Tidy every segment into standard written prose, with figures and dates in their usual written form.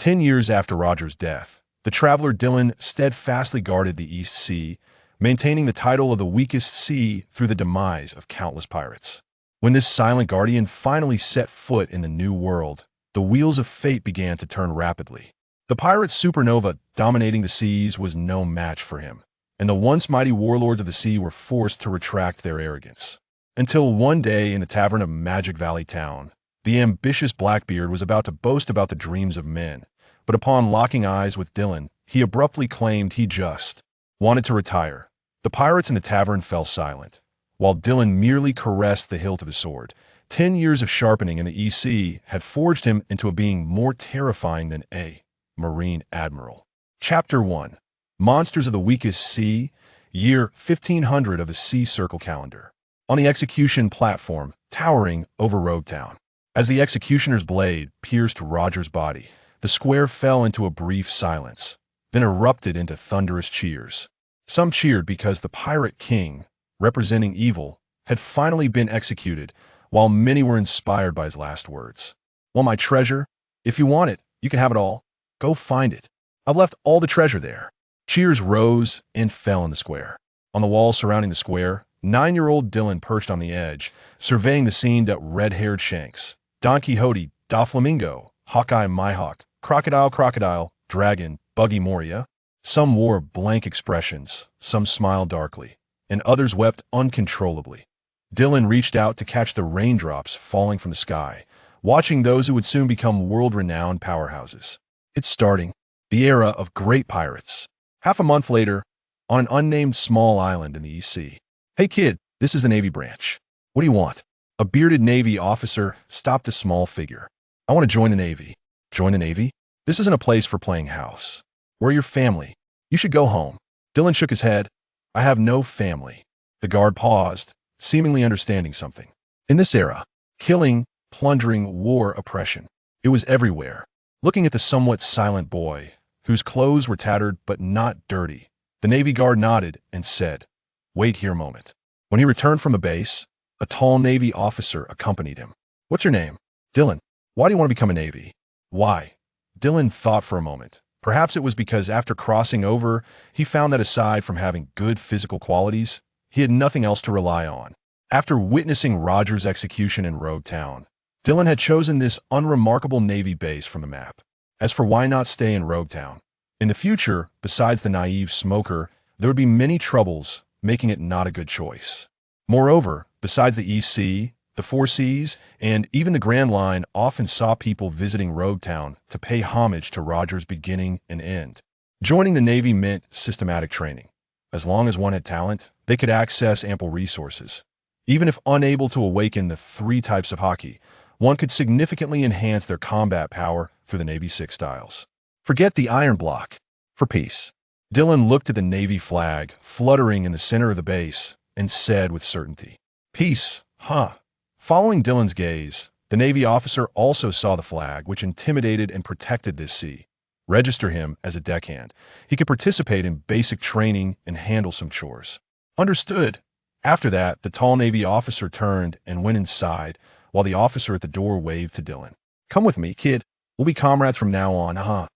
10 years after Roger's death, the traveler Dylan steadfastly guarded the East Sea, maintaining the title of the weakest sea through the demise of countless pirates. When this silent guardian finally set foot in the New World, the wheels of fate began to turn rapidly. The pirate supernova dominating the seas was no match for him, and the once mighty warlords of the sea were forced to retract their arrogance. Until one day in the tavern of Magic Valley Town, the ambitious Blackbeard was about to boast about the dreams of men, but upon locking eyes with Dylan, he abruptly claimed he just wanted to retire. The pirates in the tavern fell silent, while Dylan merely caressed the hilt of his sword. 10 years of sharpening in the East Sea had forged him into a being more terrifying than a Marine Admiral. Chapter 1. Monsters of the Weakest Sea, year 1500 of the Sea Circle calendar. On the execution platform, towering over Rogue Town. As the executioner's blade pierced Roger's body, the square fell into a brief silence, then erupted into thunderous cheers. Some cheered because the Pirate King, representing evil, had finally been executed, while many were inspired by his last words. "Well, my treasure, if you want it, you can have it all. Go find it. I've left all the treasure there." Cheers rose and fell in the square. On the wall surrounding the square, 9-year-old Dylan perched on the edge, surveying the scene that red-haired Shanks, Don Quixote, Doflamingo, Hawkeye Mihawk, Crocodile, Dragon, Buggy Moria. Some wore blank expressions, some smiled darkly, and others wept uncontrollably. Dylan reached out to catch the raindrops falling from the sky, watching those who would soon become world-renowned powerhouses. It's starting, the era of great pirates. Half a month later, on an unnamed small island in the East Sea. "Hey kid, this is the Navy branch. What do you want?" A bearded Navy officer stopped a small figure. "I want to join the Navy." "Join the Navy? This isn't a place for playing house. We're your family. You should go home." Dylan shook his head. "I have no family." The guard paused, seemingly understanding something. In this era, killing, plundering, war, oppression. It was everywhere. Looking at the somewhat silent boy, whose clothes were tattered but not dirty, the Navy guard nodded and said, "Wait here a moment." When he returned from the base, a tall Navy officer accompanied him. "What's your name?" "Dylan." "Why do you want to become a Navy?" "Why?" Dylan thought for a moment. Perhaps it was because after crossing over, he found that aside from having good physical qualities, he had nothing else to rely on. After witnessing Roger's execution in Rogue Town, Dylan had chosen this unremarkable Navy base from the map. As for why not stay in Rogue Town? In the future, besides the naive smoker, there would be many troubles, making it not a good choice. Moreover, besides the East Sea, the Four Seas, and even the Grand Line often saw people visiting Rogue Town to pay homage to Roger's beginning and end. Joining the Navy meant systematic training. As long as one had talent, they could access ample resources. Even if unable to awaken the 3 types of hockey, one could significantly enhance their combat power through the Navy 6 styles. Forget the iron block. For peace. Dylan looked at the Navy flag fluttering in the center of the base and said with certainty, "Peace, huh?" Following Dylan's gaze, the Navy officer also saw the flag, which intimidated and protected this sea. Register him as a deckhand. He could participate in basic training and handle some chores. Understood. After that, the tall Navy officer turned and went inside, while the officer at the door waved to Dylan. "Come with me, kid. We'll be comrades from now on, huh?"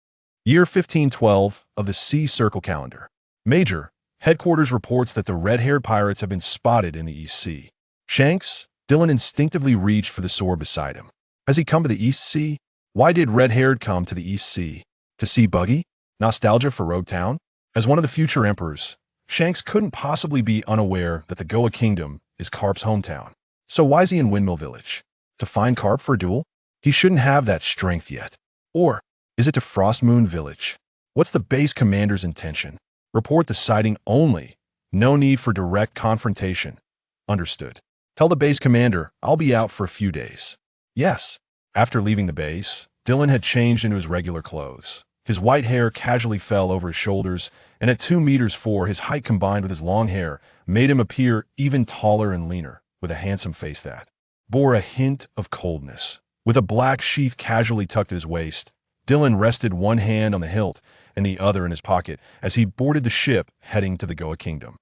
Year 1512 of the Sea Circle calendar. Major, headquarters reports that the red-haired pirates have been spotted in the East Sea. Shanks? Dylan instinctively reached for the sword beside him. Has he come to the East Sea? Why did red-haired come to the East Sea? To see Buggy? Nostalgia for Rogue Town? As one of the future emperors, Shanks couldn't possibly be unaware that the Goa Kingdom is Carp's hometown. So why is he in Windmill Village? To find Carp for a duel? He shouldn't have that strength yet. Or is it to Frostmoon Village? What's the base commander's intention? Report the sighting only. No need for direct confrontation. Understood. Tell the base commander I'll be out for a few days. Yes. After leaving the base, Dylan had changed into his regular clothes. His white hair casually fell over his shoulders, and at 2 meters 4, his height combined with his long hair made him appear even taller and leaner, with a handsome face that bore a hint of coldness. With a black sheath casually tucked at his waist, Dylan rested one hand on the hilt and the other in his pocket as he boarded the ship heading to the Goa Kingdom.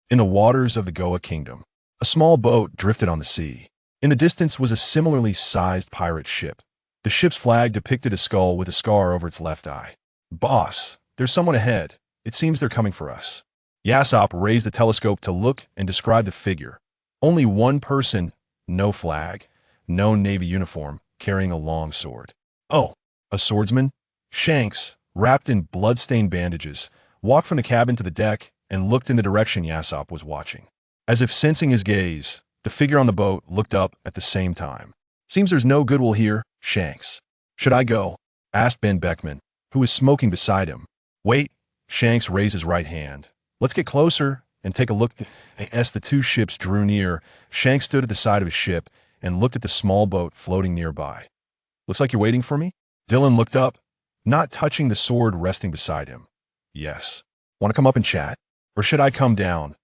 In the waters of the Goa Kingdom, a small boat drifted on the sea. In the distance was a similarly sized pirate ship. The ship's flag depicted a skull with a scar over its left eye. "Boss, there's someone ahead. It seems they're coming for us." Yasop raised the telescope to look and describe the figure. Only one person, no flag, no Navy uniform, carrying a long sword. "Oh, a swordsman?" Shanks, wrapped in blood-stained bandages, walked from the cabin to the deck and looked in the direction Yasop was watching. As if sensing his gaze, the figure on the boat looked up at the same time. "Seems there's no goodwill here, Shanks." "Should I go?" asked Ben Beckman, who was smoking beside him. "Wait," Shanks raised his right hand. "Let's get closer and take a look." As the two ships drew near, Shanks stood at the side of his ship and looked at the small boat floating nearby. "Looks like you're waiting for me?" Dylan looked up, not touching the sword resting beside him. "Yes. Want to come up and chat? Or should I come down?"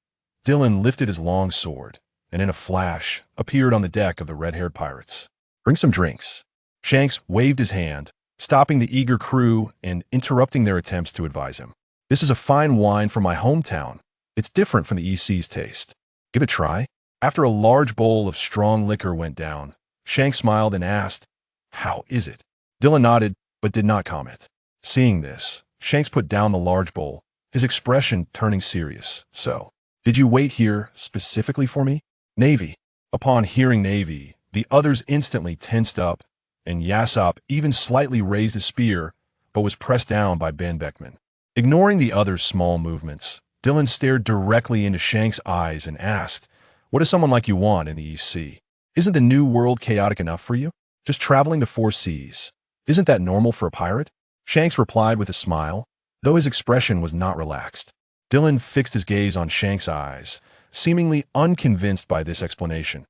Dylan lifted his long sword, and in a flash, appeared on the deck of the red-haired pirates. "Bring some drinks." Shanks waved his hand, stopping the eager crew and interrupting their attempts to advise him. "This is a fine wine from my hometown. It's different from the EC's taste. Give it a try." After a large bowl of strong liquor went down, Shanks smiled and asked, "How is it?" Dylan nodded, but did not comment. Seeing this, Shanks put down the large bowl, his expression turning serious. "So, did you wait here specifically for me?" "Navy." Upon hearing Navy, the others instantly tensed up, and Yasop even slightly raised his spear, but was pressed down by Ben Beckman. Ignoring the others' small movements, Dylan stared directly into Shanks' eyes and asked, "What does someone like you want in the East Sea? Isn't the New World chaotic enough for you? Just traveling the four seas. Isn't that normal for a pirate?" Shanks replied with a smile, though his expression was not relaxed. Dylan fixed his gaze on Shanks' eyes, seemingly unconvinced by this explanation.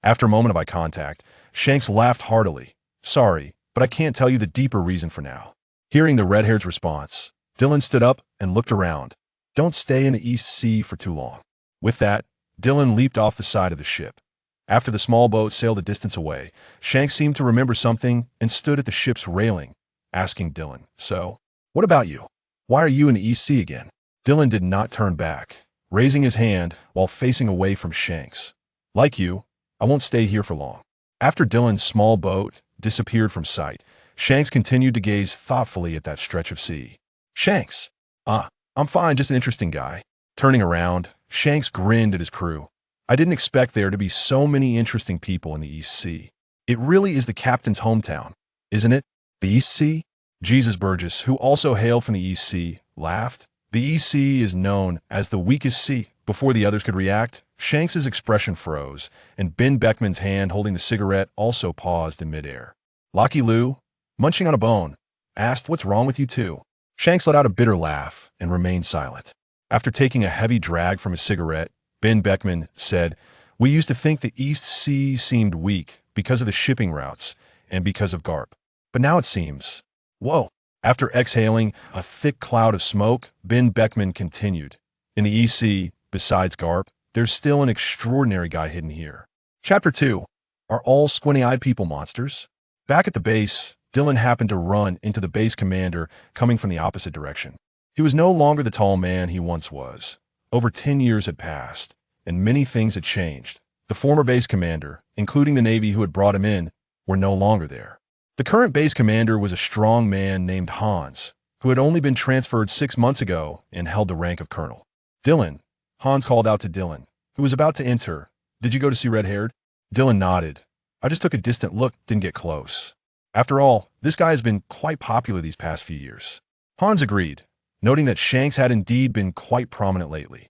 After a moment of eye contact, Shanks laughed heartily. "Sorry, but I can't tell you the deeper reason for now." Hearing the red-haired's response, Dylan stood up and looked around. "Don't stay in the East Sea for too long." With that, Dylan leaped off the side of the ship. After the small boat sailed a distance away, Shanks seemed to remember something and stood at the ship's railing, asking Dylan, "So, what about you? Why are you in the East Sea again?" Dylan did not turn back, raising his hand while facing away from Shanks. "Like you, I won't stay here for long." After Dylan's small boat disappeared from sight, Shanks continued to gaze thoughtfully at that stretch of sea. "Shanks, I'm fine, just an interesting guy." Turning around, Shanks grinned at his crew. "I didn't expect there to be so many interesting people in the East Sea. It really is the captain's hometown, isn't it?" "The East Sea?" Jesus Burgess, who also hailed from the East Sea, laughed. "The East Sea is known as the weakest sea." Before the others could react, Shanks's expression froze, and Ben Beckman's hand holding the cigarette also paused in midair. Lockie Lou, munching on a bone, asked, "What's wrong with you two?" Shanks let out a bitter laugh and remained silent. After taking a heavy drag from his cigarette, Ben Beckman said, "We used to think the East Sea seemed weak because of the shipping routes and because of GARP. But now it seems..." Whoa. After exhaling a thick cloud of smoke, Ben Beckman continued, "In the East Sea, besides GARP, there's still an extraordinary guy hidden here." Chapter 2. Are all squinty-eyed people monsters? Back at the base, Dylan happened to run into the base commander coming from the opposite direction. He was no longer the tall man he once was. Over 10 years had passed, and many things had changed. The former base commander, including the Navy who had brought him in, were no longer there. The current base commander was a strong man named Hans, who had only been transferred 6 months ago and held the rank of colonel. "Dylan," Hans called out to Dylan, who was about to enter. "Did you go to see Red-Haired?" Dylan nodded. "I just took a distant look, didn't get close. After all, this guy has been quite popular these past few years." Hans agreed, noting that Shanks had indeed been quite prominent lately.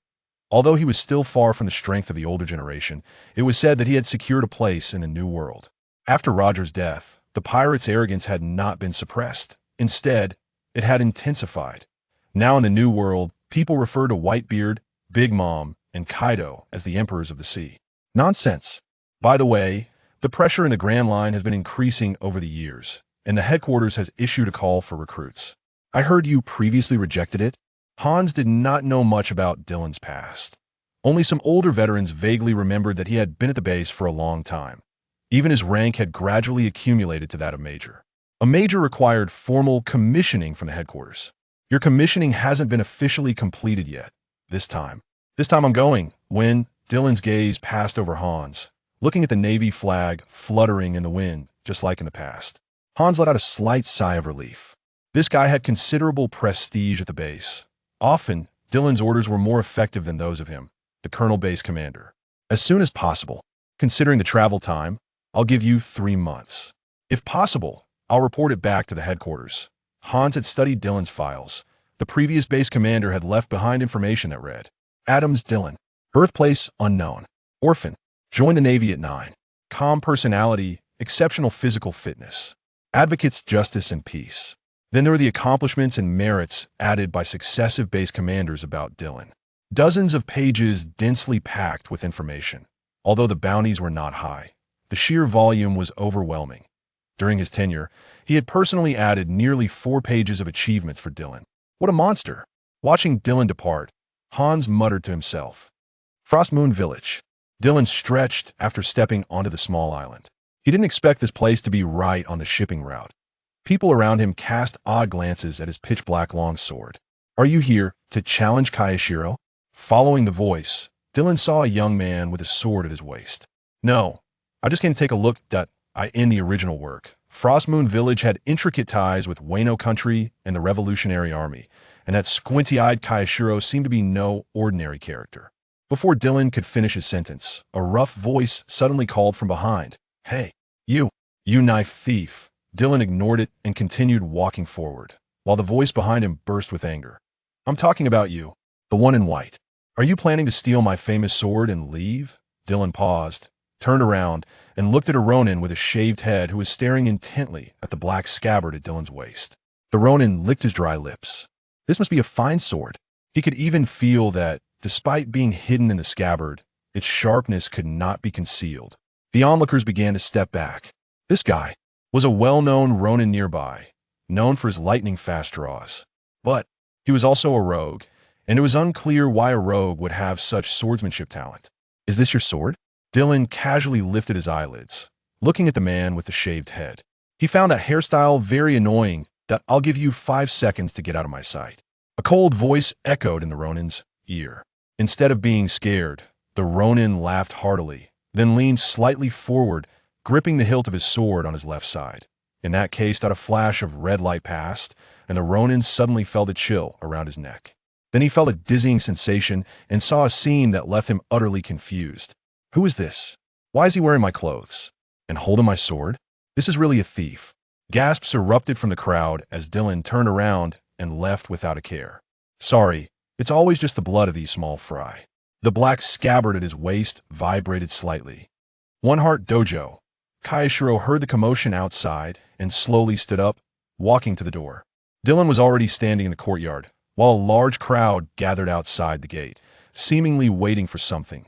Although he was still far from the strength of the older generation, it was said that he had secured a place in the New World. After Roger's death, the pirates' arrogance had not been suppressed. Instead, it had intensified. Now in the New World, people refer to Whitebeard, Big Mom, and Kaido as the emperors of the sea. Nonsense. By the way, the pressure in the Grand Line has been increasing over the years, and the headquarters has issued a call for recruits. I heard you previously rejected it. Hans did not know much about Dylan's past. Only some older veterans vaguely remembered that he had been at the base for a long time. Even his rank had gradually accumulated to that of major. A major required formal commissioning from the headquarters. Your commissioning hasn't been officially completed yet. This time I'm going. When Dylan's gaze passed over Hans, looking at the Navy flag fluttering in the wind, just like in the past. Hans let out a slight sigh of relief. This guy had considerable prestige at the base. Often, Dylan's orders were more effective than those of him, the Colonel Base Commander. As soon as possible. Considering the travel time, I'll give you 3 months. If possible, I'll report it back to the headquarters. Hans had studied Dylan's files. The previous base commander had left behind information that read, Adams Dylan, birthplace unknown, orphan, joined the Navy at 9, calm personality, exceptional physical fitness, advocates justice and peace. Then there were the accomplishments and merits added by successive base commanders about Dylan. Dozens of pages densely packed with information. Although the bounties were not high, the sheer volume was overwhelming. During his tenure, he had personally added nearly 4 pages of achievements for Dylan. What a monster! Watching Dylan depart, Hans muttered to himself. Frost Moon Village. Dylan stretched after stepping onto the small island. He didn't expect this place to be right on the shipping route. People around him cast odd glances at his pitch-black longsword. Are you here to challenge Kayashiro? Following the voice, Dylan saw a young man with a sword at his waist. No, I just came to take a look in the original work. Frost Moon Village had intricate ties with Wano country and the Revolutionary Army, and that squinty-eyed Kayashiro seemed to be no ordinary character. Before Dylan could finish his sentence, a rough voice suddenly called from behind. Hey, you knife thief. Dylan ignored it and continued walking forward, while the voice behind him burst with anger. I'm talking about you, the one in white. Are you planning to steal my famous sword and leave? Dylan paused, turned around, and looked at a Ronin with a shaved head who was staring intently at the black scabbard at Dylan's waist. The Ronin licked his dry lips. This must be a fine sword. He could even feel that, despite being hidden in the scabbard, its sharpness could not be concealed. The onlookers began to step back. This guy was a well-known Ronin nearby, known for his lightning-fast draws. But he was also a rogue, and it was unclear why a rogue would have such swordsmanship talent. Is this your sword? Dylan casually lifted his eyelids, looking at the man with the shaved head. He found that hairstyle very annoying. That I'll give you 5 seconds to get out of my sight. A cold voice echoed in the Ronin's ear. Instead of being scared, the Ronin laughed heartily, then leaned slightly forward, gripping the hilt of his sword on his left side. In that case, a flash of red light passed, and the Ronin suddenly felt a chill around his neck. Then he felt a dizzying sensation and saw a scene that left him utterly confused. Who is this? Why is he wearing my clothes? And holding my sword? This is really a thief. Gasps erupted from the crowd as Dylan turned around and left without a care. Sorry, it's always just the blood of these small fry. The black scabbard at his waist vibrated slightly. One Heart Dojo. Kayashiro heard the commotion outside and slowly stood up, walking to the door. Dylan was already standing in the courtyard, while a large crowd gathered outside the gate, seemingly waiting for something.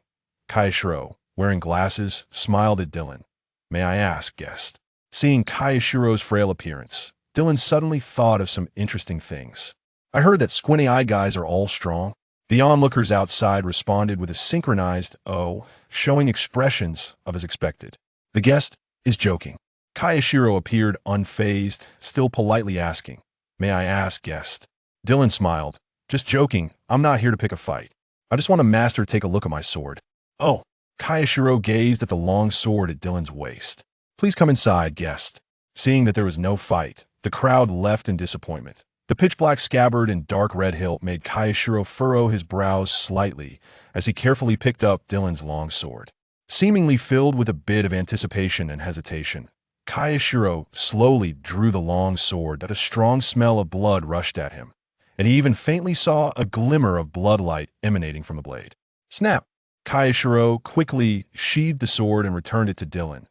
Kayashiro, wearing glasses, smiled at Dylan. May I ask, guest? Seeing Kayashiro's frail appearance, Dylan suddenly thought of some interesting things. I heard that squinty-eyed guys are all strong. The onlookers outside responded with a synchronized "oh," showing expressions of as expected. The guest is joking. Kayashiro appeared unfazed, still politely asking, May I ask, guest? Dylan smiled. Just joking, I'm not here to pick a fight. I just want a master to take a look at my sword. Oh, Kayashiro gazed at the long sword at Dylan's waist. Please come inside, guest. Seeing that there was no fight, the crowd left in disappointment. The pitch-black scabbard and dark red hilt made Kayashiro furrow his brows slightly as he carefully picked up Dylan's long sword. Seemingly filled with a bit of anticipation and hesitation, Kayashiro slowly drew the long sword that a strong smell of blood rushed at him, and he even faintly saw a glimmer of bloodlight emanating from the blade. Snap! Kayashiro quickly sheathed the sword and returned it to Dylan.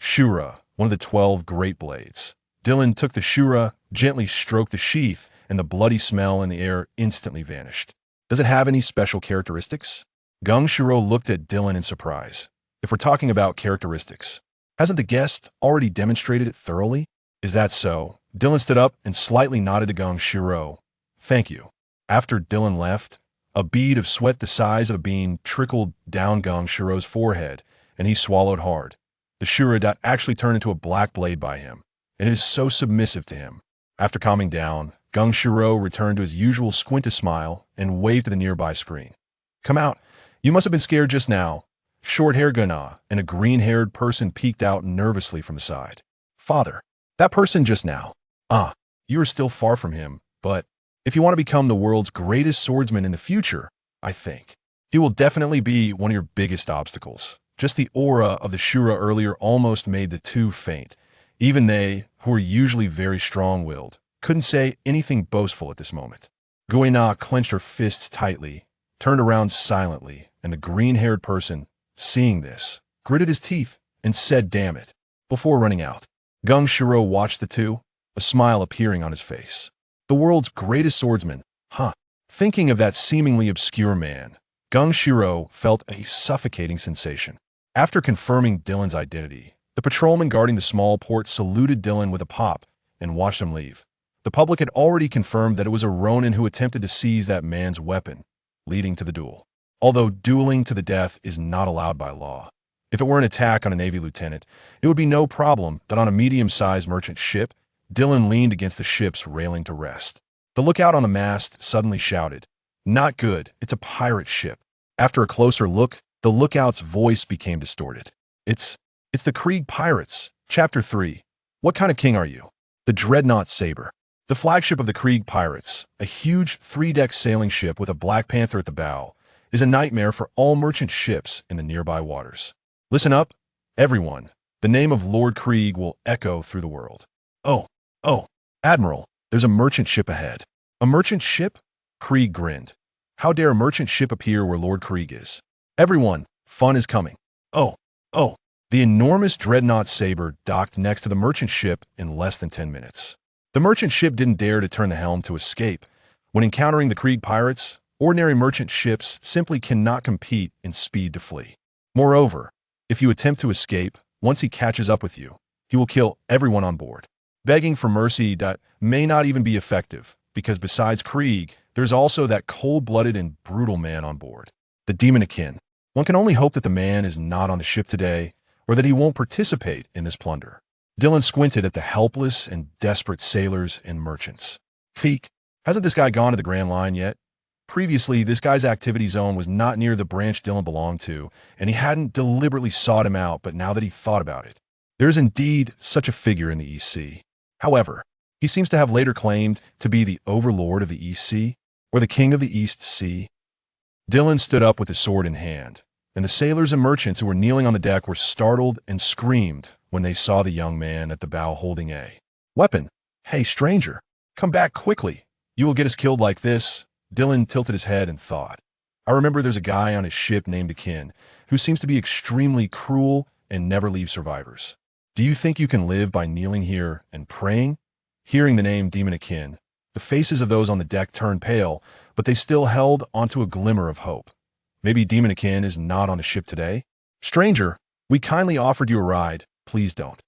Shura, one of the 12 great blades. Dylan took the Shura, gently stroked the sheath, and the bloody smell in the air instantly vanished. Does it have any special characteristics? Shuro looked at Dylan in surprise. If we're talking about characteristics, hasn't the guest already demonstrated it thoroughly? Is that so? Dylan stood up and slightly nodded to Shuro. Thank you. After Dylan left, a bead of sweat the size of a bean trickled down Shuro's forehead, and he swallowed hard. The Shura actually turned into a black blade by him, and it is so submissive to him. After calming down, Shuro returned to his usual squinty smile and waved to the nearby screen. Come out. You must have been scared just now. Short-haired Gana and a green-haired person peeked out nervously from the side. Father. That person just now. You are still far from him, but if you want to become the world's greatest swordsman in the future, I think he will definitely be one of your biggest obstacles. Just the aura of the Shura earlier almost made the two faint. Even they, who were usually very strong-willed, couldn't say anything boastful at this moment. Guina clenched her fists tightly, turned around silently, and the green-haired person, seeing this, gritted his teeth and said, "Damn it," before running out. Gung Shiro watched the two, a smile appearing on his face. The world's greatest swordsman, huh? Thinking of that seemingly obscure man, Gung Shiro felt a suffocating sensation. After confirming Dylan's identity, the patrolman guarding the small port saluted Dylan with a pop and watched him leave. The public had already confirmed that it was a Ronin who attempted to seize that man's weapon, leading to the duel. Although dueling to the death is not allowed by law. If it were an attack on a Navy lieutenant, it would be no problem that on a medium-sized merchant ship, Dylan leaned against the ship's railing to rest. The lookout on the mast suddenly shouted, "Not good, it's a pirate ship." After a closer look, the lookout's voice became distorted. It's the Krieg Pirates, Chapter 3. What kind of king are you? The Dreadnought Saber. The flagship of the Krieg Pirates, a huge 3-deck sailing ship with a Black Panther at the bow, is a nightmare for all merchant ships in the nearby waters. Listen up, everyone. The name of Lord Krieg will echo through the world. Oh, Admiral, there's a merchant ship ahead. A merchant ship? Krieg grinned. How dare a merchant ship appear where Lord Krieg is? Everyone, fun is coming. Oh. The enormous Dreadnought Saber docked next to the merchant ship in less than 10 minutes. The merchant ship didn't dare to turn the helm to escape. When encountering the Krieg Pirates, ordinary merchant ships simply cannot compete in speed to flee. Moreover, if you attempt to escape, once he catches up with you, he will kill everyone on board. Begging for mercy that may not even be effective, because besides Krieg, there's also that cold-blooded and brutal man on board, the Demonikin. One can only hope that the man is not on the ship today, or that he won't participate in this plunder. Dylan squinted at the helpless and desperate sailors and merchants. Peek, hasn't this guy gone to the Grand Line yet? Previously, this guy's activity zone was not near the branch Dylan belonged to, and he hadn't deliberately sought him out, but now that he thought about it, there is indeed such a figure in the East Sea. However, he seems to have later claimed to be the overlord of the East Sea, or the king of the East Sea. Dylan stood up with his sword in hand, and the sailors and merchants who were kneeling on the deck were startled and screamed when they saw the young man at the bow holding a weapon. "Hey, stranger, come back quickly. You will get us killed like this." Dylan tilted his head and thought. "I remember there's a guy on his ship named Akin who seems to be extremely cruel and never leaves survivors. Do you think you can live by kneeling here and praying?" Hearing the name Demon Akin, the faces of those on the deck turned pale, but they still held onto a glimmer of hope. Maybe Demon Akin is not on the ship today? "Stranger, we kindly offered you a ride. Please don't."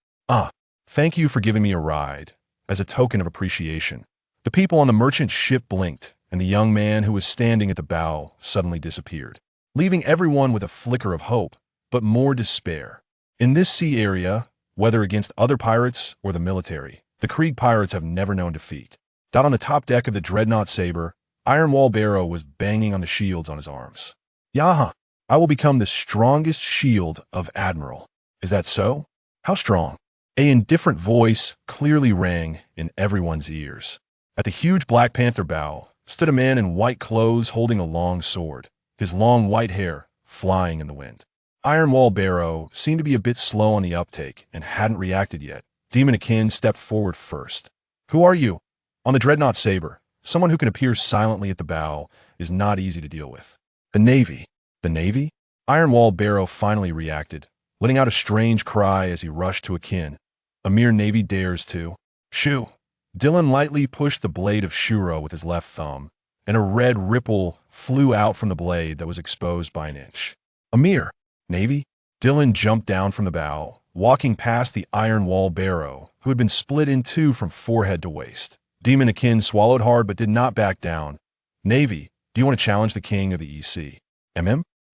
Thank you for giving me a ride, as a token of appreciation." The people on the merchant ship blinked, and the young man who was standing at the bow suddenly disappeared, leaving everyone with a flicker of hope, but more despair. In this sea area, whether against other pirates or the military, the Krieg Pirates have never known defeat. Down on the top deck of the Dreadnought Saber, Ironwall Barrow was banging on the shields on his arms. "Yaha, I will become the strongest shield of Admiral." "Is that so? How strong?" An indifferent voice clearly rang in everyone's ears. At the huge Black Panther bow stood a man in white clothes holding a long sword, his long white hair flying in the wind. Ironwall Barrow seemed to be a bit slow on the uptake and hadn't reacted yet. Demon Akin stepped forward first. "Who are you?" On the Dreadnought Saber, someone who can appear silently at the bow is not easy to deal with. "The Navy." "The Navy?" Ironwall Barrow finally reacted, letting out a strange cry as he rushed to Akin. "A mere Navy dares to." "Shoo!" Dylan lightly pushed the blade of Shuro with his left thumb, and a red ripple flew out from the blade that was exposed by an inch. "A mere Navy?" Dylan jumped down from the bow, walking past the Ironwall Barrow, who had been split in two from forehead to waist. Demon Akin swallowed hard but did not back down. "Navy, do you want to challenge the king of the EC?"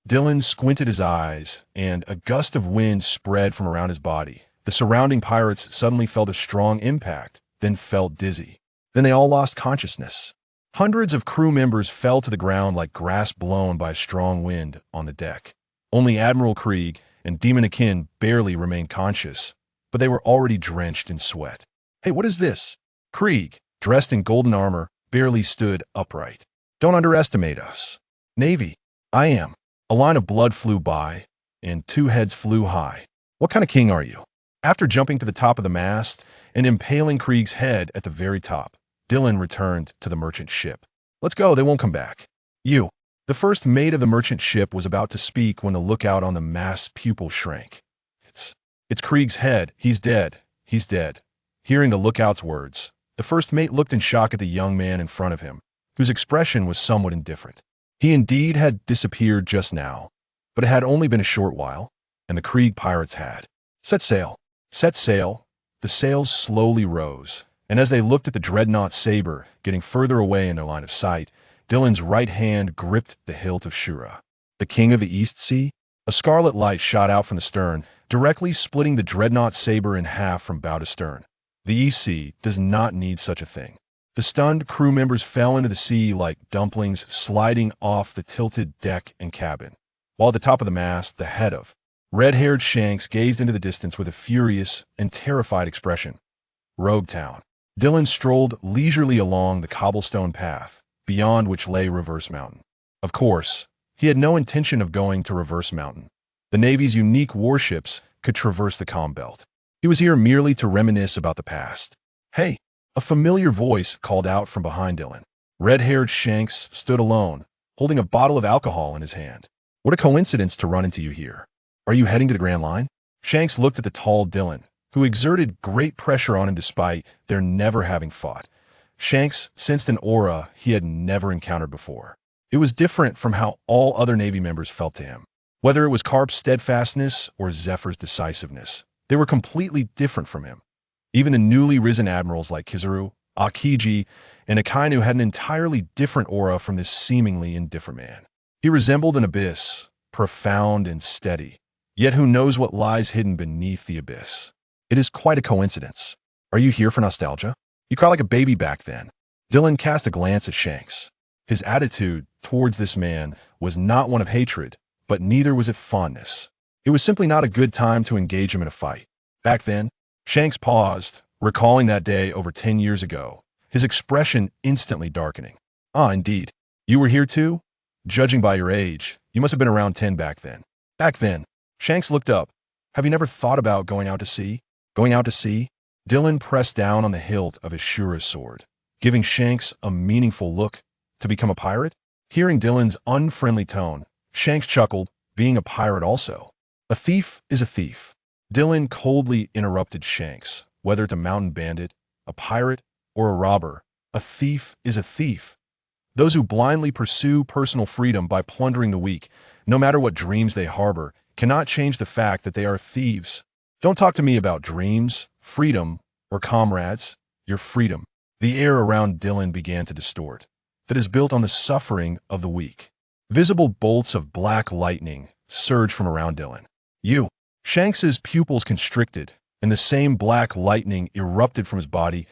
Dylan squinted his eyes, and a gust of wind spread from around his body. The surrounding pirates suddenly felt a strong impact, then felt dizzy. Then they all lost consciousness. Hundreds of crew members fell to the ground like grass blown by a strong wind on the deck. Only Admiral Krieg and Demon Akin barely remained conscious, but they were already drenched in sweat. Hey, what is this? Krieg, dressed in golden armor, barely stood upright. Don't underestimate us. Navy, I am. A line of blood flew by, and two heads flew high. What kind of king are you? After jumping to the top of the mast and impaling Krieg's head at the very top, Dylan returned to the merchant ship. Let's go, they won't come back. You. The first mate of the merchant ship was about to speak when the lookout on the mast's pupil shrank. It's Krieg's head. He's dead. He's dead. Hearing the lookout's words, the first mate looked in shock at the young man in front of him, whose expression was somewhat indifferent. He indeed had disappeared just now, but it had only been a short while, and the Krieg pirates had. Set sail. Set sail. The sails slowly rose, and as they looked at the dreadnought Saber getting further away in their line of sight, Dylan's right hand gripped the hilt of Shura. The king of the East Sea? A scarlet light shot out from the stern, directly splitting the dreadnought Saber in half from bow to stern. The East Sea does not need such a thing. The stunned crew members fell into the sea like dumplings sliding off the tilted deck and cabin, while at the top of the mast, the head of red-haired Shanks gazed into the distance with a furious and terrified expression. Rogue Town. Dylan strolled leisurely along the cobblestone path, beyond which lay Reverse Mountain. Of course, he had no intention of going to Reverse Mountain. The Navy's unique warships could traverse the comm belt. He was here merely to reminisce about the past. Hey, a familiar voice called out from behind Dylan. Red-haired Shanks stood alone, holding a bottle of alcohol in his hand. What a coincidence to run into you here. Are you heading to the Grand Line? Shanks looked at the tall Dylan, who exerted great pressure on him despite their never having fought. Shanks sensed an aura he had never encountered before. It was different from how all other Navy members felt to him. Whether it was Karp's steadfastness or Zephyr's decisiveness, they were completely different from him. Even the newly risen admirals like Kizaru, Akiji, and Akainu had an entirely different aura from this seemingly indifferent man. He resembled an abyss, profound and steady. Yet who knows what lies hidden beneath the abyss? It is quite a coincidence. Are you here for nostalgia? You cried like a baby back then. Dylan cast a glance at Shanks. His attitude towards this man was not one of hatred, but neither was it fondness. It was simply not a good time to engage him in a fight. Back then, Shanks paused, recalling that day over 10 years ago, his expression instantly darkening. Ah, indeed. You were here too? Judging by your age, you must have been around 10 back then. Back then. Shanks looked up. Have you never thought about going out to sea? Going out to sea? Dylan pressed down on the hilt of his Shura's sword, giving Shanks a meaningful look. To become a pirate? Hearing Dylan's unfriendly tone, Shanks chuckled, being a pirate also. A thief is a thief. Dylan coldly interrupted Shanks. Whether it's a mountain bandit, a pirate, or a robber, a thief is a thief. Those who blindly pursue personal freedom by plundering the weak, no matter what dreams they harbor, cannot change the fact that they are thieves. Don't talk to me about dreams, freedom, or comrades. Your freedom. The air around Dylan began to distort. That is built on the suffering of the weak. Visible bolts of black lightning surged from around Dylan. You. Shanks's pupils constricted, and the same black lightning erupted from his body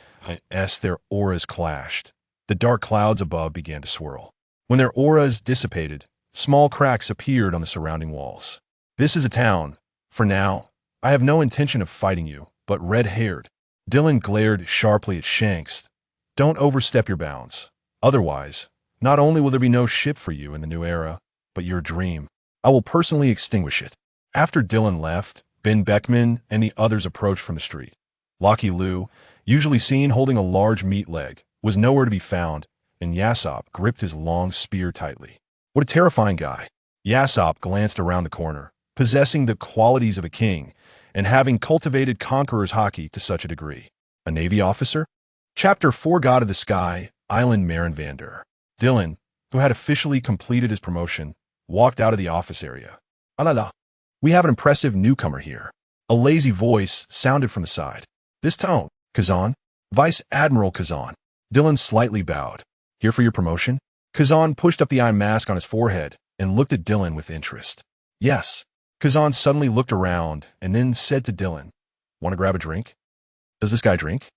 as their auras clashed. The dark clouds above began to swirl. When their auras dissipated, small cracks appeared on the surrounding walls. This is a town. For now, I have no intention of fighting you, but red-haired. Dylan glared sharply at Shanks. Don't overstep your bounds. Otherwise, not only will there be no ship for you in the new era, but your dream. I will personally extinguish it. After Dylan left, Ben Beckman and the others approached from the street. Lockie Liu, usually seen holding a large meat leg, was nowhere to be found, and Yasop gripped his long spear tightly. What a terrifying guy. Yasop glanced around the corner, possessing the qualities of a king, and having cultivated conqueror's hockey to such a degree. A Navy officer? Chapter 4 God of the Sky, Island Marinvander. Dylan, who had officially completed his promotion, walked out of the office area. Alala. We have an impressive newcomer here. A lazy voice sounded from the side. This tone, Kazan? Vice Admiral Kazan. Dylan slightly bowed. Here for your promotion? Kazan pushed up the iron mask on his forehead and looked at Dylan with interest. Yes. Kazan suddenly looked around and then said to Dylan, Want to grab a drink? Does this guy drink?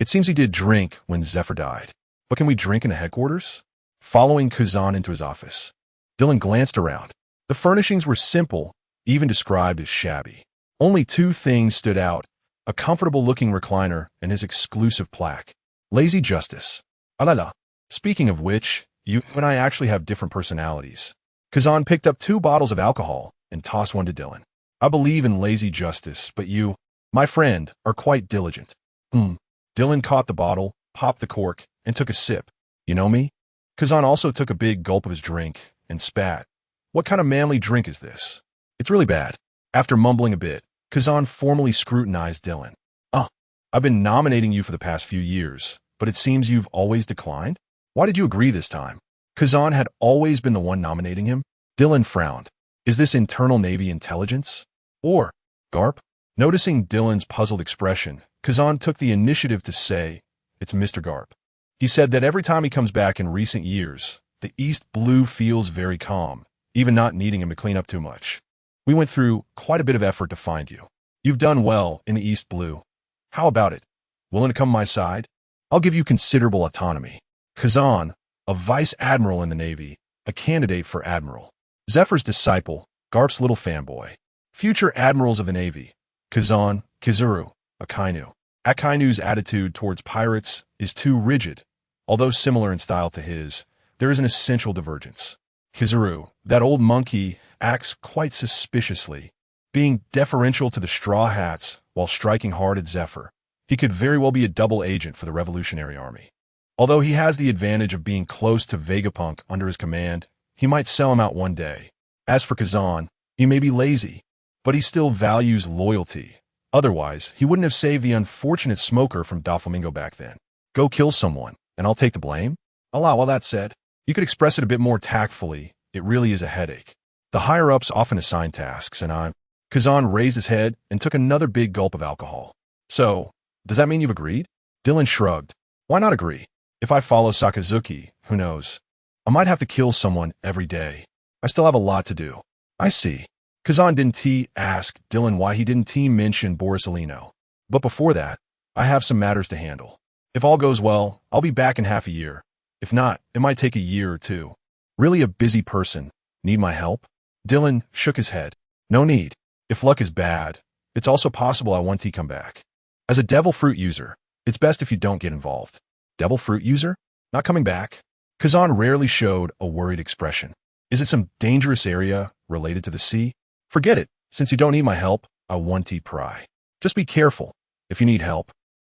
It seems he did drink when Zephyr died. But can we drink in the headquarters? Following Kazan into his office, Dylan glanced around. The furnishings were simple, even described as shabby. Only two things stood out, a comfortable-looking recliner, and his exclusive plaque. Lazy Justice. Alala. Speaking of which, you and I actually have different personalities. Kazan picked up 2 bottles of alcohol and tossed one to Dylan. I believe in lazy justice, but you, my friend, are quite diligent. Dylan caught the bottle, popped the cork, and took a sip. You know me? Kazan also took a big gulp of his drink and spat. What kind of manly drink is this? It's really bad. After mumbling a bit, Kazan formally scrutinized Dylan. I've been nominating you for the past few years, but it seems you've always declined? Why did you agree this time? Kazan had always been the one nominating him. Dylan frowned. Is this internal Navy intelligence? Or GARP? Noticing Dylan's puzzled expression, Kazan took the initiative to say, it's Mr. GARP. He said that every time he comes back in recent years, the East Blue feels very calm, even not needing him to clean up too much. We went through quite a bit of effort to find you. You've done well in the East Blue. How about it? Willing to come my side? I'll give you considerable autonomy. Kazan, a vice admiral in the Navy, a candidate for admiral. Zephyr's disciple, GARP's little fanboy. Future admirals of the Navy. Kazan, Kizuru, Akainu. Akainu's attitude towards pirates is too rigid. Although similar in style to his, there is an essential divergence. Kizuru, that old monkey, acts quite suspiciously, being deferential to the Straw Hats while striking hard at Zephyr. He could very well be a double agent for the Revolutionary Army. Although he has the advantage of being close to Vegapunk under his command, he might sell him out one day. As for Kazan, he may be lazy, but he still values loyalty. Otherwise, he wouldn't have saved the unfortunate smoker from Doflamingo back then. Go kill someone, and I'll take the blame? Well, that said, you could express it a bit more tactfully. It really is a headache. The higher-ups often assign tasks, and Kazan raised his head and took another big gulp of alcohol. So, does that mean you've agreed? Dylan shrugged. Why not agree? If I follow Sakazuki, who knows? I might have to kill someone every day. I still have a lot to do. I see. Kazan didn't ask Dylan why he didn't mention Borisolino. But before that, I have some matters to handle. If all goes well, I'll be back in half a year. If not, it might take a year or two. Really a busy person. Need my help? Dylan shook his head. No need. If luck is bad, it's also possible I want to come back. As a devil fruit user, it's best if you don't get involved. Devil fruit user? Not coming back? Kazan rarely showed a worried expression. Is it some dangerous area related to the sea? Forget it. Since you don't need my help, I want to pry. Just be careful. If you need help,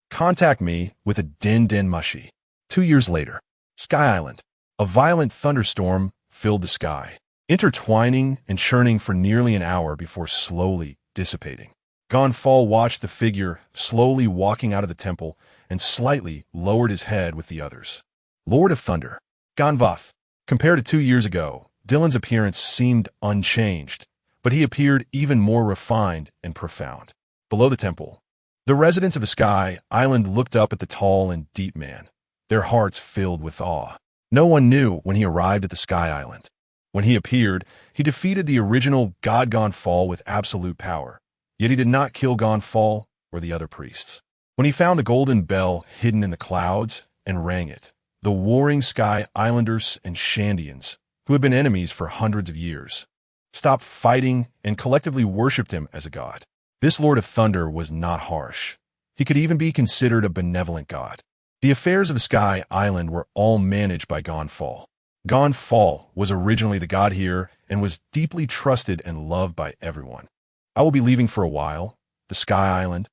contact me with a din mushy. 2 years later, Sky Island. A violent thunderstorm filled the sky, intertwining and churning for nearly an hour before slowly dissipating. Gonfal watched the figure slowly walking out of the temple and slightly lowered his head with the others. Lord of Thunder. Ganvath. Compared to 2 years ago, Dylan's appearance seemed unchanged, but he appeared even more refined and profound. Below the temple, the residents of the Sky Island looked up at the tall and deep man, their hearts filled with awe. No one knew when he arrived at the Sky Island. When he appeared, he defeated the original God Gonfal with absolute power, yet he did not kill Gonfal or the other priests. When he found the golden bell hidden in the clouds and rang it, the warring Sky Islanders and Shandians, who had been enemies for hundreds of years, stopped fighting and collectively worshipped him as a god. This Lord of Thunder was not harsh. He could even be considered a benevolent god. The affairs of the Sky Island were all managed by Gonfal. Gonfal was originally the god here and was deeply trusted and loved by everyone. I will be leaving for a while. The Sky Island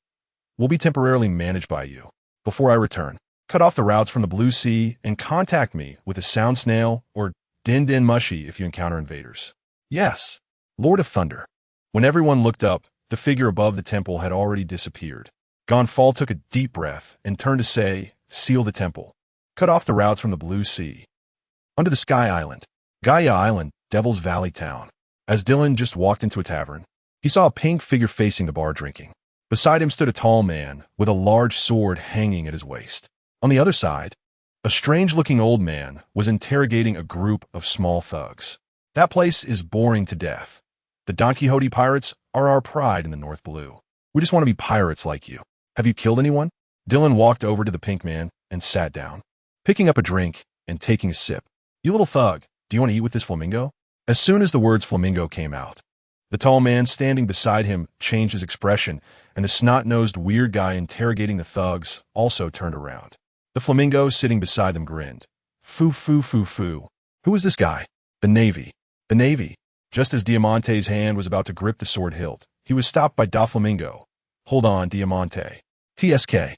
will be temporarily managed by you. Before I return, cut off the routes from the Blue Sea and contact me with a sound snail or din mushy if you encounter invaders. Yes, Lord of Thunder. When everyone looked up, the figure above the temple had already disappeared. Gonfal took a deep breath and turned to say, seal the temple. Cut off the routes from the Blue Sea. Under the Sky Island. Gaia Island, Devil's Valley Town. As Dylan just walked into a tavern, he saw a pink figure facing the bar drinking. Beside him stood a tall man with a large sword hanging at his waist. On the other side, a strange-looking old man was interrogating a group of small thugs. That place is boring to death. The Don Quixote pirates are our pride in the North Blue. We just want to be pirates like you. Have you killed anyone? Dylan walked over to the pink man and sat down, picking up a drink and taking a sip. You little thug, do you want to eat with this flamingo? As soon as the words flamingo came out, The tall man standing beside him changed his expression, and the snot-nosed weird guy interrogating the thugs also turned around. The flamingo sitting beside them grinned. Foo, foo, foo, foo. Who is this guy? The Navy. The Navy. Just as Diamante's hand was about to grip the sword hilt, he was stopped by Doflamingo. Hold on, Diamante. TSK.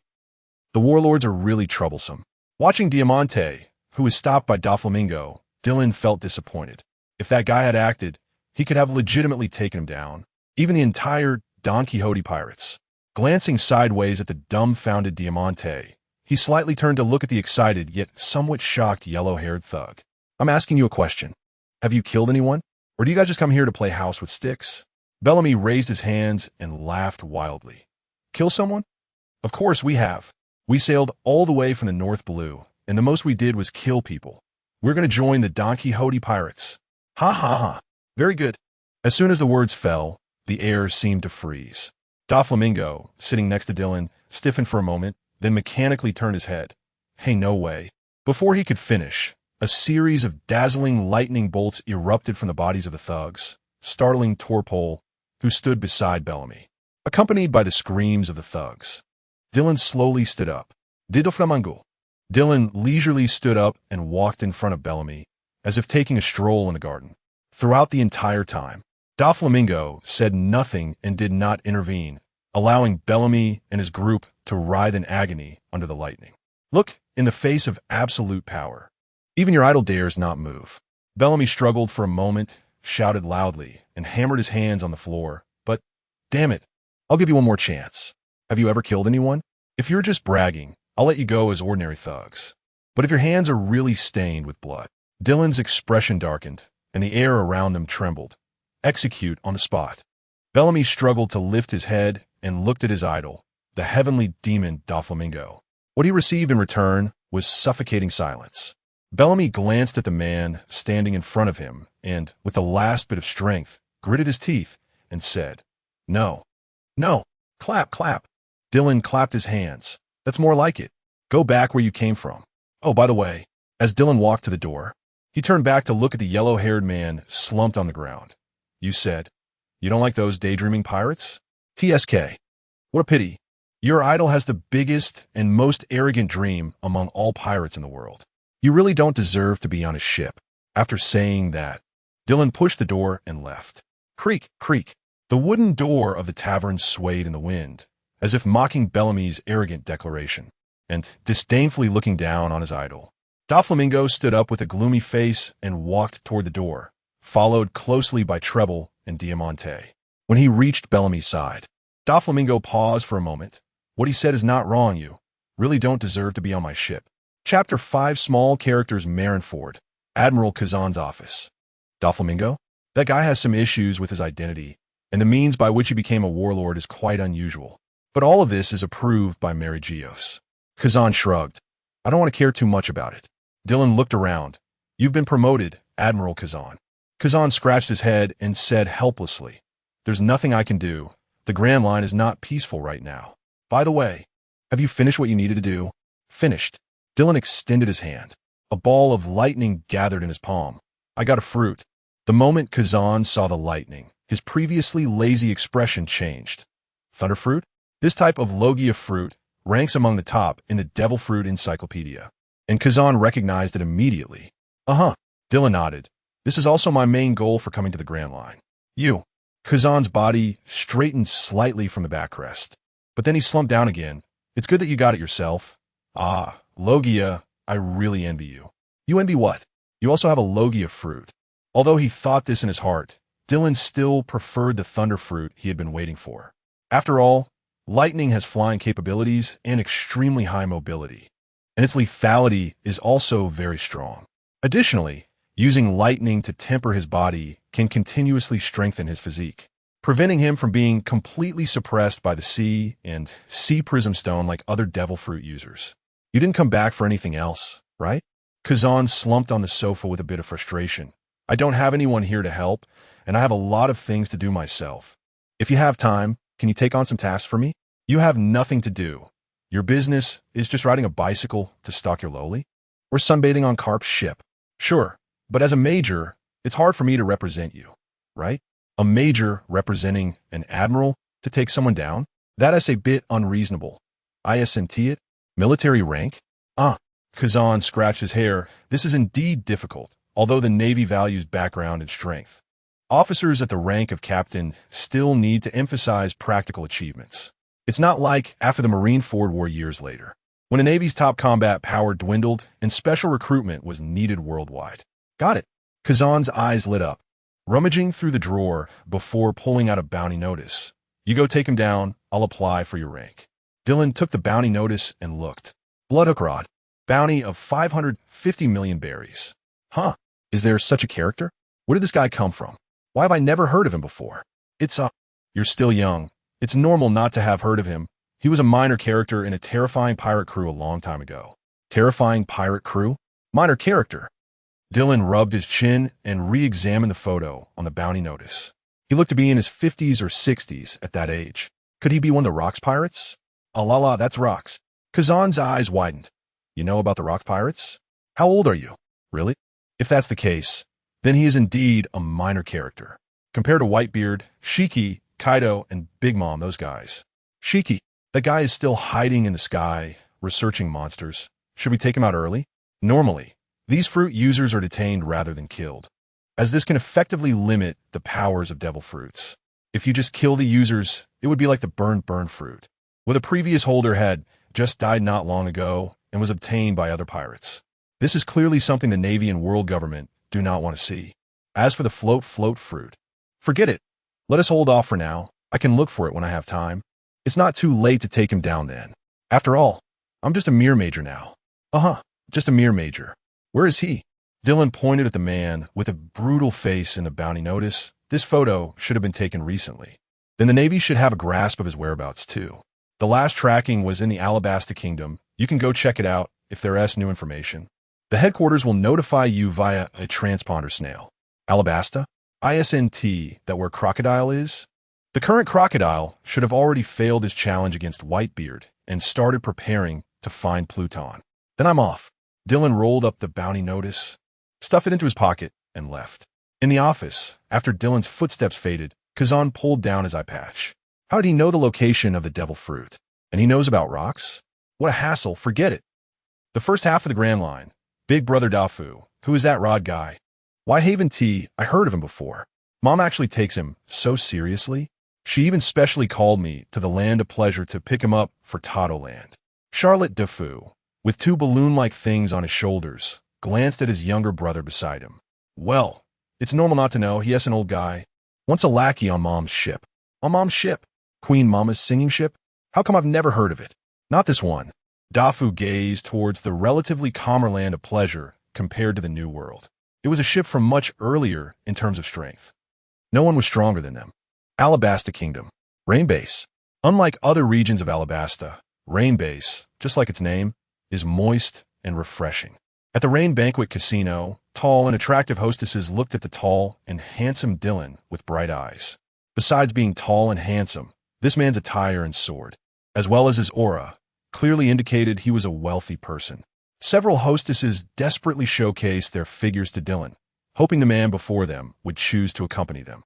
The warlords are really troublesome. Watching Diamante, who was stopped by Doflamingo, Dylan felt disappointed. If that guy had acted, he could have legitimately taken him down. Even the entire Don Quixote pirates. Glancing sideways at the dumbfounded Diamante, he slightly turned to look at the excited yet somewhat shocked yellow-haired thug. I'm asking you a question. Have you killed anyone? Or do you guys just come here to play house with sticks? Bellamy raised his hands and laughed wildly. Kill someone? Of course we have. We sailed all the way from the North Blue, and the most we did was kill people. We're going to join the Don Quixote pirates. Ha ha ha. Very good. As soon as the words fell, the air seemed to freeze. Doflamingo, sitting next to Dylan, stiffened for a moment, then mechanically turned his head. Hey, no way. Before he could finish, a series of dazzling lightning bolts erupted from the bodies of the thugs, startling Torpole, who stood beside Bellamy, accompanied by the screams of the thugs. Dylan slowly stood up. Didoflamingo. Dylan leisurely stood up and walked in front of Bellamy, as if taking a stroll in the garden. Throughout the entire time, Doflamingo said nothing and did not intervene, allowing Bellamy and his group to writhe in agony under the lightning. Look, in the face of absolute power, even your idol dares not move. Bellamy struggled for a moment, shouted loudly, and hammered his hands on the floor. But, damn it, I'll give you one more chance. Have you ever killed anyone? If you're just bragging, I'll let you go as ordinary thugs. But if your hands are really stained with blood. Dylan's expression darkened, and the air around them trembled. Execute on the spot. Bellamy struggled to lift his head and looked at his idol, the heavenly demon Doflamingo. What he received in return was suffocating silence. Bellamy glanced at the man standing in front of him and, with the last bit of strength, gritted his teeth and said, No. No. Clap, clap. Dylan clapped his hands. That's more like it. Go back where you came from. Oh, by the way, as Dylan walked to the door, he turned back to look at the yellow-haired man slumped on the ground. You said, you don't like those daydreaming pirates? TSK. What a pity. Your idol has the biggest and most arrogant dream among all pirates in the world. You really don't deserve to be on his ship. After saying that, Dylan pushed the door and left. Creak, creak. The wooden door of the tavern swayed in the wind, as if mocking Bellamy's arrogant declaration, and disdainfully looking down on his idol. Doflamingo stood up with a gloomy face and walked toward the door, followed closely by Treble and Diamante. When he reached Bellamy's side, Doflamingo paused for a moment. What he said is not wrong, you really don't deserve to be on my ship. Chapter 5 Small Characters Marineford, Admiral Kazan's office. Doflamingo? That guy has some issues with his identity, and the means by which he became a warlord is quite unusual. But all of this is approved by Mary Geos. Kazan shrugged. I don't want to care too much about it. Dylan looked around. You've been promoted, Admiral Kazan. Kazan scratched his head and said helplessly, There's nothing I can do. The Grand Line is not peaceful right now. By the way, have you finished what you needed to do? Finished. Dylan extended his hand. A ball of lightning gathered in his palm. I got a fruit. The moment Kazan saw the lightning, his previously lazy expression changed. Thunderfruit? This type of Logia fruit ranks among the top in the Devil Fruit Encyclopedia, and Kazan recognized it immediately. Uh-huh. Dylan nodded. This is also my main goal for coming to the Grand Line. You. Kazan's body straightened slightly from the backrest, but then he slumped down again. It's good that you got it yourself. Ah, Logia, I really envy you. You envy what? You also have a Logia fruit. Although he thought this in his heart, Dylan still preferred the thunder fruit he had been waiting for. After all, lightning has flying capabilities and extremely high mobility, and its lethality is also very strong. Additionally, using lightning to temper his body can continuously strengthen his physique, preventing him from being completely suppressed by the sea and sea prism stone like other devil fruit users. You didn't come back for anything else, right? Kazan slumped on the sofa with a bit of frustration. I don't have anyone here to help, and I have a lot of things to do myself. If you have time, can you take on some tasks for me? You have nothing to do. Your business is just riding a bicycle to stalk your lowly? Or sunbathing on Carp's ship? Sure, but as a major, it's hard for me to represent you, right? A major representing an admiral to take someone down? That's a bit unreasonable. Isn't it? Military rank? Kazan scratched his hair. This is indeed difficult, although the Navy values background and strength. Officers at the rank of captain still need to emphasize practical achievements. It's not like after the Marine Ford War years later, when the Navy's top combat power dwindled and special recruitment was needed worldwide. Got it. Kazan's eyes lit up, rummaging through the drawer before pulling out a bounty notice. You go take him down, I'll apply for your rank. Dylan took the bounty notice and looked. Bloodhook Rod. Bounty of 550 million berries. Is there such a character? Where did this guy come from? Why have I never heard of him before? You're still young. It's normal not to have heard of him. He was a minor character in a terrifying pirate crew a long time ago. Terrifying pirate crew? Minor character. Dylan rubbed his chin and re-examined the photo on the bounty notice. He looked to be in his 50s or 60s at that age. Could he be one of the Rocks pirates? La, that's Rocks. Kazan's eyes widened. You know about the Rocks pirates? How old are you? Really? If that's the case, then he is indeed a minor character. Compared to Whitebeard, Shiki, Kaido, and Big Mom, those guys. Shiki, that guy is still hiding in the sky, researching monsters. Should we take him out early? Normally, these fruit users are detained rather than killed, as this can effectively limit the powers of devil fruits. If you just kill the users, it would be like the burn fruit, where the previous holder had just died not long ago and was obtained by other pirates. This is clearly something the Navy and world government do not want to see. As for the float fruit, forget it. Let us hold off for now. I can look for it when I have time. It's not too late to take him down then. After all, I'm just a mere major now. Just a mere major. Where is he? Dylan pointed at the man with a brutal face in the bounty notice. This photo should have been taken recently. Then the Navy should have a grasp of his whereabouts too. The last tracking was in the Alabasta Kingdom. You can go check it out if there's new information. The headquarters will notify you via a transponder snail. Alabasta? ISNT, that where Crocodile is? The current Crocodile should have already failed his challenge against Whitebeard and started preparing to find Pluton. Then I'm off. Dylan rolled up the bounty notice, stuffed it into his pocket, and left. In the office, after Dylan's footsteps faded, Kazan pulled down his eye patch. How did he know the location of the devil fruit? And he knows about Rocks? What a hassle, forget it. The first half of the Grand Line. Big Brother Dafu. Who is that Rod guy? Why Haven T, I heard of him before. Mom actually takes him so seriously. She even specially called me to the Land of Pleasure to pick him up for Toto Land. Charlotte Dafu, with two balloon-like things on his shoulders, glanced at his younger brother beside him. Well, it's normal not to know. He is an old guy. Once a lackey on Mom's ship. On Mom's ship? Queen Mama's singing ship? How come I've never heard of it? Not this one. Dafu gazed towards the relatively calmer Land of Pleasure compared to the New World. It was a ship from much earlier in terms of strength. No one was stronger than them. Alabasta Kingdom. Rain Base. Unlike other regions of Alabasta, Rain Base, just like its name, is moist and refreshing. At the Rain Banquet Casino, tall and attractive hostesses looked at the tall and handsome Dylan with bright eyes. Besides being tall and handsome, this man's attire and sword, as well as his aura, clearly indicated he was a wealthy person. Several hostesses desperately showcased their figures to Dylan, hoping the man before them would choose to accompany them.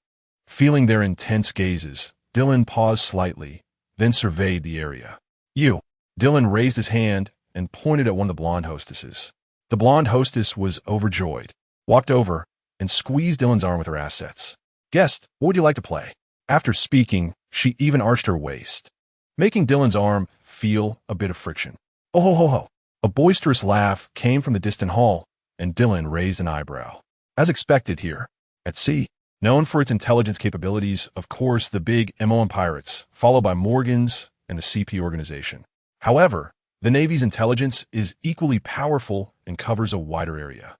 Feeling their intense gazes, Dylan paused slightly, then surveyed the area. You. Dylan raised his hand and pointed at one of the blonde hostesses. The blonde hostess was overjoyed, walked over, and squeezed Dylan's arm with her assets. Guest, what would you like to play? After speaking, she even arched her waist, making Dylan's arm feel a bit of friction. Oh ho ho ho. A boisterous laugh came from the distant hall, and Dylan raised an eyebrow. As expected here, at sea, known for its intelligence capabilities, of course, the big MOM pirates, followed by Morgan's and the CP organization. However, the Navy's intelligence is equally powerful and covers a wider area.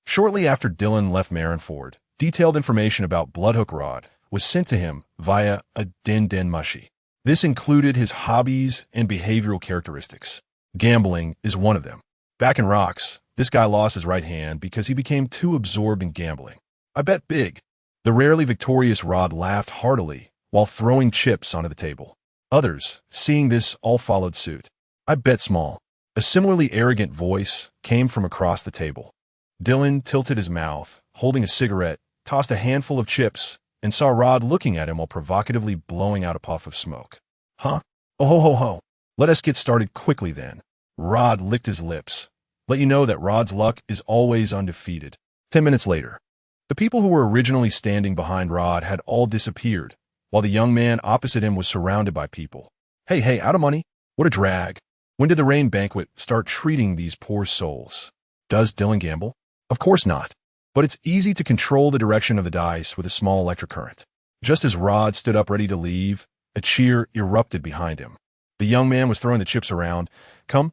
Shortly after Dylan left Marineford, detailed information about Bloodhook Rod was sent to him via a Den Mushi. This included his hobbies and behavioral characteristics. Gambling is one of them. Back in Rocks, this guy lost his right hand because he became too absorbed in gambling. I bet big. The rarely victorious Rod laughed heartily while throwing chips onto the table. Others, seeing this, all followed suit. I bet small. A similarly arrogant voice came from across the table. Dylan tilted his mouth, holding a cigarette, tossed a handful of chips, and saw Rod looking at him while provocatively blowing out a puff of smoke. Huh? Oh ho ho ho. Let us get started quickly then. Rod licked his lips. Let you know that Rod's luck is always undefeated. 10 minutes later, the people who were originally standing behind Rod had all disappeared, while the young man opposite him was surrounded by people. Hey, out of money? What a drag. When did the rain banquet start treating these poor souls? Does Dylan gamble? Of course not. But it's easy to control the direction of the dice with a small electric current. Just as Rod stood up ready to leave, a cheer erupted behind him. The young man was throwing the chips around. Come,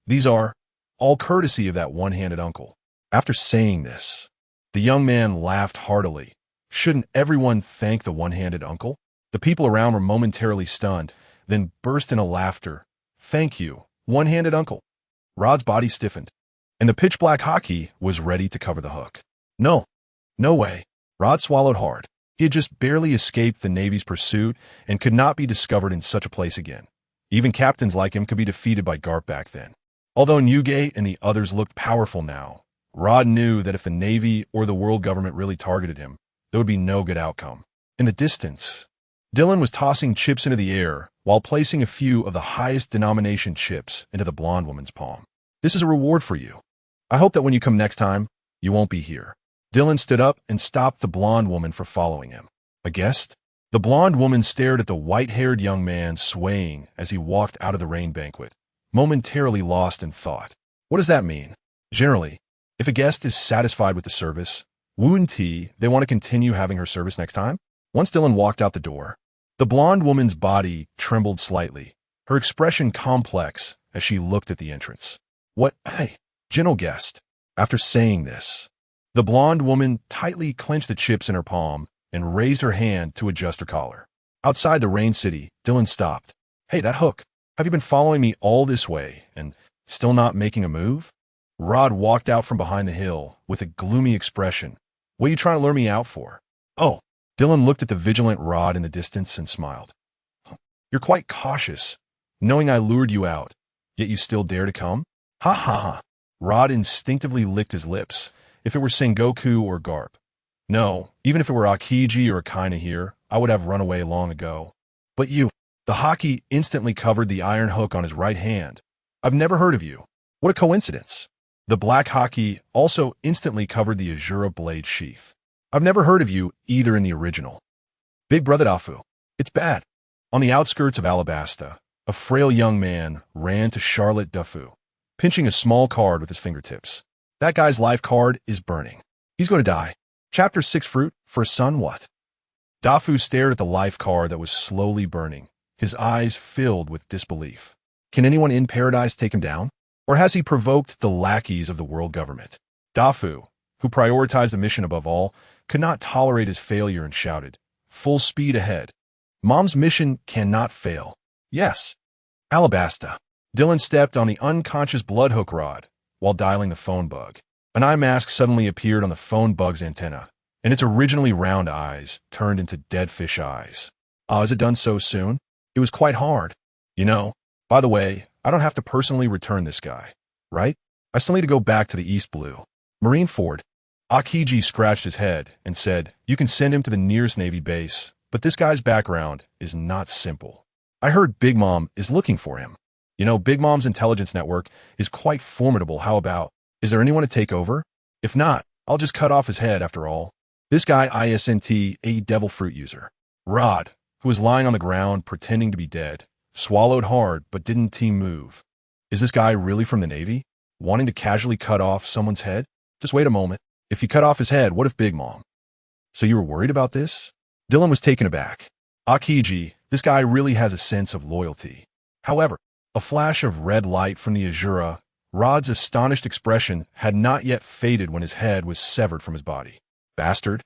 these are all courtesy of that one-handed uncle. After saying this, the young man laughed heartily. Shouldn't everyone thank the one-handed uncle? The people around were momentarily stunned, then burst into laughter. Thank you, one-handed uncle. Rod's body stiffened, and the pitch-black hockey was ready to cover the hook. No way. Rod swallowed hard. He had just barely escaped the Navy's pursuit and could not be discovered in such a place again. Even captains like him could be defeated by Garp back then. Although Newgate and the others looked powerful now, Rod knew that if the Navy or the world government really targeted him, there would be no good outcome. In the distance, Dylan was tossing chips into the air while placing a few of the highest denomination chips into the blonde woman's palm. This is a reward for you. I hope that when you come next time, you won't be here. Dylan stood up and stopped the blonde woman from following him. A guest? The blonde woman stared at the white-haired young man swaying as he walked out of the rain banquet, momentarily lost in thought. What does that mean? Generally, if a guest is satisfied with the service, wouldn't they want to continue having her service next time? Once Dylan walked out the door, the blonde woman's body trembled slightly, her expression complex as she looked at the entrance. What? Hey, gentle guest. After saying this, the blonde woman tightly clenched the chips in her palm and raised her hand to adjust her collar. Outside the Rain City, Dylan stopped. Hey, that hook. Have you been following me all this way and still not making a move? Rod walked out from behind the hill with a gloomy expression. What are you trying to lure me out for? Oh, Dylan looked at the vigilant Rod in the distance and smiled. You're quite cautious, knowing I lured you out, yet you still dare to come? Ha ha ha. Rod instinctively licked his lips. If it were Sengoku or Garp. No, even if it were Akiji or Akaina here, I would have run away long ago. But you, the hockey instantly covered the iron hook on his right hand. I've never heard of you. What a coincidence. The black hockey also instantly covered the Azura blade sheath. I've never heard of you either in the original. Big brother Dafu. It's bad. On the outskirts of Alabasta, a frail young man ran to Charlotte Dafu, pinching a small card with his fingertips. That guy's life card is burning. He's going to die. Chapter 6 Fruit for a son what? Dafu stared at the life card that was slowly burning, his eyes filled with disbelief. Can anyone in paradise take him down? Or has he provoked the lackeys of the world government? Dafu, who prioritized the mission above all, could not tolerate his failure and shouted, full speed ahead. Mom's mission cannot fail. Yes. Alabasta. Dylan stepped on the unconscious bloodhook Rod while dialing the phone bug. An eye mask suddenly appeared on the phone bug's antenna, and its originally round eyes turned into dead fish eyes. Is it done so soon? It was quite hard. You know, by the way, I don't have to personally return this guy, right? I still need to go back to the East Blue. Marine Ford. Akiji scratched his head and said, you can send him to the nearest Navy base, but this guy's background is not simple. I heard Big Mom is looking for him. You know, Big Mom's intelligence network is quite formidable. How about, is there anyone to take over? If not, I'll just cut off his head after all. This guy isn't a devil fruit user. Rod, who was lying on the ground pretending to be dead, swallowed hard but didn't move. Is this guy really from the Navy? Wanting to casually cut off someone's head? Just wait a moment. If you cut off his head, what if Big Mom? So you were worried about this? Dylan was taken aback. Akiji, this guy really has a sense of loyalty. However, a flash of red light from the Azura, Rod's astonished expression had not yet faded when his head was severed from his body. Bastard!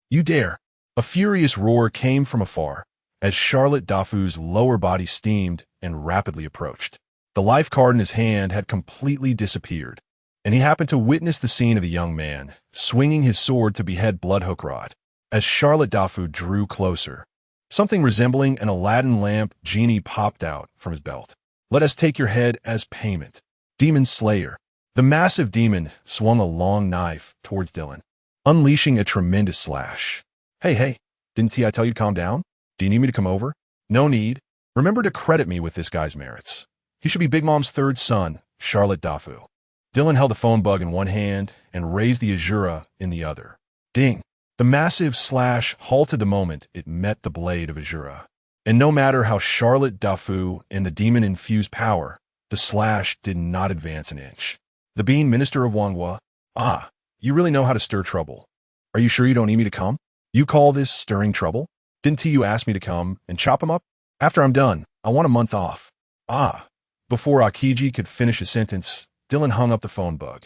You dare! A furious roar came from afar as Charlotte Dafu's lower body steamed and rapidly approached. The life card in his hand had completely disappeared, and he happened to witness the scene of the young man swinging his sword to behead Bloodhook Rod. As Charlotte Dafu drew closer, something resembling an Aladdin lamp genie popped out from his belt. Let us take your head as payment. Demon Slayer. The massive demon swung a long knife towards Dylan, unleashing a tremendous slash. Hey, didn't I tell you to calm down? Do you need me to come over? No need. Remember to credit me with this guy's merits. He should be Big Mom's third son, Charlotte Dafu. Dylan held the phone bug in one hand and raised the Azura in the other. Ding! The massive slash halted the moment it met the blade of Azura. And no matter how Charlotte Dafu and the demon infused power, the slash did not advance an inch. The being Minister of Wangwa, you really know how to stir trouble. Are you sure you don't need me to come? You call this stirring trouble? Didn't you ask me to come and chop him up? After I'm done, I want a month off. Before Akiji could finish his sentence, Dylan hung up the phone bug.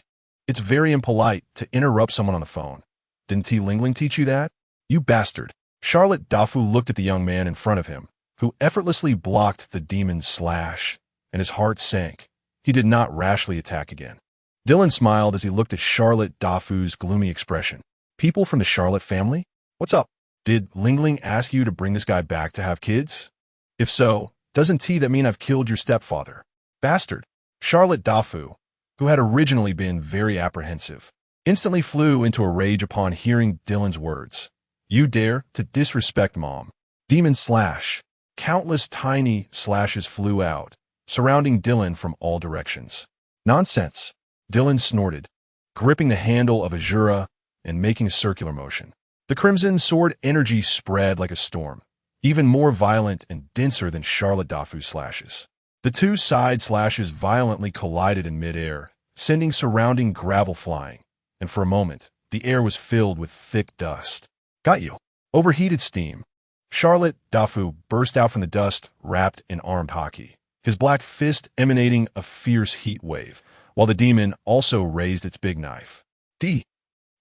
It's very impolite to interrupt someone on the phone. Didn't T. Lingling teach you that? You bastard. Charlotte Dafu looked at the young man in front of him, who effortlessly blocked the demon's slash, and his heart sank. He did not rashly attack again. Dylan smiled as he looked at Charlotte Dafu's gloomy expression. People from the Charlotte family? What's up? Did Lingling ask you to bring this guy back to have kids? If so, doesn't T that mean I've killed your stepfather? Bastard. Charlotte Dafu, who had originally been very apprehensive, instantly flew into a rage upon hearing Dylan's words. You dare to disrespect Mom. Demon slash. Countless tiny slashes flew out, surrounding Dylan from all directions. Nonsense. Dylan snorted, gripping the handle of Azura and making a circular motion. The crimson sword energy spread like a storm, even more violent and denser than Charlotte Dafu's slashes. The two side slashes violently collided in midair, sending surrounding gravel flying, and for a moment, the air was filled with thick dust. Got you. Overheated steam. Charlotte Dafu burst out from the dust, wrapped in armed hockey, his black fist emanating a fierce heat wave, while the demon also raised its big knife.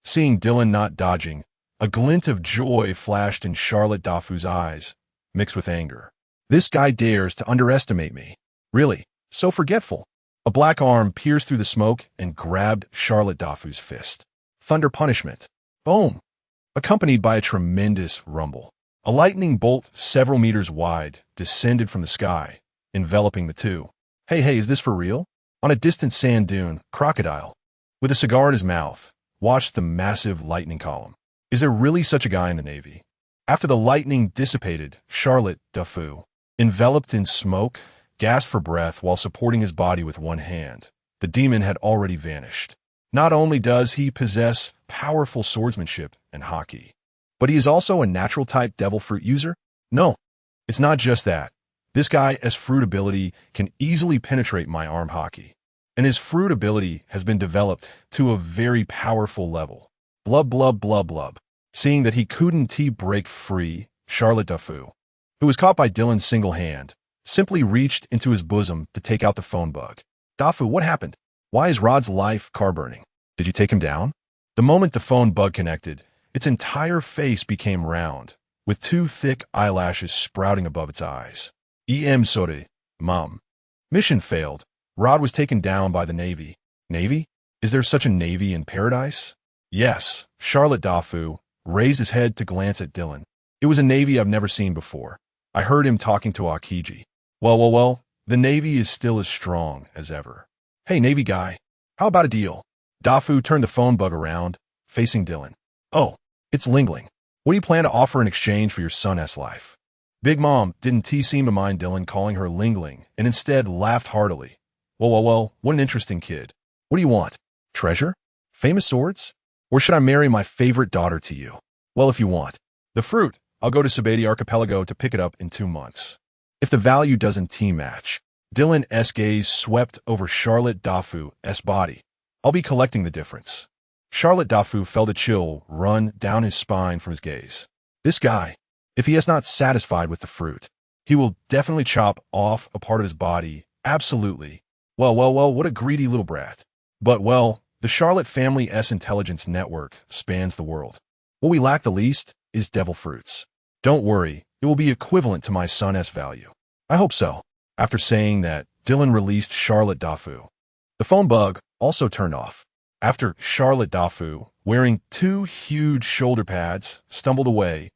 Seeing Dylan not dodging, a glint of joy flashed in Charlotte Dafu's eyes, mixed with anger. This guy dares to underestimate me. Really, so forgetful. A black arm pierced through the smoke and grabbed Charlotte Dafu's fist. Thunder punishment. Boom! Accompanied by a tremendous rumble. A lightning bolt several meters wide descended from the sky, enveloping the two. Hey, is this for real? On a distant sand dune, Crocodile, with a cigar in his mouth, watched the massive lightning column. Is there really such a guy in the Navy? After the lightning dissipated, Charlotte Dafu, enveloped in smoke, gasped for breath while supporting his body with one hand. The demon had already vanished. Not only does he possess powerful swordsmanship and hockey, but he is also a natural-type devil fruit user? No, it's not just that. This guy's fruit ability can easily penetrate my arm hockey, and his fruit ability has been developed to a very powerful level. Blub. Seeing that he couldn't break free, Charlotte Dafu, who was caught by Dylan's single hand, simply reached into his bosom to take out the phone bug. Dafu, what happened? Why is Rod's life car burning? Did you take him down? The moment the phone bug connected, its entire face became round, with two thick eyelashes sprouting above its eyes. Sorry, Mom. Mission failed. Rod was taken down by the Navy. Navy? Is there such a Navy in paradise? Yes. Charlotte Dafu raised his head to glance at Dylan. It was a Navy I've never seen before. I heard him talking to Akiji. Well, the Navy is still as strong as ever. Hey, Navy guy, how about a deal? Dafu turned the phone bug around, facing Dylan. Oh, it's Lingling. What do you plan to offer in exchange for your son's life? Big Mom didn't seem to mind Dylan calling her Lingling, and instead laughed heartily. Well, what an interesting kid. What do you want? Treasure? Famous swords? Or should I marry my favorite daughter to you? Well, if you want the fruit, I'll go to Sabeti Archipelago to pick it up in 2 months. If the value doesn't match, Dylan's gaze swept over Charlotte Dafu's body. I'll be collecting the difference. Charlotte Dafu felt a chill run down his spine from his gaze. This guy, if he is not satisfied with the fruit, he will definitely chop off a part of his body. Absolutely. Well, what a greedy little brat. But, the Charlotte family's intelligence network spans the world. What we lack the least is devil fruits. Don't worry, it will be equivalent to my son's value. I hope so. After saying that, Dylan released Charlotte Dafu. The phone bug also turned off. After Charlotte Dafu, wearing 2 huge shoulder pads, stumbled away,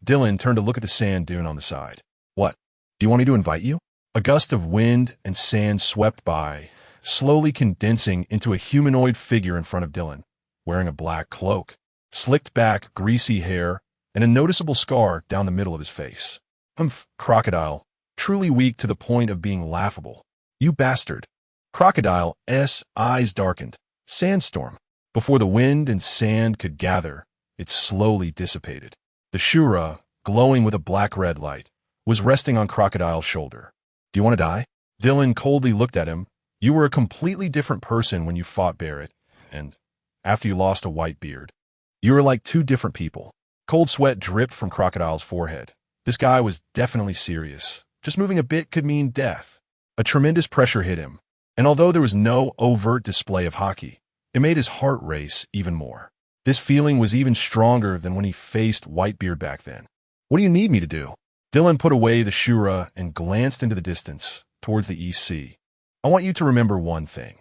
Dylan turned to look at the sand dune on the side. What? Do you want me to invite you? A gust of wind and sand swept by, slowly condensing into a humanoid figure in front of Dylan, wearing a black cloak, slicked back, greasy hair, and a noticeable scar down the middle of his face. Humph, crocodile, truly weak to the point of being laughable. You bastard. Crocodile's eyes darkened. Sandstorm. Before the wind and sand could gather, it slowly dissipated. The Shura, glowing with a black-red light, was resting on Crocodile's shoulder. Do you want to die? Dylan coldly looked at him. You were a completely different person when you fought Barrett, and after you lost a white beard. You were like two different people. Cold sweat dripped from Crocodile's forehead. This guy was definitely serious. Just moving a bit could mean death. A tremendous pressure hit him, and although there was no overt display of hockey, it made his heart race even more. This feeling was even stronger than when he faced Whitebeard back then. What do you need me to do? Dylan put away the Shura and glanced into the distance, towards the East Sea. I want you to remember one thing.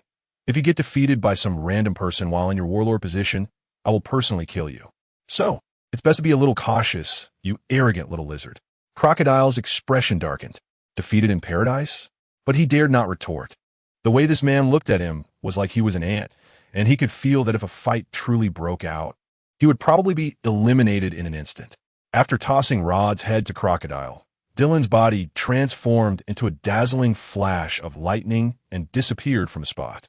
If you get defeated by some random person while in your warlord position, I will personally kill you. So, it's best to be a little cautious, you arrogant little lizard. Crocodile's expression darkened. Defeated in paradise? But he dared not retort. The way this man looked at him was like he was an ant, and he could feel that if a fight truly broke out, he would probably be eliminated in an instant. After tossing Rod's head to Crocodile, Dylan's body transformed into a dazzling flash of lightning and disappeared from the spot.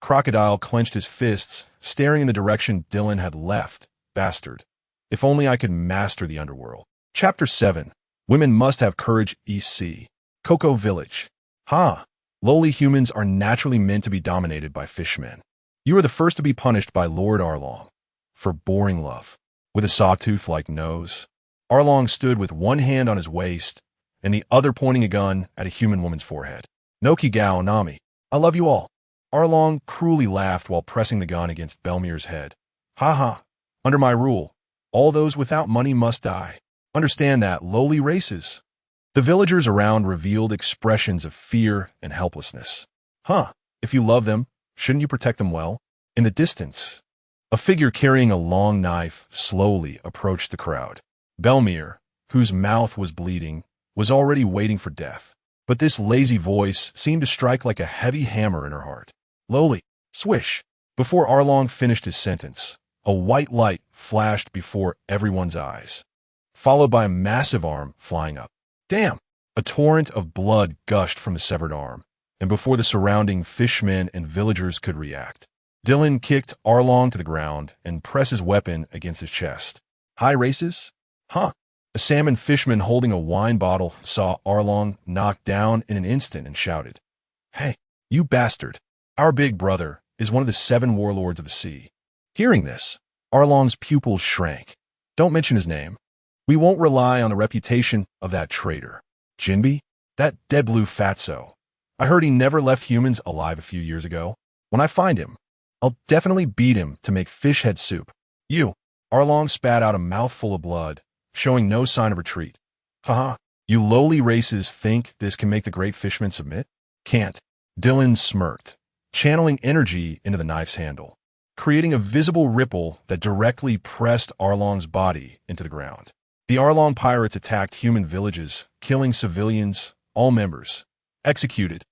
Crocodile clenched his fists, staring in the direction Dylan had left. Bastard. If only I could master the underworld. Chapter 7. Women must have courage. East Sea. Cocoa Village. Lowly humans are naturally meant to be dominated by fishmen. You are the first to be punished by Lord Arlong for boring love. With a sawtooth-like nose, Arlong stood with one hand on his waist and the other pointing a gun at a human woman's forehead. Noki Gao Nami, I love you all. Arlong cruelly laughed while pressing the gun against Belmir's head. Under my rule, all those without money must die. Understand that, lowly races. The villagers around revealed expressions of fear and helplessness. If you love them, shouldn't you protect them well? In the distance, a figure carrying a long knife slowly approached the crowd. Belmir, whose mouth was bleeding, was already waiting for death. But this lazy voice seemed to strike like a heavy hammer in her heart. Lowly, swish. Before Arlong finished his sentence, a white light flashed before everyone's eyes, followed by a massive arm flying up. Damn! A torrent of blood gushed from the severed arm, and before the surrounding fishmen and villagers could react, Dylan kicked Arlong to the ground and pressed his weapon against his chest. High races? A salmon fisherman holding a wine bottle saw Arlong knocked down in an instant and shouted, Hey, you bastard! Our big brother is one of the 7 warlords of the sea. Hearing this, Arlong's pupils shrank. Don't mention his name. We won't rely on the reputation of that traitor. Jinbi? That dead blue fatso. I heard he never left humans alive a few years ago. When I find him, I'll definitely beat him to make fish head soup. You! Arlong spat out a mouthful of blood, showing no sign of retreat. You lowly races think this can make the great fisherman submit? Can't. Dylan smirked, channeling energy into the knife's handle, creating a visible ripple that directly pressed Arlong's body into the ground. The Arlong pirates attacked human villages, killing civilians, all members. Executed.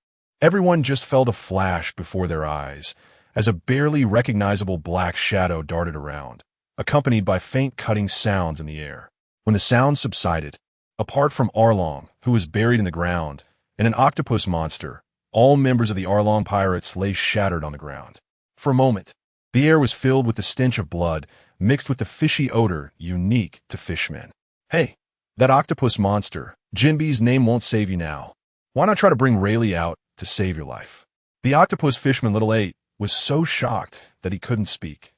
Everyone just felt a flash before their eyes as a barely recognizable black shadow darted around, accompanied by faint cutting sounds in the air. When the sound subsided, apart from Arlong, who was buried in the ground, and an octopus monster, all members of the Arlong pirates lay shattered on the ground. For a moment, the air was filled with the stench of blood, mixed with the fishy odor unique to fishmen. Hey, that octopus monster, Jinbi's name won't save you now. Why not try to bring Rayleigh out to save your life? The octopus fisherman Little 8 was so shocked that he couldn't speak.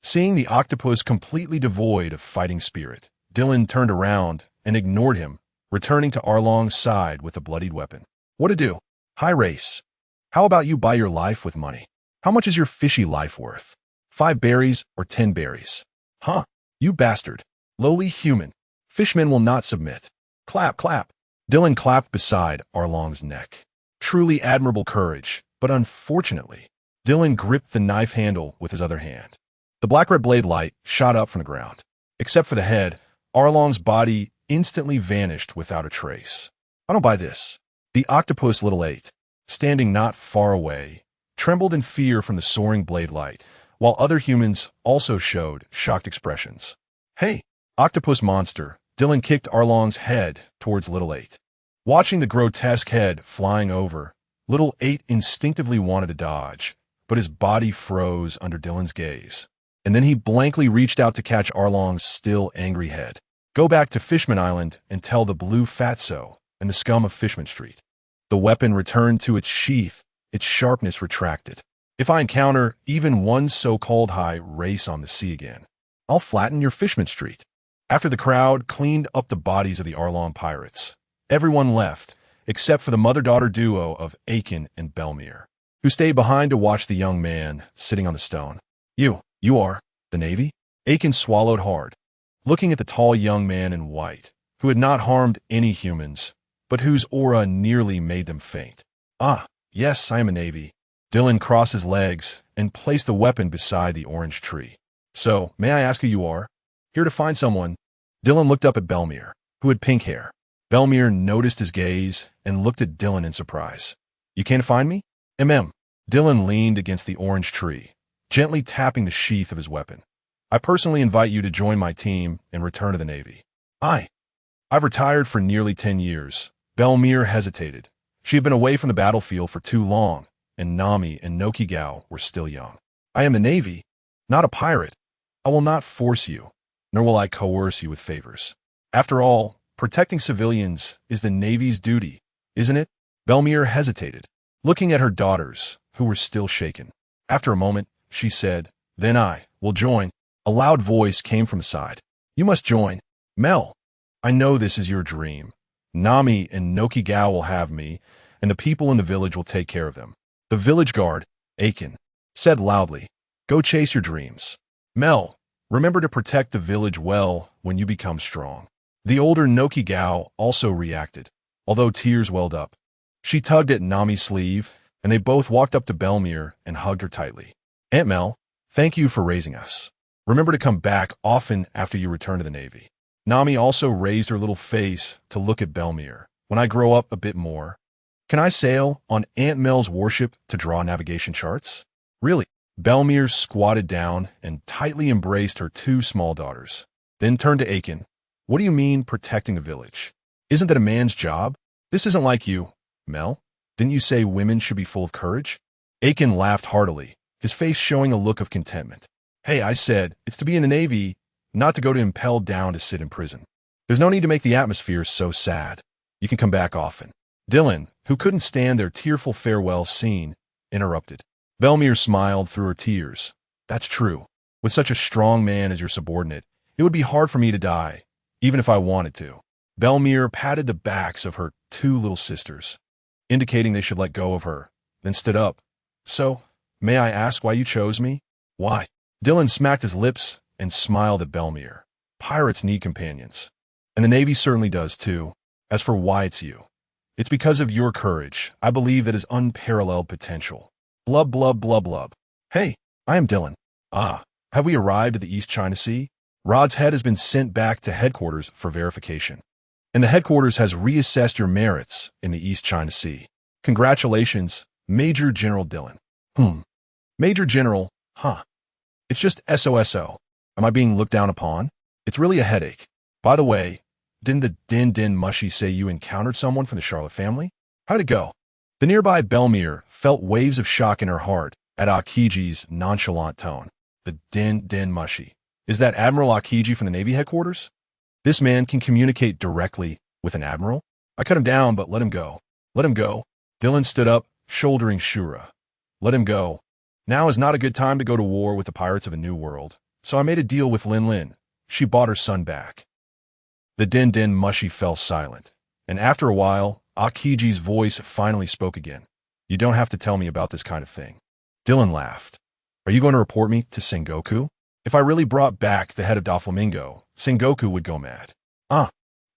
Seeing the octopus completely devoid of fighting spirit, Dylan turned around and ignored him, returning to Arlong's side with a bloodied weapon. What to do? High race. How about you buy your life with money? How much is your fishy life worth? 5 berries or 10 berries? You bastard. Lowly human. Fishmen will not submit. Clap, clap. Dylan clapped beside Arlong's neck. Truly admirable courage, but unfortunately, Dylan gripped the knife handle with his other hand. The black-red blade light shot up from the ground. Except for the head, Arlong's body instantly vanished without a trace. I don't buy this. The octopus Little 8, standing not far away, trembled in fear from the soaring blade light, while other humans also showed shocked expressions. Hey, Octopus monster. Dylan kicked Arlong's head towards Little 8. Watching the grotesque head flying over, Little 8 instinctively wanted to dodge, but his body froze under Dylan's gaze. And then he blankly reached out to catch Arlong's still angry head. Go back to Fishman Island and tell the blue fatso and the scum of Fishman Street. The weapon returned to its sheath, its sharpness retracted. If I encounter even one so-called high race on the sea again, I'll flatten your Fishman Street. After the crowd cleaned up the bodies of the Arlong pirates, everyone left, except for the mother-daughter duo of Aiken and Belmere, who stayed behind to watch the young man sitting on the stone. You are the Navy? Aiken swallowed hard, looking at the tall young man in white, who had not harmed any humans, but whose aura nearly made them faint. Ah, yes, I am a Navy. Dylan crossed his legs and placed the weapon beside the orange tree. So, may I ask who you are? Here to find someone. Dylan looked up at Belmere, who had pink hair. Belmere noticed his gaze and looked at Dylan in surprise. You can't find me? Dylan leaned against the orange tree, gently tapping the sheath of his weapon. I personally invite you to join my team and return to the Navy. I've retired for nearly 10 years. Belmere hesitated. She had been away from the battlefield for too long, and Nami and Nokigao were still young. I am the Navy, not a pirate. I will not force you, nor will I coerce you with favors. After all, protecting civilians is the Navy's duty, isn't it? Belmere hesitated, looking at her daughters, who were still shaken. After a moment, she said, Then I will join. A loud voice came from the side. You must join. Mel, I know this is your dream. Nami and Nokigao will have me, and the people in the village will take care of them. The village guard, Aiken, said loudly, Go chase your dreams. Mel, remember to protect the village well when you become strong. The older Nokigao also reacted, although tears welled up. She tugged at Nami's sleeve, and they both walked up to Belmere and hugged her tightly. Aunt Mel, thank you for raising us. Remember to come back often after you return to the Navy. Nami also raised her little face to look at Belmere. When I grow up a bit more, can I sail on Aunt Mel's warship to draw navigation charts? Really? Belmere squatted down and tightly embraced her two small daughters, then turned to Aiken. What do you mean protecting the village? Isn't that a man's job? This isn't like you, Mel. Didn't you say women should be full of courage? Aiken laughed heartily, his face showing a look of contentment. Hey, I said, it's to be in the Navy, not to go to impelled down to sit in prison. There's no need to make the atmosphere so sad. You can come back often. Dylan, who couldn't stand their tearful farewell scene, interrupted. Belmere smiled through her tears. That's true. With such a strong man as your subordinate, it would be hard for me to die, even if I wanted to. Belmere patted the backs of her two little sisters, indicating they should let go of her, then stood up. So, may I ask why you chose me? Why? Dylan smacked his lips and smiled at Belmere. Pirates need companions. And the Navy certainly does too. As for why it's you, it's because of your courage. I believe that is unparalleled potential. Blub, blub, blub, blub. Hey, I am Dylan. Have we arrived at the East China Sea? Rod's head has been sent back to headquarters for verification. And the headquarters has reassessed your merits in the East China Sea. Congratulations, Major General Dylan. Major General, huh? It's just SOSO. Am I being looked down upon? It's really a headache. By the way, didn't the Din Mushy say you encountered someone from the Charlotte family? How'd it go? The nearby Belmere felt waves of shock in her heart at Akiji's nonchalant tone. The Din Mushy. Is that Admiral Akiji from the Navy headquarters? This man can communicate directly with an admiral? I cut him down, but let him go. Let him go. Dylan stood up, shouldering Shura. Let him go. Now is not a good time to go to war with the pirates of a new world. So I made a deal with Lin Lin. She bought her son back. The Din Mushy fell silent, and after a while, Akiji's voice finally spoke again. You don't have to tell me about this kind of thing. Dylan laughed. Are you going to report me to Sengoku? If I really brought back the head of Doflamingo, Sengoku would go mad.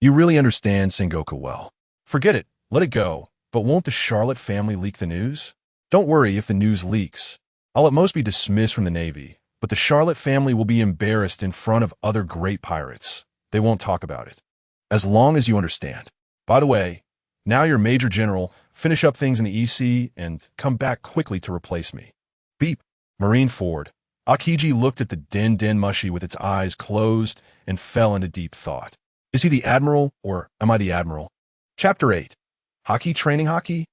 You really understand Sengoku well. Forget it. Let it go. But won't the Charlotte family leak the news? Don't worry if the news leaks. I'll at most be dismissed from the Navy, but the Charlotte family will be embarrassed in front of other great pirates. They won't talk about it. As long as you understand. By the way, now you're Major General, finish up things in the EC and come back quickly to replace me. Beep. Marine Ford. Akiji looked at the Den Mushi with its eyes closed and fell into deep thought. Is he the admiral, or am I the admiral? Chapter 8. Haki training haki?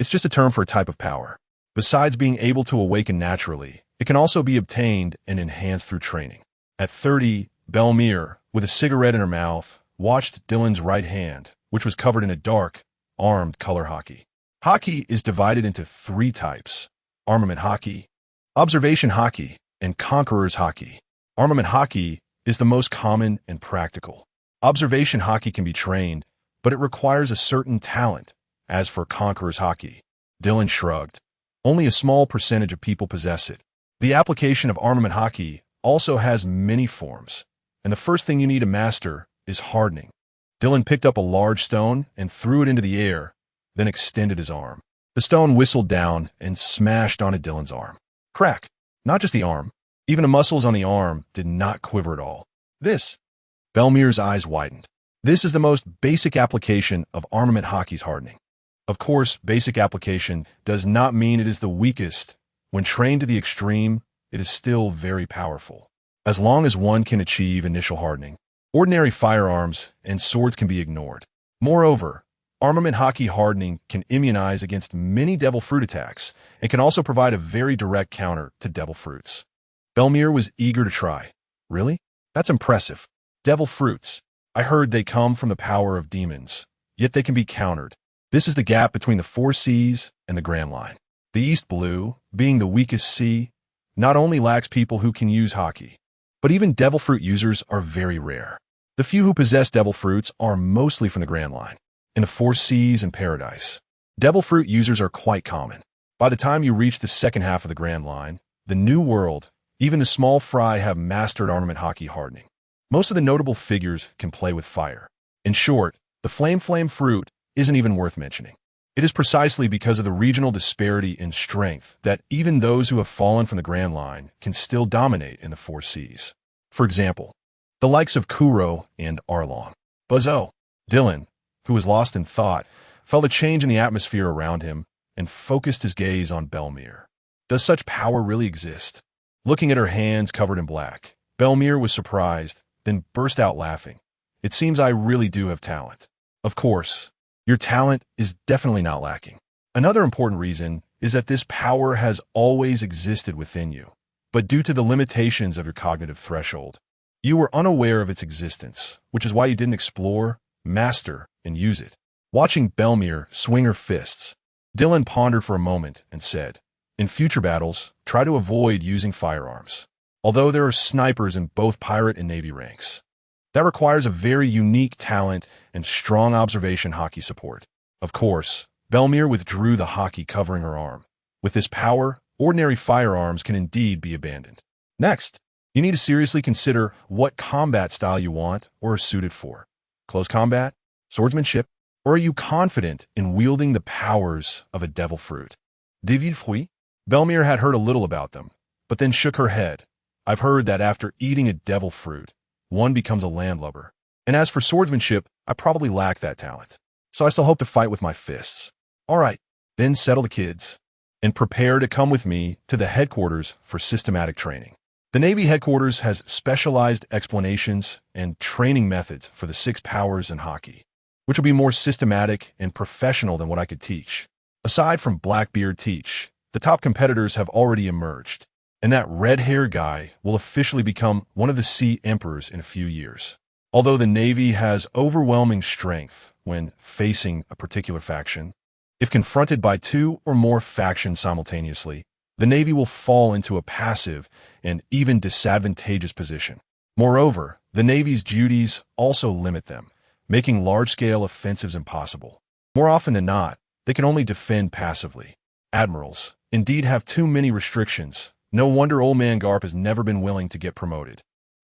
It's just a term for a type of power. Besides being able to awaken naturally, it can also be obtained and enhanced through training. At 30, Belmir, with a cigarette in her mouth, watched Dylan's right hand, which was covered in a dark, armed color haki. Haki is divided into 3 types: armament haki, observation haki, and conqueror's haki. Armament haki is the most common and practical. Observation haki can be trained, but it requires a certain talent. As for conqueror's haki, Dylan shrugged. Only a small percentage of people possess it. The application of armament haki also has many forms, and the first thing you need to master is hardening. Dylan picked up a large stone and threw it into the air, then extended his arm. The stone whistled down and smashed onto Dylan's arm. Crack! Not just the arm. Even the muscles on the arm did not quiver at all. Belmir's eyes widened. This is the most basic application of armament haki's hardening. Of course, basic application does not mean it is the weakest. When trained to the extreme, it is still very powerful. As long as one can achieve initial hardening, ordinary firearms and swords can be ignored. Moreover, armament haki hardening can immunize against many devil fruit attacks and can also provide a very direct counter to devil fruits. Belmir was eager to try. Really? That's impressive. Devil fruits. I heard they come from the power of demons, yet they can be countered. This is the gap between the 4 C's and the Grand Line. The East Blue, being the weakest C, not only lacks people who can use haki, but even devil fruit users are very rare. The few who possess devil fruits are mostly from the Grand Line. In the 4 C's and Paradise, devil fruit users are quite common. By the time you reach the second half of the Grand Line, the New World, even the small fry have mastered armament haki hardening. Most of the notable figures can play with fire. In short, the flame fruit isn't even worth mentioning. It is precisely because of the regional disparity in strength that even those who have fallen from the Grand Line can still dominate in the 4 C's. For example, the likes of Kuro and Arlong. Buzzo. Dylan, who was lost in thought, felt a change in the atmosphere around him and focused his gaze on Belmir. Does such power really exist? Looking at her hands covered in black, Belmir was surprised, then burst out laughing. It seems I really do have talent. Of course, your talent is definitely not lacking. Another important reason is that this power has always existed within you, but due to the limitations of your cognitive threshold, you were unaware of its existence, which is why you didn't explore, master, and use it. Watching Belmir swing her fists, Dylan pondered for a moment and said, "In future battles, try to avoid using firearms. Although there are snipers in both pirate and navy ranks, that requires a very unique talent and strong observation haki support." Of course, Belmir withdrew the haki covering her arm. With this power, ordinary firearms can indeed be abandoned. Next, you need to seriously consider what combat style you want or are suited for. Close combat? Swordsmanship? Or are you confident in wielding the powers of a devil fruit? Devil fruit? Belmir had heard a little about them, but then shook her head. I've heard that after eating a devil fruit, one becomes a landlubber. And as for swordsmanship, I probably lack that talent. So I still hope to fight with my fists. All right, then settle the kids and prepare to come with me to the headquarters for systematic training. The Navy headquarters has specialized explanations and training methods for the 6 powers and haki, which will be more systematic and professional than what I could teach. Aside from Blackbeard teach, the top competitors have already emerged, and that red-haired guy will officially become one of the Sea Emperors in a few years. Although the Navy has overwhelming strength when facing a particular faction, if confronted by 2 or more factions simultaneously, the Navy will fall into a passive and even disadvantageous position. Moreover, the Navy's duties also limit them, making large-scale offensives impossible. More often than not, they can only defend passively. Admirals, indeed, have too many restrictions. No wonder old man Garp has never been willing to get promoted.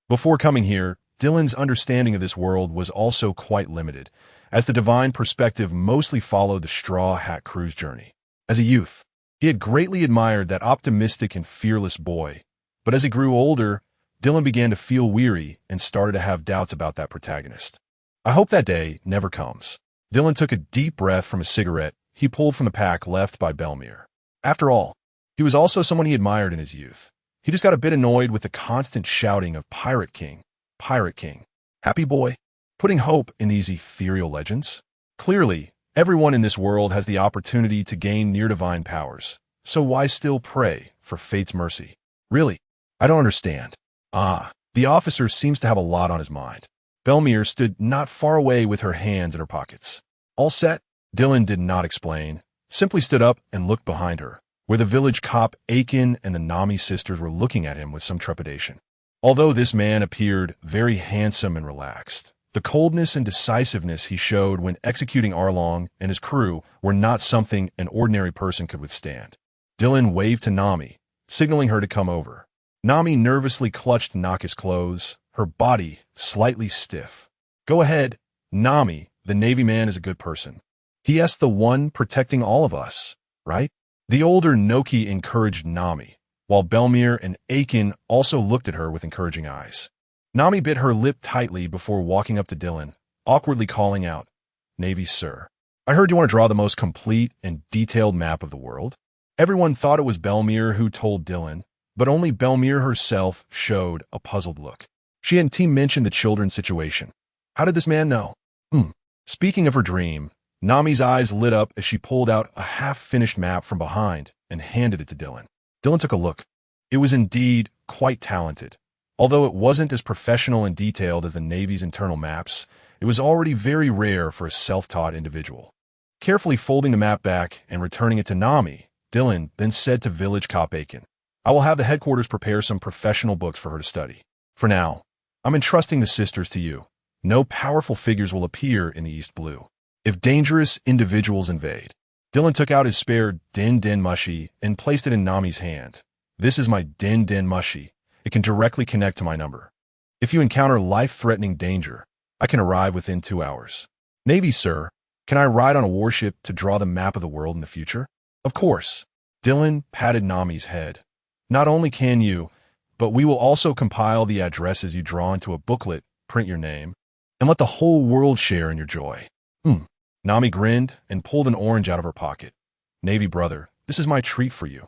Before coming here, Dylan's understanding of this world was also quite limited, as the divine perspective mostly followed the Straw Hat Crew's journey. As a youth, he had greatly admired that optimistic and fearless boy, but as he grew older, Dylan began to feel weary and started to have doubts about that protagonist. I hope that day never comes. Dylan took a deep breath from a cigarette he pulled from the pack left by Belmir. After all, he was also someone he admired in his youth. He just got a bit annoyed with the constant shouting of Pirate King, Pirate King. Happy boy? Putting hope in these ethereal legends? Clearly, everyone in this world has the opportunity to gain near-divine powers, so why still pray for fate's mercy? Really? I don't understand. The officer seems to have a lot on his mind. Belmere stood not far away with her hands in her pockets. All set? Dylan did not explain, simply stood up and looked behind her, where the village cop Aiken and the Nami sisters were looking at him with some trepidation. Although this man appeared very handsome and relaxed, the coldness and decisiveness he showed when executing Arlong and his crew were not something an ordinary person could withstand. Dylan waved to Nami, signaling her to come over. Nami nervously clutched Naka's clothes, her body slightly stiff. Go ahead, Nami, the Navy man is a good person. He the one protecting all of us, right? The older Noki encouraged Nami, while Belmere and Aiken also looked at her with encouraging eyes. Nami bit her lip tightly before walking up to Dylan, awkwardly calling out, Navy sir. I heard you want to draw the most complete and detailed map of the world. Everyone thought it was Belmere who told Dylan, but only Belmere herself showed a puzzled look. She and team mentioned the children's situation. How did this man know? Speaking of her dream, Nami's eyes lit up as she pulled out a half-finished map from behind and handed it to Dylan. Dylan took a look. It was indeed quite talented. Although it wasn't as professional and detailed as the Navy's internal maps, it was already very rare for a self-taught individual. Carefully folding the map back and returning it to Nami, Dylan then said to village cop Aiken, I will have the headquarters prepare some professional books for her to study. For now, I'm entrusting the sisters to you. No powerful figures will appear in the East Blue. If dangerous individuals invade, Dylan took out his spare Den Den Mushi and placed it in Nami's hand. This is my Den Den Mushi. It can directly connect to my number. If you encounter life-threatening danger, I can arrive within 2 hours. Navy, sir, can I ride on a warship to draw the map of the world in the future? Of course. Dylan patted Nami's head. Not only can you, but we will also compile the addresses you draw into a booklet, print your name, and let the whole world share in your joy. Nami grinned and pulled an orange out of her pocket. Navy brother, this is my treat for you.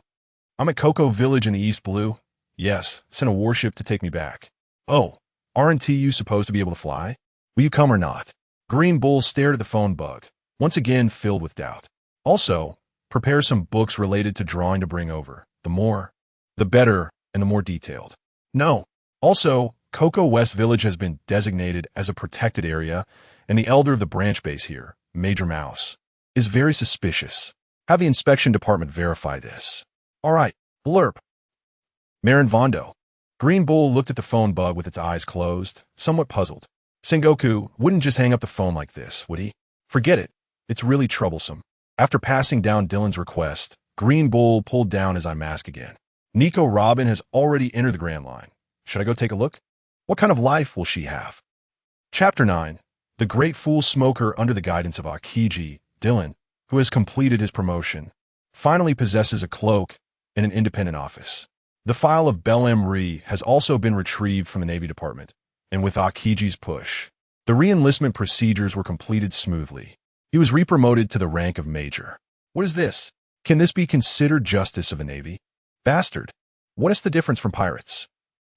I'm at Cocoa Village in the East Blue. Yes, send a warship to take me back. Oh, aren't you supposed to be able to fly? Will you come or not? Green Bull stared at the phone bug, once again filled with doubt. Also, prepare some books related to drawing to bring over. The more, the better, and the more detailed. No. Also, Cocoa West Village has been designated as a protected area, and the elder of the branch base here, Major Mouse, is very suspicious. Have the inspection department verify this. All right, blurb. Marin Vondo. Green Bull looked at the phone bug with its eyes closed, somewhat puzzled. Sengoku wouldn't just hang up the phone like this, would he? Forget it. It's really troublesome. After passing down Dylan's request, Green Bull pulled down his eye mask again. Nico Robin has already entered the Grand Line. Should I go take a look? What kind of life will she have? Chapter 9. The Great Fool Smoker under the guidance of Akiji, Dylan, who has completed his promotion, finally possesses a cloak and an independent office. The file of Bellem Re has also been retrieved from the Navy Department, and with Akiji's push, the re-enlistment procedures were completed smoothly. He was re-promoted to the rank of Major. What is this? Can this be considered justice of the Navy? Bastard, what is the difference from pirates?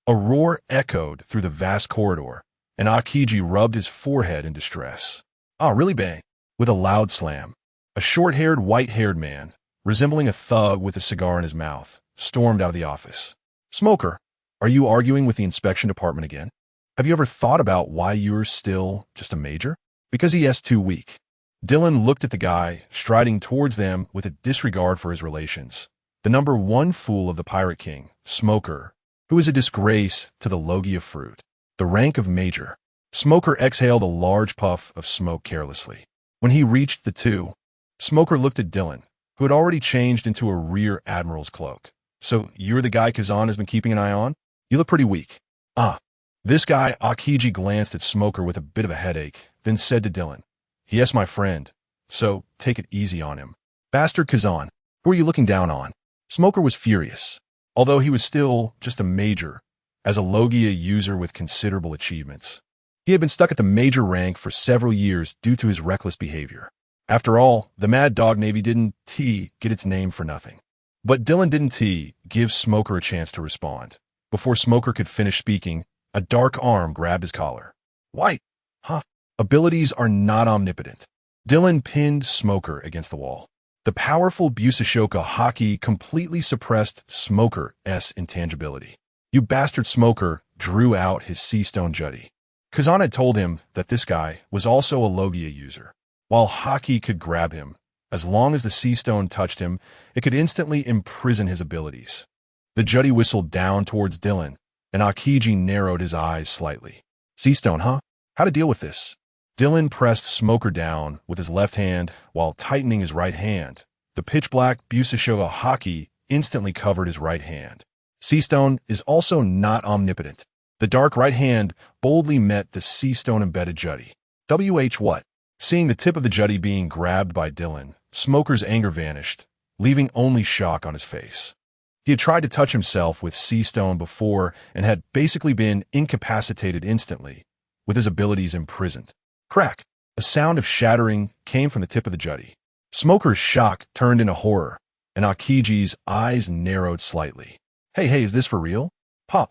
A roar echoed through the vast corridor, and Akiji rubbed his forehead in distress. Really bang? With a loud slam. A short-haired, white-haired man, resembling a thug with a cigar in his mouth, stormed out of the office. Smoker, are you arguing with the inspection department again? Have you ever thought about why you're still just a major? Because he is too weak. Dylan looked at the guy, striding towards them with a disregard for his relations. The number one fool of the Pirate King, Smoker, who is a disgrace to the Logia fruit. The rank of Major. Smoker exhaled a large puff of smoke carelessly. When he reached the two, Smoker looked at Dylan, who had already changed into a rear admiral's cloak. So you're the guy Kazan has been keeping an eye on? You look pretty weak. This guy, Akiji glanced at Smoker with a bit of a headache, then said to Dylan, Yes, my friend, so take it easy on him. Bastard Kazan, who are you looking down on? Smoker was furious, although he was still just a major, as a Logia user with considerable achievements. He had been stuck at the major rank for several years due to his reckless behavior. After all, the Mad Dog Navy didn't get its name for nothing. But Dylan didn't give Smoker a chance to respond. Before Smoker could finish speaking, a dark arm grabbed his collar. White. Huh. Abilities are not omnipotent. Dylan pinned Smoker against the wall. The powerful Busashoka Haki completely suppressed Smoker's intangibility. You bastard. Smoker drew out his sea stone jutty. Kazan had told him that this guy was also a Logia user. While Haki could grab him, as long as the sea stone touched him, it could instantly imprison his abilities. The jutty whistled down towards Dylan, and Akiji narrowed his eyes slightly. Sea stone, huh? How to deal with this? Dylan pressed Smoker down with his left hand while tightening his right hand. The pitch-black Busashoka Haki instantly covered his right hand. Sea stone is also not omnipotent. The dark right hand boldly met the sea stone embedded jutty. What? Seeing the tip of the jutty being grabbed by Dylan, Smoker's anger vanished, leaving only shock on his face. He had tried to touch himself with sea stone before and had basically been incapacitated instantly, with his abilities imprisoned. Crack! A sound of shattering came from the tip of the jutty. Smoker's shock turned into horror, and Akiji's eyes narrowed slightly. Hey, is this for real? Pop!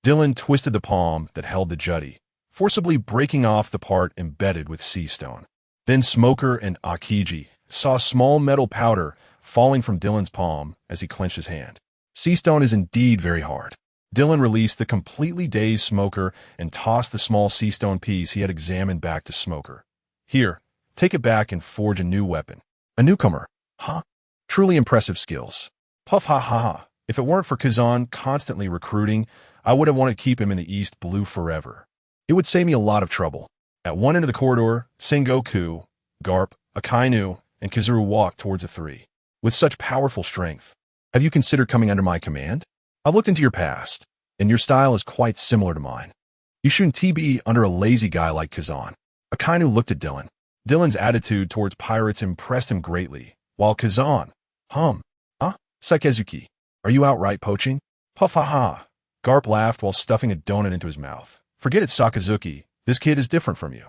Dylan twisted the palm that held the jutty, forcibly breaking off the part embedded with sea stone. Then Smoker and Akiji saw small metal powder falling from Dylan's palm as he clenched his hand. Sea stone is indeed very hard. Dylan released the completely dazed Smoker and tossed the small sea stone piece he had examined back to Smoker. Here, take it back and forge a new weapon. A newcomer. Huh? Truly impressive skills. Puff ha ha ha. If it weren't for Kazan constantly recruiting, I would have wanted to keep him in the East Blue forever. It would save me a lot of trouble. At one end of the corridor, Sengoku, Garp, Akainu, and Kizuru walked towards the three. With such powerful strength, have you considered coming under my command? I've looked into your past, and your style is quite similar to mine. You shouldn't be under a lazy guy like Kazan. Akainu looked at Dylan. Dylan's attitude towards pirates impressed him greatly, while Kazan, Saikezuki, are you outright poaching? Puff ha ha. Garp laughed while stuffing a donut into his mouth. Forget it, Sakazuki. This kid is different from you.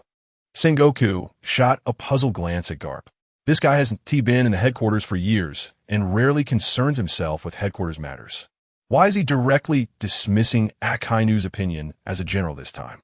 Sengoku shot a puzzled glance at Garp. This guy hasn't been in the headquarters for years and rarely concerns himself with headquarters matters. Why is he directly dismissing Akainu's opinion as a general this time?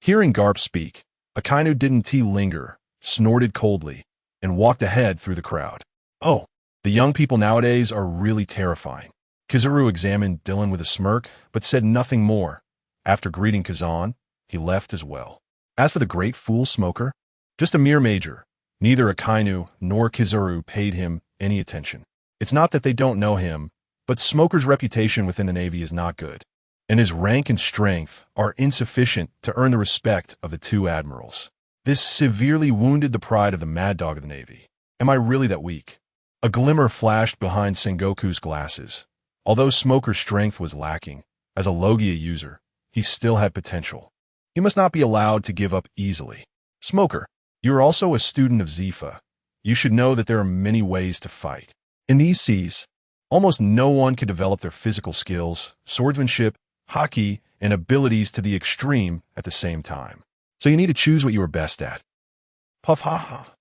Hearing Garp speak, Akainu didn't linger, snorted coldly, and walked ahead through the crowd. Oh, the young people nowadays are really terrifying. Kizuru examined Dylan with a smirk, but said nothing more. After greeting Kazan, he left as well. As for the great fool Smoker, just a mere major. Neither Akainu nor Kizuru paid him any attention. It's not that they don't know him, but Smoker's reputation within the Navy is not good, and his rank and strength are insufficient to earn the respect of the two admirals. This severely wounded the pride of the mad dog of the Navy. Am I really that weak? A glimmer flashed behind Sengoku's glasses. Although Smoker's strength was lacking, as a Logia user, he still had potential. He must not be allowed to give up easily. Smoker, you are also a student of Zifa. You should know that there are many ways to fight. In these seas, almost no one can develop their physical skills, swordsmanship, haki, and abilities to the extreme at the same time. So you need to choose what you are best at. Puff ha ha.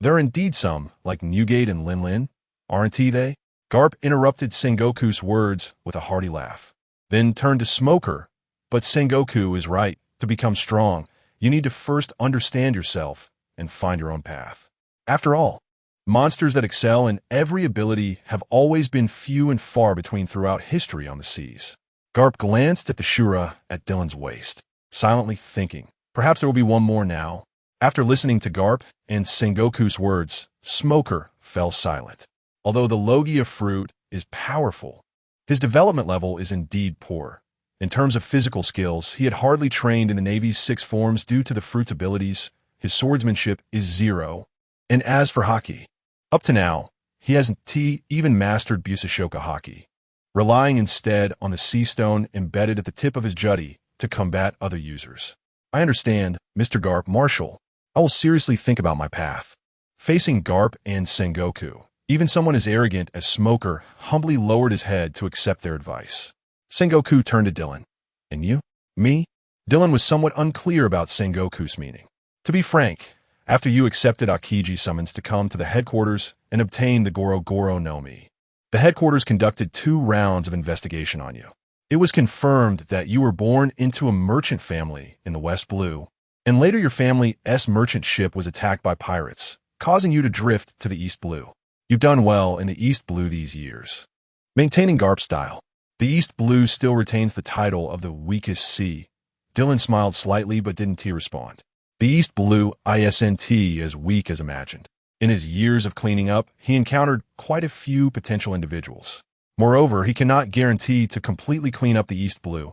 There are indeed some, like Newgate and Lin Lin, aren't they? Garp interrupted Sengoku's words with a hearty laugh, then turned to Smoker. But Sengoku is right. To become strong, you need to first understand yourself and find your own path. After all, monsters that excel in every ability have always been few and far between throughout history on the seas. Garp glanced at the Shura at Dylan's waist, silently thinking, perhaps there will be one more now. After listening to Garp and Sengoku's words, Smoker fell silent. Although the Logia fruit is powerful, his development level is indeed poor. In terms of physical skills, he had hardly trained in the Navy's 6 forms due to the fruit's abilities. His swordsmanship is 0. And as for haki, up to now, he hasn't even mastered Busashoka haki, relying instead on the sea stone embedded at the tip of his jutty to combat other users. I understand, Mr. Garp Marshal. I will seriously think about my path. Facing Garp and Sengoku, even someone as arrogant as Smoker humbly lowered his head to accept their advice. Sengoku turned to Dylan. And you? Me? Dylan was somewhat unclear about Sengoku's meaning. To be frank, after you accepted Akiji's summons to come to the headquarters and obtain the Goro Goro no Mi, The headquarters conducted 2 rounds of investigation on you. It was confirmed that you were born into a merchant family in the West Blue, and later your family's merchant ship was attacked by pirates, causing you to drift to the East Blue. You've done well in the East Blue these years. Maintaining GARP style. The East Blue still retains the title of the weakest sea. Dylan smiled slightly but didn't respond. The East Blue isn't as weak as imagined. In his years of cleaning up, he encountered quite a few potential individuals. Moreover, he cannot guarantee to completely clean up the East Blue,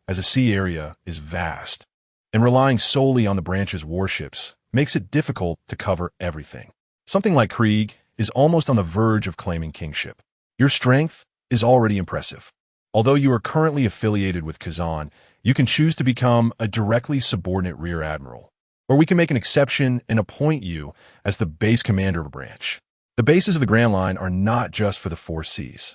as the sea area is vast, and relying solely on the branch's warships makes it difficult to cover everything. Something like Krieg is almost on the verge of claiming kingship. Your strength is already impressive. Although you are currently affiliated with Kazan, you can choose to become a directly subordinate rear admiral. Or we can make an exception and appoint you as the base commander of a branch. The bases of the Grand Line are not just for the 4 seas.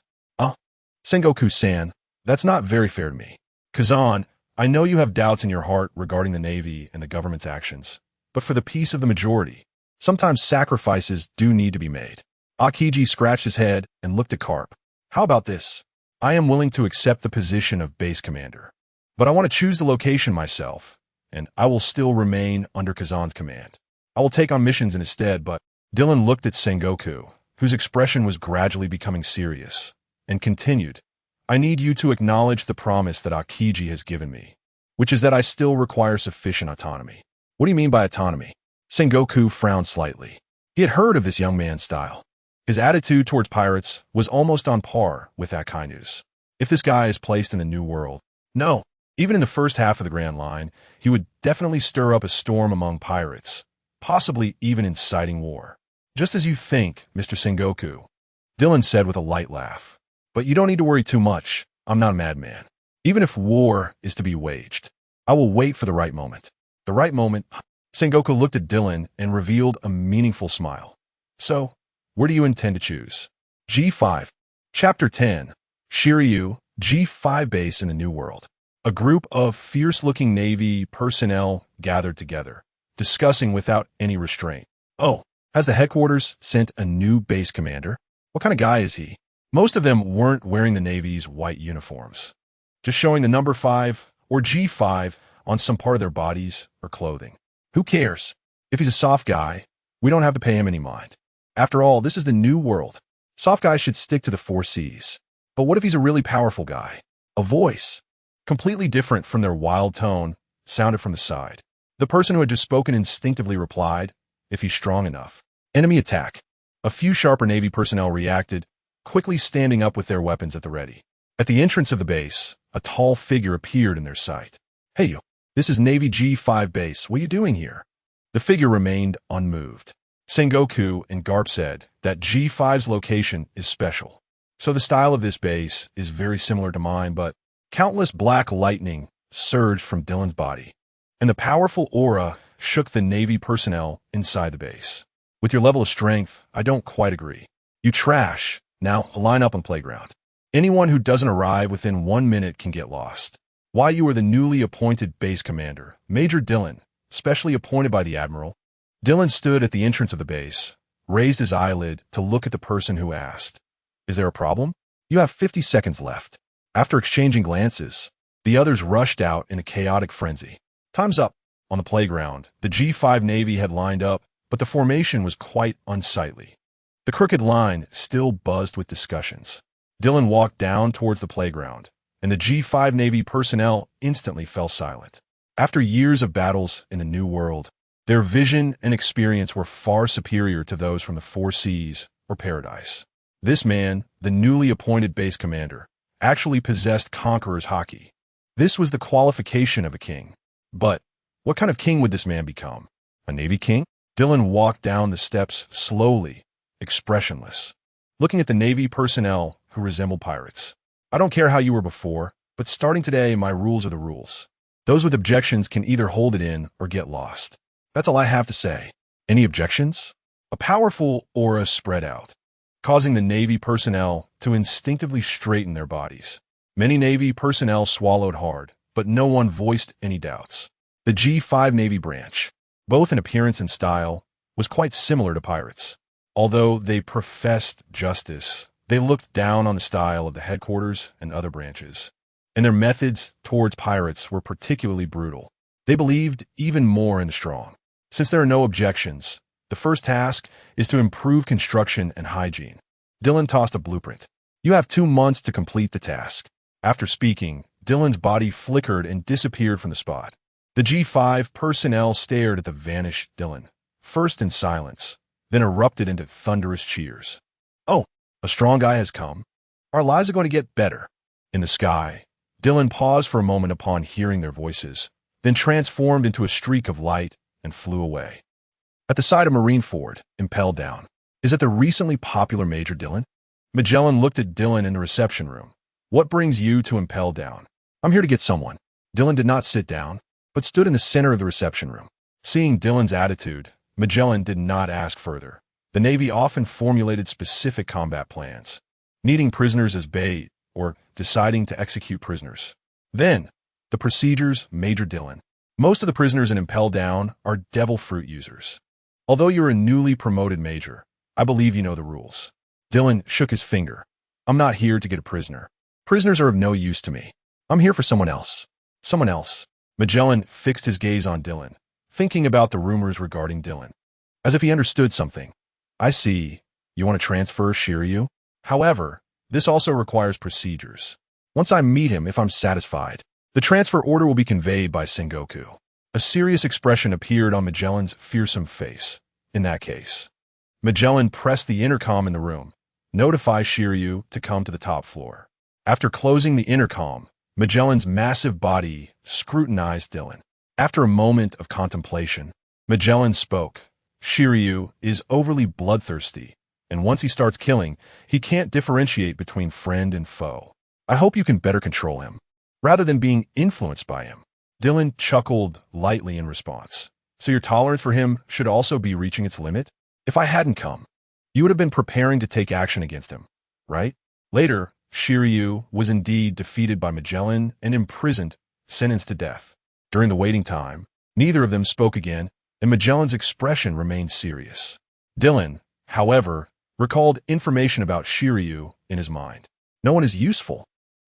Sengoku-san, that's not very fair to me. Kazan, I know you have doubts in your heart regarding the Navy and the government's actions, but for the peace of the majority, sometimes sacrifices do need to be made. Akiji scratched his head and looked at Karp. How about this? I am willing to accept the position of base commander, but I want to choose the location myself, and I will still remain under Kazan's command. I will take on missions in his stead, but Dylan looked at Sengoku, whose expression was gradually becoming serious, and continued, I need you to acknowledge the promise that Akiji has given me, which is that I still require sufficient autonomy. What do you mean by autonomy? Sengoku frowned slightly. He had heard of this young man's style. His attitude towards pirates was almost on par with Akainu's. If this guy is placed in the New World, no, even in the first half of the Grand Line, he would definitely stir up a storm among pirates, possibly even inciting war. Just as you think, Mr. Sengoku, Dylan said with a light laugh. But you don't need to worry too much. I'm not a madman. Even if war is to be waged, I will wait for the right moment. The right moment? Sengoku looked at Dylan and revealed a meaningful smile. So, where do you intend to choose? G5. Chapter 10. Shiryu, G5 base in the New World. A group of fierce-looking Navy personnel gathered together, discussing without any restraint. Oh, has the headquarters sent a new base commander? What kind of guy is he? Most of them weren't wearing the Navy's white uniforms, just showing the number 5 or G5 on some part of their bodies or clothing. Who cares? If he's a soft guy, we don't have to pay him any mind. After all, this is the New World. Soft guys should stick to the 4 Cs. But what if he's a really powerful guy? A voice, completely different from their wild tone, sounded from the side. The person who had just spoken instinctively replied, if he's strong enough. Enemy attack. A few sharper Navy personnel reacted, quickly standing up with their weapons at the ready. At the entrance of the base, a tall figure appeared in their sight. Hey you, this is Navy G5 base. What are you doing here? The figure remained unmoved. Sengoku and Garp said that G5's location is special. So the style of this base is very similar to mine, but countless black lightning surged from Dylan's body, and the powerful aura shook the Navy personnel inside the base. With your level of strength, I don't quite agree. You trash. Now, line up on playground. Anyone who doesn't arrive within 1 minute can get lost. Why you are the newly appointed base commander, Major Dylan, specially appointed by the Admiral. Dylan stood at the entrance of the base, raised his eyelid to look at the person who asked, Is there a problem? You have 50 seconds left. After exchanging glances, the others rushed out in a chaotic frenzy. Time's up. On the playground, the G5 Navy had lined up, but the formation was quite unsightly. The crooked line still buzzed with discussions. Dylan walked down towards the playground, and the G5 Navy personnel instantly fell silent. After years of battles in the New World, their vision and experience were far superior to those from the 4 Seas or Paradise. This man, the newly appointed base commander, actually possessed conqueror's haki. This was the qualification of a king. But what kind of king would this man become? A Navy king? Dylan walked down the steps slowly, expressionless, looking at the Navy personnel who resembled pirates. I don't care how you were before, but starting today, my rules are the rules. Those with objections can either hold it in or get lost. That's all I have to say. Any objections? A powerful aura spread out, causing the Navy personnel to instinctively straighten their bodies. Many Navy personnel swallowed hard, but no one voiced any doubts. The G5 Navy branch, both in appearance and style, was quite similar to pirates. Although they professed justice, They looked down on the style of the headquarters and other branches, and their methods towards pirates were particularly brutal. They believed even more in the strong. Since there are no objections, the first task is to improve construction and hygiene. Dylan tossed a blueprint. You have 2 months to complete the task. After speaking, Dylan's body flickered and disappeared from the spot. The G5 personnel stared at the vanished Dylan, first in silence, then erupted into thunderous cheers. Oh, a strong guy has come. Our lives are going to get better. In the sky, Dylan paused for a moment upon hearing their voices, then transformed into a streak of light and flew away. At the side of Marineford, impelled down. Is it the recently popular Major Dylan? Magellan looked at Dylan in the reception room. What brings you to impel down? I'm here to get someone. Dylan did not sit down, but stood in the center of the reception room. Seeing Dylan's attitude, Magellan did not ask further. The Navy often formulated specific combat plans, needing prisoners as bait or deciding to execute prisoners. Then, the procedures, Major Dylan. Most of the prisoners in Impel Down are devil fruit users. Although you're a newly promoted major, I believe you know the rules. Dylan shook his finger. I'm not here to get a prisoner. Prisoners are of no use to me. I'm here for someone else. Someone else. Magellan fixed his gaze on Dylan, thinking about the rumors regarding Dylan. As if he understood something. I see. You want to transfer Shiryu? However, this also requires procedures. Once I meet him, if I'm satisfied, the transfer order will be conveyed by Sengoku. A serious expression appeared on Magellan's fearsome face. In that case, Magellan pressed the intercom in the room. Notify Shiryu to come to the top floor. After closing the intercom, Magellan's massive body scrutinized Dylan. After a moment of contemplation, Magellan spoke. Shiryu is overly bloodthirsty, and once he starts killing, he can't differentiate between friend and foe. I hope you can better control him, rather than being influenced by him. Dylan chuckled lightly in response. So your tolerance for him should also be reaching its limit? If I hadn't come, you would have been preparing to take action against him, right? Later, Shiryu was indeed defeated by Magellan and imprisoned, sentenced to death. During the waiting time, neither of them spoke again, and Magellan's expression remained serious. Dylan, however, recalled information about Shiryu in his mind. No one is useful.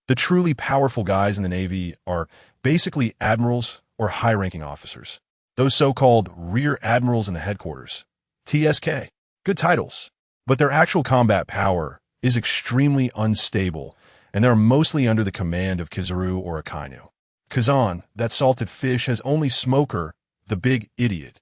The truly powerful guys in the Navy are basically admirals or high-ranking officers. Those so-called rear admirals in the headquarters. TSK. Good titles. But their actual combat power is extremely unstable, and they're mostly under the command of Kizaru or Akainu. Kazan, that salted fish, has only Smoker, the big idiot,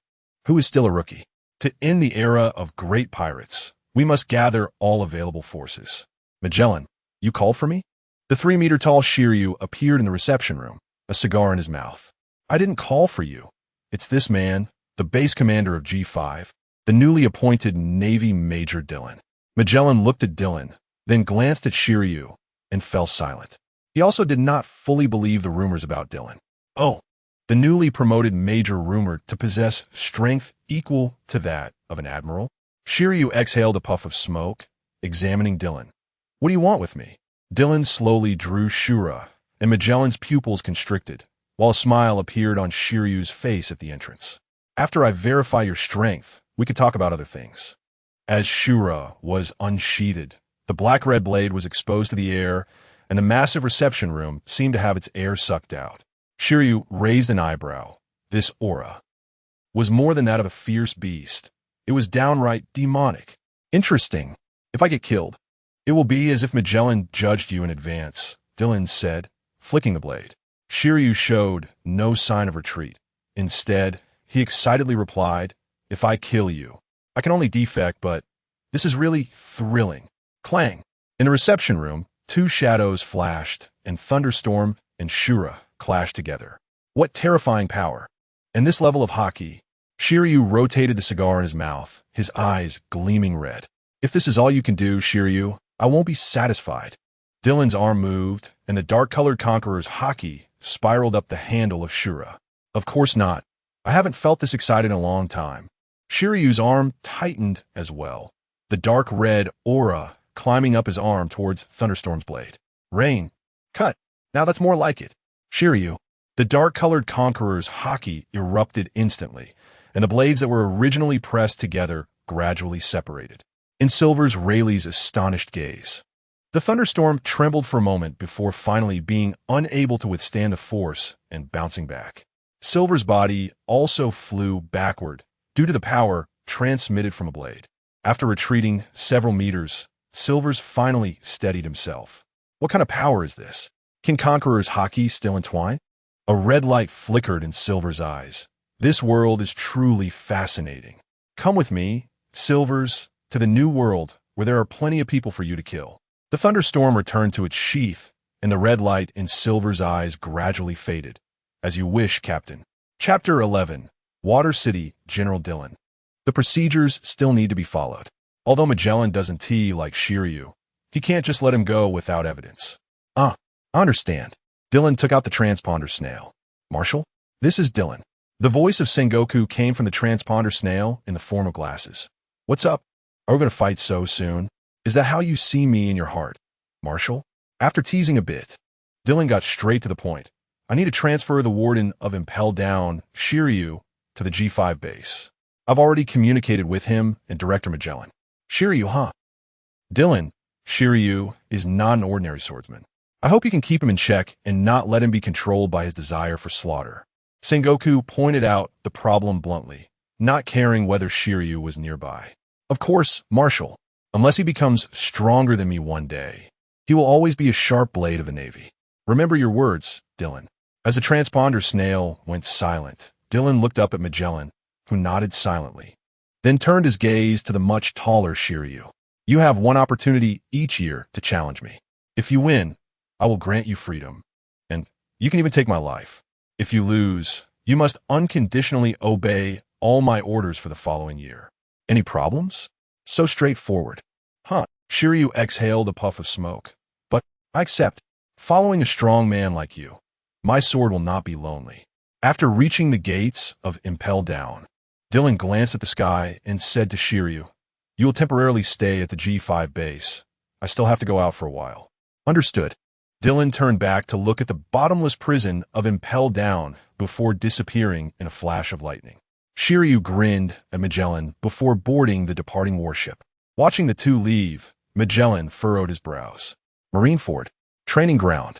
who is still a rookie. To end the era of great pirates, we must gather all available forces. Magellan, you called for me? The 3-meter-tall Shiryu appeared in the reception room, a cigar in his mouth. I didn't call for you. It's this man, the base commander of G5, the newly appointed Navy Major Dylan. Magellan looked at Dylan, then glanced at Shiryu, and fell silent. He also did not fully believe the rumors about Dylan. Oh, the newly promoted major rumored to possess strength equal to that of an admiral? Shiryu exhaled a puff of smoke, examining Dylan. What do you want with me? Dylan slowly drew Shura, and Magellan's pupils constricted, while a smile appeared on Shiryu's face at the entrance. After I verify your strength, we could talk about other things. As Shura was unsheathed, the black-red blade was exposed to the air, and the massive reception room seemed to have its air sucked out. Shiryu raised an eyebrow. This aura was more than that of a fierce beast. It was downright demonic. Interesting. If I get killed, it will be as if Magellan judged you in advance, Dylan said, flicking the blade. Shiryu showed no sign of retreat. Instead, he excitedly replied, if I kill you, I can only defect, but this is really thrilling. Clang. In the reception room, 2 shadows flashed, and Thunderstorm and Shura clashed together. What terrifying power. And this level of hockey. Shiryu rotated the cigar in his mouth, his eyes gleaming red. If this is all you can do, Shiryu, I won't be satisfied. Dylan's arm moved, and the dark-colored Conqueror's hockey spiraled up the handle of Shura. Of course not. I haven't felt this excited in a long time. Shiryu's arm tightened as well, the dark red aura climbing up his arm towards Thunderstorm's blade. Rain. Cut. Now that's more like it. Shiryu. The dark-colored Conqueror's hockey erupted instantly, and the blades that were originally pressed together gradually separated. In Silver's Rayleigh's astonished gaze, The thunderstorm trembled for a moment before finally being unable to withstand the force and bouncing back. Silver's body also flew backward due to the power transmitted from a blade. After retreating several meters, Silver's finally steadied himself. What kind of power is this? Can Conqueror's hockey still entwine? A red light flickered in Silver's eyes. This world is truly fascinating. Come with me, Silvers, to the new world where there are plenty of people for you to kill. The thunderstorm returned to its sheath, and the red light in Silver's eyes gradually faded. As you wish, Captain. Chapter 11. Water City, General Dillon. The procedures still need to be followed. Although Magellan doesn't tee like Shiryu, he can't just let him go without evidence. I understand. Dillon took out the transponder snail. Marshal? This is Dillon. The voice of Sengoku came from the transponder snail in the form of glasses. What's up? Are we going to fight so soon? Is that how you see me in your heart, Marshal? After teasing a bit, Dillon got straight to the point. I need to transfer the warden of Impel Down, Shiryu, to the G5 base. I've already communicated with him and Director Magellan. Shiryu, huh? Dillon, Shiryu is not an ordinary swordsman. I hope you can keep him in check and not let him be controlled by his desire for slaughter. Sengoku pointed out the problem bluntly, not caring whether Shiryu was nearby. Of course, Marshal. Unless he becomes stronger than me one day, he will always be a sharp blade of the Navy. Remember your words, Dillon. As the transponder snail went silent, Dillon looked up at Magellan, who nodded silently, then turned his gaze to the much taller Shiryu. You have one opportunity each year to challenge me. If you win, I will grant you freedom, and you can even take my life. If you lose, you must unconditionally obey all my orders for the following year. Any problems? So straightforward. Shiryu exhaled a puff of smoke. But I accept. Following a strong man like you, my sword will not be lonely. After reaching the gates of Impel Down, Dillon glanced at the sky and said to Shiryu, you will temporarily stay at the G5 base. I still have to go out for a while. Understood. Dillon turned back to look at the bottomless prison of Impel Down before disappearing in a flash of lightning. Shiryu grinned at Magellan before boarding the departing warship. Watching the two leave, Magellan furrowed his brows. Marineford. Training ground.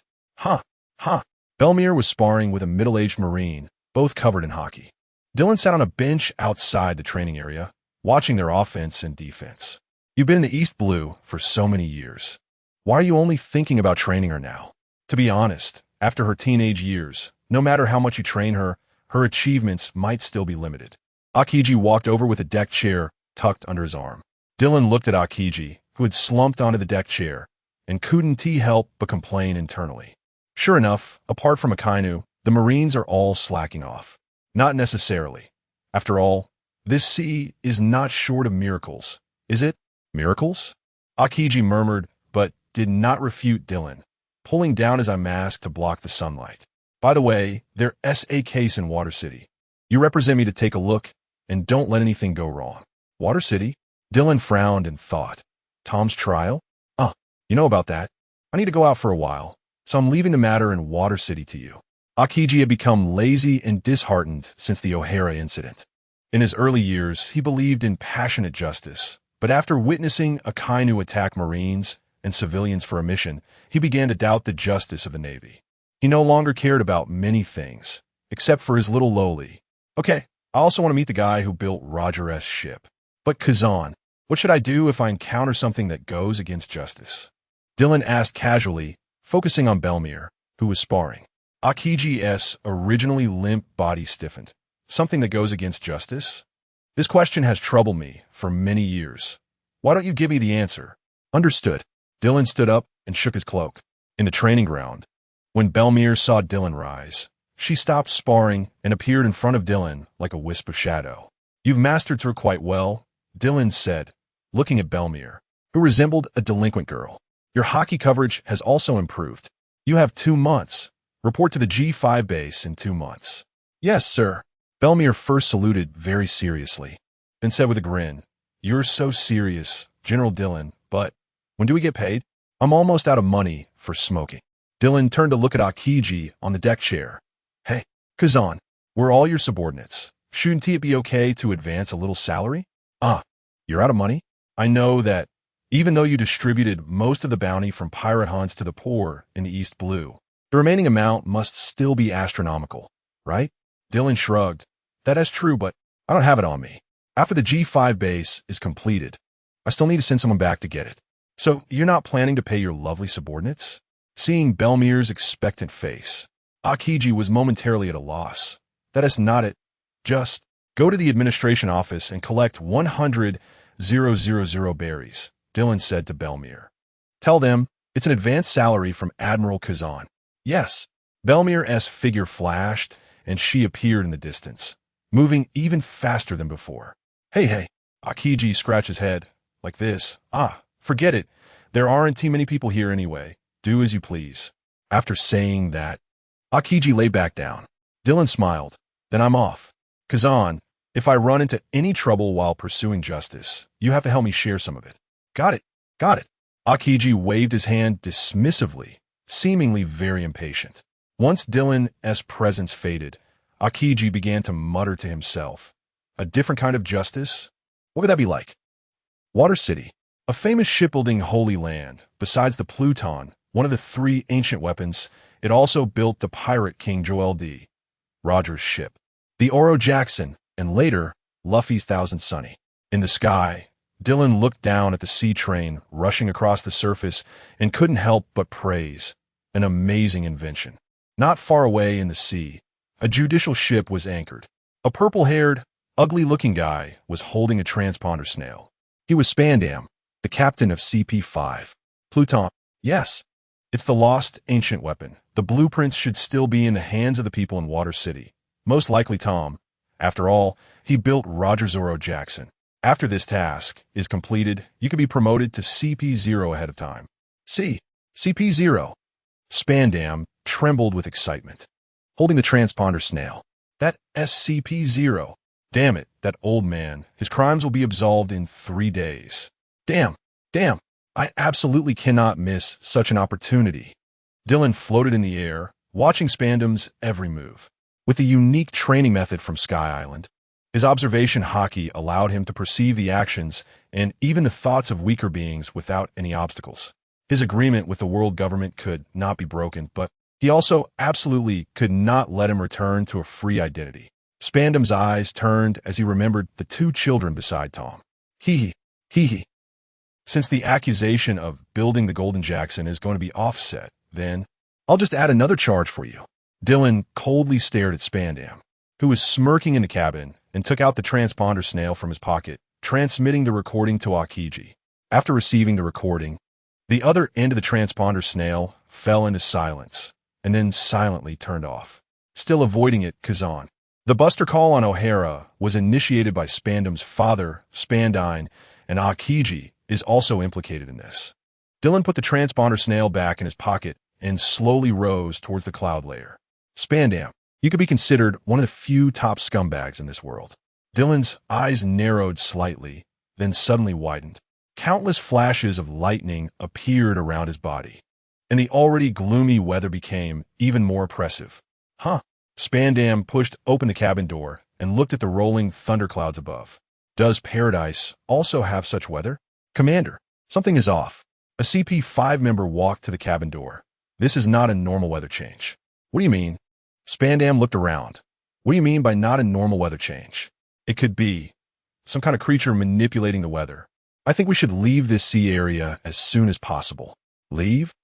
Belmere was sparring with a middle-aged Marine, both covered in hockey. Dillon sat on a bench outside the training area, watching their offense and defense. You've been in the East Blue for so many years. Why are you only thinking about training her now? To be honest, after her teenage years, no matter how much you train her, her achievements might still be limited. Akiji walked over with a deck chair tucked under his arm. Dillon looked at Akiji, who had slumped onto the deck chair, and couldn't he help but complain internally. Sure enough, apart from Akainu, the Marines are all slacking off. Not necessarily. After all, this sea is not short of miracles, is it? Miracles? Akiji murmured, but did not refute Dillon, pulling down his eye mask to block the sunlight. By the way, there's a case in Water City. You represent me to take a look, and don't let anything go wrong. Water City? Dillon frowned and thought. Tom's trial? You know about that. I need to go out for a while, so I'm leaving the matter in Water City to you. Akiji had become lazy and disheartened since the O'Hara incident. In his early years, he believed in passionate justice, but after witnessing Akainu attack Marines and civilians for a mission, he began to doubt the justice of the Navy. He no longer cared about many things, except for his little lowly. Okay, I also want to meet the guy who built Roger S.'s ship. But Kazan, what should I do if I encounter something that goes against justice? Dillon asked casually, focusing on Belmere, who was sparring. Akiji's originally limp body stiffened. Something that goes against justice? This question has troubled me for many years. Why don't you give me the answer? Understood. Dillon stood up and shook his cloak. In the training ground, when Belmere saw Dillon rise, she stopped sparring and appeared in front of Dillon like a wisp of shadow. You've mastered her quite well, Dillon said, looking at Belmere, who resembled a delinquent girl. Your hockey coverage has also improved. You have 2 months. Report to the G5 base in 2 months. Yes, sir. Belmere first saluted very seriously, then said with a grin, You're so serious, General Dillon, but when do we get paid? I'm almost out of money for smoking. Dillon turned to look at Akiji on the deck chair. Hey, Kazan, we're all your subordinates. Shouldn't it be okay to advance a little salary? You're out of money? I know that even though you distributed most of the bounty from pirate hunts to the poor in the East Blue. The remaining amount must still be astronomical, right? Dylan shrugged. That is true, but I don't have it on me. After the G5 base is completed, I still need to send someone back to get it. So you're not planning to pay your lovely subordinates? Seeing Belmir's expectant face, Akiji was momentarily at a loss. That is not it. Just go to the administration office and collect 100,000 berries, Dylan said to Belmir. Tell them it's an advanced salary from Admiral Kazan. Yes. Belmir's figure flashed, and she appeared in the distance, moving even faster than before. Hey. Akiji scratched his head. Like this. Forget it. There aren't too many people here anyway. Do as you please. After saying that, Akiji lay back down. Dylan smiled. Then I'm off. Kazan, if I run into any trouble while pursuing justice, you have to help me share some of it. Got it. Akiji waved his hand dismissively, seemingly very impatient. Once Dylan's presence faded, Akiji began to mutter to himself. A different kind of justice? What would that be like? Water City, a famous shipbuilding holy land. Besides the Pluton, one of the 3 ancient weapons, it also built the pirate King Joel D. Rogers' ship, the Oro Jackson, and later, Luffy's Thousand Sunny. In the sky, Dylan looked down at the sea train rushing across the surface and couldn't help but praise. An amazing invention. Not far away in the sea, a judicial ship was anchored. A purple-haired, ugly-looking guy was holding a transponder snail. He was Spandam, the captain of CP-5. Pluton. Yes, it's the lost ancient weapon. The blueprints should still be in the hands of the people in Water City. Most likely Tom. After all, he built Roger Oro Jackson. After this task is completed, you can be promoted to CP0 ahead of time. CP0. Spandam trembled with excitement, holding the transponder snail. That SCP-0. Damn it, that old man. His crimes will be absolved in 3 days. Damn. I absolutely cannot miss such an opportunity. Dylan floated in the air, watching Spandam's every move. With a unique training method from Sky Island, his observation haki allowed him to perceive the actions and even the thoughts of weaker beings without any obstacles. His agreement with the world government could not be broken, but he also absolutely could not let him return to a free identity. Spandam's eyes turned as he remembered the 2 children beside Tom. Hee. Since the accusation of building the Golden Jackson is going to be offset, then I'll just add another charge for you. Dylan coldly stared at Spandam, who was smirking in the cabin, and took out the transponder snail from his pocket, transmitting the recording to Akiji. After receiving the recording, the other end of the transponder snail fell into silence, and then silently turned off. Still avoiding it, Kazan. The buster call on O'Hara was initiated by Spandam's father, Spandine, and Akiji is also implicated in this. Dylan put the transponder snail back in his pocket and slowly rose towards the cloud layer. Spandam, you could be considered one of the few top scumbags in this world. Dylan's eyes narrowed slightly, then suddenly widened. Countless flashes of lightning appeared around his body, and the already gloomy weather became even more oppressive. Spandam pushed open the cabin door and looked at the rolling thunderclouds above. Does paradise also have such weather? Commander, something is off. A CP-5 member walked to the cabin door. This is not a normal weather change. What do you mean? Spandam looked around. What do you mean by not a normal weather change? It could be some kind of creature manipulating the weather. I think we should leave this sea area as soon as possible. Leave?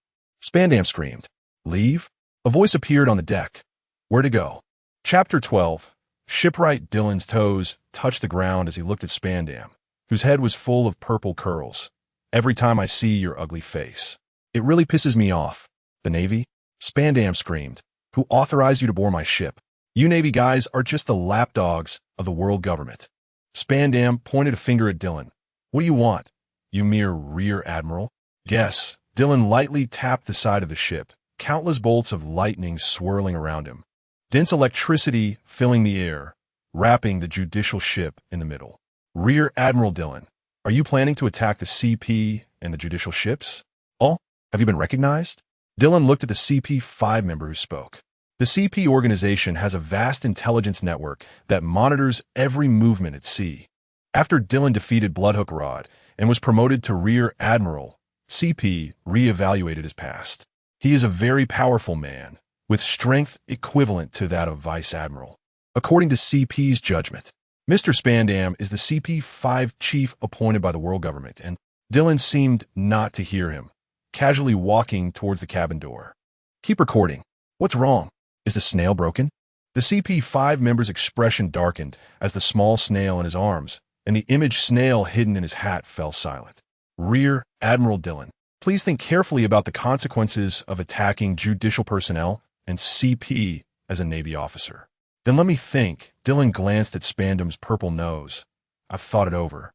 Spandam screamed. Leave? A voice appeared on the deck. Where to go? Chapter 12. Shipwright Dylan's toes touched the ground as he looked at Spandam, whose head was full of purple curls. Every time I see your ugly face, it really pisses me off. The Navy? Spandam screamed. Who authorized you to board my ship? You Navy guys are just the lapdogs of the world government. Spandam pointed a finger at Dylan. What do you want? You mere rear admiral? Guess. Dylan lightly tapped the side of the ship, countless bolts of lightning swirling around him. Dense electricity filling the air, wrapping the judicial ship in the middle. Rear Admiral Dylan, are you planning to attack the CP and the judicial ships? Oh, have you been recognized? Dylan looked at the CP-5 member who spoke. The CP organization has a vast intelligence network that monitors every movement at sea. After Dylan defeated Bloodhook Rod and was promoted to Rear Admiral. CP re-evaluated his past. He is a very powerful man, with strength equivalent to that of Vice Admiral. According to CP's judgment, Mr. Spandam is the CP5 chief appointed by the world government, and Dylan seemed not to hear him, casually walking towards the cabin door. Keep recording. What's wrong? Is the snail broken? The CP5 member's expression darkened as the small snail in his arms and the image snail hidden in his hat fell silent. Rear Admiral Dylan, please think carefully about the consequences of attacking judicial personnel and CP as a Navy officer. Then let me think. Dylan glanced at Spandam's purple nose. I've thought it over.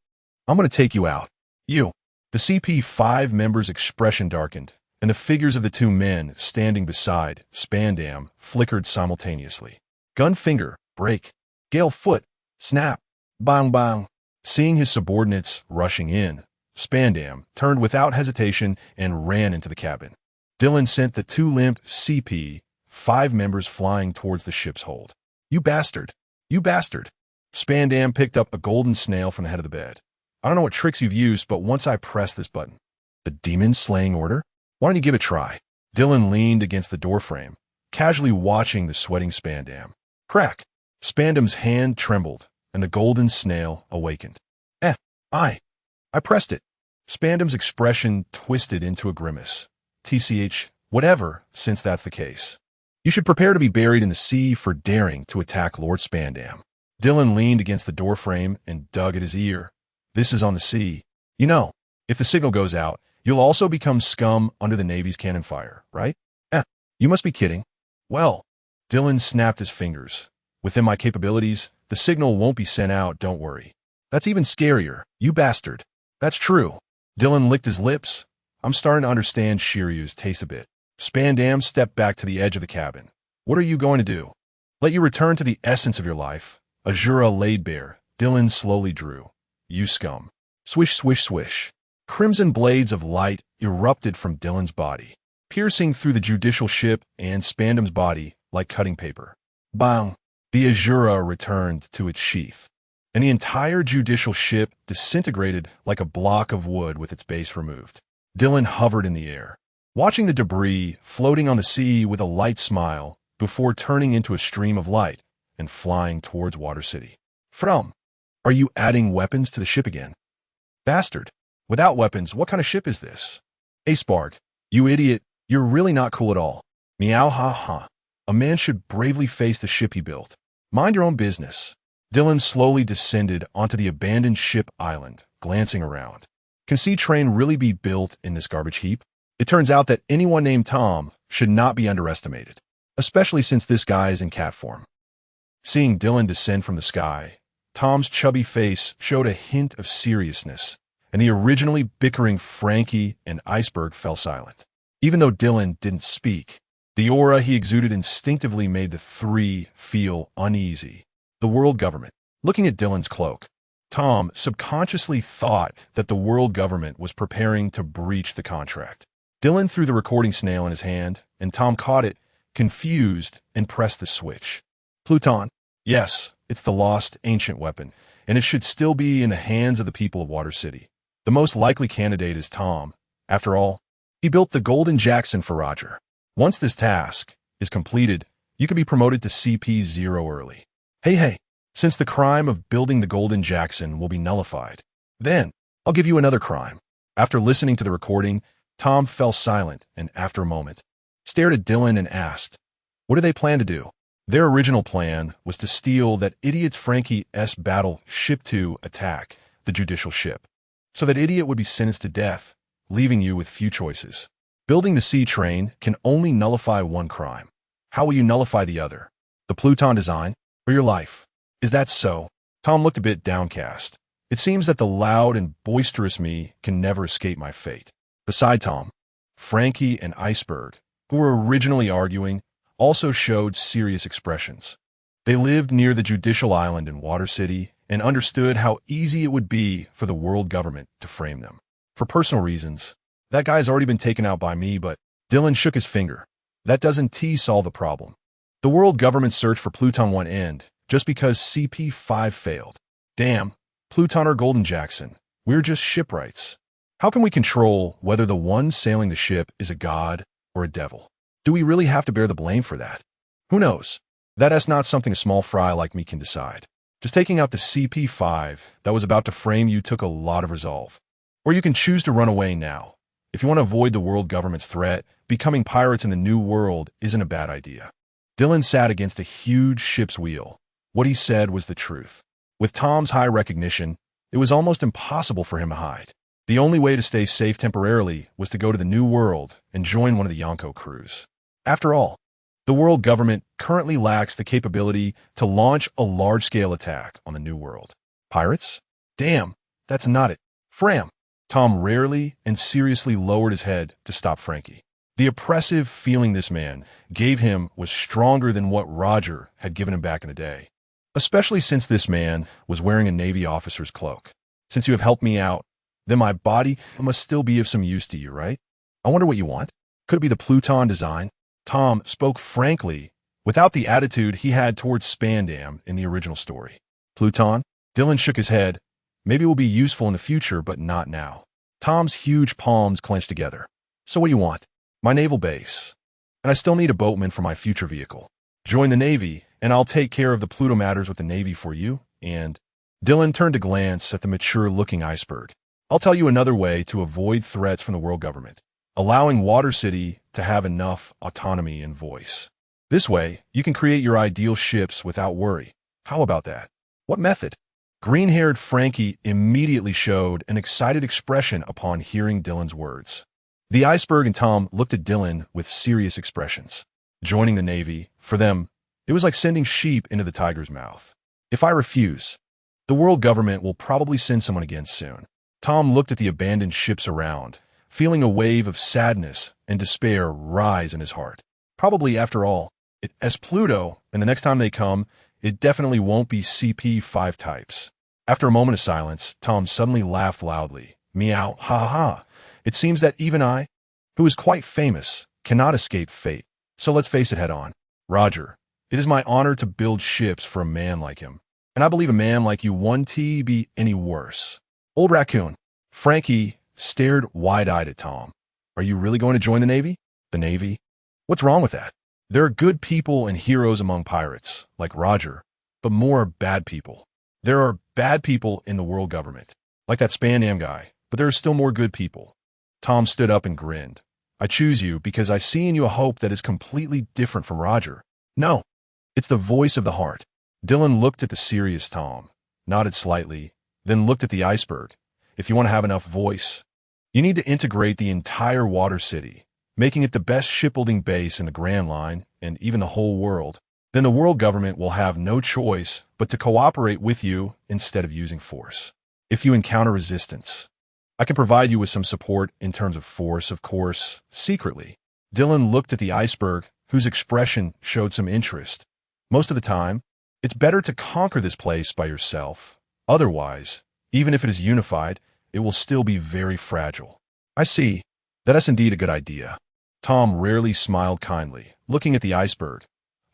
I'm going to take you out. You. The CP5 member's expression darkened, and the figures of the two men standing beside Spandam flickered simultaneously. Gun finger, break. Gale foot, snap. Bang bang. Seeing his subordinates rushing in, Spandam turned without hesitation and ran into the cabin. Dylan sent the two limp CP5 members flying towards the ship's hold. You bastard! You bastard! Spandam picked up a golden snail from the head of the bed. I don't know what tricks you've used, but once I press this button, the demon-slaying order? Why don't you give it a try? Dylan leaned against the doorframe, casually watching the sweating Spandam. Crack! Spandam's hand trembled, and the golden snail awakened. I pressed it. Spandam's expression twisted into a grimace. TCH, whatever, since that's the case. You should prepare to be buried in the sea for daring to attack Lord Spandam. Dylan leaned against the doorframe and dug at his ear. This is on the sea. You know, if the signal goes out, you'll also become scum under the Navy's cannon fire, right? You must be kidding. Well, Dylan snapped his fingers. Within my capabilities, the signal won't be sent out, don't worry. That's even scarier, you bastard. That's true. Dylan licked his lips. I'm starting to understand Shiryu's taste a bit. Spandam stepped back to the edge of the cabin. What are you going to do? Let you return to the essence of your life. Azura laid bare. Dylan slowly drew. You scum. Swish, swish, swish. Crimson blades of light erupted from Dylan's body, piercing through the judicial ship and Spandam's body like cutting paper. Bang! The Azura returned to its sheath, and the entire judicial ship disintegrated like a block of wood with its base removed. Dylan hovered in the air, watching the debris floating on the sea with a light smile before turning into a stream of light and flying towards Water City. Are you adding weapons to the ship again? Bastard. Without weapons, what kind of ship is this? Acebarg. You idiot. You're really not cool at all. Meow ha ha. A man should bravely face the ship he built. Mind your own business. Dylan slowly descended onto the abandoned ship island, glancing around. Can Sea Train really be built in this garbage heap? It turns out that anyone named Tom should not be underestimated, especially since this guy is in cat form. Seeing Dylan descend from the sky, Tom's chubby face showed a hint of seriousness, and the originally bickering Frankie and Iceberg fell silent. Even though Dylan didn't speak, the aura he exuded instinctively made the three feel uneasy. The world government. Looking at Dylan's cloak, Tom subconsciously thought that the world government was preparing to breach the contract. Dylan threw the recording snail in his hand, and Tom caught it, confused, and pressed the switch. Pluton. Yes, it's the lost ancient weapon, and it should still be in the hands of the people of Water City. The most likely candidate is Tom. After all, he built the Golden Jackson for Roger. Once this task is completed, you can be promoted to CP0 early. Hey, since the crime of building the Golden Jackson will be nullified, then I'll give you another crime. After listening to the recording, Tom fell silent and, after a moment, stared at Dylan and asked, what do they plan to do? Their original plan was to steal that idiot's Frankie S. battle ship to attack the judicial ship, so that idiot would be sentenced to death, leaving you with few choices. Building the Sea Train can only nullify one crime. How will you nullify the other? The Pluton design or your life? Is that so? Tom looked a bit downcast. It seems that the loud and boisterous me can never escape my fate. Beside Tom, Frankie and Iceberg, who were originally arguing, also showed serious expressions. They lived near the judicial island in Water City and understood how easy it would be for the world government to frame them. For personal reasons, that guy's already been taken out by me, but Dylan shook his finger. That doesn't solve the problem. The world government search for Pluton won't end just because CP5 failed. Damn, Pluton or Golden Jackson, We're just shipwrights. How can we control whether the one sailing the ship is a god or a devil? Do we really have to bear the blame for that? Who knows? That's not something a small fry like me can decide. Just taking out the CP5 that was about to frame you took a lot of resolve. Or you can choose to run away now. If you want to avoid the world government's threat, becoming pirates in the new world isn't a bad idea. Dylan sat against a huge ship's wheel. What he said was the truth. With Tom's high recognition, it was almost impossible for him to hide. The only way to stay safe temporarily was to go to the new world and join one of the Yonko crews. After all, the world government currently lacks the capability to launch a large-scale attack on the new world. Pirates? Damn, that's not it. Fram. Tom rarely and seriously lowered his head to stop Frankie. The oppressive feeling this man gave him was stronger than what Roger had given him back in the day. Especially since this man was wearing a Navy officer's cloak. Since you have helped me out, then my body must still be of some use to you, right? I wonder what you want. Could it be the Pluton design? Tom spoke frankly, without the attitude he had towards Spandam in the original story. Pluton? Dylan shook his head. Maybe it will be useful in the future, but not now. Tom's huge palms clenched together. So what do you want? My naval base. And I still need a boatman for my future vehicle. Join the Navy, and I'll take care of the Pluto matters with the Navy for you, and... Dylan turned to glance at the mature-looking iceberg. I'll tell you another way to avoid threats from the world government. Allowing Water City to have enough autonomy and voice. This way, you can create your ideal ships without worry. How about that? What method? Green-haired Frankie immediately showed an excited expression upon hearing Dylan's words. The iceberg and Tom looked at Dylan with serious expressions. Joining the Navy, for them, it was like sending sheep into the tiger's mouth. If I refuse, the world government will probably send someone again soon. Tom looked at the abandoned ships around, feeling a wave of sadness and despair rise in his heart. Probably, after all, as Pluto, and the next time they come, it definitely won't be CP5 types. After a moment of silence, Tom suddenly laughed loudly. Meow, ha ha. It seems that even I, who is quite famous, cannot escape fate. So let's face it head on. Roger, it is my honor to build ships for a man like him. And I believe a man like you won't be any worse. Old Raccoon. Frankie stared wide-eyed at Tom. Are you really going to join the Navy? The Navy? What's wrong with that? There are good people and heroes among pirates, like Roger, but more bad people. There are bad people in the world government, like that Spandam guy, but there are still more good people. Tom stood up and grinned. I choose you because I see in you a hope that is completely different from Roger. No, it's the voice of the heart. Dylan looked at the serious Tom, nodded slightly, then looked at the iceberg. If you want to have enough voice, you need to integrate the entire Water City, making it the best shipbuilding base in the Grand Line and even the whole world. Then the world government will have no choice but to cooperate with you instead of using force. If you encounter resistance, I can provide you with some support in terms of force, of course, secretly. Dylan looked at the iceberg, whose expression showed some interest. Most of the time, it's better to conquer this place by yourself. Otherwise, even if it is unified, it will still be very fragile. I see. That's indeed a good idea. Tom rarely smiled kindly, looking at the iceberg.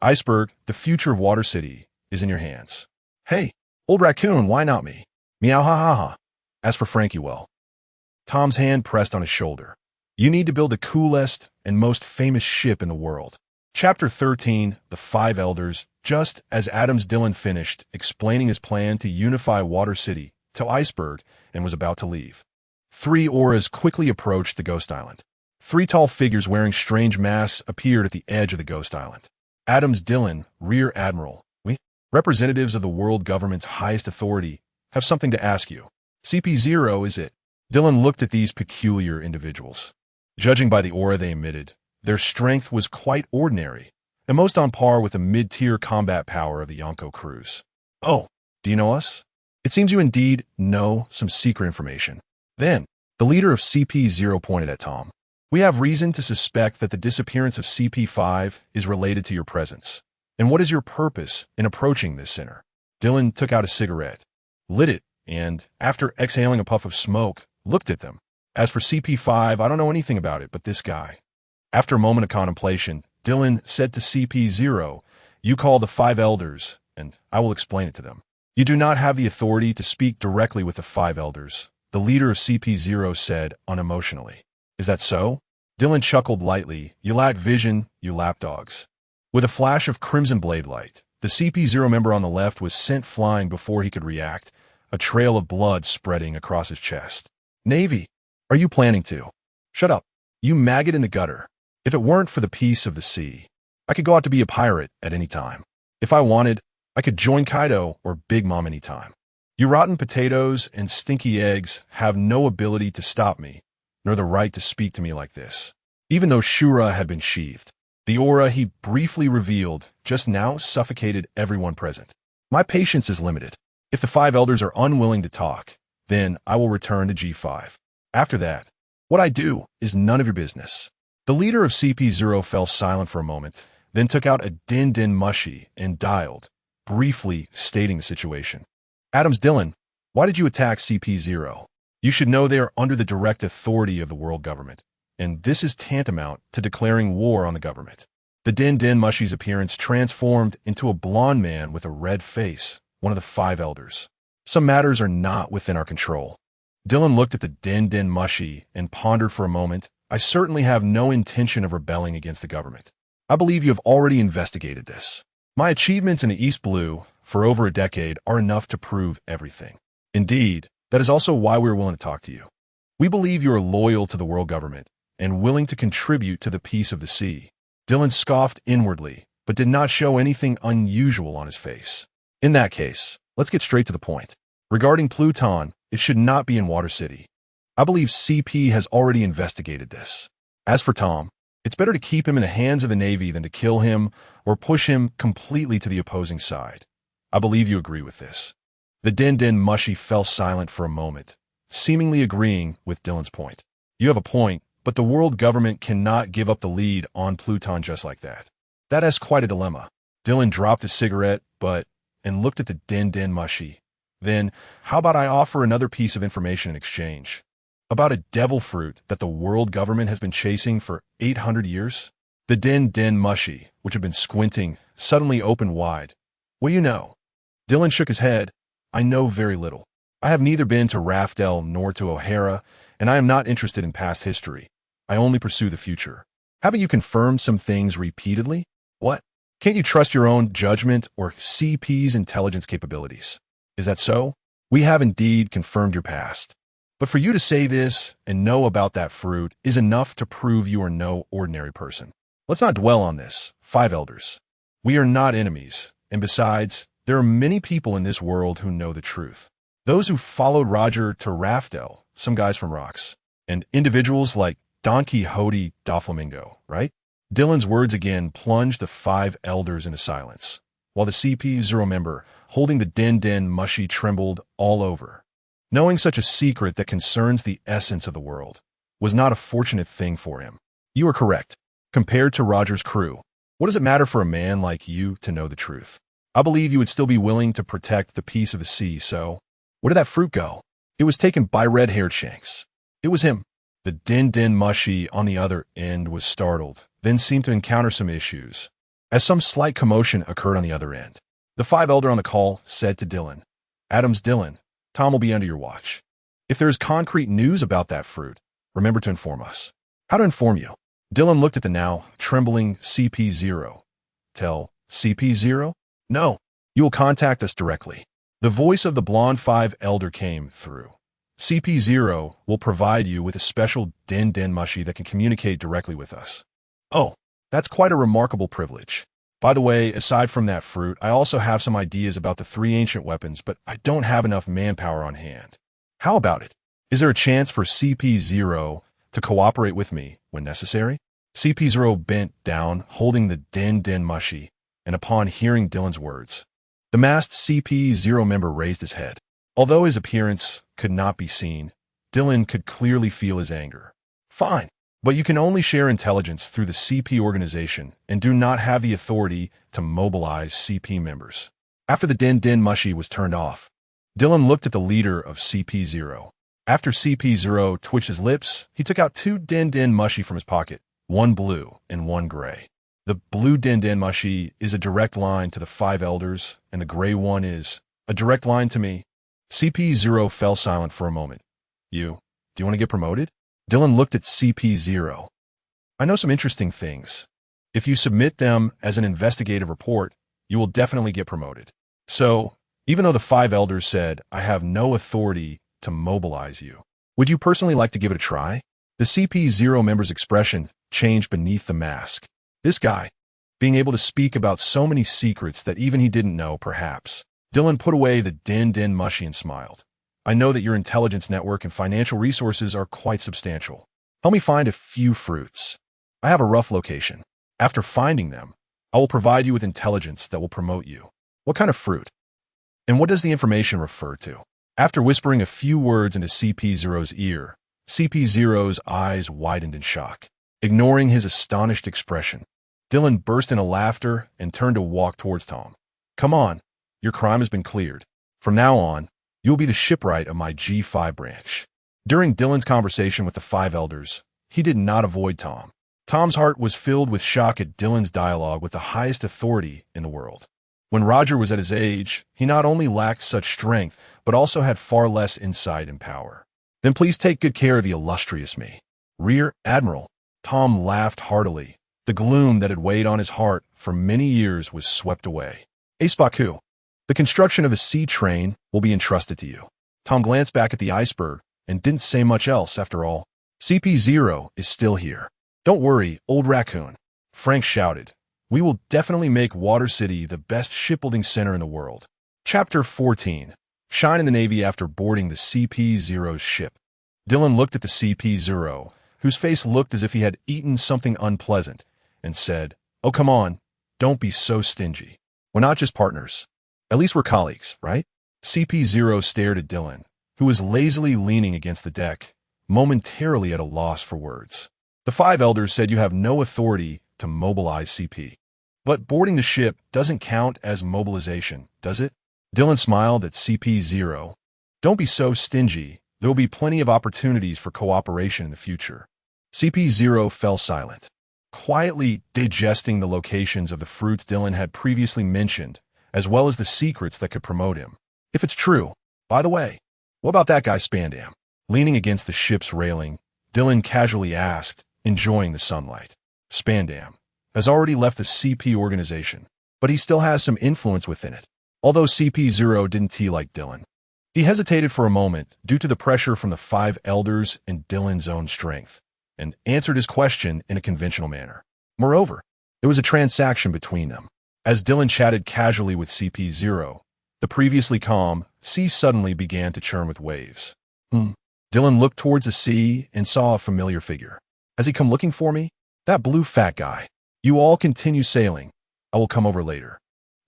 Iceberg, the future of Water City is in your hands. Hey, Old Raccoon, why not me? Meow ha ha ha. As for Frankie, well. Tom's hand pressed on his shoulder. You need to build the coolest and most famous ship in the world. Chapter 13, The Five Elders. Just as Dylan finished explaining his plan to unify Water City to Iceberg and was about to leave, three auras quickly approached the ghost island. Three tall figures wearing strange masks appeared at the edge of the ghost island. Dylan, Rear Admiral. We, representatives of the world government's highest authority, have something to ask you. CP0, is it? Dylan looked at these peculiar individuals. Judging by the aura they emitted, their strength was quite ordinary, and most on par with the mid-tier combat power of the Yonko crews. Oh, do you know us? It seems you indeed know some secret information. Then, the leader of CP0 pointed at Tom. We have reason to suspect that the disappearance of CP5 is related to your presence. And what is your purpose in approaching this center? Dylan took out a cigarette, lit it, and, after exhaling a puff of smoke, looked at them. As for CP5, I don't know anything about it but this guy. After a moment of contemplation, Dylan said to CP0, you call the Five Elders, and I will explain it to them. You do not have the authority to speak directly with the Five Elders, the leader of CP0 said unemotionally. Is that so? Dylan chuckled lightly. You lack vision, you lapdogs. With a flash of crimson blade light, the CP0 member on the left was sent flying before he could react, a trail of blood spreading across his chest. Navy, are you planning to? Shut up. You maggot in the gutter. If it weren't for the peace of the sea, I could go out to be a pirate at any time. If I wanted, I could join Kaido or Big Mom anytime. You rotten potatoes and stinky eggs have no ability to stop me, nor the right to speak to me like this. Even though Shura had been sheathed, the aura he briefly revealed just now suffocated everyone present. My patience is limited. If the 5 elders are unwilling to talk, then I will return to G5. After that, what I do is none of your business. The leader of CP0 fell silent for a moment, then took out a Din Din Mushi and dialed, briefly stating the situation. Adams Dylan, why did you attack CP0? You should know they are under the direct authority of the world government, and this is tantamount to declaring war on the government. The Din Din Mushi's appearance transformed into a blond man with a red face, one of the 5 elders. Some matters are not within our control. Dylan looked at the Din Din Mushi and pondered for a moment. I certainly have no intention of rebelling against the government. I believe you have already investigated this. My achievements in the East Blue for over a decade are enough to prove everything. Indeed, that is also why we are willing to talk to you. We believe you are loyal to the world government and willing to contribute to the peace of the sea. Dylan scoffed inwardly, but did not show anything unusual on his face. In that case, let's get straight to the point. Regarding Pluton, it should not be in Water City. I believe CP has already investigated this. As for Tom, it's better to keep him in the hands of the Navy than to kill him or push him completely to the opposing side. I believe you agree with this. The Din Din Mushi fell silent for a moment, seemingly agreeing with Dylan's point. You have a point, but the world government cannot give up the lead on Pluton just like that. That is quite a dilemma. Dylan dropped his cigarette, and looked at the Din Din Mushi. Then, how about I offer another piece of information in exchange? About a devil fruit that the world government has been chasing for 800 years? The Din Din Mushi, which had been squinting, suddenly opened wide. What do you know? Dylan shook his head. I know very little. I have neither been to Raftel nor to O'Hara, and I am not interested in past history. I only pursue the future. Haven't you confirmed some things repeatedly? What? Can't you trust your own judgment or CP's intelligence capabilities? Is that so? We have indeed confirmed your past. But for you to say this and know about that fruit is enough to prove you are no ordinary person. Let's not dwell on this, 5 elders. We are not enemies, and besides, there are many people in this world who know the truth. Those who followed Roger to Raftel, some guys from Rocks, and individuals like Don Quixote da Flamingo, right? Dylan's words again plunged the 5 elders into silence, while the CP0 member, holding the Din Din Mushi, trembled all over. Knowing such a secret that concerns the essence of the world was not a fortunate thing for him. You are correct. Compared to Roger's crew, what does it matter for a man like you to know the truth? I believe you would still be willing to protect the peace of the sea, so where did that fruit go? It was taken by red-haired Shanks. It was him. The Din Din Mushi on the other end was startled, then seemed to encounter some issues, as some slight commotion occurred on the other end. The 5 elder on the call said to Dylan, Adams Dylan, Tom will be under your watch. If there is concrete news about that fruit, remember to inform us. How to inform you? Dylan looked at the now trembling CP0. Tell CP0? No, you will contact us directly. The voice of the blonde 5 elder came through. CP0 will provide you with a special Din Din Mushi that can communicate directly with us. Oh, that's quite a remarkable privilege. By the way, aside from that fruit, I also have some ideas about the 3 ancient weapons, but I don't have enough manpower on hand. How about it? Is there a chance for CP0 to cooperate with me when necessary? CP0 bent down, holding the Din Din Mushi, and upon hearing Dylan's words, the masked CP0 member raised his head. Although his appearance could not be seen, Dylan could clearly feel his anger. Fine, but you can only share intelligence through the CP organization and do not have the authority to mobilize CP members. After the Din Din Mushi was turned off, Dylan looked at the leader of CP0. After CP0 twitched his lips, he took out 2 Din Din Mushi from his pocket, one blue and one gray. The blue Din Din Mushi is a direct line to the 5 elders, and the gray one is a direct line to me. CP0 fell silent for a moment, Do you want to get promoted? Dylan looked at CP0. I know some interesting things. If you submit them as an investigative report, you will definitely get promoted. So, even though the 5 elders said, I have no authority to mobilize you, would you personally like to give it a try? The CP0 member's expression changed beneath the mask. This guy, being able to speak about so many secrets that even he didn't know, perhaps. Dylan put away the din mushy and smiled. I know that your intelligence network and financial resources are quite substantial. Help me find a few fruits. I have a rough location. After finding them, I will provide you with intelligence that will promote you. What kind of fruit? And what does the information refer to? After whispering a few words into CP0's ear, CP0's eyes widened in shock. Ignoring his astonished expression, Dylan burst into laughter and turned to walk towards Tom. Come on, your crime has been cleared. From now on, you will be the shipwright of my G5 branch. During Dylan's conversation with the 5 elders, he did not avoid Tom. Tom's heart was filled with shock at Dylan's dialogue with the highest authority in the world. When Roger was at his age, he not only lacked such strength, but also had far less insight and power. Then please take good care of the illustrious me. Rear Admiral. Tom laughed heartily. The gloom that had weighed on his heart for many years was swept away. Ace Baku. The construction of a sea train will be entrusted to you. Tom glanced back at the iceberg and didn't say much else after all. CP0 is still here. Don't worry, old raccoon. Frank shouted. We will definitely make Water City the best shipbuilding center in the world. Chapter 14. Shine in the Navy after boarding the CP0's ship. Dylan looked at the CP0, whose face looked as if he had eaten something unpleasant, and said, Oh, come on, don't be so stingy. We're not just partners. At least we're colleagues, right? CP0 stared at Dylan, who was lazily leaning against the deck, momentarily at a loss for words. The 5 elders said you have no authority to mobilize CP. But boarding the ship doesn't count as mobilization, does it? Dylan smiled at CP0. Don't be so stingy. There will be plenty of opportunities for cooperation in the future. CP0 fell silent, quietly digesting the locations of the fruits Dylan had previously mentioned, as well as the secrets that could promote him. If it's true, by the way, what about that guy Spandam? Leaning against the ship's railing, Dylan casually asked, enjoying the sunlight. Spandam has already left the CP organization, but he still has some influence within it. Although CP0 didn't like Dylan, he hesitated for a moment due to the pressure from the 5 elders and Dylan's own strength, and answered his question in a conventional manner. Moreover, there was a transaction between them. As Dylan chatted casually with CP0, the previously calm sea suddenly began to churn with waves. Dylan looked towards the sea and saw a familiar figure. Has he come looking for me? That blue fat guy. You all continue sailing. I will come over later.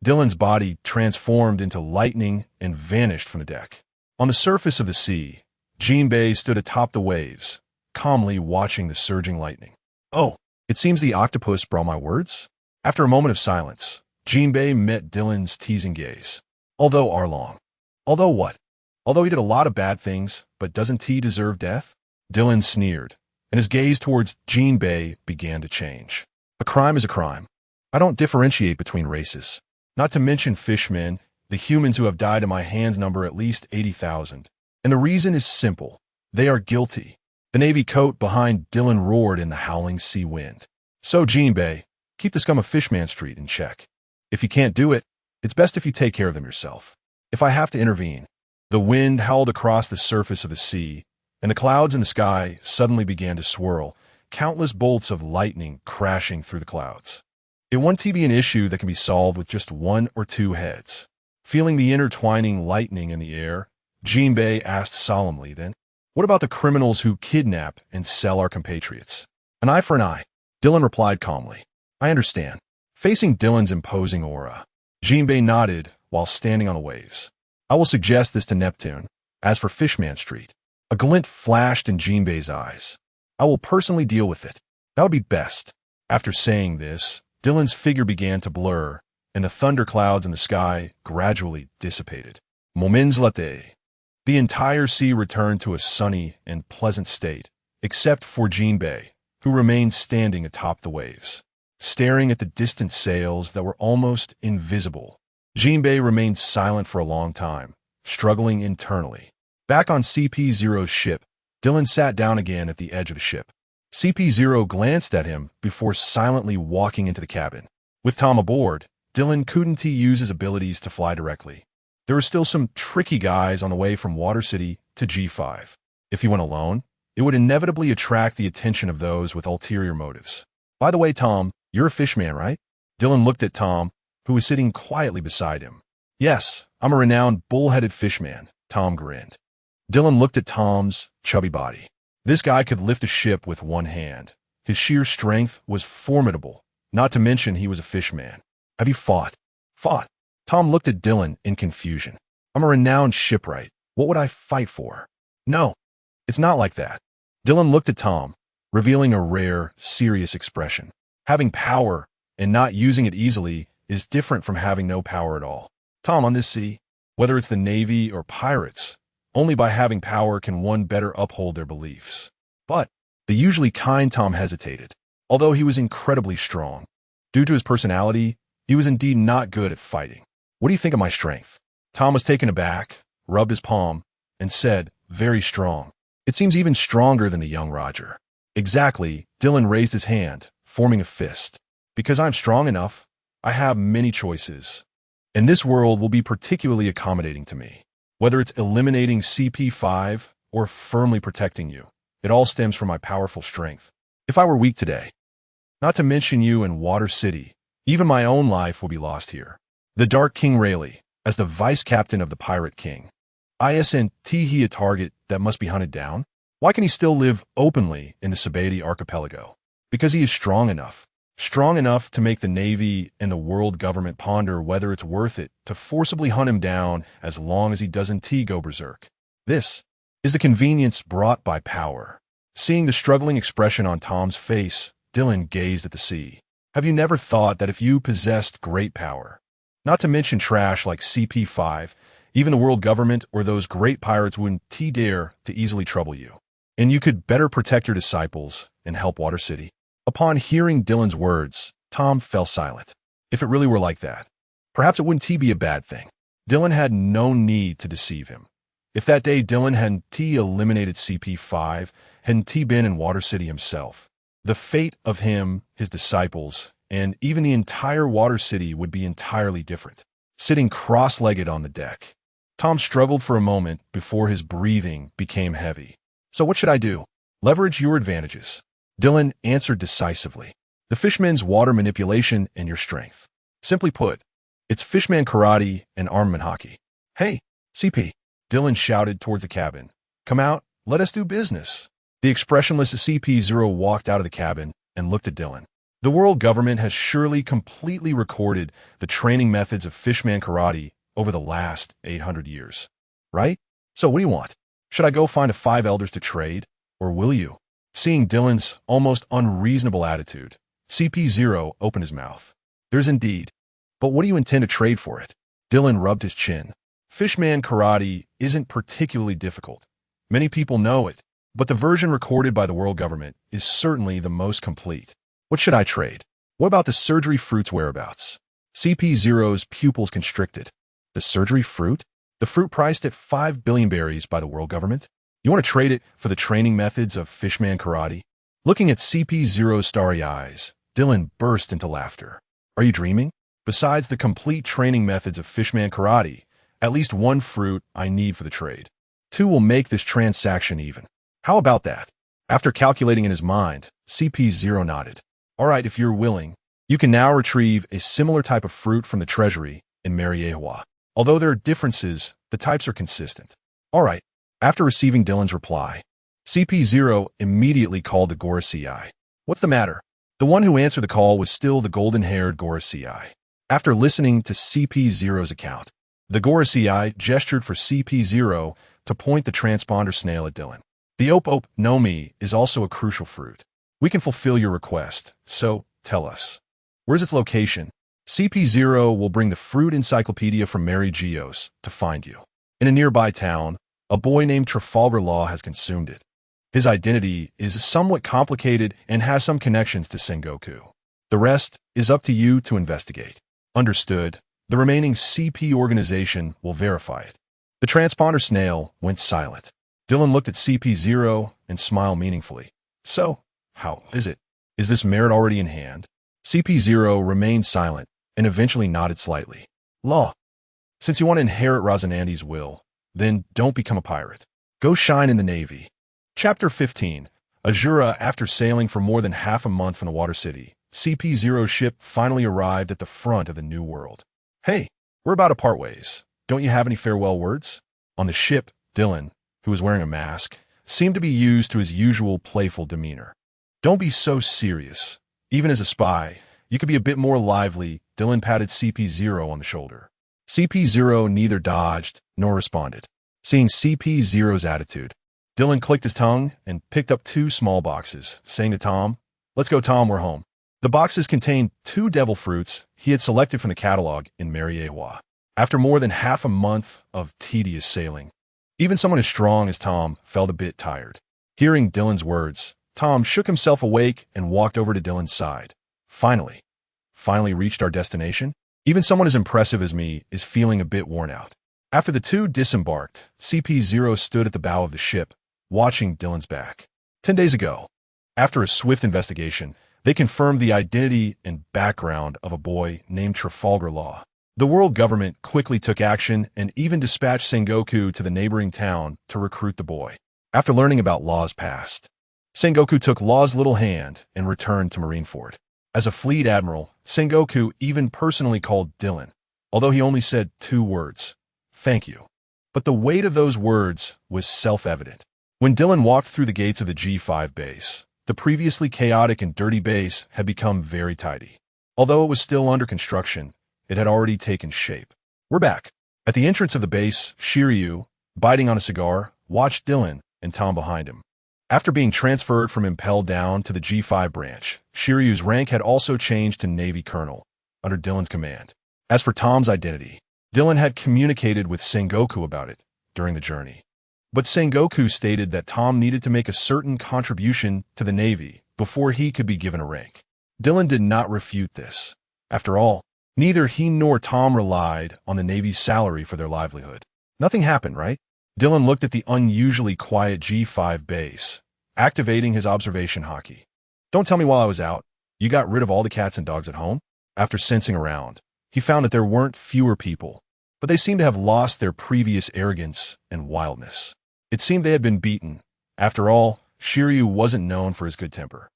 Dylan's body transformed into lightning and vanished from the deck. On the surface of the sea, Jinbei stood atop the waves, calmly watching the surging lightning. Oh, it seems the octopus brought my words? After a moment of silence, Jinbei met Dylan's teasing gaze. Although Arlong. Although what? Although he did a lot of bad things, but doesn't he deserve death? Dylan sneered, and his gaze towards Jinbei began to change. A crime is a crime. I don't differentiate between races. Not to mention fishmen, the humans who have died in my hands number at least 80,000. And the reason is simple. They are guilty. The Navy coat behind Dylan roared in the howling sea wind. So, Jinbei, keep the scum of Fishman Street in check. If you can't do it, it's best if you take care of them yourself. If I have to intervene. The wind howled across the surface of the sea, and the clouds in the sky suddenly began to swirl, countless bolts of lightning crashing through the clouds. It won't be an issue that can be solved with just 1 or 2 heads. Feeling the intertwining lightning in the air, Jinbei asked solemnly then, what about the criminals who kidnap and sell our compatriots? An eye for an eye, Dylan replied calmly. I understand. Facing Dylan's imposing aura, Jinbei nodded while standing on the waves. I will suggest this to Neptune. As for Fishman Street, a glint flashed in Jinbei's eyes. I will personally deal with it. That would be best. After saying this, Dylan's figure began to blur, and the thunderclouds in the sky gradually dissipated. Moments later, the entire sea returned to a sunny and pleasant state, except for Jinbei, who remained standing atop the waves, staring at the distant sails that were almost invisible. Jinbei remained silent for a long time, struggling internally. Back on CP0's ship, Dylan sat down again at the edge of the ship. CP0 glanced at him before silently walking into the cabin. With Tom aboard, Dylan couldn't use his abilities to fly directly. There were still some tricky guys on the way from Water City to G5. If he went alone, it would inevitably attract the attention of those with ulterior motives. By the way, Tom, you're a fishman, right? Dylan looked at Tom, who was sitting quietly beside him. Yes, I'm a renowned bull-headed fishman, Tom grinned. Dylan looked at Tom's chubby body. This guy could lift a ship with one hand. His sheer strength was formidable, not to mention he was a fishman. Have you fought? Fought? Tom looked at Dylan in confusion. I'm a renowned shipwright. What would I fight for? No, it's not like that. Dylan looked at Tom, revealing a rare, serious expression. Having power and not using it easily is different from having no power at all. Tom, on this sea, whether it's the Navy or pirates, only by having power can one better uphold their beliefs. But the usually kind Tom hesitated. Although he was incredibly strong, due to his personality, he was indeed not good at fighting. What do you think of my strength? Tom was taken aback, rubbed his palm, and said, very strong. It seems even stronger than the young Roger. Exactly, Dylan raised his hand, forming a fist. Because I'm strong enough, I have many choices. And this world will be particularly accommodating to me. Whether it's eliminating CP5 or firmly protecting you, it all stems from my powerful strength. If I were weak today, not to mention you in Water City, even my own life will be lost here. The Dark King Rayleigh, as the vice captain of the Pirate King. Isn't he a target that must be hunted down? Why can he still live openly in the Sabati archipelago? Because he is strong enough. Strong enough to make the Navy and the world government ponder whether it's worth it to forcibly hunt him down as long as he doesn't go berserk. This is the convenience brought by power. Seeing the struggling expression on Tom's face, Dylan gazed at the sea. Have you never thought that if you possessed great power, not to mention trash like CP5, even the world government or those great pirates wouldn't dare to easily trouble you, and you could better protect your disciples and help Water City? Upon hearing Dylan's words, Tom fell silent. If it really were like that, perhaps it wouldn't be a bad thing. Dylan had no need to deceive him. If that day Dylan hadn't eliminated CP5, hadn't been in Water City himself, the fate of him, his disciples, and even the entire Water City would be entirely different. Sitting cross-legged on the deck, Tom struggled for a moment before his breathing became heavy. So what should I do? Leverage your advantages. Dylan answered decisively. The fishman's water manipulation and your strength. Simply put, it's fishman karate and armament hockey. Hey, CP, Dylan shouted towards the cabin. Come out, let us do business. The expressionless CP0 walked out of the cabin and looked at Dylan. The world government has surely completely recorded the training methods of fishman karate over the last 800 years. Right? So what do you want? Should I go find 5 elders to trade, or will you? Seeing Dylan's almost unreasonable attitude, CP0 opened his mouth. There's indeed. But what do you intend to trade for it? Dylan rubbed his chin. Fishman karate isn't particularly difficult. Many people know it, but the version recorded by the world government is certainly the most complete. What should I trade? What about the surgery fruit's whereabouts? CP0's pupils constricted. The surgery fruit? The fruit priced at 5 billion berries by the world government? You want to trade it for the training methods of fishman karate? Looking at CP0's starry eyes, Dylan burst into laughter. Are you dreaming? Besides the complete training methods of fishman karate, at least 1 fruit I need for the trade. 2 will make this transaction even. How about that? After calculating in his mind, CP0 nodded. All right, if you're willing, you can now retrieve a similar type of fruit from the treasury in Mariewa. Although there are differences, the types are consistent. All right. After receiving Dylan's reply, CP0 immediately called the Gorosei. What's the matter? The one who answered the call was still the golden-haired Gorosei. After listening to CP0's account, the Gorosei gestured for CP0 to point the transponder snail at Dylan. The Op Nomi is also a crucial fruit. We can fulfill your request, so tell us. Where's its location? CP0 will bring the fruit encyclopedia from Mary Geos to find you. In a nearby town, a boy named Trafalgar Law has consumed it. His identity is somewhat complicated and has some connections to Sengoku. The rest is up to you to investigate. Understood. The remaining CP organization will verify it. The transponder snail went silent. Dylan looked at CP0 and smiled meaningfully. So, how is it? Is this merit already in hand? CP0 remained silent and eventually nodded slightly. Law. Since you want to inherit Rosinandi's will, then don't become a pirate. Go shine in the Navy. Chapter 15. Azura. After sailing for more than half a month from the Water City, CP0's ship finally arrived at the front of the New World. Hey, we're about to part ways. Don't you have any farewell words? On the ship, Dylan, who was wearing a mask, seemed to be used to his usual playful demeanor. Don't be so serious. Even as a spy, you could be a bit more lively. Dylan patted CP0 on the shoulder. CP0 neither dodged nor responded. Seeing CP0's attitude, Dylan clicked his tongue and picked up 2 small boxes, saying to Tom, "Let's go, Tom, we're home." The boxes contained 2 devil fruits he had selected from the catalog in Mariewa. After more than half a month of tedious sailing, even someone as strong as Tom felt a bit tired. Hearing Dylan's words, Tom shook himself awake and walked over to Dylan's side. Finally reached our destination? Even someone as impressive as me is feeling a bit worn out. After the 2 disembarked, CP0 stood at the bow of the ship, watching Dylan's back. 10 days ago, after a swift investigation, they confirmed the identity and background of a boy named Trafalgar Law. The world government quickly took action and even dispatched Sengoku to the neighboring town to recruit the boy. After learning about Law's past, Sengoku took Law's little hand and returned to Marineford. As a fleet admiral, Sengoku even personally called Dylan, although he only said 2 words, "Thank you." But the weight of those words was self-evident. When Dylan walked through the gates of the G5 base, the previously chaotic and dirty base had become very tidy. Although it was still under construction, it had already taken shape. We're back. At the entrance of the base, Shiryu, biting on a cigar, watched Dylan and Tom behind him. After being transferred from Impel down to the G5 branch, Shiryu's rank had also changed to Navy Colonel, under Dylan's command. As for Tom's identity, Dylan had communicated with Sengoku about it during the journey. But Sengoku stated that Tom needed to make a certain contribution to the Navy before he could be given a rank. Dylan did not refute this. After all, neither he nor Tom relied on the Navy's salary for their livelihood. Nothing happened, right? Dylan looked at the unusually quiet G5 base, activating his observation hockey. Don't tell me while I was out, you got rid of all the cats and dogs at home? After sensing around, he found that there weren't fewer people, but they seemed to have lost their previous arrogance and wildness. It seemed they had been beaten. After all, Shiryu wasn't known for his good temper.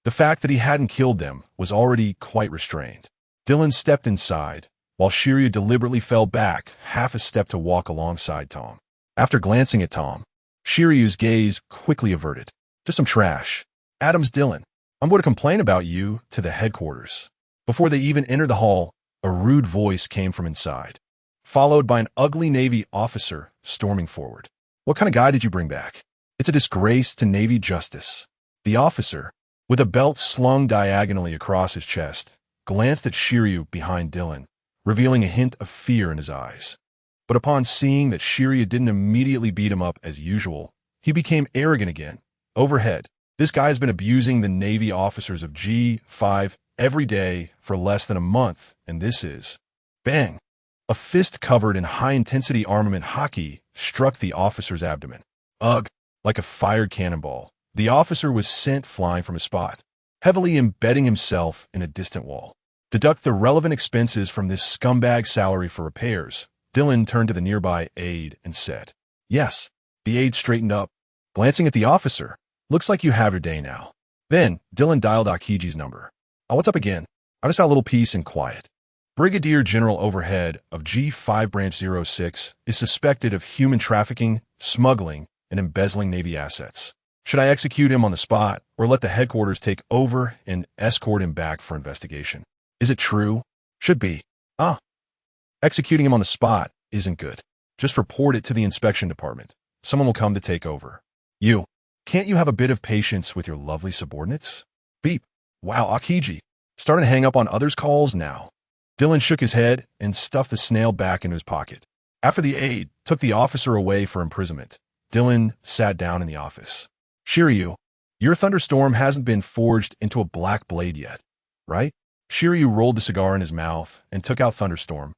The fact that he hadn't killed them was already quite restrained. Dylan stepped inside, while Shiryu deliberately fell back half a step to walk alongside Tom. After glancing at Tom, Shiryu's gaze quickly averted. "Just some trash. Adam's Dylan. I'm going to complain about you to the headquarters." Before they even entered the hall, a rude voice came from inside, followed by an ugly Navy officer storming forward. "What kind of guy did you bring back? It's a disgrace to Navy justice." The officer, with a belt slung diagonally across his chest, glanced at Shiryu behind Dylan, revealing a hint of fear in his eyes. But upon seeing that Shiryu didn't immediately beat him up as usual, he became arrogant again. Overhead, this guy has been abusing the Navy officers of G5 every day for less than a month, and this is... Bang! A fist covered in high-intensity armament hockey struck the officer's abdomen. Ugh! Like a fired cannonball, the officer was sent flying from his spot, heavily embedding himself in a distant wall. Deduct the relevant expenses from this scumbag's salary for repairs. Dylan turned to the nearby aide and said, "Yes." The aide straightened up, glancing at the officer. "Looks like you have your day now." Then, Dylan dialed Akiji's number. "What's up again? I just got a little peace and quiet. Brigadier General Overhead of G5 Branch 06 is suspected of human trafficking, smuggling, and embezzling Navy assets. Should I execute him on the spot or let the headquarters take over and escort him back for investigation? Is it true? Should be. Executing him on the spot isn't good. Just report it to the inspection department. Someone will come to take over. Can't you have a bit of patience with your lovely subordinates?" Beep. Wow, Akiji. Starting to hang up on others' calls now. Dylan shook his head and stuffed the snail back into his pocket. After the aide took the officer away for imprisonment, Dylan sat down in the office. "Shiryu, your thunderstorm hasn't been forged into a black blade yet, right?" Shiryu rolled the cigar in his mouth and took out Thunderstorm.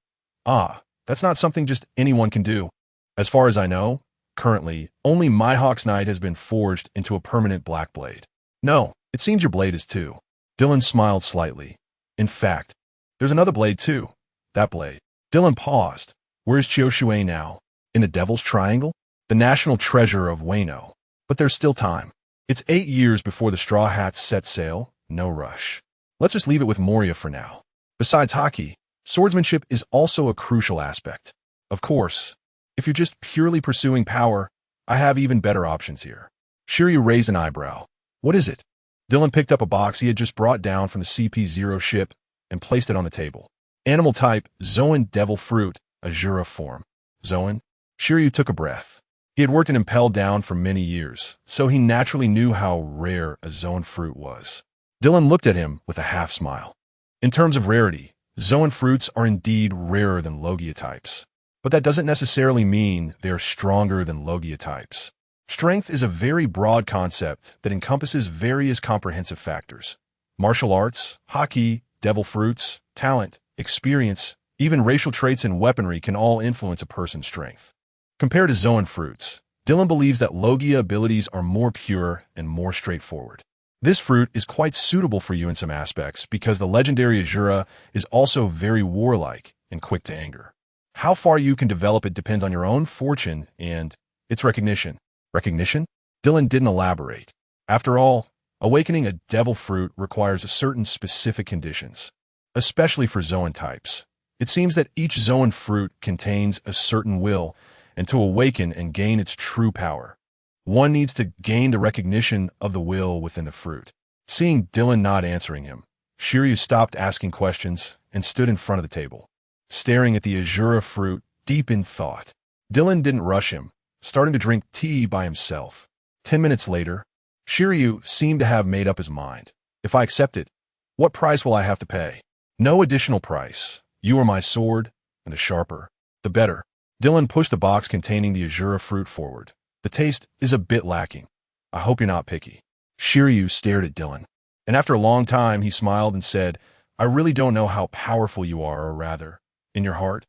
"That's not something just anyone can do. As far as I know, Currently, only my Hawk's Knight has been forged into a permanent black blade. No, it seems your blade is too. Dylan smiled slightly. In fact, there's another blade too. That blade. Dylan paused. Where's Chioshui now? In the Devil's Triangle? The national treasure of Wano. But there's still time. It's 8 years before the Straw Hats set sail. No rush. Let's just leave it with Moria for now. Besides hockey, swordsmanship is also a crucial aspect. Of course, if you're just purely pursuing power, I have even better options here. Shiryu raised an eyebrow. What is it? Dylan picked up a box he had just brought down from the CP-0 ship and placed it on the table. Animal type, Zoan Devil Fruit, Azura form. Zoan? Shiryu took a breath. He had worked in Impel Down for many years, so he naturally knew how rare a Zoan fruit was. Dylan looked at him with a half smile. In terms of rarity, Zoan fruits are indeed rarer than Logia types. But that doesn't necessarily mean they're stronger than Logia types. Strength is a very broad concept that encompasses various comprehensive factors. Martial arts, hockey, devil fruits, talent, experience, even racial traits and weaponry can all influence a person's strength. Compared to Zoan fruits, Dylan believes that Logia abilities are more pure and more straightforward. This fruit is quite suitable for you in some aspects because the legendary Azura is also very warlike and quick to anger. How far you can develop it depends on your own fortune and its recognition. Recognition? Dylan didn't elaborate. After all, awakening a devil fruit requires certain specific conditions, especially for Zoan types. It seems that each Zoan fruit contains a certain will, and to awaken and gain its true power, one needs to gain the recognition of the will within the fruit. Seeing Dylan not answering him, Shiryu stopped asking questions and stood in front of the table, staring at the Azura fruit deep in thought. Dylan didn't rush him, starting to drink tea by himself. 10 minutes later, Shiryu seemed to have made up his mind. If I accept it, what price will I have to pay? No additional price. You are my sword, and the sharper, the better. Dylan pushed the box containing the Azura fruit forward. The taste is a bit lacking. I hope you're not picky. Shiryu stared at Dylan, and after a long time he smiled and said, I really don't know how powerful you are, or rather, in your heart.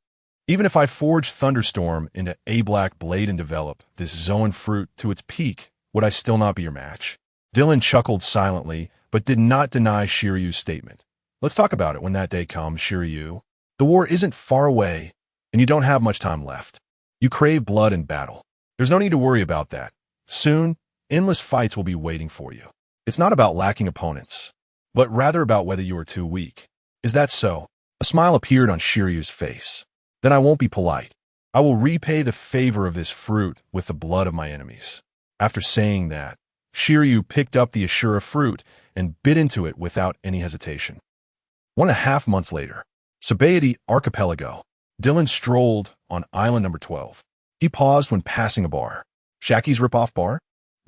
Even if I forge Thunderstorm into a black blade and develop this Zoan fruit to its peak, would I still not be your match? Dylan chuckled silently, but did not deny Shiryu's statement. Let's talk about it when that day comes, Shiryu. The war isn't far away, and you don't have much time left. You crave blood and battle. There's no need to worry about that. Soon, endless fights will be waiting for you. It's not about lacking opponents, but rather about whether you are too weak. Is that so? A smile appeared on Shiryu's face. Then I won't be polite. I will repay the favor of this fruit with the blood of my enemies. After saying that, Shiryu picked up the Ashura fruit and bit into it without any hesitation. 1.5 months later, Sabaody Archipelago. Dylan strolled on island number 12. He paused when passing a bar. Shaki's Rip-Off Bar?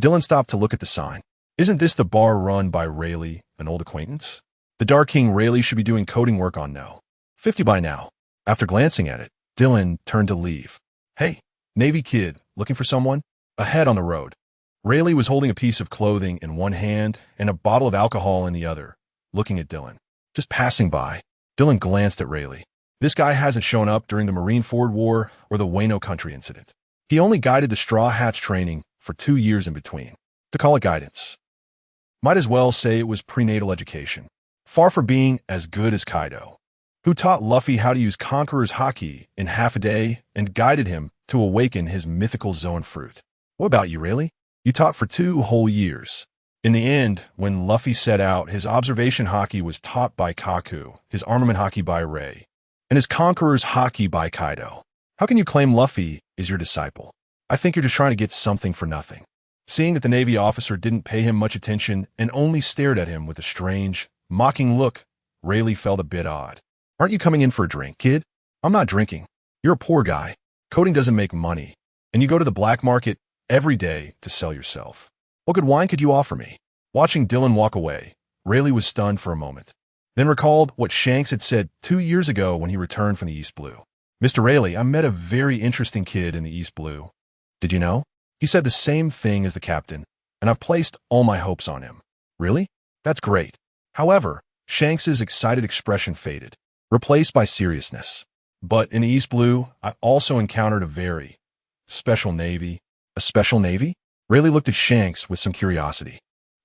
Dylan stopped to look at the sign. Isn't this the bar run by Rayleigh, an old acquaintance? The Dark King Rayleigh should be doing coding work on No. 50 by now. After glancing at it, Dylan turned to leave. Hey, Navy kid, looking for someone? Ahead on the road. Rayleigh was holding a piece of clothing in one hand and a bottle of alcohol in the other, looking at Dylan. Just passing by. Dylan glanced at Rayleigh. This guy hasn't shown up during the Marineford War or the Wano Country incident. He only guided the Straw Hats training for 2 years in between. To call it guidance, might as well say it was prenatal education. Far from being as good as Kaido, who taught Luffy how to use Conqueror's Haki in half a day and guided him to awaken his mythical Zoan fruit. What about you, Rayleigh? You taught for 2 whole years. In the end, when Luffy set out, his observation Haki was taught by Kaku, his armament Haki by Ray, and his Conqueror's Haki by Kaido. How can you claim Luffy is your disciple? I think you're just trying to get something for nothing. Seeing that the Navy officer didn't pay him much attention and only stared at him with a strange, mocking look, Rayleigh felt a bit odd. Aren't you coming in for a drink, kid? I'm not drinking. You're a poor guy. Coding doesn't make money, and you go to the black market every day to sell yourself. What good wine could you offer me? Watching Dylan walk away, Rayleigh was stunned for a moment, then recalled what Shanks had said 2 years ago when he returned from the East Blue. Mr. Rayleigh, I met a very interesting kid in the East Blue. Did you know? He said the same thing as the captain, and I've placed all my hopes on him. Really? That's great. However, Shanks's excited expression faded, replaced by seriousness. But in the East Blue, I also encountered a very special Navy A special navy? Rayleigh looked at Shanks with some curiosity.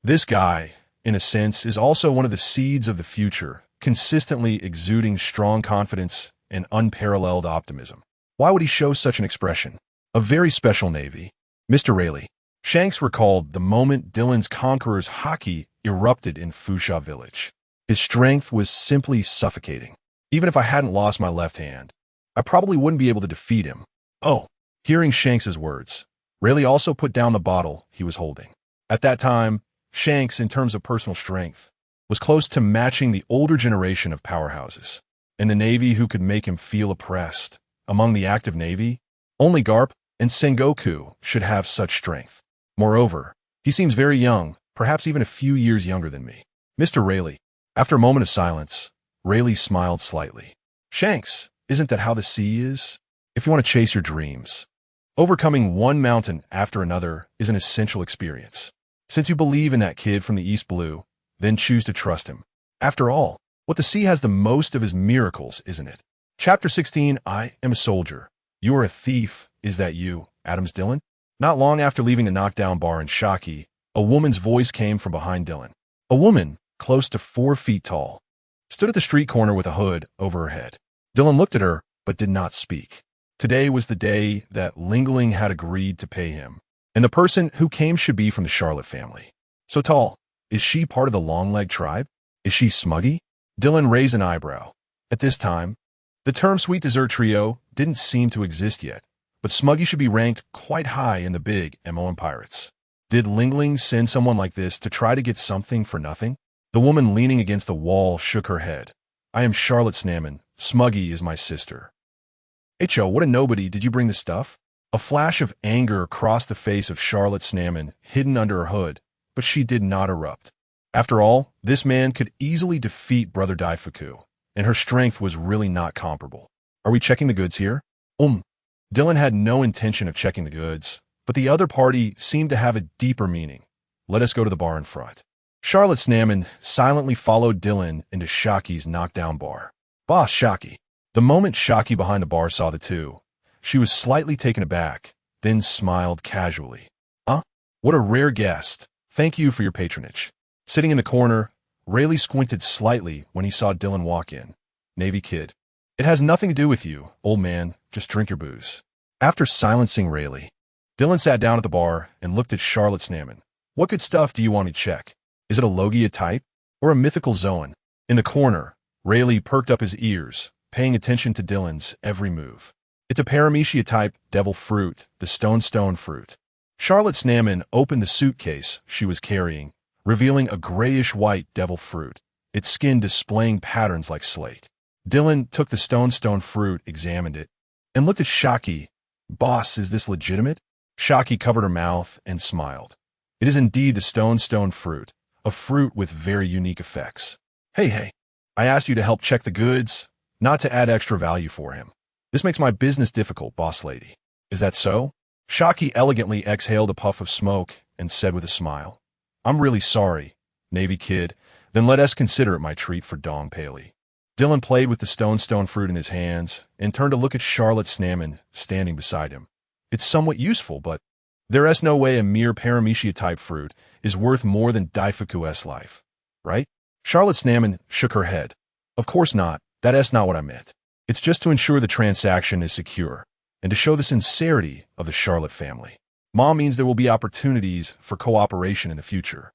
This guy, in a sense, is also one of the seeds of the future, consistently exuding strong confidence and unparalleled optimism. Why would he show such an expression? A very special navy. Mr. Rayleigh. Shanks recalled the moment Dylan's Conqueror's hockey erupted in Fuchsia Village. His strength was simply suffocating. Even if I hadn't lost my left hand, I probably wouldn't be able to defeat him. Oh, hearing Shanks's words, Rayleigh also put down the bottle he was holding. At that time, Shanks, in terms of personal strength, was close to matching the older generation of powerhouses. In the Navy, who could make him feel oppressed? Among the active Navy, only Garp and Sengoku should have such strength. Moreover, he seems very young, perhaps even a few years younger than me. Mr. Rayleigh. After a moment of silence, Rayleigh smiled slightly. Shanks, isn't that how the sea is? If you want to chase your dreams, overcoming one mountain after another is an essential experience. Since you believe in that kid from the East Blue, then choose to trust him. After all, what the sea has the most of is miracles, isn't it? Chapter 16, I am a soldier. You are a thief. Is that you, Adams Dillon? Not long after leaving the knockdown bar in Shockey, a woman's voice came from behind Dillon. A woman, close to 4 feet tall, stood at the street corner with a hood over her head. Dillon looked at her, but did not speak. Today was the day that Lingling had agreed to pay him, and the person who came should be from the Charlotte family. So tall. Is she part of the Long-Leg tribe? Is she Smuggy? Dillon raised an eyebrow. At this time, the term Sweet Dessert Trio didn't seem to exist yet, but Smuggy should be ranked quite high in the big MOM Pirates. Did Lingling send someone like this to try to get something for nothing? The woman leaning against the wall shook her head. I am Charlotte Snamon. Smuggy is my sister. H.O., what a nobody. Did you bring the stuff? A flash of anger crossed the face of Charlotte Snamon, hidden under her hood, but she did not erupt. After all, this man could easily defeat Brother Daifuku, and her strength was really not comparable. Are we checking the goods here? Dillon had no intention of checking the goods, but the other party seemed to have a deeper meaning. Let us go to the bar in front. Charlotte Snamon silently followed Dillon into Shockey's knockdown bar. Boss Shockey. The moment Shockey behind the bar saw the two, she was slightly taken aback, then smiled casually. What a rare guest. Thank you for your patronage. Sitting in the corner, Rayleigh squinted slightly when he saw Dillon walk in. Navy kid. It has nothing to do with you, old man. Just drink your booze. After silencing Rayleigh, Dillon sat down at the bar and looked at Charlotte Snamon. What good stuff do you want me to check? Is it a Logia type or a mythical Zoan? In the corner, Rayleigh perked up his ears, paying attention to Dillon's every move. It's a Paramecia type devil fruit, the stone fruit. Charlotte Snamon opened the suitcase she was carrying, revealing a grayish-white devil fruit, its skin displaying patterns like slate. Dillon took the stone fruit, examined it, and looked at Shockey. Boss, is this legitimate? Shockey covered her mouth and smiled. It is indeed the stone fruit, a fruit with very unique effects. Hey, I asked you to help check the goods, not to add extra value for him. This makes my business difficult, boss lady. Is that so? Shockey elegantly exhaled a puff of smoke and said with a smile, I'm really sorry, Navy kid. Then let us consider it my treat for Dong Paley. Dillon played with the stone fruit in his hands and turned to look at Charlotte Snamon standing beside him. It's somewhat useful, but there is no way a mere Paramecia-type fruit is worth more than Daifuku's life, right? Charlotte Snamon shook her head. Of course not. That is not what I meant. It's just to ensure the transaction is secure and to show the sincerity of the Charlotte family. Mom means there will be opportunities for cooperation in the future.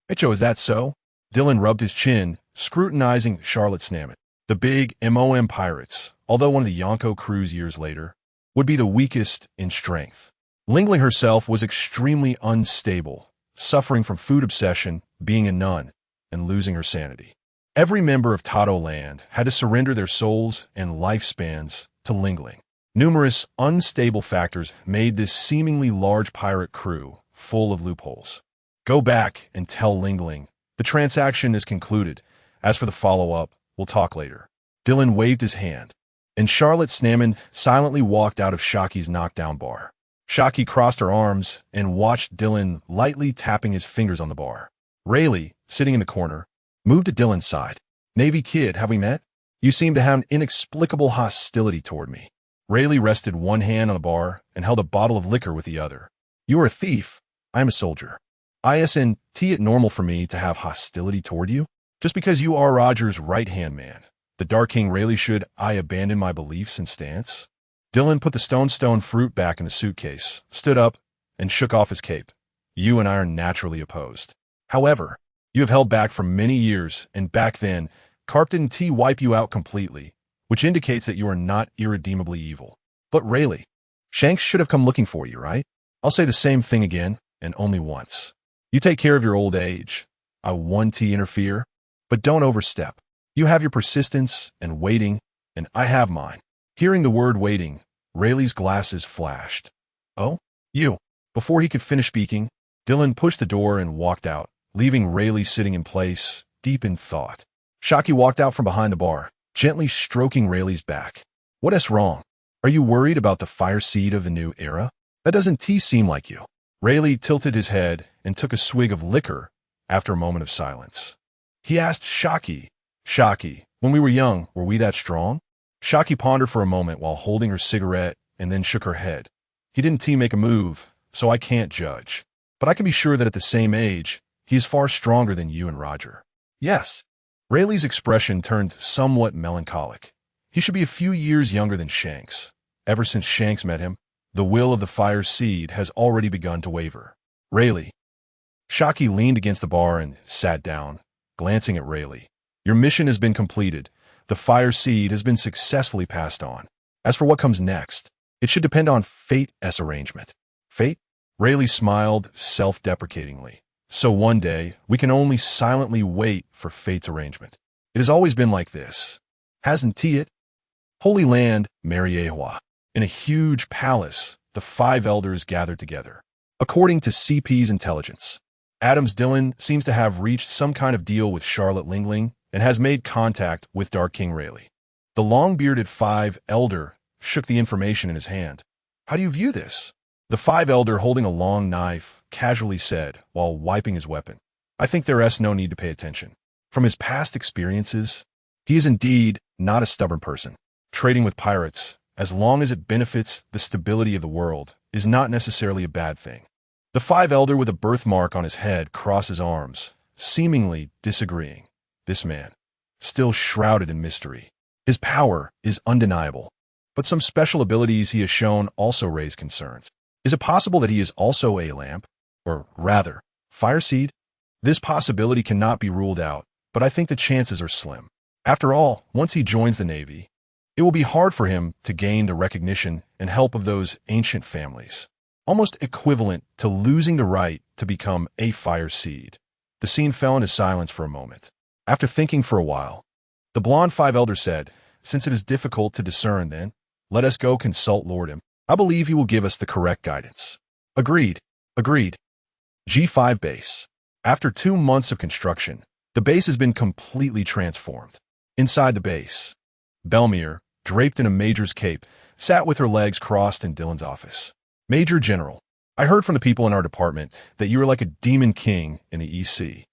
H.O., is that so? Dillon rubbed his chin, scrutinizing Charlotte Snamon. The big MOM Pirates, although one of the Yonko crews years later, would be the weakest in strength. Lingling herself was extremely unstable, suffering from food obsession, being a nun, and losing her sanity. Every member of Tato Land had to surrender their souls and lifespans to Lingling. Numerous unstable factors made this seemingly large pirate crew full of loopholes. Go back and tell Lingling the transaction is concluded. As for the follow-up, we'll talk later. Dillon waved his hand, and Charlotte Snamon silently walked out of Shockey's knockdown bar. Shockey crossed her arms and watched Dillon lightly tapping his fingers on the bar. Rayleigh, sitting in the corner, moved to Dillon's side. Navy kid, have we met? You seem to have an inexplicable hostility toward me. Rayleigh rested one hand on the bar and held a bottle of liquor with the other. You are a thief. I am a soldier. Isn't it normal for me to have hostility toward you? Just because you are Roger's right-hand man, the Dark King Rayleigh, should I abandon my beliefs and stance? Dylan put the stone fruit back in the suitcase, stood up, and shook off his cape. You and I are naturally opposed. However, you have held back for many years, and back then, Carp didn't wipe you out completely, which indicates that you are not irredeemably evil. But Rayleigh, Shanks should have come looking for you, right? I'll say the same thing again, and only once. You take care of your old age. I want to interfere, but don't overstep. You have your persistence and waiting, and I have mine. Hearing the word waiting, Rayleigh's glasses flashed. Oh, you. Before he could finish speaking, Dylan pushed the door and walked out, leaving Rayleigh sitting in place, deep in thought. Shocky walked out from behind the bar, gently stroking Rayleigh's back. What's wrong? Are you worried about the fire seed of the new era? That doesn't seem like you. Rayleigh tilted his head and took a swig of liquor after a moment of silence. He asked Shocky, when we were young, were we that strong? Shocky pondered for a moment while holding her cigarette and then shook her head. He didn't make a move, so I can't judge. But I can be sure that at the same age, he is far stronger than you and Roger. Yes. Rayleigh's expression turned somewhat melancholic. He should be a few years younger than Shanks. Ever since Shanks met him, the will of the fire seed has already begun to waver. Rayleigh. Shocky leaned against the bar and sat down, glancing at Rayleigh. Your mission has been completed. The fire seed has been successfully passed on. As for what comes next, it should depend on fate's arrangement. Fate? Rayleigh smiled self-deprecatingly. So one day, we can only silently wait for fate's arrangement. It has always been like this. Hasn't it? Holy Land, Mariehua. In a huge palace, the 5 elders gathered together. According to CP's intelligence, Adams Dylan seems to have reached some kind of deal with Charlotte Lingling and has made contact with Dark King Rayleigh. The long-bearded 5 elder shook the information in his hand. How do you view this? The 5 elder, holding a long knife, casually said while wiping his weapon. I think there's no need to pay attention. From his past experiences, he is indeed not a stubborn person. Trading with pirates, as long as it benefits the stability of the world, is not necessarily a bad thing. The 5 elder with a birthmark on his head crossed his arms, seemingly disagreeing. This man, still shrouded in mystery. His power is undeniable, but some special abilities he has shown also raise concerns. Is it possible that he is also a lamp? Or rather, fire seed? This possibility cannot be ruled out, but I think the chances are slim. After all, once he joins the Navy, it will be hard for him to gain the recognition and help of those ancient families, almost equivalent to losing the right to become a fire seed. The scene fell into silence for a moment. After thinking for a while, the blonde 5 elder said, since it is difficult to discern then, let us go consult Lordham. I believe he will give us the correct guidance. Agreed. G5 base. After 2 months of construction, the base has been completely transformed. Inside the base, Belmere, draped in a major's cape, sat with her legs crossed in Dylan's office. Major General, I heard from the people in our department that you are like a demon king in the EC.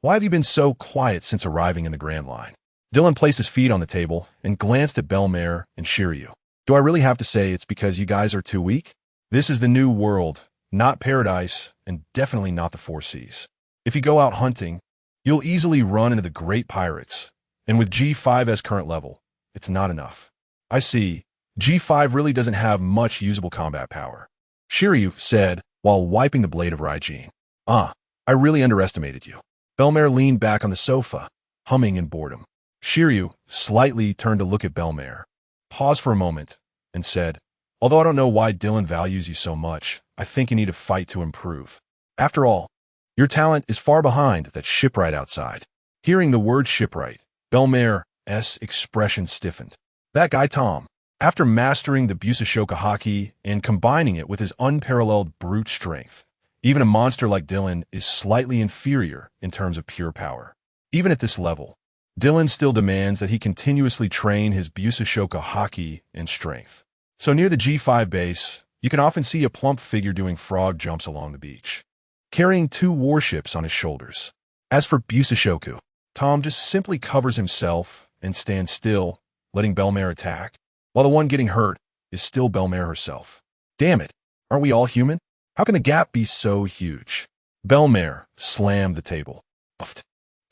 Why have you been so quiet since arriving in the Grand Line? Dylan placed his feet on the table and glanced at Belmere and Shiryu. Do I really have to say it's because you guys are too weak? This is the new world, not paradise, and definitely not the 4 Seas. If you go out hunting, you'll easily run into the great pirates, and with G5 as current level, it's not enough. I see. G5 really doesn't have much usable combat power. Shiryu said while wiping the blade of Raijin. I really underestimated you. Belmere leaned back on the sofa, humming in boredom. Shiryu slightly turned to look at Belmere, paused for a moment, and said, although I don't know why Dylan values you so much, I think you need to fight to improve. After all, your talent is far behind that shipwright outside. Hearing the word shipwright, Belmere's expression stiffened. That guy Tom, after mastering the Busashoka haki and combining it with his unparalleled brute strength, even a monster like Dylan is slightly inferior in terms of pure power. Even at this level, Dylan still demands that he continuously train his Busashoka haki and strength. So near the G5 base, you can often see a plump figure doing frog jumps along the beach, carrying 2 warships on his shoulders. As for Busashoku, Tom just simply covers himself and stands still, letting Belmere attack, while the one getting hurt is still Belmere herself. Damn it, aren't we all human? How can the gap be so huge? Belmare slammed the table. Puffed.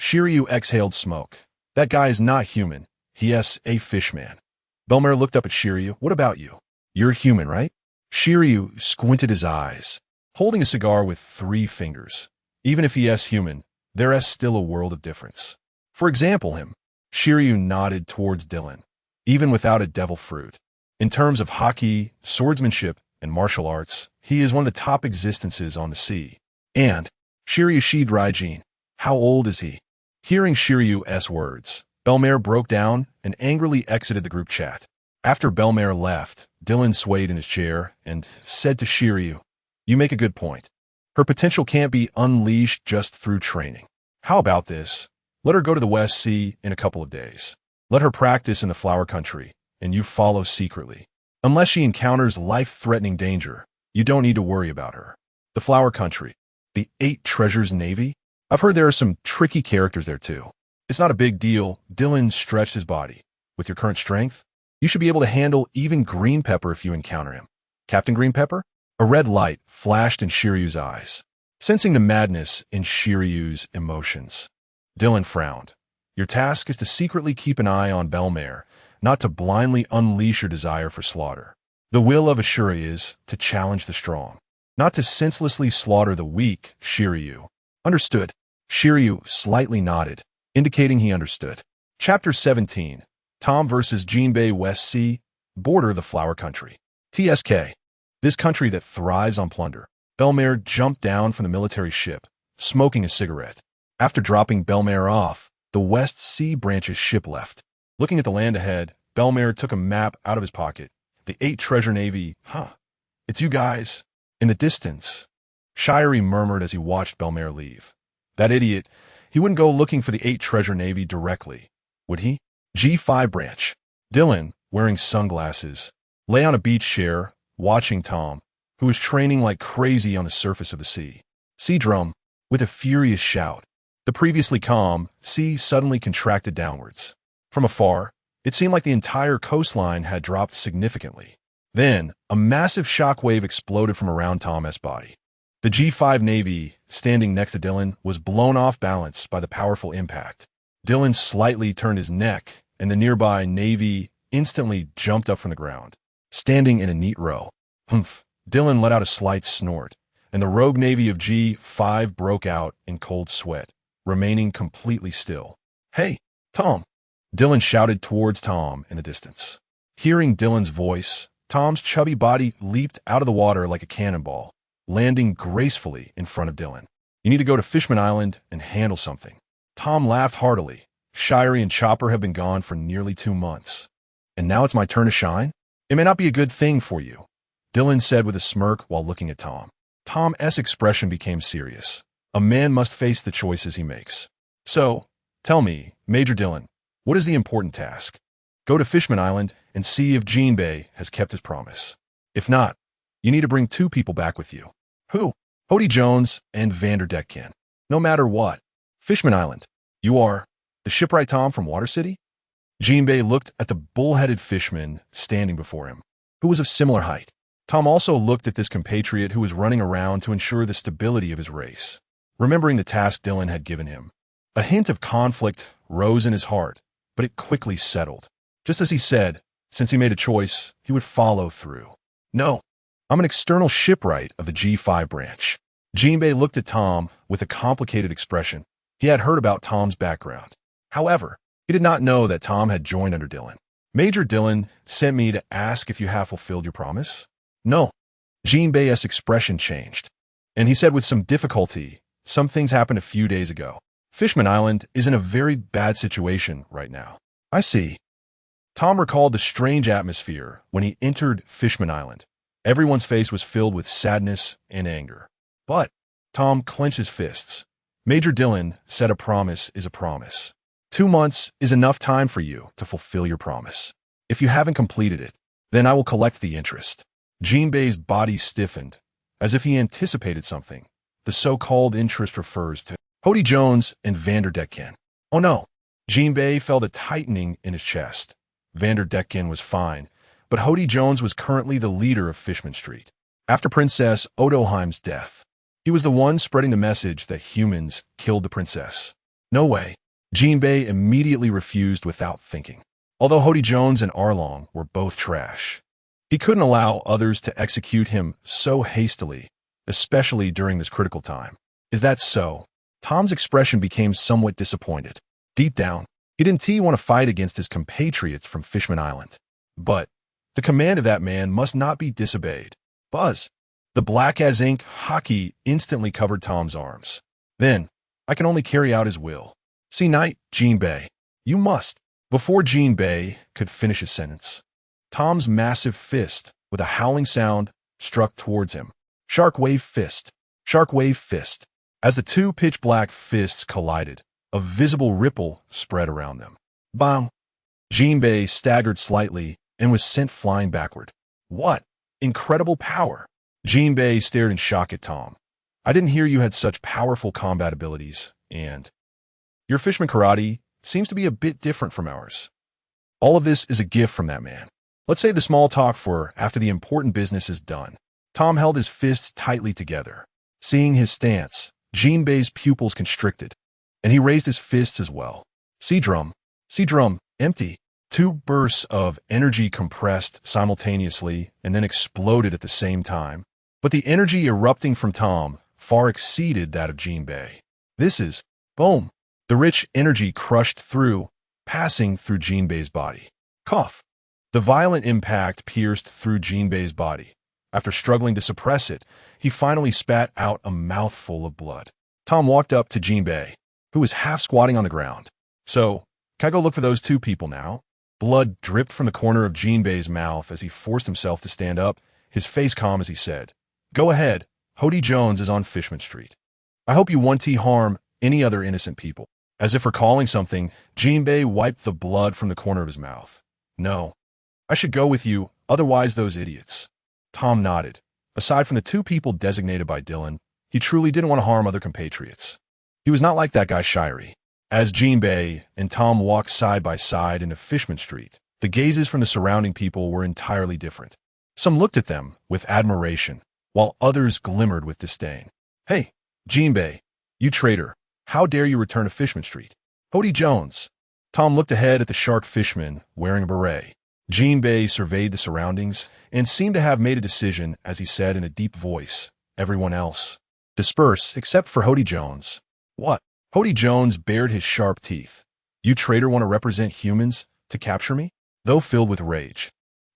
Shiryu exhaled smoke. That guy is not human. He is a fishman. Belmare looked up at Shiryu. What about you? You're human, right? Shiryu squinted his eyes, holding a cigar with 3 fingers. Even if he is human, there is still a world of difference. For example, him. Shiryu nodded towards Dylan. Even without a devil fruit. In terms of hockey, swordsmanship, and martial arts, he is one of the top existences on the sea. And Shiryu sheathed Raijin. How old is he? Hearing Shiryu's words, Belmare broke down and angrily exited the group chat. After Belmare left, Dylan swayed in his chair and said to Shiryu, "You make a good point. Her potential can't be unleashed just through training. How about this? Let her go to the West Sea in a couple of days. Let her practice in the Flower Country, and you follow secretly. Unless she encounters life-threatening danger, you don't need to worry about her. The Flower Country. The 8 Treasures Navy? I've heard there are some tricky characters there too. It's not a big deal." Dylan stretched his body. "With your current strength, you should be able to handle even Green Pepper if you encounter him." Captain Green Pepper? A red light flashed in Shiryu's eyes, sensing the madness in Shiryu's emotions. Dylan frowned. "Your task is to secretly keep an eye on Belmare, not to blindly unleash your desire for slaughter. The will of Ashura is to challenge the strong, not to senselessly slaughter the weak." Shiryu. Understood. Shiryu slightly nodded, indicating he understood. Chapter 17. Tom vs. Jinbei. West Sea, border of the Flower Country. TSK. This country that thrives on plunder. Belmare jumped down from the military ship, smoking a cigarette. After dropping Belmare off, the West Sea branch's ship left. Looking at the land ahead, Belmare took a map out of his pocket. The 8 Treasure Navy. Huh. It's you guys. In the distance. Shiryu murmured as he watched Belmare leave. That idiot. He wouldn't go looking for the 8 Treasure Navy directly, would he? G5 branch. Dylan, wearing sunglasses, lay on a beach chair, watching Tom, who was training like crazy on the surface of the sea. Sea drum, with a furious shout. The previously calm sea suddenly contracted downwards. From afar, it seemed like the entire coastline had dropped significantly. Then, a massive shockwave exploded from around Tom's body. The G5 Navy, standing next to Dylan, was blown off balance by the powerful impact. Dylan slightly turned his neck, and the nearby Navy instantly jumped up from the ground, standing in a neat row. Humph! Dylan let out a slight snort, and the rogue Navy of G5 broke out in cold sweat, remaining completely still. "Hey, Tom!" Dylan shouted towards Tom in the distance. Hearing Dylan's voice, Tom's chubby body leaped out of the water like a cannonball, landing gracefully in front of Dylan. "You need to go to Fishman Island and handle something." Tom laughed heartily. Shiryu and Chopper have been gone for nearly 2 months. "And now it's my turn to shine? It may not be a good thing for you," Dylan said with a smirk while looking at Tom. Tom's expression became serious. A man must face the choices he makes. "So, tell me, Major Dylan, what is the important task? Go to Fishman Island and see if Jinbei has kept his promise. If not, you need to bring 2 people back with you." "Who?" "Hody Jones and Vanderdecken. No matter what. Fishman Island. You are the shipwright Tom from Water City?" Jinbei looked at the bull-headed fishman standing before him, who was of similar height. Tom also looked at this compatriot who was running around to ensure the stability of his race, remembering the task Dylan had given him. A hint of conflict rose in his heart, but it quickly settled. Just as he said, since he made a choice, he would follow through. "No, I'm an external shipwright of the G5 branch." Jinbei looked at Tom with a complicated expression. He had heard about Tom's background. However, he did not know that Tom had joined under Dylan. "Major Dylan sent me to ask if you have fulfilled your promise?" "No." Jinbei's expression changed, and he said with some difficulty, "Some things happened a few days ago. Fishman Island is in a very bad situation right now." "I see." Tom recalled the strange atmosphere when he entered Fishman Island. Everyone's face was filled with sadness and anger. But Tom clenched his fists. "Major Dylan said a promise is a promise. 2 months is enough time for you to fulfill your promise. If you haven't completed it, then I will collect the interest." Jinbei's body stiffened, as if he anticipated something. The so-called interest refers to Hody Jones and Vanderdecken. "Oh no." Jinbei felt a tightening in his chest. Vanderdecken was fine, but Hody Jones was currently the leader of Fishman Street. After Princess Odoheim's death, he was the one spreading the message that humans killed the princess. No way. Jinbei immediately refused without thinking. Although Hody Jones and Arlong were both trash, he couldn't allow others to execute him so hastily, especially during this critical time. Is that so? Tom's expression became somewhat disappointed. Deep down, he didn't want to fight against his compatriots from Fishman Island. But the command of that man must not be disobeyed. Buzz! The black as ink hockey instantly covered Tom's arms. Then, I can only carry out his will. See Knight, Jinbei. You must. Before Jinbei could finish his sentence, Tom's massive fist, with a howling sound, struck towards him. Shark wave fist. Shark wave fist. As the two pitch-black fists collided, a visible ripple spread around them. Bang! Jinbei staggered slightly and was sent flying backward. What? Incredible power! Jinbei stared in shock at Tom. I didn't hear you had such powerful combat abilities, and your fishman karate seems to be a bit different from ours. All of this is a gift from that man. Let's save the small talk for after the important business is done. Tom held his fists tightly together. Seeing his stance, Jinbei's pupils constricted, and he raised his fists as well. Sea drum, empty. Two bursts of energy compressed simultaneously and then exploded at the same time. But the energy erupting from Tom far exceeded that of Jinbei. This is, boom. The rich energy crushed through, passing through Jinbei's body. Cough. The violent impact pierced through Jinbei's body. After struggling to suppress it, he finally spat out a mouthful of blood. Tom walked up to Jinbei, who was half squatting on the ground. So, can I go look for those two people now? Blood dripped from the corner of Jinbei's mouth as he forced himself to stand up, his face calm as he said, Go ahead, Hody Jones is on Fishman Street. I hope you won't harm any other innocent people. As if recalling something, Jinbei wiped the blood from the corner of his mouth. No. I should go with you, otherwise those idiots. Tom nodded. Aside from the two people designated by Dylan, he truly didn't want to harm other compatriots. He was not like that guy Shirey. As Jinbei and Tom walked side by side into Fishman Street, the gazes from the surrounding people were entirely different. Some looked at them with admiration, while others glimmered with disdain. Hey, Jinbei, you traitor. How dare you return to Fishman Street? Hody Jones. Tom looked ahead at the shark fishman wearing a beret. Jinbei surveyed the surroundings and seemed to have made a decision as he said in a deep voice, Everyone else. Disperse, except for Hody Jones. What? Hody Jones bared his sharp teeth. You traitor want to represent humans to capture me? Though filled with rage,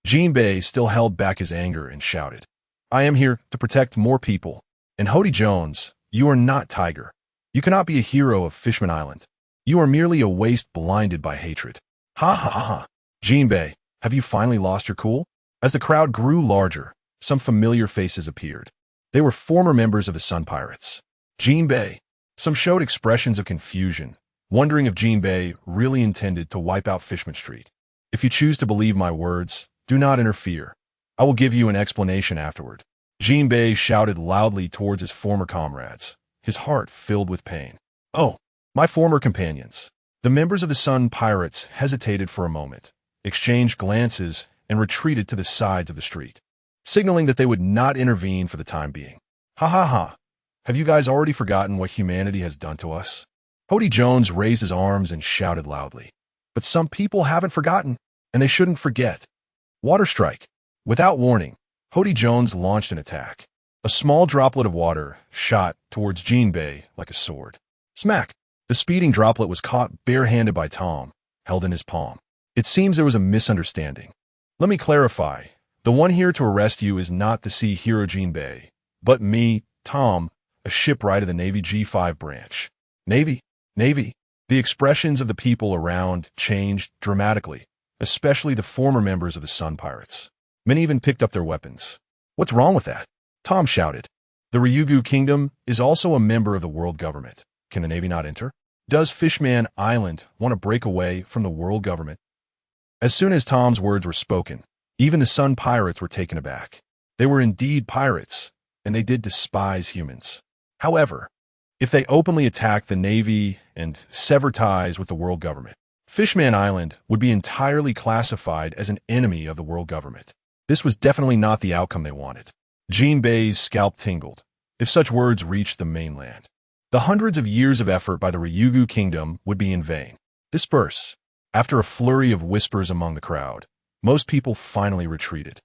Jinbei still held back his anger and shouted, I am here to protect more people. And Hody Jones, you are not Tiger. You cannot be a hero of Fishman Island. You are merely a waste blinded by hatred. Ha ha ha. Jinbei, have you finally lost your cool? As the crowd grew larger, some familiar faces appeared. They were former members of the Sun Pirates. Jinbei. Some showed expressions of confusion, wondering if Jinbei really intended to wipe out Fishman Street. If you choose to believe my words, do not interfere. I will give you an explanation afterward. Jinbei shouted loudly towards his former comrades, his heart filled with pain. Oh, my former companions. The members of the Sun Pirates hesitated for a moment, exchanged glances, and retreated to the sides of the street, signaling that they would not intervene for the time being. Ha ha ha. Have you guys already forgotten what humanity has done to us? Hody Jones raised his arms and shouted loudly. But some people haven't forgotten, and they shouldn't forget. Water strike. Without warning, Hody Jones launched an attack. A small droplet of water shot towards Jinbei like a sword. Smack! The speeding droplet was caught barehanded by Tom, held in his palm. It seems there was a misunderstanding. Let me clarify. The one here to arrest you is not the sea hero Jinbei, but me, Tom, a shipwright of the Navy G5 branch. Navy. The expressions of the people around changed dramatically, especially the former members of the Sun Pirates. Many even picked up their weapons. What's wrong with that? Tom shouted. The Ryugu Kingdom is also a member of the world government. Can the Navy not enter? Does Fishman Island want to break away from the world government? As soon as Tom's words were spoken, even the Sun Pirates were taken aback. They were indeed pirates, and they did despise humans. However, if they openly attacked the Navy and sever ties with the world government, Fishman Island would be entirely classified as an enemy of the world government. This was definitely not the outcome they wanted. Jinbei's scalp tingled, if such words reached the mainland. The hundreds of years of effort by the Ryugu kingdom would be in vain. Disperse. After a flurry of whispers among the crowd, most people finally retreated.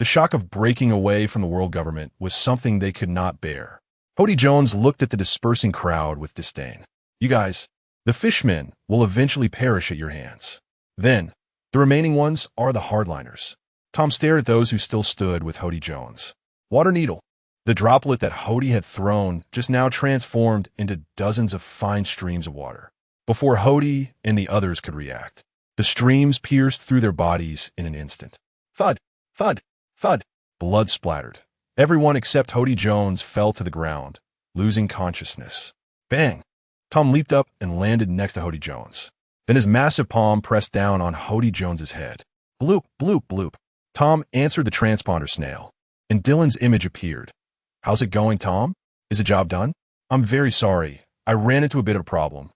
The shock of breaking away from the world government was something they could not bear. Hody Jones looked at the dispersing crowd with disdain. You guys, the fishmen will eventually perish at your hands. Then, the remaining ones are the hardliners. Tom stared at those who still stood with Hody Jones. Water needle. The droplet that Hody had thrown just now transformed into dozens of fine streams of water. Before Hody and the others could react, the streams pierced through their bodies in an instant. Thud, thud, thud. Blood splattered. Everyone except Hody Jones fell to the ground, losing consciousness. Bang! Tom leaped up and landed next to Hody Jones. Then his massive palm pressed down on Hody Jones's head. Bloop, bloop, bloop. Tom answered the transponder snail, and Dylan's image appeared. How's it going, Tom? Is the job done? I'm very sorry. I ran into a bit of a problem.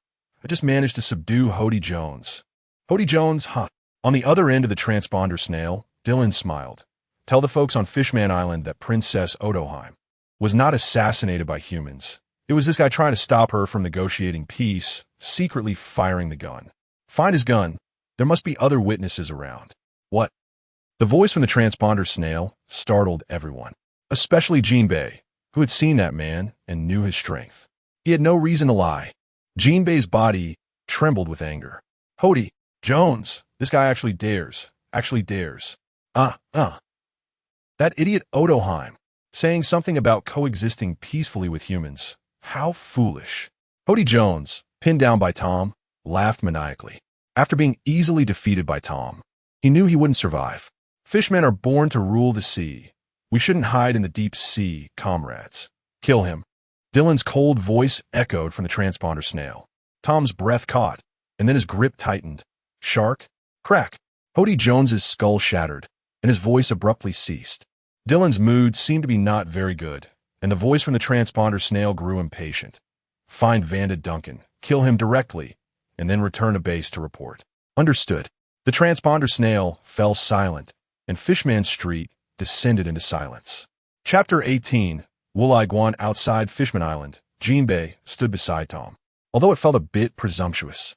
I just managed to subdue Hody Jones. Hody Jones, huh? On the other end of the transponder snail, Dylan smiled. Tell the folks on Fishman Island that Princess Odoheim was not assassinated by humans. It was this guy trying to stop her from negotiating peace, secretly firing the gun. Find his gun. There must be other witnesses around. What? The voice from the transponder snail startled everyone, especially Jinbei, who had seen that man and knew his strength. He had no reason to lie. Jinbei's body trembled with anger. Hody Jones, this guy actually dares. That idiot Odoheim, saying something about coexisting peacefully with humans. How foolish. Hody Jones, pinned down by Tom, laughed maniacally. After being easily defeated by Tom, he knew he wouldn't survive. Fishmen are born to rule the sea. We shouldn't hide in the deep sea, comrades. Kill him. Dylan's cold voice echoed from the transponder snail. Tom's breath caught, and then his grip tightened. Shark? Crack. Hody Jones's skull shattered, and his voice abruptly ceased. Dylan's mood seemed to be not very good, and the voice from the transponder snail grew impatient. Find Vanda Duncan, kill him directly, and then return to base to report. Understood. The transponder snail fell silent, and Fishman Street descended into silence. Chapter 18, Wooleye Guan outside Fishman Island. Jinbei stood beside Tom, although it felt a bit presumptuous.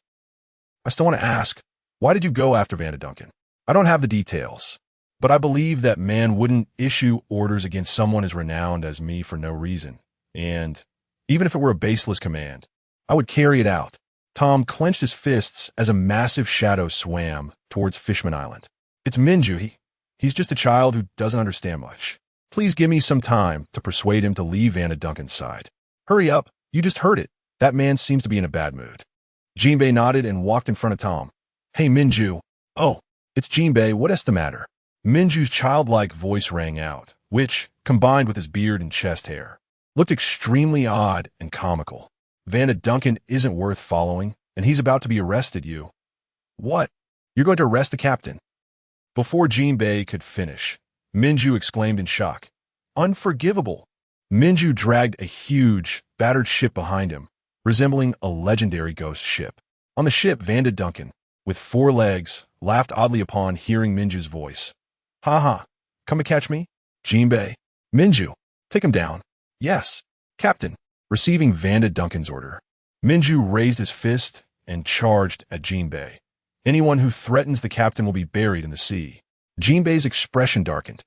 I still want to ask, why did you go after Vanda Duncan? I don't have the details, but I believe that man wouldn't issue orders against someone as renowned as me for no reason, and even if it were a baseless command, I would carry it out. Tom clenched his fists as a massive shadow swam towards Fishman Island. It's Minju. He's just a child who doesn't understand much. Please give me some time to persuade him to leave Vanda Duncan's side. Hurry up, you just heard it. That man seems to be in a bad mood. Jinbei nodded and walked in front of Tom. Hey, Minju. Oh, it's Jinbei. What is the matter? Minju's childlike voice rang out, which, combined with his beard and chest hair, looked extremely odd and comical. Vanda Duncan isn't worth following, and he's about to be arrested, you. What? You're going to arrest the captain? Before Jinbei could finish, Minju exclaimed in shock. Unforgivable. Minju dragged a huge, battered ship behind him, resembling a legendary ghost ship. On the ship, Vanda Duncan, with 4 legs, laughed oddly upon hearing Minju's voice. Ha ha, come to catch me? Jinbei. Minju, take him down. Yes, Captain. Receiving Vanda Duncan's order, Minju raised his fist and charged at Jinbei. Anyone who threatens the captain will be buried in the sea. Jinbei's expression darkened,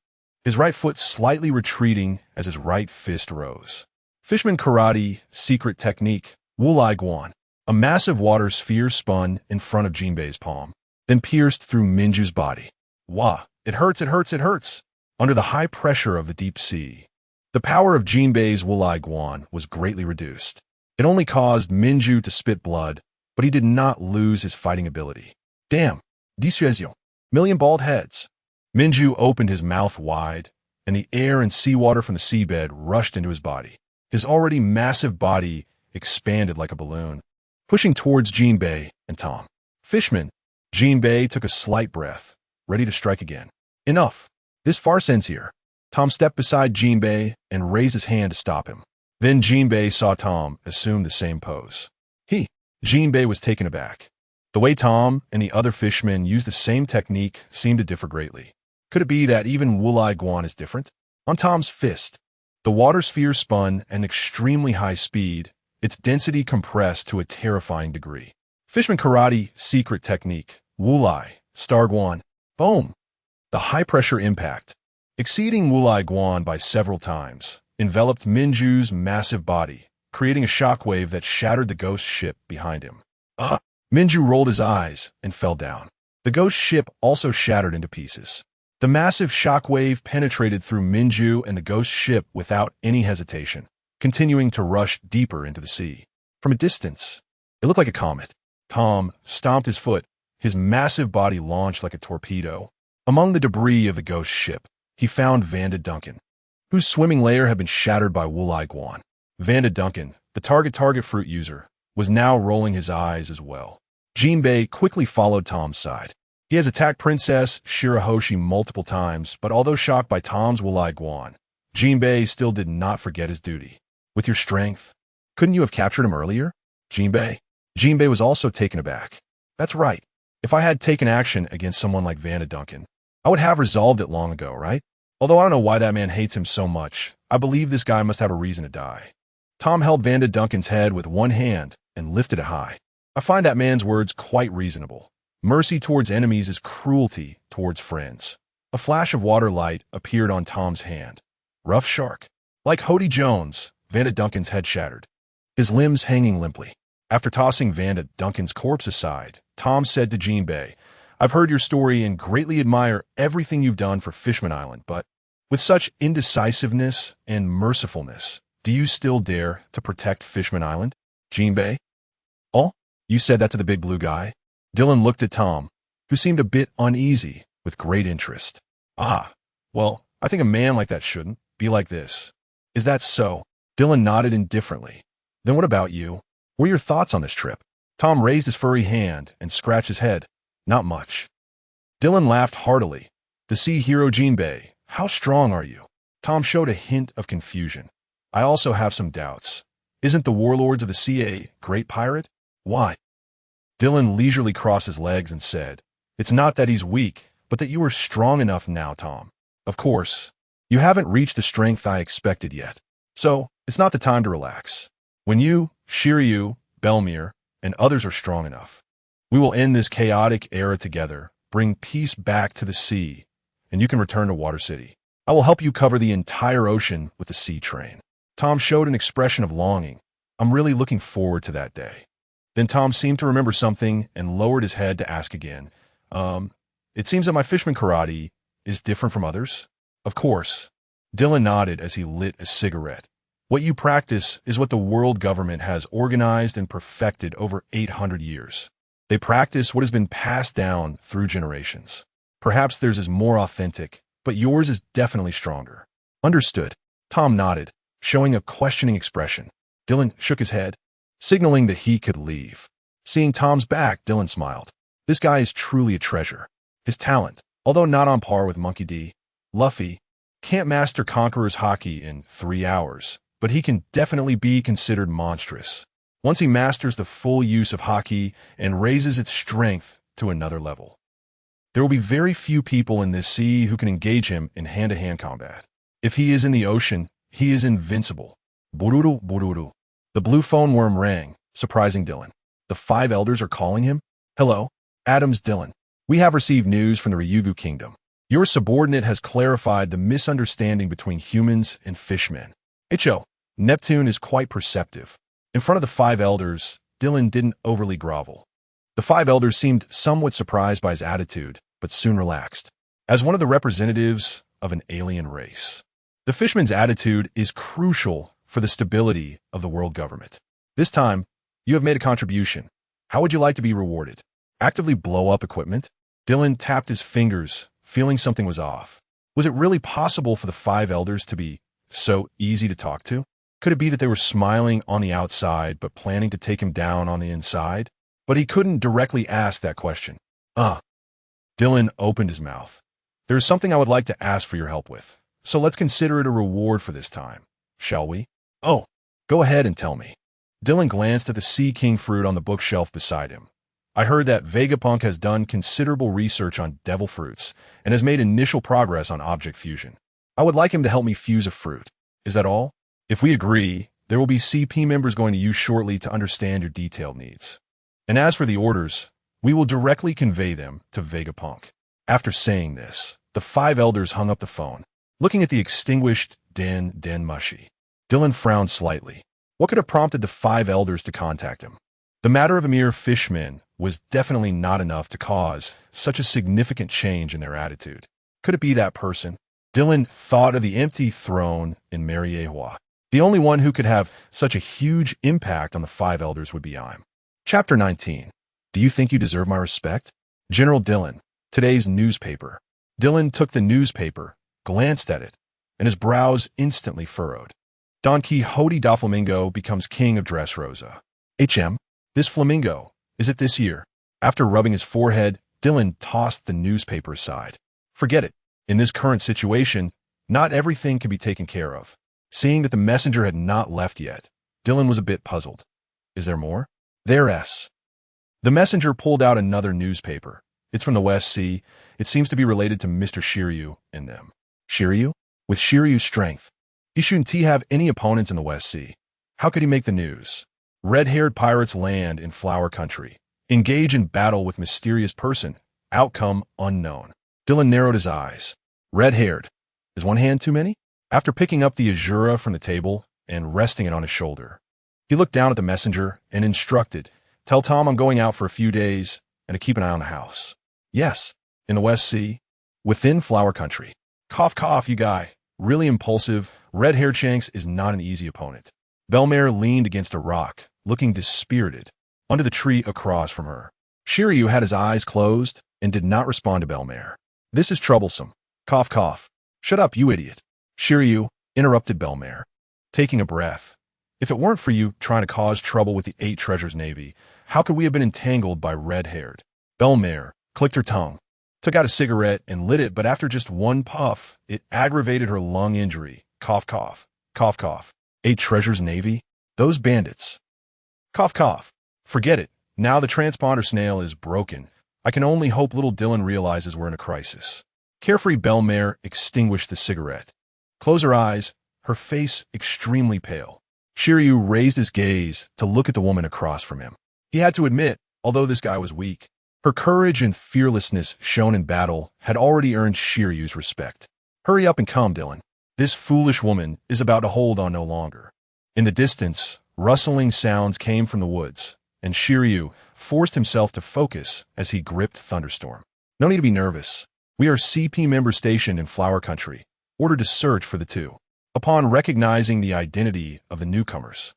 his right foot slightly retreating as his right fist rose. Fishman Karate, secret technique, Wooleye Guan. A massive water sphere spun in front of Jinbei's palm, then pierced through Minju's body. Wah! It hurts, it hurts, it hurts! Under the high pressure of the deep sea, the power of Jinbei's Wooleye Guan was greatly reduced. It only caused Minju to spit blood, but he did not lose his fighting ability. Damn! Dissuasion! Million bald heads! Minju opened his mouth wide, and the air and seawater from the seabed rushed into his body. His already massive body expanded like a balloon, pushing towards Jinbei and Tom. Fishman, Jinbei took a slight breath, ready to strike again. Enough! This farce ends here. Tom stepped beside Jinbei and raised his hand to stop him. Then Jinbei saw Tom assume the same pose. Jinbei was taken aback. The way Tom and the other fishmen used the same technique seemed to differ greatly. Could it be that even Wooleye Guan is different? on Tom's fist. The water sphere spun at an extremely high speed, its density compressed to a terrifying degree. Fishman Karate secret technique, Wulai, Star Guan. Boom! The high-pressure impact, exceeding Wulai Guan by several times, enveloped Minju's massive body, creating a shockwave that shattered the ghost ship behind him. Minju rolled his eyes and fell down. The ghost ship also shattered into pieces. The massive shockwave penetrated through Minju and the ghost ship without any hesitation, continuing to rush deeper into the sea. From a distance, it looked like a comet. Tom stomped his foot, his massive body launched like a torpedo. Among the debris of the ghost ship, he found Vanda Duncan, whose swimming layer had been shattered by Wulai Guan. Vanda Duncan, the target fruit user, was now rolling his eyes as well. Jinbei quickly followed Tom's side. He has attacked Princess Shirahoshi multiple times, but although shocked by Tom's Wulai Guan, Jinbei still did not forget his duty. With your strength, couldn't you have captured him earlier? Jinbei was also taken aback. That's right. If I had taken action against someone like Vanda Duncan, I would have resolved it long ago, right? Although I don't know why that man hates him so much, I believe this guy must have a reason to die. Tom held Vanda Duncan's head with one hand and lifted it high. I find that man's words quite reasonable. Mercy towards enemies is cruelty towards friends. A flash of water light appeared on Tom's hand. Rough shark. Like Hody Jones, Vanda Duncan's head shattered, his limbs hanging limply. After tossing Vanda Duncan's corpse aside, Tom said to Jinbei, I've heard your story and greatly admire everything you've done for Fishman Island, but with such indecisiveness and mercifulness, do you still dare to protect Fishman Island? Jinbei? Oh, you said that to the big blue guy? Dylan looked at Tom, who seemed a bit uneasy, with great interest. Well, I think a man like that shouldn't be like this. Is that so? Dylan nodded indifferently. Then what about you? What are your thoughts on this trip? Tom raised his furry hand and scratched his head. Not much. Dylan laughed heartily. The sea hero Jinbei, how strong are you? Tom showed a hint of confusion. I also have some doubts. Isn't the Warlords of the Sea a great pirate? Why? Dylan leisurely crossed his legs and said, It's not that he's weak, but that you are strong enough now, Tom. Of course, you haven't reached the strength I expected yet. So, it's not the time to relax. When you, Shiryu, Belmir, and others are strong enough, we will end this chaotic era together, bring peace back to the sea, and you can return to Water City. I will help you cover the entire ocean with the sea train. Tom showed an expression of longing. I'm really looking forward to that day. Then Tom seemed to remember something and lowered his head to ask again, it seems that my Fishman Karate is different from others? Of course. Dylan nodded as he lit a cigarette. What you practice is what the world government has organized and perfected over 800 years. They practice what has been passed down through generations. Perhaps theirs is more authentic, but yours is definitely stronger. Understood. Tom nodded, showing a questioning expression. Dylan shook his head, signaling that he could leave. Seeing Tom's back, Dylan smiled. This guy is truly a treasure. His talent, although not on par with Monkey D, Luffy, can't master Conqueror's Haki in 3 hours, but he can definitely be considered monstrous once he masters the full use of Haki and raises its strength to another level. There will be very few people in this sea who can engage him in hand-to-hand combat. If he is in the ocean, he is invincible. Bururu, bururu. The blue phone worm rang, surprising Dylan. The 5 elders are calling him? Hello, Adams Dylan. We have received news from the Ryugu Kingdom. Your subordinate has clarified the misunderstanding between humans and fishmen. Ho, Neptune is quite perceptive. In front of the 5 elders, Dylan didn't overly grovel. The 5 elders seemed somewhat surprised by his attitude, but soon relaxed. As one of the representatives of an alien race, the fishman's attitude is crucial for the stability of the world government. This time, you have made a contribution. How would you like to be rewarded? Actively blow up equipment? Dylan tapped his fingers, feeling something was off. Was it really possible for the 5 elders to be so easy to talk to? Could it be that they were smiling on the outside but planning to take him down on the inside? But he couldn't directly ask that question. Dylan opened his mouth. There is something I would like to ask for your help with, so let's consider it a reward for this time, shall we? Oh, go ahead and tell me. Dylan glanced at the Sea King fruit on the bookshelf beside him. I heard that Vegapunk has done considerable research on devil fruits and has made initial progress on object fusion. I would like him to help me fuse a fruit. Is that all? If we agree, there will be CP members going to you shortly to understand your detailed needs. And as for the orders, we will directly convey them to Vegapunk. After saying this, the 5 elders hung up the phone. Looking at the extinguished Den Mushi, Dylan frowned slightly. What could have prompted the 5 elders to contact him? The matter of a mere fishman was definitely not enough to cause such a significant change in their attitude. Could it be that person? Dylan thought of the empty throne in Mariehua. The only one who could have such a huge impact on the 5 elders would be I'm. Chapter 19. Do you think you deserve my respect? General Dylan, today's newspaper. Dylan took the newspaper, glanced at it, and his brows instantly furrowed. Don Quixote da Flamingo becomes king of Dressrosa. This flamingo, is it this year? After rubbing his forehead, Dylan tossed the newspaper aside. Forget it. In this current situation, not everything can be taken care of. Seeing that the messenger had not left yet, Dylan was a bit puzzled. Is there more? There's. The messenger pulled out another newspaper. It's from the West Sea. It seems to be related to Mr. Shiryu and them. Shiryu? With Shiryu's strength, he shouldn't have any opponents in the West Sea. How could he make the news? Red-haired pirates land in Flower Country. Engage in battle with mysterious person. Outcome unknown. Dylan narrowed his eyes. Red-haired. Is one hand too many? After picking up the Azura from the table and resting it on his shoulder, he looked down at the messenger and instructed, Tell Tom I'm going out for a few days and to keep an eye on the house. Yes, in the West Sea, within Flower Country. Cough, cough, you guy. Really impulsive, red-haired Shanks is not an easy opponent. Belmare leaned against a rock, looking dispirited, under the tree across from her. Shiryu had his eyes closed and did not respond to Belmare. This is troublesome. Cough, cough. Shut up, you idiot. Shiryu interrupted Belmare, taking a breath. If it weren't for you trying to cause trouble with the 8 Treasures Navy, how could we have been entangled by red-haired? Belmare clicked her tongue, took out a cigarette and lit it, but after just one puff, it aggravated her lung injury. Cough, cough. Cough, cough. 8 Treasures Navy? Those bandits. Cough, cough. Forget it. Now the transponder snail is broken. I can only hope little Dylan realizes we're in a crisis. Carefree Belmare extinguished the cigarette. Close her eyes, her face extremely pale. Shiryu raised his gaze to look at the woman across from him. He had to admit, although this guy was weak, her courage and fearlessness shown in battle had already earned Shiryu's respect. Hurry up and come, Dylan. This foolish woman is about to hold on no longer. In the distance, rustling sounds came from the woods, and Shiryu forced himself to focus as he gripped Thunderstorm. No need to be nervous. We are CP member stationed in Flower Country, ordered to search for the 2. Upon recognizing the identity of the newcomers,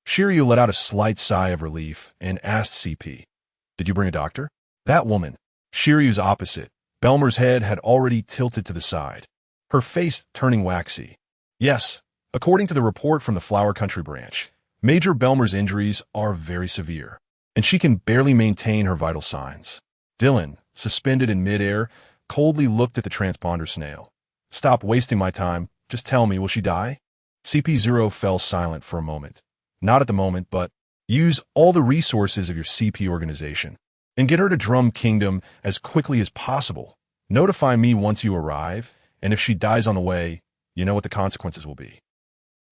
Shiryu let out a slight sigh of relief and asked CP, Did you bring a doctor? That woman, Shiryu's opposite, Belmer's head had already tilted to the side, her face turning waxy. Yes, according to the report from the Flower Country branch, Major Belmer's injuries are very severe, and she can barely maintain her vital signs. Dylan, suspended in midair, coldly looked at the transponder snail. Stop wasting my time. Just tell me, will she die? CP0 fell silent for a moment. Not at the moment, but use all the resources of your CP organization and get her to Drum Kingdom as quickly as possible. Notify me once you arrive, and if she dies on the way, you know what the consequences will be.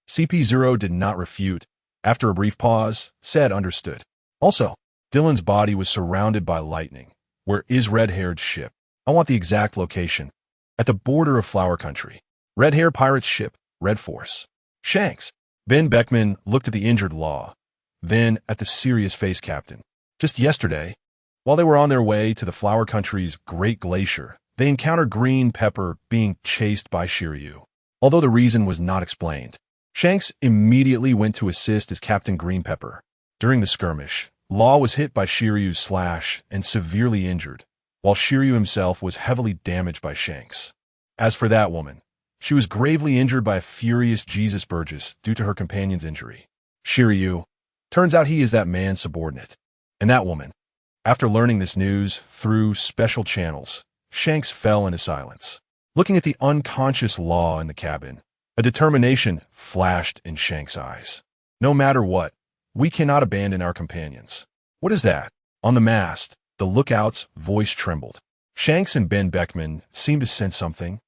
CP0 did not refute. After a brief pause, said understood. Also, Dylan's body was surrounded by lightning. Where is Red-Haired's ship? I want the exact location. At the border of Flower Country. Red-Hair Pirate's ship, Red Force. Shanks. Ben Beckman looked at the injured Law, then at the serious-faced captain. Just yesterday, while they were on their way to the Flower Country's Great Glacier, they encountered Green Pepper being chased by Shiryu. Although the reason was not explained, Shanks immediately went to assist as Captain Green Pepper. During the skirmish, Law was hit by Shiryu's slash and severely injured, while Shiryu himself was heavily damaged by Shanks. As for that woman, she was gravely injured by a furious Jesus Burgess due to her companion's injury. Shiryu, turns out he is that man's subordinate. And that woman. After learning this news through special channels, Shanks fell into silence. Looking at the unconscious Law in the cabin, a determination flashed in Shanks' eyes. No matter what, we cannot abandon our companions. What is that? On the mast, the lookout's voice trembled. Shanks and Ben Beckman seemed to sense something.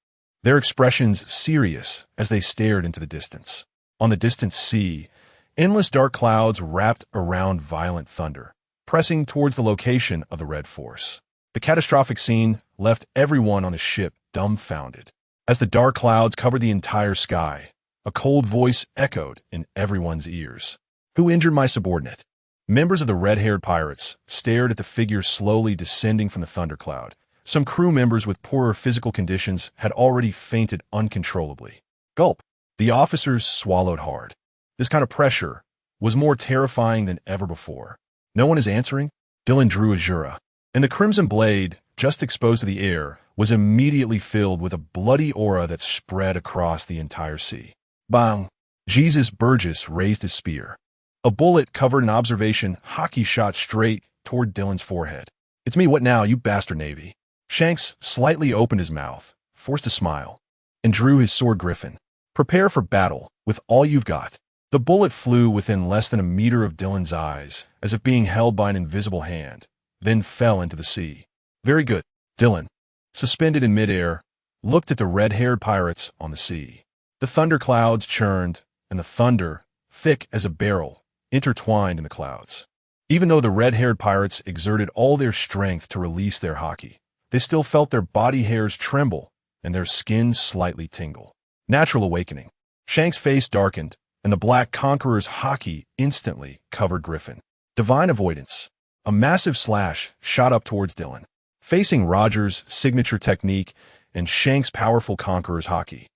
their expressions serious as they stared into the distance. On the distant sea, endless dark clouds wrapped around violent thunder, pressing towards the location of the Red Force. The catastrophic scene left everyone on the ship dumbfounded. As the dark clouds covered the entire sky, a cold voice echoed in everyone's ears. Who injured my subordinate? Members of the red-haired pirates stared at the figure slowly descending from the thundercloud. Some crew members with poorer physical conditions had already fainted uncontrollably. Gulp. The officers swallowed hard. This kind of pressure was more terrifying than ever before. No one is answering? Dylan drew a Jura, and the crimson blade, just exposed to the air, was immediately filled with a bloody aura that spread across the entire sea. Bang! Jesus Burgess raised his spear. A bullet covered an observation hockey shot straight toward Dylan's forehead. It's me, what now, you bastard Navy? Shanks slightly opened his mouth, forced a smile, and drew his sword Griffin. Prepare for battle with all you've got. The bullet flew within less than a meter of Dylan's eyes, as if being held by an invisible hand, then fell into the sea. Very good. Dylan, suspended in midair, looked at the red-haired pirates on the sea. The thunderclouds churned, and the thunder, thick as a barrel, intertwined in the clouds. Even though the red-haired pirates exerted all their strength to release their hockey, they still felt their body hairs tremble and their skin slightly tingle. Natural awakening. Shank's face darkened, and the Black Conqueror's hockey instantly covered Griffin. Divine avoidance. A massive slash shot up towards Dylan, facing Roger's signature technique and Shank's powerful Conqueror's hockey.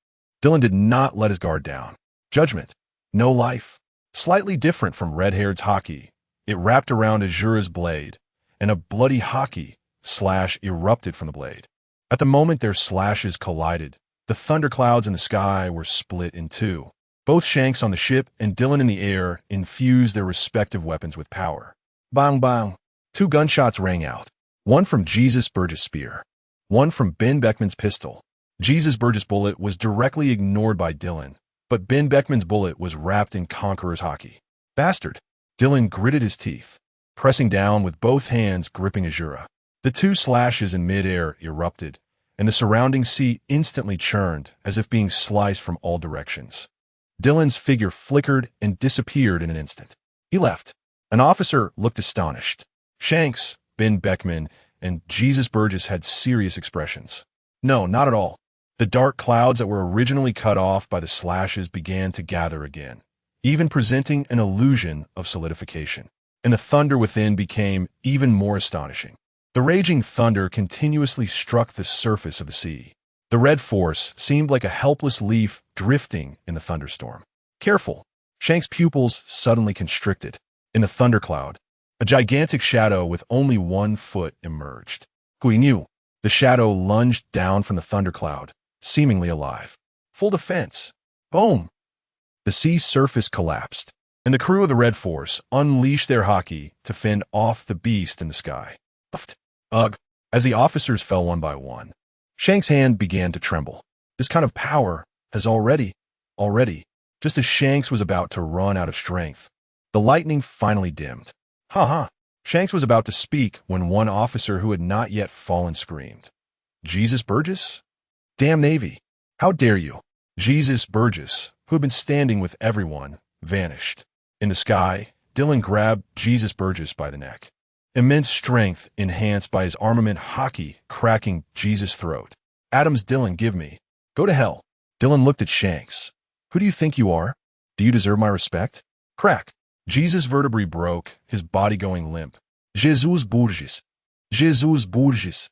Dylan did not let his guard down. Judgment. No life. Slightly different from red-haired's hockey, it wrapped around Azura's blade, and a bloody hockey slash erupted from the blade. At the moment their slashes collided, the thunderclouds in the sky were split in two. Both Shanks on the ship and Dylan in the air infused their respective weapons with power. Bang bang. 2 gunshots rang out. One from Jesus Burgess' spear. One from Ben Beckman's pistol. Jesus Burgess' bullet was directly ignored by Dylan, but Ben Beckman's bullet was wrapped in Conqueror's hockey. Bastard. Dylan gritted his teeth, pressing down with both hands gripping Azura. The 2 slashes in midair erupted, and the surrounding sea instantly churned as if being sliced from all directions. Dylan's figure flickered and disappeared in an instant. He left. An officer looked astonished. Shanks, Ben Beckman, and Jesus Burgess had serious expressions. No, not at all. The dark clouds that were originally cut off by the slashes began to gather again, even presenting an illusion of solidification. And the thunder within became even more astonishing. The raging thunder continuously struck the surface of the sea. The Red Force seemed like a helpless leaf drifting in the thunderstorm. Careful! Shank's pupils suddenly constricted. In the thundercloud, a gigantic shadow with only 1 foot emerged. He knew. The shadow lunged down from the thundercloud, seemingly alive. Full defense. Boom! The sea surface collapsed, and the crew of the Red Force unleashed their hockey to fend off the beast in the sky. Ugh! As the officers fell one by one, Shank's hand began to tremble. This kind of power has already, just as Shanks was about to run out of strength, the lightning finally dimmed. Shanks was about to speak when one officer who had not yet fallen screamed. Jesus Burgess? Damn Navy! How dare you! Jesus Burgess, who had been standing with everyone, vanished. In the sky, Dylan grabbed Jesus Burgess by the neck. Immense strength enhanced by his armament hockey cracking Jesus' throat. Adams, Dylan, give me. Go to hell. Dylan looked at Shanks. Who do you think you are? Do you deserve my respect? Crack. Jesus' vertebrae broke, his body going limp. Jesus Burgess. Jesus Burgess.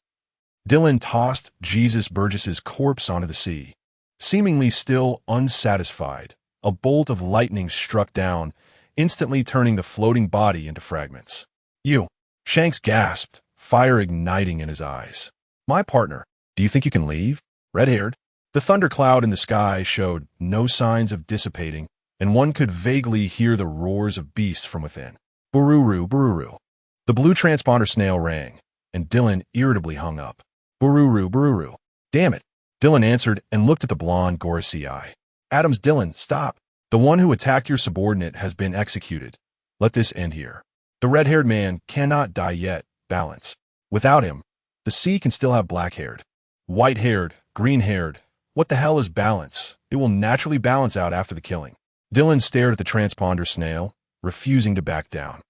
Dylan tossed Jesus Burgess's corpse onto the sea. Seemingly still unsatisfied, a bolt of lightning struck down, instantly turning the floating body into fragments. You. Shanks gasped, fire igniting in his eyes. My partner, do you think you can leave? Red-haired. The thundercloud in the sky showed no signs of dissipating, and one could vaguely hear the roars of beasts from within. Bururu, bururu. The blue transponder snail rang, and Dylan irritably hung up. Bururu, bururu. Damn it. Dylan answered and looked at the blonde Gorosei eye. Adams, Dylan, stop. The one who attacked your subordinate has been executed. Let this end here. The red-haired man cannot die yet. Balance. Without him, the sea can still have black-haired, white-haired, green-haired, What the hell is balance? It will naturally balance out after the killing. Dylan stared at the transponder snail, refusing to back down.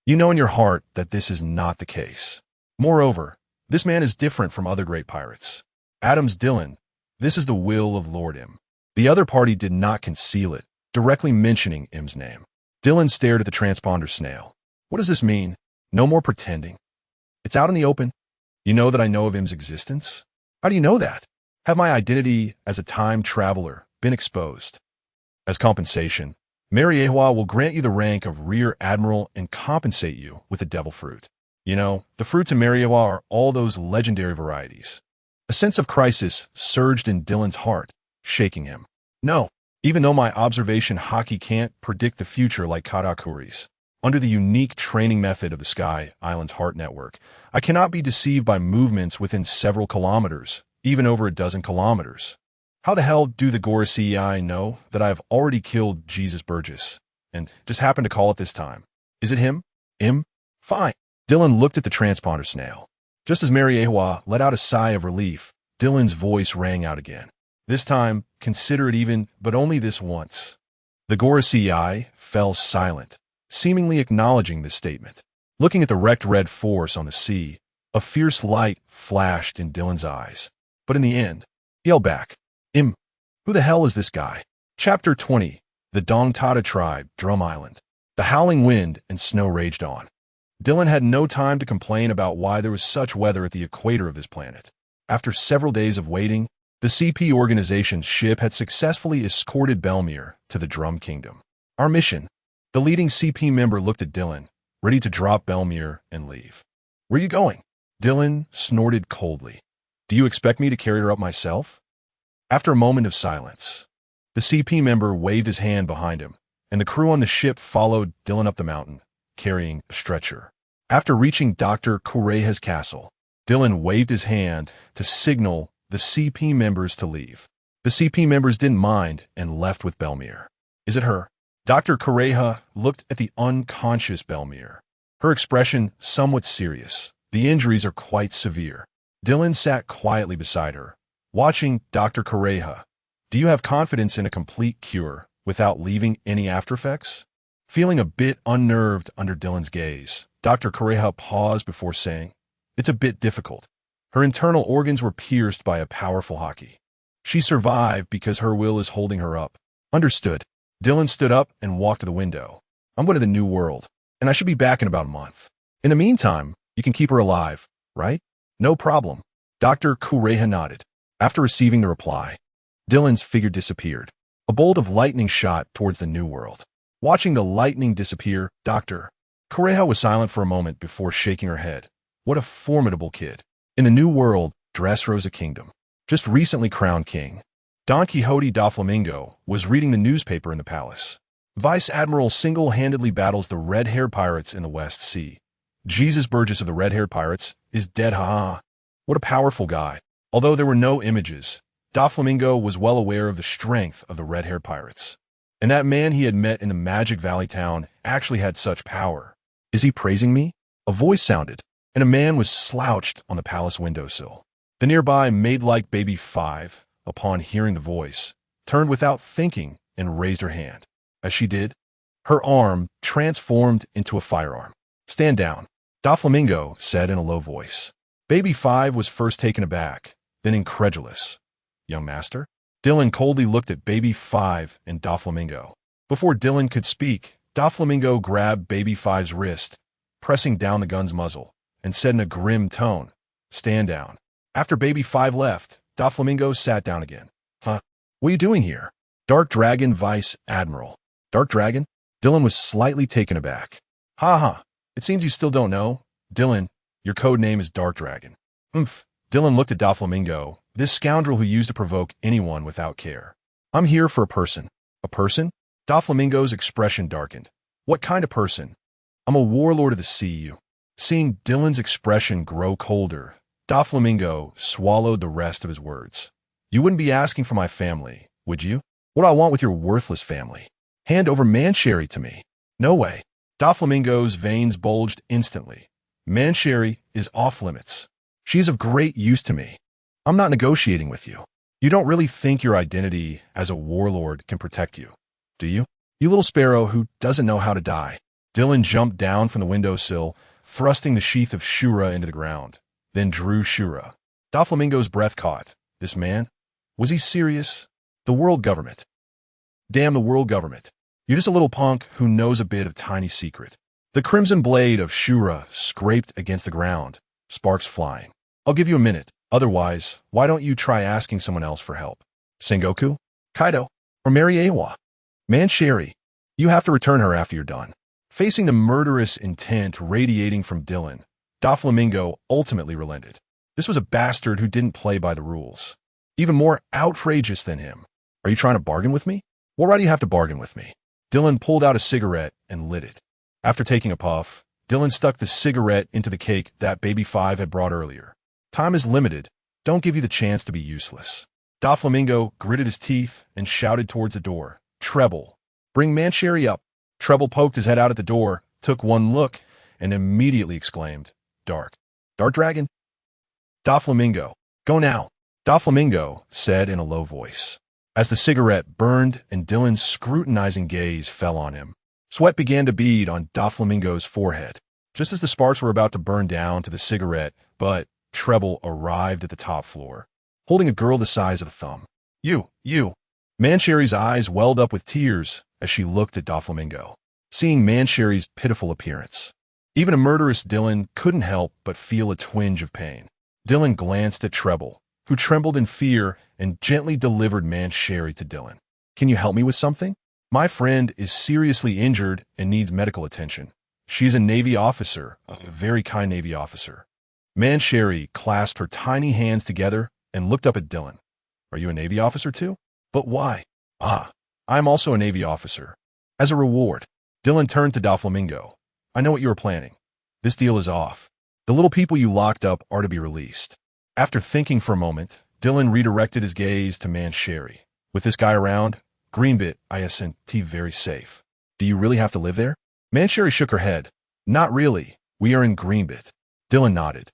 You know in your heart that this is not the case. Moreover, this man is different from other great pirates. Adams Dylan, this is the will of Lord M. The other party did not conceal it, directly mentioning M's name. Dylan stared at the transponder snail. What does this mean? No more pretending. It's out in the open. You know that I know of M's existence? How do you know that? Have my identity as a time traveler been exposed? As compensation, Mariewa will grant you the rank of Rear Admiral and compensate you with a devil fruit. You know, the fruits in Mariewa are all those legendary varieties. A sense of crisis surged in Dylan's heart, shaking him. No, even though my observation hockey can't predict the future like Katakuri's, under the unique training method of the Sky Island's Heart Network, I cannot be deceived by movements within several kilometers, even over a dozen kilometers. How the hell do the Gorasei know that I have already killed Jesus Burgess, and just happened to call it this time? Is it him? Him? Fine. Dylan looked at the transponder snail. Just as Mariewa let out a sigh of relief, Dylan's voice rang out again. This time, consider it even, but only this once. The Gorasei fell silent, seemingly acknowledging this statement. Looking at the wrecked red force on the sea, a fierce light flashed in Dylan's eyes. But in the end, he yelled back, Who the hell is this guy? Chapter 20. The Dongtada Tribe, Drum Island. The howling wind and snow raged on. Dylan had no time to complain about why there was such weather at the equator of this planet. After several days of waiting, the CP organization's ship had successfully escorted Belmere to the Drum Kingdom. Our mission. The leading CP member looked at Dylan, ready to drop Belmere and leave. Where are you going? Dylan snorted coldly. Do you expect me to carry her up myself? After a moment of silence, the CP member waved his hand behind him, and the crew on the ship followed Dylan up the mountain, carrying a stretcher. After reaching Dr. Kureha's castle, Dylan waved his hand to signal the CP members to leave. The CP members didn't mind and left with Belmere. Is it her? Dr. Kureha looked at the unconscious Belmere, her expression somewhat serious. The injuries are quite severe. Dylan sat quietly beside her, watching Dr. Kureha. Do you have confidence in a complete cure without leaving any aftereffects? Feeling a bit unnerved under Dylan's gaze, Dr. Kureha paused before saying, It's a bit difficult. Her internal organs were pierced by a powerful hockey. She survived because her will is holding her up. Understood. Dylan stood up and walked to the window. I'm going to the New World, and I should be back in about a month. In the meantime, you can keep her alive, right? No problem. Dr. Kureha nodded. After receiving the reply, Dylan's figure disappeared. A bolt of lightning shot towards the New World. Watching the lightning disappear, Dr. Kureha was silent for a moment before shaking her head. What a formidable kid. In the New World, Dressrosa Kingdom. Just recently crowned king. Don Quixote da Flamingo was reading the newspaper in the palace. Vice Admiral single-handedly battles the red-haired pirates in the West Sea. Jesus Burgess of the red-haired pirates is dead, haha. What a powerful guy. Although there were no images, Da Flamingo was well aware of the strength of the red-haired pirates. And that man he had met in the Magic Valley town actually had such power. Is he praising me? A voice sounded, and a man was slouched on the palace windowsill. The nearby maid-like baby 5, upon hearing the voice, turned without thinking and raised her hand. As she did, her arm transformed into a firearm. Stand down, Da Flamingo said in a low voice. Baby 5 was first taken aback, then incredulous. Young master? Dylan coldly looked at Baby 5 and Da Flamingo. Before Dylan could speak, Da Flamingo grabbed Baby 5's wrist, pressing down the gun's muzzle, and said in a grim tone, Stand down. After Baby 5 left, Da Flamingo sat down again. Huh? What are you doing here? Dark Dragon Vice Admiral. Dark Dragon? Dylan was slightly taken aback. Ha. It seems you still don't know. Dylan, your code name is Dark Dragon. Dylan looked at Da Flamingo, this scoundrel who used to provoke anyone without care. I'm here for a person. A person? Da Flamingo's expression darkened. What kind of person? I'm a warlord of the sea. Seeing Dylan's expression grow colder, Da Flamingo swallowed the rest of his words. You wouldn't be asking for my family, would you? What do I want with your worthless family? Hand over Mancherry to me. No way. Da Flamingo's veins bulged instantly. Mancherry is off limits. She is of great use to me. I'm not negotiating with you. You don't really think your identity as a warlord can protect you, do you? You little sparrow who doesn't know how to die. Dylan jumped down from the windowsill, thrusting the sheath of Shura into the ground, then drew Shura. Doflamingo's breath caught. This man? Was he serious? The world government. Damn the world government. You're just a little punk who knows a bit of tiny secret. The crimson blade of Shura scraped against the ground, sparks flying. I'll give you a minute. Otherwise, why don't you try asking someone else for help? Sengoku? Kaido? Or Mary Awa? Mancheri, you have to return her after you're done. Facing the murderous intent radiating from Dylan, Doflamingo ultimately relented. This was a bastard who didn't play by the rules. Even more outrageous than him. Are you trying to bargain with me? Well, why do you have to bargain with me? Dylan pulled out a cigarette and lit it. After taking a puff, Dylan stuck the cigarette into the cake that Baby 5 had brought earlier. Time is limited. Don't give you the chance to be useless. Doflamingo gritted his teeth and shouted towards the door. Treble, bring Mancheri up. Treble poked his head out at the door, took one look, and immediately exclaimed, Dark. Dart Dragon? Doflamingo, go now. Doflamingo said in a low voice. As the cigarette burned and Dylan's scrutinizing gaze fell on him, sweat began to bead on Doflamingo's forehead, just as the sparks were about to burn down to the cigarette, but Treble arrived at the top floor, holding a girl the size of a thumb. You. Mancheri's eyes welled up with tears as she looked at Doflamingo, seeing Mancheri's pitiful appearance. Even a murderous Dylan couldn't help but feel a twinge of pain. Dylan glanced at Treble, who trembled in fear and gently delivered Mancheri to Dylan. Can you help me with something? My friend is seriously injured and needs medical attention. She's a Navy officer, a very kind Navy officer. Mancheri clasped her tiny hands together and looked up at Dylan. Are you a Navy officer too? But why? I'm also a Navy officer. As a reward, Dylan turned to Doflamingo. I know what you were planning. This deal is off. The little people you locked up are to be released. After thinking for a moment, Dylan redirected his gaze to Mancheri. With this guy around, Greenbit, isn't very safe. Do you really have to live there? Mancheri shook her head. Not really. We are in Greenbit. Dylan nodded.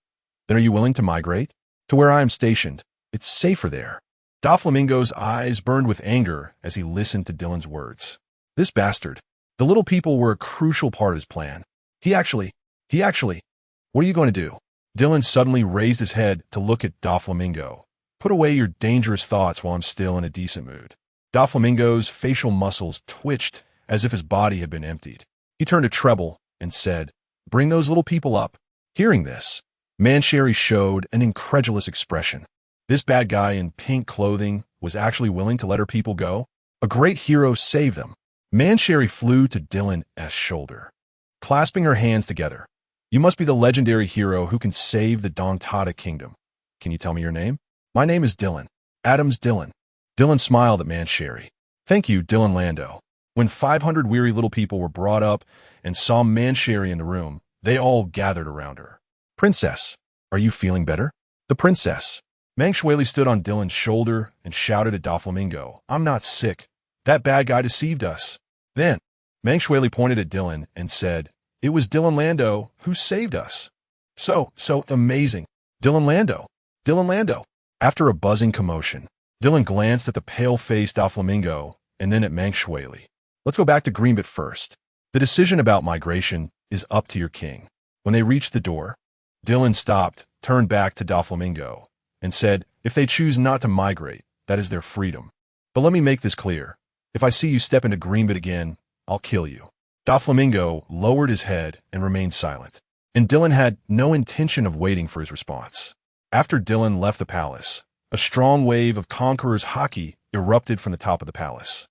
Then are you willing to migrate? To where I am stationed. It's safer there. Doflamingo's eyes burned with anger as he listened to Dylan's words. This bastard. The little people were a crucial part of his plan. He actually, what are you going to do? Dylan suddenly raised his head to look at Doflamingo. Put away your dangerous thoughts while I'm still in a decent mood. Doflamingo's facial muscles twitched as if his body had been emptied. He turned to Treble and said, Bring those little people up. Hearing this, Mancheri showed an incredulous expression. This bad guy in pink clothing was actually willing to let her people go? A great hero saved them. Mancheri flew to Dylan's shoulder, clasping her hands together. You must be the legendary hero who can save the Dongtada kingdom. Can you tell me your name? My name is Dylan. Adams Dylan. Dylan smiled at Mancheri. Thank you, Dylan Lando. When 500 weary little people were brought up and saw Mancheri in the room, they all gathered around her. Princess, are you feeling better? The princess. Mancheri stood on Dylan's shoulder and shouted at Doflamingo, I'm not sick. That bad guy deceived us. Then, Mancheri pointed at Dylan and said, It was Dylan Lando who saved us. So amazing. Dylan Lando. After a buzzing commotion, Dylan glanced at the pale-faced Doflamingo and then at Mancheri. Let's go back to Greenbit first. The decision about migration is up to your king. When they reached the door, Dylan stopped, turned back to Doflamingo, and said, if they choose not to migrate, that is their freedom. But let me make this clear. If I see you step into Greenbit again, I'll kill you. Doflamingo lowered his head and remained silent, and Dylan had no intention of waiting for his response. After Dylan left the palace, a strong wave of Conqueror's haki erupted from the top of the palace.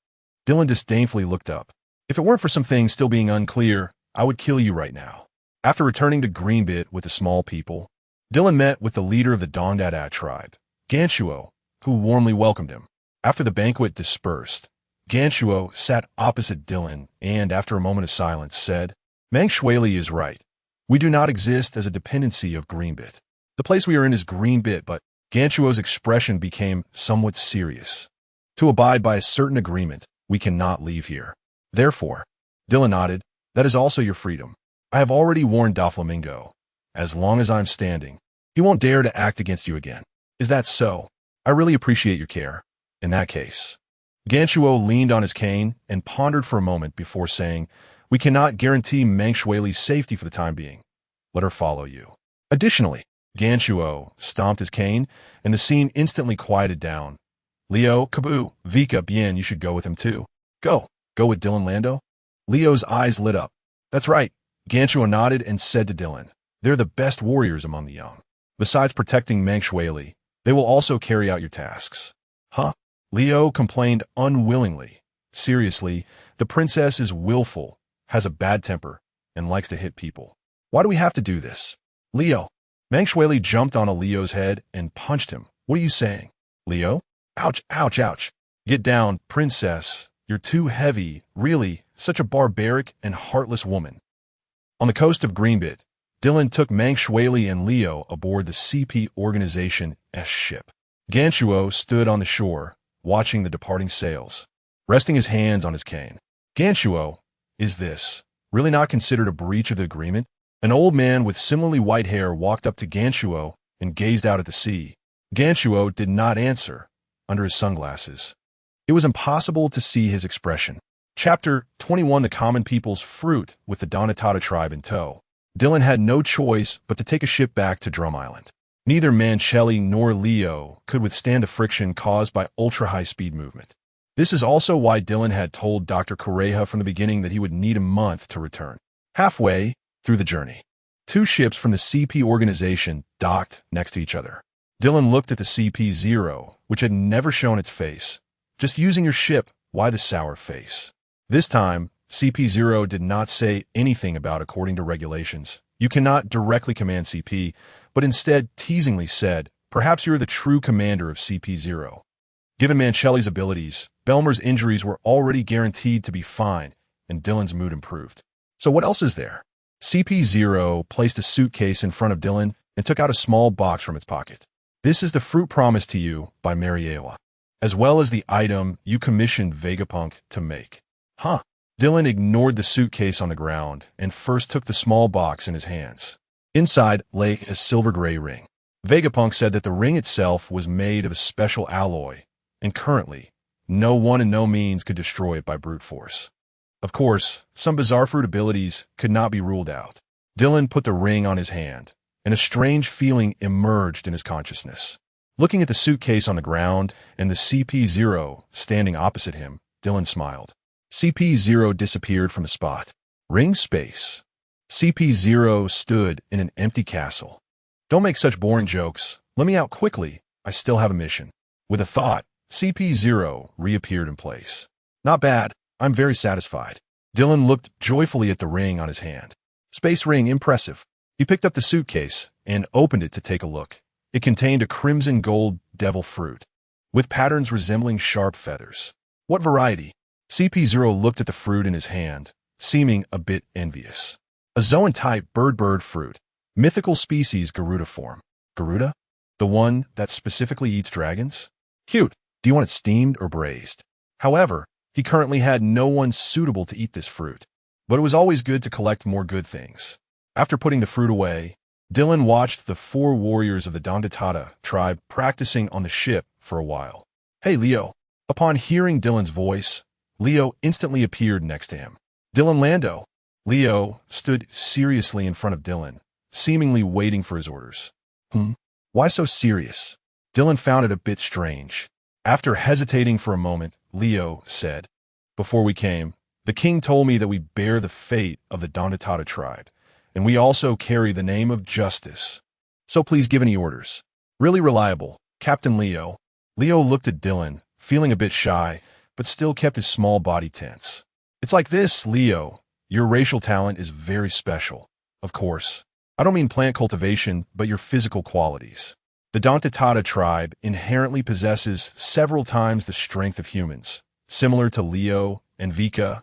Dylan disdainfully looked up. If it weren't for some things still being unclear, I would kill you right now. After returning to Greenbit with the small people, Dylan met with the leader of the Dongtada tribe, Ganshuo, who warmly welcomed him. After the banquet dispersed, Ganshuo sat opposite Dylan and, after a moment of silence, said, Mancheri is right. We do not exist as a dependency of Greenbit. The place we are in is Greenbit, but Ganshuo's expression became somewhat serious. To abide by a certain agreement, we cannot leave here. Therefore, Dylan nodded, that is also your freedom. I have already warned Doflamingo. As long as I'm standing, he won't dare to act against you again. Is that so? I really appreciate your care. In that case. Ganshuo leaned on his cane and pondered for a moment before saying, we cannot guarantee Meng Shuili's safety for the time being. Let her follow you. Additionally, Ganshuo stomped his cane, and the scene instantly quieted down. Leo, Kabu, Vika, Bien, you should go with him too. Go. Go with Dylan Lando? Leo's eyes lit up. That's right. Ganshuo nodded and said to Dylan, they're the best warriors among the young. Besides protecting Meng Shuili, they will also carry out your tasks. Huh? Leo complained unwillingly. Seriously, the princess is willful, has a bad temper, and likes to hit people. Why do we have to do this? Leo. Meng Shuili jumped onto Leo's head and punched him. What are you saying? Leo? Ouch, ouch, ouch. Get down, princess. You're too heavy, really, such a barbaric and heartless woman. On the coast of Greenbit, Dylan took Meng Shuili and Leo aboard the CP Organization's ship. Ganshuo stood on the shore, watching the departing sails, resting his hands on his cane. Ganshuo, is this really not considered a breach of the agreement? An old man with similarly white hair walked up to Ganshuo and gazed out at the sea. Ganshuo did not answer under his sunglasses. It was impossible to see his expression. Chapter 21: The Common People's Fruit with the Donatata tribe in tow. Dylan had no choice but to take a ship back to Drum Island. Neither Mancelli nor Leo could withstand the friction caused by ultra-high-speed movement. This is also why Dylan had told Dr. Correja from the beginning that he would need a month to return. Halfway through the journey, two ships from the CP organization docked next to each other. Dylan looked at the CP-0, which had never shown its face. Just using your ship, why the sour face? This time, CP-0 did not say anything about according to regulations. You cannot directly command CP, but instead teasingly said, perhaps you're the true commander of CP-0. Given Mancelli's abilities, Belmer's injuries were already guaranteed to be fine, and Dylan's mood improved. So what else is there? CP-0 placed a suitcase in front of Dylan and took out a small box from its pocket. This is the fruit promised to you by Mariewa, as well as the item you commissioned Vegapunk to make. Huh? Dylan ignored the suitcase on the ground and first took the small box in his hands. Inside lay a silver-gray ring. Vegapunk said that the ring itself was made of a special alloy, and currently, no one and no means could destroy it by brute force. Of course, some bizarre fruit abilities could not be ruled out. Dylan put the ring on his hand, and a strange feeling emerged in his consciousness. Looking at the suitcase on the ground and the CP-0 standing opposite him, Dylan smiled. CP-0 disappeared from the spot. Ring space. CP-0 stood in an empty castle. Don't make such boring jokes. Let me out quickly. I still have a mission. With a thought, CP-0 reappeared in place. Not bad. I'm very satisfied. Dylan looked joyfully at the ring on his hand. Space ring, impressive. He picked up the suitcase and opened it to take a look. It contained a crimson gold devil fruit, with patterns resembling sharp feathers. What variety? CP-0 looked at the fruit in his hand, seeming a bit envious. A Zoan-type bird fruit. Mythical species Garuda form. Garuda? The one that specifically eats dragons? Cute. Do you want it steamed or braised? However, he currently had no one suitable to eat this fruit. But it was always good to collect more good things. After putting the fruit away, Dylan watched the 4 warriors of the Donatata tribe practicing on the ship for a while. Hey, Leo. Upon hearing Dylan's voice, Leo instantly appeared next to him. Dylan Lando. Leo stood seriously in front of Dylan, seemingly waiting for his orders. Why so serious? Dylan found it a bit strange. After hesitating for a moment, Leo said, before we came, the king told me that we bear the fate of the Donatata tribe, and we also carry the name of justice. So please give any orders. Really reliable, Captain Leo. Leo looked at Dylan, feeling a bit shy, but still kept his small body tense. It's like this, Leo. Your racial talent is very special. Of course, I don't mean plant cultivation, but your physical qualities. The Donatata tribe inherently possesses several times the strength of humans, similar to Leo and Vika,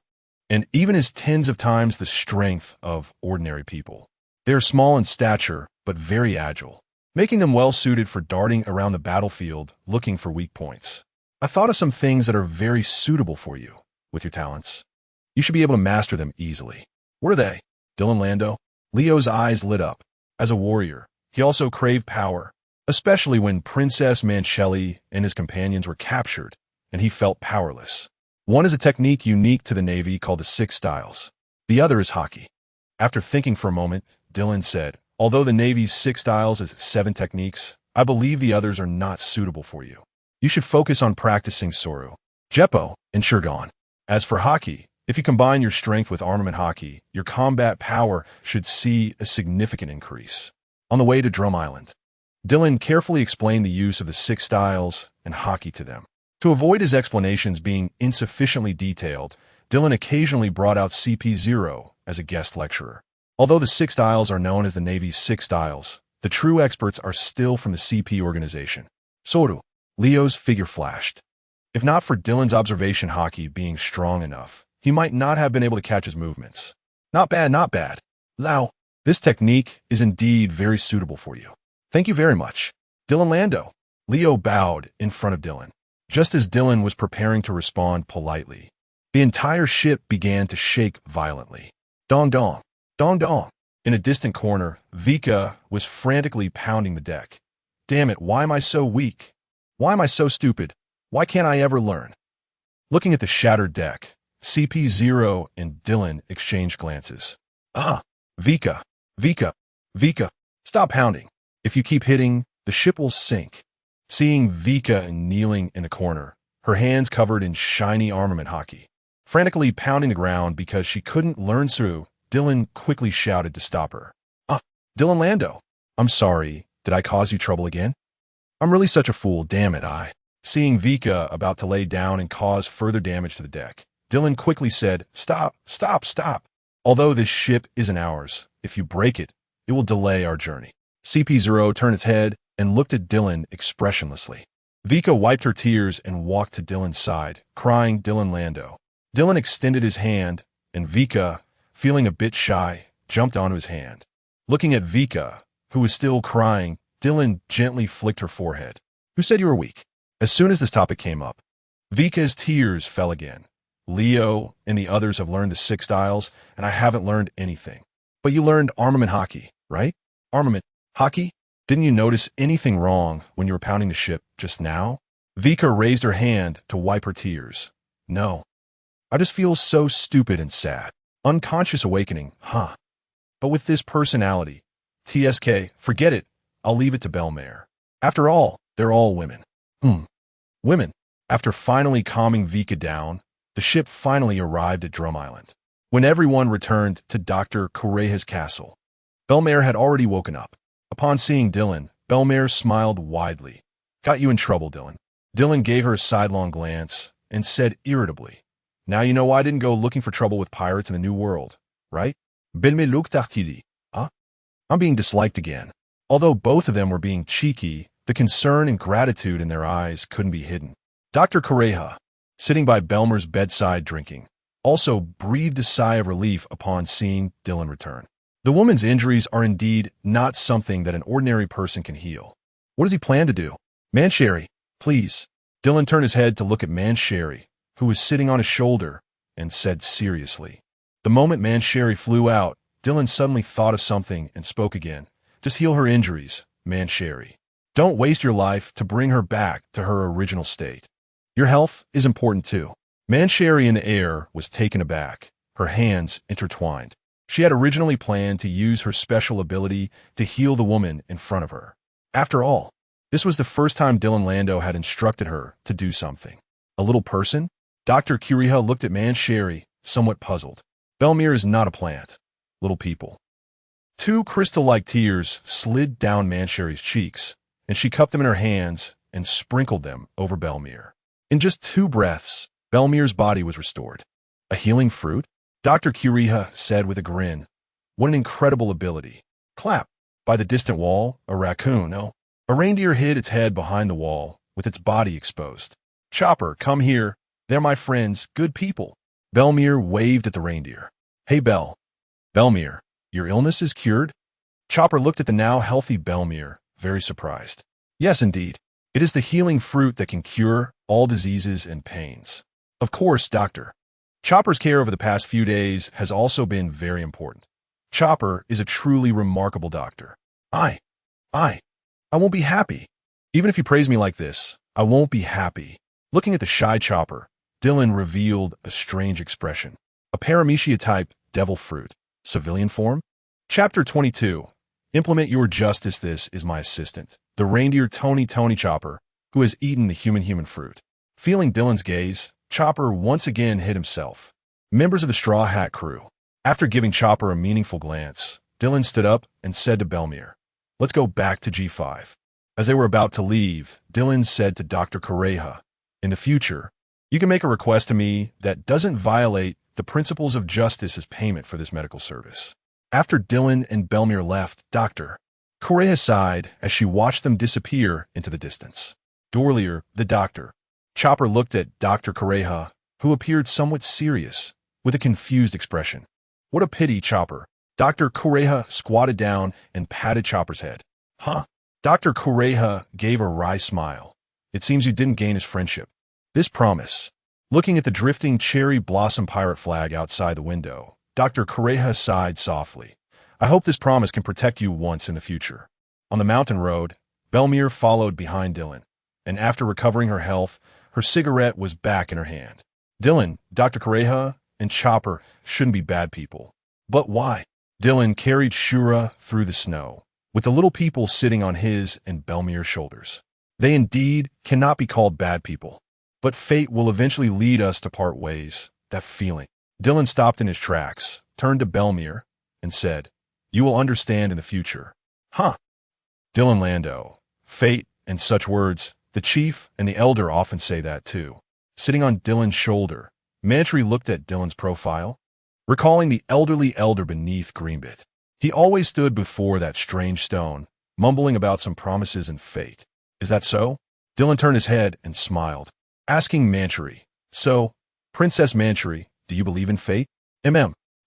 and even is tens of times the strength of ordinary people. They are small in stature, but very agile, making them well-suited for darting around the battlefield looking for weak points. I thought of some things that are very suitable for you, with your talents. You should be able to master them easily. What are they? Dylan Lando? Leo's eyes lit up. As a warrior, he also craved power, especially when Princess Mancheli and his companions were captured, and he felt powerless. One is a technique unique to the Navy called the 6 Styles. The other is hockey. After thinking for a moment, Dylan said, although the Navy's 6 Styles is 7 techniques, I believe the others are not suitable for you. You should focus on practicing Soru, Jeppo, and Shurgon. As for hockey, if you combine your strength with armament hockey, your combat power should see a significant increase. On the way to Drum Island, Dylan carefully explained the use of the 6 Styles and hockey to them. To avoid his explanations being insufficiently detailed, Dylan occasionally brought out CP0 as a guest lecturer. Although the 6 Styles are known as the Navy's 6 Styles, the true experts are still from the CP organization. Soru, Leo's figure flashed. If not for Dylan's observation hockey being strong enough, he might not have been able to catch his movements. Not bad, not bad. Lao, this technique is indeed very suitable for you. Thank you very much. Dylan Lando. Leo bowed in front of Dylan. Just as Dylan was preparing to respond politely, the entire ship began to shake violently. Dong dong, dong dong. In a distant corner, Vika was frantically pounding the deck. Damn it, why am I so weak? Why am I so stupid? Why can't I ever learn? Looking at the shattered deck, CP0 and Dylan exchanged glances. Vika, Vika, Vika, stop pounding. If you keep hitting, the ship will sink. Seeing Vika kneeling in the corner, her hands covered in shiny armament hockey, frantically pounding the ground because she couldn't learn through, Dylan quickly shouted to stop her. Dylan Lando, I'm sorry, did I cause you trouble again? I'm really such a fool, damn it, Seeing Vika about to lay down and cause further damage to the deck, Dylan quickly said, Stop, stop, stop. Although this ship isn't ours, if you break it, it will delay our journey. CP0 turned its head and looked at Dylan expressionlessly. Vika wiped her tears and walked to Dylan's side, crying Dylan Lando. Dylan extended his hand, and Vika, feeling a bit shy, jumped onto his hand. Looking at Vika, who was still crying, Dylan gently flicked her forehead. Who said you were weak? As soon as this topic came up, Vika's tears fell again. Leo and the others have learned the 6 Styles, and I haven't learned anything. But you learned armament hockey, right? Armament hockey? Didn't you notice anything wrong when you were pounding the ship just now? Vika raised her hand to wipe her tears. No. I just feel so stupid and sad. Unconscious awakening, huh? But with this personality, TSK, forget it. I'll leave it to Belmare. After all, they're all women. Women. After finally calming Vika down, the ship finally arrived at Drum Island. When everyone returned to Dr. Correa's castle, Belmare had already woken up. Upon seeing Dylan, Belmare smiled widely. Got you in trouble, Dylan. Dylan gave her a sidelong glance and said irritably, Now you know why I didn't go looking for trouble with pirates in the New World, right? Benme luk tartidi. I'm being disliked again. Although both of them were being cheeky, the concern and gratitude in their eyes couldn't be hidden. Dr. Correa, sitting by Belmare's bedside drinking, also breathed a sigh of relief upon seeing Dylan return. The woman's injuries are indeed not something that an ordinary person can heal. What does he plan to do? Mancheri, please. Dylan turned his head to look at Mancheri, who was sitting on his shoulder, and said seriously. The moment Mancheri flew out, Dylan suddenly thought of something and spoke again. Just heal her injuries, Mancheri. Don't waste your life to bring her back to her original state. Your health is important too. Mancheri in the air was taken aback, her hands intertwined. She had originally planned to use her special ability to heal the woman in front of her. After all, this was the first time Dylan Lando had instructed her to do something. A little person? Dr. Kiriha looked at Mancheri, somewhat puzzled. Belmare is not a plant. Little people. 2 crystal-like tears slid down Mancheri's cheeks, and she cupped them in her hands and sprinkled them over Belmare. In just 2 breaths, Belmare's body was restored. A healing fruit? Dr. Kiriha said with a grin. What an incredible ability. Clap. By the distant wall, a raccoon, no. A reindeer hid its head behind the wall, with its body exposed. Chopper, come here. They're my friends, good people. Belmare waved at the reindeer. Hey, Belmare, your illness is cured? Chopper looked at the now healthy Belmare, very surprised. Yes, indeed. It is the healing fruit that can cure all diseases and pains. Of course, Doctor. Chopper's care over the past few days has also been very important. Chopper is a truly remarkable doctor. I won't be happy. Even if you praise me like this, I won't be happy. Looking at the shy chopper, Dylan revealed a strange expression. A paramecia-type devil fruit. Civilian form? Chapter 22. Implement your justice. This is my assistant, the reindeer Tony Chopper, who has eaten the human fruit. Feeling Dylan's gaze, Chopper once again hid himself. Members of the Straw Hat crew. After giving Chopper a meaningful glance, Dylan stood up and said to Belmir, "Let's go back to G5. As they were about to leave, Dylan said to Dr. Correja, "In the future, you can make a request to me that doesn't violate the principles of justice as payment for this medical service." After Dylan and Belmir left, Dr. Correja sighed as she watched them disappear into the distance. Dorlier, the doctor. Chopper looked at Dr. Correja, who appeared somewhat serious, with a confused expression. "What a pity, Chopper." Dr. Correja squatted down and patted Chopper's head. "Huh?" Dr. Correja gave a wry smile. "It seems you didn't gain his friendship." This promise. Looking at the drifting cherry blossom pirate flag outside the window, Dr. Correja sighed softly. "I hope this promise can protect you once in the future." On the mountain road, Belmir followed behind Dylan, and after recovering her health, her cigarette was back in her hand. Dylan, Dr. Correja, and Chopper shouldn't be bad people. But why? Dylan carried Shura through the snow, with the little people sitting on his and Belmir's shoulders. They indeed cannot be called bad people. But fate will eventually lead us to part ways, that feeling. Dylan stopped in his tracks, turned to Belmir, and said, "You will understand in the future." Huh? Dylan Lando. Fate and such words, the chief and the elder often say that too. Sitting on Dylan's shoulder, Mantry looked at Dylan's profile, recalling the elderly elder beneath Greenbit. He always stood before that strange stone, mumbling about some promises and fate. Is that so? Dylan turned his head and smiled, asking Mantry, "So, Princess Mantry, do you believe in fate?"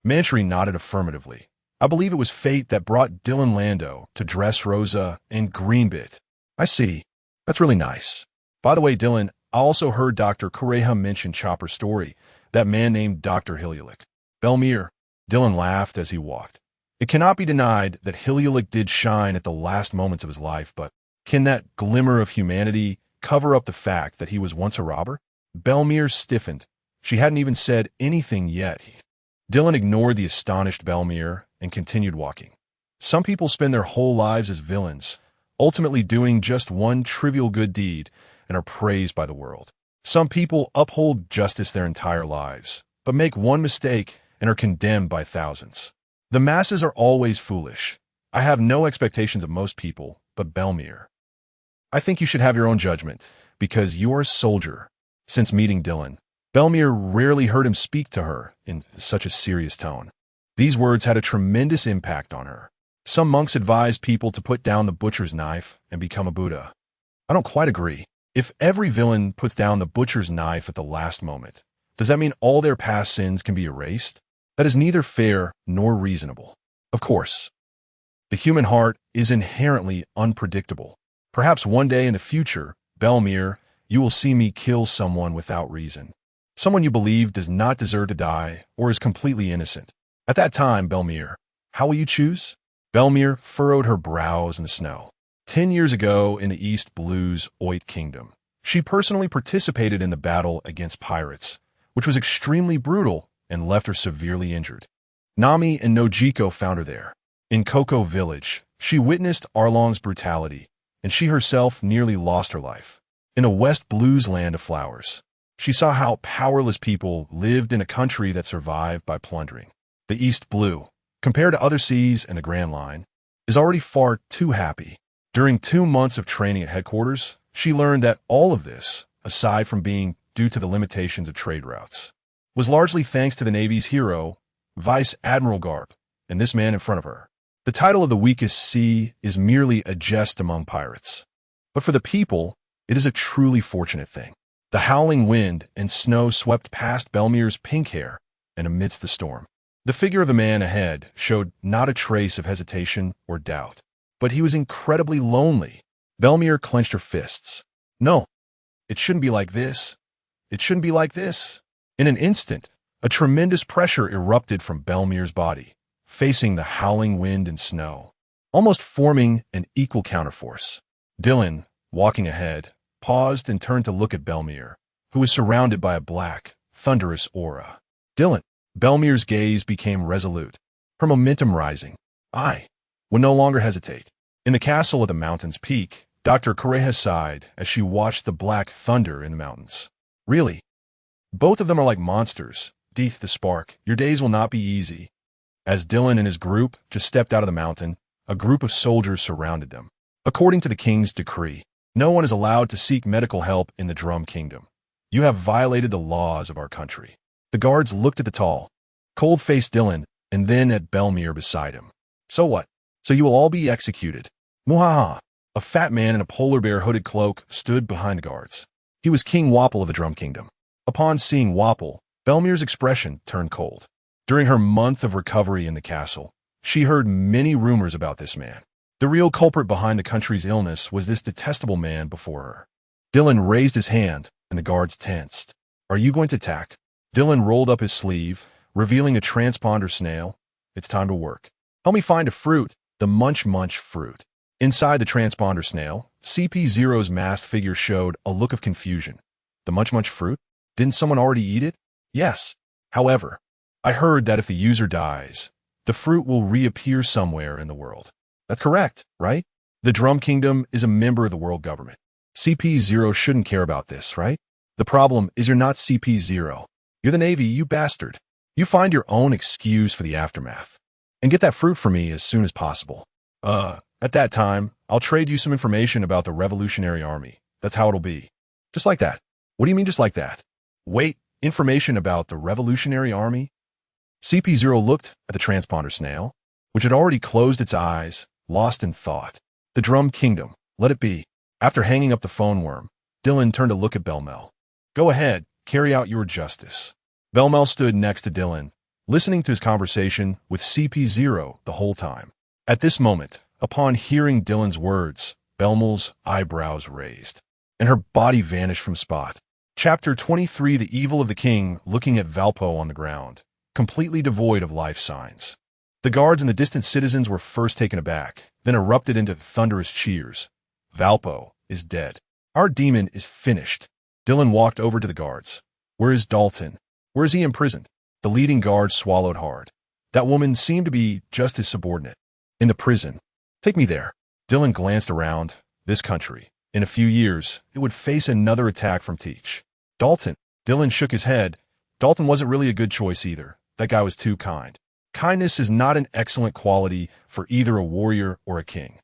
Mantry nodded affirmatively. "I believe it was fate that brought Dylan Lando to Dressrosa and Greenbit." "I see. That's really nice. By the way, Dylan, I also heard Dr. Correja mention Chopper's story, that man named Dr. Hillialik." Belmir. Dylan laughed as he walked. It cannot be denied that Hillialik did shine at the last moments of his life, but can that glimmer of humanity cover up the fact that he was once a robber? Belmir stiffened. She hadn't even said anything yet. Dylan ignored the astonished Belmir and continued walking. Some people spend their whole lives as villains, ultimately doing just one trivial good deed and are praised by the world. Some people uphold justice their entire lives, but make one mistake and are condemned by thousands. The masses are always foolish. I have no expectations of most people, but Belmir. I think you should have your own judgment, because you're a soldier. Since meeting Dylan, Belmir rarely heard him speak to her in such a serious tone. These words had a tremendous impact on her. Some monks advise people to put down the butcher's knife and become a Buddha. I don't quite agree. If every villain puts down the butcher's knife at the last moment, does that mean all their past sins can be erased? That is neither fair nor reasonable. Of course, the human heart is inherently unpredictable. Perhaps one day in the future, Belmir, you will see me kill someone without reason. Someone you believe does not deserve to die or is completely innocent. At that time, Belmir, how will you choose? Belmir furrowed her brows in the snow. 10 years ago in the East Blue's Oit Kingdom, she personally participated in the battle against pirates, which was extremely brutal and left her severely injured. Nami and Nojiko found her there. In Coco Village, she witnessed Arlong's brutality, and she herself nearly lost her life. In the West Blue's land of flowers, she saw how powerless people lived in a country that survived by plundering. The East Blue, compared to other seas and the Grand Line, is already far too happy. During 2 months of training at headquarters, she learned that all of this, aside from being due to the limitations of trade routes, was largely thanks to the Navy's hero, Vice Admiral Garp, and this man in front of her. The title of the weakest sea is merely a jest among pirates. But for the people, it is a truly fortunate thing. The howling wind and snow swept past Belmir's pink hair, and amidst the storm, the figure of the man ahead showed not a trace of hesitation or doubt. But he was incredibly lonely. Belmir clenched her fists. No, it shouldn't be like this. It shouldn't be like this. In an instant, a tremendous pressure erupted from Belmir's body, facing the howling wind and snow, almost forming an equal counterforce. Dylan, walking ahead, paused and turned to look at Belmere, who was surrounded by a black, thunderous aura. Dylan. Belmere's gaze became resolute, her momentum rising. I would no longer hesitate. In the castle at the mountain's peak, Dr. Correja sighed as she watched the black thunder in the mountains. Really? Both of them are like monsters. Death the spark. Your days will not be easy. As Dylan and his group just stepped out of the mountain, a group of soldiers surrounded them. According to the king's decree, no one is allowed to seek medical help in the Drum Kingdom. You have violated the laws of our country. The guards looked at the tall, cold-faced Dylan and then at Belmere beside him. So what? So you will all be executed. Muhaha! A fat man in a polar bear hooded cloak stood behind the guards. He was King Wapple of the Drum Kingdom. Upon seeing Wapple, Belmere's expression turned cold. During her month of recovery in the castle, she heard many rumors about this man. The real culprit behind the country's illness was this detestable man before her. Dylan raised his hand, and the guards tensed. Are you going to attack? Dylan rolled up his sleeve, revealing a transponder snail. It's time to work. Help me find a fruit, the munch fruit. Inside the transponder snail, CP0's masked figure showed a look of confusion. The munch fruit? Didn't someone already eat it? Yes. However, I heard that if the user dies, the fruit will reappear somewhere in the world. That's correct, right? The Drum Kingdom is a member of the world government. CP0 shouldn't care about this, right? The problem is you're not CP0. You're the Navy, you bastard. You find your own excuse for the aftermath. And get that fruit for me as soon as possible. At that time, I'll trade you some information about the Revolutionary Army. That's how it'll be. Just like that. What do you mean just like that? Wait, information about the Revolutionary Army? CP0 looked at the transponder snail, which had already closed its eyes, lost in thought. The Drum Kingdom, let it be. After hanging up the phone worm, Dylan turned to look at Belmel. Go ahead, carry out your justice. Belmel stood next to Dylan, listening to his conversation with CP0 the whole time. At this moment, upon hearing Dylan's words, Belmel's eyebrows raised, and her body vanished from spot. Chapter 23: The Evil of the King, looking at Valpo on the ground, completely devoid of life signs. The guards and the distant citizens were first taken aback, then erupted into thunderous cheers. Valpo is dead. Our demon is finished. Dylan walked over to the guards. Where is Dalton? Where is he imprisoned? The leading guard swallowed hard. That woman seemed to be just his subordinate. In the prison. Take me there. Dylan glanced around. This country. In a few years, it would face another attack from Teach. Dalton. Dylan shook his head. Dalton wasn't really a good choice either. That guy was too kind. Kindness is not an excellent quality for either a warrior or a king.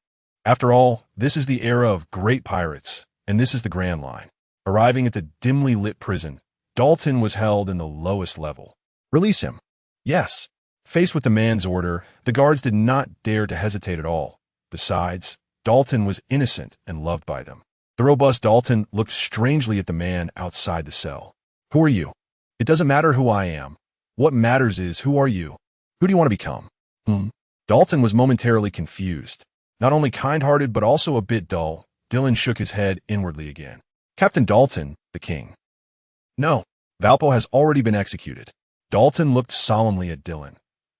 After all, this is the era of great pirates, and this is the Grand Line. Arriving at the dimly lit prison, Dalton was held in the lowest level. Release him. Yes. Faced with the man's order, the guards did not dare to hesitate at all. Besides, Dalton was innocent and loved by them. The robust Dalton looked strangely at the man outside the cell. Who are you? It doesn't matter who I am. What matters is, who are you? Who do you want to become? Dalton was momentarily confused. Not only kind-hearted, but also a bit dull. Dylan shook his head inwardly again. Captain Dalton, the king. No, Valpo has already been executed. Dalton looked solemnly at Dylan.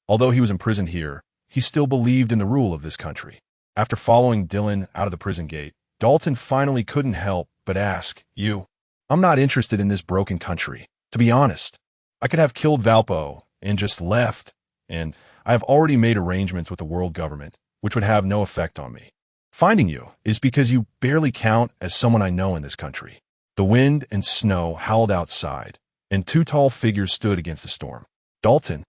Although he was imprisoned here, he still believed in the rule of this country. After following Dylan out of the prison gate, Dalton finally couldn't help but ask, You? I'm not interested in this broken country. To be honest, I could have killed Valpo and just left, and I have already made arrangements with the world government, which would have no effect on me. Finding you is because you barely count as someone I know in this country. The wind and snow howled outside, and two tall figures stood against the storm. Dalton,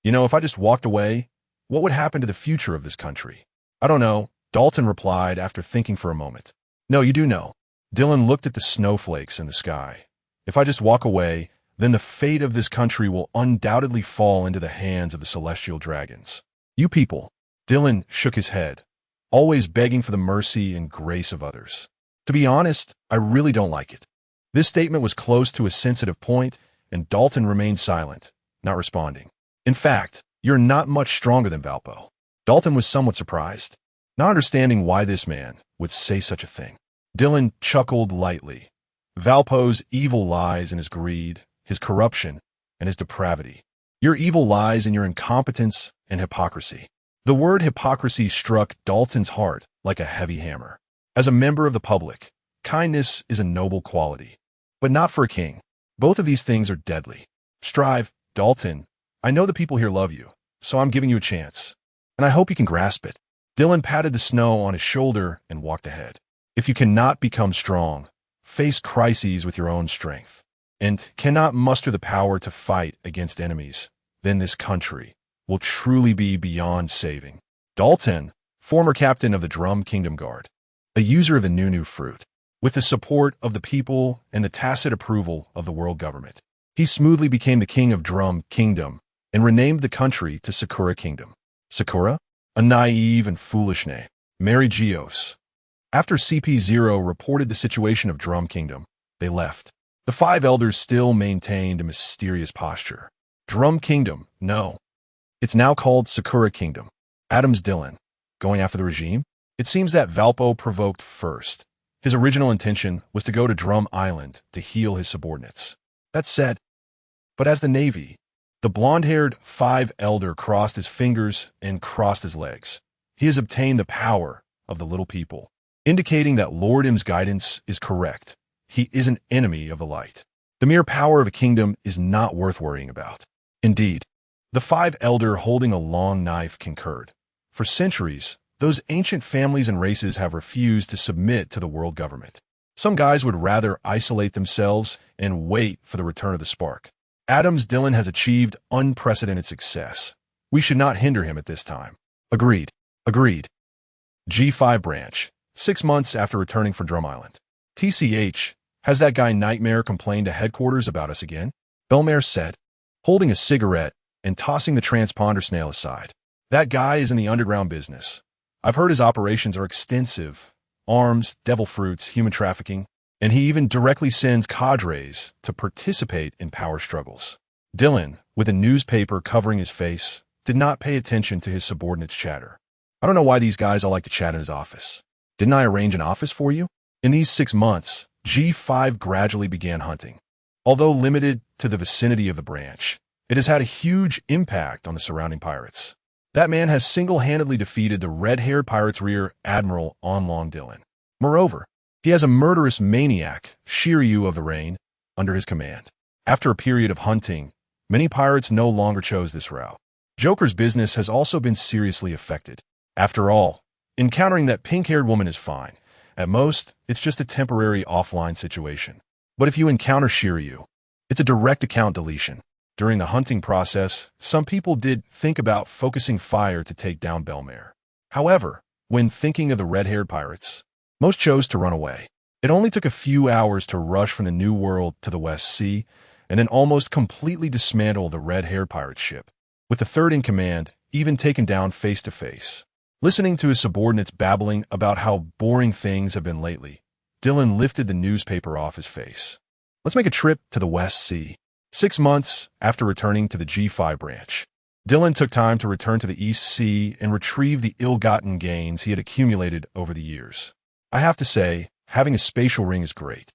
if I just walked away, what would happen to the future of this country? I don't know, Dalton replied after thinking for a moment. No, you do know. Dylan looked at the snowflakes in the sky. If I just walk away, then the fate of this country will undoubtedly fall into the hands of the celestial dragons. You people. Dylan shook his head, always begging for the mercy and grace of others. To be honest, I really don't like it. This statement was close to a sensitive point, and Dalton remained silent, not responding. In fact, you're not much stronger than Valpo. Dalton was somewhat surprised, not understanding why this man would say such a thing. Dylan chuckled lightly. Valpo's evil lies in his greed, his corruption, and his depravity. Your evil lies in your incompetence and hypocrisy. The word hypocrisy struck Dalton's heart like a heavy hammer. As a member of the public, kindness is a noble quality, but not for a king. Both of these things are deadly. Strive, Dalton. I know the people here love you, so I'm giving you a chance, and I hope you can grasp it. Dylan patted the snow on his shoulder and walked ahead. If you cannot become strong, face crises with your own strength, and cannot muster the power to fight against enemies, then this country will truly be beyond saving. Dalton, former captain of the Drum Kingdom Guard, a user of the new fruit, with the support of the people and the tacit approval of the world government, he smoothly became the king of Drum Kingdom and renamed the country to Sakura Kingdom. Sakura? A naive and foolish name. Mary Geos. After CP0 reported the situation of Drum Kingdom, they left. The 5 elders still maintained a mysterious posture. Drum Kingdom, no. It's now called Sakura Kingdom. Adams Dylan, going after the regime? It seems that Valpo provoked first. His original intention was to go to Drum Island to heal his subordinates. That said, but as the Navy, the blonde-haired 5 elder crossed his fingers and crossed his legs. He has obtained the power of the little people, indicating that Lord M's guidance is correct. He is an enemy of the light. The mere power of a kingdom is not worth worrying about. Indeed, the 5 elder holding a long knife concurred. For centuries, those ancient families and races have refused to submit to the world government. Some guys would rather isolate themselves and wait for the return of the spark. Adams Dylan has achieved unprecedented success. We should not hinder him at this time. Agreed. Agreed. G5 branch. 6 months after returning from Drum Island. TCH, has that guy Nightmare complained to headquarters about us again? Belmare said, holding a cigarette and tossing the transponder snail aside. That guy is in the underground business. I've heard his operations are extensive. Arms, devil fruits, human trafficking, and he even directly sends cadres to participate in power struggles. Dylan, with a newspaper covering his face, did not pay attention to his subordinates' chatter. I don't know why these guys all like to chat in his office. Didn't I arrange an office for you? In these 6 months, G5 gradually began hunting. Although limited to the vicinity of the branch, it has had a huge impact on the surrounding pirates. That man has single-handedly defeated the red-haired pirate's rear admiral on Long Dylan. Moreover, he has a murderous maniac, Shiryu of the Rain, under his command. After a period of hunting, many pirates no longer chose this route. Joker's business has also been seriously affected. After all, encountering that pink-haired woman is fine. At most, it's just a temporary offline situation. But if you encounter Shiryu, it's a direct account deletion. During the hunting process, some people did think about focusing fire to take down Belmare. However, when thinking of the red-haired pirates, most chose to run away. It only took a few hours to rush from the New World to the West Sea, and then almost completely dismantle the red-haired pirate ship, with the 3rd in command even taken down face-to-face. Listening to his subordinates babbling about how boring things have been lately, Dylan lifted the newspaper off his face. Let's make a trip to the West Sea. 6 months after returning to the G5 branch, Dylan took time to return to the East Sea and retrieve the ill-gotten gains he had accumulated over the years. I have to say, having a spatial ring is great.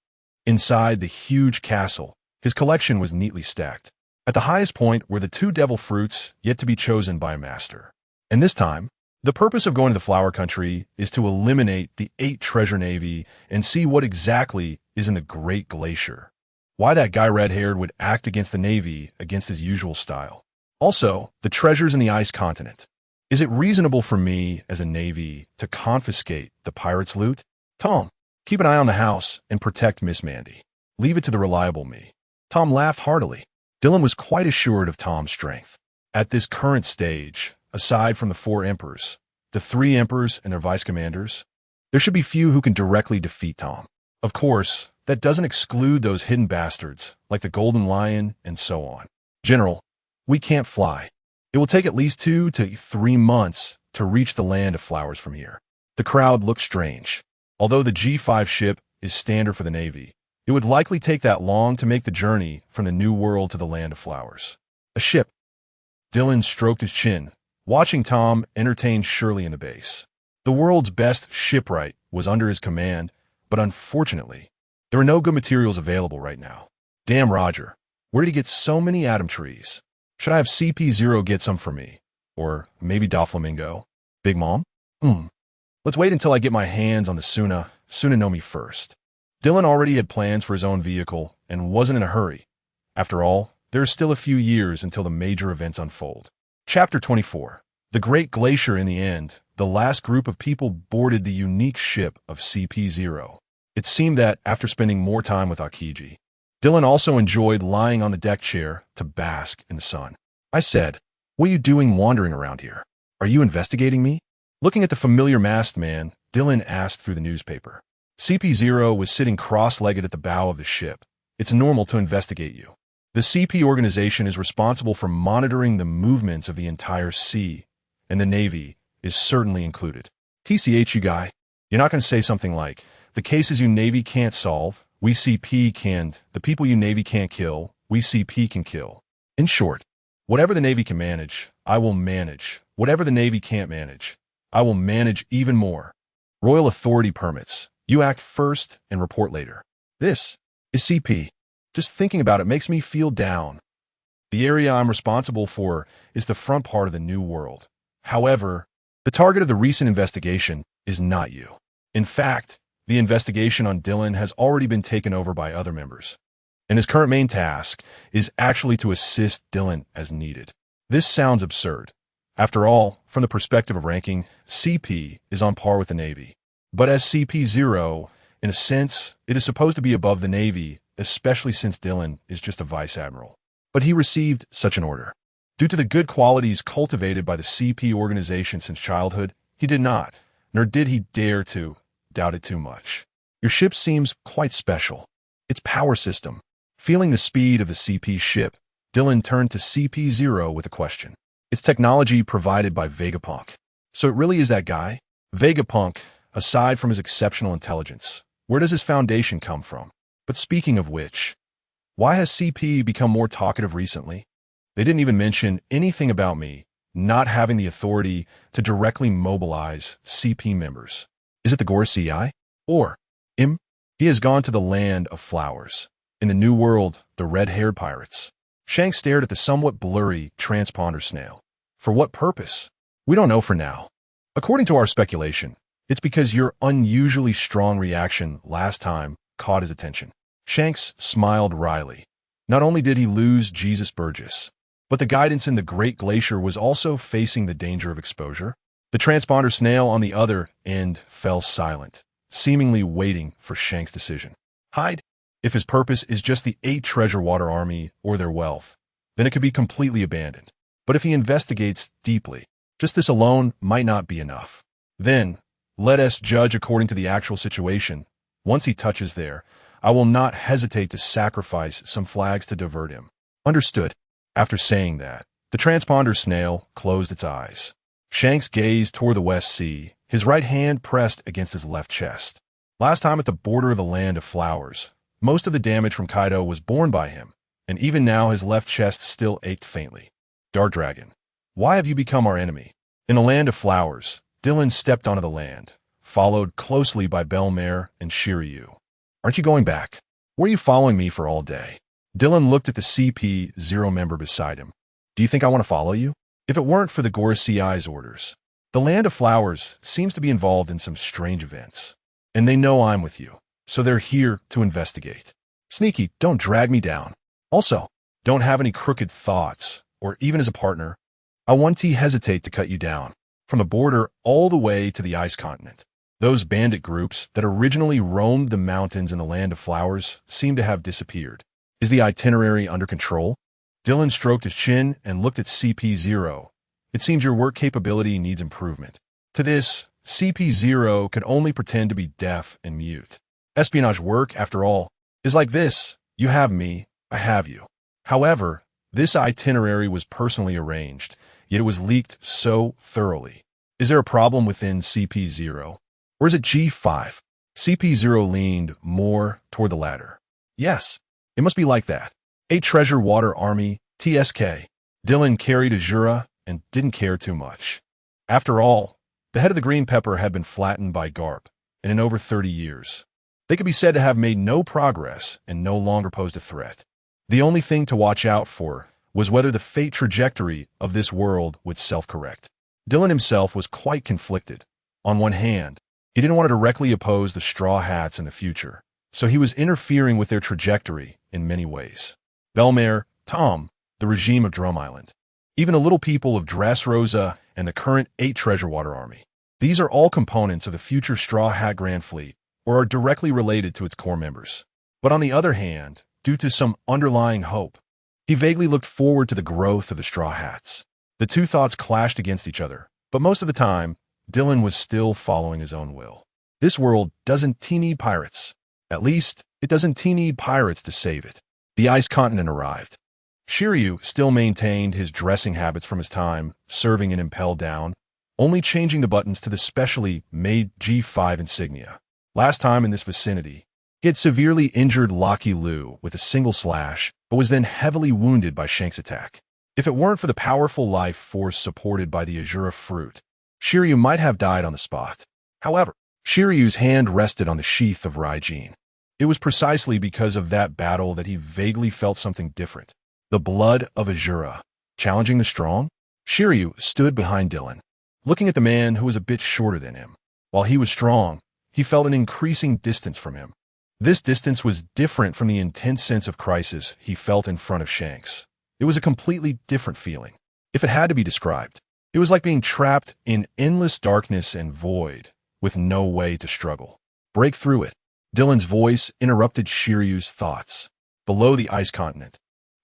Inside the huge castle, his collection was neatly stacked. At the highest point were the 2 devil fruits yet to be chosen by a master. And this time, the purpose of going to the Flower Country is to eliminate the 8 treasure navy and see what exactly is in the Great Glacier. Why that guy red-haired would act against the Navy against his usual style. Also, the treasures in the ice continent. Is it reasonable for me, as a Navy, to confiscate the pirates' loot? Tom, keep an eye on the house and protect Miss Mandy. Leave it to the reliable me. Tom laughed heartily. Dylan was quite assured of Tom's strength. At this current stage, aside from the 4 emperors, the 3 emperors and their vice-commanders, there should be few who can directly defeat Tom. Of course, that doesn't exclude those hidden bastards, like the Golden Lion and so on. General, we can't fly. It will take at least 2 to 3 months to reach the land of flowers from here. The crowd looked strange. Although the G5 ship is standard for the Navy, it would likely take that long to make the journey from the New World to the land of flowers. A ship. Dylan stroked his chin, watching Tom entertain Shirley in the base. The world's best shipwright was under his command, but unfortunately, there were no good materials available right now. Damn Roger, where did he get so many atom trees? Should I have CP0 get some for me? Or maybe Doflamingo? Big Mom? Let's wait until I get my hands on the Suna Tsunami first. Dylan already had plans for his own vehicle and wasn't in a hurry. After all, there are still a few years until the major events unfold. Chapter 24. The Great Glacier. In the end, the last group of people boarded the unique ship of CP0. It seemed that, after spending more time with Akiji, Dylan also enjoyed lying on the deck chair to bask in the sun. I said, "What are you doing wandering around here? Are you investigating me?" Looking at the familiar masked man, Dylan asked through the newspaper. CP0 was sitting cross-legged at the bow of the ship. It's normal to investigate you. The CP organization is responsible for monitoring the movements of the entire sea, and the Navy is certainly included. TCH, you guy. You're not going to say something like, "The cases you Navy can't solve, we CP can. The people you Navy can't kill, we CP can kill." In short, whatever the Navy can manage, I will manage. Whatever the Navy can't manage, I will manage even more. Royal authority permits. You act first and report later. This is CP. Just thinking about it makes me feel down. The area I'm responsible for is the front part of the New World. However, the target of the recent investigation is not you. In fact, the investigation on Dylan has already been taken over by other members, and his current main task is actually to assist Dylan as needed. This sounds absurd. After all, from the perspective of ranking, CP is on par with the Navy. But as CP0, in a sense, it is supposed to be above the Navy, especially since Dylan is just a vice admiral. But he received such an order. Due to the good qualities cultivated by the CP organization since childhood, he did not, nor did he dare to, doubt it too much. Your ship seems quite special. Its power system. Feeling the speed of the CP ship, Dylan turned to CP0 with a question. It's technology provided by Vegapunk. So it really is that guy? Vegapunk, aside from his exceptional intelligence, where does his foundation come from? But speaking of which, why has CP become more talkative recently? They didn't even mention anything about me not having the authority to directly mobilize CP members. Is it the Gorsi? Or him? He has gone to the land of flowers. In the New World, the red-haired pirates. Shanks stared at the somewhat blurry transponder snail. For what purpose? We don't know for now. According to our speculation, it's because your unusually strong reaction last time caught his attention. Shanks smiled wryly. Not only did he lose Jesus Burgess, but the guidance in the Great Glacier was also facing the danger of exposure. The transponder snail on the other end fell silent, seemingly waiting for Shanks' decision. Hide? If his purpose is just the 8 treasure water army or their wealth, then it could be completely abandoned. But if he investigates deeply, just this alone might not be enough. Then, let us judge according to the actual situation. Once he touches there, I will not hesitate to sacrifice some flags to divert him. Understood. After saying that, the transponder snail closed its eyes. Shanks gazed toward the West Sea, his right hand pressed against his left chest. Last time at the border of the Land of Flowers, most of the damage from Kaido was borne by him, and even now his left chest still ached faintly. Dark Dragon, why have you become our enemy? In the Land of Flowers, Dylan stepped onto the land, followed closely by Belmare and Shiryu. Aren't you going back? Were you following me for all day? Dylan looked at the CP0 member beside him. Do you think I want to follow you? If it weren't for the Gorsi's orders, the Land of Flowers seems to be involved in some strange events. And they know I'm with you, so they're here to investigate. Sneaky, don't drag me down. Also, don't have any crooked thoughts, or even as a partner, I won't hesitate to cut you down. From the border all the way to the ice continent. Those bandit groups that originally roamed the mountains in the Land of Flowers seem to have disappeared. Is the itinerary under control? Dylan stroked his chin and looked at CP0. It seems your work capability needs improvement. To this, CP0 could only pretend to be deaf and mute. Espionage work, after all, is like this. You have me, I have you. However, this itinerary was personally arranged, yet it was leaked so thoroughly. Is there a problem within CP0? Or is it G5? CP0 leaned more toward the latter. Yes, it must be like that. 8 Treasure Water Army, TSK. Dylan carried Azura and didn't care too much. After all, the head of the Green Pepper had been flattened by Garp, and in over 30 years. They could be said to have made no progress and no longer posed a threat. The only thing to watch out for was whether the fate trajectory of this world would self-correct. Dylan himself was quite conflicted. On one hand, He didn't want to directly oppose the Straw Hats in the future, so he was interfering with their trajectory in many ways. Belmare, Tom, the regime of Drum Island, even the little people of Dressrosa and the current 8 Treasurewater Army. These are all components of the future Straw Hat Grand Fleet, or are directly related to its core members. But on the other hand, due to some underlying hope, he vaguely looked forward to the growth of the Straw Hats. The two thoughts clashed against each other, but most of the time, Dylan was still following his own will. This world doesn't need pirates. At least, it doesn't need pirates to save it. The ice continent arrived. Shiryu still maintained his dressing habits from his time serving in Impel Down, only changing the buttons to the specially made G5 insignia. Last time in this vicinity, he had severely injured Lucky Lu with a single slash, but was then heavily wounded by Shank's attack. If it weren't for the powerful life force supported by the Azura fruit, Shiryu might have died on the spot. However, Shiryu's hand rested on the sheath of Raijin. It was precisely because of that battle that he vaguely felt something different. The blood of Azura, challenging the strong? Shiryu stood behind Dylan, looking at the man who was a bit shorter than him. While he was strong, he felt an increasing distance from him. This distance was different from the intense sense of crisis he felt in front of Shanks. It was a completely different feeling. If it had to be described, it was like being trapped in endless darkness and void, with no way to struggle. Break through it. Dylan's voice interrupted Shiryu's thoughts. Below the ice continent,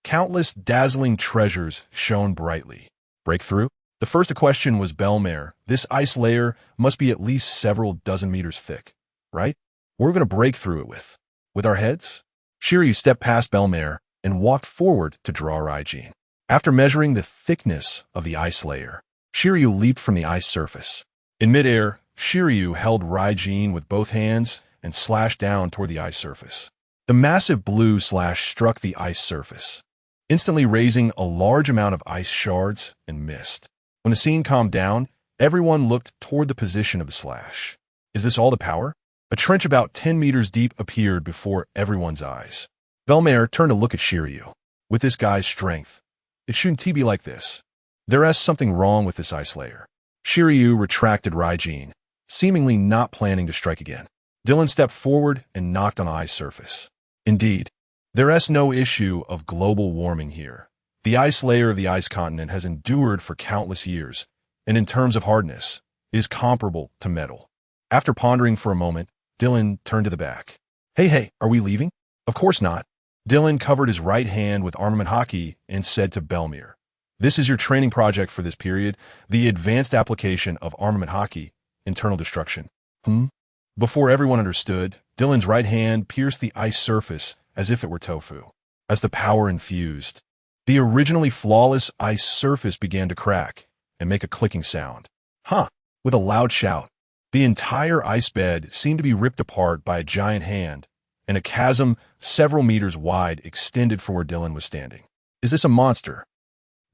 countless dazzling treasures shone brightly. Breakthrough? The first question was Belmare. This ice layer must be at least several dozen meters thick, right? We're going to break through it with our heads? Shiryu stepped past Belmare and walked forward to draw Raijin. After measuring the thickness of the ice layer, Shiryu leaped from the ice surface. In midair, Shiryu held Raijin with both hands and slashed down toward the ice surface. The massive blue slash struck the ice surface, instantly raising a large amount of ice shards and mist. When the scene calmed down, everyone looked toward the position of the slash. Is this all the power? A trench about 10 meters deep appeared before everyone's eyes. Belmare turned to look at Shiryu. With this guy's strength, it shouldn't be like this. There is something wrong with this ice layer. Shiryu retracted Raijin, seemingly not planning to strike again. Dylan stepped forward and knocked on the ice surface. Indeed, there is no issue of global warming here. The ice layer of the ice continent has endured for countless years, and in terms of hardness, is comparable to metal. After pondering for a moment, Dylan turned to the back. Hey, are we leaving? Of course not. Dylan covered his right hand with armament hockey and said to Belmare, "This is your training project for this period, the advanced application of armament hockey, internal destruction." Before everyone understood, Dylan's right hand pierced the ice surface as if it were tofu. As the power infused, the originally flawless ice surface began to crack and make a clicking sound. With a loud shout, the entire ice bed seemed to be ripped apart by a giant hand, and a chasm several meters wide extended from where Dylan was standing. "Is this a monster?"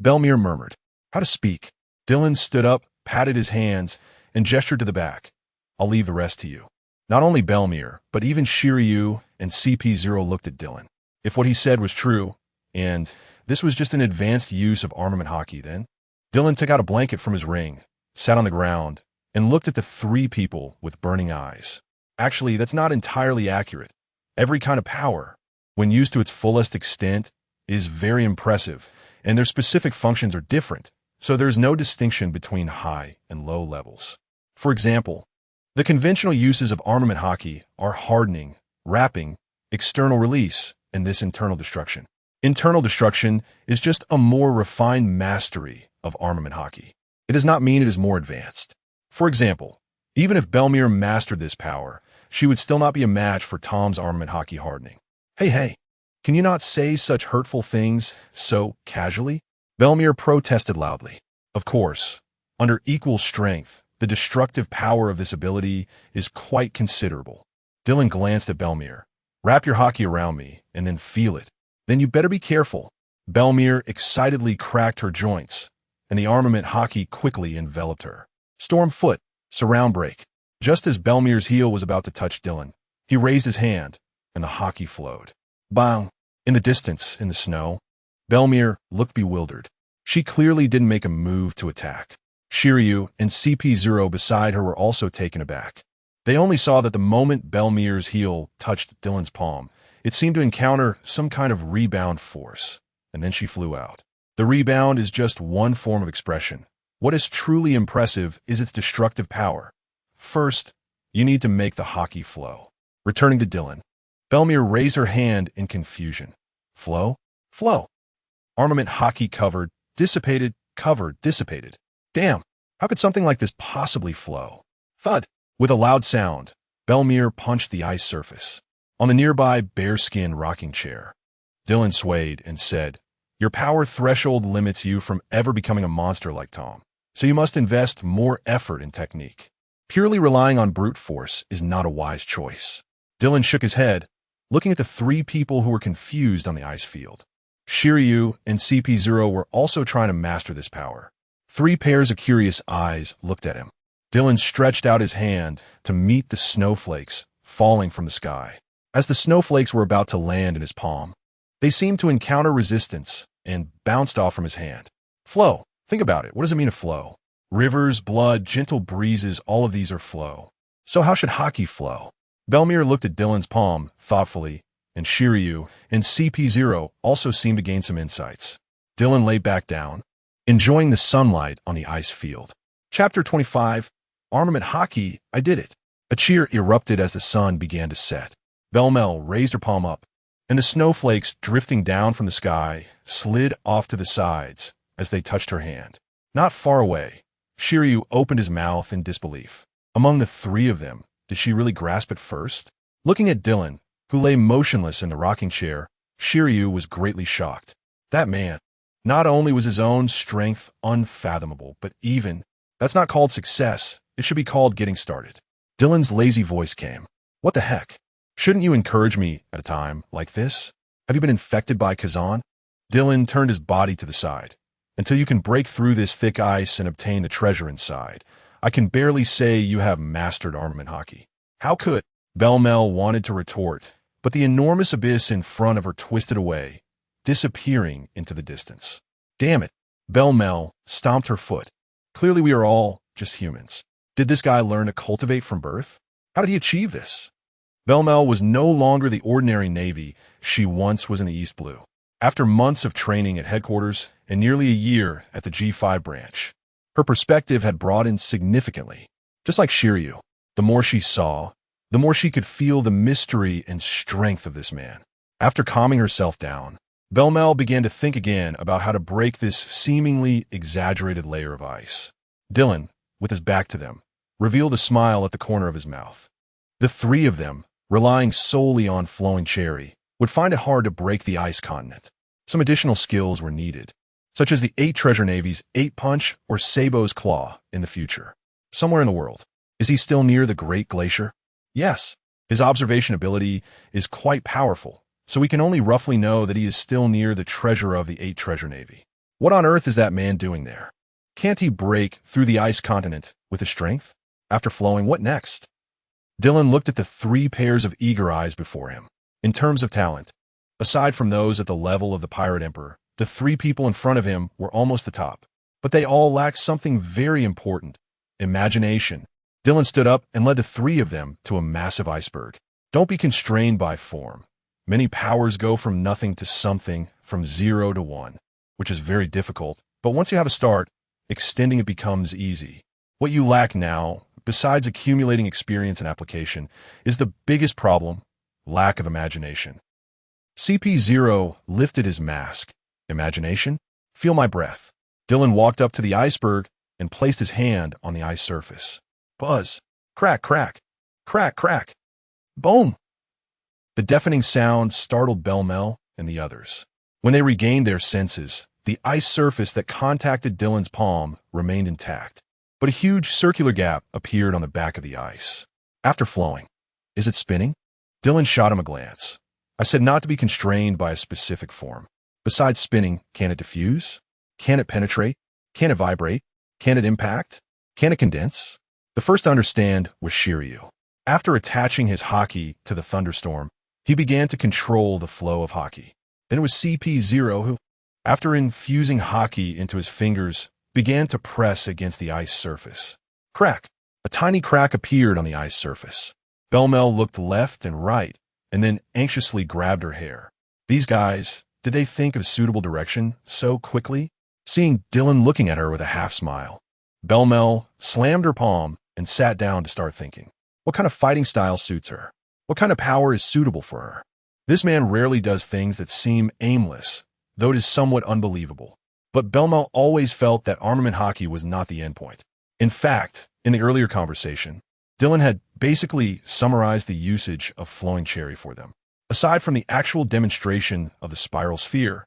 Belmare murmured. "How to speak?" Dylan stood up, patted his hands, and gestured to the back. "I'll leave the rest to you." Not only Belmare, but even Shiryu and CP0 looked at Dylan. If what he said was true, and this was just an advanced use of armament hockey then, Dylan took out a blanket from his ring, sat on the ground, and looked at the three people with burning eyes. Actually, that's not entirely accurate. Every kind of power, when used to its fullest extent, is very impressive, and their specific functions are different, so there's no distinction between high and low levels. For example, the conventional uses of armament hockey are hardening, wrapping, external release, and this internal destruction. Internal destruction is just a more refined mastery of armament hockey. It does not mean it is more advanced. For example, even if Belmare mastered this power, she would still not be a match for Tom's armament hockey hardening. Hey, can you not say such hurtful things so casually? Belmare protested loudly. Of course, under equal strength, the destructive power of this ability is quite considerable. Dylan glanced at Belmare. "Wrap your hockey around me, and then feel it. Then you better be careful." Belmare excitedly cracked her joints, and the armament hockey quickly enveloped her. Storm foot, surround break. Just as Belmare's heel was about to touch Dylan, he raised his hand, and the hockey flowed. Bang! In the distance, in the snow, Belmare looked bewildered. She clearly didn't make a move to attack. Shiryu and CP0 beside her were also taken aback. They only saw that the moment Belmir's heel touched Dylan's palm, it seemed to encounter some kind of rebound force, and then she flew out. The rebound is just one form of expression. What is truly impressive is its destructive power. First, you need to make the hockey flow. Returning to Dylan, Belmir raised her hand in confusion. Flow? Flow. Armament hockey covered, dissipated, covered, dissipated. Damn, how could something like this possibly flow? Thud. With a loud sound, Belmir punched the ice surface. On the nearby bearskin rocking chair, Dylan swayed and said, "Your power threshold limits you from ever becoming a monster like Tom, so you must invest more effort in technique. Purely relying on brute force is not a wise choice." Dylan shook his head, looking at the three people who were confused on the ice field. Shiryu and CP0 were also trying to master this power. Three pairs of curious eyes looked at him. Dylan stretched out his hand to meet the snowflakes falling from the sky. As the snowflakes were about to land in his palm, they seemed to encounter resistance and bounced off from his hand. Flow. Think about it. What does it mean to flow? Rivers, blood, gentle breezes, all of these are flow. So how should hockey flow? Belmir looked at Dylan's palm thoughtfully, and Shiryu and CP0 also seemed to gain some insights. Dylan lay back down, enjoying the sunlight on the ice field. Chapter 25, Armament Hockey, I did it. A cheer erupted as the sun began to set. Belmel raised her palm up, and the snowflakes drifting down from the sky slid off to the sides as they touched her hand. Not far away, Shiryu opened his mouth in disbelief. Among the three of them, did she really grasp it first? Looking at Dylan, who lay motionless in the rocking chair, Shiryu was greatly shocked. That man, not only was his own strength unfathomable, but that's not called success. It should be called getting started. Dylan's lazy voice came. What the heck? Shouldn't you encourage me at a time like this? Have you been infected by Kazan? Dylan turned his body to the side. Until you can break through this thick ice and obtain the treasure inside, I can barely say you have mastered armament hockey. How could? Belmel wanted to retort, but the enormous abyss in front of her twisted away, disappearing into the distance. Damn it. Belmel stomped her foot. Clearly we are all just humans. Did this guy learn to cultivate from birth? How did he achieve this? Belmel was no longer the ordinary Navy she once was in the East Blue. After months of training at headquarters and nearly a year at the G5 branch, her perspective had broadened significantly. Just like Shiryu, the more she saw, the more she could feel the mystery and strength of this man. After calming herself down, Belmel began to think again about how to break this seemingly exaggerated layer of ice. Dylan, with his back to them, revealed a smile at the corner of his mouth. The three of them, relying solely on flowing cherry, would find it hard to break the ice continent. Some additional skills were needed, such as the 8 Treasure Navy's 8-Punch or Sabo's Claw in the future. Somewhere in the world. Is he still near the Great Glacier? Yes. His observation ability is quite powerful, so we can only roughly know that he is still near the treasure of the 8 Treasure Navy. What on earth is that man doing there? Can't he break through the ice continent with his strength? After flowing, what next? Dylan looked at the 3 pairs of eager eyes before him. In terms of talent, aside from those at the level of the Pirate Emperor, the 3 people in front of him were almost the top. But they all lacked something very important: imagination. Dylan stood up and led the 3 of them to a massive iceberg. Don't be constrained by form. Many powers go from nothing to something, from 0 to 1, which is very difficult, but once you have a start, extending it becomes easy. What you lack now, besides accumulating experience and application, is the biggest problem: lack of imagination. CP0 lifted his mask. Imagination? Feel my breath. Dylan walked up to the iceberg and placed his hand on the ice surface. Buzz. Crack, crack. Crack, crack. Boom. The deafening sound startled Belmel and the others. When they regained their senses, the ice surface that contacted Dylan's palm remained intact, but a huge circular gap appeared on the back of the ice. After flowing, is it spinning? Dylan shot him a glance. I said not to be constrained by a specific form. Besides spinning, can it diffuse? Can it penetrate? Can it vibrate? Can it impact? Can it condense? The first to understand was Shiryu. After attaching his hockey to the thunderstorm, he began to control the flow of hockey. Then it was CP0 who, after infusing hockey into his fingers, began to press against the ice surface. Crack! A tiny crack appeared on the ice surface. Belmel looked left and right, and then anxiously grabbed her hair. These guys, did they think of suitable direction so quickly? Seeing Dylan looking at her with a half-smile, Belmel slammed her palm and sat down to start thinking. What kind of fighting style suits her? What kind of power is suitable for her? This man rarely does things that seem aimless, though it is somewhat unbelievable. But Belmel always felt that armament hockey was not the endpoint. In fact, in the earlier conversation, Dylan had basically summarized the usage of flowing cherry for them. Aside from the actual demonstration of the spiral sphere,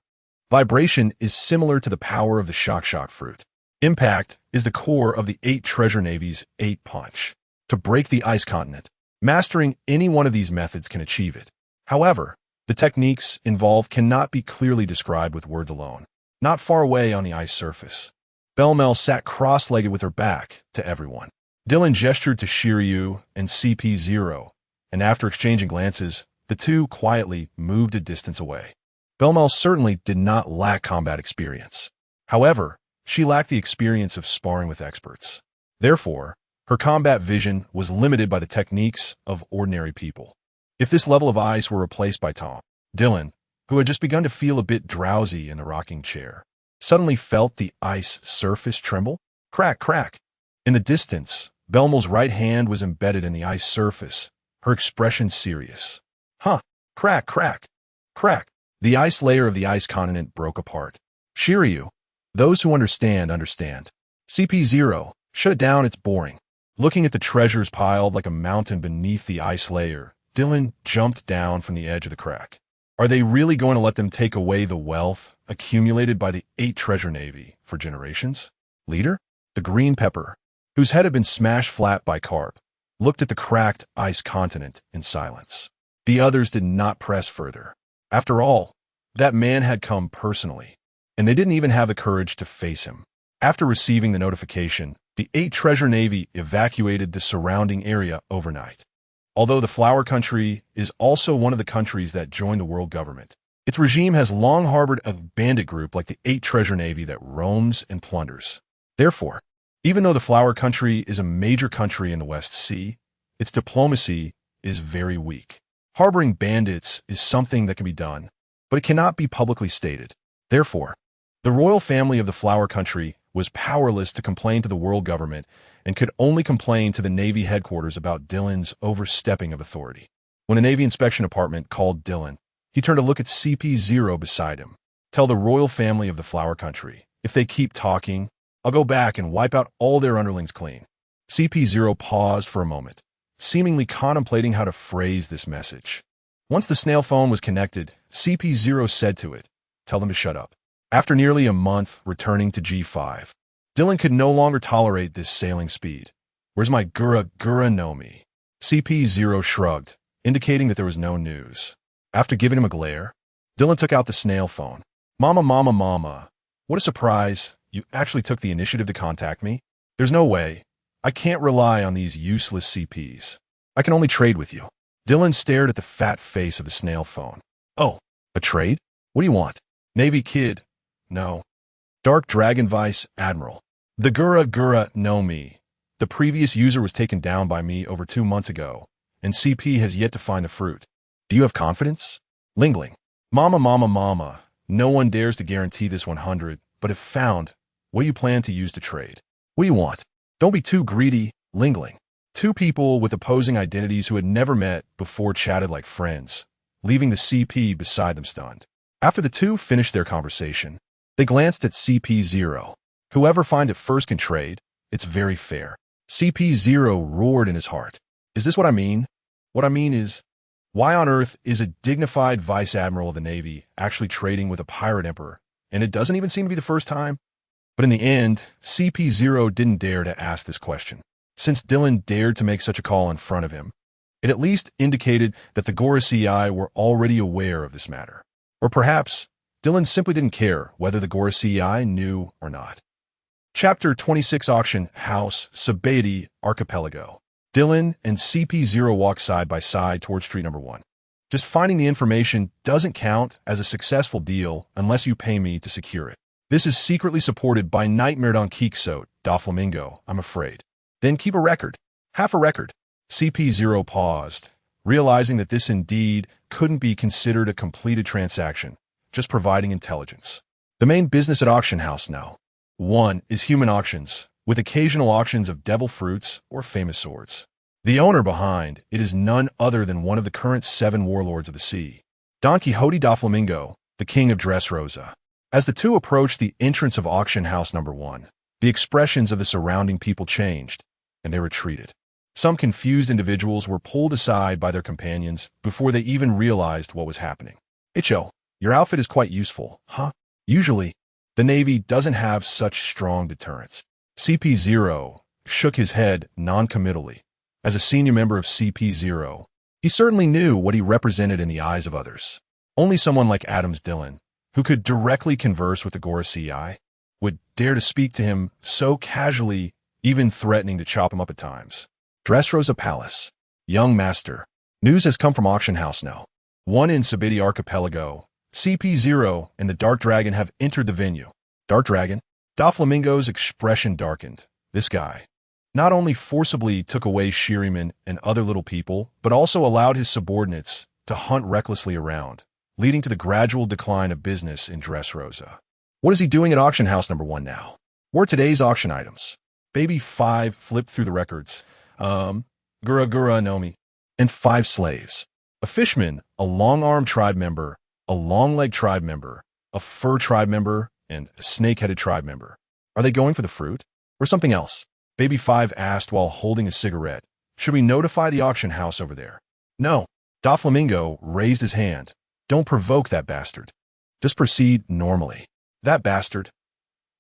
vibration is similar to the power of the shock fruit. Impact is the core of the 8 Treasure Navy's 8 punch. To break the ice continent, mastering any one of these methods can achieve it. However, the techniques involved cannot be clearly described with words alone. Not far away on the ice surface, Belmel sat cross-legged with her back to everyone. Dylan gestured to Shiryu and CP0, and after exchanging glances, the two quietly moved a distance away. Belmel certainly did not lack combat experience. However, she lacked the experience of sparring with experts. Therefore, her combat vision was limited by the techniques of ordinary people. If this level of ice were replaced by Tom, Dylan, who had just begun to feel a bit drowsy in the rocking chair, suddenly felt the ice surface tremble. Crack, crack. In the distance, Belmel's right hand was embedded in the ice surface, her expression serious. Huh. Crack, crack, crack. The ice layer of the ice continent broke apart. Shiryu. Those who understand, understand. CP0. Shut it down, it's boring. Looking at the treasures piled like a mountain beneath the ice layer, Dylan jumped down from the edge of the crack. Are they really going to let them take away the wealth accumulated by the 8 Treasure Navy for generations? Leader, the green pepper, whose head had been smashed flat by carp, looked at the cracked ice continent in silence. The others did not press further. After all, that man had come personally, and they didn't even have the courage to face him. After receiving the notification, the 8 Treasure Navy evacuated the surrounding area overnight. Although the Flower Country is also one of the countries that joined the world government, its regime has long harbored a bandit group like the 8 Treasure Navy that roams and plunders. Therefore, even though the Flower Country is a major country in the West Sea, its diplomacy is very weak. Harboring bandits is something that can be done, but it cannot be publicly stated. Therefore, the royal family of the Flower Country was powerless to complain to the world government and could only complain to the Navy headquarters about Dylan's overstepping of authority. When the Navy Inspection Department called Dylan, he turned to look at CP0 beside him. Tell the royal family of the Flower Country, if they keep talking, I'll go back and wipe out all their underlings clean. CP0 paused for a moment, seemingly contemplating how to phrase this message. Once the snail phone was connected, CP0 said to it, tell them to shut up. After nearly a month returning to G5, Dylan could no longer tolerate this sailing speed. Where's my Gura no mi? CP0 shrugged, indicating that there was no news. After giving him a glare, Dylan took out the snail phone. Mama. What a surprise. You actually took the initiative to contact me? There's no way. I can't rely on these useless CPs. I can only trade with you. Dylan stared at the fat face of the snail phone. Oh, a trade? What do you want? Navy kid. No. Dark Dragon Vice Admiral. The Gura no mi. The previous user was taken down by me over 2 months ago, and CP has yet to find the fruit. Do you have confidence? Lingling. Mama. No one dares to guarantee this 100, but if found, what do you plan to use to trade? What do you want? Don't be too greedy, Lingling. 2 people with opposing identities who had never met before chatted like friends, leaving the CP beside them stunned. After the 2 finished their conversation, they glanced at CP0. Whoever finds it first can trade. It's very fair. CP0 roared in his heart. Is this what I mean? What I mean is, why on earth is a dignified vice admiral of the Navy actually trading with a pirate emperor? And it doesn't even seem to be the first time. But in the end, CP0 didn't dare to ask this question. Since Dylan dared to make such a call in front of him, it at least indicated that the Gora CI were already aware of this matter. Or perhaps Dylan simply didn't care whether the Gora CI knew or not. Chapter 26 Auction House Sabeti Archipelago. Dylan and CP0 walk side by side towards street number 1. Just finding the information doesn't count as a successful deal unless you pay me to secure it. This is secretly supported by Nightmare Don Quixote, da Flamingo, I'm afraid. Then keep a record. Half a record. CP0 paused, realizing that this indeed couldn't be considered a completed transaction, just providing intelligence. The main business at Auction House now. 1 is human auctions, with occasional auctions of devil fruits or famous swords. The owner behind it is none other than one of the current 7 warlords of the sea, Don Quixote da Flamingo, the king of Dressrosa. As the two approached the entrance of Auction House number 1, the expressions of the surrounding people changed, and they retreated. Some confused individuals were pulled aside by their companions before they even realized what was happening. Icho, your outfit is quite useful, huh? Usually, the Navy doesn't have such strong deterrents. CP0 shook his head non-committally. As a senior member of CP0, he certainly knew what he represented in the eyes of others. Only someone like Adams Dillon, who could directly converse with the Gora CI, would dare to speak to him so casually, even threatening to chop him up at times. Dressrosa Palace. Young Master. News has come from Auction House now. 1 in Sabidi Archipelago. CP0 and the Dark Dragon have entered the venue. Dark Dragon? Doflamingo's expression darkened. This guy not only forcibly took away Shiriman and other little people, but also allowed his subordinates to hunt recklessly around, leading to the gradual decline of business in Dressrosa. What is he doing at Auction House number 1 now? What are today's auction items? Baby 5 flipped through the records. Gura Nomi. And 5 slaves. A fishman, a long-armed tribe member, a long-legged tribe member, a fur tribe member, and a snake-headed tribe member. Are they going for the fruit? Or something else? Baby 5 asked while holding a cigarette. Should we notify the auction house over there? No. Doflamingo raised his hand. Don't provoke that bastard. Just proceed normally. That bastard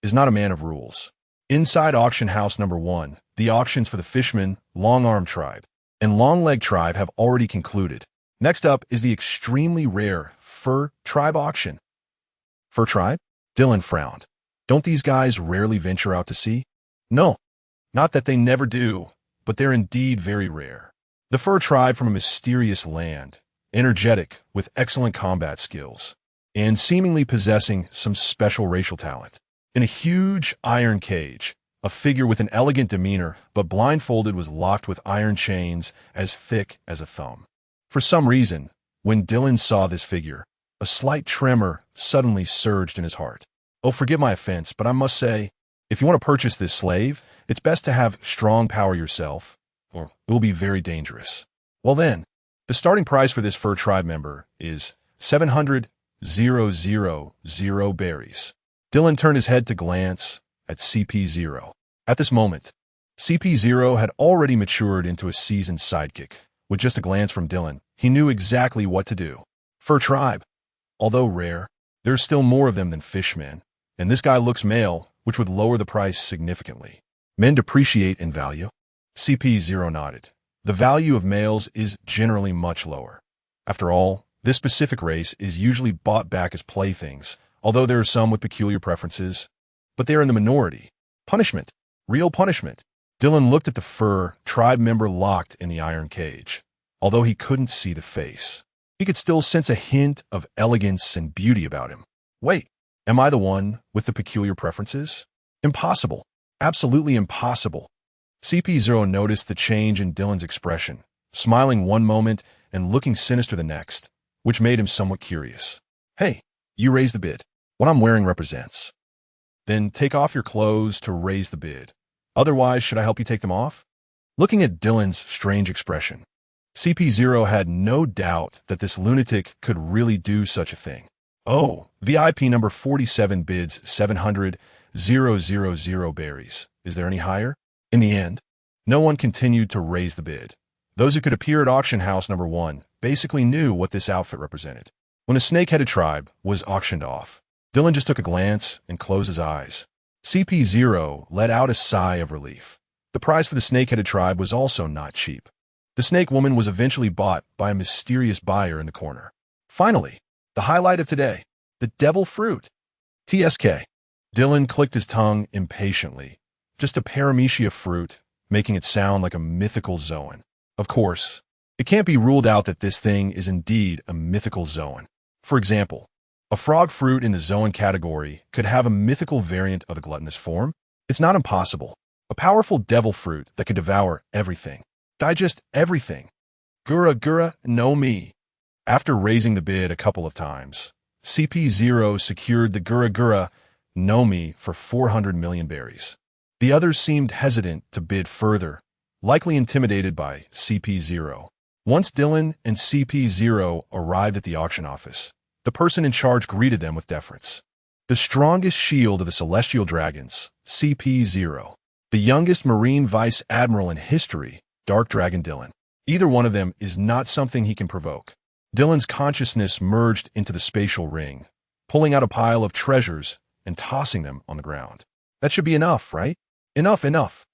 is not a man of rules. Inside auction house number 1, the auctions for the Fishman, Long-Arm Tribe, and Long-Leg Tribe have already concluded. Next up is the extremely rare Fur Tribe auction. Fur Tribe? Dylan frowned. Don't these guys rarely venture out to sea? No. Not that they never do, but they're indeed very rare. The Fur Tribe from a mysterious land, energetic, with excellent combat skills, and seemingly possessing some special racial talent. In a huge iron cage, a figure with an elegant demeanor but blindfolded was locked with iron chains as thick as a thumb. For some reason, when Dylan saw this figure, a slight tremor suddenly surged in his heart. Oh, forgive my offense, but I must say, if you want to purchase this slave, it's best to have strong power yourself, or it will be very dangerous. Well then, the starting price for this Fur Tribe member is 700,000 berries. Dylan turned his head to glance at CP0. At this moment, CP0 had already matured into a seasoned sidekick. With just a glance from Dylan, he knew exactly what to do. Fur Tribe. Although rare, there's still more of them than fishmen, and this guy looks male, which would lower the price significantly. Men depreciate in value. CP0 nodded. The value of males is generally much lower. After all, this specific race is usually bought back as playthings, although there are some with peculiar preferences, but they are in the minority. Punishment. Real punishment. Dylan looked at the Fur Tribe member locked in the iron cage. Although he couldn't see the face, he could still sense a hint of elegance and beauty about him. Wait, am I the one with the peculiar preferences? Impossible. Absolutely impossible. CP0 noticed the change in Dylan's expression, smiling one moment and looking sinister the next, which made him somewhat curious. Hey, you raised the bid. What I'm wearing represents. Then take off your clothes to raise the bid. Otherwise, should I help you take them off? Looking at Dylan's strange expression, CP0 had no doubt that this lunatic could really do such a thing. Oh, VIP number 47 bids 700,000 berries. Is there any higher? In the end, no one continued to raise the bid. Those who could appear at auction house number 1 basically knew what this outfit represented. When the snake-headed tribe was auctioned off, Dylan just took a glance and closed his eyes. CP0 let out a sigh of relief. The price for the snake-headed tribe was also not cheap. The snake woman was eventually bought by a mysterious buyer in the corner. Finally, the highlight of today, the devil fruit. TSK. Dylan clicked his tongue impatiently. Just a paramecia fruit, making it sound like a mythical zoan. Of course, it can't be ruled out that this thing is indeed a mythical zoan. For example, a frog fruit in the zoan category could have a mythical variant of the gluttonous form. It's not impossible. A powerful devil fruit that could devour everything. Digest everything. Gura, no me. After raising the bid a couple of times, CP0 secured the Gura, no me for 400 million berries. The others seemed hesitant to bid further, likely intimidated by CP0. Once Dylan and CP0 arrived at the auction office, the person in charge greeted them with deference. The strongest shield of the Celestial Dragons, CP0. The youngest Marine Vice Admiral in history, Dark Dragon Dylan. Either one of them is not something he can provoke. Dylan's consciousness merged into the spatial ring, pulling out a pile of treasures and tossing them on the ground. That should be enough, right? Enough.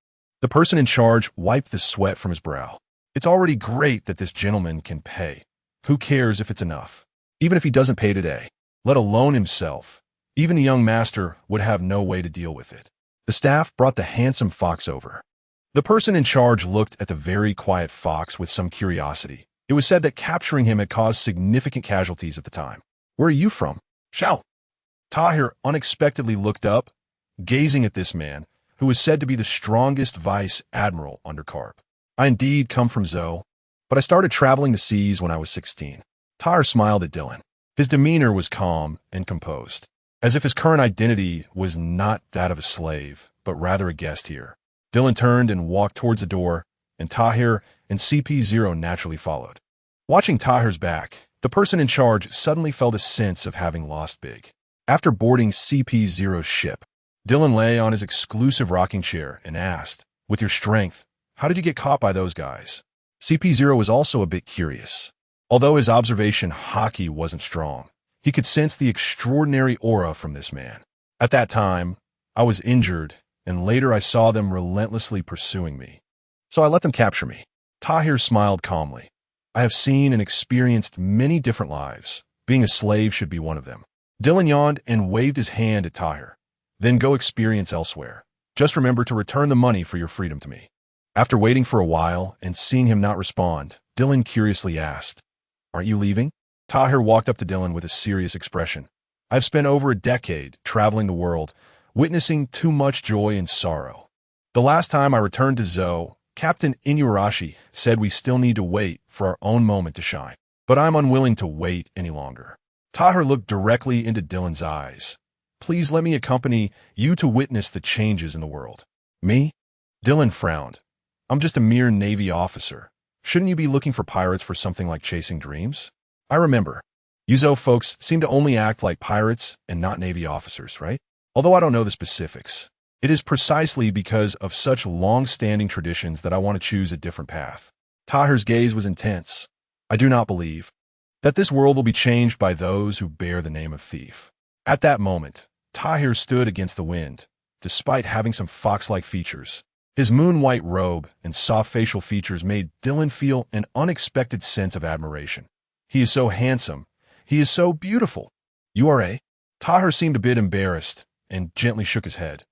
The person in charge wiped the sweat from his brow. It's already great that this gentleman can pay. Who cares if it's enough? Even if he doesn't pay today, let alone himself, even the young master would have no way to deal with it. The staff brought the handsome fox over. The person in charge looked at the very quiet fox with some curiosity. It was said that capturing him had caused significant casualties at the time. Where are you from? Shao. Tahir unexpectedly looked up, gazing at this man, who was said to be the strongest vice admiral under Carp. I indeed come from Zhou, but I started traveling the seas when I was 16. Tahir smiled at Dylan. His demeanor was calm and composed, as if his current identity was not that of a slave, but rather a guest here. Dylan turned and walked towards the door, and Tahir and CP0 naturally followed. Watching Tahir's back, the person in charge suddenly felt a sense of having lost big. After boarding CP0's ship, Dylan lay on his exclusive rocking chair and asked, with your strength, how did you get caught by those guys? CP0 was also a bit curious. Although his observation hockey wasn't strong, he could sense the extraordinary aura from this man. At that time, I was injured, and later I saw them relentlessly pursuing me. So I let them capture me. Tahir smiled calmly. I have seen and experienced many different lives. Being a slave should be one of them. Dylan yawned and waved his hand at Tahir. Then go experience elsewhere. Just remember to return the money for your freedom to me. After waiting for a while and seeing him not respond, Dylan curiously asked, aren't you leaving? Tahir walked up to Dylan with a serious expression. I've spent over a decade traveling the world, witnessing too much joy and sorrow. The last time I returned to Zhou, Captain Inuyarashi said we still need to wait for our own moment to shine. But I'm unwilling to wait any longer. Tahir looked directly into Dylan's eyes. Please let me accompany you to witness the changes in the world. Me? Dylan frowned. I'm just a mere Navy officer. Shouldn't you be looking for pirates for something like chasing dreams? I remember. You Zhou folks seem to only act like pirates and not Navy officers, right? Although I don't know the specifics. It is precisely because of such long-standing traditions that I want to choose a different path. Tahir's gaze was intense. I do not believe that this world will be changed by those who bear the name of thief. At that moment, Tahir stood against the wind, despite having some fox-like features. His moon-white robe and soft facial features made Dylan feel an unexpected sense of admiration. He is so handsome. He is so beautiful. You are a? Tahir seemed a bit embarrassed and gently shook his head.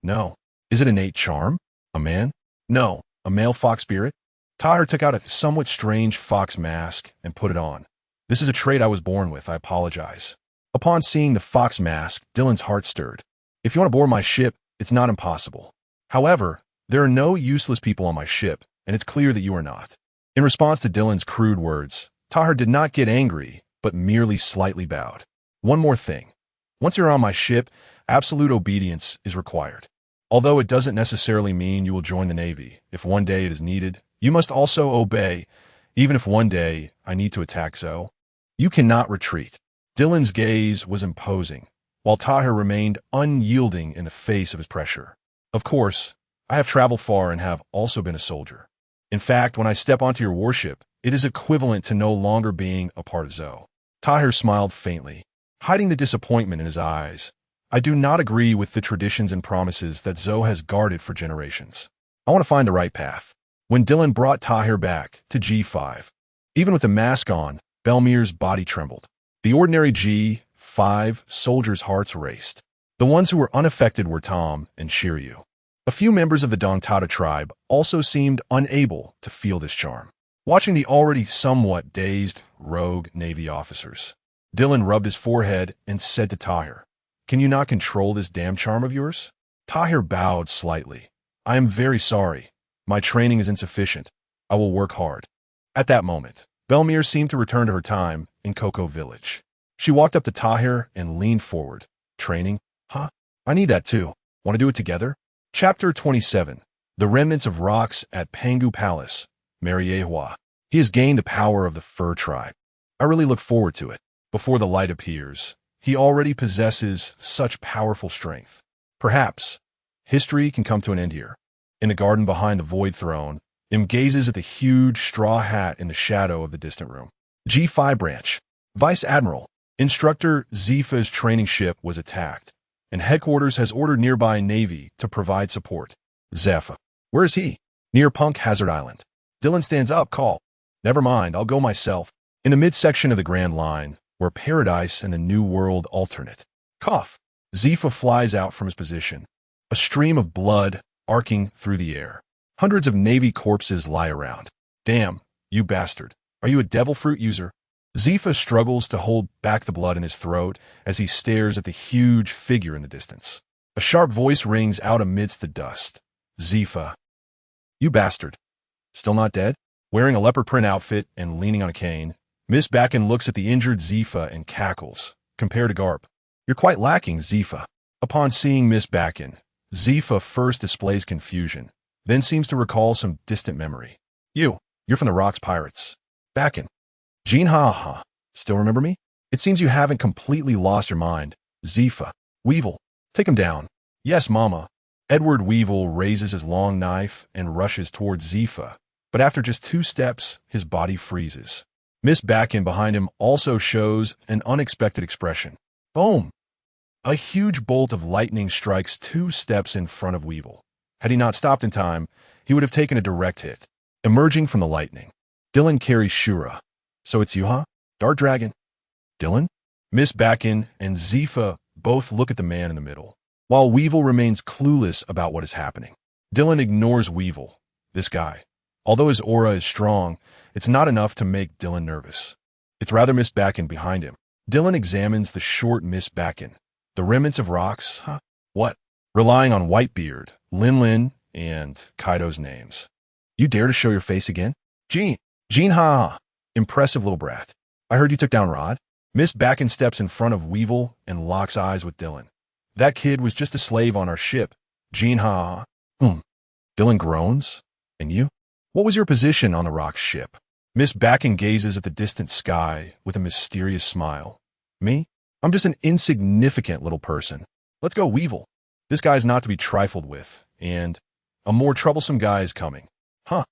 No. Is it innate charm? A man? No. A male fox spirit? Tahir took out a somewhat strange fox mask and put it on. This is a trait I was born with. I apologize. Upon seeing the fox mask, Dylan's heart stirred. If you want to board my ship, it's not impossible. However, there are no useless people on my ship, and it's clear that you are not. In response to Dylan's crude words, Tahir did not get angry, but merely slightly bowed. One more thing. Once you're on my ship, absolute obedience is required. Although it doesn't necessarily mean you will join the Navy. If one day it is needed, you must also obey, even if one day I need to attack Zhou. You cannot retreat. Dylan's gaze was imposing, while Tahir remained unyielding in the face of his pressure. Of course, I have traveled far and have also been a soldier. In fact, when I step onto your warship, it is equivalent to no longer being a part of Zhou. Tahir smiled faintly, hiding the disappointment in his eyes. I do not agree with the traditions and promises that Zhou has guarded for generations. I want to find the right path. When Dylan brought Tahir back to G5, even with the mask on, Belmir's body trembled. The ordinary G5 soldiers' hearts raced. The ones who were unaffected were Tom and Shiryu. A few members of the Dongtada tribe also seemed unable to feel this charm. Watching the already somewhat dazed rogue Navy officers, Dylan rubbed his forehead and said to Tahir, "Can you not control this damn charm of yours?" Tahir bowed slightly. "I am very sorry. My training is insufficient. I will work hard. At that moment, Belmir seemed to return to her time in Cocoa Village. She walked up to Tahir and leaned forward. Training? Huh? I need that too. Want to do it together? Chapter 27. The Remnants of Rocks at Pangu Palace. Mariehua. He has gained the power of the Fur Tribe. I really look forward to it. Before the light appears, he already possesses such powerful strength. Perhaps history can come to an end here. In the garden behind the Void Throne, Im gazes at the huge straw hat in the shadow of the distant room. G5 Branch. Vice Admiral. Instructor Zifa's training ship was attacked, and headquarters has ordered nearby Navy to provide support. Zephyr. Where is he? Near Punk Hazard Island. Dylan stands up, call. Never mind, I'll go myself. In the midsection of the Grand Line, where Paradise and the New World alternate. Cough. Zifa flies out from his position. A stream of blood arcing through the air. Hundreds of Navy corpses lie around. Damn, you bastard. Are you a devil fruit user? Zifa struggles to hold back the blood in his throat as he stares at the huge figure in the distance. A sharp voice rings out amidst the dust. Zifa. You bastard. Still not dead? Wearing a leopard print outfit and leaning on a cane, Miss Bakken looks at the injured Zifa and cackles. Compare to Garp. You're quite lacking, Zifa. Upon seeing Miss Bakken, Zifa first displays confusion, then seems to recall some distant memory. You're from the Rocks Pirates. Bakken. Jean ha. Still remember me? It seems you haven't completely lost your mind. Zifa. Weevil. Take him down. Yes, Mama. Edward Weevil raises his long knife and rushes towards Zifa, but after just 2 steps, his body freezes. Miss Bakken behind him also shows an unexpected expression. Boom! A huge bolt of lightning strikes 2 steps in front of Weevil. Had he not stopped in time, he would have taken a direct hit. Emerging from the lightning, Dylan carries Shura. So it's you, huh? Dart Dragon. Dylan? Miss Bakken and Zifa both look at the man in the middle, while Weevil remains clueless about what is happening. Dylan ignores Weevil. This guy. Although his aura is strong, it's not enough to make Dylan nervous. It's rather Miss Bakken behind him. Dylan examines the short Miss Bakken. The Remnants of Rocks, huh? What? Relying on Whitebeard, Lin, and Kaido's names. You dare to show your face again? Jean ha. Impressive little brat. I heard you took down Rod. Miss Bakken steps in front of Weevil and locks eyes with Dylan. That kid was just a slave on our ship. Jean ha. Dylan groans. And you? What was your position on the Rock's ship? Miss Bakken gazes at the distant sky with a mysterious smile. Me? I'm just an insignificant little person. Let's go, Weevil. This guy's not to be trifled with, and a more troublesome guy is coming. Huh.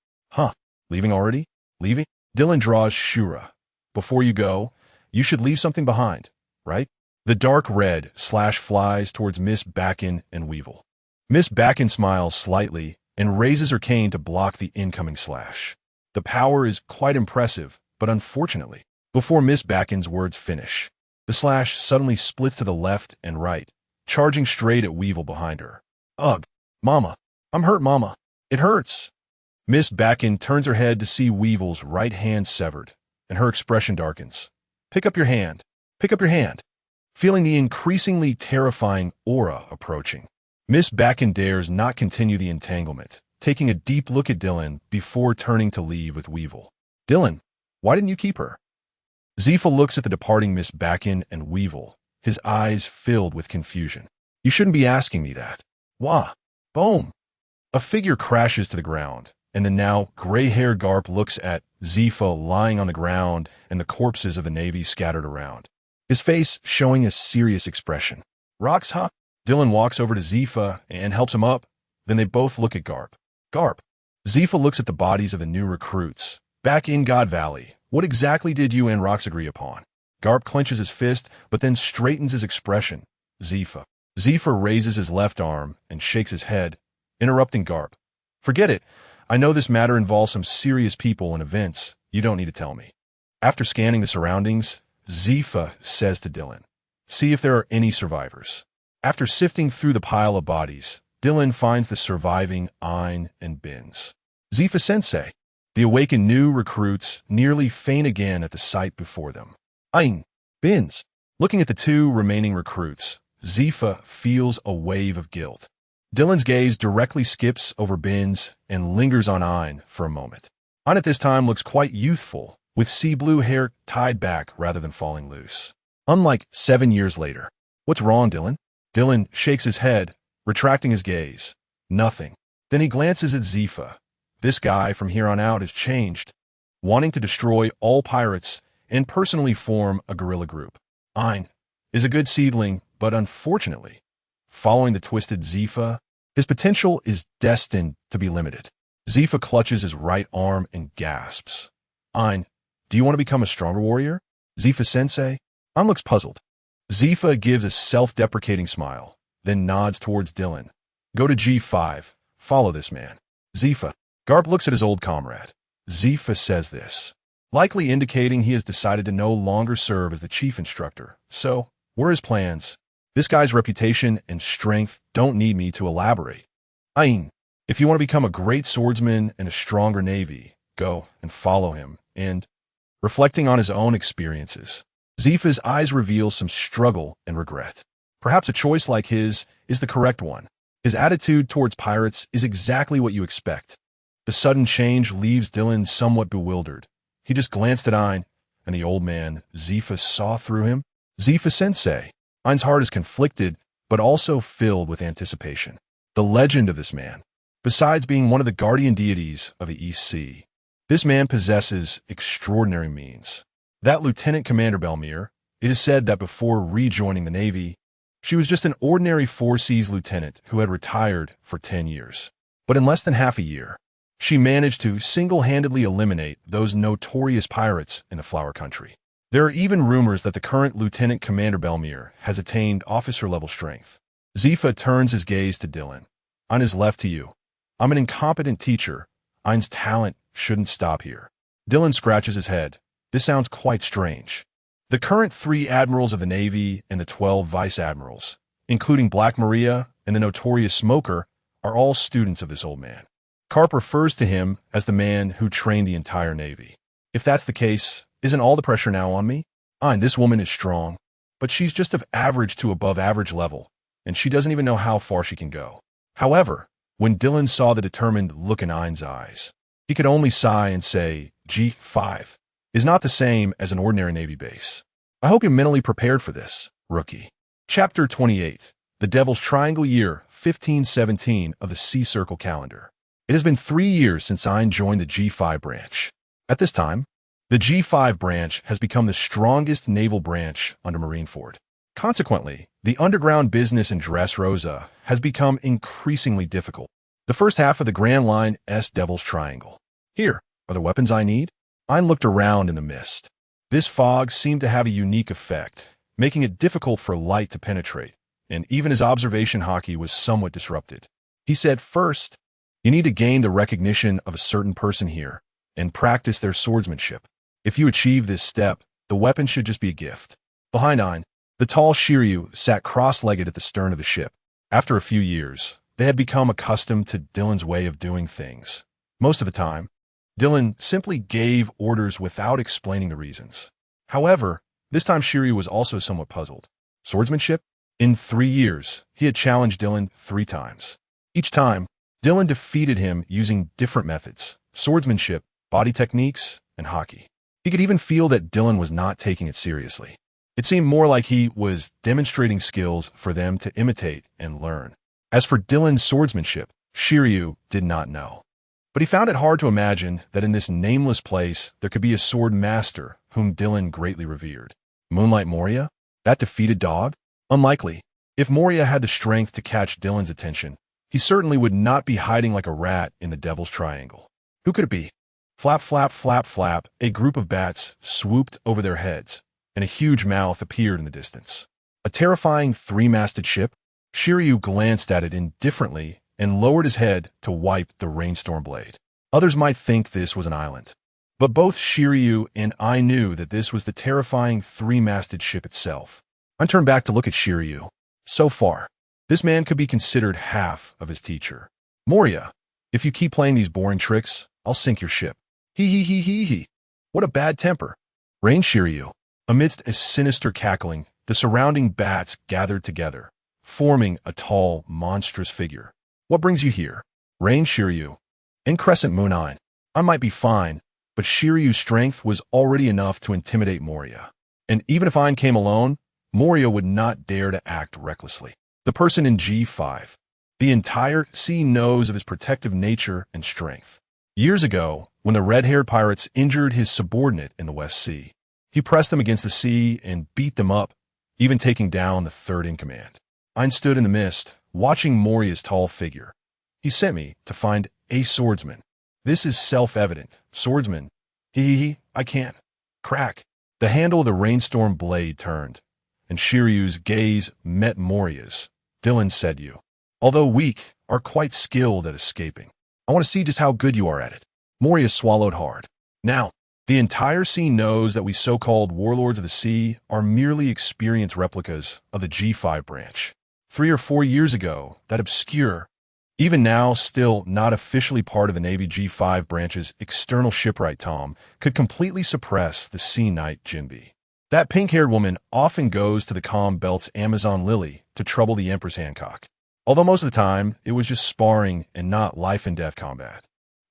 Leaving already? Leaving? Dylan draws Shura. Before you go, you should leave something behind, right? The dark red slash flies towards Miss Bakken and Weevil. Miss Bakken smiles slightly and raises her cane to block the incoming slash. The power is quite impressive, but unfortunately, before Miss Bakken's words finish, the slash suddenly splits to the left and right, charging straight at Weevil behind her. Ugh, Mama. I'm hurt, Mama. It hurts. Miss Bakken turns her head to see Weevil's right hand severed, and her expression darkens. Pick up your hand. Pick up your hand. Feeling the increasingly terrifying aura approaching, Miss Bakken dares not continue the entanglement, taking a deep look at Dylan before turning to leave with Weevil. Dylan, why didn't you keep her? Zifa looks at the departing Miss Bakken and Weevil, his eyes filled with confusion. You shouldn't be asking me that. Wah. Boom. A figure crashes to the ground, and the now gray-haired Garp looks at Zifa lying on the ground and the corpses of the Navy scattered around, his face showing a serious expression. Rocks, huh? Dylan walks over to Zifa and helps him up. Then they both look at Garp. Garp. Zifa looks at the bodies of the new recruits. Back in God Valley, what exactly did you and Rocks agree upon? Garp clenches his fist, but then straightens his expression. Zifa. Zifa raises his left arm and shakes his head, interrupting Garp. Forget it. I know this matter involves some serious people and events. You don't need to tell me. After scanning the surroundings, Zifa says to Dylan, see if there are any survivors. After sifting through the pile of bodies, Dylan finds the surviving Ein and Bins. Zifa Sensei. The awakened new recruits nearly faint again at the sight before them. Ein, Bins. Looking at the 2 remaining recruits, Zifa feels a wave of guilt. Dylan's gaze directly skips over Bins and lingers on Ein for a moment. Ein at this time looks quite youthful, with sea blue hair tied back rather than falling loose. Unlike 7 years later. What's wrong, Dylan? Dylan shakes his head, retracting his gaze. Nothing. Then he glances at Zifa. This guy from here on out has changed, wanting to destroy all pirates and personally form a guerrilla group. Ein is a good seedling, but unfortunately, following the twisted Zifa, his potential is destined to be limited. Zifa clutches his right arm and gasps. Ein, do you want to become a stronger warrior? Zifa-sensei? Ein looks puzzled. Zifa gives a self-deprecating smile, then nods towards Dylan. Go to G5. Follow this man. Zifa. Garp looks at his old comrade. Zifa says this, likely indicating he has decided to no longer serve as the chief instructor. So, what are his plans? This guy's reputation and strength don't need me to elaborate. Ein, if you want to become a great swordsman and a stronger navy, go and follow him. And, reflecting on his own experiences, Zifa's eyes reveal some struggle and regret. Perhaps a choice like his is the correct one. His attitude towards pirates is exactly what you expect. The sudden change leaves Dylan somewhat bewildered. He just glanced at Ein, and the old man, Zifa, saw through him. Zifa-sensei. Ein's heart is conflicted, but also filled with anticipation. The legend of this man. Besides being one of the guardian deities of the East Sea, this man possesses extraordinary means. That Lieutenant Commander Belmere, it is said that before rejoining the Navy, she was just an ordinary Four Seas lieutenant who had retired for 10 years. But in less than half a year, she managed to single-handedly eliminate those notorious pirates in the Flower Country. There are even rumors that the current Lieutenant Commander Belmere has attained officer-level strength. Zifa turns his gaze to Dylan. Ein is left to you. I'm an incompetent teacher. Ein's talent shouldn't stop here. Dylan scratches his head. This sounds quite strange. The current 3 admirals of the Navy and the 12 vice admirals, including Black Maria and the notorious Smoker, are all students of this old man. Carp refers to him as the man who trained the entire Navy. If that's the case, isn't all the pressure now on me? Ein, this woman is strong, but she's just of average to above average level, and she doesn't even know how far she can go. However, when Dylan saw the determined look in Ein's eyes, he could only sigh and say, G5 is not the same as an ordinary Navy base. I hope you're mentally prepared for this, rookie. Chapter 28, The Devil's Triangle Year 1517 of the Sea Circle Calendar. It has been 3 years since Ein joined the G5 branch. At this time, the G5 branch has become the strongest naval branch under Marineford. Consequently, the underground business in Dressrosa has become increasingly difficult. The first half of the Grand Line S Devil's Triangle. Here are the weapons I need. Ein looked around in the mist. This fog seemed to have a unique effect, making it difficult for light to penetrate, and even his observation hockey was somewhat disrupted. He said, first, you need to gain the recognition of a certain person here and practice their swordsmanship. If you achieve this step, the weapon should just be a gift. Behind Ein, the tall Shiryu sat cross-legged at the stern of the ship. After a few years, they had become accustomed to Dylan's way of doing things. Most of the time, Dylan simply gave orders without explaining the reasons. However, this time Shiryu was also somewhat puzzled. Swordsmanship? In 3 years, he had challenged Dylan 3 times. Each time, Dylan defeated him using different methods: swordsmanship, body techniques, and hockey. He could even feel that Dylan was not taking it seriously. It seemed more like he was demonstrating skills for them to imitate and learn. As for Dylan's swordsmanship, Shiryu did not know. But he found it hard to imagine that in this nameless place there could be a sword master whom Dylan greatly revered. Moonlight Moria? That defeated dog? Unlikely. If Moria had the strength to catch Dylan's attention, he certainly would not be hiding like a rat in the Devil's Triangle. Who could it be? Flap, flap, flap, flap, a group of bats swooped over their heads, and a huge mouth appeared in the distance. A terrifying 3-masted ship? Shiryu glanced at it indifferently and lowered his head to wipe the rainstorm blade. Others might think this was an island, but both Shiryu and I knew that this was the terrifying 3-masted ship itself. I turned back to look at Shiryu. So far, this man could be considered half of his teacher. Moria, if you keep playing these boring tricks, I'll sink your ship. Hee hee hee hee hee. What a bad temper. Rain Shiryu. Amidst a sinister cackling, the surrounding bats gathered together, forming a tall, monstrous figure. What brings you here? Rain Shiryu. In Crescent Moon Ein. I might be fine, but Shiryu's strength was already enough to intimidate Moria. And even if Ein came alone, Moria would not dare to act recklessly. The person in G5. The entire sea knows of his protective nature and strength. Years ago, when the red-haired pirates injured his subordinate in the West Sea, he pressed them against the sea and beat them up, even taking down the third in command. Ein stood in the mist, watching Moria's tall figure. He sent me to find a swordsman. This is self-evident. Swordsman. I can't. Crack. The handle of the rainstorm blade turned, and Shiryu's gaze met Moria's. Dylan said you, although weak, are quite skilled at escaping. I want to see just how good you are at it. Moria swallowed hard. Now, the entire sea knows that we so-called warlords of the sea are merely experienced replicas of the G5 branch. 3 or 4 years ago, that obscure, even now still not officially part of the Navy G5 branch's external shipwright Tom, could completely suppress the Sea Knight Jinbe. That pink-haired woman often goes to the Calm Belt's Amazon Lily to trouble the Empress Hancock, although most of the time it was just sparring and not life-and-death combat.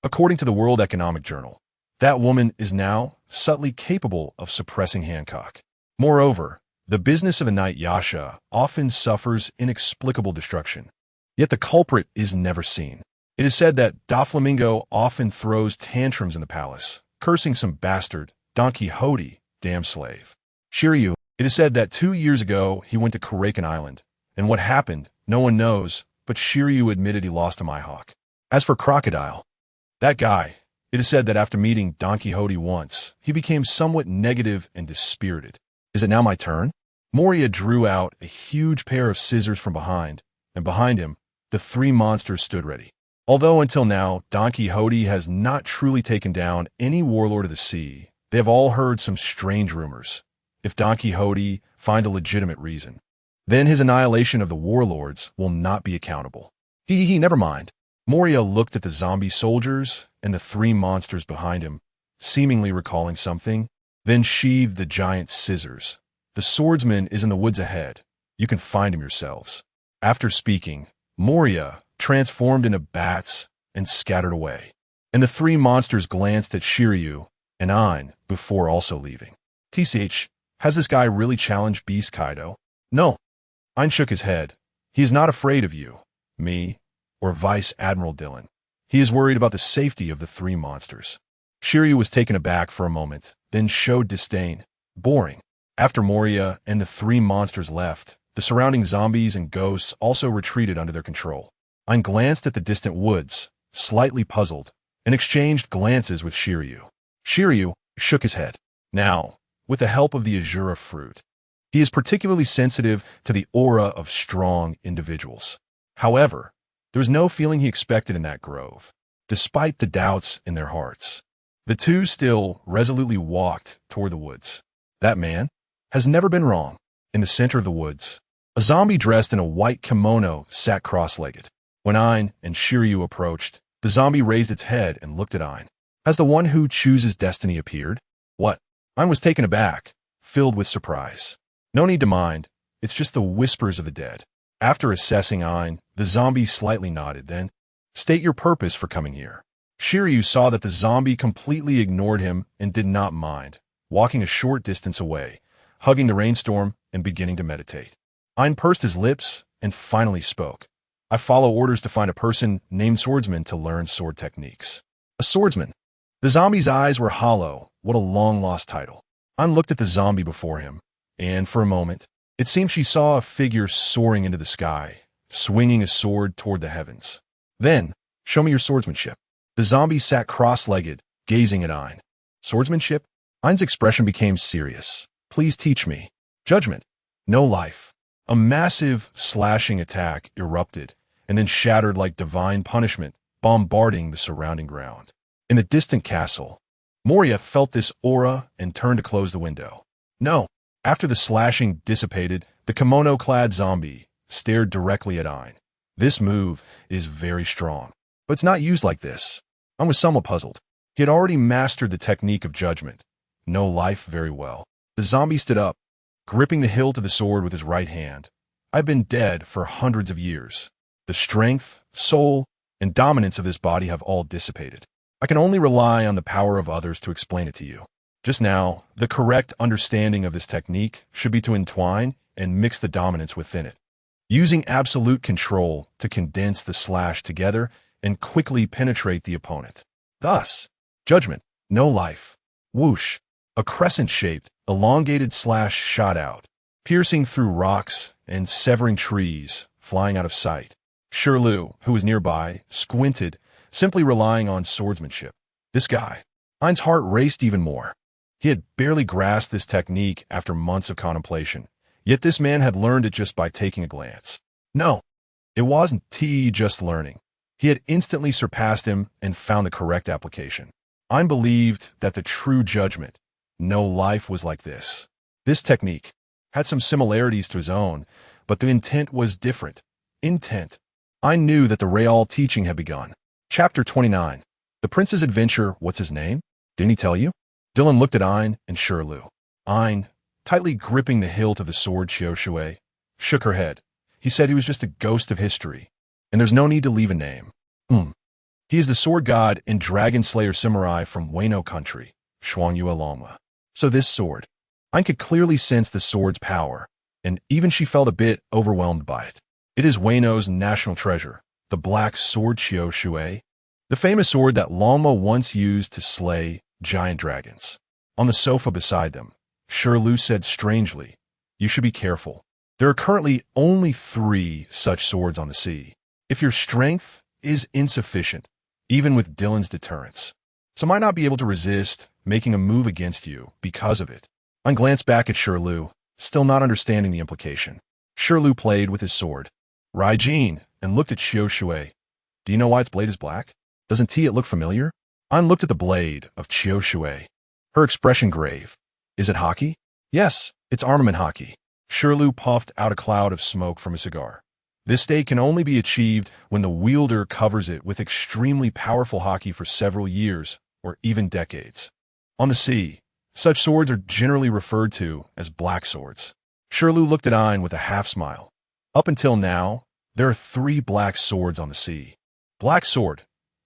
According to the World Economic Journal, that woman is now subtly capable of suppressing Hancock. Moreover, the business of the Knight Yasha often suffers inexplicable destruction, yet the culprit is never seen. It is said that Doflamingo often throws tantrums in the palace, cursing some bastard, Don Quixote, damn slave. Shiryu, it is said that 2 years ago he went to Kurakan Island, and what happened, no one knows, but Shiryu admitted he lost to Mihawk. As for Crocodile, that guy, it is said that after meeting Don Quixote once, he became somewhat negative and dispirited. Is it now my turn? Moria drew out a huge pair of scissors from behind, and behind him, the 3 monsters stood ready. Although until now, Don Quixote has not truly taken down any warlord of the sea, they have all heard some strange rumors. If Don Quixote find a legitimate reason, then his annihilation of the warlords will not be accountable. Never mind. Moria looked at the zombie soldiers and the 3 monsters behind him, seemingly recalling something, then sheathed the giant scissors. The swordsman is in the woods ahead. You can find him yourselves. After speaking, Moria transformed into bats and scattered away, and the 3 monsters glanced at Shiryu and Ein before also leaving. TCH, has this guy really challenged Beast Kaido? No. Ein shook his head. He is not afraid of you, me, or Vice Admiral Dylan. He is worried about the safety of the 3 monsters. Shiryu was taken aback for a moment, then showed disdain. Boring. After Moria and the 3 monsters left, the surrounding zombies and ghosts also retreated under their control. Ein glanced at the distant woods, slightly puzzled, and exchanged glances with Shiryu. Shiryu shook his head. Now, with the help of the Azura fruit, he is particularly sensitive to the aura of strong individuals. However, there was no feeling he expected in that grove, despite the doubts in their hearts. The 2 still resolutely walked toward the woods. That man has never been wrong. In the center of the woods, a zombie dressed in a white kimono sat cross-legged. When Ein and Shiryu approached, the zombie raised its head and looked at Ein. Has the one who chooses destiny appeared? What? Ein was taken aback, filled with surprise. No need to mind, it's just the whispers of the dead. After assessing Ein, the zombie slightly nodded, then, state your purpose for coming here. Shiryu saw that the zombie completely ignored him and did not mind, walking a short distance away, hugging the rainstorm and beginning to meditate. Ein pursed his lips and finally spoke. I follow orders to find a person named Swordsman to learn sword techniques. A swordsman. The zombie's eyes were hollow. What a long-lost title. Ein looked at the zombie before him, and for a moment, it seemed she saw a figure soaring into the sky, swinging a sword toward the heavens. Then, show me your swordsmanship. The zombie sat cross-legged, gazing at Ein. Swordsmanship? Ein's expression became serious. Please teach me. Judgment. No life. A massive, slashing attack erupted, and then shattered like divine punishment, bombarding the surrounding ground. In the distant castle, Moria felt this aura and turned to close the window. No. After the slashing dissipated, the kimono-clad zombie stared directly at Ein. This move is very strong, but it's not used like this. Ein was somewhat puzzled. He had already mastered the technique of judgment. No life very well. The zombie stood up, gripping the hilt of the sword with his right hand. I've been dead for hundreds of years. The strength, soul, and dominance of this body have all dissipated. I can only rely on the power of others to explain it to you. Just now, the correct understanding of this technique should be to entwine and mix the dominance within it, using absolute control to condense the slash together and quickly penetrate the opponent. Thus, judgment, no life. Whoosh, a crescent-shaped, elongated slash shot out, piercing through rocks and severing trees, flying out of sight. Shirlu, who was nearby, squinted, simply relying on swordsmanship. This guy. Ein's heart raced even more. He had barely grasped this technique after months of contemplation, yet this man had learned it just by taking a glance. No, it wasn't just learning. He had instantly surpassed him and found the correct application. Ein believed that the true judgment, no life, was like this. This technique had some similarities to his own, but the intent was different. Intent. Ein knew that the real teaching had begun. Chapter 29. The Prince's Adventure. What's his name? Didn't he tell you? Dylan looked at Ein and Shirlu. Ein, tightly gripping the hilt of the sword Qiu Shui, shook her head. He said he was just a ghost of history, and there's no need to leave a name. He is the sword god and dragon slayer samurai from Wano country, Shuangyue Longma. So this sword. Ein could clearly sense the sword's power, and even she felt a bit overwhelmed by it. It is Wano's national treasure, the black sword Qiu Shui, the famous sword that Longma once used to slay giant dragons. On the sofa beside them, Shirlu said strangely, "You should be careful. There are currently only 3 such swords on the sea. If your strength is insufficient, even with Dylan's deterrence, some might not be able to resist making a move against you because of it." Ein glanced back at Shirlu, still not understanding the implication. Shirlu played with his sword, Raijin, and looked at Qiu Shui. "Do you know why its blade is black? Doesn't it look familiar?" Ein looked at the blade of Qiu Shui, her expression grave. "Is it hockey?" "Yes, it's armament hockey." Shirlu puffed out a cloud of smoke from a cigar. "This state can only be achieved when the wielder covers it with extremely powerful hockey for several years or even decades. On the sea, such swords are generally referred to as black swords." Shirlu looked at Ein with a half-smile. "Up until now, there are 3 black swords on the sea. Black sword,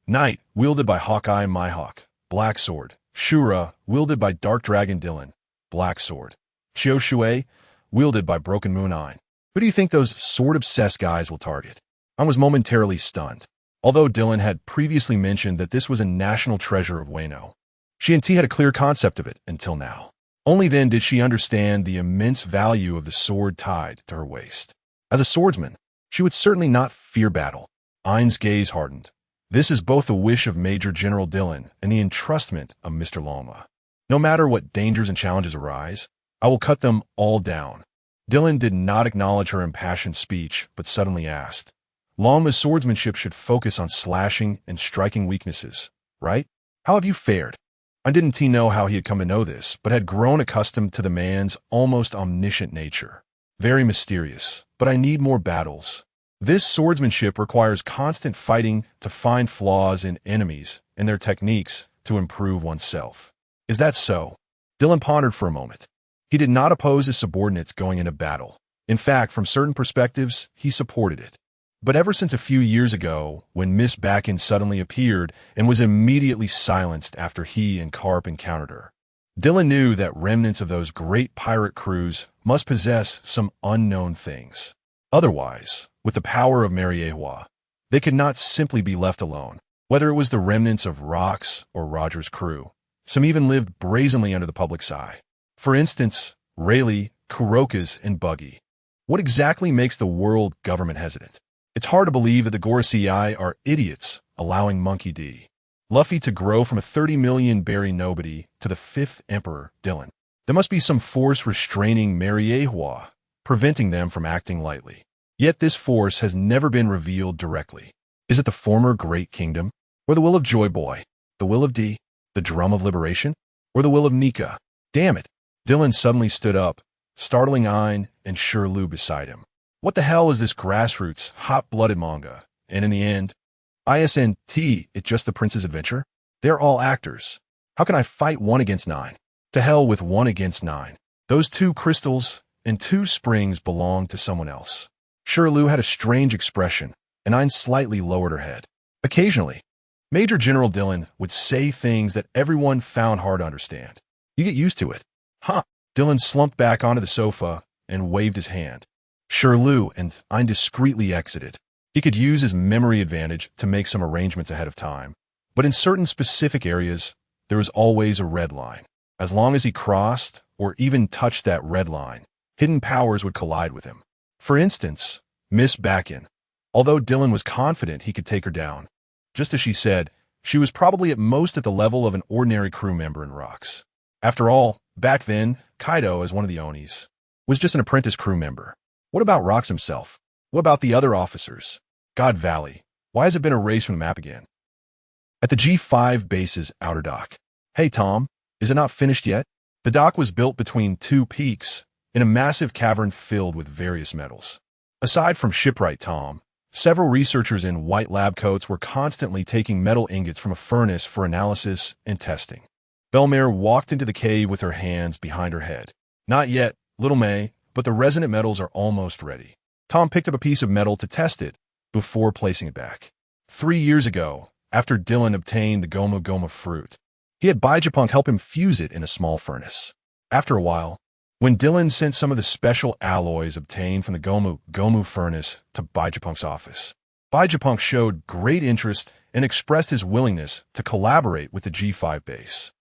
Knight, wielded by Hawkeye Mihawk. Black sword, Shura, wielded by Dark Dragon Dylan. Black sword, Qiu Shui, wielded by Broken Moon Ein. Who do you think those sword-obsessed guys will target?" Ein was momentarily stunned. Although Dylan had previously mentioned that this was a national treasure of Wano, she and T had a clear concept of it until now. Only then did she understand the immense value of the sword tied to her waist. As a swordsman, she would certainly not fear battle. Ein's gaze hardened. This is both the wish of Major General Dylan and the entrustment of Mr. Longma. No matter what dangers and challenges arise, I will cut them all down. Dylan did not acknowledge her impassioned speech, but suddenly asked, "Longma's swordsmanship should focus on slashing and striking weaknesses, right? How have you fared?" I didn't know how he had come to know this, but had grown accustomed to the man's almost omniscient nature. "Very mysterious, but I need more battles. This swordsmanship requires constant fighting to find flaws in enemies and their techniques to improve oneself." "Is that so?" Dylan pondered for a moment. He did not oppose his subordinates going into battle. In fact, from certain perspectives, he supported it. But ever since a few years ago, when Miss Bakken suddenly appeared and was immediately silenced after he and Karp encountered her, Dylan knew that remnants of those great pirate crews must possess some unknown things. Otherwise, with the power of Mariehua, they could not simply be left alone. Whether it was the remnants of Rock's or Roger's crew, some even lived brazenly under the public's eye. For instance, Rayleigh, Kuroka's, and Buggy. What exactly makes the world government hesitant? It's hard to believe that the Gorosei are idiots allowing Monkey D. Luffy to grow from a 30 million berry nobody to the 5th Emperor, Dylan. There must be some force restraining Mariehua, preventing them from acting lightly. Yet this force has never been revealed directly. Is it the former Great Kingdom? Or the will of Joy Boy? The will of D? The Drum of Liberation? Or the will of Nika? Damn it! Dylan suddenly stood up, startling Ein and Shirlu beside him. What the hell is this grassroots, hot-blooded manga? And in the end, ISNT, it's just the Prince's Adventure? They're all actors. How can I fight 1 against 9? To hell with 1 against 9. Those 2 crystals and 2 springs belong to someone else. Shirlu had a strange expression, and Ein slightly lowered her head. Occasionally, Major General Dylan would say things that everyone found hard to understand. You get used to it. Huh. Dylan slumped back onto the sofa and waved his hand. Sure, Lou, and I discreetly exited. He could use his memory advantage to make some arrangements ahead of time. But in certain specific areas, there was always a red line. As long as he crossed or even touched that red line, hidden powers would collide with him. For instance, Miss Backin. Although Dylan was confident he could take her down, just as she said, she was probably at most at the level of an ordinary crew member in Rocks. After all, back then, Kaido, as one of the Onis, was just an apprentice crew member. What about Rocks himself? What about the other officers? God Valley, why has it been erased from the map again? At the G5 base's outer dock. Hey Tom, is it not finished yet? The dock was built between two peaks in a massive cavern filled with various metals. Aside from shipwright Tom, several researchers in white lab coats were constantly taking metal ingots from a furnace for analysis and testing. Belmare walked into the cave with her hands behind her head. Not yet, little May, but the resonant metals are almost ready. Tom picked up a piece of metal to test it before placing it back. 3 years ago, after Dylan obtained the Gomu Gomu fruit, he had Bijapunk help him fuse it in a small furnace. After a while, when Dylan sent some of the special alloys obtained from the Gomu Gomu furnace to Bijapunk's office, Bijapunk showed great interest and expressed his willingness to collaborate with the G5 base.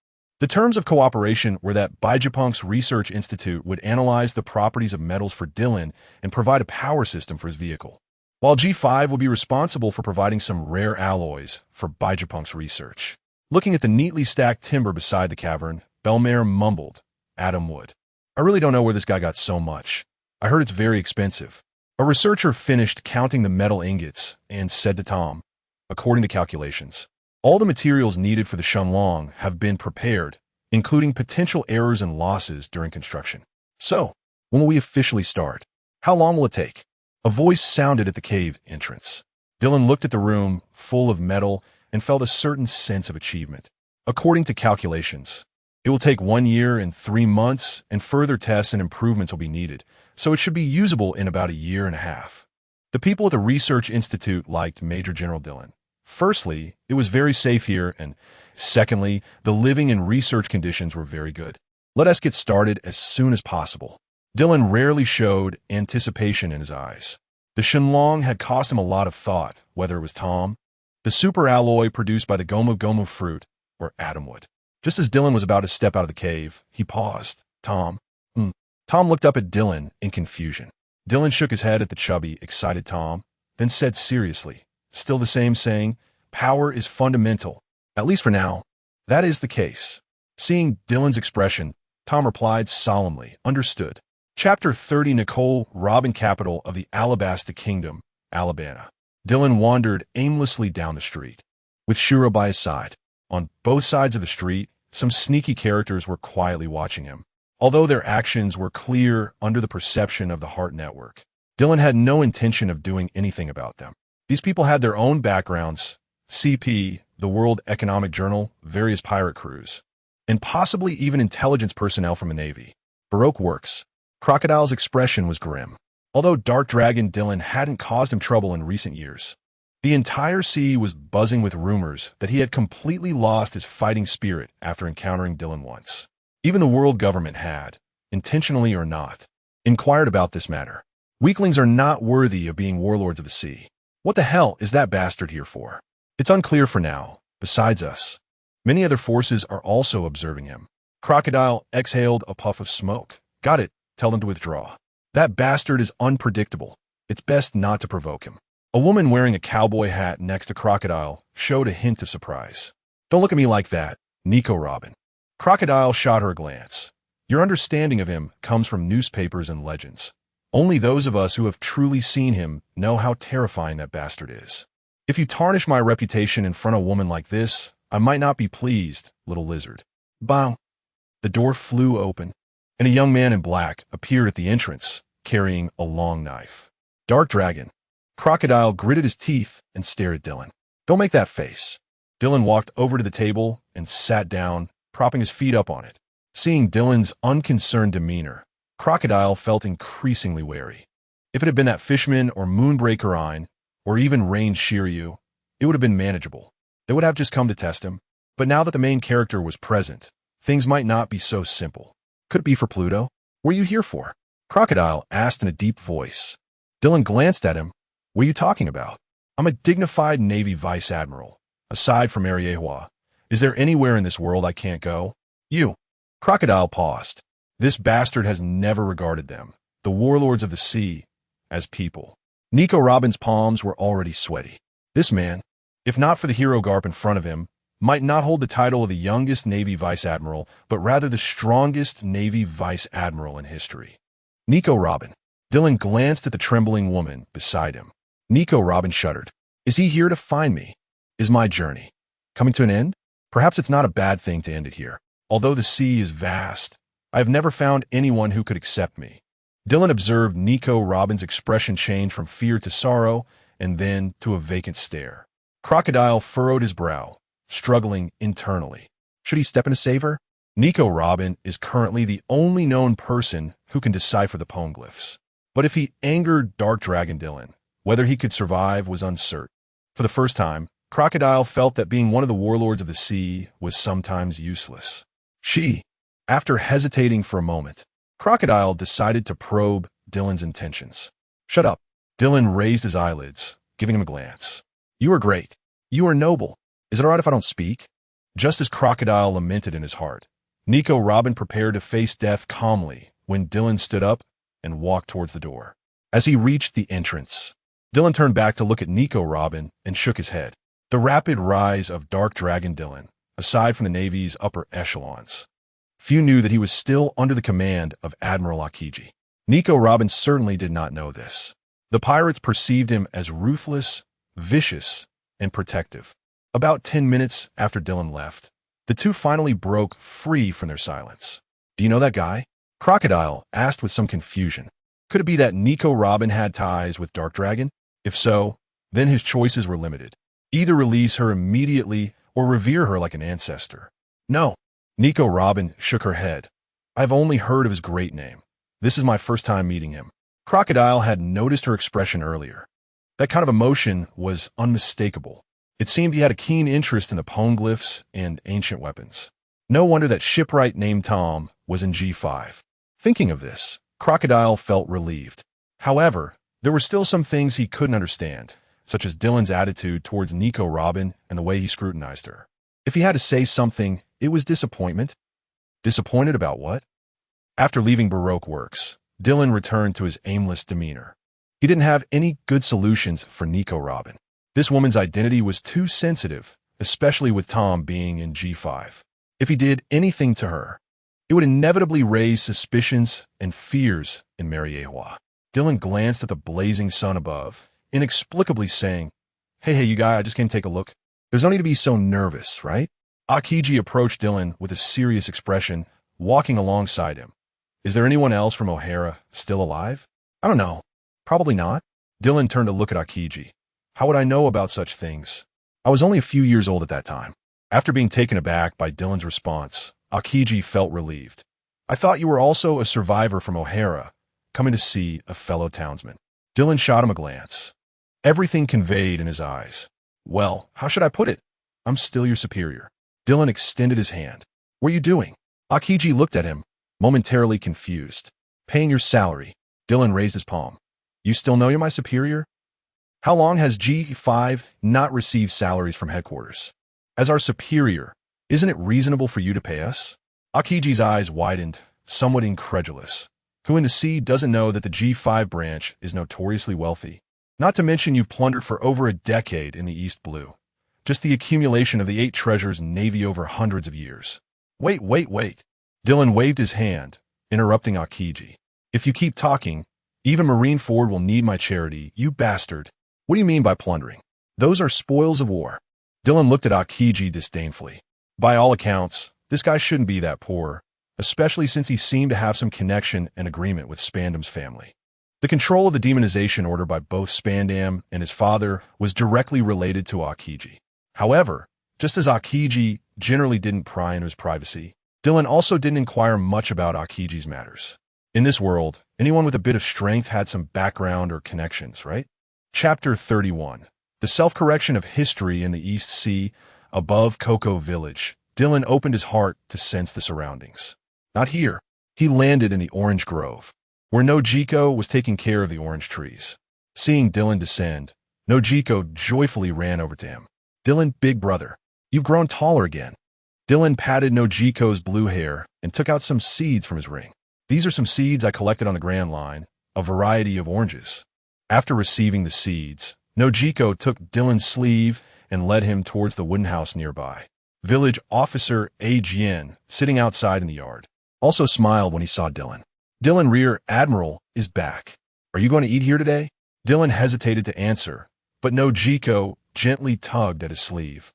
The terms of cooperation were that Bijapunk's Research Institute would analyze the properties of metals for Dylan and provide a power system for his vehicle, while G5 would be responsible for providing some rare alloys for Bijapunk's research. Looking at the neatly stacked timber beside the cavern, Belmare mumbled, Adam Wood. I really don't know where this guy got so much. I heard it's very expensive. A researcher finished counting the metal ingots and said to Tom, according to calculations, all the materials needed for the Shenlong have been prepared, including potential errors and losses during construction. So, when will we officially start? How long will it take? A voice sounded at the cave entrance. Dylan looked at the room, full of metal, and felt a certain sense of achievement. According to calculations, it will take 1 year and 3 months, and further tests and improvements will be needed, so it should be usable in about 1.5 years. The people at the Research Institute liked Major General Dylan. Firstly, it was very safe here, and secondly, the living and research conditions were very good. Let us get started as soon as possible. Dylan rarely showed anticipation in his eyes. The Shenlong had cost him a lot of thought, whether it was Tom, the super alloy produced by the Gomu Gomu fruit, or Adamwood. Just as Dylan was about to step out of the cave, he paused. Tom. Tom looked up at Dylan in confusion. Dylan shook his head at the chubby, excited Tom, then said seriously, still the same saying, power is fundamental, at least for now. That is the case. Seeing Dylan's expression, Tom replied solemnly, understood. Chapter 30 Nicole, Robin capital of the Alabasta Kingdom, Alabama. Dylan wandered aimlessly down the street, with Shura by his side. On both sides of the street, some sneaky characters were quietly watching him. Although their actions were clear under the perception of the Heart Network, Dylan had no intention of doing anything about them. These people had their own backgrounds, CP, the World Economic Journal, various pirate crews, and possibly even intelligence personnel from the Navy. Baroque works. Crocodile's expression was grim. Although Dark Dragon Dylan hadn't caused him trouble in recent years, the entire sea was buzzing with rumors that he had completely lost his fighting spirit after encountering Dylan once. Even the world government had, intentionally or not, inquired about this matter. Weaklings are not worthy of being warlords of the sea. What the hell is that bastard here for? It's unclear for now, besides us. Many other forces are also observing him. Crocodile exhaled a puff of smoke. Got it, tell them to withdraw. That bastard is unpredictable. It's best not to provoke him. A woman wearing a cowboy hat next to Crocodile showed a hint of surprise. Don't look at me like that, Nico Robin. Crocodile shot her a glance. Your understanding of him comes from newspapers and legends. Only those of us who have truly seen him know how terrifying that bastard is. If you tarnish my reputation in front of a woman like this, I might not be pleased, little lizard. Bow. The door flew open, and a young man in black appeared at the entrance, carrying a long knife. Dark Dragon. Crocodile gritted his teeth and stared at Dylan. Don't make that face. Dylan walked over to the table and sat down, propping his feet up on it. Seeing Dylan's unconcerned demeanor, Crocodile felt increasingly wary. If it had been that Fishman or Moonbreaker Ein, or even Rain Shiryu, it would have been manageable. They would have just come to test him. But now that the main character was present, things might not be so simple. Could it be for Pluto? What are you here for? Crocodile asked in a deep voice. Dylan glanced at him. What are you talking about? I'm a dignified Navy Vice Admiral. Aside from Mariewa, is there anywhere in this world I can't go? You. Crocodile paused. This bastard has never regarded them, the warlords of the sea, as people. Nico Robin's palms were already sweaty. This man, if not for the hero garb in front of him, might not hold the title of the youngest Navy Vice Admiral, but rather the strongest Navy Vice Admiral in history. Nico Robin. Dylan glanced at the trembling woman beside him. Nico Robin shuddered. Is he here to find me? Is my journey coming to an end? Perhaps it's not a bad thing to end it here. Although the sea is vast, I have never found anyone who could accept me. Dylan observed Nico Robin's expression change from fear to sorrow, and then to a vacant stare. Crocodile furrowed his brow, struggling internally. Should he step in to save her? Nico Robin is currently the only known person who can decipher the poem glyphs. But if he angered Dark Dragon Dylan, whether he could survive was uncertain. For the first time, Crocodile felt that being one of the warlords of the sea was sometimes useless. After hesitating for a moment, Crocodile decided to probe Dylan's intentions. Shut up. Dylan raised his eyelids, giving him a glance. You are great. You are noble. Is it all right if I don't speak? Just as Crocodile lamented in his heart, Nico Robin prepared to face death calmly when Dylan stood up and walked towards the door. As he reached the entrance, Dylan turned back to look at Nico Robin and shook his head. The rapid rise of Dark Dragon Dylan, aside from the Navy's upper echelons, few knew that he was still under the command of Admiral Akiji. Nico Robin certainly did not know this. The pirates perceived him as ruthless, vicious, and protective. About 10 minutes after Dylan left, the two finally broke free from their silence. Do you know that guy? Crocodile asked with some confusion. Could it be that Nico Robin had ties with Dark Dragon? If so, then his choices were limited. Either release her immediately or revere her like an ancestor. No. Nico Robin shook her head. I've only heard of his great name. This is my first time meeting him. Crocodile had noticed her expression earlier. That kind of emotion was unmistakable. It seemed he had a keen interest in the poem glyphs and ancient weapons. No wonder that shipwright named Tom was in G5. Thinking of this, Crocodile felt relieved. However, there were still some things he couldn't understand, such as Dylan's attitude towards Nico Robin and the way he scrutinized her. If he had to say something, it was disappointment. Disappointed about what? After leaving Baroque Works, Dylan returned to his aimless demeanor. He didn't have any good solutions for Nico Robin. This woman's identity was too sensitive, especially with Tom being in G5. If he did anything to her, it would inevitably raise suspicions and fears in Mariewa. Dylan glanced at the blazing sun above, inexplicably saying, Hey, you guy, I just came to take a look. There's no need to be so nervous, right? Akiji approached Dylan with a serious expression, walking alongside him. Is there anyone else from O'Hara still alive? I don't know. Probably not. Dylan turned to look at Akiji. How would I know about such things? I was only a few years old at that time. After being taken aback by Dylan's response, Akiji felt relieved. I thought you were also a survivor from O'Hara, coming to see a fellow townsman. Dylan shot him a glance. Everything conveyed in his eyes. Well, how should I put it? I'm still your superior. Dylan extended his hand. What are you doing? Akiji looked at him, momentarily confused. Paying your salary. Dylan raised his palm. You still know you're my superior? How long has G5 not received salaries from headquarters? As our superior, isn't it reasonable for you to pay us? Akiji's eyes widened, somewhat incredulous. Who in the sea doesn't know that the G5 branch is notoriously wealthy? Not to mention you've plundered for over a decade in the East Blue. Just the accumulation of the 8 treasures Navy over hundreds of years. Wait. Dylan waved his hand, interrupting Akiji. If you keep talking, even Marineford will need my charity, you bastard. What do you mean by plundering? Those are spoils of war. Dylan looked at Akiji disdainfully. By all accounts, this guy shouldn't be that poor, especially since he seemed to have some connection and agreement with Spandam's family. The control of the demonization order by both Spandam and his father was directly related to Akiji. However, just as Akiji generally didn't pry into his privacy, Dylan also didn't inquire much about Akiji's matters. In this world, anyone with a bit of strength had some background or connections, right? Chapter 31. The self-correction of history in the East Sea above Cocoa Village, Dylan opened his heart to sense the surroundings. Not here. He landed in the orange grove, where Nojiko was taking care of the orange trees. Seeing Dylan descend, Nojiko joyfully ran over to him. "Dylan, big brother, you've grown taller again." Dylan patted Nojiko's blue hair and took out some seeds from his ring. "These are some seeds I collected on the Grand Line, a variety of oranges." After receiving the seeds, Nojiko took Dylan's sleeve and led him towards the wooden house nearby. Village Officer A. Jian, sitting outside in the yard, also smiled when he saw Dylan. "Dylan, Rear Admiral is back. Are you going to eat here today?" Dylan hesitated to answer, but Nojiko gently tugged at his sleeve.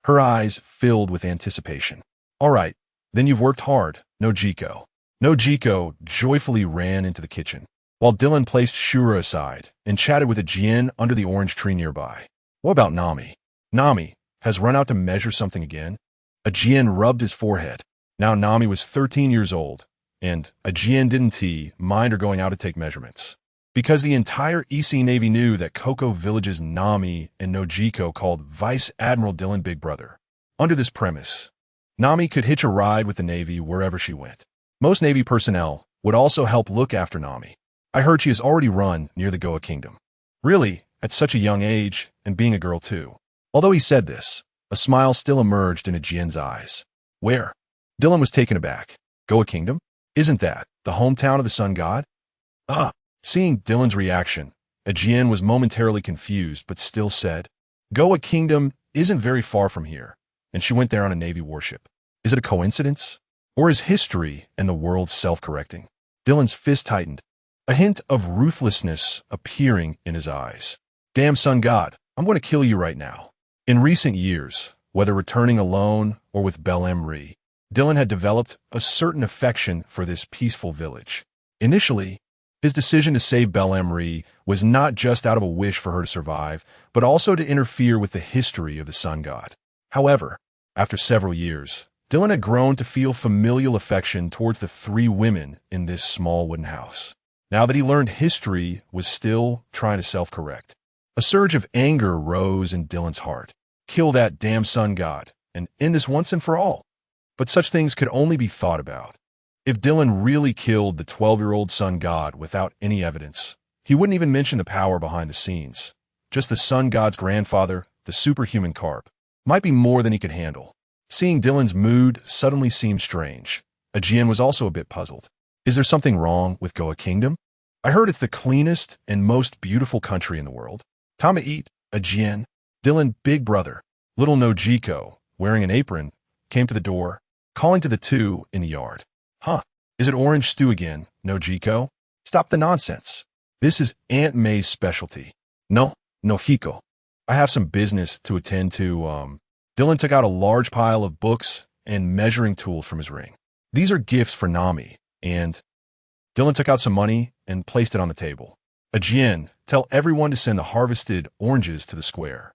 Her eyes filled with anticipation. "All right, then you've worked hard, Nojiko." Nojiko joyfully ran into the kitchen, while Dylan placed Shura aside and chatted with a Jian under the orange tree nearby. "What about Nami?" "Nami has run out to measure something again." A Jian rubbed his forehead. Now Nami was 13 years old, and a Jian didn't mind her going out to take measurements. Because the entire EC Navy knew that Cocoa Village's Nami and Nojiko called Vice Admiral Dylan Big Brother. Under this premise, Nami could hitch a ride with the Navy wherever she went. Most Navy personnel would also help look after Nami. "I heard she has already run near the Goa Kingdom." "Really? At such a young age, and being a girl too." Although he said this, a smile still emerged in a Jian's eyes. "Where?" Dylan was taken aback. "Goa Kingdom? Isn't that the hometown of the sun god?" "Ah." Seeing Dylan's reaction, a Jian was momentarily confused but still said, "Goa Kingdom isn't very far from here, and she went there on a Navy warship. Is it a coincidence? Or is history and the world self-correcting?" Dylan's fist tightened, a hint of ruthlessness appearing in his eyes. "Damn sun god, I'm going to kill you right now." In recent years, whether returning alone or with Belle Emery, Dylan had developed a certain affection for this peaceful village. Initially, his decision to save Belle Emery was not just out of a wish for her to survive, but also to interfere with the history of the sun god. However, after several years, Dylan had grown to feel familial affection towards the three women in this small wooden house. Now that he learned history was still trying to self-correct, a surge of anger rose in Dylan's heart. Kill that damn sun god and end this once and for all. But such things could only be thought about. If Dylan really killed the 12-year-old sun god without any evidence, he wouldn't even mention the power behind the scenes. Just the sun god's grandfather, the superhuman carp, might be more than he could handle. Seeing Dylan's mood suddenly seemed strange. Aegean was also a bit puzzled. "Is there something wrong with Goa Kingdom? I heard it's the cleanest and most beautiful country in the world." "Time to eat, Aegean." Dylan, big brother, little Nojiko, wearing an apron, came to the door, calling to the two in the yard. "Huh, is it orange stew again, Nojiko? Stop the nonsense. This is Aunt May's specialty." "No, Nojiko. I have some business to attend to." Dylan took out a large pile of books and measuring tools from his ring. "These are gifts for Nami, and..." Dylan took out some money and placed it on the table. "Aegean, tell everyone to send the harvested oranges to the square.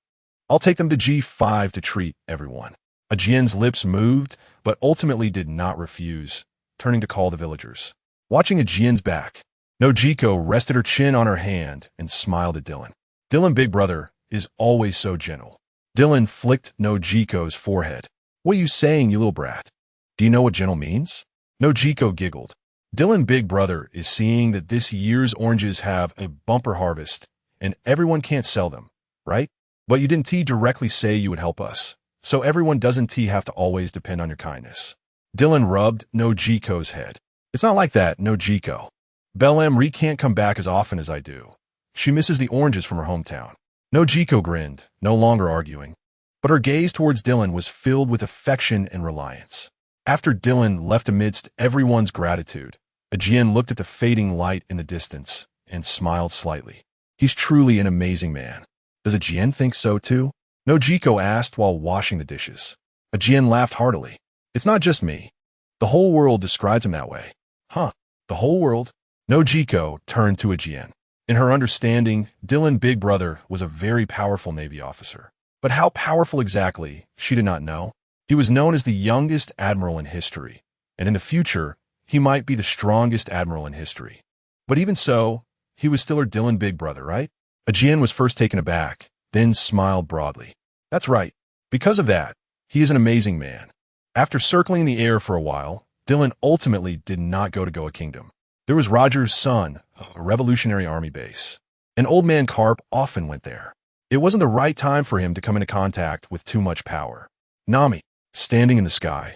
I'll take them to G5 to treat everyone." Aegean's lips moved, but ultimately did not refuse, turning to call the villagers. Watching Aegean's back, Nojiko rested her chin on her hand and smiled at Dylan. "Dylan, big brother, is always so gentle." Dylan flicked Nojiko's forehead. "What are you saying, you little brat? Do you know what gentle means?" Nojiko giggled. "Dylan, big brother, is seeing that this year's oranges have a bumper harvest, and everyone can't sell them, right? But you didn't directly say you would help us, so everyone doesn't have to always depend on your kindness." Dylan rubbed Nojiko's head. "It's not like that, Nojiko. Belle Emery can't come back as often as I do. She misses the oranges from her hometown." Nojiko grinned, no longer arguing, but her gaze towards Dylan was filled with affection and reliance. After Dylan left amidst everyone's gratitude, Aegean looked at the fading light in the distance and smiled slightly. "He's truly an amazing man. Does Aegean think so too?" Nojiko asked while washing the dishes. Aegean laughed heartily. "It's not just me. The whole world describes him that way." "Huh, the whole world?" Nojiko turned to Aegean. In her understanding, Dylan Big Brother was a very powerful Navy officer. But how powerful exactly, she did not know. He was known as the youngest admiral in history, and in the future, he might be the strongest admiral in history. But even so, he was still her Dylan Big Brother, right? Aegean was first taken aback, then smiled broadly. "That's right. Because of that, He is an amazing man. After circling the air for a while, Dylan ultimately did not go to Goa Kingdom. There was Roger's son, a Revolutionary Army base. And Old Man Carp often went there. It wasn't the right time for him to come into contact with too much power. Nami, standing in the sky.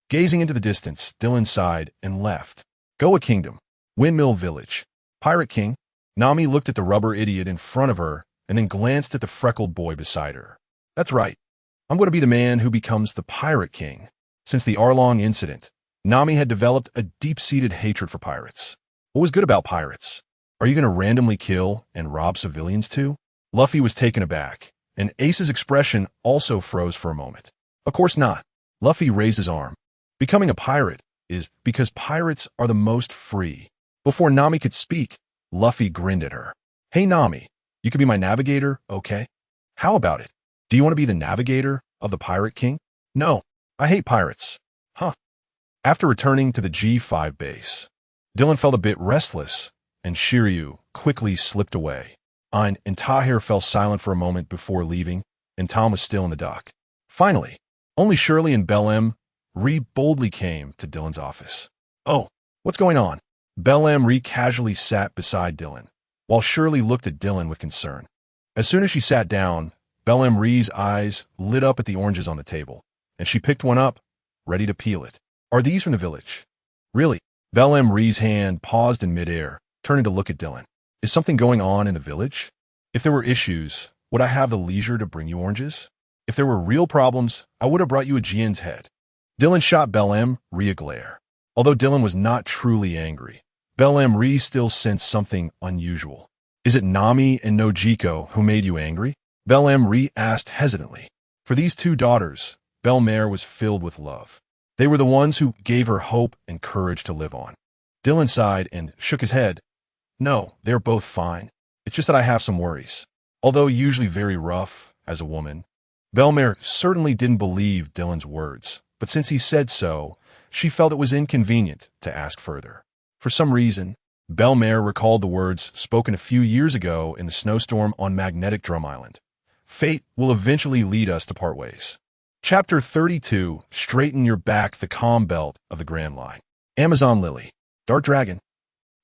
Gazing into the distance, Dylan sighed and left. Goa Kingdom. Windmill Village. Pirate King. Nami looked at the rubber idiot in front of her and then glanced at the freckled boy beside her. That's right. I'm going to be the man who becomes the Pirate King. Since the Arlong incident, Nami had developed a deep-seated hatred for pirates. What was good about pirates? Are you going to randomly kill and rob civilians too? Luffy was taken aback, and Ace's expression also froze for a moment. Of course not. Luffy raised his arm. Becoming a pirate is because pirates are the most free. Before Nami could speak, Luffy grinned at her. Hey Nami, you could be my navigator, okay? How about it? Do you want to be the navigator of the Pirate King? No, I hate pirates. Huh. After returning to the G5 base, Dylan felt a bit restless, and Shiryu quickly slipped away. Ein and Tahir fell silent for a moment before leaving, and Tom was still in the dock. Finally, only Shirley and Bellem Ree boldly came to Dylan's office. Oh, what's going on? Bellem Ree casually sat beside Dylan, while Shirley looked at Dylan with concern. As soon as she sat down, Bellem Ree's eyes lit up at the oranges on the table, and she picked one up, ready to peel it. Are these from the village? Really? Bellem Ree's hand paused in midair, turning to look at Dylan. Is something going on in the village? If there were issues, would I have the leisure to bring you oranges? If there were real problems, I would have brought you a Jian's head. Dylan shot Bellem Ree a glare. Although Dylan was not truly angry, Bellem Ree still sensed something unusual. Is it Nami and Nojiko who made you angry? Bellem Ree asked hesitantly. For these two daughters, Belmare was filled with love. They were the ones who gave her hope and courage to live on. Dylan sighed and shook his head. No, they're both fine. It's just that I have some worries. Although usually very rough as a woman, Belmare certainly didn't believe Dylan's words, but since he said so, she felt it was inconvenient to ask further. For some reason, Belmare recalled the words spoken a few years ago in the snowstorm on Magnetic Drum Island. Fate will eventually lead us to part ways. Chapter 32, Straighten Your Back, the calm belt of the Grand Line. Amazon Lily. Dark Dragon.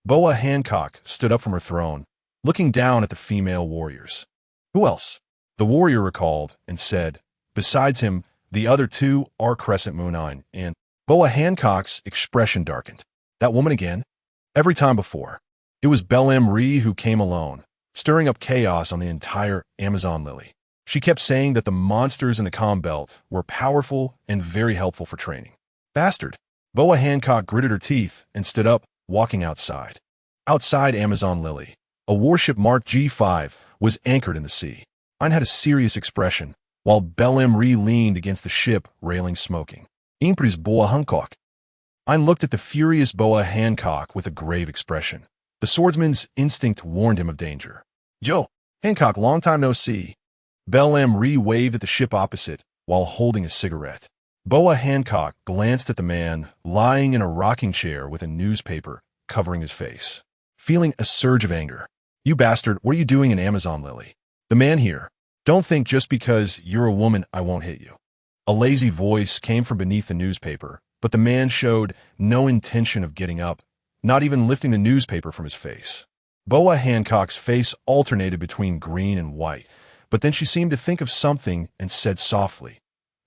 Boa Hancock stood up from her throne, looking down at the female warriors. Who else? The warrior recalled and said, besides him, the other two are Crescent Moon Ein, and Boa Hancock's expression darkened. That woman again? Every time before. It was Bellem Ree who came alone, stirring up chaos on the entire Amazon Lily. She kept saying that the monsters in the calm belt were powerful and very helpful for training. Bastard. Boa Hancock gritted her teeth and stood up, walking outside. Outside Amazon Lily, a warship marked G5 was anchored in the sea. Ein had a serious expression, while Bellem Ree leaned against the ship, railing smoking. Impris Boa Hancock. Ein looked at the furious Boa Hancock with a grave expression. The swordsman's instinct warned him of danger. Yo, Hancock, long time no see. Bellem Ree waved at the ship opposite while holding a cigarette. Boa Hancock glanced at the man lying in a rocking chair with a newspaper covering his face, feeling a surge of anger. You bastard, what are you doing in Amazon Lily? The man here. Don't think just because you're a woman I won't hit you. A lazy voice came from beneath the newspaper, but the man showed no intention of getting up, not even lifting the newspaper from his face. Boa Hancock's face alternated between green and white, but then she seemed to think of something and said softly,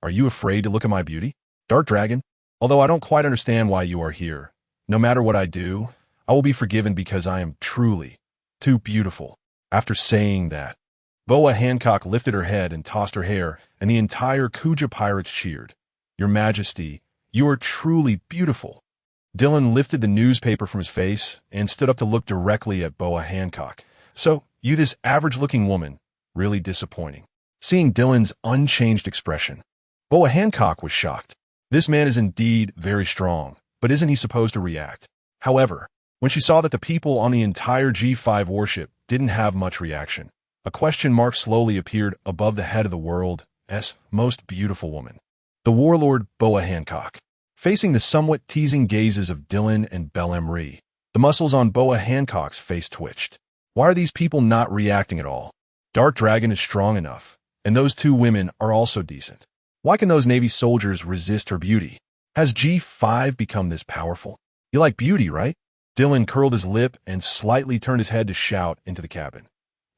Are you afraid to look at my beauty? Dark Dragon, although I don't quite understand why you are here, no matter what I do, I will be forgiven because I am truly too beautiful. After saying that, Boa Hancock lifted her head and tossed her hair, and the entire Kuja pirates cheered. Your Majesty, you are truly beautiful. Dylan lifted the newspaper from his face and stood up to look directly at Boa Hancock. So, you this average-looking woman, really disappointing. Seeing Dylan's unchanged expression, Boa Hancock was shocked. This man is indeed very strong, but isn't he supposed to react? However, when she saw that the people on the entire G5 warship didn't have much reaction, a question mark slowly appeared above the head of the world's most beautiful woman. The warlord Boa Hancock. Facing the somewhat teasing gazes of Dylan and Bellem Ree, the muscles on Boa Hancock's face twitched. Why are these people not reacting at all? Dark Dragon is strong enough, and those two women are also decent. Why can those Navy soldiers resist her beauty? Has G5 become this powerful? You like beauty, right? Dylan curled his lip and slightly turned his head to shout into the cabin.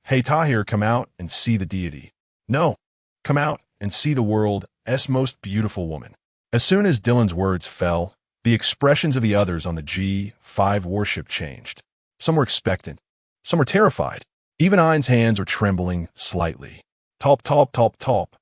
Hey, Tahir, come out and see the deity. No, come out and see the world's most beautiful woman. As soon as Dylan's words fell, the expressions of the others on the G5 warship changed. Some were expectant. Some were terrified. Even Ein's hands were trembling slightly. Top, top, top, top.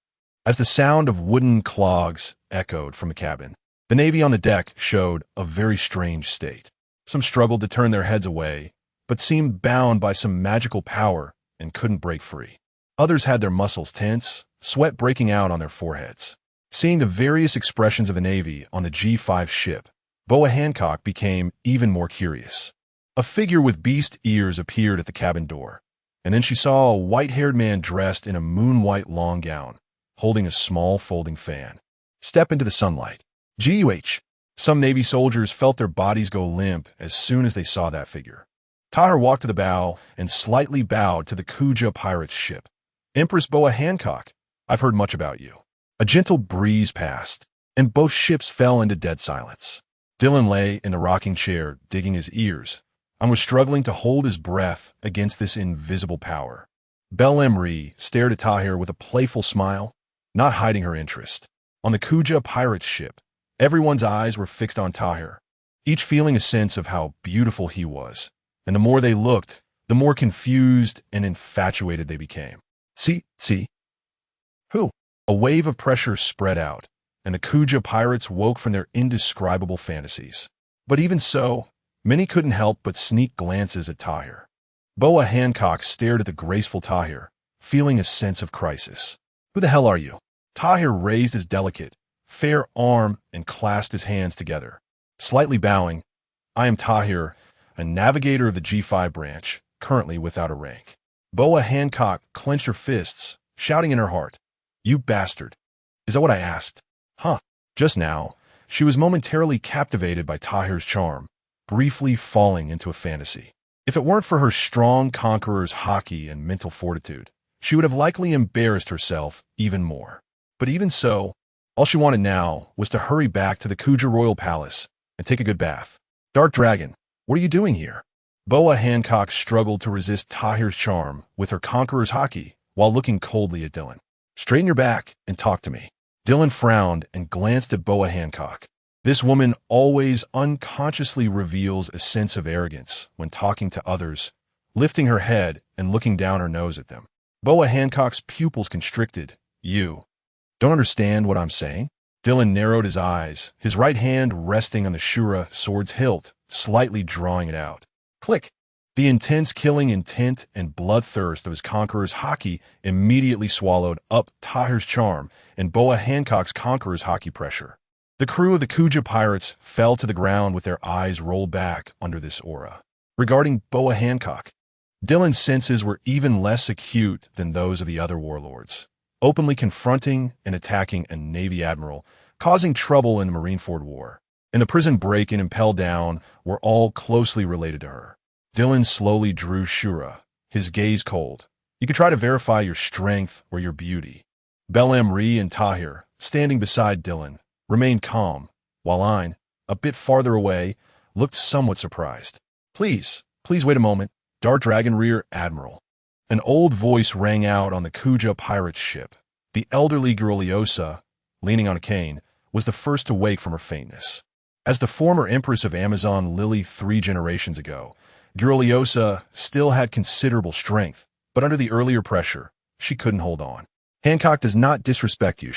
As the sound of wooden clogs echoed from the cabin, the Navy on the deck showed a very strange state. Some struggled to turn their heads away, but seemed bound by some magical power and couldn't break free. Others had their muscles tense, sweat breaking out on their foreheads. Seeing the various expressions of the Navy on the G5 ship, Boa Hancock became even more curious. A figure with beast ears appeared at the cabin door, and then she saw a white-haired man dressed in a moon-white long gown, holding a small folding fan. Step into the sunlight. G.U.H. Some Navy soldiers felt their bodies go limp as soon as they saw that figure. Tahir walked to the bow and slightly bowed to the Kuja pirate's ship. Empress Boa Hancock, I've heard much about you. A gentle breeze passed, and both ships fell into dead silence. Dylan lay in the rocking chair, digging his ears, and was struggling to hold his breath against this invisible power. Belle Emery stared at Tahir with a playful smile, not hiding her interest. On the Kuja pirate's ship, everyone's eyes were fixed on Tahir, each feeling a sense of how beautiful he was, and the more they looked, the more confused and infatuated they became. See? Who? A wave of pressure spread out, and the Kuja pirates woke from their indescribable fantasies. But even so, many couldn't help but sneak glances at Tahir. Boa Hancock stared at the graceful Tahir, feeling a sense of crisis. Who the hell are you? Tahir raised his delicate, fair arm and clasped his hands together. Slightly bowing, I am Tahir, a navigator of the G5 branch, currently without a rank. Boa Hancock clenched her fists, shouting in her heart, You bastard. Is that what I asked? Huh. Just now, she was momentarily captivated by Tahir's charm, briefly falling into a fantasy. If it weren't for her strong conqueror's hockey and mental fortitude, she would have likely embarrassed herself even more. But even so, all she wanted now was to hurry back to the Kuja Royal Palace and take a good bath. Dark Dragon, what are you doing here? Boa Hancock struggled to resist Tahir's charm with her conqueror's hockey while looking coldly at Dylan. Straighten your back and talk to me. Dylan frowned and glanced at Boa Hancock. This woman always unconsciously reveals a sense of arrogance when talking to others, lifting her head and looking down her nose at them. Boa Hancock's pupils constricted. You don't understand what I'm saying? Dylan narrowed his eyes, his right hand resting on the Shura sword's hilt, slightly drawing it out. Click! The intense killing intent and bloodthirst of his conqueror's hockey immediately swallowed up Tahir's charm and Boa Hancock's conqueror's hockey pressure. The crew of the Kuja pirates fell to the ground with their eyes rolled back under this aura. Regarding Boa Hancock, Dylan's senses were even less acute than those of the other warlords, openly confronting and attacking a Navy admiral, causing trouble in the Marineford War, and the prison break and impel down were all closely related to her. Dylan slowly drew Shura, his gaze cold. You could try to verify your strength or your beauty. Belle Emery and Tahir, standing beside Dylan, remained calm, while Ein, a bit farther away, looked somewhat surprised. Please wait a moment. Dark Dragon Rear Admiral. An old voice rang out on the Kuja pirate's ship. The elderly Giroliosa, leaning on a cane, was the first to wake from her faintness. As the former Empress of Amazon Lily 3 generations ago, Giroliosa still had considerable strength, but under the earlier pressure, she couldn't hold on. Hancock does not disrespect you,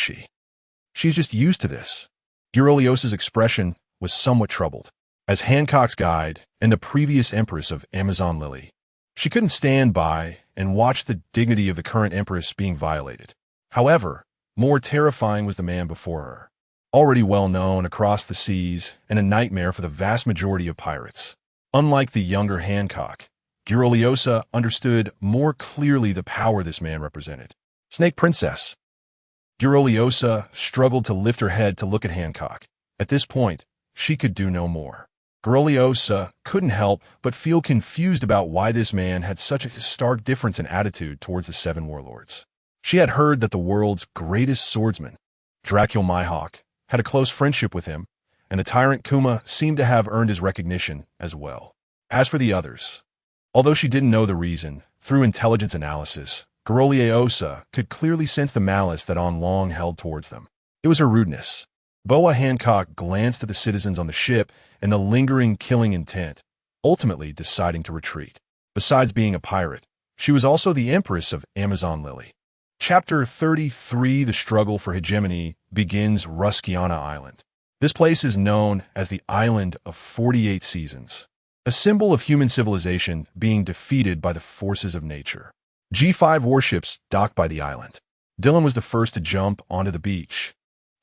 She's just used to this. Giroliosa's expression was somewhat troubled. As Hancock's guide and the previous Empress of Amazon Lily, she couldn't stand by and watch the dignity of the current Empress being violated. However, more terrifying was the man before her, already well known across the seas and a nightmare for the vast majority of pirates. Unlike the younger Hancock, Giroliosa understood more clearly the power this man represented. Snake Princess. Giroliosa struggled to lift her head to look at Hancock. At this point, she could do no more. Giroliosa couldn't help but feel confused about why this man had such a stark difference in attitude towards the 7 warlords. She had heard that the world's greatest swordsman, Dracul Mihawk, had a close friendship with him, and the tyrant Kuma seemed to have earned his recognition as well. As for the others, although she didn't know the reason, through intelligence analysis, Garoliosa could clearly sense the malice that On Long held towards them. It was her rudeness. Boa Hancock glanced at the citizens on the ship and the lingering killing intent, ultimately deciding to retreat. Besides being a pirate, she was also the Empress of Amazon Lily. Chapter 33, The Struggle for Hegemony, begins Ruskiana Island. This place is known as the Island of 48 Seasons, a symbol of human civilization being defeated by the forces of nature. G5 warships docked by the island. Dylan was the first to jump onto the beach,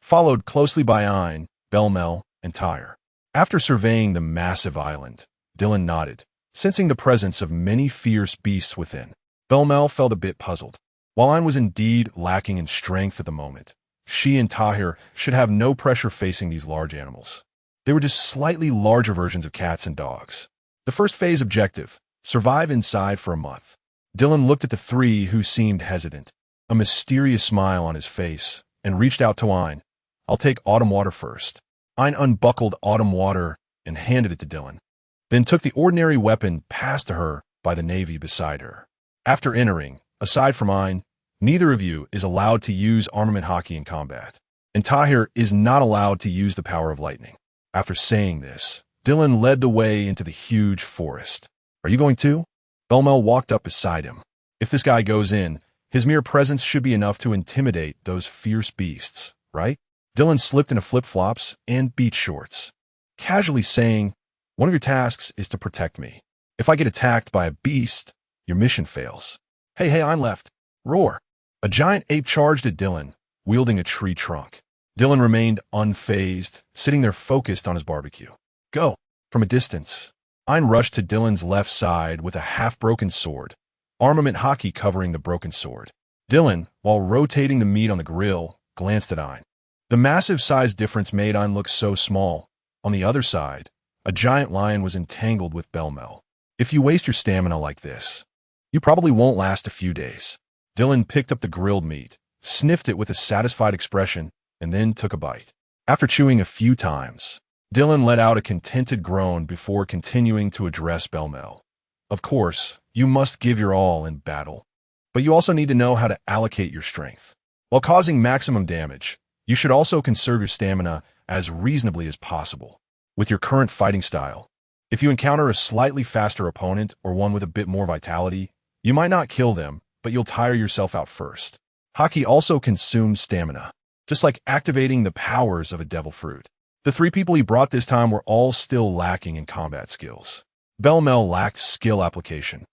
followed closely by Ein, Belmel, and Tyre. After surveying the massive island, Dylan nodded, sensing the presence of many fierce beasts within. Belmel felt a bit puzzled. While Ein was indeed lacking in strength at the moment, she and Tahir should have no pressure facing these large animals. They were just slightly larger versions of cats and dogs. The first phase objective, survive inside for a month. Dylan looked at the three who seemed hesitant, a mysterious smile on his face, and reached out to Ein. I'll take Autumn Water first. Ein unbuckled Autumn Water and handed it to Dylan, then took the ordinary weapon passed to her by the Navy beside her. After entering, aside from Ein, neither of you is allowed to use armament hockey in combat, and Tahir is not allowed to use the power of lightning. After saying this, Dylan led the way into the huge forest. Are you going too? Belmel walked up beside him. If this guy goes in, his mere presence should be enough to intimidate those fierce beasts, right? Dylan slipped into flip-flops and beach shorts, casually saying, one of your tasks is to protect me. If I get attacked by a beast, your mission fails. Hey, I'm left. Roar. A giant ape charged at Dylan, wielding a tree trunk. Dylan remained unfazed, sitting there focused on his barbecue. Go. From a distance, Ein rushed to Dylan's left side with a half-broken sword, armament hockey covering the broken sword. Dylan, while rotating the meat on the grill, glanced at Ein. The massive size difference made Ein look so small. On the other side, a giant lion was entangled with Belmel. If you waste your stamina like this, you probably won't last a few days. Dylan picked up the grilled meat, sniffed it with a satisfied expression, and then took a bite. After chewing a few times, Dylan let out a contented groan before continuing to address Belmel. Of course, you must give your all in battle, but you also need to know how to allocate your strength. While causing maximum damage, you should also conserve your stamina as reasonably as possible. With your current fighting style, if you encounter a slightly faster opponent or one with a bit more vitality, you might not kill them, but you'll tire yourself out first. Hockey also consumes stamina, just like activating the powers of a devil fruit. The three people he brought this time were all still lacking in combat skills. Belmel lacked skill application.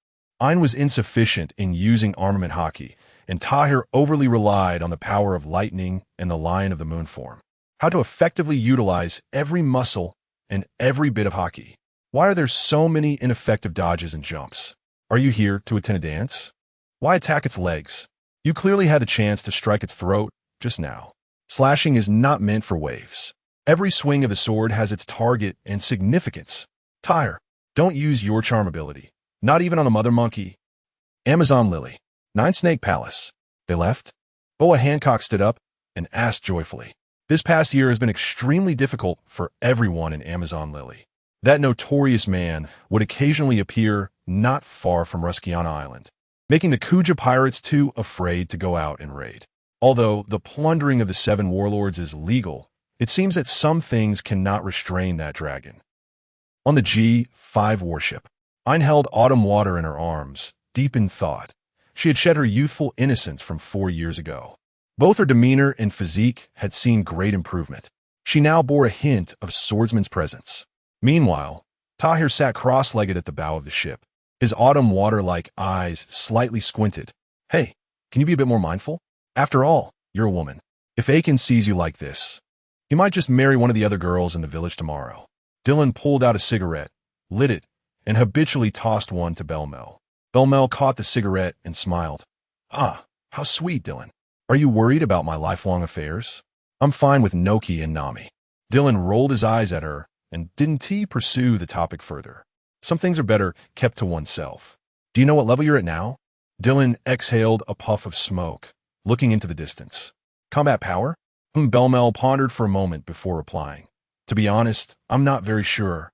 Ein was insufficient in using armament hockey, and Tahir overly relied on the power of lightning and the Lion of the Moon form. How to effectively utilize every muscle and every bit of hockey. Why are there so many ineffective dodges and jumps? Are you here to attend a dance? Why attack its legs? You clearly had the chance to strike its throat just now. Slashing is not meant for waves. Every swing of the sword has its target and significance. Tyre, don't use your charm ability. Not even on the mother monkey. Amazon Lily. Nine Snake Palace. They left? Boa Hancock stood up and asked joyfully. This past year has been extremely difficult for everyone in Amazon Lily. That notorious man would occasionally appear not far from Ruskiana Island, making the Kuja pirates too afraid to go out and raid. Although the plundering of the seven warlords is legal, it seems that some things cannot restrain that dragon. On the G5 warship, Ein held Autumn Water in her arms, deep in thought. She had shed her youthful innocence from 4 years ago. Both her demeanor and physique had seen great improvement. She now bore a hint of swordsman's presence. Meanwhile, Tahir sat cross-legged at the bow of the ship, his Autumn Water-like eyes slightly squinted. Hey, can you be a bit more mindful? After all, you're a woman. If Aiken sees you like this, he might just marry one of the other girls in the village tomorrow. Dylan pulled out a cigarette, lit it, and habitually tossed one to Belmel. Belmel caught the cigarette and smiled. Ah, how sweet, Dylan. Are you worried about my lifelong affairs? I'm fine with Noki and Nami. Dylan rolled his eyes at her and didn't pursue the topic further. Some things are better kept to oneself. Do you know what level you're at now? Dylan exhaled a puff of smoke, looking into the distance. Combat power? Belmel pondered for a moment before replying. To be honest, I'm not very sure.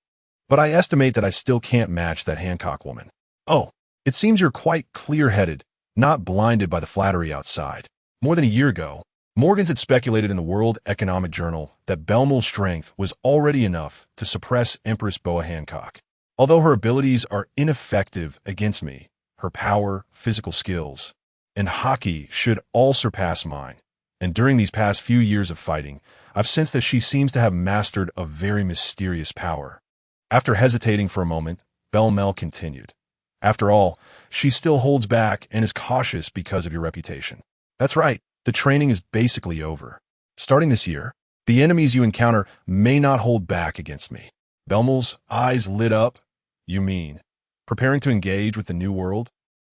But I estimate that I still can't match that Hancock woman. Oh, it seems you're quite clear-headed, not blinded by the flattery outside. More than a year ago, Morgans had speculated in the World Economic Journal that Belmel's strength was already enough to suppress Empress Boa Hancock. Although her abilities are ineffective against me, her power, physical skills, and hockey should all surpass mine. And during these past few years of fighting, I've sensed that she seems to have mastered a very mysterious power. After hesitating for a moment, Belmel continued. After all, she still holds back and is cautious because of your reputation. That's right, the training is basically over. Starting this year, the enemies you encounter may not hold back against me. Belmel's eyes lit up. You mean, preparing to engage with the New World?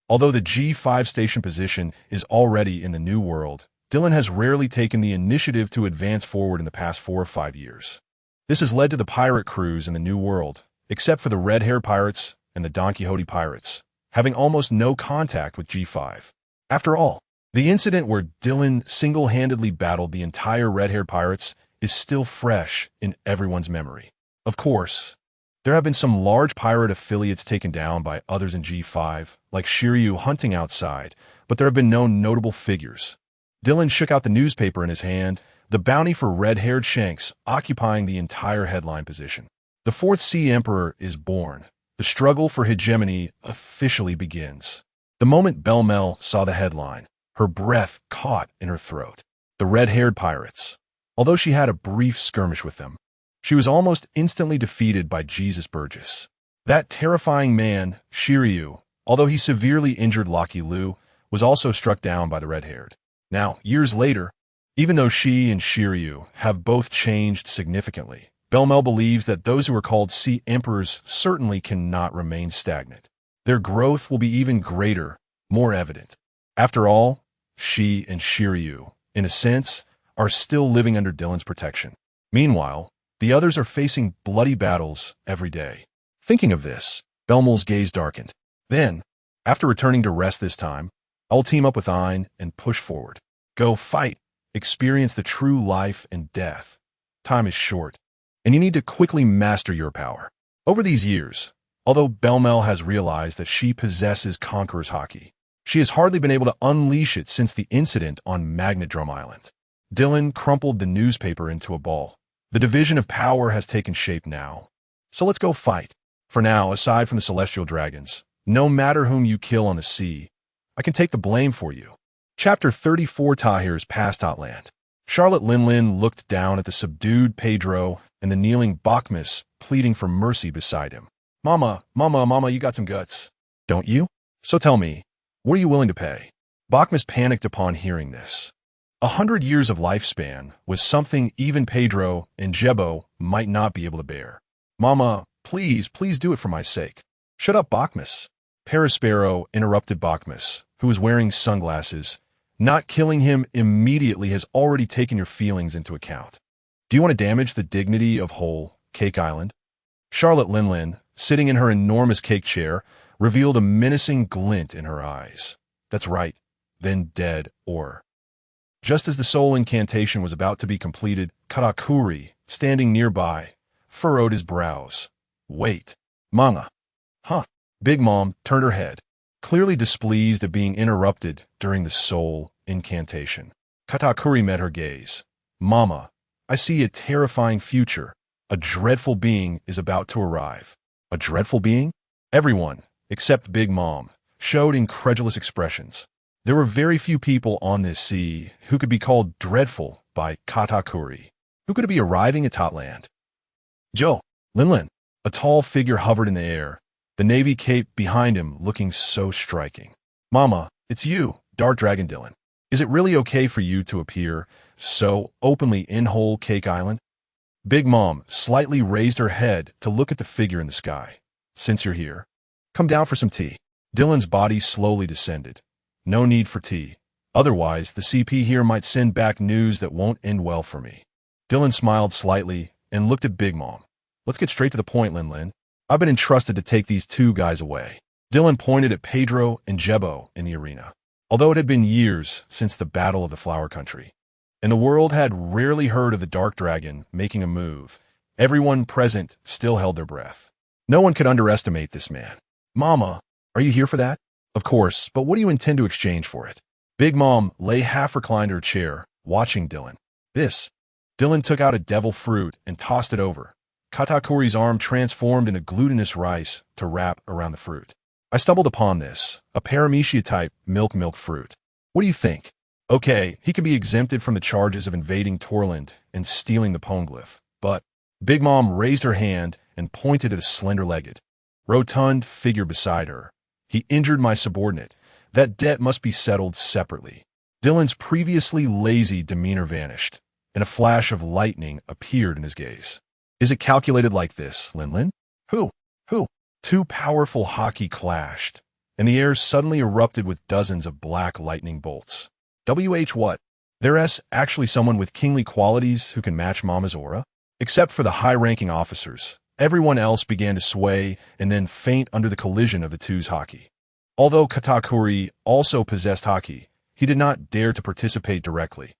Although the G5 station position is already in the New World, Dylan has rarely taken the initiative to advance forward in the past 4 or 5 years. This has led to the pirate crews in the New World, except for the red-haired pirates and the Don Quixote pirates, having almost no contact with G5. After all, the incident where Dylan single-handedly battled the entire red-haired pirates is still fresh in everyone's memory. Of course, there have been some large pirate affiliates taken down by others in G5, like Shiryu hunting outside, but there have been no notable figures. Dylan shook out the newspaper in his hand, the bounty for red-haired Shanks occupying the entire headline position. The Fourth Sea Emperor is born. The struggle for hegemony officially begins. The moment Belmel saw the headline, her breath caught in her throat. The red-haired pirates. Although she had a brief skirmish with them, she was almost instantly defeated by Jesus Burgess. That terrifying man, Shiryu, although he severely injured Lucky Lu, was also struck down by the red-haired. Now, years later, even though she and Shiryu have both changed significantly, Belmel believes that those who are called Sea Emperors certainly cannot remain stagnant. Their growth will be even greater, more evident. After all, she and Shiryu, in a sense, are still living under Dylan's protection. Meanwhile, the others are facing bloody battles every day. Thinking of this, Belmel's gaze darkened. Then, after returning to rest this time, I'll team up with Ein and push forward. Go fight, experience the true life and death. Time is short, and you need to quickly master your power. Over these years, although Belmel has realized that she possesses Conqueror's Haki, she has hardly been able to unleash it since the incident on Magnadrome Island. Dylan crumpled the newspaper into a ball. The division of power has taken shape now. So let's go fight. For now, aside from the celestial dragons, no matter whom you kill on the sea, I can take the blame for you. Chapter 34 Tahir's Past Outland. Charlotte Linlin looked down at the subdued Pedro and the kneeling Bachmus pleading for mercy beside him. Mama, you got some guts. Don't you? So tell me, what are you willing to pay? Bachmus panicked upon hearing this. 100 years of lifespan was something even Pedro and Jebo might not be able to bear. Mama, please do it for my sake. Shut up, Bachmus. Perispero interrupted Bachmus, who was wearing sunglasses. Not killing him immediately has already taken your feelings into account. Do you want to damage the dignity of whole Cake Island? Charlotte Linlin, sitting in her enormous cake chair, revealed a menacing glint in her eyes. That's right, then dead or. Just as the soul incantation was about to be completed, Katakuri, standing nearby, furrowed his brows. Wait. Manga. Huh. Big Mom turned her head, clearly displeased at being interrupted during the soul incantation. Katakuri met her gaze. Mama, I see a terrifying future. A dreadful being is about to arrive. A dreadful being? Everyone, except Big Mom, showed incredulous expressions. There were very few people on this sea who could be called dreadful by Katakuri. Who could it be arriving at Totland? Joe, Linlin. A tall figure hovered in the air, the navy cape behind him looking so striking. Mama, it's you, Dark Dragon Dylan. Is it really okay for you to appear so openly in whole Cake Island? Big Mom slightly raised her head to look at the figure in the sky. Since you're here, come down for some tea. Dylan's body slowly descended. No need for tea. Otherwise, the CP here might send back news that won't end well for me. Dylan smiled slightly and looked at Big Mom. Let's get straight to the point, Linlin. I've been entrusted to take these two guys away. Dylan pointed at Pedro and Jebo in the arena. Although it had been years since the Battle of the Flower Country, and the world had rarely heard of the dark dragon making a move. Everyone present still held their breath. No one could underestimate this man. Mama, are you here for that? Of course, but what do you intend to exchange for it? Big Mom lay half reclined in her chair, watching Dylan. This. Dylan took out a devil fruit and tossed it over. Katakuri's arm transformed into glutinous rice to wrap around the fruit. I stumbled upon this, a paramecia-type milk fruit. What do you think? Okay, he could be exempted from the charges of invading Torland and stealing the poneglyph, but Big Mom raised her hand and pointed at a slender-legged, rotund figure beside her. He injured my subordinate. That debt must be settled separately. Dylan's previously lazy demeanor vanished, and a flash of lightning appeared in his gaze. Is it calculated like this, Linlin? Who? Two powerful haki clashed, and the air suddenly erupted with dozens of black lightning bolts. What? There's actually someone with kingly qualities who can match Mama's aura? Except for the high-ranking officers, everyone else began to sway and then faint under the collision of the two's haki. Although Katakuri also possessed haki, he did not dare to participate directly.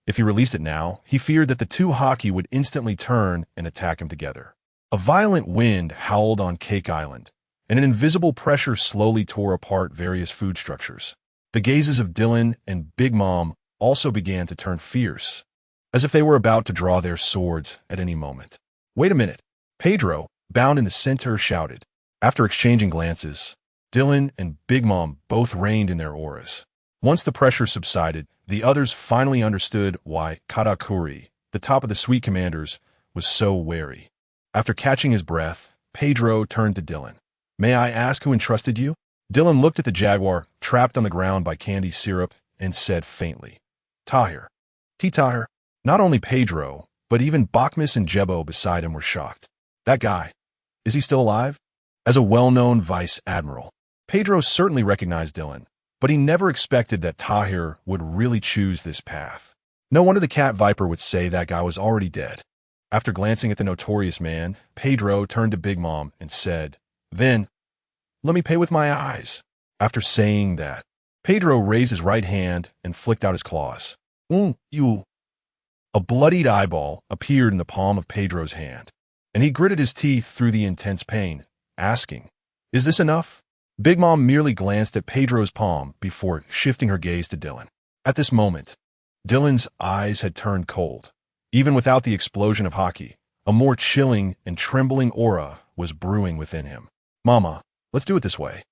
If he released it now, he feared that the two haki would instantly turn and attack him together. A violent wind howled on Cake Island, and an invisible pressure slowly tore apart various food structures. The gazes of Dylan and Big Mom also began to turn fierce, as if they were about to draw their swords at any moment. Wait a minute. Pedro, bound in the center, shouted. After exchanging glances, Dylan and Big Mom both reined in their auras. Once the pressure subsided, the others finally understood why Katakuri, the top of the suite commanders, was so wary. After catching his breath, Pedro turned to Dylan. May I ask who entrusted you? Dylan looked at the jaguar, trapped on the ground by candy syrup, and said faintly, Tahir. Tahir. Not only Pedro, but even Bakhmus and Jebo beside him were shocked. That guy, is he still alive? As a well-known vice admiral, Pedro certainly recognized Dylan, but he never expected that Tahir would really choose this path. No wonder the cat viper would say that guy was already dead. After glancing at the notorious man, Pedro turned to Big Mom and said, Then, let me pay with my eyes. After saying that, Pedro raised his right hand and flicked out his claws. You. A bloodied eyeball appeared in the palm of Pedro's hand, and he gritted his teeth through the intense pain, asking, Is this enough? Big Mom merely glanced at Pedro's palm before shifting her gaze to Dylan. At this moment, Dylan's eyes had turned cold. Even without the explosion of haki, a more chilling and trembling aura was brewing within him. Mama, let's do it this way.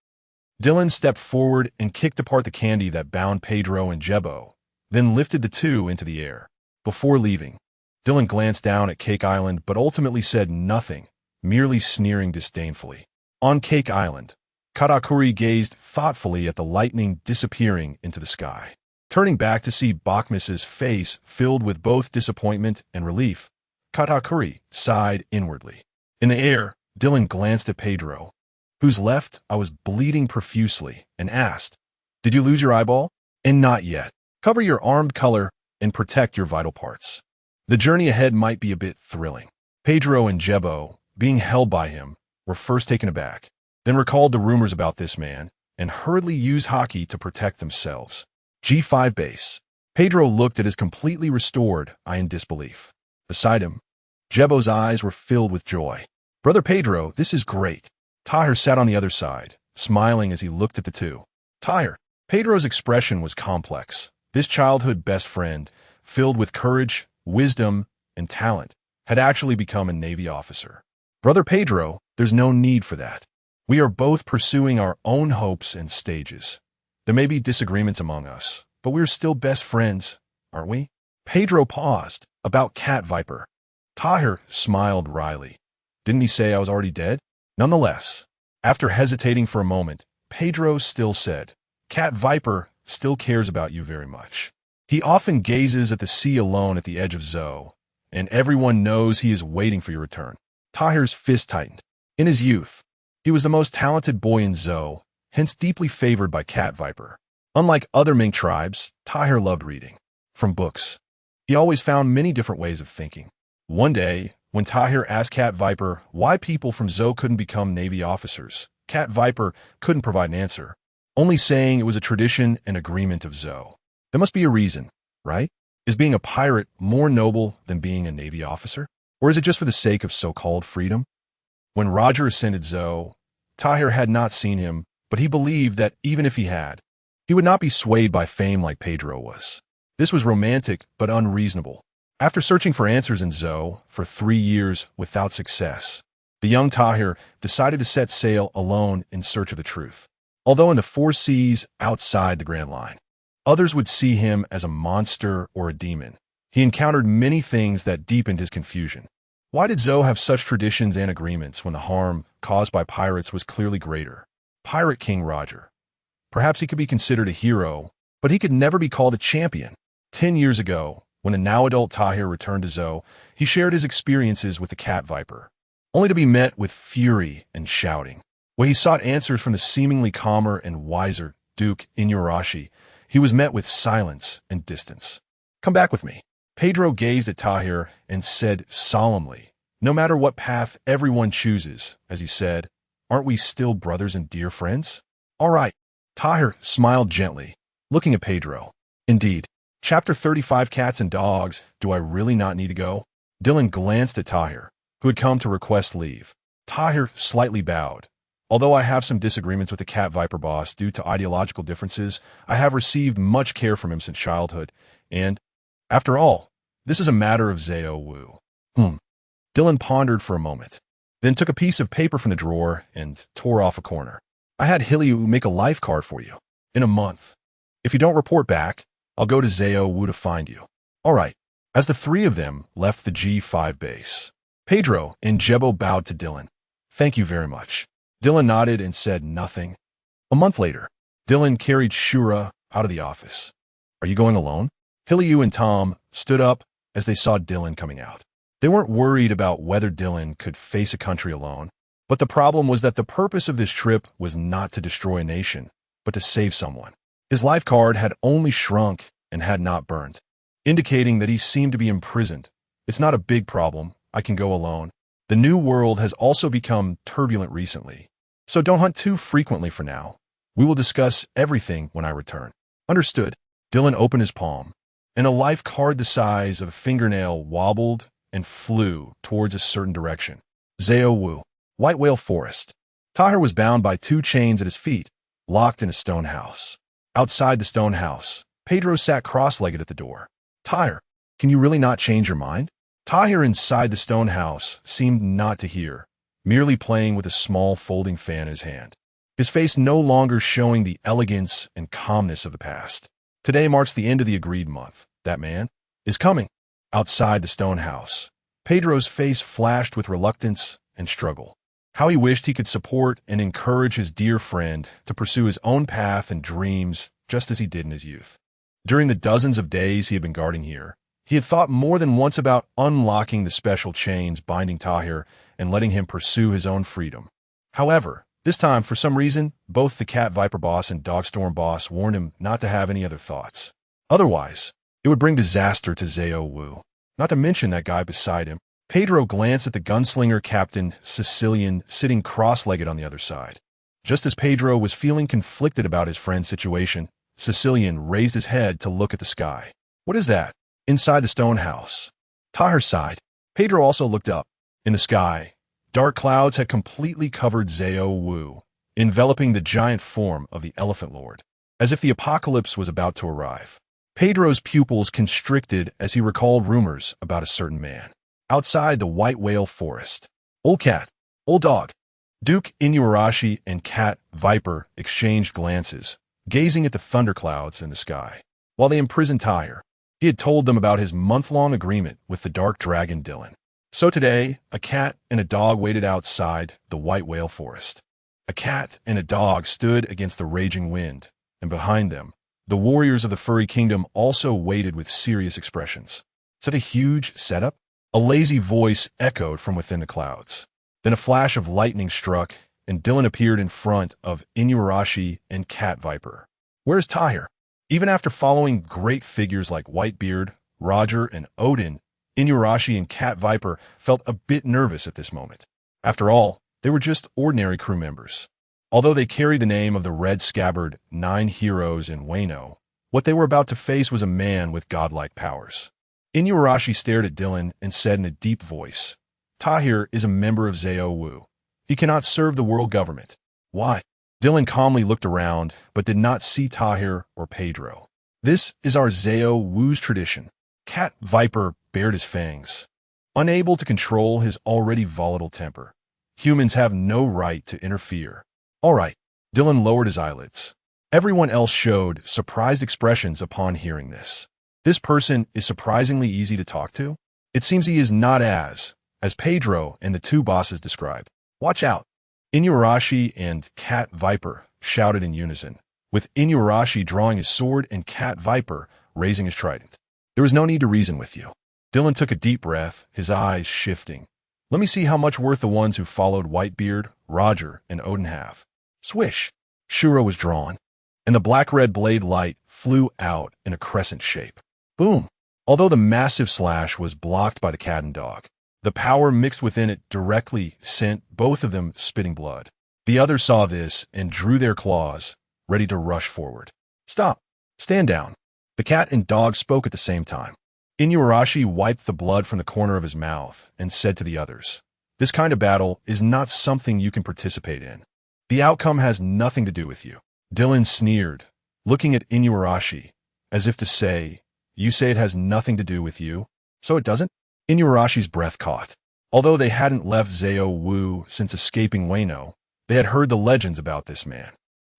Dylan stepped forward and kicked apart the candy that bound Pedro and Jebo, then lifted the two into the air. Before leaving, Dylan glanced down at Cake Island but ultimately said nothing, merely sneering disdainfully. On Cake Island, Katakuri gazed thoughtfully at the lightning disappearing into the sky. Turning back to see Bakhmus's face filled with both disappointment and relief, Katakuri sighed inwardly. In the air, Dylan glanced at Pedro, whose left eye was bleeding profusely, and asked, Did you lose your eyeball? And not yet. Cover your armed color and protect your vital parts. The journey ahead might be a bit thrilling. Pedro and Jebo, being held by him, were first taken aback, then recalled the rumors about this man, and hurriedly used haki to protect themselves. G5 base. Pedro looked at his completely restored eye in disbelief. Beside him, Jebo's eyes were filled with joy. Brother Pedro, this is great. Tahir sat on the other side, smiling as he looked at the two. Tahir. Pedro's expression was complex. This childhood best friend, filled with courage, wisdom, and talent, had actually become a Navy officer. Brother Pedro, there's no need for that. We are both pursuing our own hopes and stages. There may be disagreements among us, but we're still best friends, aren't we? Pedro paused. About Cat Viper. Tahir smiled wryly. Didn't he say I was already dead? Nonetheless, after hesitating for a moment, Pedro still said, Cat Viper still cares about you very much. He often gazes at the sea alone at the edge of Zo, and everyone knows he is waiting for your return. Tahir's fist tightened. In his youth, he was the most talented boy in Zo, hence deeply favored by Cat Viper. Unlike other Ming tribes, Tahir loved reading. From books, he always found many different ways of thinking. One day, when Tahir asked Cat Viper why people from Zo couldn't become Navy officers, Cat Viper couldn't provide an answer, only saying it was a tradition and agreement of Zo. There must be a reason, right? Is being a pirate more noble than being a Navy officer? Or is it just for the sake of so-called freedom? When Roger ascended Zoe, Tahir had not seen him, but he believed that even if he had, he would not be swayed by fame like Pedro was. This was romantic but unreasonable. After searching for answers in Zoe for 3 years without success, the young Tahir decided to set sail alone in search of the truth. Although in the 4 seas outside the Grand Line, others would see him as a monster or a demon. He encountered many things that deepened his confusion. Why did Zoe have such traditions and agreements when the harm caused by pirates was clearly greater? Pirate King Roger. Perhaps he could be considered a hero, but he could never be called a champion. 10 years ago, when a now-adult Tahir returned to Zoe, he shared his experiences with the Cat Viper, only to be met with fury and shouting. When he sought answers from the seemingly calmer and wiser Duke Inuarashi, he was met with silence and distance. "Come back with me." Pedro gazed at Tahir and said solemnly, "No matter what path everyone chooses," as he said, "aren't we still brothers and dear friends?" "All right." Tahir smiled gently, looking at Pedro. "Indeed. Chapter 35 Cats and Dogs. Do I really not need to go?" Dylan glanced at Tahir, who had come to request leave. Tahir slightly bowed. "Although I have some disagreements with the Cat Viper boss due to ideological differences, I have received much care from him since childhood, and, after all, this is a matter of Zao Wu." Dylan pondered for a moment, then took a piece of paper from the drawer and tore off a corner. "I had Hilliu make a life card for you. In a month. If you don't report back, I'll go to Zao Wu to find you." "All right." As the 3 of them left the G5 base, Pedro and Jebo bowed to Dylan. "Thank you very much." Dylan nodded and said nothing. A month later, Dylan carried Shura out of the office. "Are you going alone?" Hilliu and Tom stood up as they saw Dylan coming out. They weren't worried about whether Dylan could face a country alone, but the problem was that the purpose of this trip was not to destroy a nation, but to save someone. His life card had only shrunk and had not burned, indicating that he seemed to be imprisoned. "It's not a big problem. I can go alone. The new world has also become turbulent recently, so don't hunt too frequently for now. We will discuss everything when I return." "Understood." Dylan opened his palm, and a life card the size of a fingernail wobbled and flew towards a certain direction. Zao Wu, White Whale Forest. Tahir was bound by 2 chains at his feet, locked in a stone house. Outside the stone house, Pedro sat cross-legged at the door. "Tahir, can you really not change your mind?" Tahir inside the stone house seemed not to hear, merely playing with a small folding fan in his hand, his face no longer showing the elegance and calmness of the past. "Today marks the end of the agreed month. That man is coming." Outside the stone house, Pedro's face flashed with reluctance and struggle. How he wished he could support and encourage his dear friend to pursue his own path and dreams just as he did in his youth. During the dozens of days he had been guarding here, he had thought more than once about unlocking the special chains binding Tahir and letting him pursue his own freedom. However, this time, for some reason, both the Cat Viper boss and Dogstorm boss warned him not to have any other thoughts. Otherwise, it would bring disaster to Zao Wu, not to mention that guy beside him. Pedro glanced at the gunslinger Captain Sicilian sitting cross-legged on the other side. Just as Pedro was feeling conflicted about his friend's situation, Sicilian raised his head to look at the sky. "What is that?" "Inside the stone house." Tahir sighed. Pedro also looked up. In the sky, dark clouds had completely covered Zao Wu, enveloping the giant form of the Elephant Lord, as if the apocalypse was about to arrive. Pedro's pupils constricted as he recalled rumors about a certain man. Outside the White Whale Forest, Old Cat, Old Dog, Duke Inuarashi and Cat Viper exchanged glances, gazing at the thunderclouds in the sky. While they imprisoned Tahir, he had told them about his month-long agreement with the Dark Dragon Dylan. So today, a cat and a dog waited outside the White Whale Forest. A cat and a dog stood against the raging wind, and behind them, the warriors of the Furry Kingdom also waited with serious expressions. "Is that a huge setup?" A lazy voice echoed from within the clouds. Then a flash of lightning struck, and Dylan appeared in front of Inuarashi and Cat Viper. "Where's Tahir?" Even after following great figures like Whitebeard, Roger, and Odin, Inuarashi and Cat Viper felt a bit nervous at this moment. After all, they were just ordinary crew members. Although they carried the name of the Red Scabbard 9 heroes in Wano, What they were about to face was a man with godlike powers. Inuarashi stared at Dylan and said in a deep voice, "Tahir is a member of Zhao Wu. He cannot serve the world government." "Why?" Dylan calmly looked around, but did not see Tahir or Pedro. "This is our Zhao Wu's tradition." Cat Viper bared his fangs, unable to control his already volatile temper. "Humans have no right to interfere." "All right." Dylan lowered his eyelids. Everyone else showed surprised expressions upon hearing this. This person is surprisingly easy to talk to. It seems he is not as Pedro and the two bosses described. "Watch out!" Inuarashi and Cat Viper shouted in unison, with Inuarashi drawing his sword and Cat Viper raising his trident. "There is no need to reason with you." Dylan took a deep breath, his eyes shifting. "Let me see how much worth the ones who followed Whitebeard, Roger, and Odin have." Swish! Shura was drawn, and the black-red blade light flew out in a crescent shape. Boom! Although the massive slash was blocked by the cat and dog, the power mixed within it directly sent both of them spitting blood. The others saw this and drew their claws, ready to rush forward. "Stop! Stand down!" The cat and dog spoke at the same time. Inuarashi wiped the blood from the corner of his mouth and said to the others, "This kind of battle is not something you can participate in. The outcome has nothing to do with you." Dylan sneered, looking at Inuarashi, as if to say, "You say it has nothing to do with you, so it doesn't?" Inuarashi's breath caught. Although they hadn't left Zhao Wu since escaping Wano, they had heard the legends about this man.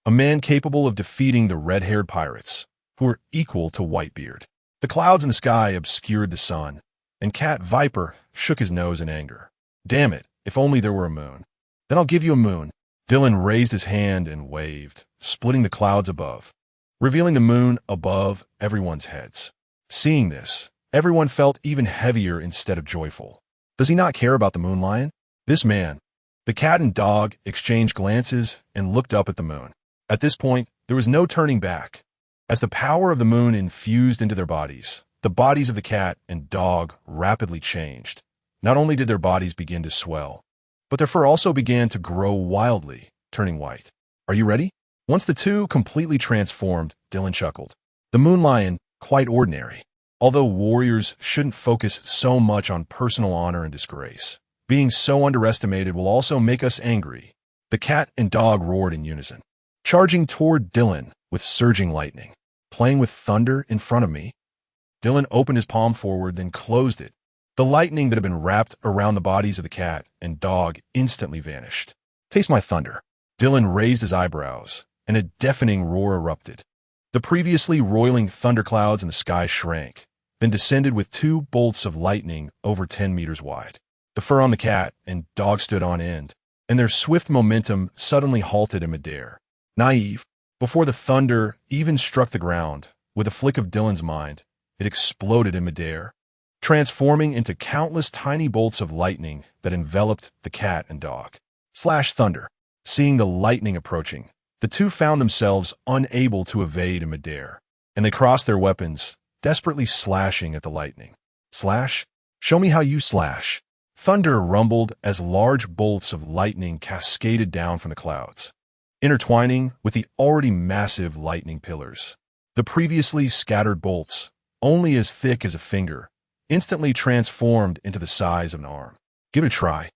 A man capable of defeating the red-haired pirates, who were equal to Whitebeard. The clouds in the sky obscured the sun, and Cat Viper shook his nose in anger. "Damn it, if only there were a moon." "Then I'll give you a moon." Dylan raised his hand and waved, splitting the clouds above, revealing the moon above everyone's heads. Seeing this, everyone felt even heavier instead of joyful. Does he not care about the moon lion? This man. The cat and dog exchanged glances and looked up at the moon. At this point, there was no turning back. As the power of the moon infused into their bodies, the bodies of the cat and dog rapidly changed. Not only did their bodies begin to swell, but their fur also began to grow wildly, turning white. "Are you ready?" Once the two completely transformed, Dylan chuckled. The moon lion, quite ordinary. Although warriors shouldn't focus so much on personal honor and disgrace, being so underestimated will also make us angry. The cat and dog roared in unison, charging toward Dylan with surging lightning. "Playing with thunder in front of me?" Dylan opened his palm forward, then closed it. The lightning that had been wrapped around the bodies of the cat and dog instantly vanished. "Taste my thunder." Dylan raised his eyebrows, and a deafening roar erupted. The previously roiling thunderclouds in the sky shrank, then descended with two bolts of lightning over 10 meters wide. The fur on the cat and dog stood on end, and their swift momentum suddenly halted in midair. Naive. Before the thunder even struck the ground, with a flick of Dylan's mind, it exploded in midair, transforming into countless tiny bolts of lightning that enveloped the cat and dog. Slash thunder. Seeing the lightning approaching, the two found themselves unable to evade in midair, and they crossed their weapons, desperately slashing at the lightning. Slash? Show me how you slash. Thunder rumbled as large bolts of lightning cascaded down from the clouds, intertwining with the already massive lightning pillars. The previously scattered bolts, only as thick as a finger, instantly transformed into the size of an arm. "Give it a try."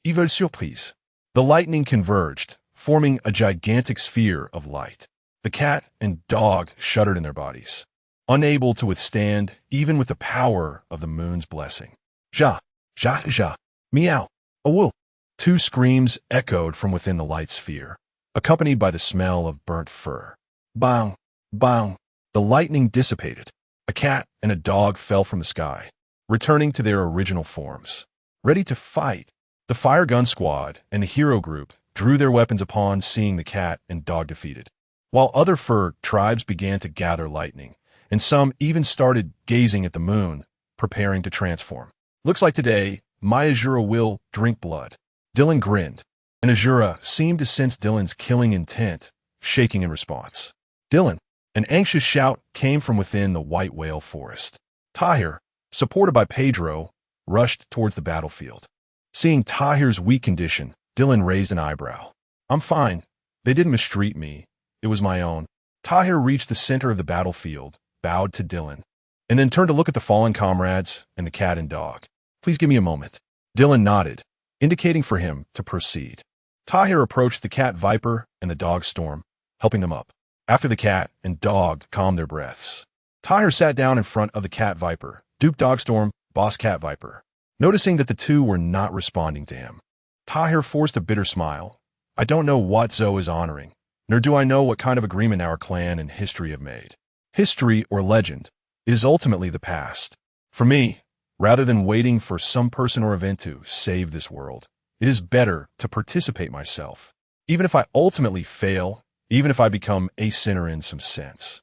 Evil surprise. The lightning converged, forming a gigantic sphere of light. The cat and dog shuddered in their bodies, unable to withstand even with the power of the moon's blessing. "Ja, ja, ja, meow, awoo." Two screams echoed from within the light sphere, accompanied by the smell of burnt fur. Bang, bang. The lightning dissipated. A cat and a dog fell from the sky, returning to their original forms, ready to fight. The fire gun squad and the hero group drew their weapons upon seeing the cat and dog defeated, while other fur tribes began to gather lightning, and some even started gazing at the moon, preparing to transform. "Looks like today, my Azura will drink blood." Dylan grinned, and Azura seemed to sense Dylan's killing intent, shaking in response. "Dylan!" An anxious shout came from within the white whale forest. Tahir, supported by Pedro, rushed towards the battlefield. Seeing Tahir's weak condition, Dylan raised an eyebrow. "I'm fine. They didn't mistreat me. It was my own." Tahir reached the center of the battlefield, bowed to Dylan, and then turned to look at the fallen comrades and the cat and dog. Please give me a moment. Dylan nodded, indicating for him to proceed. Tahir approached the cat Viper and the dog Storm, helping them up. After the cat and dog calmed their breaths, Tahir sat down in front of the cat Viper, Duke Dogstorm, Boss Cat Viper. Noticing that the two were not responding to him, Tahir forced a bitter smile. I don't know what Zoe is honoring, nor do I know what kind of agreement our clan and history have made. History or legend, it is ultimately the past. For me, rather than waiting for some person or event to save this world, it is better to participate myself. Even if I ultimately fail, even if I become a sinner in some sense.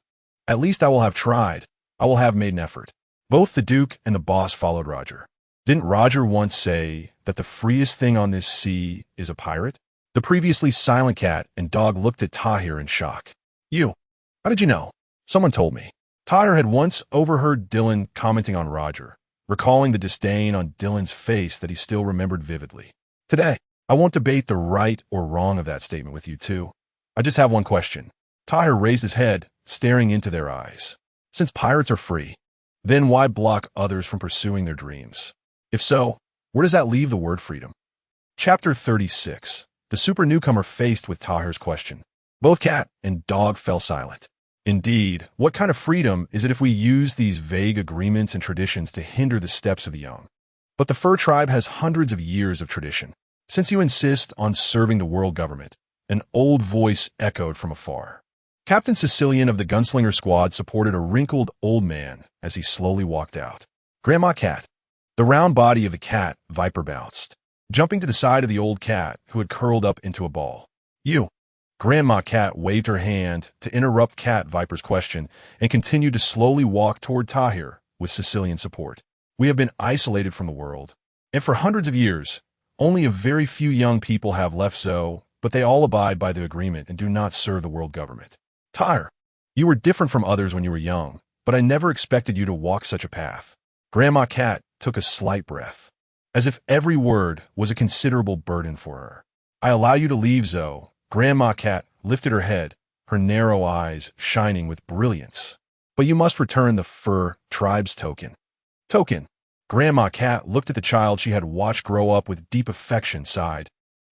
At least I will have tried. I will have made an effort. Both the Duke and the boss followed Roger. Didn't Roger once say that the freest thing on this sea is a pirate? The previously silent cat and dog looked at Tahir in shock. You? How did you know? Someone told me. Tahir had once overheard Dylan commenting on Roger, recalling the disdain on Dylan's face that he still remembered vividly. Today, I won't debate the right or wrong of that statement with you two. I just have one question. Tahir raised his head, staring into their eyes. Since pirates are free, then why block others from pursuing their dreams? If so, where does that leave the word freedom? Chapter 36. The super newcomer faced with Tahir's question. Both cat and dog fell silent. Indeed, what kind of freedom is it if we use these vague agreements and traditions to hinder the steps of the young? But the fur tribe has hundreds of years of tradition. Since you insist on serving the world government, an old voice echoed from afar. Captain Sicilian of the gunslinger squad supported a wrinkled old man as he slowly walked out. Grandma Cat. The round body of the cat Viper bounced, jumping to the side of the old cat who had curled up into a ball. You. Grandma Cat waved her hand to interrupt Cat Viper's question and continued to slowly walk toward Tahir with Sicilian support. We have been isolated from the world, and for hundreds of years, only a very few young people have left so, but they all abide by the agreement and do not serve the world government. Tahir, you were different from others when you were young, but I never expected you to walk such a path. Grandma Cat took a slight breath, as if every word was a considerable burden for her. I allow you to leave, Zoe. Grandma Cat lifted her head, her narrow eyes shining with brilliance. But you must return the fur tribe's token. Token. Grandma Cat looked at the child she had watched grow up with deep affection, sighed,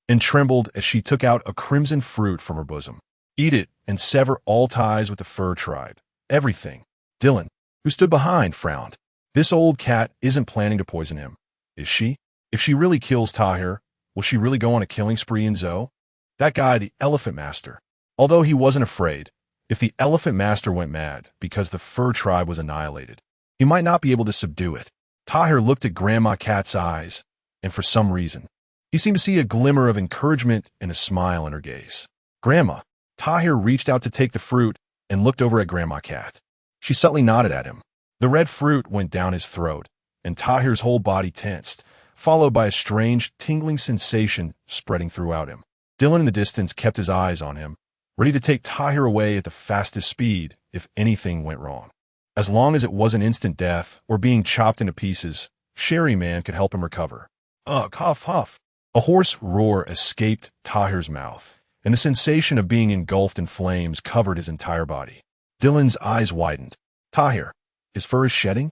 and trembled as she took out a crimson fruit from her bosom. Eat it and sever all ties with the fur tribe. Everything. Dylan, who stood behind, frowned. This old cat isn't planning to poison him, is she? If she really kills Tahir, will she really go on a killing spree in Zoe? That guy, the Elephant Master. Although he wasn't afraid, if the Elephant Master went mad because the fur tribe was annihilated, he might not be able to subdue it. Tahir looked at Grandma Cat's eyes, and for some reason, he seemed to see a glimmer of encouragement and a smile in her gaze. Grandma. Tahir reached out to take the fruit and looked over at Grandma Cat. She subtly nodded at him. The red fruit went down his throat, and Tahir's whole body tensed, followed by a strange, tingling sensation spreading throughout him. Dylan in the distance kept his eyes on him, ready to take Tahir away at the fastest speed if anything went wrong. As long as it wasn't instant death or being chopped into pieces, Sherry Man could help him recover. Ugh, huff, huff. A hoarse roar escaped Tahir's mouth, and the sensation of being engulfed in flames covered his entire body. Dylan's eyes widened. Tahir, his fur is shedding?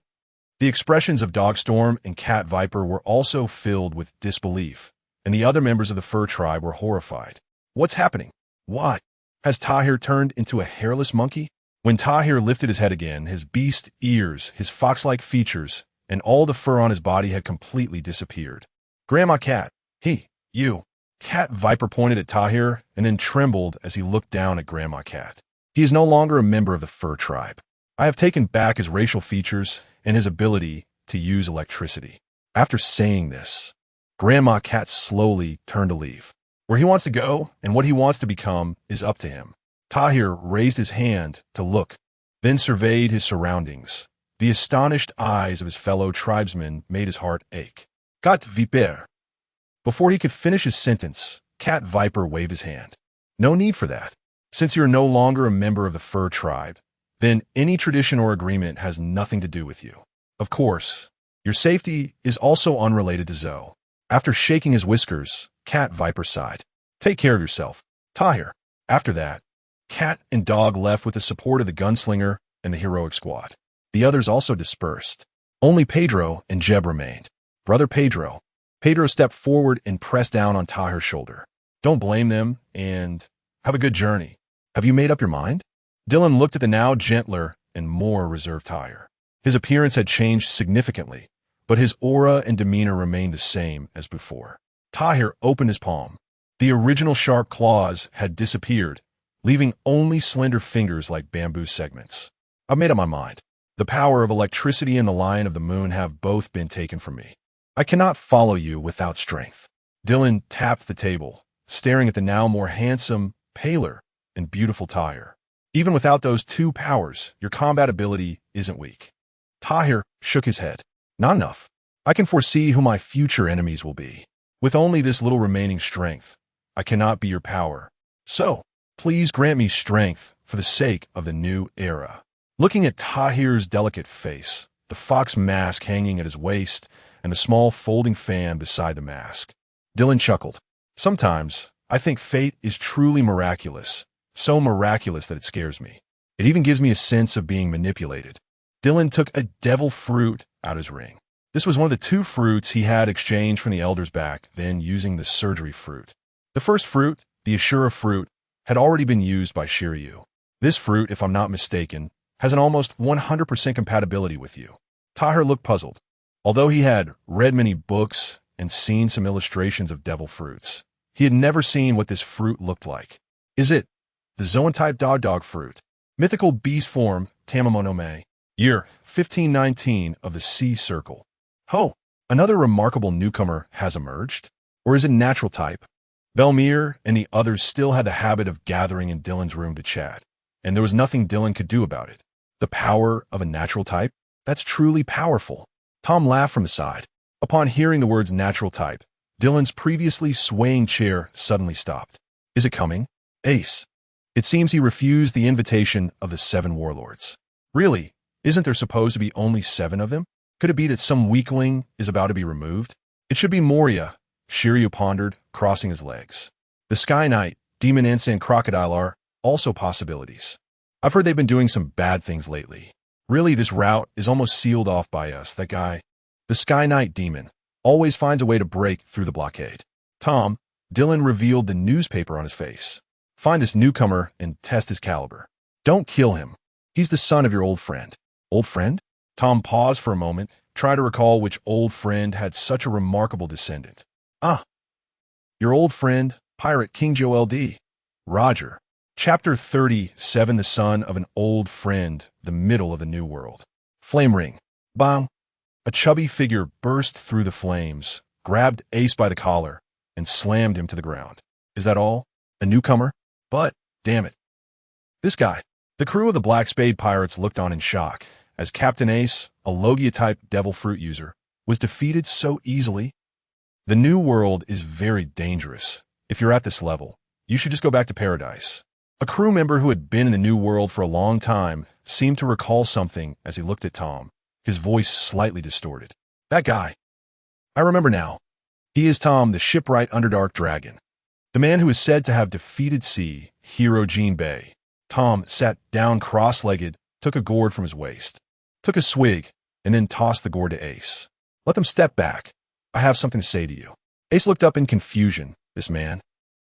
The expressions of Dogstorm and Cat Viper were also filled with disbelief, and the other members of the fur tribe were horrified. What's happening? Why? Has Tahir turned into a hairless monkey? When Tahir lifted his head again, his beast ears, his fox-like features, and all the fur on his body had completely disappeared. Grandma Cat, you. Cat Viper pointed at Tahir and then trembled as he looked down at Grandma Cat. He is no longer a member of the fur tribe. I have taken back his racial features and his ability to use electricity. After saying this, Grandma Cat slowly turned to leave. Where he wants to go and what he wants to become is up to him. Tahir raised his hand to look, then surveyed his surroundings. The astonished eyes of his fellow tribesmen made his heart ache. Cat Viper. Before he could finish his sentence, Cat Viper waved his hand. No need for that. Since you're no longer a member of the fur tribe, then any tradition or agreement has nothing to do with you. Of course, your safety is also unrelated to Zoe. After shaking his whiskers, Cat Viper sighed. Take care of yourself, Tahir. After that, Cat and Dog left with the support of the gunslinger and the heroic squad. The others also dispersed. Only Pedro and Jeb remained. Brother Pedro. Pedro stepped forward and pressed down on Tahir's shoulder. Don't blame them, and have a good journey. Have you made up your mind? Dylan looked at the now gentler and more reserved Tahir. His appearance had changed significantly, but his aura and demeanor remained the same as before. Tahir opened his palm. The original sharp claws had disappeared, leaving only slender fingers like bamboo segments. I've made up my mind. The power of electricity and the Lion of the Moon have both been taken from me. I cannot follow you without strength. Dylan tapped the table, staring at the now more handsome, paler, and beautiful Tahir. Even without those two powers, your combat ability isn't weak. Tahir shook his head. Not enough. I can foresee who my future enemies will be. With only this little remaining strength, I cannot be your power. So, please grant me strength for the sake of the new era. Looking at Tahir's delicate face, the fox mask hanging at his waist, and the small folding fan beside the mask, Dylan chuckled. Sometimes, I think fate is truly miraculous, so miraculous that it scares me. It even gives me a sense of being manipulated. Dylan took a devil fruit out of his ring. This was one of the two fruits he had exchanged from the elders back then using the surgery fruit. The first fruit, the Ashura fruit, had already been used by Shiryu. This fruit, if I'm not mistaken, has an almost 100% compatibility with you. Tahir looked puzzled. Although he had read many books and seen some illustrations of devil fruits, he had never seen what this fruit looked like. Is it the Zoan-type dog fruit? Mythical beast form, Tamamonome. Year 1519 of the Sea Circle. Oh, another remarkable newcomer has emerged? Or is it natural type? Belmir and the others still had the habit of gathering in Dylan's room to chat, and there was nothing Dylan could do about it. The power of a natural type? That's truly powerful. Tom laughed from the side. Upon hearing the words natural type, Dylan's previously swaying chair suddenly stopped. Is it coming? Ace. It seems he refused the invitation of the 7 warlords. Really? Isn't there supposed to be only 7 of them? Could it be that some weakling is about to be removed? It should be Moria, Shiryu pondered, crossing his legs. The Sky Knight, Demon Imps, and Crocodile are also possibilities. I've heard they've been doing some bad things lately. Really, this route is almost sealed off by us. That guy, the Sky Knight demon, always finds a way to break through the blockade. Tom, Dylan revealed the newspaper on his face. Find this newcomer and test his caliber. Don't kill him. He's the son of your old friend. Old friend? Tom paused for a moment, trying to recall which old friend had such a remarkable descendant. Ah, your old friend, Pirate King Joe LD. Roger. Chapter 37, the son of an old friend, the middle of the new world. Flame ring. Bam. A chubby figure burst through the flames, grabbed Ace by the collar, and slammed him to the ground. Is that all? A newcomer? But, damn it. This guy. The crew of the Black Spade Pirates looked on in shock, as Captain Ace, a Logia-type devil fruit user, was defeated so easily. The new world is very dangerous. If you're at this level, you should just go back to paradise. A crew member who had been in the new world for a long time seemed to recall something as he looked at Tom, his voice slightly distorted. That guy. I remember now. He is Tom, the shipwright Underdark Dragon. The man who is said to have defeated Sea, Hero Jean Bay. Tom sat down cross-legged, took a gourd from his waist, took a swig, and then tossed the gourd to Ace. Let them step back. I have something to say to you. Ace looked up in confusion. This man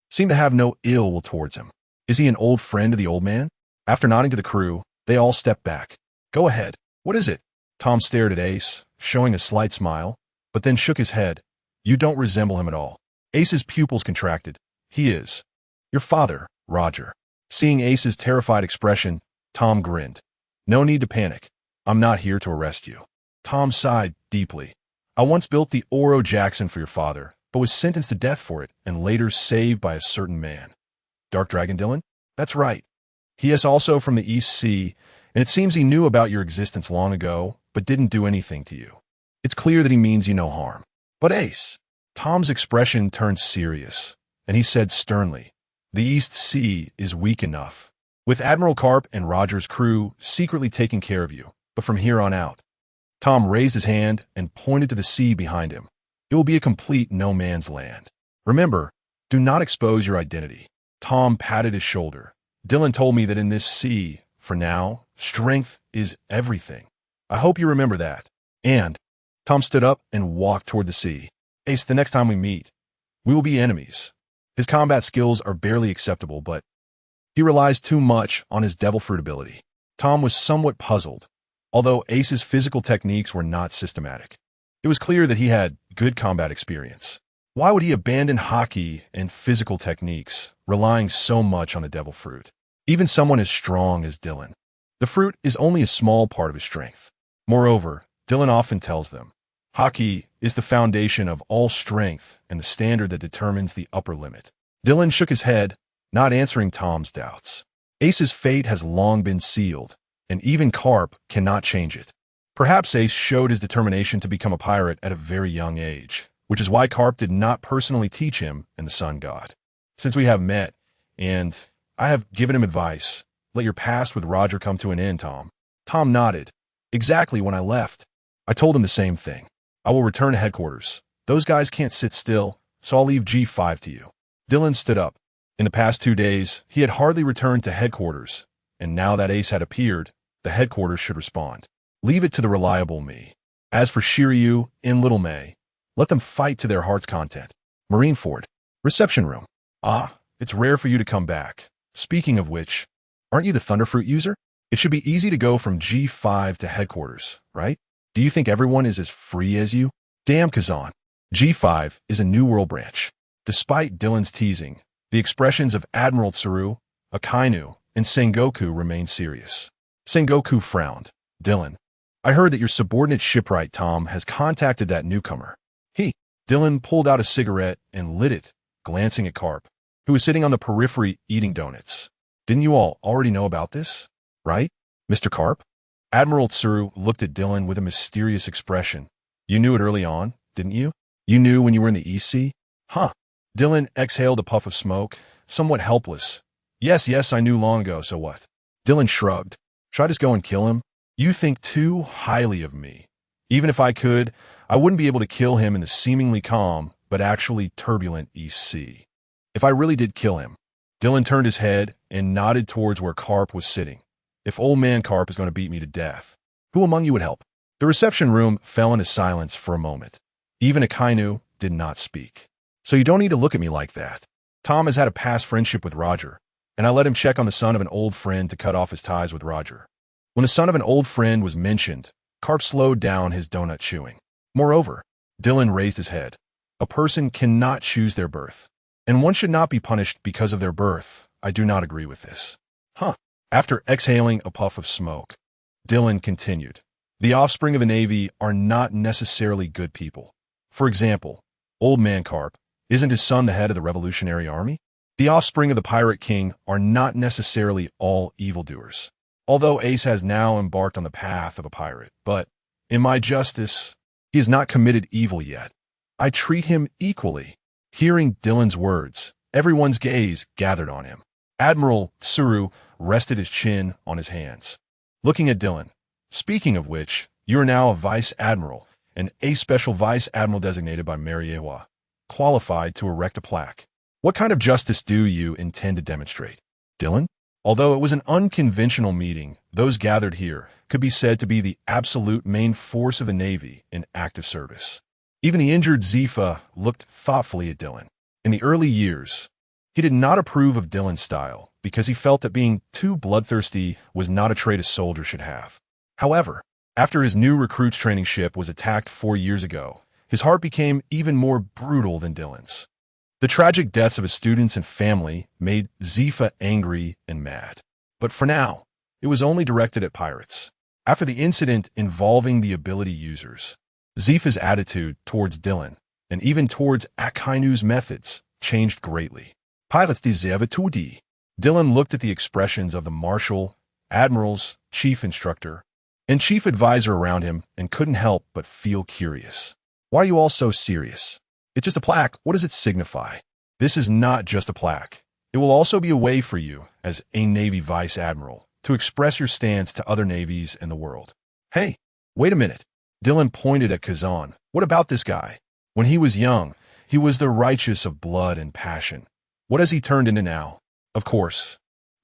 seemed to have no ill will towards him. Is he an old friend of the old man? After nodding to the crew, they all stepped back. Go ahead. What is it? Tom stared at Ace, showing a slight smile, but then shook his head. You don't resemble him at all. Ace's pupils contracted. He is your father, Roger. Seeing Ace's terrified expression, Tom grinned. No need to panic. I'm not here to arrest you. Tom sighed deeply. I once built the Oro Jackson for your father, but was sentenced to death for it and later saved by a certain man. Dark Dragon Dylan? That's right. He is also from the East Sea, and it seems he knew about your existence long ago, but didn't do anything to you. It's clear that he means you no harm. But Ace, Tom's expression turned serious, and he said sternly, the East Sea is weak enough, with Admiral Carp and Roger's crew secretly taking care of you, but from here on out. Tom raised his hand and pointed to the sea behind him. It will be a complete no man's land. Remember, do not expose your identity. Tom patted his shoulder. Dylan told me that in this sea, for now, strength is everything. I hope you remember that. And Tom stood up and walked toward the sea. Ace, the next time we meet, we will be enemies. His combat skills are barely acceptable, but he relies too much on his devil fruit ability. Tom was somewhat puzzled, although Ace's physical techniques were not systematic. It was clear that he had good combat experience. Why would he abandon hockey and physical techniques, relying so much on the devil fruit? Even someone as strong as Dylan. The fruit is only a small part of his strength. Moreover, Dylan often tells them, hockey is the foundation of all strength and the standard that determines the upper limit. Dylan shook his head, not answering Tom's doubts. Ace's fate has long been sealed, and even Carp cannot change it. Perhaps Ace showed his determination to become a pirate at a very young age, which is why Carp did not personally teach him and the Sun God. Since we have met, and I have given him advice, let your past with Roger come to an end, Tom. Tom nodded. Exactly when I left. I told him the same thing. I will return to headquarters. Those guys can't sit still, so I'll leave G5 to you. Dylan stood up. In the past 2 days, he had hardly returned to headquarters, and now that Ace had appeared, the headquarters should respond. Leave it to the reliable me. As for Shiryu and Little May, let them fight to their heart's content. Marineford. Reception room. Ah, it's rare for you to come back. Speaking of which, aren't you the Thunderfruit user? It should be easy to go from G5 to headquarters, right? Do you think everyone is as free as you? Damn, Kazan. G5 is a New World branch. Despite Dylan's teasing, the expressions of Admiral Tsuru, Akainu, and Sengoku remained serious. Sengoku frowned. Dylan, I heard that your subordinate shipwright Tom has contacted that newcomer. Dylan pulled out a cigarette and lit it, glancing at Carp, who was sitting on the periphery eating donuts. Didn't you all already know about this? Right, Mr. Carp? Admiral Tsuru looked at Dylan with a mysterious expression. You knew it early on, didn't you? You knew when you were in the East Sea? Huh. Dylan exhaled a puff of smoke, somewhat helpless. Yes, I knew long ago, so what? Dylan shrugged. Should I just go and kill him? You think too highly of me. Even if I could, I wouldn't be able to kill him in the seemingly calm, but actually turbulent East Sea. If I really did kill him. Dylan turned his head and nodded towards where Carp was sitting. If old man Carp is going to beat me to death, who among you would help? The reception room fell into silence for a moment. Even Akainu did not speak. So you don't need to look at me like that. Tom has had a past friendship with Roger, and I let him check on the son of an old friend to cut off his ties with Roger. When the son of an old friend was mentioned, Carp slowed down his donut chewing. Moreover, Dylan raised his head. A person cannot choose their birth, and one should not be punished because of their birth. I do not agree with this. Huh. After exhaling a puff of smoke, Dylan continued. The offspring of the Navy are not necessarily good people. For example, old man Carp, isn't his son the head of the Revolutionary Army? The offspring of the Pirate King are not necessarily all evildoers. Although Ace has now embarked on the path of a pirate, but, in my justice, he has not committed evil yet. I treat him equally. Hearing Dylan's words, everyone's gaze gathered on him. Admiral Tsuru rested his chin on his hands, looking at Dylan. Speaking of which, you are now a vice admiral, and a special vice admiral designated by Mariewa, qualified to erect a plaque. What kind of justice do you intend to demonstrate? Dylan? Although it was an unconventional meeting, those gathered here could be said to be the absolute main force of the Navy in active service. Even the injured Zifa looked thoughtfully at Dylan. In the early years, he did not approve of Dylan's style because he felt that being too bloodthirsty was not a trait a soldier should have. However, after his new recruits training ship was attacked 4 years ago, his heart became even more brutal than Dylan's. The tragic deaths of his students and family made Zifa angry and mad. But for now, it was only directed at pirates. After the incident involving the ability users, Zifa's attitude towards Dylan, and even towards Akainu's methods, changed greatly. Pilots deserve to die. Dylan looked at the expressions of the marshal, admirals, chief instructor, and chief advisor around him and couldn't help but feel curious. Why are you all so serious? It's just a plaque. What does it signify? This is not just a plaque. It will also be a way for you, as a Navy Vice Admiral, to express your stance to other navies in the world. Hey, wait a minute. Dylan pointed at Kazan. What about this guy? When he was young, he was the righteous of blood and passion. What has he turned into now? Of course,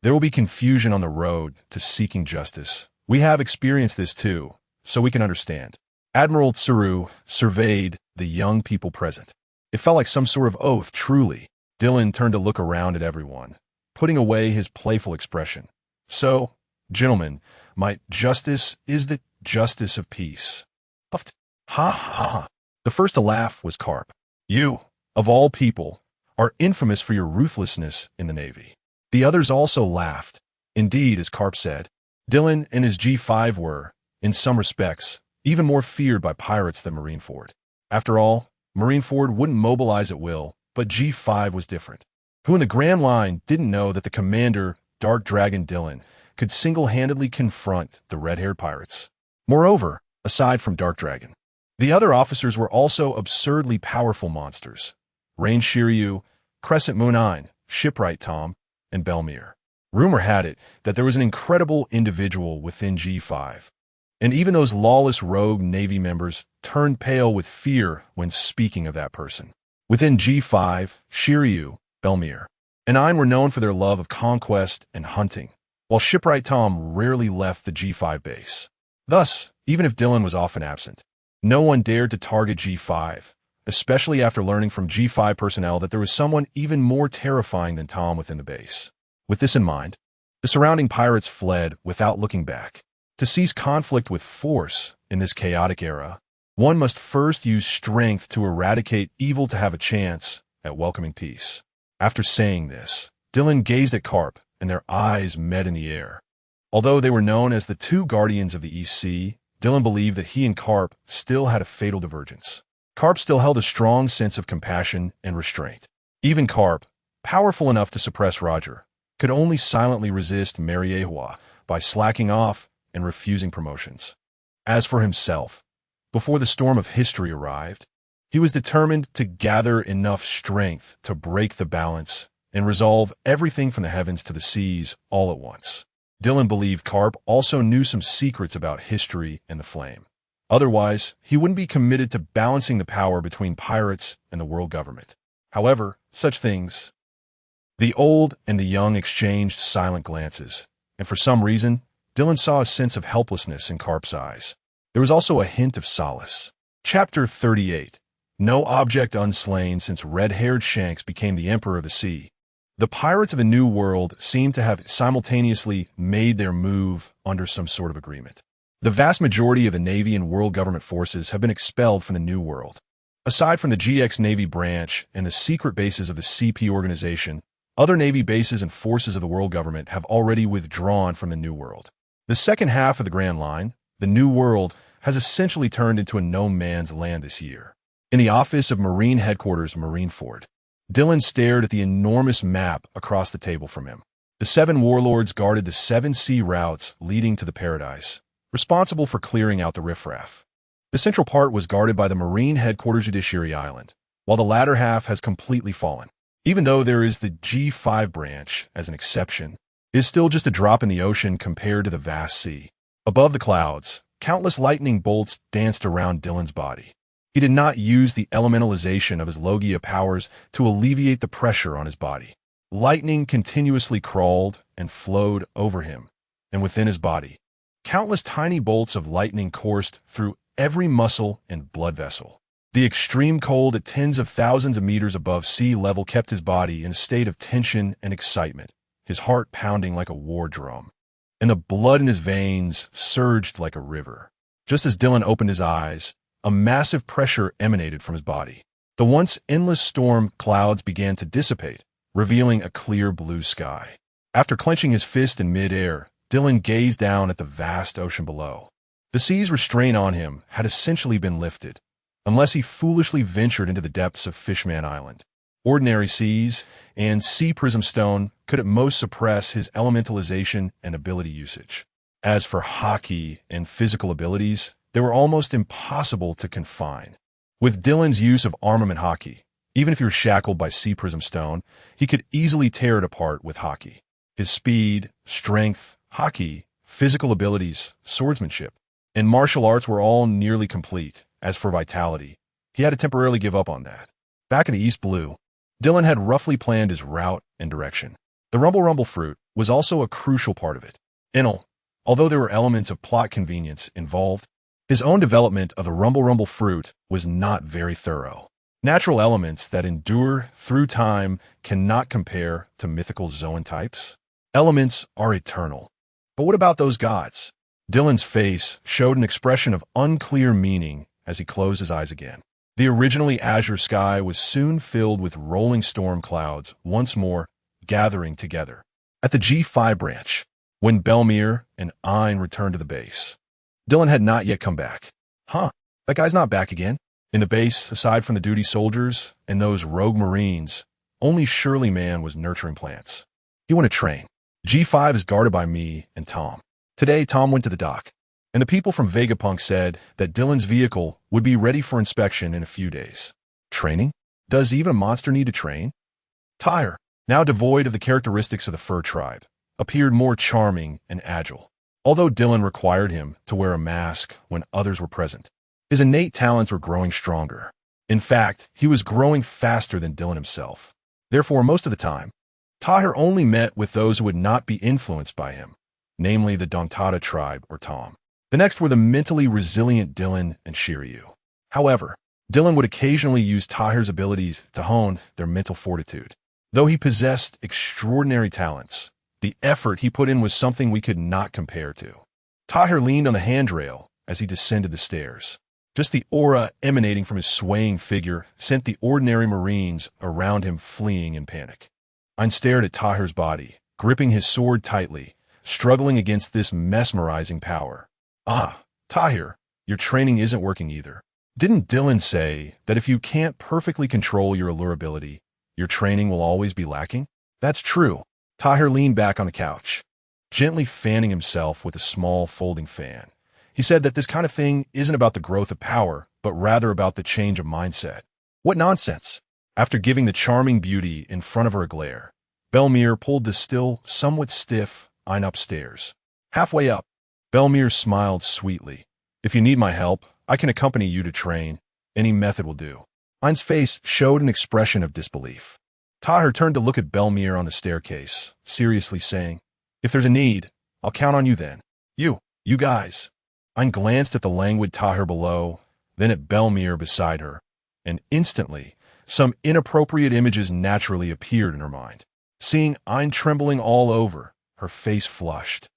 There will be confusion on the road to seeking justice. We have experienced this too, so we can understand. Admiral Tsuru surveyed the young people present. It felt like some sort of oath, truly. Dylan turned to look around at everyone, putting away his playful expression. So, gentlemen, my justice is the justice of peace. Ha ha ha. The first to laugh was Carp. You, of all people, are infamous for your ruthlessness in the Navy. The others also laughed. Indeed, as Carp said, Dylan and his G5 were, in some respects, even more feared by pirates than Marineford. After all, Marineford wouldn't mobilize at will, but G5 was different. Who in the Grand Line didn't know that the commander, Dark Dragon Dylan, could single-handedly confront the red-haired pirates? Moreover, aside from Dark Dragon, the other officers were also absurdly powerful monsters. Rain Shiryu, Crescent Moon 9, Shipwright Tom, and Belmere. Rumor had it that there was an incredible individual within G5, and even those lawless rogue Navy members turned pale with fear when speaking of that person. Within G5, Shiryu, Belmere, and Ein were known for their love of conquest and hunting, while Shipwright Tom rarely left the G5 base. Thus, even if Dylan was often absent, no one dared to target G5, especially after learning from G5 personnel that there was someone even more terrifying than Tom within the base. With this in mind, the surrounding pirates fled without looking back. To cease conflict with force in this chaotic era, one must first use strength to eradicate evil to have a chance at welcoming peace. After saying this, Dylan gazed at Carp, and their eyes met in the air. Although they were known as the two guardians of the East Sea, Dylan believed that he and Carp still had a fatal divergence. Carp still held a strong sense of compassion and restraint. Even Carp, powerful enough to suppress Roger, could only silently resist Mariehua by slacking off and refusing promotions. As for himself, before the storm of history arrived, he was determined to gather enough strength to break the balance and resolve everything from the heavens to the seas all at once. Dylan believed Carp also knew some secrets about history and the flame. Otherwise, he wouldn't be committed to balancing the power between pirates and the world government. However, such things... The old and the young exchanged silent glances, and for some reason, Dylan saw a sense of helplessness in Carp's eyes. There was also a hint of solace. Chapter 38. No object unslain since red-haired Shanks became the Emperor of the Sea. The pirates of the New World seemed to have simultaneously made their move under some sort of agreement. The vast majority of the Navy and world government forces have been expelled from the New World. Aside from the GX Navy branch and the secret bases of the CP organization, other Navy bases and forces of the world government have already withdrawn from the New World. The second half of the Grand Line, the New World, has essentially turned into a no-man's land this year. In the office of Marine Headquarters Marineford, Dylan stared at the enormous map across the table from him. The 7 warlords guarded the 7 sea routes leading to the Paradise, responsible for clearing out the riffraff. The central part was guarded by the Marine Headquarters Judiciary Island, while the latter half has completely fallen. Even though there is the G5 branch as an exception, it is still just a drop in the ocean compared to the vast sea. Above the clouds, countless lightning bolts danced around Dylan's body. He did not use the elementalization of his Logia powers to alleviate the pressure on his body. Lightning continuously crawled and flowed over him, and within his body. Countless tiny bolts of lightning coursed through every muscle and blood vessel. The extreme cold at tens of thousands of meters above sea level kept his body in a state of tension and excitement, his heart pounding like a war drum, and the blood in his veins surged like a river. Just as Dylan opened his eyes, a massive pressure emanated from his body. The once endless storm clouds began to dissipate, revealing a clear blue sky. After clenching his fist in mid-air, Dylan gazed down at the vast ocean below. The sea's restraint on him had essentially been lifted, unless he foolishly ventured into the depths of Fishman Island. Ordinary seas and sea prism stone could at most suppress his elementalization and ability usage. As for hockey and physical abilities, they were almost impossible to confine. With Dylan's use of armament hockey, even if he were shackled by sea prism stone, he could easily tear it apart with hockey. His speed, strength, hockey, physical abilities, swordsmanship, and martial arts were all nearly complete. As for vitality, he had to temporarily give up on that. Back in the East Blue, Dylan had roughly planned his route and direction. The Rumble Rumble fruit, was also a crucial part of it. Although there were elements of plot convenience involved, his own development of the Rumble fruit was not very thorough. Natural elements that endure through time cannot compare to mythical Zoan types. Elements are eternal. But what about those gods? Dylan's face showed an expression of unclear meaning as he closed his eyes again. The originally azure sky was soon filled with rolling storm clouds, once more gathering together. At the G5 branch, when Belmir and Ein returned to the base, Dylan had not yet come back. That guy's not back again. In the base, aside from the duty soldiers and those rogue Marines, only Shirley Man was nurturing plants. He went to train. G5 is guarded by me and Tom. Today, Tom went to the dock, and the people from Vegapunk said that Dylan's vehicle would be ready for inspection in a few days. Training? Does even a monster need to train? Tyre, now devoid of the characteristics of the fur tribe, appeared more charming and agile, although Dylan required him to wear a mask when others were present. His innate talents were growing stronger. In fact, he was growing faster than Dylan himself. Therefore, most of the time, Tyre only met with those who would not be influenced by him, namely the Dongtada tribe or Tom. The next were the mentally resilient Dylan and Shiryu. However, Dylan would occasionally use Tyre's abilities to hone their mental fortitude. Though he possessed extraordinary talents, the effort he put in was something we could not compare to. Tyre leaned on the handrail as he descended the stairs. Just the aura emanating from his swaying figure sent the ordinary Marines around him fleeing in panic. I stared at Tyre's body, gripping his sword tightly, struggling against this mesmerizing power. Tyre, your training isn't working either. Didn't Dylan say that if you can't perfectly control your allurability, your training will always be lacking? That's true. Tyre leaned back on the couch, gently fanning himself with a small folding fan. He said that this kind of thing isn't about the growth of power, but rather about the change of mindset. What nonsense! After giving the charming beauty in front of her a glare, Belmir pulled the still somewhat stiff Ein upstairs. Halfway up, Belmir smiled sweetly. If you need my help, I can accompany you to train. Any method will do. Ein's face showed an expression of disbelief. Tyre turned to look at Belmir on the staircase, seriously saying, if there's a need, I'll count on you then. You guys. Ein glanced at the languid Tyre below, then at Belmir beside her, and instantly, some inappropriate images naturally appeared in her mind. Seeing Ein trembling all over, her face flushed.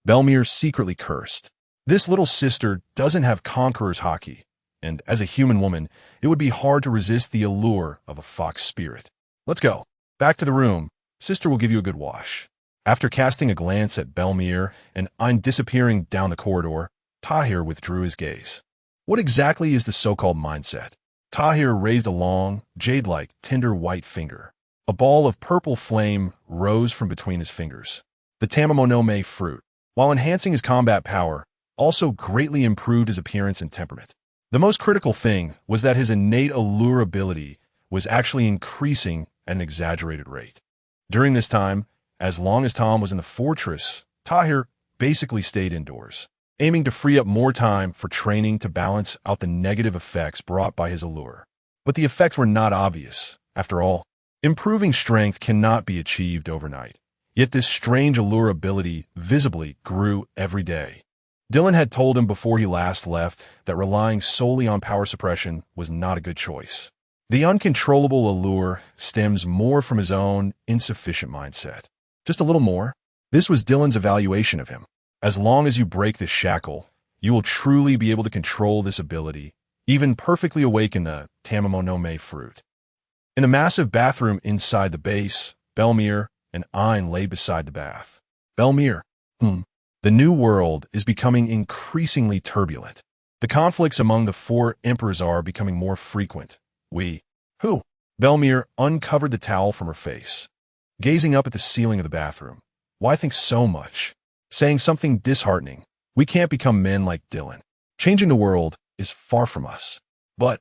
Belmir secretly cursed. This little sister doesn't have conqueror's haki, and as a human woman, it would be hard to resist the allure of a fox spirit. Let's go. Back to the room. Sister will give you a good wash. After casting a glance at Belmir and Ein disappearing down the corridor, Tyre withdrew his gaze. What exactly is the so-called mindset? Tyre raised a long, jade-like, tender white finger. A ball of purple flame rose from between his fingers. The Tamamonome fruit, while enhancing his combat power, also greatly improved his appearance and temperament. The most critical thing was that his innate allurability was actually increasing at an exaggerated rate. During this time, as long as Tom was in the fortress, Tyre basically stayed indoors, aiming to free up more time for training to balance out the negative effects brought by his allure. But the effects were not obvious. After all, improving strength cannot be achieved overnight. Yet this strange allurability visibly grew every day. Dylan had told him before he last left that relying solely on power suppression was not a good choice. The uncontrollable allure stems more from his own insufficient mindset. Just a little more. This was Dylan's evaluation of him. As long as you break this shackle, you will truly be able to control this ability, even perfectly awaken the Tamamonome fruit. In the massive bathroom inside the base, Belmir and Ein lay beside the bath. Belmir, the new world is becoming increasingly turbulent. The conflicts among the four emperors are becoming more frequent. Who? Belmir uncovered the towel from her face, gazing up at the ceiling of the bathroom. Why think so much? Saying something disheartening. We can't become men like Dylan. Changing the world is far from us. But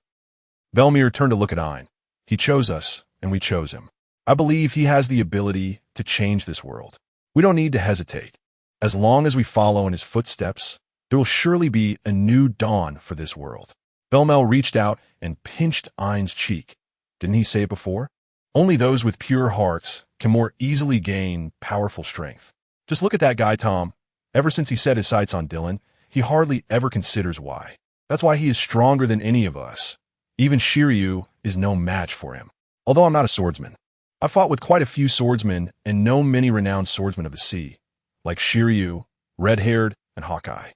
Belmir turned to look at Ein. He chose us, and we chose him. I believe he has the ability to change this world. We don't need to hesitate. As long as we follow in his footsteps, there will surely be a new dawn for this world. Belmel reached out and pinched Ein's cheek. Didn't he say it before? Only those with pure hearts can more easily gain powerful strength. Just look at that guy, Tom. Ever since he set his sights on Dylan, he hardly ever considers why. That's why he is stronger than any of us. Even Shiryu is no match for him. Although I'm not a swordsman, I fought with quite a few swordsmen and know many renowned swordsmen of the sea, like Shiryu, Red-Haired, and Hawkeye.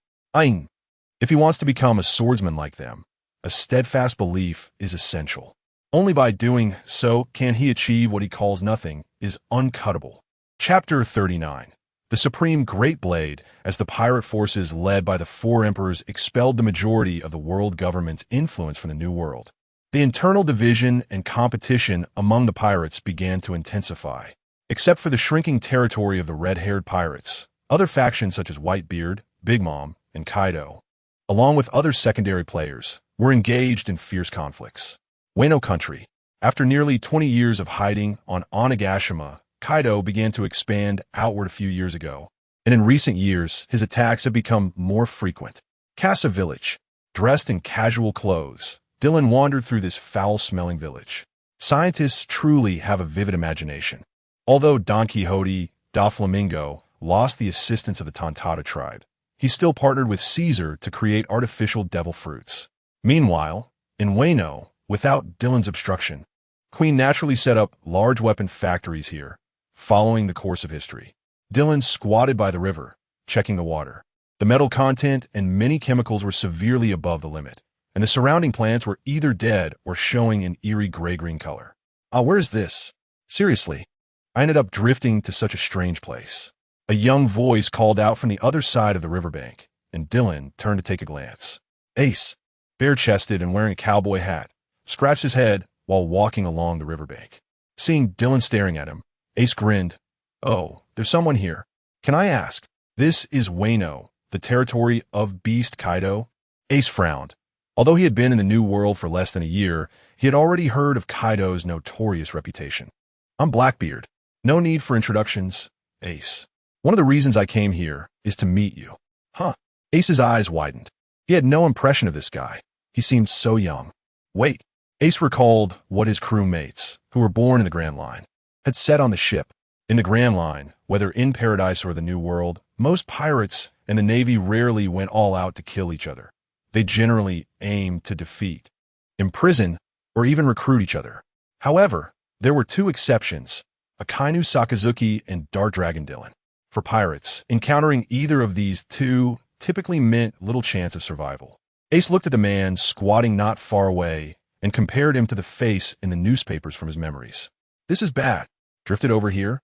If he wants to become a swordsman like them, a steadfast belief is essential. Only by doing so can he achieve what he calls nothing is uncuttable. Chapter 39. The Supreme Great Blade, as the pirate forces led by the four emperors expelled the majority of the world government's influence from the New World. The internal division and competition among the pirates began to intensify. Except for the shrinking territory of the red-haired pirates, other factions such as Whitebeard, Big Mom, and Kaido, along with other secondary players, were engaged in fierce conflicts. Wano Country. After nearly 20 years of hiding on Onigashima, Kaido began to expand outward a few years ago, and in recent years, his attacks have become more frequent. Casa Village. Dressed in casual clothes, Dylan wandered through this foul-smelling village. Scientists truly have a vivid imagination. Although Don Quixote, Doflamingo, lost the assistance of the Tontada tribe, he still partnered with Caesar to create artificial devil fruits. Meanwhile, in Wano, without Dylan's obstruction, Queen naturally set up large weapon factories here, following the course of history. Dylan squatted by the river, checking the water. The metal content and many chemicals were severely above the limit, and the surrounding plants were either dead or showing an eerie gray-green color. Where's this? Seriously, I ended up drifting to such a strange place. A young voice called out from the other side of the riverbank, and Dylan turned to take a glance. Ace, bare-chested and wearing a cowboy hat, scratched his head while walking along the riverbank. Seeing Dylan staring at him, Ace grinned. Oh, there's someone here. Can I ask? This is Wano, the territory of Beast Kaido. Ace frowned. Although he had been in the New World for less than a year, he had already heard of Kaido's notorious reputation. I'm Blackbeard. No need for introductions, Ace. One of the reasons I came here is to meet you. Huh. Ace's eyes widened. He had no impression of this guy. He seemed so young. Wait. Ace recalled what his crewmates, who were born in the Grand Line, had said on the ship. In the Grand Line, whether in Paradise or the New World, most pirates and the Navy rarely went all out to kill each other. They generally aimed to defeat, imprison, or even recruit each other. However, there were two exceptions, Akainu Sakazuki and Dark Dragon Dylan. For pirates, encountering either of these two typically meant little chance of survival. Ace looked at the man squatting not far away and compared him to the face in the newspapers from his memories. This is bad. Drifted over here.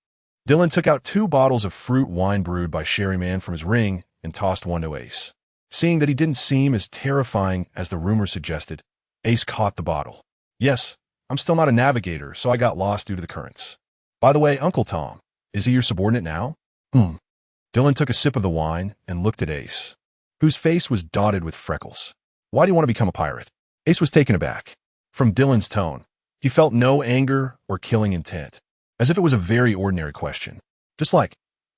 Dylan took out 2 bottles of fruit wine brewed by Sherryman from his ring and tossed one to Ace. Seeing that he didn't seem as terrifying as the rumor suggested, Ace caught the bottle. Yes, I'm still not a navigator, so I got lost due to the currents. By the way, Uncle Tom, is he your subordinate now? Dylan took a sip of the wine and looked at Ace, whose face was dotted with freckles. Why do you want to become a pirate? Ace was taken aback. From Dylan's tone, he felt no anger or killing intent, as if it was a very ordinary question. Just like,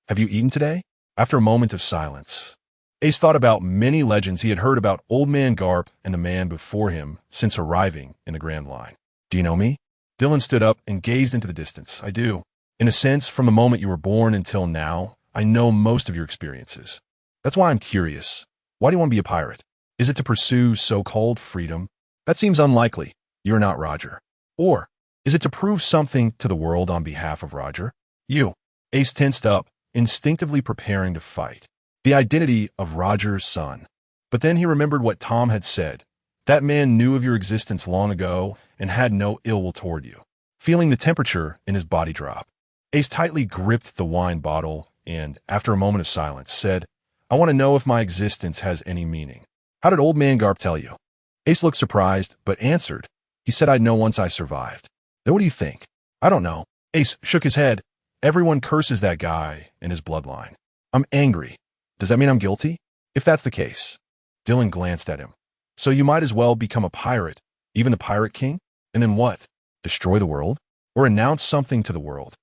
have you eaten today? After a moment of silence, Ace thought about many legends he had heard about Old Man Garp and the man before him since arriving in the Grand Line. Do you know me? Dylan stood up and gazed into the distance. I do. In a sense, from the moment you were born until now, I know most of your experiences. That's why I'm curious. Why do you want to be a pirate? Is it to pursue so-called freedom? That seems unlikely. You're not Roger. Or is it to prove something to the world on behalf of Roger? You. Ace tensed up, instinctively preparing to fight. The identity of Roger's son. But then he remembered what Tom had said. That man knew of your existence long ago and had no ill will toward you. Feeling the temperature in his body drop, Ace tightly gripped the wine bottle and, after a moment of silence, said, I want to know if my existence has any meaning. How did Old Man Garp tell you? Ace looked surprised, but answered. He said I'd know once I survived. Then what do you think? I don't know. Ace shook his head. Everyone curses that guy and his bloodline. I'm angry. Does that mean I'm guilty? If that's the case. Dylan glanced at him. So you might as well become a pirate, even the Pirate King? And then what? Destroy the world? Or announce something to the world?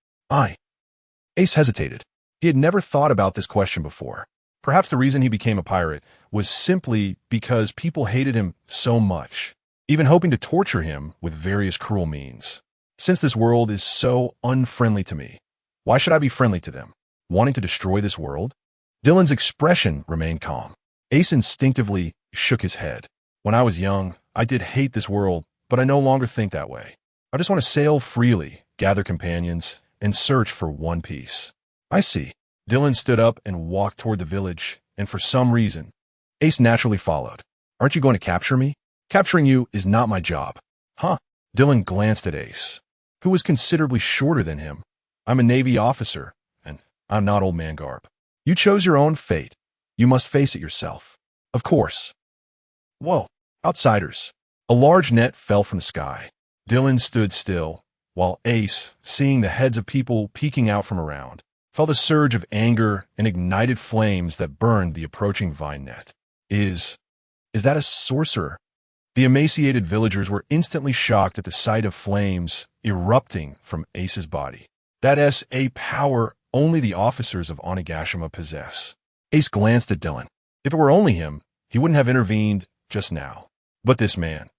Ace hesitated. He had never thought about this question before. Perhaps the reason he became a pirate was simply because people hated him so much, even hoping to torture him with various cruel means. Since this world is so unfriendly to me, Why should I be friendly to them? Wanting to destroy this world? Dylan's expression remained calm. Ace instinctively shook his head. When I was young, I did hate this world, but I no longer think that way. I just want to sail freely, gather companions, and search for one piece. I see. Dylan stood up and walked toward the village, and for some reason, Ace naturally followed. Aren't you going to capture me? Capturing you is not my job. Huh? Dylan glanced at Ace, who was considerably shorter than him. I'm a Navy officer, and I'm not old man garb. You chose your own fate. You must face it yourself. Of course. Whoa, outsiders. A large net fell from the sky. Dylan stood still, while Ace, seeing the heads of people peeking out from around, felt a surge of anger and ignited flames that burned the approaching vine net. Is that a sorcerer? The emaciated villagers were instantly shocked at the sight of flames erupting from Ace's body. That is a power only the officers of Onigashima possess. Ace glanced at Dylan. If it were only him, he wouldn't have intervened just now. But this man,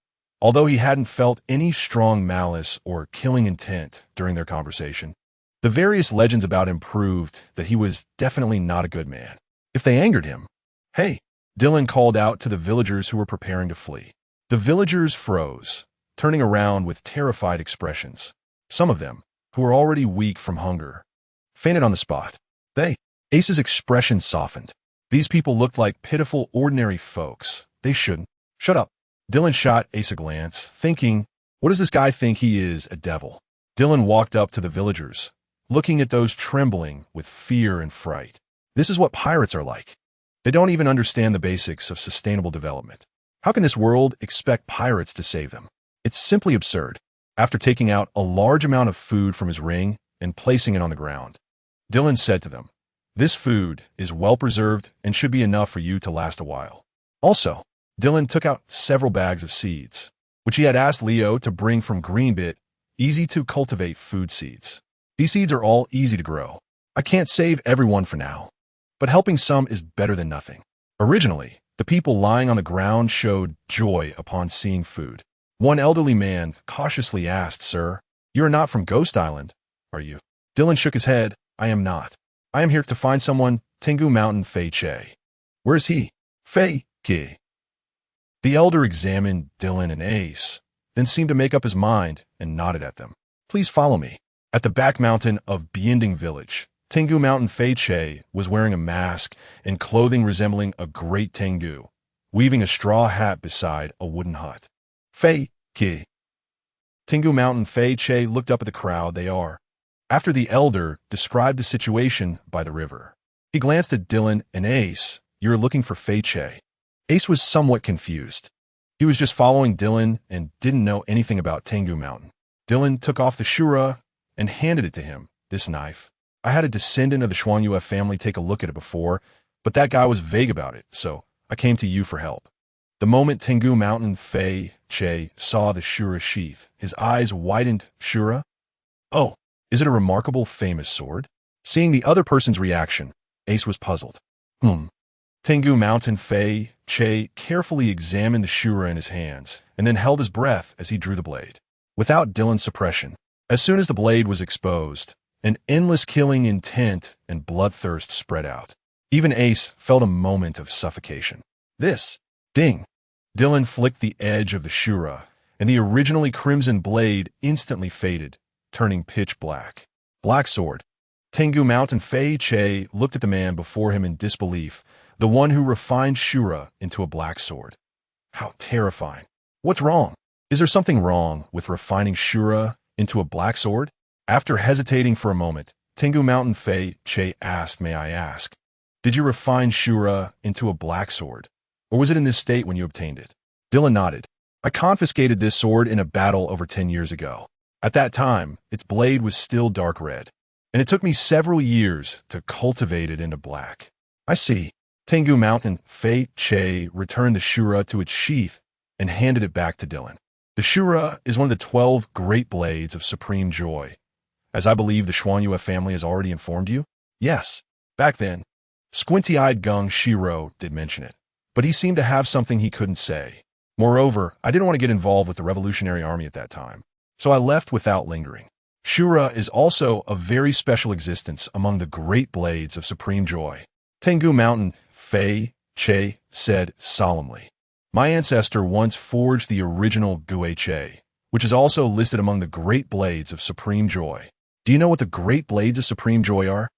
although he hadn't felt any strong malice or killing intent during their conversation, the various legends about him proved that he was definitely not a good man. If they angered him, hey, Dylan called out to the villagers who were preparing to flee. The villagers froze, turning around with terrified expressions. Some of them, who were already weak from hunger, fainted on the spot. Ace's expression softened. These people looked like pitiful, ordinary folks. They shouldn't. Shut up. Dylan shot Ace a glance, thinking, what does this guy think he is, a devil? Dylan walked up to the villagers, looking at those trembling with fear and fright. This is what pirates are like. They don't even understand the basics of sustainable development. How can this world expect pirates to save them? It's simply absurd. After taking out a large amount of food from his ring and placing it on the ground, Dylan said to them, this food is well preserved and should be enough for you to last a while. Also, Dylan took out several bags of seeds, which he had asked Leo to bring from Greenbit, easy-to-cultivate food seeds. These seeds are all easy to grow. I can't save everyone for now, but helping some is better than nothing. Originally, the people lying on the ground showed joy upon seeing food. One elderly man cautiously asked, Sir, you are not from Ghost Island, are you? Dylan shook his head. I am not. I am here to find someone, Tengu Mountain Fei Che. Where is he? Fei Ki. The elder examined Dylan and Ace, then seemed to make up his mind and nodded at them. Please follow me. At the back mountain of Biending Village, Tengu Mountain Fei Che was wearing a mask and clothing resembling a great Tengu, weaving a straw hat beside a wooden hut. Fei Ki. Tengu Mountain Fei Che looked up at the crowd. They are. After the elder described the situation by the river, he glanced at Dylan and Ace. You're looking for Fei Che. Ace was somewhat confused. He was just following Dylan and didn't know anything about Tengu Mountain. Dylan took off the shura and handed it to him. This knife. I had a descendant of the Xuanyue family take a look at it before, but that guy was vague about it, so I came to you for help. The moment Tengu Mountain Fei Che saw the shura sheath, his eyes widened. Shura? Oh, is it a remarkable, famous sword? Seeing the other person's reaction, Ace was puzzled. Tengu Mountain Fei Che carefully examined the shura in his hands and then held his breath as he drew the blade. Without Dylan's suppression, as soon as the blade was exposed, an endless killing intent and bloodthirst spread out. Even Ace felt a moment of suffocation. Ding! Dylan flicked the edge of the shura, and the originally crimson blade instantly faded, turning pitch black. Black sword. Tengu Mountain Fei Che looked at the man before him in disbelief, the one who refined shura into a black sword. How terrifying. What's wrong? Is there something wrong with refining shura into a black sword? After hesitating for a moment, Tengu Mountain Fei Che asked, May I ask, did you refine shura into a black sword? Or was it in this state when you obtained it? Dylan nodded. I confiscated this sword in a battle over 10 years ago. At that time, its blade was still dark red, and it took me several years to cultivate it into black. I see. Tengu Mountain Fei Che returned the shura to its sheath and handed it back to Dylan. The shura is one of the 12 great blades of supreme joy. As I believe the Xuanyue family has already informed you? Yes. Back then, squinty-eyed Gung Shiro did mention it, but he seemed to have something he couldn't say. Moreover, I didn't want to get involved with the Revolutionary Army at that time, so I left without lingering. Shura is also a very special existence among the great blades of supreme joy. Tengu Mountain Fei Che said solemnly. My ancestor once forged the original Gui Che, which is also listed among the great blades of supreme joy. Do you know what the great blades of supreme joy are?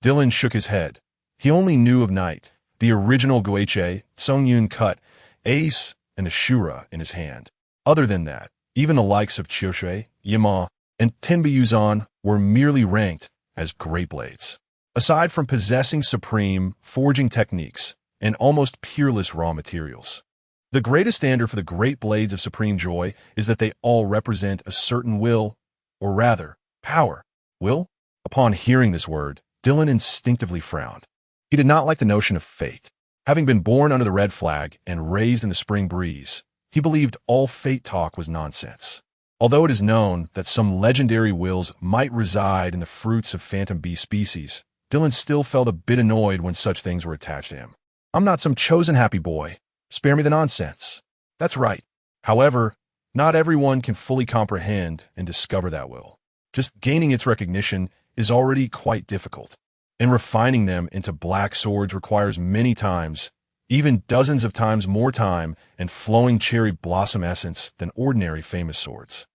Dylan shook his head. He only knew of Night, the original Gui Che, Song Yun cut, Ace, and the Shura in his hand. Other than that, even the likes of Chioshui, Yima, and Tenbiyuzan were merely ranked as great blades. Aside from possessing supreme forging techniques and almost peerless raw materials, the greatest standard for the great blades of supreme joy is that they all represent a certain will, or rather, power. Will? Upon hearing this word, Dylan instinctively frowned. He did not like the notion of fate. Having been born under the red flag and raised in the spring breeze, he believed all fate talk was nonsense. Although it is known that some legendary wills might reside in the fruits of phantom bee species, Dylan still felt a bit annoyed when such things were attached to him. I'm not some chosen happy boy. Spare me the nonsense. That's right. However, not everyone can fully comprehend and discover that will. Just gaining its recognition is already quite difficult, and refining them into black swords requires many times, even dozens of times more time and flowing cherry blossom essence than ordinary famous swords.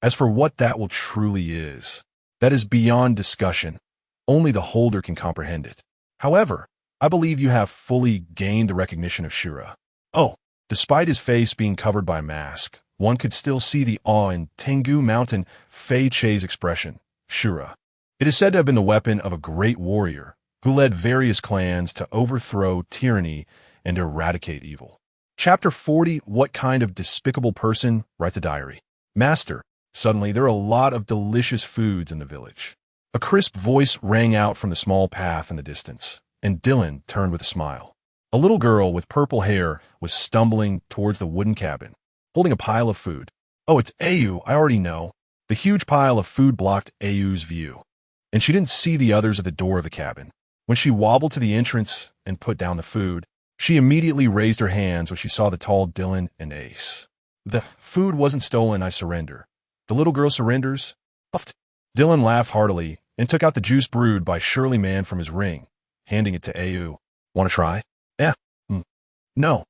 As for what that will truly is, that is beyond discussion. Only the holder can comprehend it. However, I believe you have fully gained the recognition of Shura. Oh, despite his face being covered by a mask, one could still see the awe in Tengu Mountain Fei Che's expression, Shura. It is said to have been the weapon of a great warrior who led various clans to overthrow tyranny and eradicate evil. Chapter 40, What kind of despicable person writes a diary? Master, suddenly there are a lot of delicious foods in the village. A crisp voice rang out from the small path in the distance, and Dylan turned with a smile. A little girl with purple hair was stumbling towards the wooden cabin, holding a pile of food. Oh, it's Ayu, I already know. The huge pile of food blocked Ayu's view, and she didn't see the others at the door of the cabin. When she wobbled to the entrance and put down the food, she immediately raised her hands when she saw the tall Dylan and Ace. The food wasn't stolen, I surrender. The little girl surrenders? Puffed. Dylan laughed heartily and took out the juice brewed by Shirley Man from his ring, handing it to Ayu. Want to try? Yeah. No.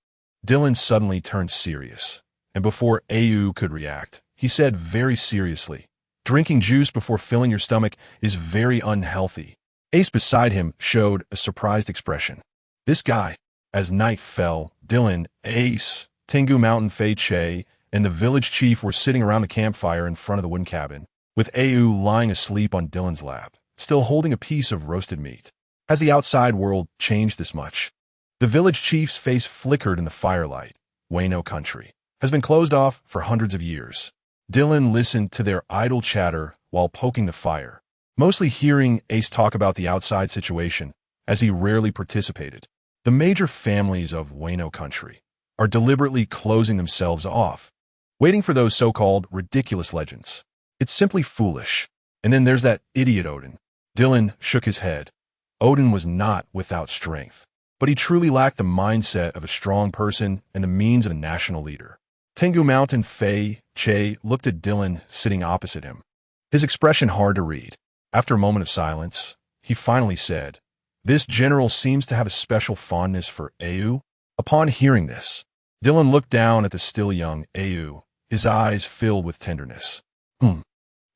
Dylan suddenly turned serious, and before Ayu could react, he said very seriously, drinking juice before filling your stomach is very unhealthy. Ace beside him showed a surprised expression. This guy. As night fell, Dylan, Ace, Tengu Mountain Fei Che, and the village chief were sitting around the campfire in front of the wooden cabin, with Ayu lying asleep on Dylan's lap, still holding a piece of roasted meat. Has the outside world changed this much? The village chief's face flickered in the firelight. Wayno country has been closed off for hundreds of years. Dylan listened to their idle chatter while poking the fire, mostly hearing Ace talk about the outside situation, as he rarely participated. The major families of Wayno country are deliberately closing themselves off, waiting for those so-called ridiculous legends. It's simply foolish. And then there's that idiot Odin. Dylan shook his head. Odin was not without strength, but he truly lacked the mindset of a strong person and the means of a national leader. Tengu Mountain Fei Che looked at Dylan sitting opposite him, his expression hard to read. After a moment of silence, he finally said, This general seems to have a special fondness for Ayu. Upon hearing this, Dylan looked down at the still young Ayu, his eyes filled with tenderness.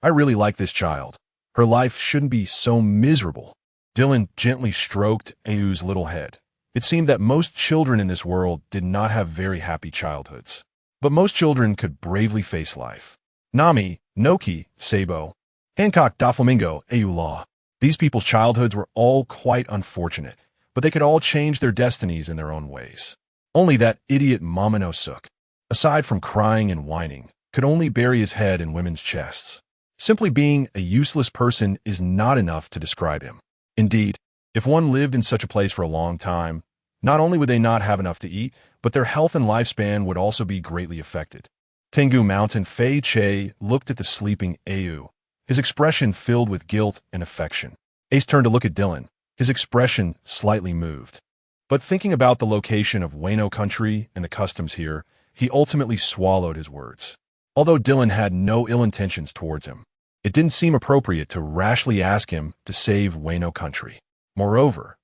I really like this child. Her life shouldn't be so miserable. Dylan gently stroked Ayu's little head. It seemed that most children in this world did not have very happy childhoods, but most children could bravely face life. Nami, Noki, Sabo, Hancock, Doflamingo, Ayu Law. These people's childhoods were all quite unfortunate, but they could all change their destinies in their own ways. Only that idiot Momonosuke, aside from crying and whining, could only bury his head in women's chests. Simply being a useless person is not enough to describe him. Indeed, if one lived in such a place for a long time, not only would they not have enough to eat, but their health and lifespan would also be greatly affected. Tengu Mountain Fei Che looked at the sleeping Ayu, his expression filled with guilt and affection. Ace turned to look at Dylan, his expression slightly moved. But thinking about the location of Wayno country and the customs here, he ultimately swallowed his words. Although Dylan had no ill intentions towards him, It didn't seem appropriate to rashly ask him to save Wano country. Moreover,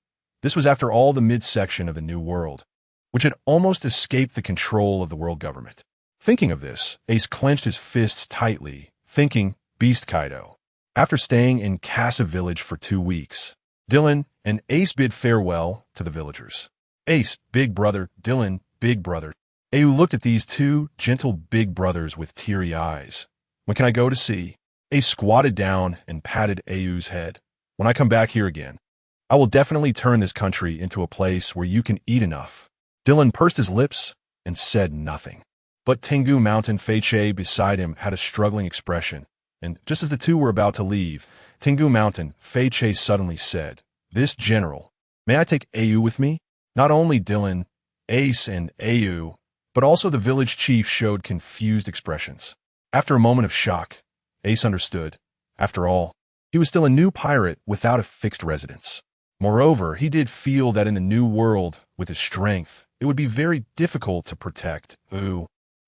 this was after all the midsection of the New World, which had almost escaped the control of the world government. Thinking of this, Ace clenched his fists tightly, thinking, Beast Kaido. After staying in Casa Village for 2 weeks, Dylan and Ace bid farewell to the villagers. Ace, big brother, Dylan, big brother. Au looked at these two gentle big brothers with teary eyes. When can I go to sea? Ace squatted down and patted Au's head. When I come back here again, I will definitely turn this country into a place where you can eat enough. Dylan pursed his lips and said nothing. But Tengu Mountain Feiche beside him had a struggling expression, and just as the two were about to leave, Tengu Mountain Feiche suddenly said, This general, may I take Au with me? Not only Dylan, Ace, and Au, but also the village chief showed confused expressions. After a moment of shock, Ace understood. After all, he was still a new pirate without a fixed residence. Moreover, he did feel that in the new world, with his strength, it would be very difficult to protect Au.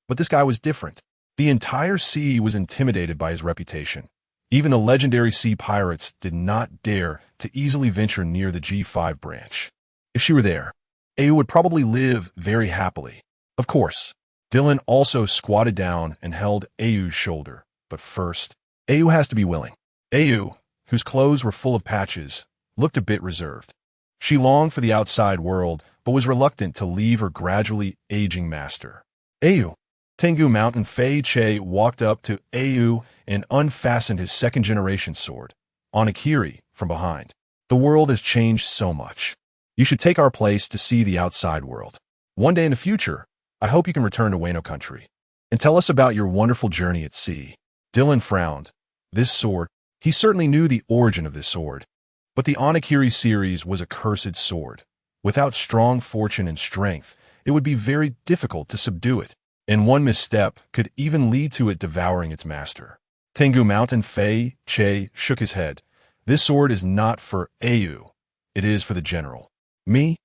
But this guy was different. The entire sea was intimidated by his reputation. Even the legendary sea pirates did not dare to easily venture near the G5 branch. If she were there, Au would probably live very happily. Of course, Dylan also squatted down and held Au's shoulder. But first, Au has to be willing. Au, whose clothes were full of patches, looked a bit reserved. She longed for the outside world, but was reluctant to leave her gradually aging master. Au. Tengu Mountain Feiche walked up to Au and unfastened his second-generation sword, Onigiri, from behind. The world has changed so much. You should take our place to see the outside world. One day in the future, I hope you can return to Wano country and tell us about your wonderful journey at sea. Dylan frowned. This sword, he certainly knew the origin of this sword. But the Onigiri series was a cursed sword. Without strong fortune and strength, it would be very difficult to subdue it, and one misstep could even lead to it devouring its master. Tengu Mountain Feiche shook his head. This sword is not for Au. It is for the general. Me?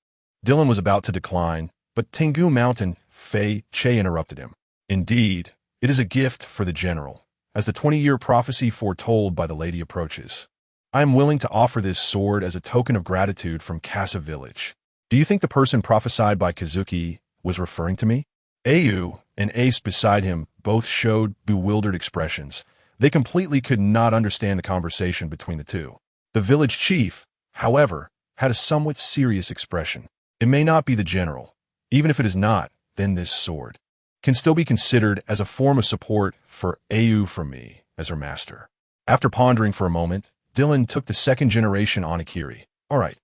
Dylan was about to decline, but Tengu Mountain Feiche interrupted him. Indeed, it is a gift for the general, as the 20-year prophecy foretold by the lady approaches. I am willing to offer this sword as a token of gratitude from Casa Village. Do you think the person prophesied by Kazuki was referring to me? Au and Ace beside him both showed bewildered expressions. They completely could not understand the conversation between the two. The village chief, however, had a somewhat serious expression. It may not be the general. Even if it is not, then this sword can still be considered as a form of support for Au from me as her master. After pondering for a moment, Dylan took the second-generation Onigiri. All right,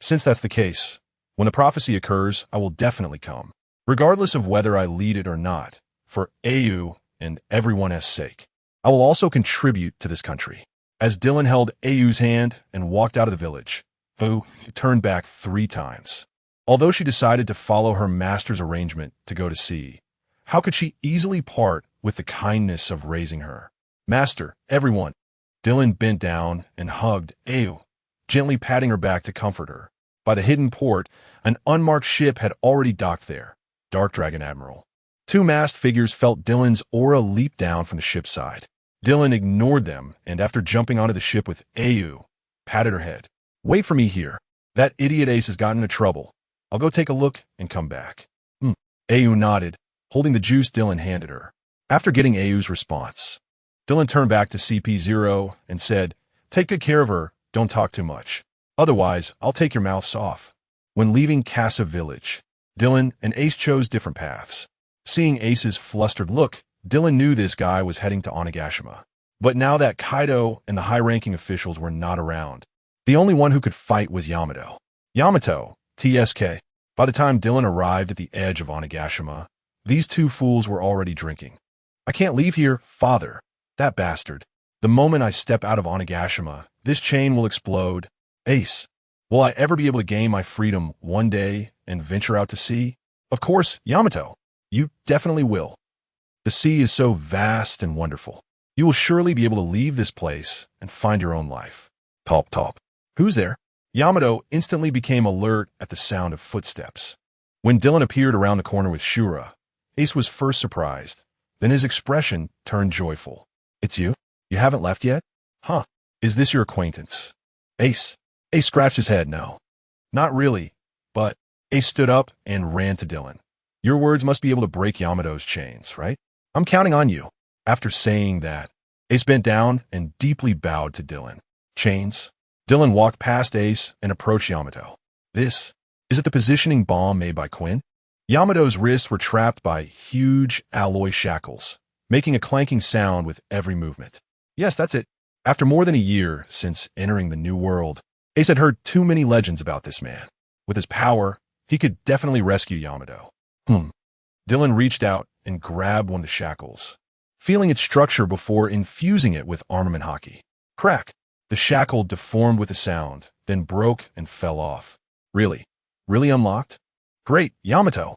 since that's the case, when the prophecy occurs, I will definitely come, regardless of whether I lead it or not, for Au and everyone's sake. I will also contribute to this country. As Dylan held Au's hand and walked out of the village, Au turned back 3 times. Although she decided to follow her master's arrangement to go to sea, how could she easily part with the kindness of raising her? Master, everyone. Dylan bent down and hugged Au, gently patting her back to comfort her. By the hidden port, an unmarked ship had already docked there. Dark Dragon Admiral. 2 masked figures felt Dylan's aura leap down from the ship's side. Dylan ignored them, and after jumping onto the ship with Au, patted her head. Wait for me here. That idiot Ace has gotten into trouble. I'll go take a look and come back. Au nodded, holding the juice Dylan handed her. After getting Au's response, Dylan turned back to CP0 and said, Take good care of her, don't talk too much. Otherwise, I'll take your mouths off. When leaving Casa Village, Dylan and Ace chose different paths. Seeing Ace's flustered look, Dylan knew this guy was heading to Onigashima. But now that Kaido and the high-ranking officials were not around, the only one who could fight was Yamato. Yamato, TSK. By the time Dylan arrived at the edge of Onigashima, these 2 fools were already drinking. I can't leave here, father. That bastard. The moment I step out of Onigashima, this chain will explode. Ace, will I ever be able to gain my freedom one day and venture out to sea? Of course, Yamato. You definitely will. The sea is so vast and wonderful. You will surely be able to leave this place and find your own life. Top, top. Who's there? Yamato instantly became alert at the sound of footsteps. When Dylan appeared around the corner with Shura, Ace was first surprised. Then his expression turned joyful. It's you? You haven't left yet? Huh. Is this your acquaintance? Ace. Ace scratched his head. No. Not really. But Ace stood up and ran to Dylan. Your words must be able to break Yamato's chains, right? I'm counting on you. After saying that, Ace bent down and deeply bowed to Dylan. Chains? Dylan walked past Ace and approached Yamato. Is it the positioning bomb made by Quinn? Yamato's wrists were trapped by huge alloy shackles, making a clanking sound with every movement. Yes, that's it. After more than a year since entering the new world, Ace had heard too many legends about this man. With his power, he could definitely rescue Yamato. Dylan reached out and grabbed one of the shackles, feeling its structure before infusing it with armament hockey. Crack! The shackle deformed with a sound, then broke and fell off. Really? Really unlocked? Great, Yamato!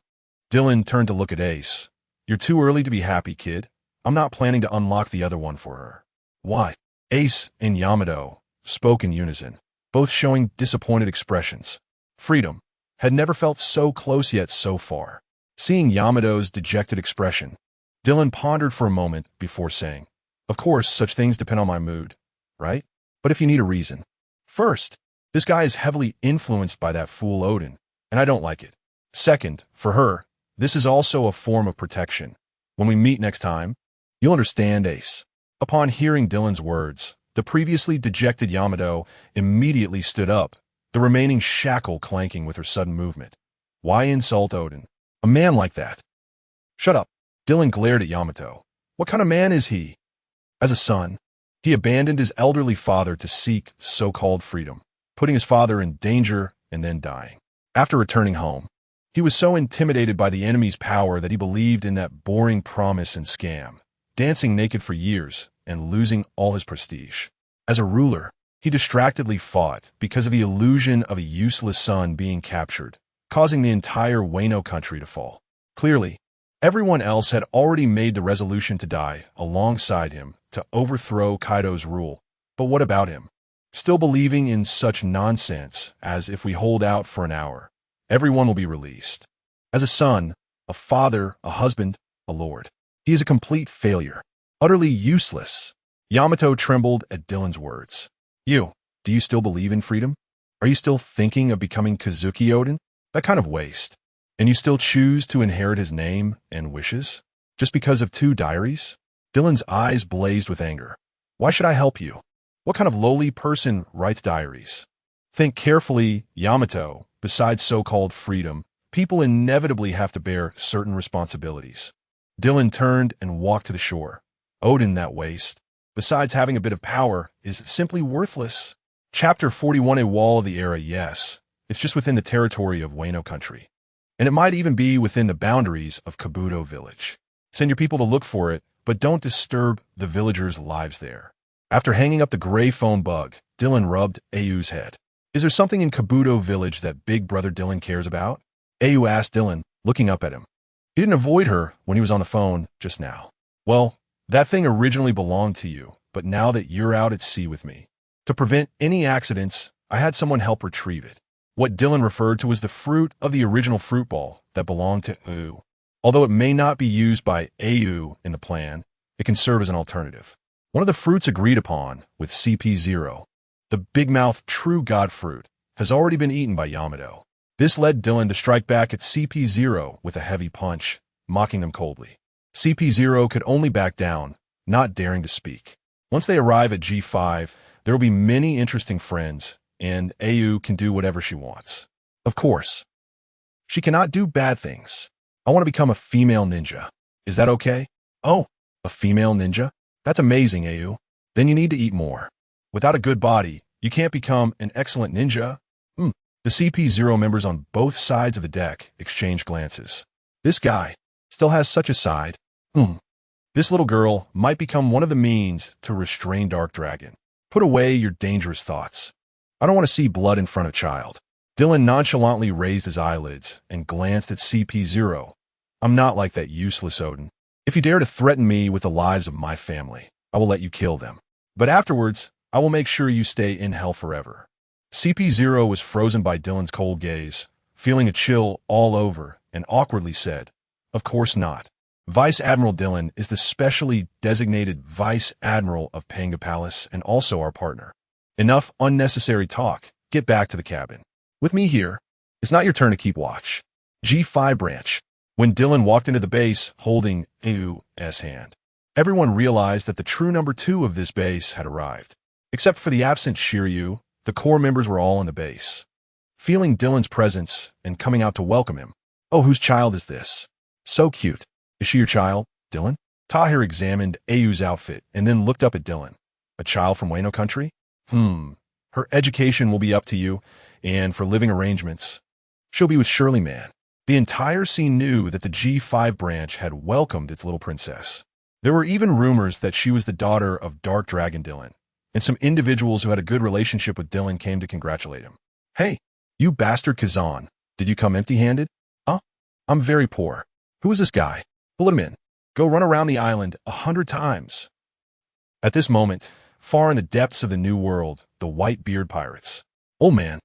Dylan turned to look at Ace. You're too early to be happy, kid. I'm not planning to unlock the other one for her. Why? Ace and Yamato spoke in unison, both showing disappointed expressions. Freedom had never felt so close yet so far. Seeing Yamato's dejected expression, Dylan pondered for a moment before saying, Of course, such things depend on my mood, right? But if you need a reason. First, this guy is heavily influenced by that fool Odin, and I don't like it. Second, for her, this is also a form of protection. When we meet next time, you'll understand, Ace. Upon hearing Dylan's words, the previously dejected Yamato immediately stood up, the remaining shackle clanking with her sudden movement. Why insult Odin? A man like that. Shut up. Dylan glared at Yamato. What kind of man is he? As a son, he abandoned his elderly father to seek so-called freedom, putting his father in danger and then dying. After returning home, he was so intimidated by the enemy's power that he believed in that boring promise and scam, dancing naked for years and losing all his prestige. As a ruler, he distractedly fought because of the illusion of a useless son being captured, causing the entire Wano country to fall. Clearly, everyone else had already made the resolution to die alongside him to overthrow Kaido's rule. But what about him? Still believing in such nonsense as if we hold out for an hour, everyone will be released. As a son, a father, a husband, a lord, he is a complete failure, utterly useless. Yamato trembled at Dylan's words. Do you still believe in freedom? Are you still thinking of becoming Kazuki Odin? That kind of waste. And you still choose to inherit his name and wishes? Just because of 2 diaries? Dylan's eyes blazed with anger. Why should I help you? What kind of lowly person writes diaries? Think carefully, Yamato. Besides so-called freedom, people inevitably have to bear certain responsibilities. Dylan turned and walked to the shore. Odin, that waste, besides having a bit of power, is simply worthless. Chapter 41, A Wall of the Era. Yes, it's just within the territory of Wano country. And it might even be within the boundaries of Kabuto village. Send your people to look for it, but don't disturb the villagers' lives there. After hanging up the gray phone bug, Dylan rubbed Ayu's head. Is there something in Kabuto village that big brother Dylan cares about? Ayu asked Dylan, looking up at him. He didn't avoid her when he was on the phone just now. Well, that thing originally belonged to you, but now that you're out at sea with me, to prevent any accidents, I had someone help retrieve it. What Dylan referred to as the fruit of the original fruit ball that belonged to Ayu. Although it may not be used by Ayu in the plan, it can serve as an alternative. One of the fruits agreed upon with CP0, the big-mouth true god fruit, has already been eaten by Yamato. This led Dylan to strike back at CP0 with a heavy punch, mocking them coldly. CP0 could only back down, not daring to speak. Once they arrive at G5, there will be many interesting friends, and Ayu can do whatever she wants. Of course, she cannot do bad things. I want to become a female ninja. Is that okay? Oh, a female ninja? That's amazing, Ayu. Then you need to eat more. Without a good body, you can't become an excellent ninja. The CP0 members on both sides of the deck exchanged glances. This guy still has such a side. This little girl might become one of the means to restrain Dark Dragon. Put away your dangerous thoughts. I don't want to see blood in front of child. Dylan nonchalantly raised his eyelids and glanced at CP0. I'm not like that useless Odin. If you dare to threaten me with the lives of my family, I will let you kill them. But afterwards, I will make sure you stay in hell forever. CP0 was frozen by Dylan's cold gaze, feeling a chill all over, and awkwardly said, Of course not. Vice Admiral Dylan is the specially designated Vice Admiral of Panga Palace and also our partner. Enough unnecessary talk. Get back to the cabin. With me here, it's not your turn to keep watch. G5 branch. When Dylan walked into the base holding AU's hand, everyone realized that the true number 2 of this base had arrived. Except for the absent Shiryu, the core members were all in the base. Feeling Dylan's presence and coming out to welcome him. Oh, whose child is this? So cute. Is she your child, Dylan? Tahir examined Ayu's outfit and then looked up at Dylan. A child from Wano country? Her education will be up to you, and for living arrangements, she'll be with Shirley Man. The entire scene knew that the G5 branch had welcomed its little princess. There were even rumors that she was the daughter of Dark Dragon Dylan, and some individuals who had a good relationship with Dylan came to congratulate him. Hey, you bastard Kazan, did you come empty-handed? I'm very poor. Who is this guy? Pull him in. Go run around the island 100 times. At this moment, far in the depths of the New World, the Whitebeard pirates. Old man,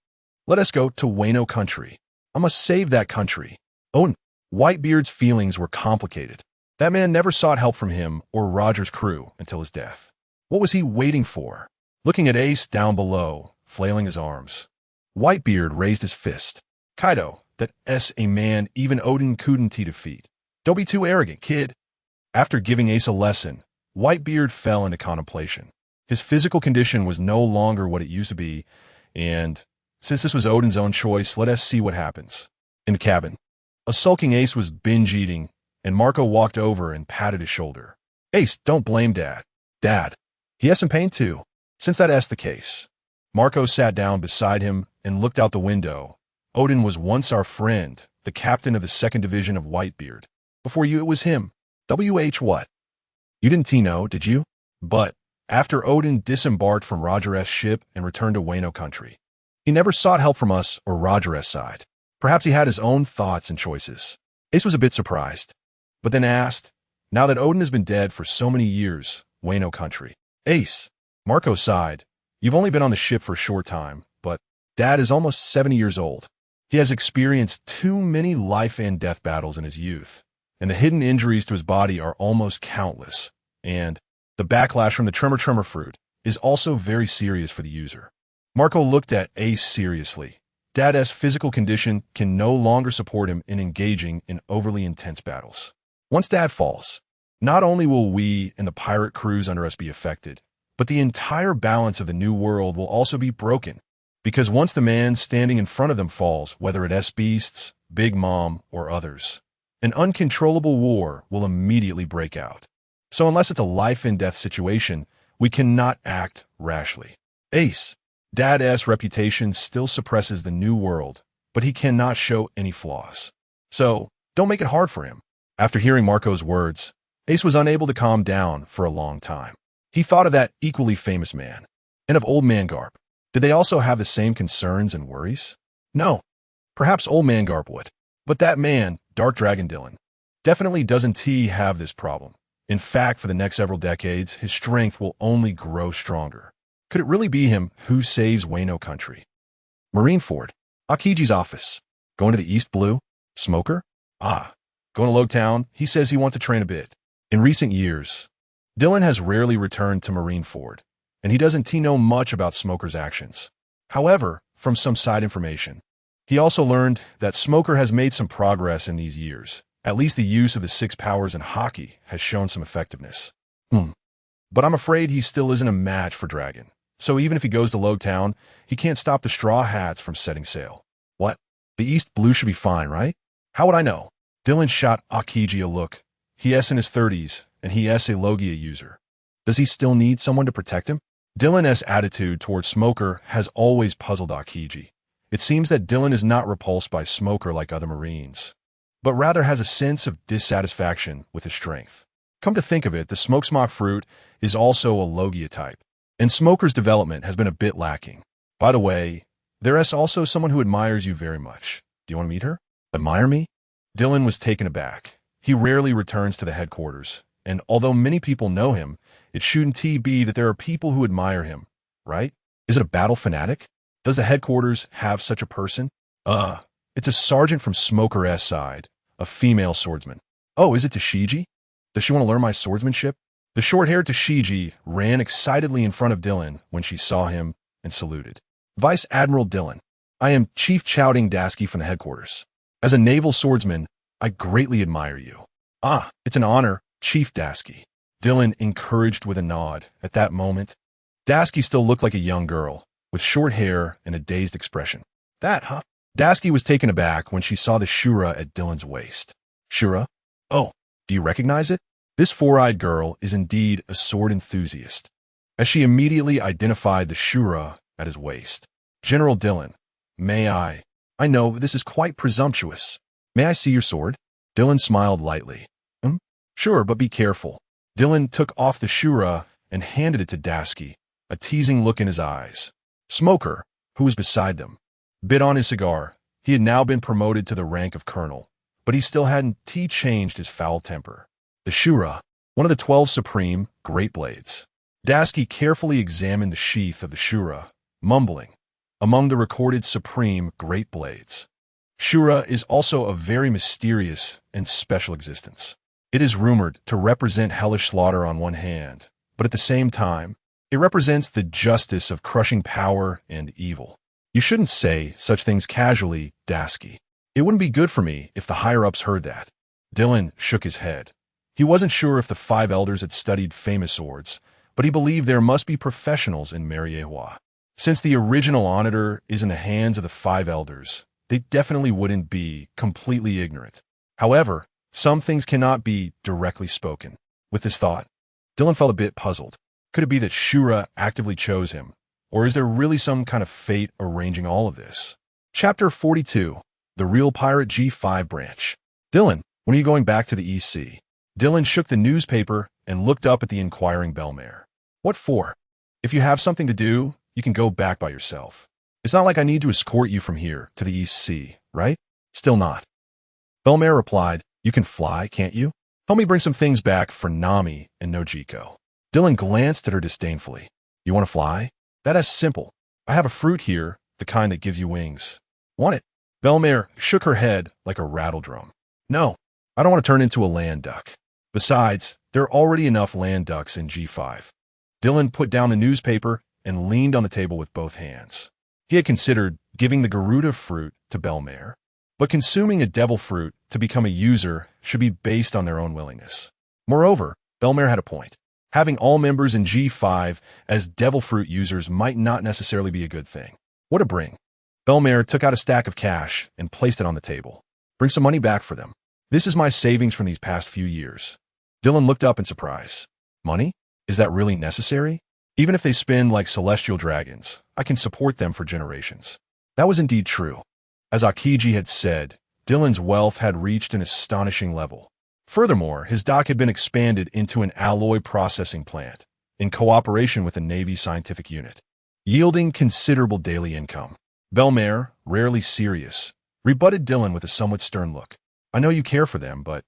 let us go to Wano country. I must save that country. Oh, Whitebeard's feelings were complicated. That man never sought help from him or Roger's crew until his death. What was he waiting for? Looking at Ace down below, flailing his arms. Whitebeard raised his fist. Kaido, that's a man even Odin couldn't defeat. Don't be too arrogant, kid. After giving Ace a lesson, Whitebeard fell into contemplation. His physical condition was no longer what it used to be, and since this was Odin's own choice, let us see what happens. In the cabin, a sulking Ace was binge eating, and Marco walked over and patted his shoulder. Ace, don't blame Dad. Dad, he has some pain too. Since that's the case. Marco sat down beside him and looked out the window. Odin was once our friend, the captain of the 2nd Division of Whitebeard. Before you, it was him. WH what? You didn't know, did you? But after Odin disembarked from Roger S.'s ship and returned to Wano country, he never sought help from us or Roger S.'s side. Perhaps he had his own thoughts and choices. Ace was a bit surprised, but then asked, now that Odin has been dead for so many years, Wano country. Ace, Marco sighed. You've only been on the ship for a short time, but Dad is almost 70 years old. He has experienced too many life and death battles in his youth, and the hidden injuries to his body are almost countless, and the backlash from the tremor fruit is also very serious for the user. Marco looked at Ace seriously. Dad's physical condition can no longer support him in engaging in overly intense battles. Once Dad falls, not only will we and the pirate crews under us be affected, but the entire balance of the New World will also be broken. Because once the man standing in front of them falls, whether it's beasts, Big Mom, or others, an uncontrollable war will immediately break out. So unless it's a life-and-death situation, we cannot act rashly. Ace, Dad's reputation still suppresses the New World, but he cannot show any flaws. So don't make it hard for him. After hearing Marco's words, Ace was unable to calm down for a long time. He thought of that equally famous man, and of Old Man Garp. Did they also have the same concerns and worries? No. Perhaps Old Man Garp would. But that man, Dark Dragon Dylan, definitely doesn't have this problem. In fact, for the next several decades, his strength will only grow stronger. Could it really be him who saves Wano country? Marineford, Akiji's office. Going to the East Blue? Smoker? Going to Logtown. He says he wants to train a bit. In recent years, Dylan has rarely returned to Marineford, and he doesn't know much about Smoker's actions. However, from some side information, he also learned that Smoker has made some progress in these years. At least the use of the 6 powers in hockey has shown some effectiveness. But I'm afraid he still isn't a match for Dragon. So even if he goes to Logtown, he can't stop the Straw Hats from setting sail. What? The East Blue should be fine, right? How would I know? Dylan shot Akiji a look. He is in his 30s, and he is a Logia user. Does he still need someone to protect him? Dylan's attitude towards Smoker has always puzzled Akiji. It seems that Dylan is not repulsed by Smoker like other Marines, but rather has a sense of dissatisfaction with his strength. Come to think of it, the Smokesmock fruit is also a Logia type, and Smoker's development has been a bit lacking. By the way, there is also someone who admires you very much. Do you want to meet her? Admire me? Dylan was taken aback. He rarely returns to the headquarters, and although many people know him, it shouldn't be that there are people who admire him, right? Is it a battle fanatic? Does the headquarters have such a person? It's a sergeant from Smoker's side, a female swordsman. Oh, is it Tashiji? Does she want to learn my swordsmanship? The short-haired Tashiji ran excitedly in front of Dylan when she saw him and saluted. Vice Admiral Dylan, I am Chief Chowding Dasky from the headquarters. As a naval swordsman, I greatly admire you. Ah, it's an honor, Chief Dasky. Dylan encouraged with a nod. At that moment, Dasky still looked like a young girl, with short hair and a dazed expression. That, huh? Dasky was taken aback when she saw the Shura at Dylan's waist. Shura? Oh, do you recognize it? This four-eyed girl is indeed a sword enthusiast, as she immediately identified the Shura at his waist. General Dylan, may I? I know this is quite presumptuous. May I see your sword? Dylan smiled lightly. Sure, but be careful. Dylan took off the Shura and handed it to Dasky, a teasing look in his eyes. Smoker, who was beside them, bit on his cigar. He had now been promoted to the rank of colonel, but he still hadn't changed his foul temper. The Shura, one of the 12 supreme great blades. Dasky carefully examined the sheath of the Shura, mumbling, among the recorded supreme great blades. Shura is also a very mysterious and special existence. It is rumored to represent hellish slaughter on one hand, but at the same time, it represents the justice of crushing power and evil. You shouldn't say such things casually, Dasky. It wouldn't be good for me if the higher-ups heard that. Dylan shook his head. He wasn't sure if the 5 elders had studied famous swords, but he believed there must be professionals in Mariewa. Since the original Auditor is in the hands of the 5 elders, they definitely wouldn't be completely ignorant. However, some things cannot be directly spoken. With this thought, Dylan felt a bit puzzled. Could it be that Shura actively chose him? Or is there really some kind of fate arranging all of this? Chapter 42, The Real Pirate G5 Branch. Dylan, when are you going back to the East Sea? Dylan shook the newspaper and looked up at the inquiring bellmare. What for? If you have something to do, you can go back by yourself. It's not like I need to escort you from here to the East Sea, right? Still not. Bellmare replied, You can fly, can't you? Help me bring some things back for Nami and Nojiko. Dylan glanced at her disdainfully. You want to fly? That is simple. I have a fruit here, the kind that gives you wings. Want it? Bellmare shook her head like a rattledrum. No, I don't want to turn into a land duck. Besides, there are already enough land ducks in G5. Dylan put down the newspaper and leaned on the table with both hands. He had considered giving the Garuda fruit to Bellmare, but consuming a devil fruit to become a user should be based on their own willingness. Moreover, Bellmare had a point. Having all members in G5 as devil fruit users might not necessarily be a good thing. What to bring? Bellmare took out a stack of cash and placed it on the table. Bring some money back for them. This is my savings from these past few years. Dylan looked up in surprise. Money? Is that really necessary? Even if they spin like celestial dragons, I can support them for generations. That was indeed true. As Akiji had said, Dylan's wealth had reached an astonishing level. Furthermore, his dock had been expanded into an alloy processing plant, in cooperation with the Navy's scientific unit, yielding considerable daily income. Bellmare, rarely serious, rebutted Dylan with a somewhat stern look. I know you care for them, but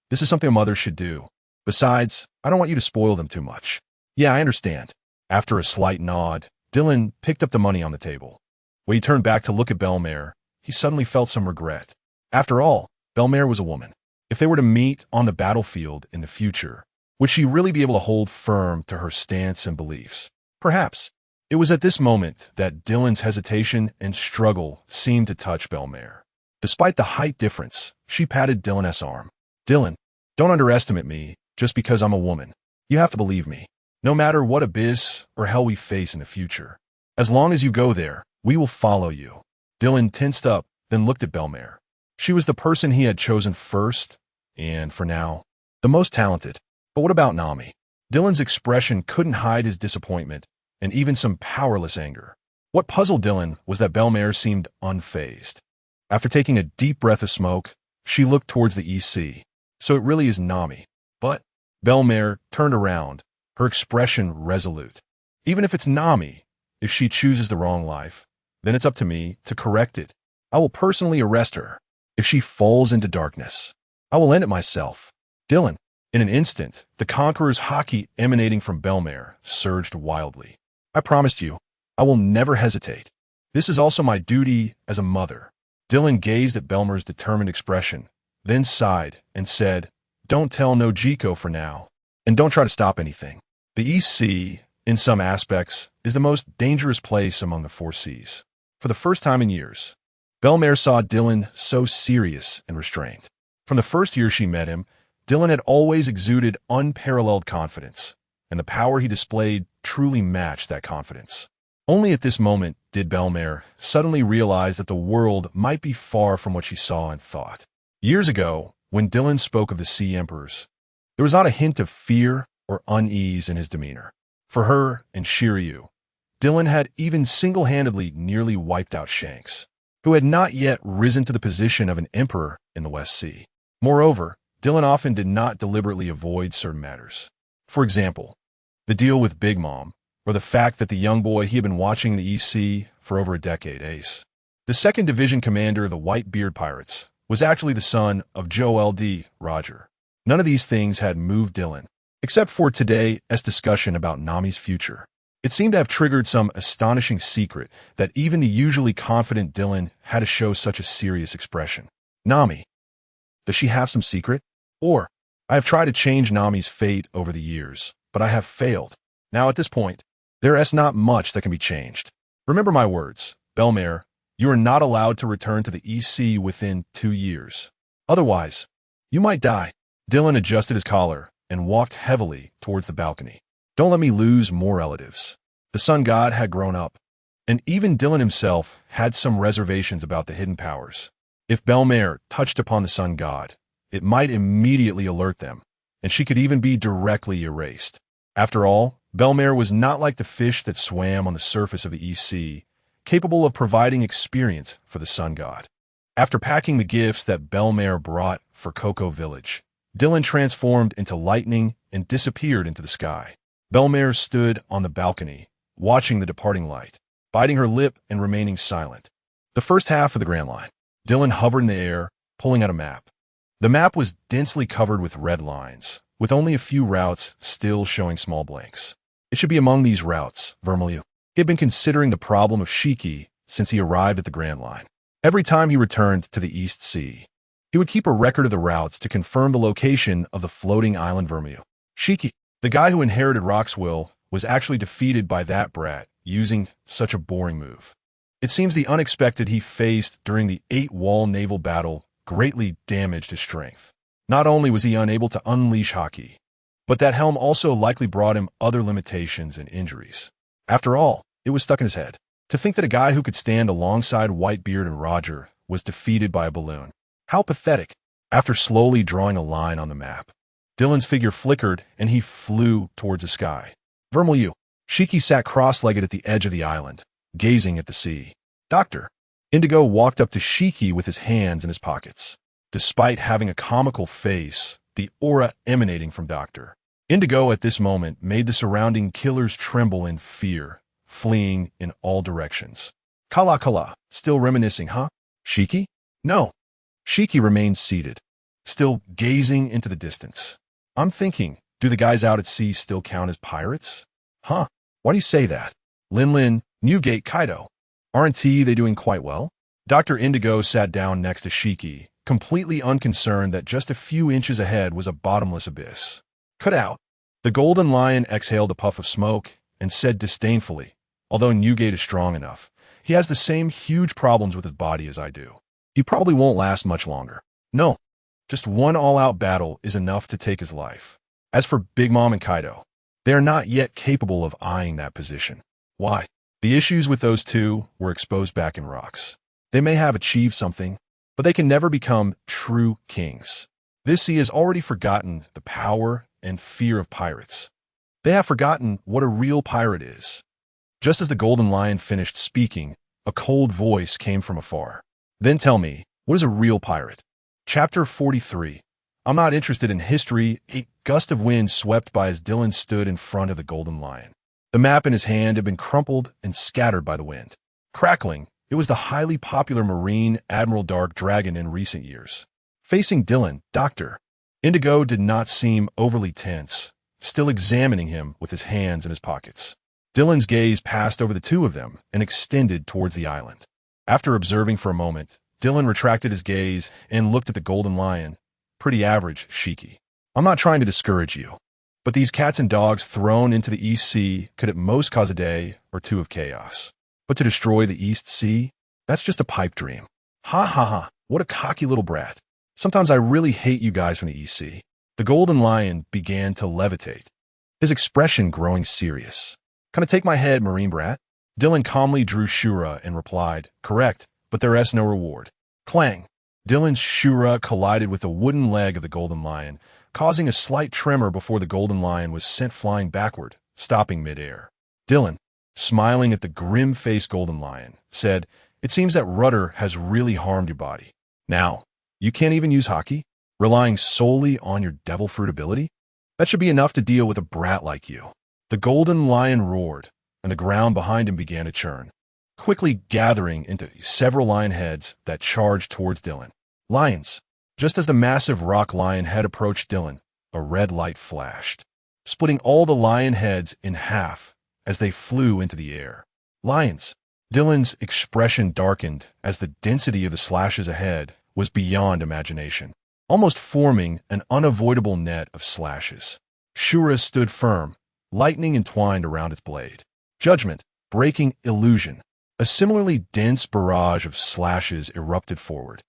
this is something a mother should do. Besides, I don't want you to spoil them too much. Yeah, I understand. After a slight nod, Dylan picked up the money on the table. When he turned back to look at Bellmare, he suddenly felt some regret. After all, Bellmare was a woman. If they were to meet on the battlefield in the future, would she really be able to hold firm to her stance and beliefs? Perhaps. It was at this moment that Dylan's hesitation and struggle seemed to touch Bellmare. Despite the height difference, she patted Dylan's arm. Dylan, don't underestimate me just because I'm a woman. You have to believe me. No matter what abyss or hell we face in the future, as long as you go there, we will follow you. Dylan tensed up, then looked at Bellmare. She was the person he had chosen first, and for now, the most talented. But what about Nami? Dylan's expression couldn't hide his disappointment and even some powerless anger. What puzzled Dylan was that Bellmare seemed unfazed. After taking a deep breath of smoke, she looked towards the East Sea. So it really is Nami. But Bellmare turned around, her expression resolute. Even if it's Nami, if she chooses the wrong life, then it's up to me to correct it. I will personally arrest her. If she falls into darkness, I will end it myself. Dylan, in an instant, the Conqueror's hockey emanating from Bellmare surged wildly. I promised you, I will never hesitate. This is also my duty as a mother. Dylan gazed at Bellmare's determined expression, then sighed and said, Don't tell no Jiko for now. And don't try to stop anything. The East Sea, in some aspects, is the most dangerous place among the four seas. For the first time in years, Belmare saw Dylan so serious and restrained. From the first year she met him, Dylan had always exuded unparalleled confidence, and the power he displayed truly matched that confidence. Only at this moment did Belmare suddenly realize that the world might be far from what she saw and thought. Years ago, when Dylan spoke of the Sea Emperors, there was not a hint of fear or unease in his demeanor. For her and Shiryu, Dylan had even single-handedly nearly wiped out Shanks, who had not yet risen to the position of an emperor in the West Sea. Moreover, Dylan often did not deliberately avoid certain matters. For example, the deal with Big Mom, or the fact that the young boy he had been watching the East Sea for over a decade, Ace, the 2nd Division commander of the Whitebeard Pirates, was actually the son of Joe L.D. Roger. None of these things had moved Dylan, except for today's discussion about Nami's future. It seemed to have triggered some astonishing secret that even the usually confident Dylan had to show such a serious expression. Nami. Does she have some secret? Or, I have tried to change Nami's fate over the years, but I have failed. Now at this point, there is not much that can be changed. Remember my words, Belmare, you are not allowed to return to the East Sea within 2 years. Otherwise, you might die. Dylan adjusted his collar and walked heavily towards the balcony. Don't let me lose more relatives. The sun god had grown up, and even Dylan himself had some reservations about the hidden powers. If Belmare touched upon the sun god, it might immediately alert them, and she could even be directly erased. After all, Belmare was not like the fish that swam on the surface of the East Sea, capable of providing experience for the sun god. After packing the gifts that Belmare brought for Cocoa Village, Dylan transformed into lightning and disappeared into the sky. Belmare stood on the balcony, watching the departing light, biting her lip and remaining silent. The first half of the Grand Line. Dylan hovered in the air, pulling out a map. The map was densely covered with red lines, with only a few routes still showing small blanks. It should be among these routes, Vermilion. He had been considering the problem of Shiki since he arrived at the Grand Line. Every time he returned to the East Sea, he would keep a record of the routes to confirm the location of the floating island Vermilion. Shiki, the guy who inherited Roxwell, was actually defeated by that brat using such a boring move. It seems the unexpected he faced during the 8-wall naval battle greatly damaged his strength. Not only was he unable to unleash Haki, but that helm also likely brought him other limitations and injuries. After all, it was stuck in his head. To think that a guy who could stand alongside Whitebeard and Roger was defeated by a balloon. How pathetic. After slowly drawing a line on the map, Dylan's figure flickered and he flew towards the sky. Vermilion. Shiki sat cross-legged at the edge of the island, gazing at the sea. Doctor. Indigo walked up to Shiki with his hands in his pockets. Despite having a comical face, the aura emanating from Dr. Indigo at this moment made the surrounding killers tremble in fear, fleeing in all directions. Kala, still reminiscing, huh? Shiki? No. Shiki remained seated, still gazing into the distance. I'm thinking, do the guys out at sea still count as pirates? Huh? Why do you say that? Lin, Newgate, Kaido. Aren't they doing quite well? Dr. Indigo sat down next to Shiki, completely unconcerned that just a few inches ahead was a bottomless abyss. Cut out. The golden lion exhaled a puff of smoke and said disdainfully, although Newgate is strong enough, he has the same huge problems with his body as I do. He probably won't last much longer. No, just one all-out battle is enough to take his life. As for Big Mom and Kaido, they are not yet capable of eyeing that position. Why? The issues with those two were exposed back in Rocks. They may have achieved something, but they can never become true kings. This sea has already forgotten the power and fear of pirates. They have forgotten what a real pirate is. Just as the Golden Lion finished speaking, a cold voice came from afar. Then tell me, what is a real pirate? Chapter 43. I'm not interested in history. A gust of wind swept by as Dylan stood in front of the Golden Lion. The map in his hand had been crumpled and scattered by the wind. Crackling, it was the highly popular Marine Admiral Dark Dragon in recent years. Facing Dylan, Dr. Indigo did not seem overly tense, still examining him with his hands in his pockets. Dylan's gaze passed over the two of them and extended towards the island. After observing for a moment, Dylan retracted his gaze and looked at the Golden Lion. Pretty average, Shiki. I'm not trying to discourage you, but these cats and dogs thrown into the East Sea could at most cause a day or two of chaos. But to destroy the East Sea, that's just a pipe dream. Ha ha ha, what a cocky little brat. Sometimes I really hate you guys from the East Sea. The golden lion began to levitate, his expression growing serious. Can I take my head, marine brat? Dylan calmly drew Shura and replied, correct, but there is no reward. Clang! Dylan's Shura collided with the wooden leg of the golden lion, causing a slight tremor before the golden lion was sent flying backward, stopping midair. Dylan, smiling at the grim-faced golden lion, said, it seems that rudder has really harmed your body. Now, you can't even use hockey, relying solely on your devil fruit ability? That should be enough to deal with a brat like you. The golden lion roared, and the ground behind him began to churn, quickly gathering into several lion heads that charged towards Dylan. Lions! Just as the massive rock lion head approached Dylan, a red light flashed, splitting all the lion heads in half as they flew into the air. Lions! Dylan's expression darkened as the density of the slashes ahead was beyond imagination, almost forming an unavoidable net of slashes. Shura stood firm, lightning entwined around its blade. Judgment, breaking illusion. A similarly dense barrage of slashes erupted forward,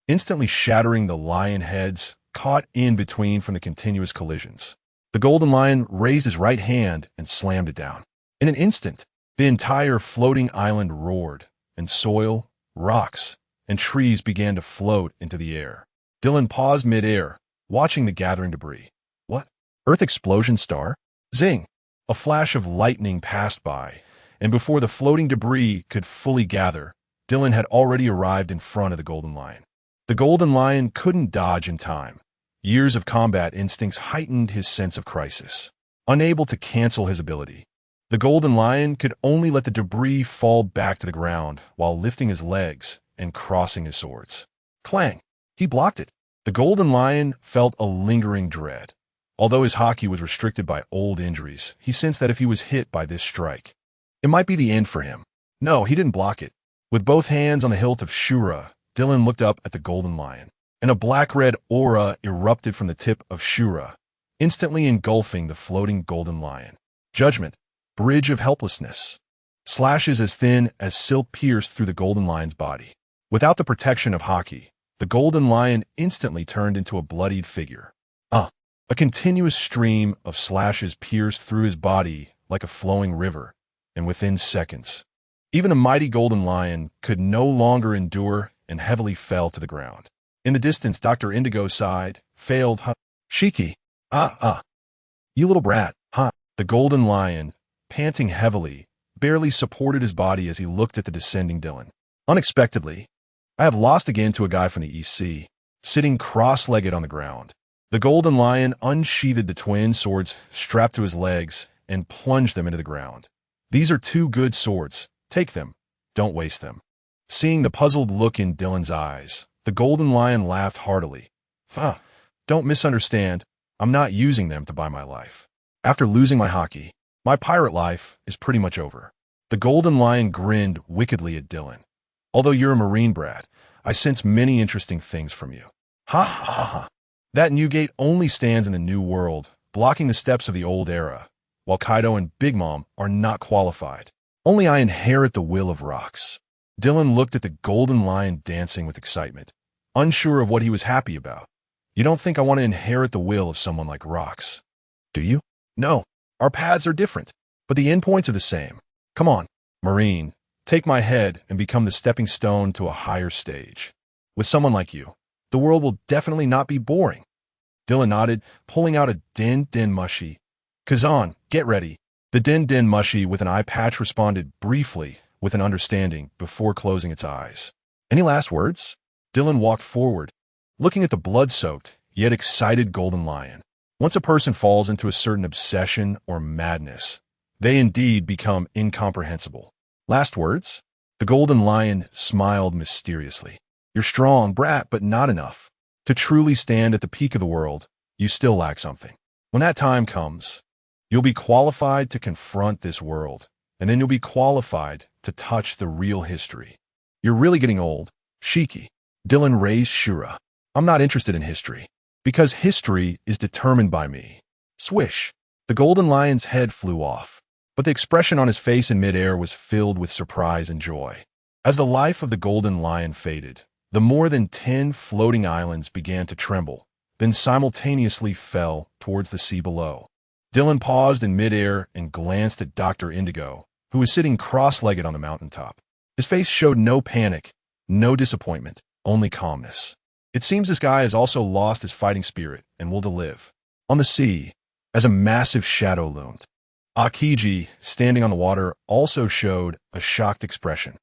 instantly shattering the lion heads caught in between from the continuous collisions. The golden lion raised his right hand and slammed it down. In an instant, the entire floating island roared, and soil, rocks, and trees began to float into the air. Dylan paused midair, watching the gathering debris. What? Earth explosion star? Zing! A flash of lightning passed by, and before the floating debris could fully gather, Dylan had already arrived in front of the golden lion. The golden lion couldn't dodge in time. Years of combat instincts heightened his sense of crisis. Unable to cancel his ability, the golden lion could only let the debris fall back to the ground while lifting his legs and crossing his swords. Clang! He blocked it. The golden lion felt a lingering dread. Although his hockey was restricted by old injuries, he sensed that if he was hit by this strike, it might be the end for him. No, he didn't block it. With both hands on the hilt of Shura, Dylan looked up at the golden lion, and a black-red aura erupted from the tip of Shura, instantly engulfing the floating golden lion. Judgment, bridge of helplessness. Slashes as thin as silk pierced through the golden lion's body. Without the protection of hockey, the golden lion instantly turned into a bloodied figure. A continuous stream of slashes pierced through his body like a flowing river, and within seconds, even a mighty golden lion could no longer endure and heavily fell to the ground. In the distance, Dr. Indigo sighed, failed, Shiki, you little brat, The golden lion, panting heavily, barely supported his body as he looked at the descending Dylan. Unexpectedly, I have lost again to a guy from the East Sea, sitting cross-legged on the ground. The golden lion unsheathed the twin swords strapped to his legs and plunged them into the ground. These are two good swords. Take them. Don't waste them. Seeing the puzzled look in Dylan's eyes, the golden lion laughed heartily. Don't misunderstand. I'm not using them to buy my life. After losing my hockey, my pirate life is pretty much over. The golden lion grinned wickedly at Dylan. Although you're a marine brat, I sense many interesting things from you. That new gate only stands in the new world, blocking the steps of the old era, while Kaido and Big Mom are not qualified. Only I inherit the will of rocks. Dylan looked at the golden lion dancing with excitement, unsure of what he was happy about. You don't think I want to inherit the will of someone like rocks, do you? No, our paths are different, but the endpoints are the same. Come on, Marine, take my head and become the stepping stone to a higher stage. With someone like you, the world will definitely not be boring. Dylan nodded, pulling out a Den Den Mushi. Kazan, get ready. The Den Den Mushi with an eye patch responded briefly with an understanding before closing its eyes. Any last words? Dylan walked forward, looking at the blood-soaked, yet excited golden lion. Once a person falls into a certain obsession or madness, they indeed become incomprehensible. Last words? The golden lion smiled mysteriously. You're strong, brat, but not enough. To truly stand at the peak of the world, you still lack something. When that time comes, you'll be qualified to confront this world, and then you'll be qualified to touch the real history. You're really getting old. Shiki. Dylan raised Shura. I'm not interested in history. Because history is determined by me. Swish. The golden lion's head flew off, but the expression on his face in midair was filled with surprise and joy. As the life of the golden lion faded, the more than 10 floating islands began to tremble, then simultaneously fell towards the sea below. Dylan paused in midair and glanced at Dr. Indigo, who was sitting cross-legged on the mountaintop. His face showed no panic, no disappointment, only calmness. It seems this guy has also lost his fighting spirit and will to live. On the sea, as a massive shadow loomed, Akiji, standing on the water, also showed a shocked expression.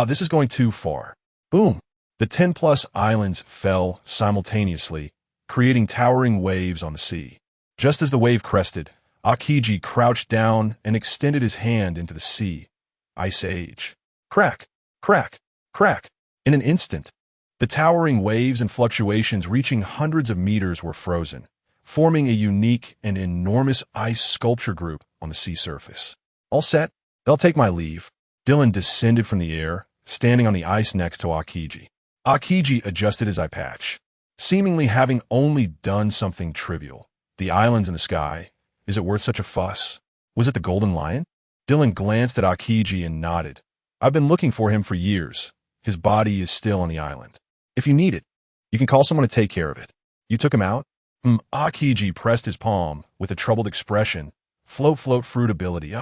This is going too far. Boom! The 10-plus islands fell simultaneously, creating towering waves on the sea. Just as the wave crested, Akiji crouched down and extended his hand into the sea. Ice Age. Crack! Crack! Crack! In an instant, the towering waves and fluctuations reaching hundreds of meters were frozen, forming a unique and enormous ice sculpture group on the sea surface. All set? They'll take my leave. Dylan descended from the air, standing on the ice next to Akiji. Akiji adjusted his eye patch, seemingly having only done something trivial. The islands in the sky. Is it worth such a fuss? Was it the golden lion? Dylan glanced at Akiji and nodded. I've been looking for him for years. His body is still on the island. If you need it, you can call someone to take care of it. You took him out? Akiji pressed his palm with a troubled expression. Float fruit ability.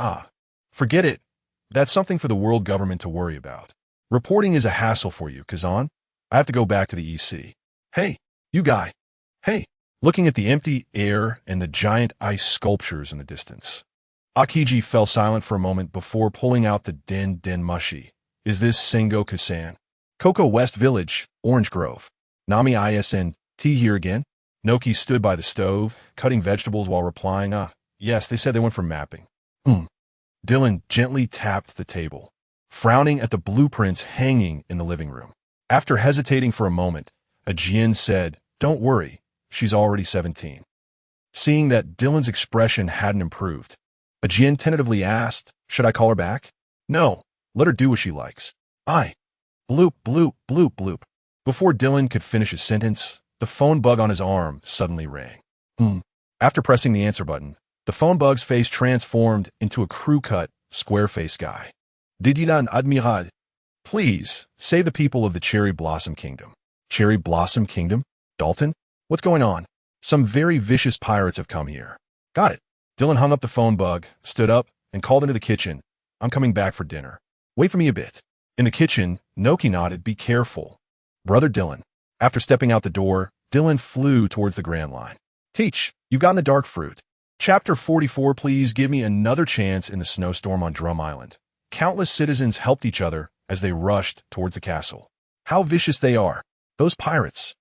Forget it. That's something for the world government to worry about. Reporting is a hassle for you, Kazan. I have to go back to the EC. Hey, you guy. Hey. Looking at the empty air and the giant ice sculptures in the distance, Akiji fell silent for a moment before pulling out the Den Mushi. Is this Sengoku-san? Cocoa West Village, Orange Grove. Nami ISN, tea here again? Noki stood by the stove, cutting vegetables while replying, yes, they said they went for mapping. Dylan gently tapped the table, frowning at the blueprints hanging in the living room. After hesitating for a moment, Ajin said, don't worry, she's already 17. Seeing that Dylan's expression hadn't improved, Ajin tentatively asked, should I call her back? No, let her do what she likes. Bloop, bloop, bloop, bloop. Before Dylan could finish his sentence, the phone bug on his arm suddenly rang. After pressing the answer button, the phone bug's face transformed into a crew-cut, square-faced guy. Dididan Admiral, please, save the people of the Cherry Blossom Kingdom. Cherry Blossom Kingdom? Dalton? What's going on? Some very vicious pirates have come here. Got it. Dylan hung up the phone bug, stood up, and called into the kitchen. I'm coming back for dinner. Wait for me a bit. In the kitchen, Noki nodded, be careful. Brother Dylan. After stepping out the door, Dylan flew towards the Grand Line. Teach, you've gotten the dark fruit. Chapter 44, please give me another chance in the snowstorm on Drum Island. Countless citizens helped each other as they rushed towards the castle. How vicious they are. Those pirates.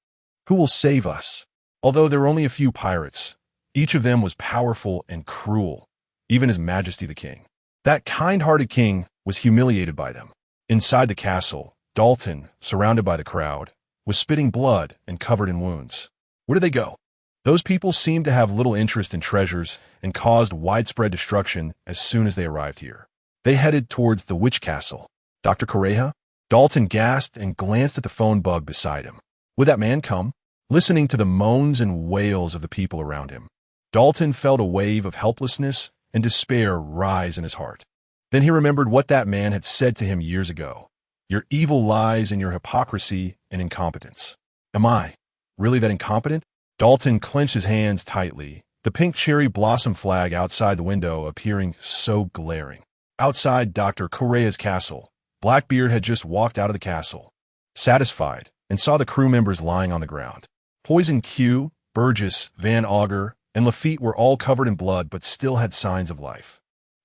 Who will save us? Although there were only a few pirates, each of them was powerful and cruel, even His Majesty the King. That kind-hearted king was humiliated by them. Inside the castle, Dalton, surrounded by the crowd, was spitting blood and covered in wounds. Where did they go? Those people seemed to have little interest in treasures and caused widespread destruction as soon as they arrived here. They headed towards the witch castle. Dr. Correja? Dalton gasped and glanced at the phone bug beside him. Would that man come? Listening to the moans and wails of the people around him, Dalton felt a wave of helplessness and despair rise in his heart. Then he remembered what that man had said to him years ago. Your evil lies in your hypocrisy and incompetence. Am I really that incompetent? Dalton clenched his hands tightly, the pink cherry blossom flag outside the window appearing so glaring. Outside Dr. Correa's castle, Blackbeard had just walked out of the castle, satisfied, and saw the crew members lying on the ground. Poison Q, Burgess, Van Auger, and Lafitte were all covered in blood but still had signs of life.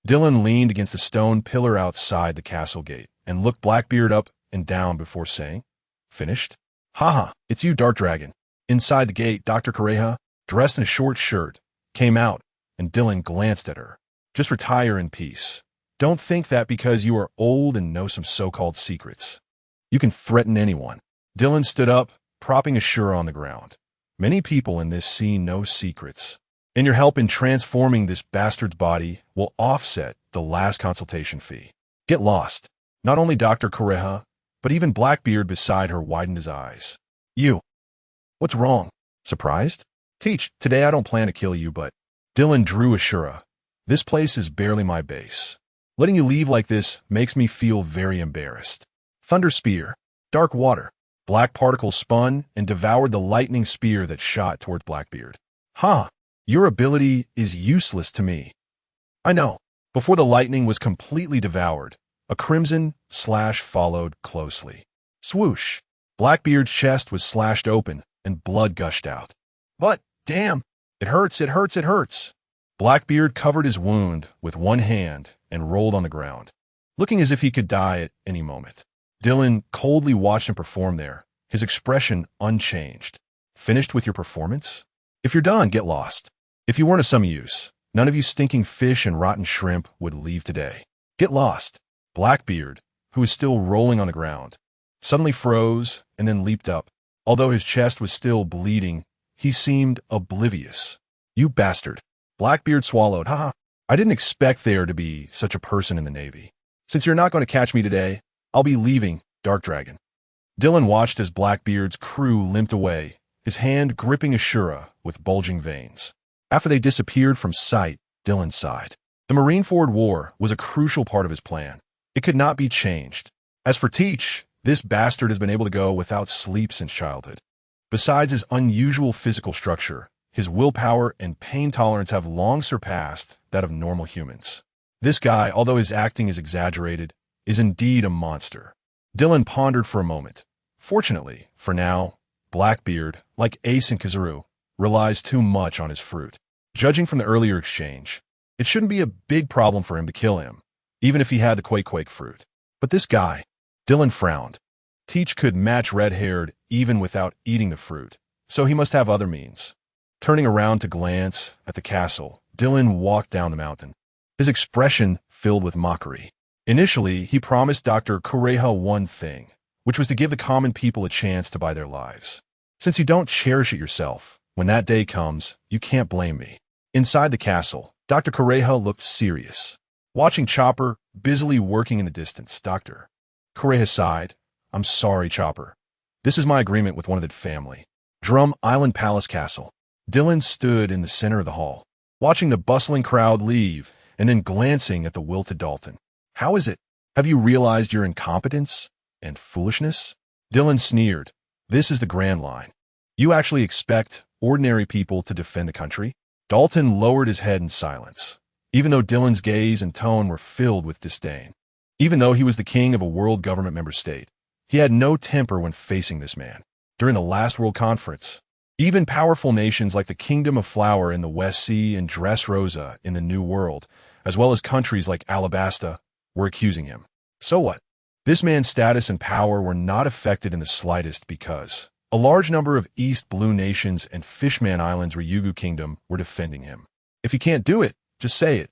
Dylan leaned against a stone pillar outside the castle gate and looked Blackbeard up and down before saying, Finished? Haha, it's you, Dark Dragon. Inside the gate, Dr. Correja, dressed in a short shirt, came out, and Dylan glanced at her. Just retire in peace. Don't think that because you are old and know some so-called secrets, you can threaten anyone. Dylan stood up, propping Ashura on the ground. Many people in this see no secrets, and your help in transforming this bastard's body will offset the last consultation fee. Get lost. Not only Dr. Correja, but even Blackbeard beside her widened his eyes. You. What's wrong? Surprised? Teach, today I don't plan to kill you, but Dylan drew Ashura. This place is barely my base. Letting you leave like this makes me feel very embarrassed. Thunder spear, dark water. Black particles spun and devoured the lightning spear that shot towards Blackbeard. Huh, your ability is useless to me. I know. Before the lightning was completely devoured, a crimson slash followed closely. Swoosh! Blackbeard's chest was slashed open and blood gushed out. But, damn, it hurts, it hurts, it hurts. Blackbeard covered his wound with one hand and rolled on the ground, looking as if he could die at any moment. Dylan coldly watched him perform there, his expression unchanged. Finished with your performance? If you're done, get lost. If you weren't of some use, none of you stinking fish and rotten shrimp would leave today. Get lost. Blackbeard, who was still rolling on the ground, suddenly froze and then leaped up. Although his chest was still bleeding, he seemed oblivious. You bastard. Blackbeard swallowed. Haha. I didn't expect there to be such a person in the Navy. Since you're not going to catch me today, I'll be leaving, Dark Dragon. Dylan watched as Blackbeard's crew limped away, his hand gripping Ashura with bulging veins. After they disappeared from sight, Dylan sighed. The Marineford War was a crucial part of his plan. It could not be changed. As for Teach, this bastard has been able to go without sleep since childhood. Besides his unusual physical structure, his willpower and pain tolerance have long surpassed that of normal humans. This guy, although his acting is exaggerated, is indeed a monster. Dylan pondered for a moment. Fortunately, for now, Blackbeard, like Ace and Kizaru, relies too much on his fruit. Judging from the earlier exchange, it shouldn't be a big problem for him to kill him, even if he had the Quake fruit. But this guy, Dylan frowned. Teach could match red-haired even without eating the fruit, so he must have other means. Turning around to glance at the castle, Dylan walked down the mountain, his expression filled with mockery. Initially, he promised Dr. Kureha one thing, which was to give the common people a chance to buy their lives. Since you don't cherish it yourself, when that day comes, you can't blame me. Inside the castle, Dr. Kureha looked serious. Watching Chopper busily working in the distance, Dr. Kureha sighed. I'm sorry, Chopper. This is my agreement with one of the family. Drum Island Palace Castle. Dylan stood in the center of the hall, watching the bustling crowd leave and then glancing at the wilted Dalton. How is it? Have you realized your incompetence and foolishness? Dylan sneered. This is the grand line. You actually expect ordinary people to defend the country? Dalton lowered his head in silence, even though Dylan's gaze and tone were filled with disdain. Even though he was the king of a world government member state, he had no temper when facing this man. During the last World Conference, even powerful nations like the Kingdom of Flower in the West Sea and Dressrosa in the New World, as well as countries like Alabasta, were accusing him. So what? This man's status and power were not affected in the slightest because a large number of East Blue nations and Fishman Island's Ryugu Kingdom were defending him. If you can't do it, just say it.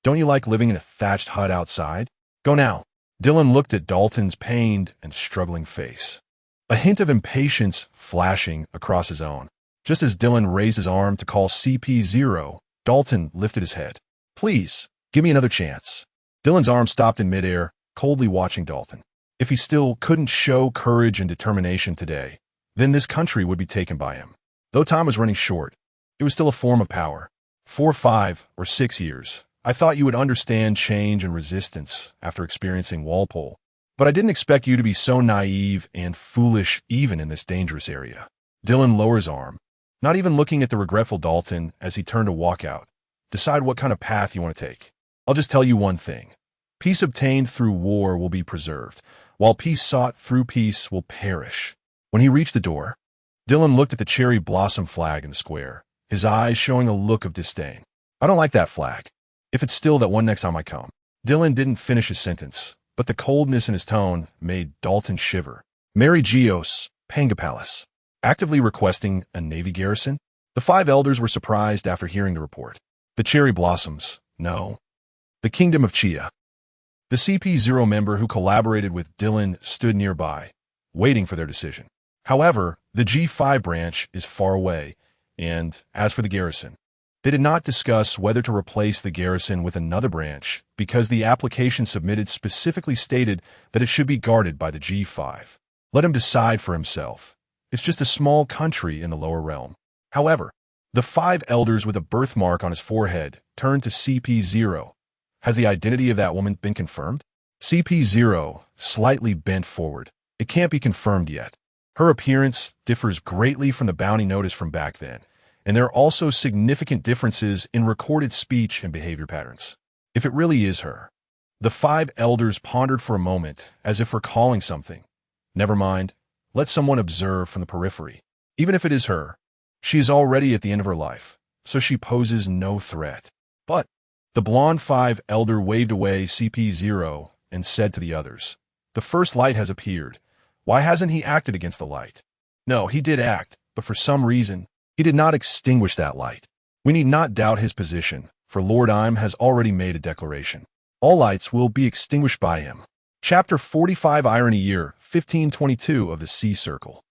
Don't you like living in a thatched hut outside? Go now. Dylan looked at Dalton's pained and struggling face, a hint of impatience flashing across his own. Just as Dylan raised his arm to call CP0, Dalton lifted his head. Please, give me another chance. Dylan's arm stopped in midair, coldly watching Dalton. If he still couldn't show courage and determination today, then this country would be taken by him. Though time was running short, it was still a form of power. 4, 5, or 6 years. I thought you would understand change and resistance after experiencing Walpole, but I didn't expect you to be so naive and foolish even in this dangerous area. Dylan lowered his arm, not even looking at the regretful Dalton as he turned to walk out. Decide what kind of path you want to take. I'll just tell you one thing. Peace obtained through war will be preserved, while peace sought through peace will perish. When he reached the door, Dylan looked at the cherry blossom flag in the square, his eyes showing a look of disdain. I don't like that flag. If it's still that one next time I come. Dylan didn't finish his sentence, but the coldness in his tone made Dalton shiver. Mary Geos, Pangapalace, actively requesting a Navy garrison? The 5 elders were surprised after hearing the report. The cherry blossoms, no. The Kingdom of Chia. The CP0 member who collaborated with Dylan stood nearby, waiting for their decision. However, the G5 branch is far away, and as for the garrison, they did not discuss whether to replace the garrison with another branch because the application submitted specifically stated that it should be guarded by the G5. Let him decide for himself. It's just a small country in the lower realm. However, The five elders with a birthmark on his forehead turned to CP0. Has the identity of that woman been confirmed? CP0 slightly bent forward. It can't be confirmed yet. Her appearance differs greatly from the bounty notice from back then, and there are also significant differences in recorded speech and behavior patterns. If it really is her. The five elders pondered for a moment, as if recalling something. Never mind. Let someone observe from the periphery. Even if it is her, she is already at the end of her life, so she poses no threat. But the blonde five elder waved away CP0 and said to the others, "The first light has appeared. Why hasn't he acted against the light?" No, he did act, but for some reason, he did not extinguish that light. We need not doubt his position, for Lord Im has already made a declaration. All lights will be extinguished by him. Chapter 45 Irony Year 1522 of the Sea Circle.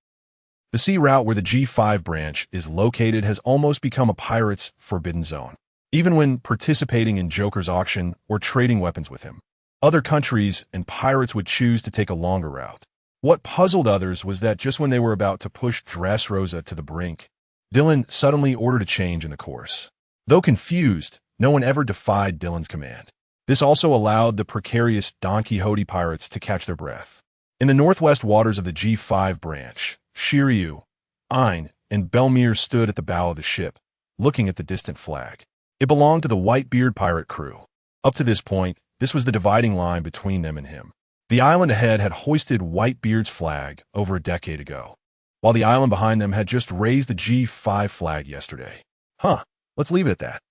The sea route where the G5 branch is located has almost become a pirate's forbidden zone, even when participating in Joker's auction or trading weapons with him. Other countries and pirates would choose to take a longer route. What puzzled others was that just when they were about to push Dressrosa to the brink, Dylan suddenly ordered a change in the course. Though confused, no one ever defied Dylan's command. This also allowed the precarious Don Quixote pirates to catch their breath. In the northwest waters of the G5 branch, Shiryu, Ein, and Belmere stood at the bow of the ship, looking at the distant flag. It belonged to the Whitebeard pirate crew. Up to this point, this was the dividing line between them and him. The island ahead had hoisted Whitebeard's flag over a decade ago, while the island behind them had just raised the G5 flag yesterday. Let's leave it at that.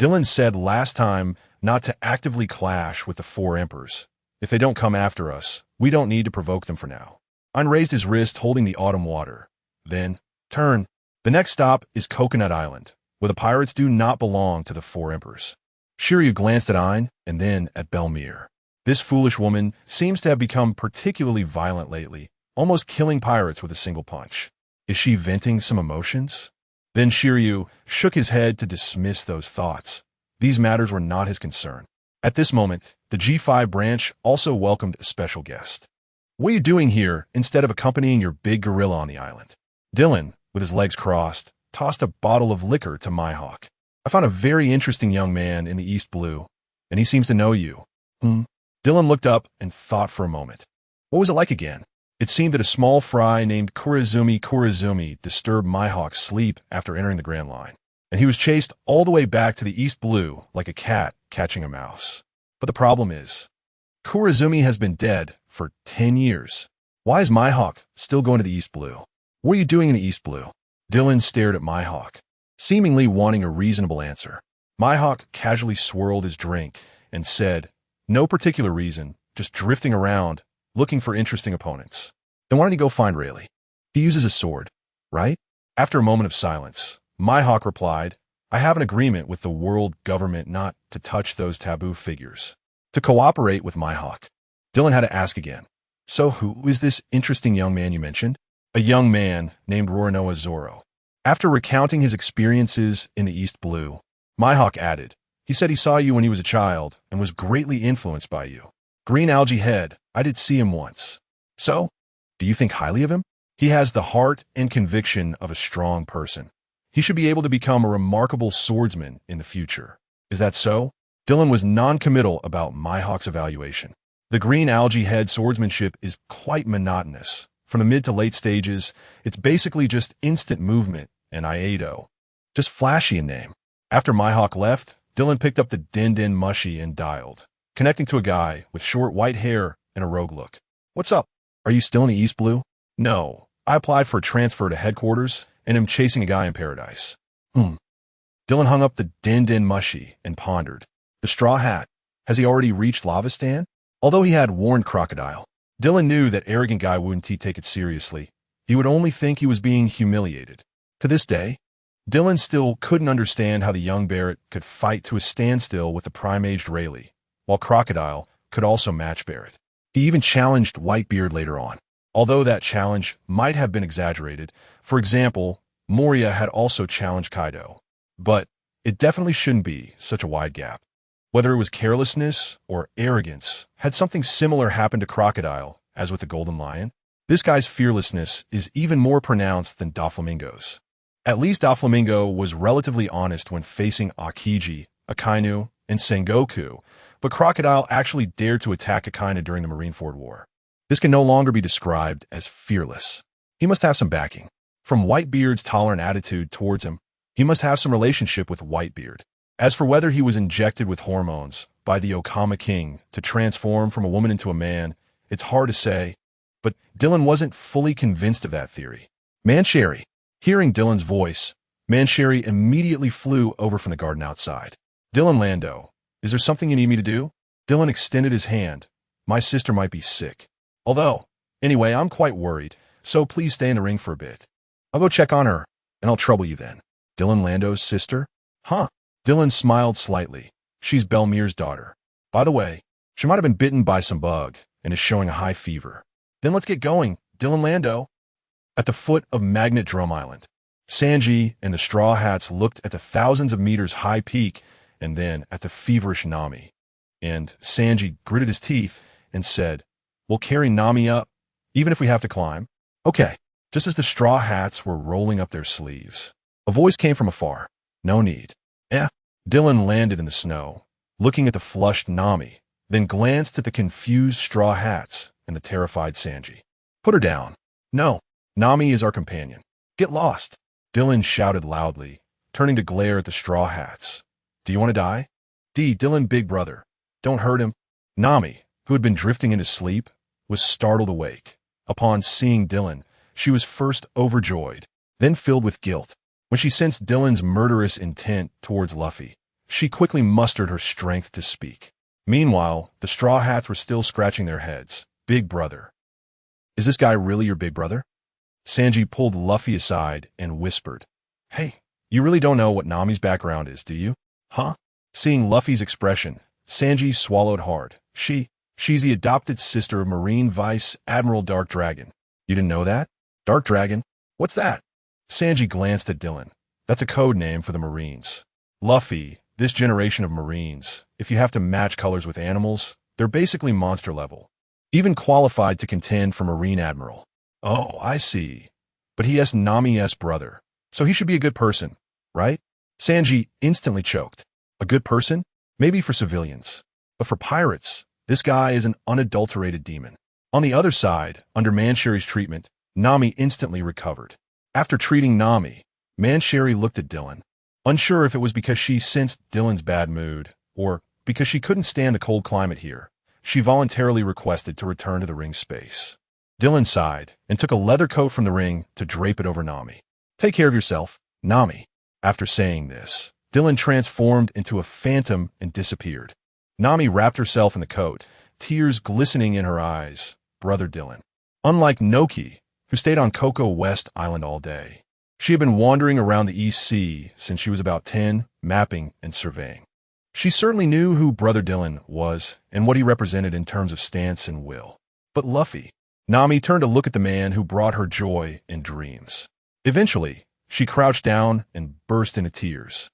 Dylan said last time not to actively clash with the four emperors. If they don't come after us, we don't need to provoke them for now. Ein raised his wrist, holding the autumn water. Then, turn. The next stop is Coconut Island, where the pirates do not belong to the four emperors. Shiryu glanced at Ein and then at Belmere. This foolish woman seems to have become particularly violent lately, almost killing pirates with a single punch. Is she venting some emotions? Then Shiryu shook his head to dismiss those thoughts. These matters were not his concern. At this moment, the G5 branch also welcomed a special guest. "What are you doing here instead of accompanying your big gorilla on the island?" Dylan, with his legs crossed, tossed a bottle of liquor to Mihawk. "I found a very interesting young man in the East Blue, and he seems to know you." Dylan looked up and thought for a moment. What was it like again? It seemed that a small fry named Kurazumi disturbed Mihawk's sleep after entering the Grand Line, and he was chased all the way back to the East Blue like a cat catching a mouse. But the problem is, Kurazumi has been dead for 10 years. Why is Mihawk still going to the East Blue? What are you doing in the East Blue? Dylan stared at Mihawk, seemingly wanting a reasonable answer. Mihawk casually swirled his drink and said, "No particular reason, just drifting around, looking for interesting opponents." "Then why don't you go find Rayleigh? He uses a sword, right?" After a moment of silence, Mihawk replied, "I have an agreement with the world government not to touch those taboo figures. To cooperate with Mihawk." Dylan had to ask again, "So who is this interesting young man you mentioned?" "A young man named Roronoa Zoro." After recounting his experiences in the East Blue, Mihawk added, "He said he saw you when he was a child and was greatly influenced by you. Green algae head, I did see him once." "So, do you think highly of him?" "He has the heart and conviction of a strong person. He should be able to become a remarkable swordsman in the future." "Is that so?" Dylan was non-committal about Mihawk's evaluation. The green algae head swordsmanship is quite monotonous. From the mid to late stages, it's basically just instant movement and Iaido. Just flashy in name. After Mihawk left, Dylan picked up the Din Mushy and dialed, connecting to a guy with short white hair and a rogue look. "What's up? Are you still in the East Blue?" "No. I applied for a transfer to headquarters and am chasing a guy in Paradise." Dylan hung up the Din Mushy and pondered. The straw hat. Has he already reached Lavastan? Although he had warned Crocodile, Dylan knew that arrogant guy wouldn't take it seriously. He would only think he was being humiliated. To this day, Dylan still couldn't understand how the young Barrett could fight to a standstill with the prime-aged Rayleigh, while Crocodile could also match Barrett. He even challenged Whitebeard later on, although that challenge might have been exaggerated. For example, Moria had also challenged Kaido. But it definitely shouldn't be such a wide gap. Whether it was carelessness or arrogance, had something similar happened to Crocodile, as with the Golden Lion? This guy's fearlessness is even more pronounced than Doflamingo's. At least Doflamingo was relatively honest when facing Akiji, Akainu, and Sengoku, but Crocodile actually dared to attack Akainu during the Marineford War. This can no longer be described as fearless. He must have some backing. From Whitebeard's tolerant attitude towards him, he must have some relationship with Whitebeard. As for whether he was injected with hormones by the Okama King to transform from a woman into a man, it's hard to say, but Dylan wasn't fully convinced of that theory. Mancheri. Hearing Dylan's voice, Mancheri immediately flew over from the garden outside. Dylan Lando, is there something you need me to do? Dylan extended his hand. My sister might be sick. Although, anyway, I'm quite worried, so please stay in the ring for a bit. I'll go check on her, and I'll trouble you then. Dylan Lando's sister? Huh? Dylan smiled slightly. She's Belmir's daughter. By the way, she might have been bitten by some bug and is showing a high fever. Then let's get going, Dylan Lando. At the foot of Magnet Drum Island, Sanji and the Straw Hats looked at the thousands of meters high peak and then at the feverish Nami. And Sanji gritted his teeth and said, "We'll carry Nami up, even if we have to climb." Okay. Just as the Straw Hats were rolling up their sleeves, a voice came from afar. No need. Dylan landed in the snow, looking at the flushed Nami, then glanced at the confused Straw Hats and the terrified Sanji. Put her down. No. Nami is our companion. Get lost. Dylan shouted loudly, turning to glare at the Straw Hats. Do you want to die? Dylan, big brother. Don't hurt him. Nami, who had been drifting into sleep, was startled awake. Upon seeing Dylan, she was first overjoyed, then filled with guilt. When she sensed Dylan's murderous intent towards Luffy, she quickly mustered her strength to speak. Meanwhile, the Straw Hats were still scratching their heads. Big brother. Is this guy really your big brother? Sanji pulled Luffy aside and whispered, Hey, you really don't know what Nami's background is, do you? Huh? Seeing Luffy's expression, Sanji swallowed hard. She's the adopted sister of Marine Vice Admiral Dark Dragon. You didn't know that? Dark Dragon? What's that? Sanji glanced at Dylan. That's a code name for the Marines. Luffy, this generation of Marines, if you have to match colors with animals, they're basically monster level. Even qualified to contend for Marine Admiral. Oh, I see. But he has Nami's brother, so he should be a good person, right? Sanji instantly choked. A good person? Maybe for civilians. But for pirates, this guy is an unadulterated demon. On the other side, under Mancheri's treatment, Nami instantly recovered. After treating Nami, Mancheri looked at Dylan, unsure if it was because she sensed Dylan's bad mood, or because she couldn't stand the cold climate here. She voluntarily requested to return to the ring space. Dylan sighed and took a leather coat from the ring to drape it over Nami. Take care of yourself, Nami. After saying this, Dylan transformed into a phantom and disappeared. Nami wrapped herself in the coat, tears glistening in her eyes. Brother Dylan. Unlike Noki, who stayed on Cocoa West Island all day, she had been wandering around the East Sea since she was about 10, mapping and surveying. She certainly knew who Brother Dylan was and what he represented in terms of stance and will. But Luffy. Nami turned to look at the man who brought her joy and dreams. Eventually, she crouched down and burst into tears.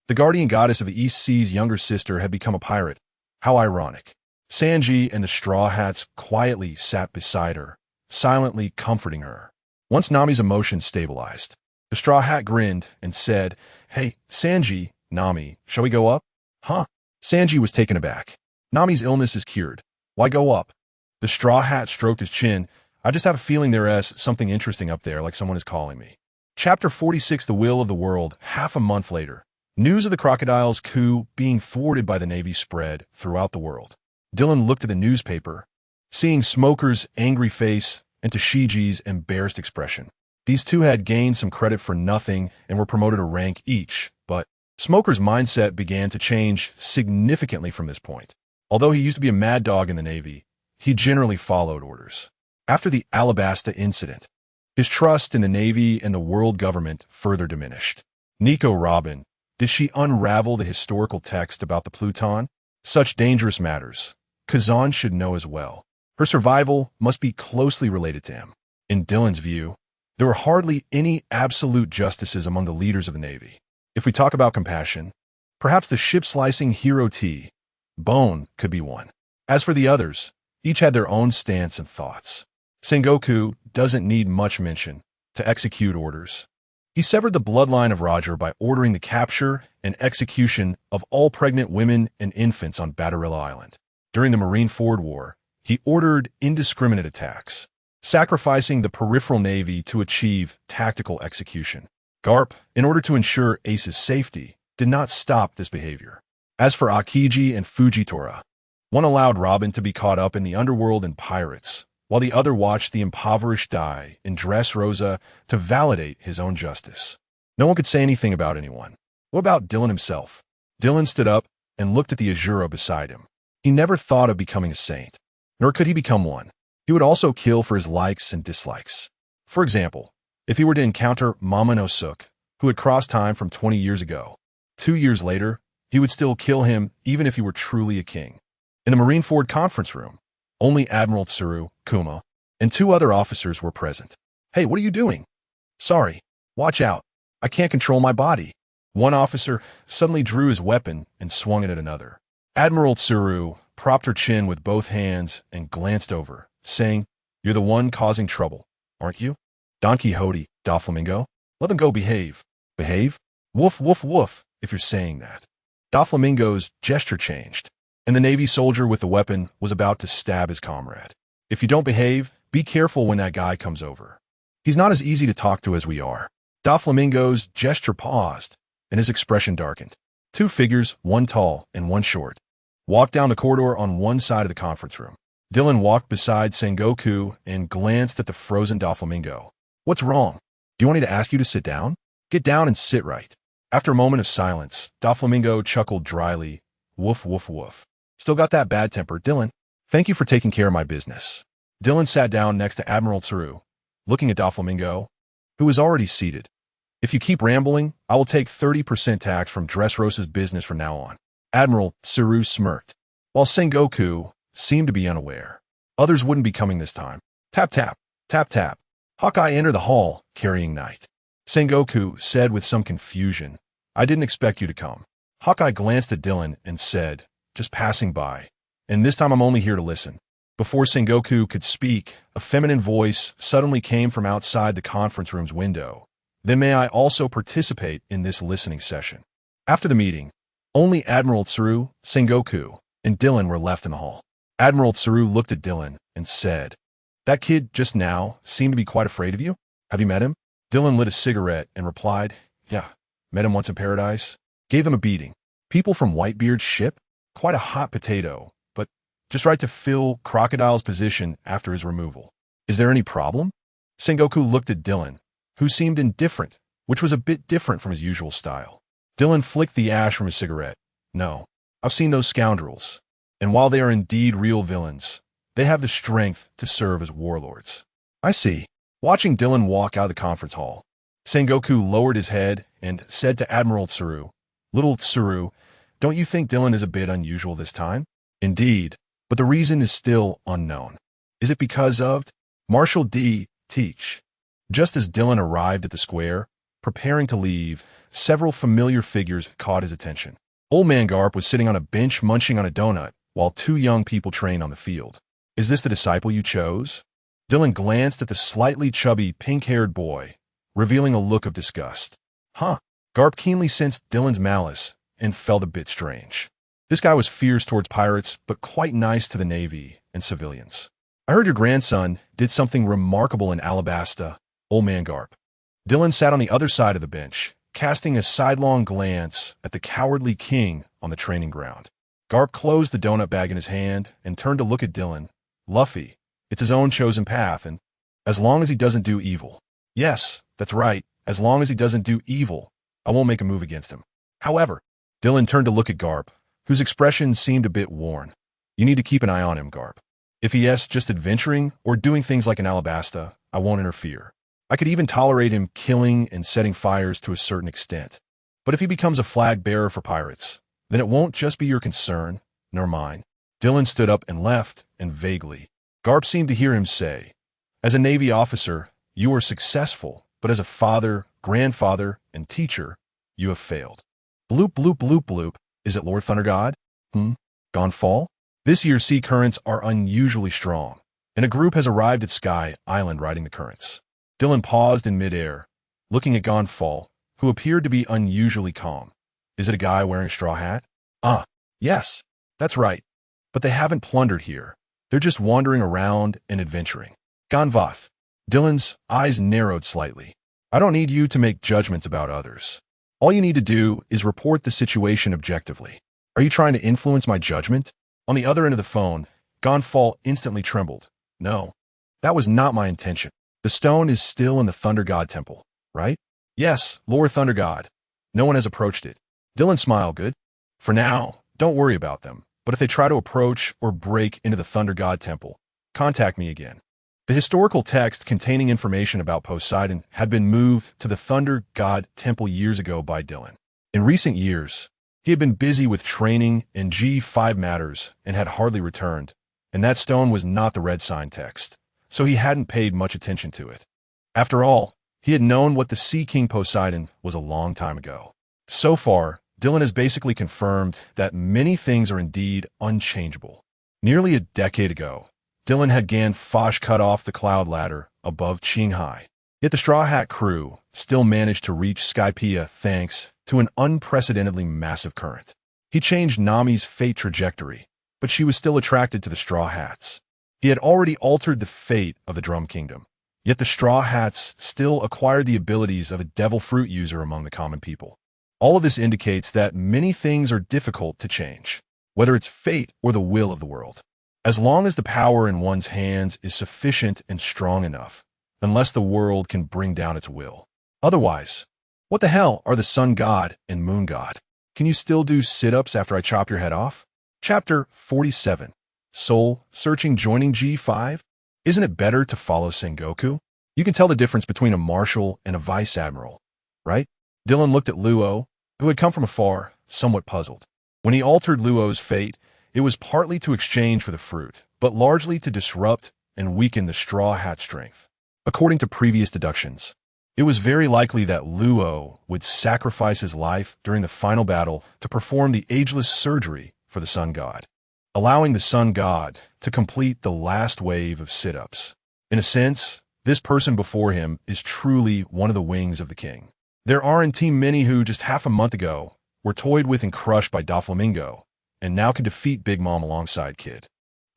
The guardian goddess of the East Sea's younger sister had become a pirate. How ironic. Sanji and the Straw Hats quietly sat beside her, silently comforting her. Once Nami's emotions stabilized, the Straw Hat grinned and said, Hey, Sanji, Nami, shall we go up? Huh? Sanji was taken aback. Nami's illness is cured. Why go up? The Straw Hat stroked his chin. I just have a feeling there is something interesting up there, like someone is calling me. Chapter 46, The Will of the World, half a month later. News of the Crocodile's coup being thwarted by the Navy spread throughout the world. Dylan looked at the newspaper, seeing Smoker's angry face and Tashiji's embarrassed expression. These two had gained some credit for nothing and were promoted a rank each, but Smoker's mindset began to change significantly from this point. Although he used to be a mad dog in the Navy, he generally followed orders. After the Alabasta incident, his trust in the Navy and the world government further diminished. Nico Robin, did she unravel the historical text about the Pluton? Such dangerous matters. Kazan should know as well. Her survival must be closely related to him. In Dylan's view, there were hardly any absolute justices among the leaders of the Navy. If we talk about compassion, perhaps the ship-slicing hero T, Bone, could be one. As for the others, each had their own stance and thoughts. Sengoku doesn't need much mention to execute orders. He severed the bloodline of Roger by ordering the capture and execution of all pregnant women and infants on Batterilla Island. During the Marine-Ford War, he ordered indiscriminate attacks, sacrificing the peripheral navy to achieve tactical execution. Garp, in order to ensure Ace's safety, did not stop this behavior. As for Akiji and Fujitora, one allowed Robin to be caught up in the underworld and pirates, while the other watched the impoverished die in Dressrosa to validate his own justice. No one could say anything about anyone. What about Dylan himself? Dylan stood up and looked at the Azura beside him. He never thought of becoming a saint, nor could he become one. He would also kill for his likes and dislikes. For example, if he were to encounter Mama no Suk, who had crossed time from 20 years ago, 2 years later, he would still kill him even if he were truly a king. In the Marineford conference room, only Admiral Tsuru, Kuma, and 2 other officers were present. "Hey, what are you doing?" "Sorry. Watch out. I can't control my body." One officer suddenly drew his weapon and swung it at another. Admiral Tsuru propped her chin with both hands and glanced over, saying, "You're the one causing trouble, aren't you? Don Quixote, Doflamingo? Let them go behave." "Behave? Woof, woof, woof, if you're saying that." Doflamingo's gesture changed, and the Navy soldier with the weapon was about to stab his comrade. "If you don't behave, be careful when that guy comes over. He's not as easy to talk to as we are." Doflamingo's gesture paused, and his expression darkened. 2 figures, one tall and one short, walked down the corridor on one side of the conference room. Dylan walked beside Sengoku and glanced at the frozen Doflamingo. "What's wrong? Do you want me to ask you to sit down? Get down and sit right." After a moment of silence, Doflamingo chuckled dryly. "Woof, woof, woof. Still got that bad temper, Dylan. Thank you for taking care of my business." Dylan sat down next to Admiral Tsuru, looking at Doflamingo, who was already seated. "If you keep rambling, I will take 30% tax from Dressrosa's business from now on." Admiral Tsuru smirked, while Sengoku seemed to be unaware. Others wouldn't be coming this time. Tap, tap, tap, tap. Hawkeye entered the hall, carrying Knight. Sengoku said with some confusion, "I didn't expect you to come." Hawkeye glanced at Dylan and said, "Just passing by. And this time I'm only here to listen." Before Sengoku could speak, a feminine voice suddenly came from outside the conference room's window. "Then may I also participate in this listening session?" After the meeting, only Admiral Tsuru, Sengoku, and Dylan were left in the hall. Admiral Tsuru looked at Dylan and said, "That kid just now seemed to be quite afraid of you. Have you met him?" Dylan lit a cigarette and replied, "Yeah, met him once in paradise. Gave him a beating. People from Whitebeard's ship? Quite a hot potato, but just right to fill Crocodile's position after his removal. Is there any problem?" Sengoku looked at Dylan, who seemed indifferent, which was a bit different from his usual style. Dylan flicked the ash from his cigarette. "No, I've seen those scoundrels, and while they are indeed real villains, they have the strength to serve as warlords." "I see." Watching Dylan walk out of the conference hall, Sengoku lowered his head and said to Admiral Tsuru, "Little Tsuru, don't you think Dylan is a bit unusual this time?" "Indeed, but the reason is still unknown." "Is it because of Marshal D. Teach?" Just as Dylan arrived at the square, preparing to leave, several familiar figures caught his attention. Old Man Garp was sitting on a bench munching on a donut, while 2 young people trained on the field. "Is this the disciple you chose?" Dylan glanced at the slightly chubby, pink-haired boy, revealing a look of disgust. "Huh." Garp keenly sensed Dylan's malice and felt a bit strange. This guy was fierce towards pirates, but quite nice to the Navy and civilians. "I heard your grandson did something remarkable in Alabasta, Old Man Garp." Dylan sat on the other side of the bench, casting a sidelong glance at the cowardly king on the training ground. Garp closed the donut bag in his hand and turned to look at Dylan. "Luffy, it's his own chosen path, and as long as he doesn't do evil." "Yes, that's right. As long as he doesn't do evil, I won't make a move against him." However, Dylan turned to look at Garp, whose expression seemed a bit worn. "You need to keep an eye on him, Garp. If he is just adventuring or doing things like in Alabasta, I won't interfere. I could even tolerate him killing and setting fires to a certain extent. But if he becomes a flag bearer for pirates, then it won't just be your concern, nor mine." Dylan stood up and left, and vaguely, Garp seemed to hear him say, "As a Navy officer, you are successful, but as a father, grandfather, and teacher, you have failed." Bloop, bloop, bloop, bloop. Is it Lord Thundergod? Gone fall? This year's sea currents are unusually strong, and a group has arrived at Sky Island riding the currents. Dylan paused in midair, looking at Gonfall, who appeared to be unusually calm. Is it a guy wearing a straw hat? Yes, that's right. But they haven't plundered here. They're just wandering around and adventuring. Gonvath. Dylan's eyes narrowed slightly. I don't need you to make judgments about others. All you need to do is report the situation objectively. Are you trying to influence my judgment? On the other end of the phone, Gonfall instantly trembled. No, that was not my intention. The stone is still in the Thunder God Temple, right? Yes, Lord Thunder God. No one has approached it. Dylan smiled. Good. For now, don't worry about them. But if they try to approach or break into the Thunder God Temple, contact me again. The historical text containing information about Poseidon had been moved to the Thunder God Temple years ago by Dylan. In recent years, he had been busy with training in G5 matters and had hardly returned, and that stone was not the red sign text, so he hadn't paid much attention to it. After all, he had known what the Sea King Poseidon was a long time ago. So far, Dylan has basically confirmed that many things are indeed unchangeable. Nearly a decade ago, Dylan had Gan-Fosh cut off the cloud ladder above Qinghai. Yet the Straw Hat crew still managed to reach Skypiea thanks to an unprecedentedly massive current. He changed Nami's fate trajectory, but she was still attracted to the Straw Hats. He had already altered the fate of the Drum Kingdom, yet the Straw Hats still acquired the abilities of a devil fruit user among the common people. All of this indicates that many things are difficult to change, whether it's fate or the will of the world. As long as the power in one's hands is sufficient and strong enough, unless the world can bring down its will. Otherwise, what the hell are the Sun God and Moon God? Can you still do sit-ups after I chop your head off? Chapter 47. Soul Searching Joining G5? Isn't it better to follow Sengoku? You can tell the difference between a marshal and a vice admiral, right? Dylan looked at Luo, who had come from afar, somewhat puzzled. When he altered Luo's fate, it was partly to exchange for the fruit, but largely to disrupt and weaken the Straw Hat strength. According to previous deductions, it was very likely that Luo would sacrifice his life during the final battle to perform the ageless surgery for the Sun God, allowing the Sun God to complete the last wave of sit-ups. In a sense, this person before him is truly one of the wings of the king. There aren't too many who just half a month ago were toyed with and crushed by Doflamingo, and now can defeat Big Mom alongside Kid.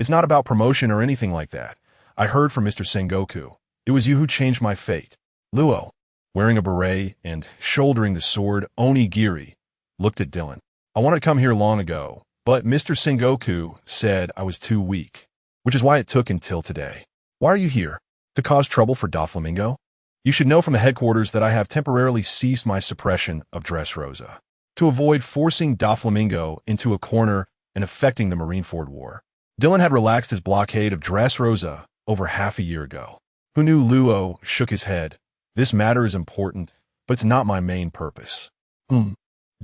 It's not about promotion or anything like that. I heard from Mr. Sengoku. It was you who changed my fate. Luo, wearing a beret and shouldering the sword Onigiri, looked at Dylan. I wanted to come here long ago, but Mr. Sengoku said I was too weak, which is why it took until today. Why are you here? To cause trouble for Doflamingo? You should know from the headquarters that I have temporarily ceased my suppression of Dressrosa to avoid forcing Doflamingo into a corner and affecting the Marineford War. Dylan had relaxed his blockade of Dressrosa over half a year ago. Who knew? Luo shook his head. This matter is important, but it's not my main purpose.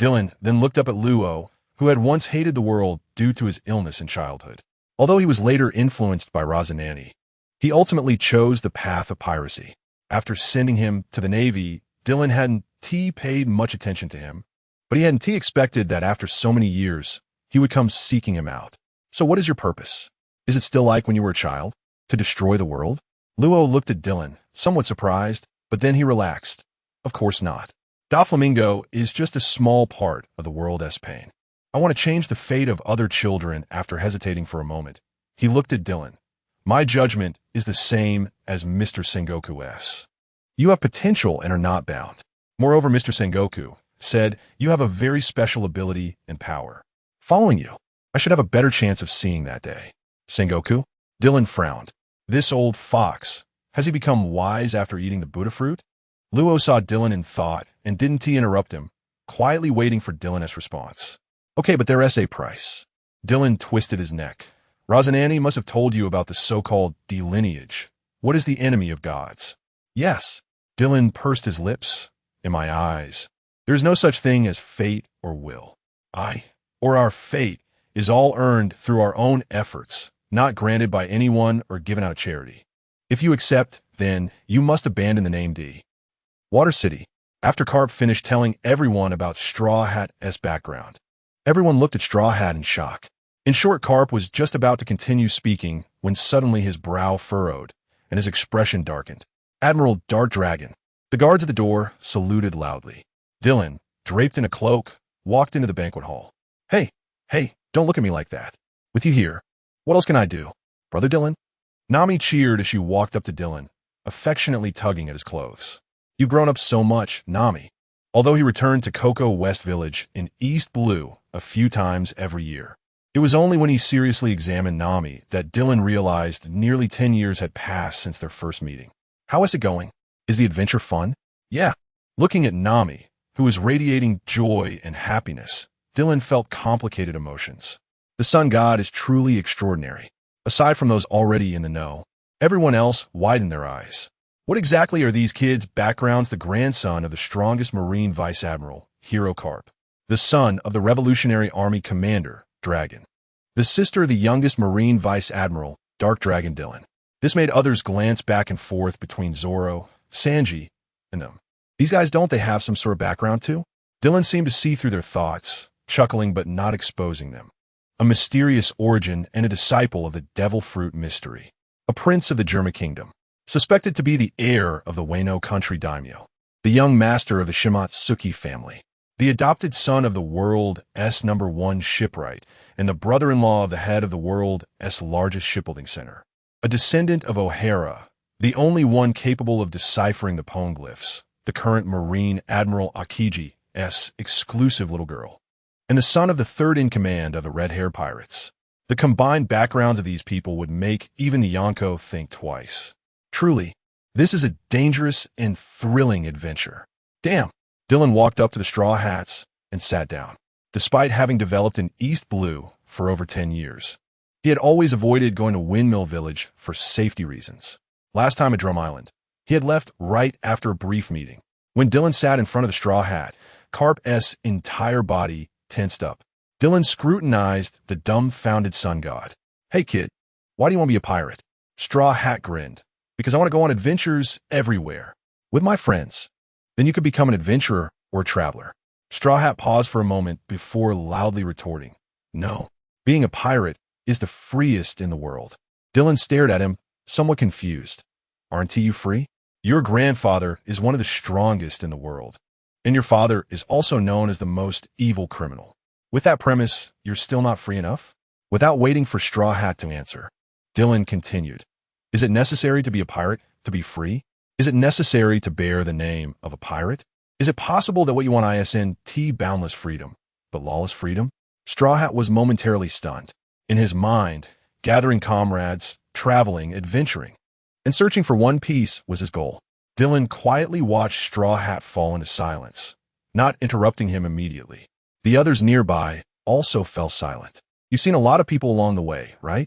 Dylan then looked up at Luo, who had once hated the world due to his illness in childhood. Although he was later influenced by Razanani, he ultimately chose the path of piracy. After sending him to the Navy, Dylan hadn't paid much attention to him, but he hadn't expected that after so many years, he would come seeking him out. So what is your purpose? Is it still like when you were a child? To destroy the world? Luo looked at Dylan, somewhat surprised, but then he relaxed. Of course not. Doflamingo is just a small part of the world's pain. I want to change the fate of other children. After hesitating for a moment, he looked at Dylan. My judgment is the same as Mr. Sengoku's. You have potential and are not bound. Moreover, Mr. Sengoku said you have a very special ability and power. Following you, I should have a better chance of seeing that day. Sengoku? Dylan frowned. This old fox, has he become wise after eating the Buddha fruit? Luo saw Dylan in thought and didn't interrupt him, quietly waiting for Dylan's response. Okay, but their essay price. Dylan twisted his neck. Razanani must have told you about the so-called delineage. What is the enemy of gods? Yes. Dylan pursed his lips. In my eyes, there is no such thing as fate or will. Our fate, is all earned through our own efforts, not granted by anyone or given out of charity. If you accept, then you must abandon the name D. Water City. After Carp finished telling everyone about Straw Hat's background, everyone looked at Straw Hat in shock. In short, Carp was just about to continue speaking when suddenly his brow furrowed and his expression darkened. Admiral Dark Dragon. The guards at the door saluted loudly. Dylan, draped in a cloak, walked into the banquet hall. Hey, don't look at me like that. With you here, what else can I do? Brother Dylan? Nami cheered as she walked up to Dylan, affectionately tugging at his clothes. You've grown up so much, Nami. Although he returned to Cocoa West Village in East Blue a few times every year. It was only when he seriously examined Nami that Dylan realized nearly 10 years had passed since their first meeting. How is it going? Is the adventure fun? Yeah. Looking at Nami, who was radiating joy and happiness, Dylan felt complicated emotions. The sun god is truly extraordinary. Aside from those already in the know, everyone else widened their eyes. What exactly are these kids' backgrounds? The grandson of the strongest Marine Vice Admiral, Hero Carp. The son of the Revolutionary Army Commander, Dragon. The sister of the youngest Marine Vice Admiral, Dark Dragon Dylan. This made others glance back and forth between Zoro, Sanji, and them. These guys, don't they have some sort of background too? Dylan seemed to see through their thoughts, chuckling but not exposing them. A mysterious origin and a disciple of the Devil Fruit mystery. A prince of the Germa Kingdom. Suspected to be the heir of the Wano country daimyo. The young master of the Shimatsuki family. The adopted son of the world's #1 shipwright and the brother-in-law of the head of the world's largest shipbuilding center. A descendant of O'Hara, the only one capable of deciphering the poneglyphs, the current Marine Admiral Akiji's exclusive little girl. And the son of the third in command of the Red Hair Pirates. The combined backgrounds of these people would make even the Yonko think twice. Truly, this is a dangerous and thrilling adventure. Damn. Dylan walked up to the Straw Hats and sat down. Despite having developed an East Blue for over 10 years, he had always avoided going to Windmill Village for safety reasons. Last time at Drum Island, he had left right after a brief meeting. When Dylan sat in front of the Straw Hat, Carp's entire body tensed up. Dylan scrutinized the dumbfounded sun god. Hey kid, why do you want to be a pirate? Straw Hat grinned. Because I want to go on adventures everywhere. With my friends. Then you could become an adventurer or a traveler. Straw Hat paused for a moment before loudly retorting. No, being a pirate is the freest in the world. Dylan stared at him, somewhat confused. Aren't you free? Your grandfather is one of the strongest in the world. And your father is also known as the most evil criminal. With that premise, you're still not free enough? Without waiting for Straw Hat to answer, Dylan continued. Is it necessary to be a pirate to be free? Is it necessary to bear the name of a pirate? Is it possible that what you want isn't boundless freedom, but lawless freedom? Straw Hat was momentarily stunned. In his mind, gathering comrades, traveling, adventuring, and searching for one piece was his goal. Dylan quietly watched Straw Hat fall into silence, not interrupting him immediately. The others nearby also fell silent. You've seen a lot of people along the way, right?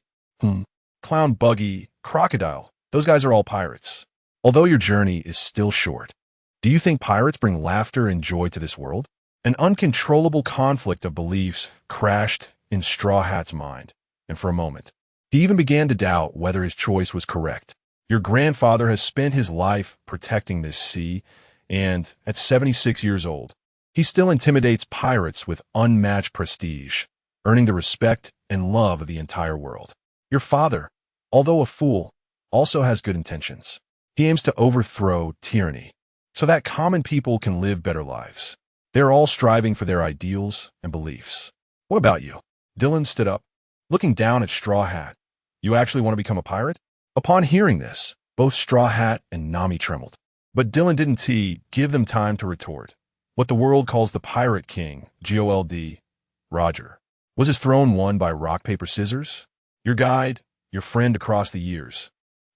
Clown, Buggy, Crocodile, those guys are all pirates. Although your journey is still short, do you think pirates bring laughter and joy to this world? An uncontrollable conflict of beliefs crashed in Straw Hat's mind, and for a moment, he even began to doubt whether his choice was correct. Your grandfather has spent his life protecting this sea, and at 76 years old, he still intimidates pirates with unmatched prestige, earning the respect and love of the entire world. Your father, although a fool, also has good intentions. He aims to overthrow tyranny, so that common people can live better lives. They're all striving for their ideals and beliefs. What about you? Dylan stood up, looking down at Straw Hat. You actually want to become a pirate? Upon hearing this, both Straw Hat and Nami trembled. But Dylan didn't give them time to retort. What the world calls the Pirate King, GOLD, Roger. Was his throne won by rock, paper, scissors? Your guide, your friend across the years.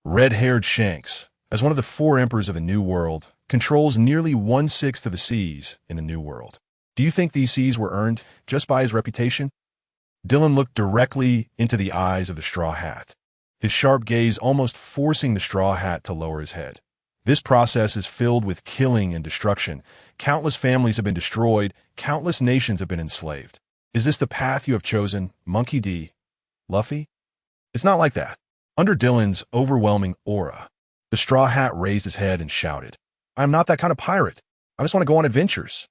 Red-haired Shanks, as one of the 4 emperors of the New World, controls nearly 1/6 of the seas in the New World. Do you think these seas were earned just by his reputation? Dylan looked directly into the eyes of the Straw Hat, his sharp gaze almost forcing the Straw Hat to lower his head. This process is filled with killing and destruction. Countless families have been destroyed. Countless nations have been enslaved. Is this the path you have chosen, Monkey D. Luffy? It's not like that. Under Dylan's overwhelming aura, the Straw Hat raised his head and shouted, I am not that kind of pirate. I just want to go on adventures.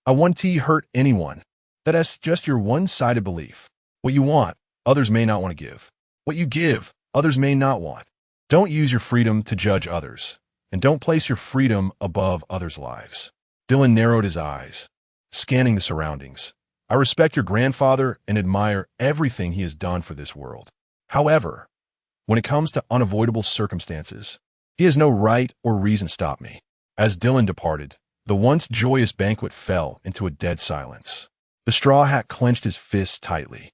I won't hurt anyone. That's just your one-sided belief. What you want, others may not want to give. What you give, others may not want. Don't use your freedom to judge others. and don't place your freedom above others' lives. Dylan narrowed his eyes, scanning the surroundings. I respect your grandfather and admire everything he has done for this world. However, when it comes to unavoidable circumstances, he has no right or reason to stop me. As Dylan departed, the once joyous banquet fell into a dead silence. The straw hat clenched his fists tightly,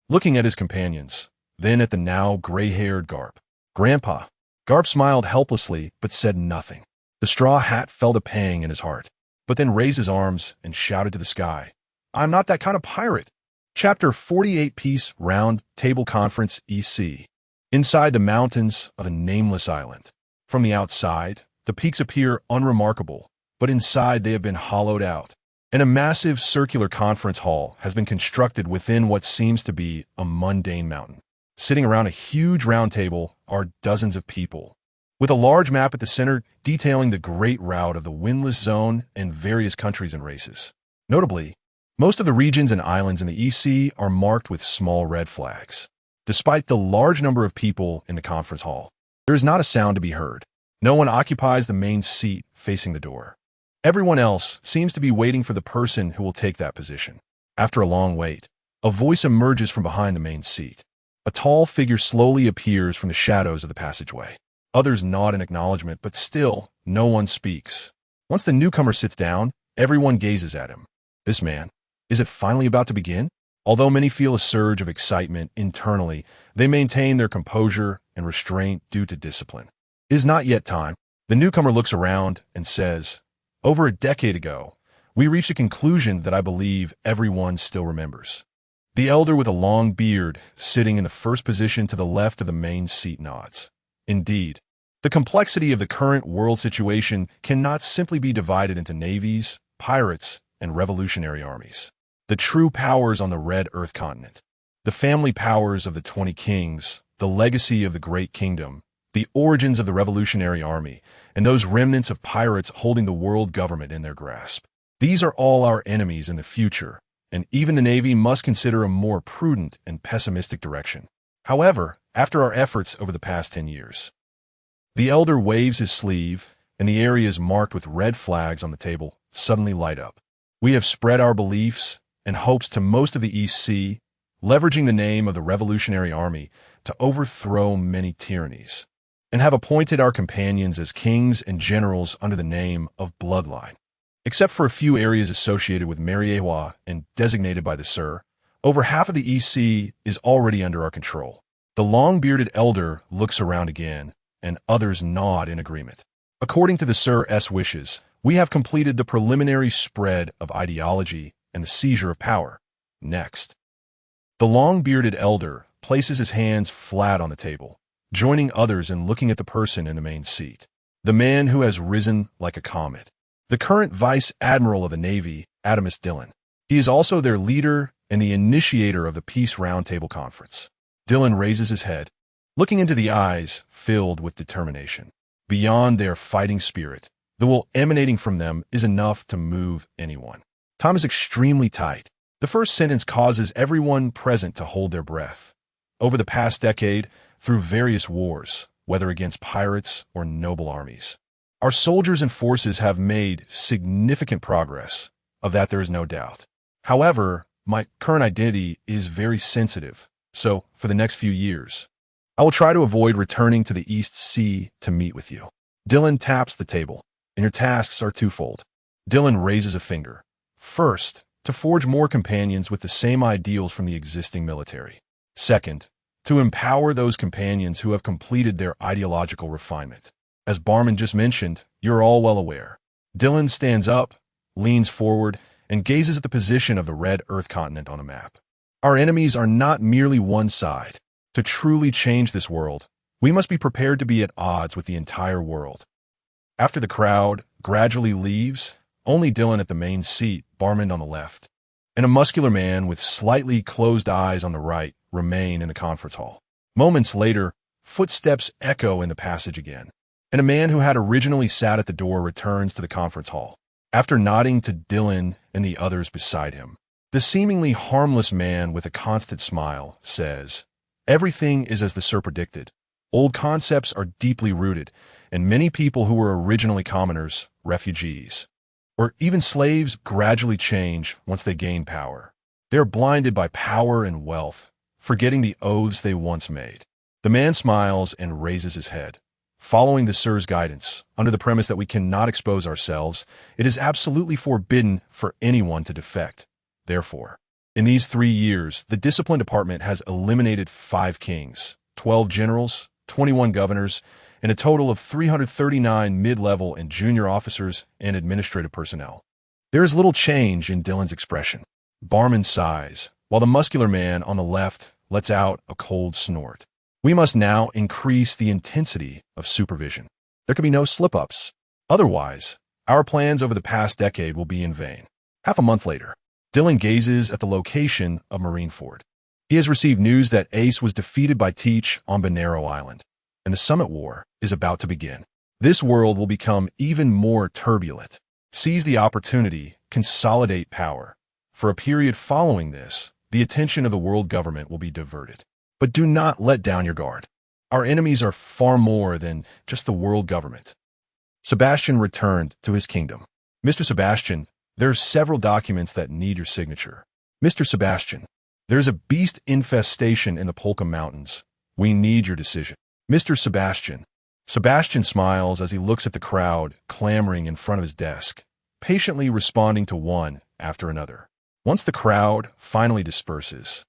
looking at his companions, then at the now gray-haired Garp. Grandpa. Garp smiled helplessly but said nothing. The straw hat felt a pang in his heart, but then raised his arms and shouted to the sky, I'm not that kind of pirate. Chapter 48 Peace Round Table Conference EC. Inside the mountains of a nameless island. From the outside, the peaks appear unremarkable, but inside they have been hollowed out. And a massive circular conference hall has been constructed within what seems to be a mundane mountain. Sitting around a huge round table are dozens of people, with a large map at the center detailing the great route of the windless zone and various countries and races. Notably, most of the regions and islands in the EC are marked with small red flags. Despite the large number of people in the conference hall, there is not a sound to be heard. No one occupies the main seat facing the door. Everyone else seems to be waiting for the person who will take that position. After a long wait, a voice emerges from behind the main seat. A tall figure slowly appears from the shadows of the passageway. Others nod in acknowledgement, but still, no one speaks. Once the newcomer sits down, everyone gazes at him. This man, is it finally about to begin? Although many feel a surge of excitement internally, they maintain their composure and restraint due to discipline. It is not yet time. The newcomer looks around and says, Over a decade ago, we reached a conclusion that I believe everyone still remembers. The elder with a long beard, sitting in the first position to the left of the main seat, nods. Indeed, the complexity of the current world situation cannot simply be divided into navies, pirates, and revolutionary armies. The true powers on the Red Earth continent, the family powers of the 20 kings, the legacy of the Great Kingdom, the origins of the Revolutionary Army, and those remnants of pirates holding the world government in their grasp. These are all our enemies in the future, and even the Navy must consider a more prudent and pessimistic direction. However, after our efforts over the past 10 years, the elder waves his sleeve, and the areas marked with red flags on the table suddenly light up. We have spread our beliefs and hopes to most of the EC, leveraging the name of the Revolutionary Army to overthrow many tyrannies, and have appointed our companions as kings and generals under the name of Bloodline. Except for a few areas associated with Mariewa and designated by the Sir, over half of the EC is already under our control. The long-bearded elder looks around again, and others nod in agreement. According to the Sir's wishes, we have completed the preliminary spread of ideology and the seizure of power. Next, the long-bearded elder places his hands flat on the table, joining others in looking at the person in the main seat. The man who has risen like a comet. The current Vice Admiral of the Navy, Adamus Dillon. He is also their leader and the initiator of the Peace Roundtable Conference. Dillon raises his head, looking into the eyes filled with determination. Beyond their fighting spirit, the will emanating from them is enough to move anyone. Time is extremely tight. The first sentence causes everyone present to hold their breath. Over the past decade, through various wars, whether against pirates or noble armies, our soldiers and forces have made significant progress. Of that there is no doubt. However, my current identity is very sensitive, so for the next few years, I will try to avoid returning to the East Sea to meet with you. Dillon taps the table, and your tasks are twofold. Dillon raises a finger. First, to forge more companions with the same ideals from the existing military. Second, to empower those companions who have completed their ideological refinement. As Barman just mentioned, you're all well aware. Dillon stands up, leans forward, and gazes at the position of the Red Earth continent on a map. Our enemies are not merely one side. To truly change this world, we must be prepared to be at odds with the entire world. After the crowd gradually leaves, only Dillon at the main seat, Barman on the left, and a muscular man with slightly closed eyes on the right remain in the conference hall. Moments later, footsteps echo in the passage again, and a man who had originally sat at the door returns to the conference hall. After nodding to Dillon and the others beside him, the seemingly harmless man with a constant smile says, Everything is as the Sir predicted. Old concepts are deeply rooted, and many people who were originally commoners, refugees, or even slaves gradually change once they gain power. They are blinded by power and wealth, forgetting the oaths they once made. The man smiles and raises his head. Following the Sir's guidance, under the premise that we cannot expose ourselves, it is absolutely forbidden for anyone to defect. Therefore, in these 3 years, the Discipline Department has eliminated 5 kings, 12 generals, 21 governors, and a total of 339 mid-level and junior officers and administrative personnel. There is little change in Dylan's expression. Barman sighs, while the muscular man on the left lets out a cold snort. We must now increase the intensity of supervision. There can be no slip-ups. Otherwise, our plans over the past decade will be in vain. Half a month later, Dylan gazes at the location of Marineford. He has received news that Ace was defeated by Teach on Bonero Island, and the Summit War is about to begin. This world will become even more turbulent. Seize the opportunity, consolidate power. For a period following this, the attention of the world government will be diverted. But do not let down your guard. Our enemies are far more than just the world government. Sebastian returned to his kingdom. Mr. Sebastian, there are several documents that need your signature. Mr. Sebastian, there's a beast infestation in the Polka Mountains. We need your decision. Mr. Sebastian. Sebastian smiles as he looks at the crowd clamoring in front of his desk, patiently responding to one after another. Once the crowd finally disperses,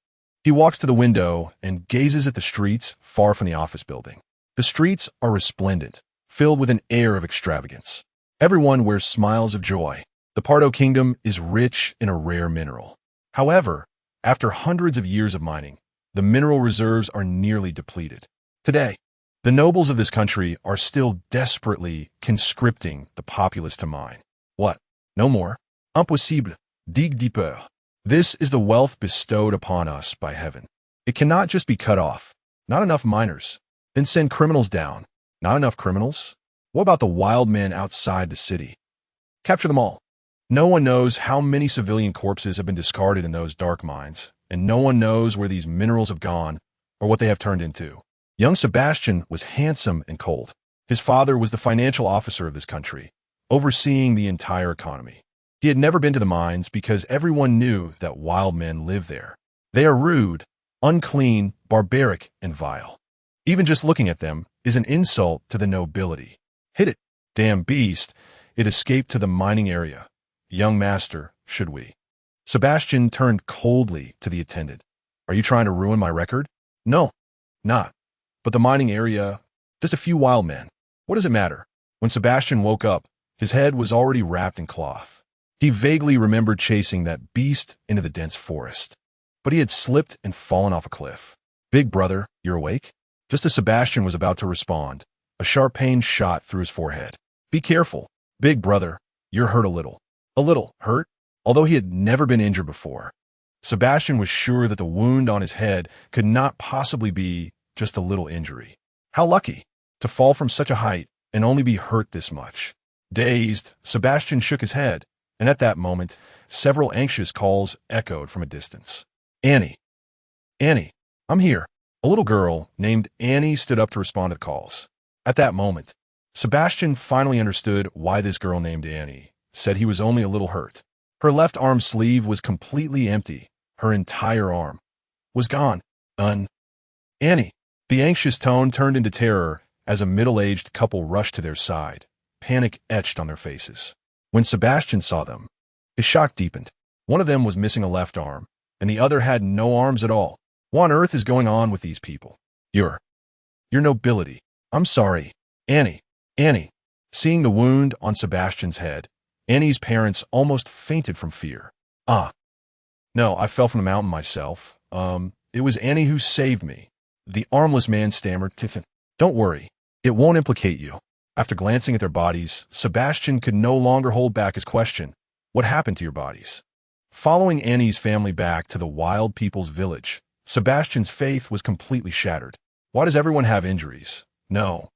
he walks to the window and gazes at the streets far from the office building. The streets are resplendent, filled with an air of extravagance. Everyone wears smiles of joy. The Pardo Kingdom is rich in a rare mineral. However, after hundreds of years of mining, the mineral reserves are nearly depleted. Today, the nobles of this country are still desperately conscripting the populace to mine. What? No more? Impossible. Dig deeper. This is the wealth bestowed upon us by heaven. It cannot just be cut off. Not enough miners. Then send criminals down. Not enough criminals? What about the wild men outside the city? Capture them all. No one knows how many civilian corpses have been discarded in those dark mines, and no one knows where these minerals have gone or what they have turned into. Young Sebastian was handsome and cold. His father was the financial officer of this country, overseeing the entire economy. He had never been to the mines because everyone knew that wild men live there. They are rude, unclean, barbaric, and vile. Even just looking at them is an insult to the nobility. Hit it, damn beast. It escaped to the mining area. Young master, should we? Sebastian turned coldly to the attendant. Are you trying to ruin my record? No, not. But the mining area, just a few wild men. What does it matter? When Sebastian woke up, his head was already wrapped in cloth. He vaguely remembered chasing that beast into the dense forest. But he had slipped and fallen off a cliff. Big brother, you're awake? Just as Sebastian was about to respond, a sharp pain shot through his forehead. Be careful. Big brother, you're hurt a little. A little hurt? Although he had never been injured before, Sebastian was sure that the wound on his head could not possibly be just a little injury. How lucky to fall from such a height and only be hurt this much. Dazed, Sebastian shook his head, and at that moment, several anxious calls echoed from a distance. Annie. Annie, I'm here. A little girl named Annie stood up to respond to the calls. At that moment, Sebastian finally understood why this girl named Annie said he was only a little hurt. Her left arm sleeve was completely empty. Her entire arm was gone. Annie. The anxious tone turned into terror as a middle-aged couple rushed to their side, panic etched on their faces. When Sebastian saw them, his shock deepened. One of them was missing a left arm, and the other had no arms at all. What on earth is going on with these people? Your nobility. I'm sorry. Annie. Seeing the wound on Sebastian's head, Annie's parents almost fainted from fear. No, I fell from the mountain myself. It was Annie who saved me. The armless man stammered, Tiffin. Don't worry. It won't implicate you. After glancing at their bodies, Sebastian could no longer hold back his question. What happened to your bodies? Following Annie's family back to the wild people's village, Sebastian's faith was completely shattered. Why does everyone have injuries? No.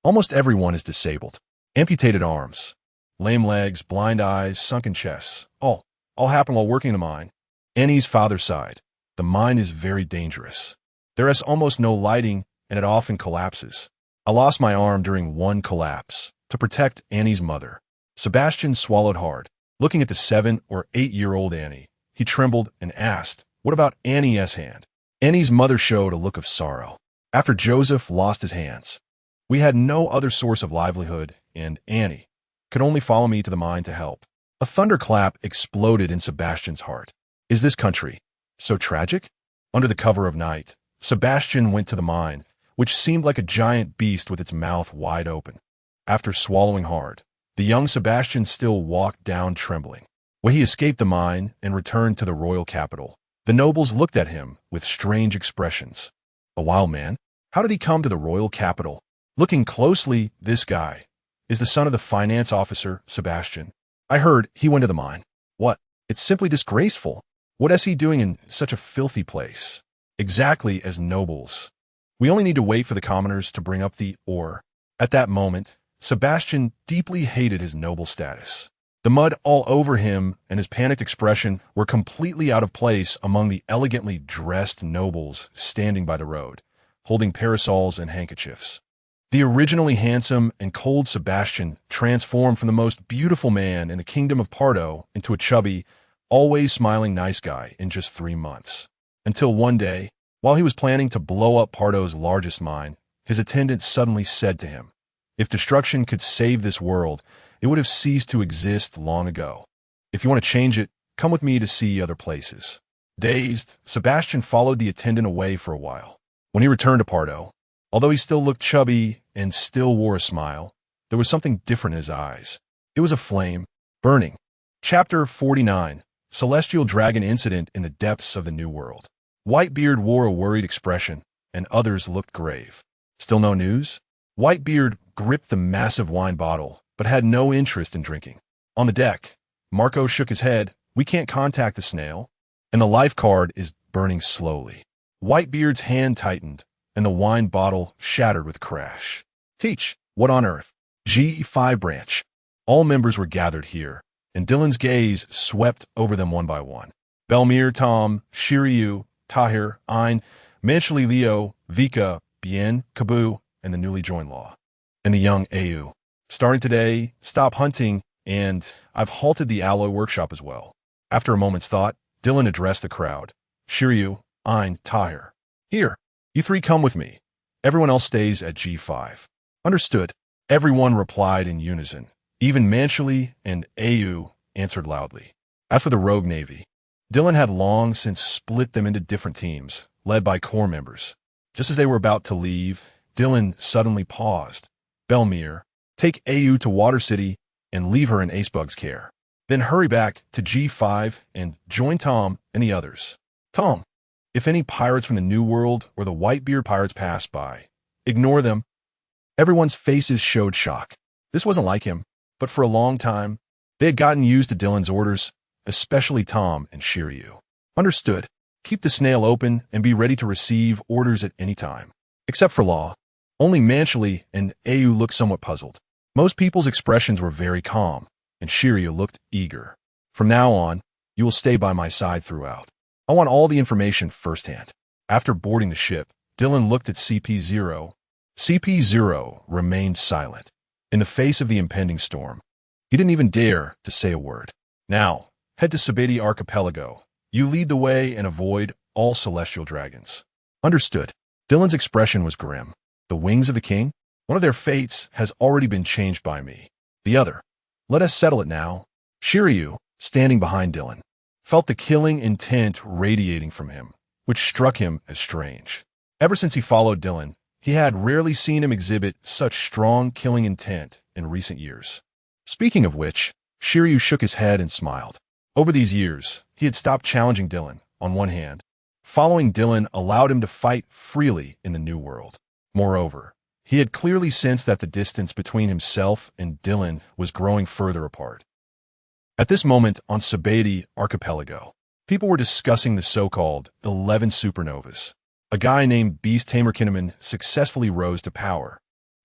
Almost everyone is disabled. Amputated arms, lame legs, blind eyes, sunken chests. All happen while working in the mine. Annie's father sighed. The mine is very dangerous. There is almost no lighting, and it often collapses. I lost my arm during one collapse to protect Annie's mother. Sebastian swallowed hard. Looking at the 7 or 8-year-old Annie, he trembled and asked, "What about Annie's hand?" Annie's mother showed a look of sorrow. After Joseph lost his hands, we had no other source of livelihood, and Annie could only follow me to the mine to help. A thunderclap exploded in Sebastian's heart. Is this country so tragic? Under the cover of night, Sebastian went to the mine, which seemed like a giant beast with its mouth wide open. After swallowing hard, the young Sebastian still walked down trembling. When he escaped the mine and returned to the royal capital, the nobles looked at him with strange expressions. A wild man? How did he come to the royal capital? Looking closely, this guy is the son of the finance officer, Sebastian. I heard he went to the mine. What? It's simply disgraceful. What is he doing in such a filthy place? Exactly as nobles. We only need to wait for the commoners to bring up the ore. At that moment, Sebastian deeply hated his noble status. The mud all over him and his panicked expression were completely out of place among the elegantly dressed nobles standing by the road, holding parasols and handkerchiefs. The originally handsome and cold Sebastian transformed from the most beautiful man in the kingdom of Pardo into a chubby, always smiling nice guy in just 3 months. Until one day, while he was planning to blow up Pardo's largest mine, his attendant suddenly said to him, "If destruction could save this world, it would have ceased to exist long ago. If you want to change it, come with me to see other places." Dazed, Sebastian followed the attendant away for a while. When he returned to Pardo, although he still looked chubby and still wore a smile, there was something different in his eyes. It was a flame, burning. Chapter 49, Celestial Dragon Incident in the Depths of the New World. Whitebeard wore a worried expression, and others looked grave. Still no news? Whitebeard gripped the massive wine bottle, but had no interest in drinking. On the deck, Marco shook his head. "We can't contact the snail, and the life card is burning slowly." Whitebeard's hand tightened, and the wine bottle shattered with a crash. "Teach, what on earth?" G5 branch. All members were gathered here, and Dylan's gaze swept over them one by one. Belmir, Tom, Shiryu, Tahir, Ein, Manchili, Leo, Vika, Bien, Kabu, and the newly joined Law. And the young Au. Starting today, stop hunting, and I've halted the alloy workshop as well. After a moment's thought, Dylan addressed the crowd. Shiryu, Ein, Tahir. Here, you 3 come with me. Everyone else stays at G5. Understood. Everyone replied in unison. Even Manchili and Au answered loudly. As for the Rogue Navy, Dylan had long since split them into different teams, led by core members. Just as they were about to leave, Dylan suddenly paused. "Belmir, take Au to Water City and leave her in Acebug's care. Then hurry back to G5 and join Tom and the others. Tom, if any pirates from the New World or the Whitebeard pirates pass by, ignore them." Everyone's faces showed shock. This wasn't like him, but for a long time, they had gotten used to Dylan's orders, especially Tom and Shiryu. Understood. Keep the snail open and be ready to receive orders at any time. Except for Law. Only Manchili and Au looked somewhat puzzled. Most people's expressions were very calm, and Shiryu looked eager. "From now on, you will stay by my side throughout. I want all the information firsthand." After boarding the ship, Dylan looked at CP0. CP0 remained silent. In the face of the impending storm, he didn't even dare to say a word. "Now, head to Sabeti Archipelago. You lead the way and avoid all celestial dragons." Understood. Dylan's expression was grim. The wings of the king? One of their fates has already been changed by me. The other. Let us settle it now. Shiryu, standing behind Dylan, felt the killing intent radiating from him, which struck him as strange. Ever since he followed Dylan, he had rarely seen him exhibit such strong killing intent in recent years. Speaking of which, Shiryu shook his head and smiled. Over these years, he had stopped challenging Dylan, on one hand. Following Dylan allowed him to fight freely in the New World. Moreover, he had clearly sensed that the distance between himself and Dylan was growing further apart. At this moment on Sabeti Archipelago, people were discussing the so-called 11 supernovas. A guy named Beast Tamer Kinnaman successfully rose to power,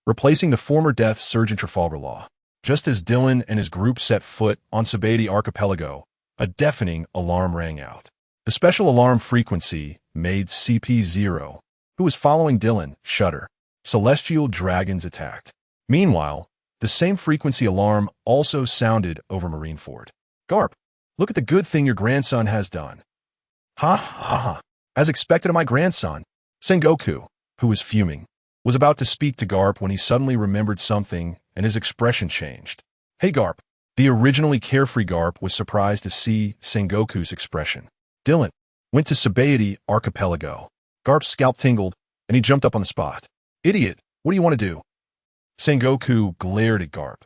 replacing the former death Surgeon Trafalgar Law. Just as Dylan and his group set foot on Sabeti Archipelago, a deafening alarm rang out. The special alarm frequency made CP0, who was following Dylan, shudder. celestial dragons attacked. Meanwhile, the same frequency alarm also sounded over Marineford. Garp, look at the good thing your grandson has done. Ha ha ha. As expected of my grandson, Sengoku, who was fuming, was about to speak to Garp when he suddenly remembered something and his expression changed. Hey Garp. The originally carefree Garp was surprised to see Sengoku's expression. Dylan went to Sabaody Archipelago. Garp's scalp tingled, and he jumped up on the spot. Idiot, what do you want to do? Sengoku glared at Garp.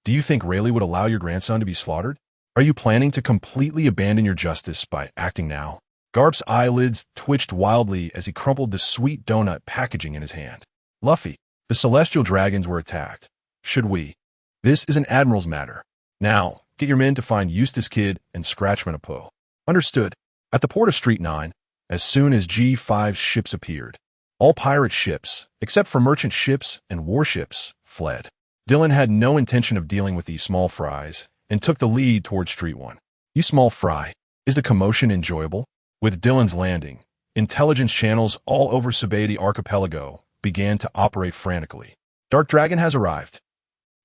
Do you think Rayleigh would allow your grandson to be slaughtered? Are you planning to completely abandon your justice by acting now? Garp's eyelids twitched wildly as he crumpled the sweet donut packaging in his hand. Luffy, the celestial dragons were attacked. Should we? This is an admiral's matter. Now, get your men to find Eustace Kid and Scratchman Apo. Understood. At the port of Street 9, as soon as G5's ships appeared, all pirate ships, except for merchant ships and warships, fled. Dylan had no intention of dealing with these small fries and took the lead toward Street 1. You small fry, is the commotion enjoyable? With Dylan's landing, intelligence channels all over Sabaody Archipelago began to operate frantically. Dark Dragon has arrived.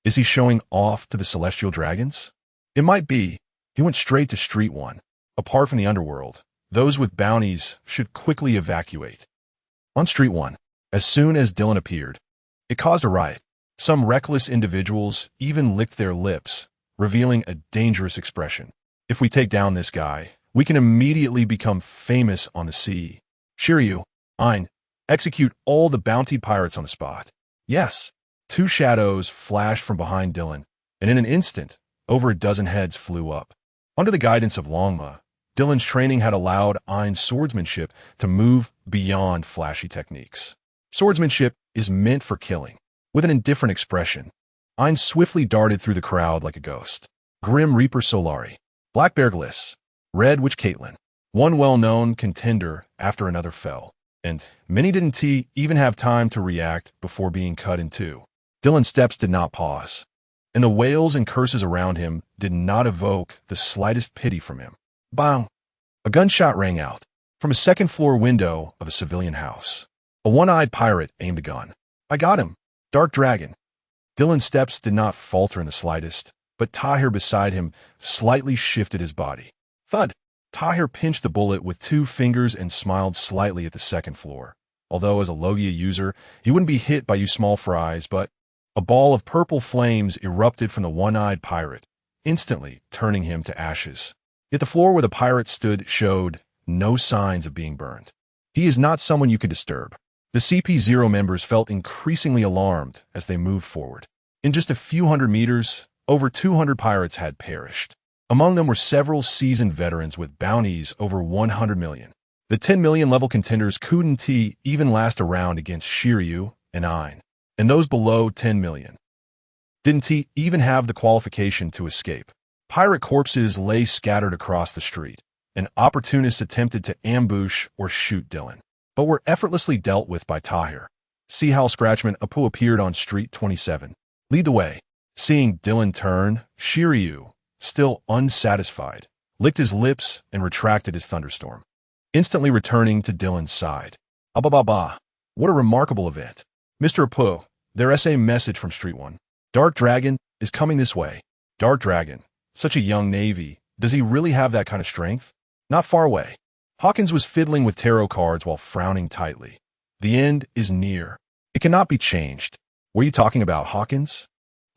Is he showing off to the celestial dragons? It might be. He went straight to Street 1. Apart from the underworld, those with bounties should quickly evacuate. On Street 1, as soon as Dylan appeared, it caused a riot. Some reckless individuals even licked their lips, revealing a dangerous expression. If we take down this guy, we can immediately become famous on the sea. Shiryu, Ein, execute all the bountied pirates on the spot. Yes. Two shadows flashed from behind Dylan, and in an instant, over a dozen heads flew up. Under the guidance of Longma, Dylan's training had allowed Ein's swordsmanship to move beyond flashy techniques. Swordsmanship is meant for killing. With an indifferent expression, Ein swiftly darted through the crowd like a ghost. Grim Reaper Solari, Blackbeard Gliss, Red Witch Caitlin, one well-known contender after another fell, and many didn't even have time to react before being cut in two. Dylan's steps did not pause, and the wails and curses around him did not evoke the slightest pity from him. Bang! A gunshot rang out from a second-floor window of a civilian house. A one-eyed pirate aimed a gun. I got him! Dark Dragon. Dylan's steps did not falter in the slightest, but Tahir beside him slightly shifted his body. Thud! Tahir pinched the bullet with 2 fingers and smiled slightly at the second floor. Although as a Logia user, he wouldn't be hit by you small fries, but a ball of purple flames erupted from the one-eyed pirate, instantly turning him to ashes. Yet the floor where the pirate stood showed no signs of being burned. He is not someone you can disturb. The CP0 members felt increasingly alarmed as they moved forward. In just a few hundred meters, over 200 pirates had perished. Among them were several seasoned veterans with bounties over 100 million. The 10 million level contenders couldn't even last a round against Shiryu and Ein, and those below 10 million didn't even have the qualification to escape. Pirate corpses lay scattered across the street, and opportunists attempted to ambush or shoot Dylan, but were effortlessly dealt with by Tahir. See how Scratchman Apu appeared on Street 27. Lead the way. Seeing Dylan turn, Shiryu, still unsatisfied, licked his lips and retracted his thunderstorm, instantly returning to Dylan's side. Ababa, what a remarkable event. Mr. Apu, their SA message from Street 1. Dark Dragon is coming this way. Dark Dragon, such a young navy, does he really have that kind of strength? Not far away. Hawkins was fiddling with tarot cards while frowning tightly. The end is near. It cannot be changed. Were you talking about Hawkins?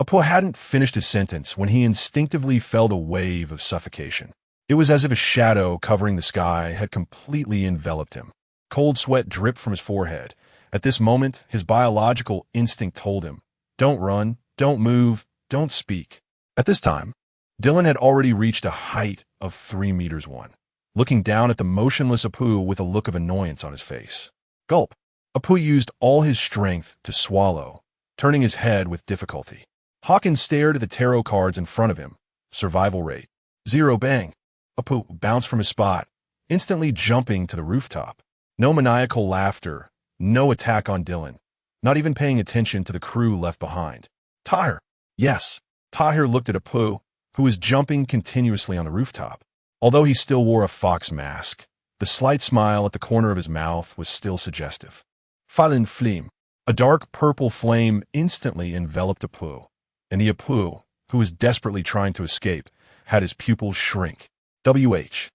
Apu hadn't finished his sentence when he instinctively felt a wave of suffocation. It was as if a shadow covering the sky had completely enveloped him. Cold sweat dripped from his forehead. At this moment, his biological instinct told him, don't run, don't move, don't speak. At this time, Dylan had already reached a height of 3 meters 1, looking down at the motionless Apu with a look of annoyance on his face. Gulp. Apu used all his strength to swallow, turning his head with difficulty. Hawkins stared at the tarot cards in front of him. Survival rate. 0 bang. Apu bounced from his spot, instantly jumping to the rooftop. No maniacal laughter, no attack on Dylan, not even paying attention to the crew left behind. Tahir. Yes. Tahir looked at Apu, who was jumping continuously on the rooftop. Although he still wore a fox mask, the slight smile at the corner of his mouth was still suggestive. Fallen Fleam. A dark purple flame instantly enveloped Apu, and the Apu, who was desperately trying to escape, had his pupils shrink. WH.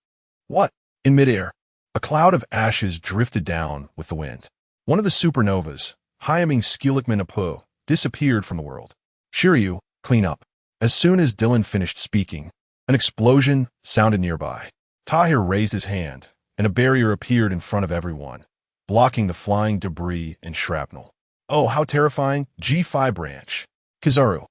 What? In midair, a cloud of ashes drifted down with the wind. One of the supernovas, Hyaming Skelikman Apu, disappeared from the world. Shiryu, clean up. As soon as Dylan finished speaking, an explosion sounded nearby. Tahir raised his hand, and a barrier appeared in front of everyone, blocking the flying debris and shrapnel. Oh, how terrifying! G5 branch. Kizaru,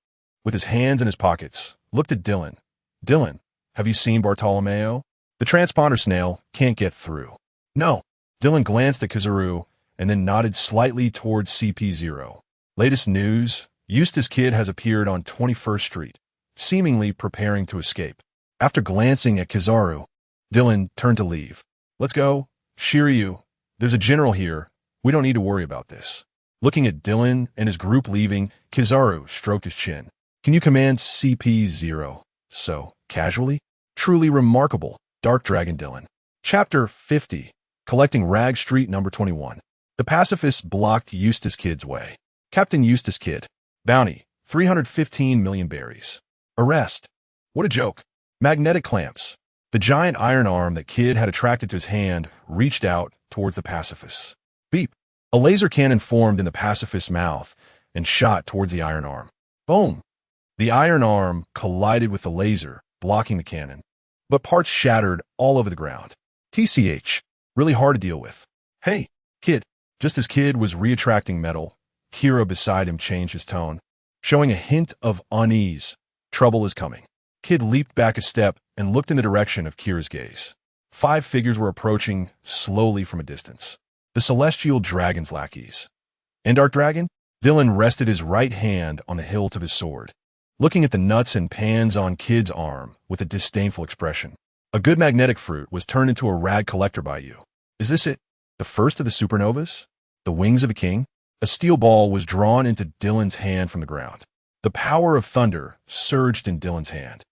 with his hands in his pockets, looked at Dylan. Dylan, have you seen Bartolomeo? The transponder snail can't get through. No. Dylan glanced at Kizaru and then nodded slightly towards CP0. Latest news, Eustace Kid has appeared on 21st Street, seemingly preparing to escape. After glancing at Kizaru, Dylan turned to leave. Let's go. Shiryu, there's a general here. We don't need to worry about this. Looking at Dylan and his group leaving, Kizaru stroked his chin. Can you command CP0? So, casually? Truly remarkable. Dark Dragon Dylan. Chapter 50. Collecting Rag Street number 21. The pacifists blocked Eustace Kid's way. Captain Eustace Kid. Bounty. 315 million berries. Arrest. What a joke. Magnetic clamps. The giant iron arm that Kid had attracted to his hand reached out towards the pacifists. Beep. A laser cannon formed in the pacifist's mouth and shot towards the iron arm. Boom. The iron arm collided with the laser, blocking the cannon, but parts shattered all over the ground. TCH. Really hard to deal with. Hey, Kid. Just as Kid was reattracting metal, Kira beside him changed his tone, showing a hint of unease. Trouble is coming. Kid leaped back a step and looked in the direction of Kira's gaze. 5 figures were approaching slowly from a distance. The celestial dragon's lackeys. And Dark Dragon? Dylan rested his right hand on the hilt of his sword, looking at the nuts and pans on Kid's arm with a disdainful expression. A good magnetic fruit was turned into a rag collector by you. Is this it? The first of the supernovas? The wings of a king? A steel ball was drawn into Dylan's hand from the ground. The power of thunder surged in Dylan's hand,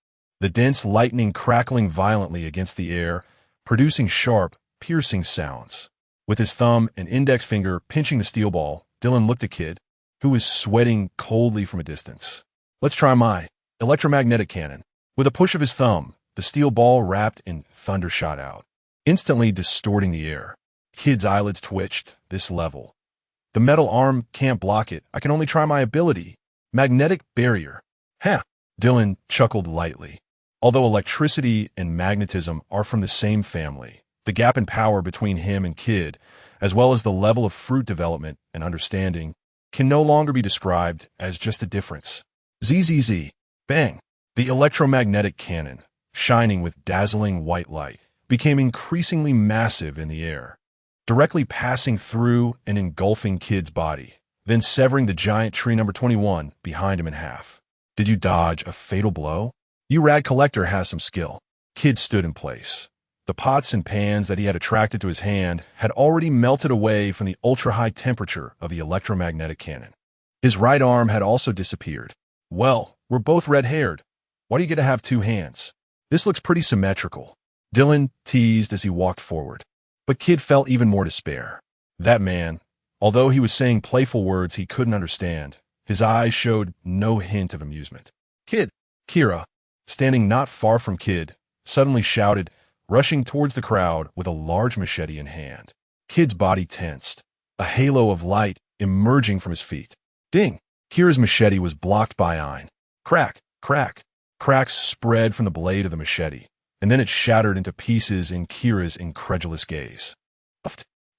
the dense lightning crackling violently against the air, producing sharp, piercing sounds. With his thumb and index finger pinching the steel ball, Dylan looked at Kid, who was sweating coldly from a distance. Let's try my electromagnetic cannon. With a push of his thumb, the steel ball wrapped in thunder shot out, instantly distorting the air. Kid's eyelids twitched. This level. The metal arm can't block it. I can only try my ability. Magnetic barrier. Huh. Dylan chuckled lightly. Although electricity and magnetism are from the same family, the gap in power between him and Kid, as well as the level of fruit development and understanding, can no longer be described as just a difference. ZZZ. Bang. The electromagnetic cannon, shining with dazzling white light, became increasingly massive in the air, directly passing through and engulfing Kid's body, then severing the giant tree number 21 behind him in half. Did you dodge a fatal blow? You rag collector has some skill. Kid stood in place. The pots and pans that he had attracted to his hand had already melted away from the ultra-high temperature of the electromagnetic cannon. His right arm had also disappeared. Well, we're both red-haired. Why do you get to have 2 hands? This looks pretty symmetrical. Dylan teased as he walked forward. But Kid felt even more despair. That man, although he was saying playful words he couldn't understand, his eyes showed no hint of amusement. Kid! Kira, standing not far from Kid, suddenly shouted, rushing towards the crowd with a large machete in hand. Kid's body tensed, a halo of light emerging from his feet. Ding! Kira's machete was blocked by Ein. Crack! Crack! Cracks spread from the blade of the machete, and then it shattered into pieces in Kira's incredulous gaze.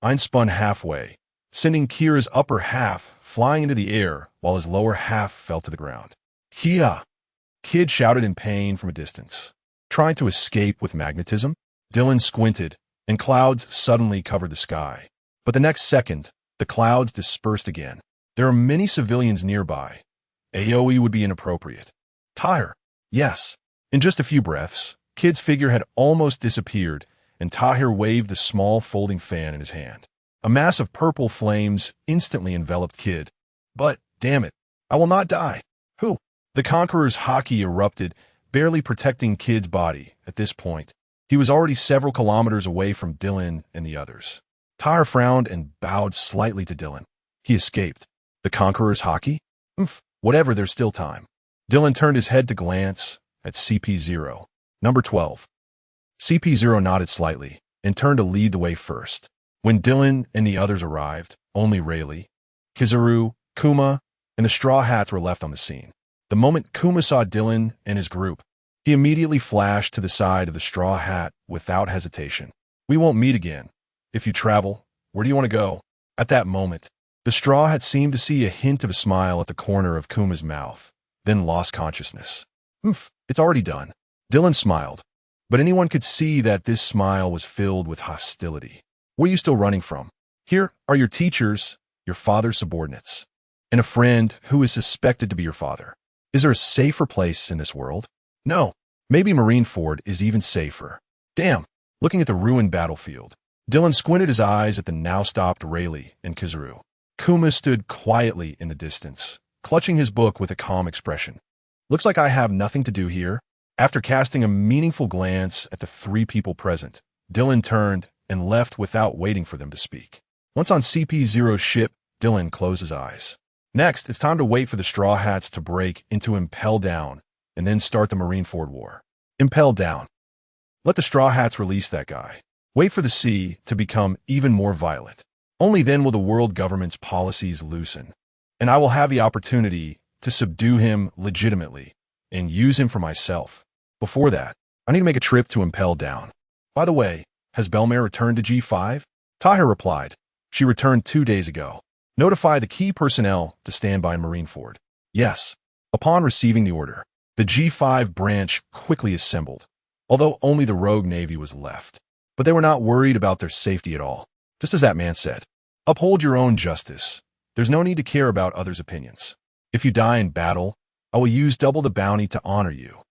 Ein spun halfway, sending Kira's upper half flying into the air while his lower half fell to the ground. Kia! Kid shouted in pain from a distance. Trying to escape with magnetism? Dylan squinted, and clouds suddenly covered the sky. But the next second, the clouds dispersed again. There are many civilians nearby. AoE would be inappropriate. Tahir. Yes. In just a few breaths, Kid's figure had almost disappeared, and Tahir waved the small folding fan in his hand. A mass of purple flames instantly enveloped Kid. But, damn it, I will not die. Who? The Conqueror's haki erupted, barely protecting Kid's body. At this point, he was already several kilometers away from Dylan and the others. Tahir frowned and bowed slightly to Dylan. He escaped. The Conqueror's hockey? Whatever, there's still time. Dylan turned his head to glance at CP0. Number 12. CP0 nodded slightly and turned to lead the way first. When Dylan and the others arrived, only Rayleigh, Kizaru, Kuma, and the Straw Hats were left on the scene. The moment Kuma saw Dylan and his group, he immediately flashed to the side of the Straw Hat without hesitation. We won't meet again. If you travel, where do you want to go? At that moment, the Straw Hat seemed to see a hint of a smile at the corner of Kuma's mouth, then lost consciousness. It's already done. Dylan smiled, but anyone could see that this smile was filled with hostility. Where are you still running from? Here are your teachers, your father's subordinates, and a friend who is suspected to be your father. Is there a safer place in this world? No. Maybe Marineford is even safer. Damn. Looking at the ruined battlefield, Dylan squinted his eyes at the now-stopped Rayleigh and Kizaru. Kuma stood quietly in the distance, clutching his book with a calm expression. Looks like I have nothing to do here. After casting a meaningful glance at the three people present, Dylan turned and left without waiting for them to speak. Once on CP0's ship, Dylan closed his eyes. Next, it's time to wait for the Straw Hats to break into Impel Down and then start the Marineford War. Impel Down. Let the Straw Hats release that guy. Wait for the sea to become even more violent. Only then will the world government's policies loosen, and I will have the opportunity to subdue him legitimately and use him for myself. Before that, I need to make a trip to Impel Down. By the way, has Belmare returned to G5? Tahir replied. She returned 2 days ago. Notify the key personnel to stand by Marineford. Yes. Upon receiving the order, the G5 branch quickly assembled, although only the rogue navy was left. But they were not worried about their safety at all. Just as that man said, uphold your own justice. There's no need to care about others' opinions. If you die in battle, I will use double the bounty to honor you.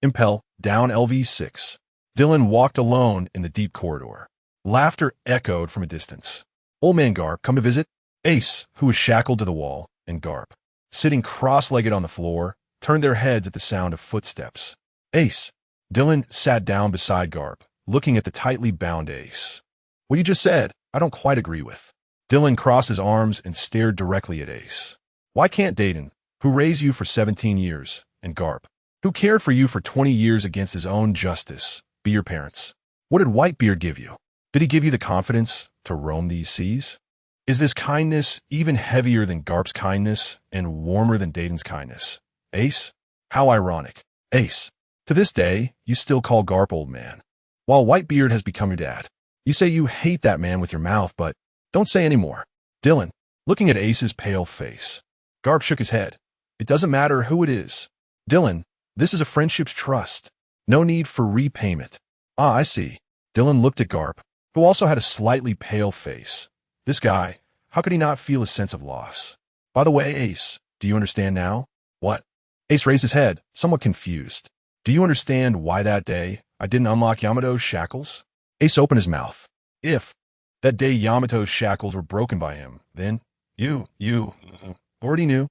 Impel Down LV6. Dylan walked alone in the deep corridor. Laughter echoed from a distance. Old man Garp, come to visit? Ace, who was shackled to the wall, and Garp, sitting cross-legged on the floor, turned their heads at the sound of footsteps. Ace. Dylan sat down beside Garp, looking at the tightly bound Ace. What you just said, I don't quite agree with. Dylan crossed his arms and stared directly at Ace. Why can't Dayton, who raised you for 17 years, and Garp, who cared for you for 20 years against his own justice, be your parents? What did Whitebeard give you? Did he give you the confidence to roam these seas? Is this kindness even heavier than Garp's kindness and warmer than Dayton's kindness? Ace? How ironic. Ace, to this day, you still call Garp old man. While Whitebeard has become your dad, you say you hate that man with your mouth, but don't say any more. Dylan, looking at Ace's pale face. Garp shook his head. It doesn't matter who it is. Dylan, this is a friendship's trust. No need for repayment. Ah, I see. Dylan looked at Garp, who also had a slightly pale face. This guy, how could he not feel a sense of loss? By the way, Ace, do you understand now? What? Ace raised his head, somewhat confused. Do you understand why that day I didn't unlock Yamato's shackles? Ace opened his mouth. If that day Yamato's shackles were broken by him, then you already knew.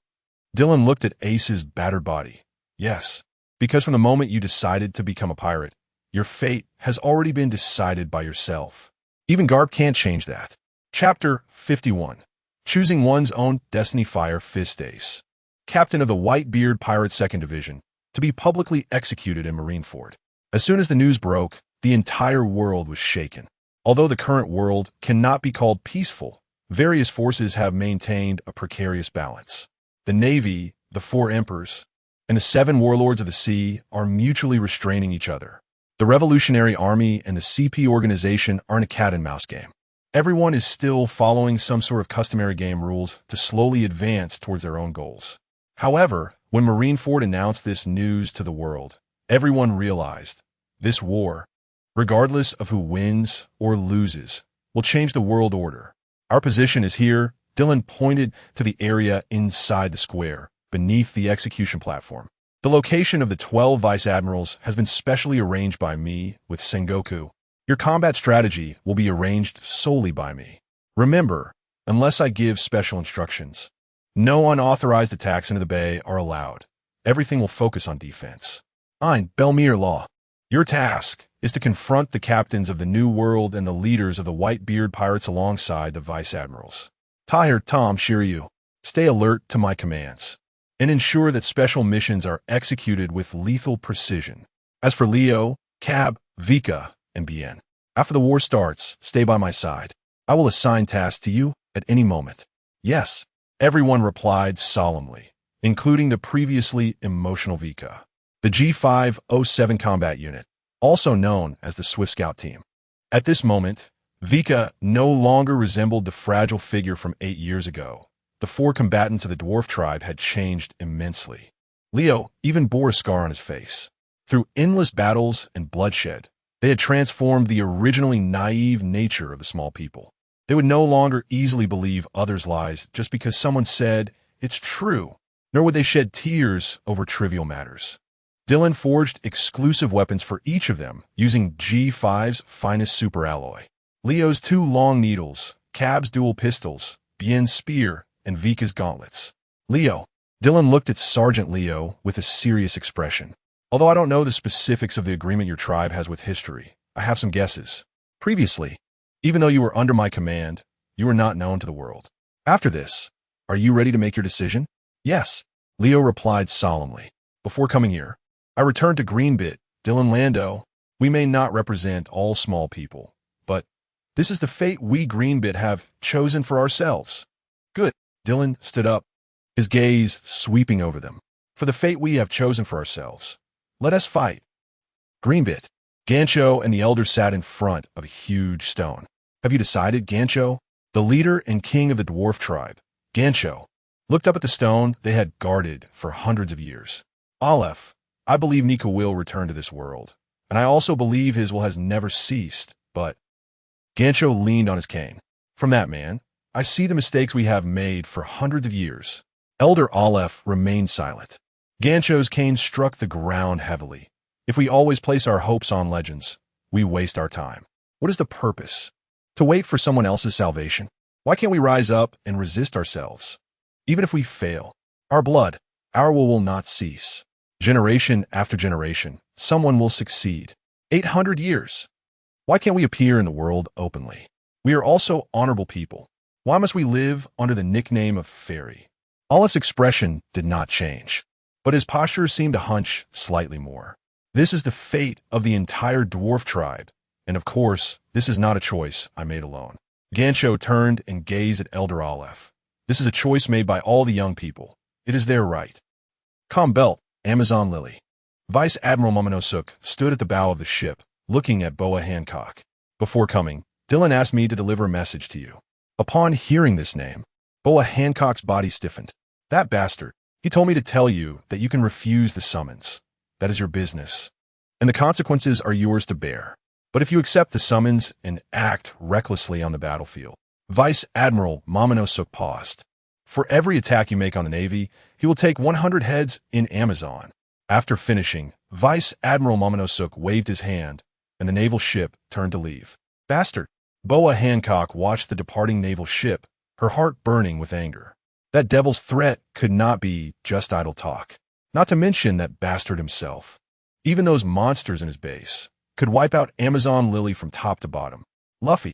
Dylan looked at Ace's battered body. Yes, because from the moment you decided to become a pirate, your fate has already been decided by yourself. Even Garp can't change that. Chapter 51. Choosing One's Own Destiny. Fire Fist Ace, captain of the Whitebeard Pirate 2nd Division, to be publicly executed in Marineford. As soon as the news broke, the entire world was shaken. Although the current world cannot be called peaceful, various forces have maintained a precarious balance. The Navy, the 4 Emperors, and the 7 Warlords of the Sea are mutually restraining each other. The Revolutionary Army and the CP organization are in a cat-and-mouse game. Everyone is still following some sort of customary game rules to slowly advance towards their own goals. However, when Marineford announced this news to the world, everyone realized this war, regardless of who wins or loses, will change the world order. Our position is here. Dylan pointed to the area inside the square, beneath the execution platform. The location of the 12 Vice Admirals has been specially arranged by me with Sengoku. Your combat strategy will be arranged solely by me. Remember, unless I give special instructions, no unauthorized attacks into the bay are allowed. Everything will focus on defense. Ein Belmere Law. Your task is to confront the captains of the New World and the leaders of the Whitebeard Pirates alongside the Vice Admirals. Tahir Tom Shiryu. stay alert to my commands, and ensure that special missions are executed with lethal precision. As for Leo, Cab, Vika, and Bien, after the war starts, stay by my side. I will assign tasks to you at any moment. Yes, everyone replied solemnly, including the previously emotional Vika. The G507 combat unit, also known as the Swift Scout team. At this moment, Vika no longer resembled the fragile figure from 8 years ago. The 4 combatants of the dwarf tribe had changed immensely. Leo even bore a scar on his face. Through endless battles and bloodshed, they had transformed the originally naive nature of the small people. They would no longer easily believe others' lies just because someone said it's true, nor would they shed tears over trivial matters. Dylan forged exclusive weapons for each of them using G5's finest superalloy. Leo's 2 long needles, Cab's dual pistols, Bien's spear, and Vika's gauntlets. Leo. Dylan looked at Sergeant Leo with a serious expression. Although I don't know the specifics of the agreement your tribe has with history, I have some guesses. Previously, even though you were under my command, you were not known to the world. After this, are you ready to make your decision? Yes, Leo replied solemnly. Before coming here, I returned to Greenbit, Dylan Lando. We may not represent all small people, but this is the fate we Greenbit have chosen for ourselves. Good. Dylan stood up, his gaze sweeping over them. For the fate we have chosen for ourselves, let us fight. Greenbit. Gancho and the elder sat in front of a huge stone. Have you decided, Gancho? The leader and king of the dwarf tribe, Gancho, looked up at the stone they had guarded for hundreds of years. Aleph, I believe Nika will return to this world, and I also believe his will has never ceased, but... Gancho leaned on his cane. From that man, I see the mistakes we have made for hundreds of years. Elder Aleph remained silent. Gancho's cane struck the ground heavily. If we always place our hopes on legends, we waste our time. What is the purpose? To wait for someone else's salvation? Why can't we rise up and resist ourselves? Even if we fail, our blood, our will not cease. Generation after generation, someone will succeed. 800 years. Why can't we appear in the world openly? We are also honorable people. Why must we live under the nickname of fairy? Aleph's expression did not change, but his posture seemed to hunch slightly more. This is the fate of the entire dwarf tribe, and of course, this is not a choice I made alone. Gancho turned and gazed at Elder Aleph. This is a choice made by all the young people. It is their right. Belt, Amazon Lily. Vice Admiral Momonosuk stood at the bow of the ship, looking at Boa Hancock. Before coming, Dylan asked me to deliver a message to you. Upon hearing this name, Boa Hancock's body stiffened. That bastard. He told me to tell you that you can refuse the summons. That is your business, and the consequences are yours to bear. But if you accept the summons and act recklessly on the battlefield, Vice Admiral Momonosuk paused. For every attack you make on the Navy, he will take 100 heads in Amazon. After finishing, Vice Admiral Momonosuk waved his hand, and the naval ship turned to leave. Bastard! Boa Hancock watched the departing naval ship, her heart burning with anger. That devil's threat could not be just idle talk. Not to mention that bastard himself. Even those monsters in his base could wipe out Amazon Lily from top to bottom. Luffy,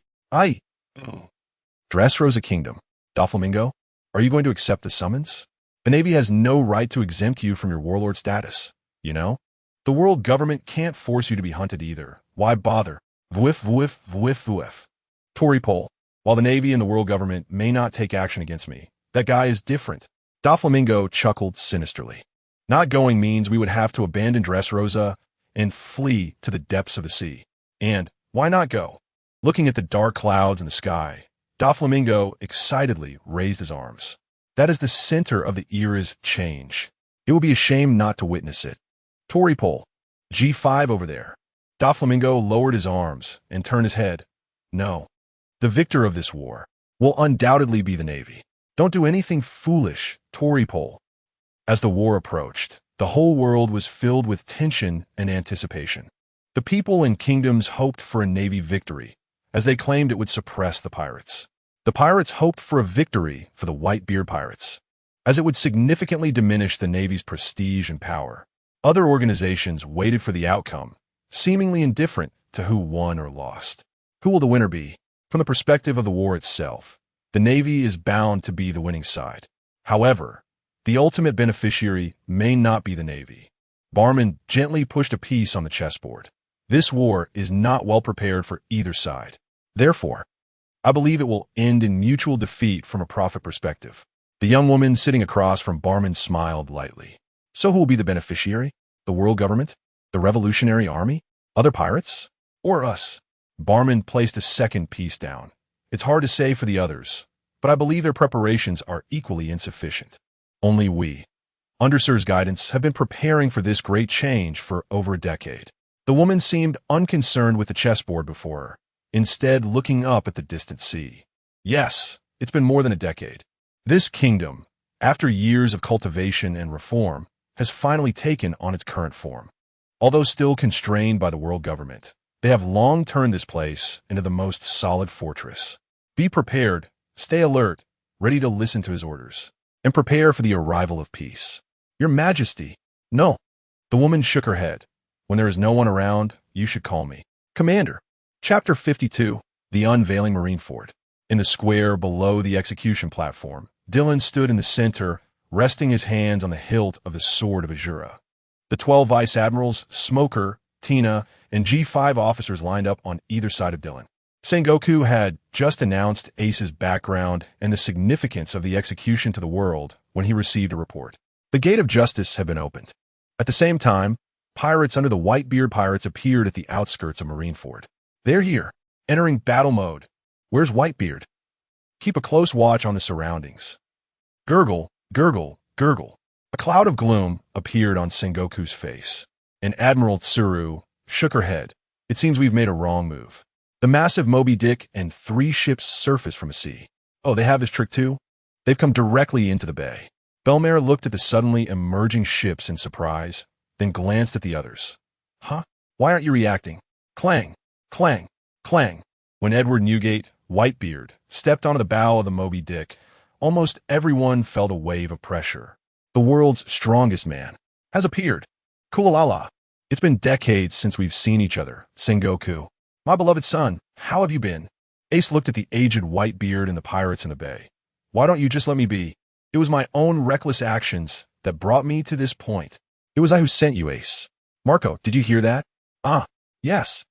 Dressrosa Kingdom. Doflamingo, are you going to accept the summons? The Navy has no right to exempt you from your warlord status, you know? The world government can't force you to be hunted either. Why bother? Vwif, vwif, vwif, vwif. Tory Pole, while the Navy and the world government may not take action against me, that guy is different. Doflamingo chuckled sinisterly. Not going means we would have to abandon Dressrosa and flee to the depths of the sea. And why not go? Looking at the dark clouds in the sky, Doflamingo excitedly raised his arms. That is the center of the era's change. It will be a shame not to witness it. Tory Pole, G5 over there. Doflamingo lowered his arms and turned his head. No. The victor of this war will undoubtedly be the Navy. Don't do anything foolish, Tory Pole. As the war approached, the whole world was filled with tension and anticipation. The people and kingdoms hoped for a Navy victory, as they claimed it would suppress the pirates. The pirates hoped for a victory for the Whitebeard pirates, as it would significantly diminish the Navy's prestige and power. Other organizations waited for the outcome, seemingly indifferent to who won or lost. Who will the winner be? From the perspective of the war itself, the Navy is bound to be the winning side. However, the ultimate beneficiary may not be the Navy. Barman gently pushed a piece on the chessboard. This war is not well prepared for either side. Therefore, I believe it will end in mutual defeat from a profit perspective. The young woman sitting across from Barman smiled lightly. So who will be the beneficiary? The world government? The Revolutionary Army? Other pirates? Or us? Barman placed a second piece down. It's hard to say for the others, but I believe their preparations are equally insufficient. Only we, under Sir's guidance, have been preparing for this great change for over a decade. The woman seemed unconcerned with the chessboard before her, instead looking up at the distant sea. Yes, it's been more than a decade. This kingdom, after years of cultivation and reform, has finally taken on its current form. Although still constrained by the world government, they have long turned this place into the most solid fortress. Be prepared, stay alert, ready to listen to his orders, and prepare for the arrival of peace. Your Majesty. No. The woman shook her head. When there is no one around, you should call me. Commander. Chapter 52. The Unveiling Marineford. In the square below the execution platform, Dylan stood in the center, resting his hands on the hilt of the sword of Azura. The 12 vice admirals, Smoker, Tina, and G5 officers lined up on either side of Dylan. Sengoku had just announced Ace's background and the significance of the execution to the world when he received a report. The gate of justice had been opened. At the same time, pirates under the Whitebeard pirates appeared at the outskirts of Marineford. They're here, entering battle mode. Where's Whitebeard? Keep a close watch on the surroundings. Gurgle, gurgle, gurgle. A cloud of gloom appeared on Sengoku's face, and Admiral Tsuru shook her head. It seems we've made a wrong move. The massive Moby Dick and 3 ships surfaced from a sea. Oh, they have this trick too? They've come directly into the bay. Belmare looked at the suddenly emerging ships in surprise, then glanced at the others. Huh? Why aren't you reacting? Clang, clang, clang. When Edward Newgate, Whitebeard, stepped onto the bow of the Moby Dick, almost everyone felt a wave of pressure. The world's strongest man has appeared. Kualala. It's been decades since we've seen each other, Sengoku. My beloved son, how have you been? Ace looked at the aged Whitebeard and the pirates in the bay. Why don't you just let me be? It was my own reckless actions that brought me to this point. It was I who sent you, Ace. Marco, did you hear that? Ah, yes.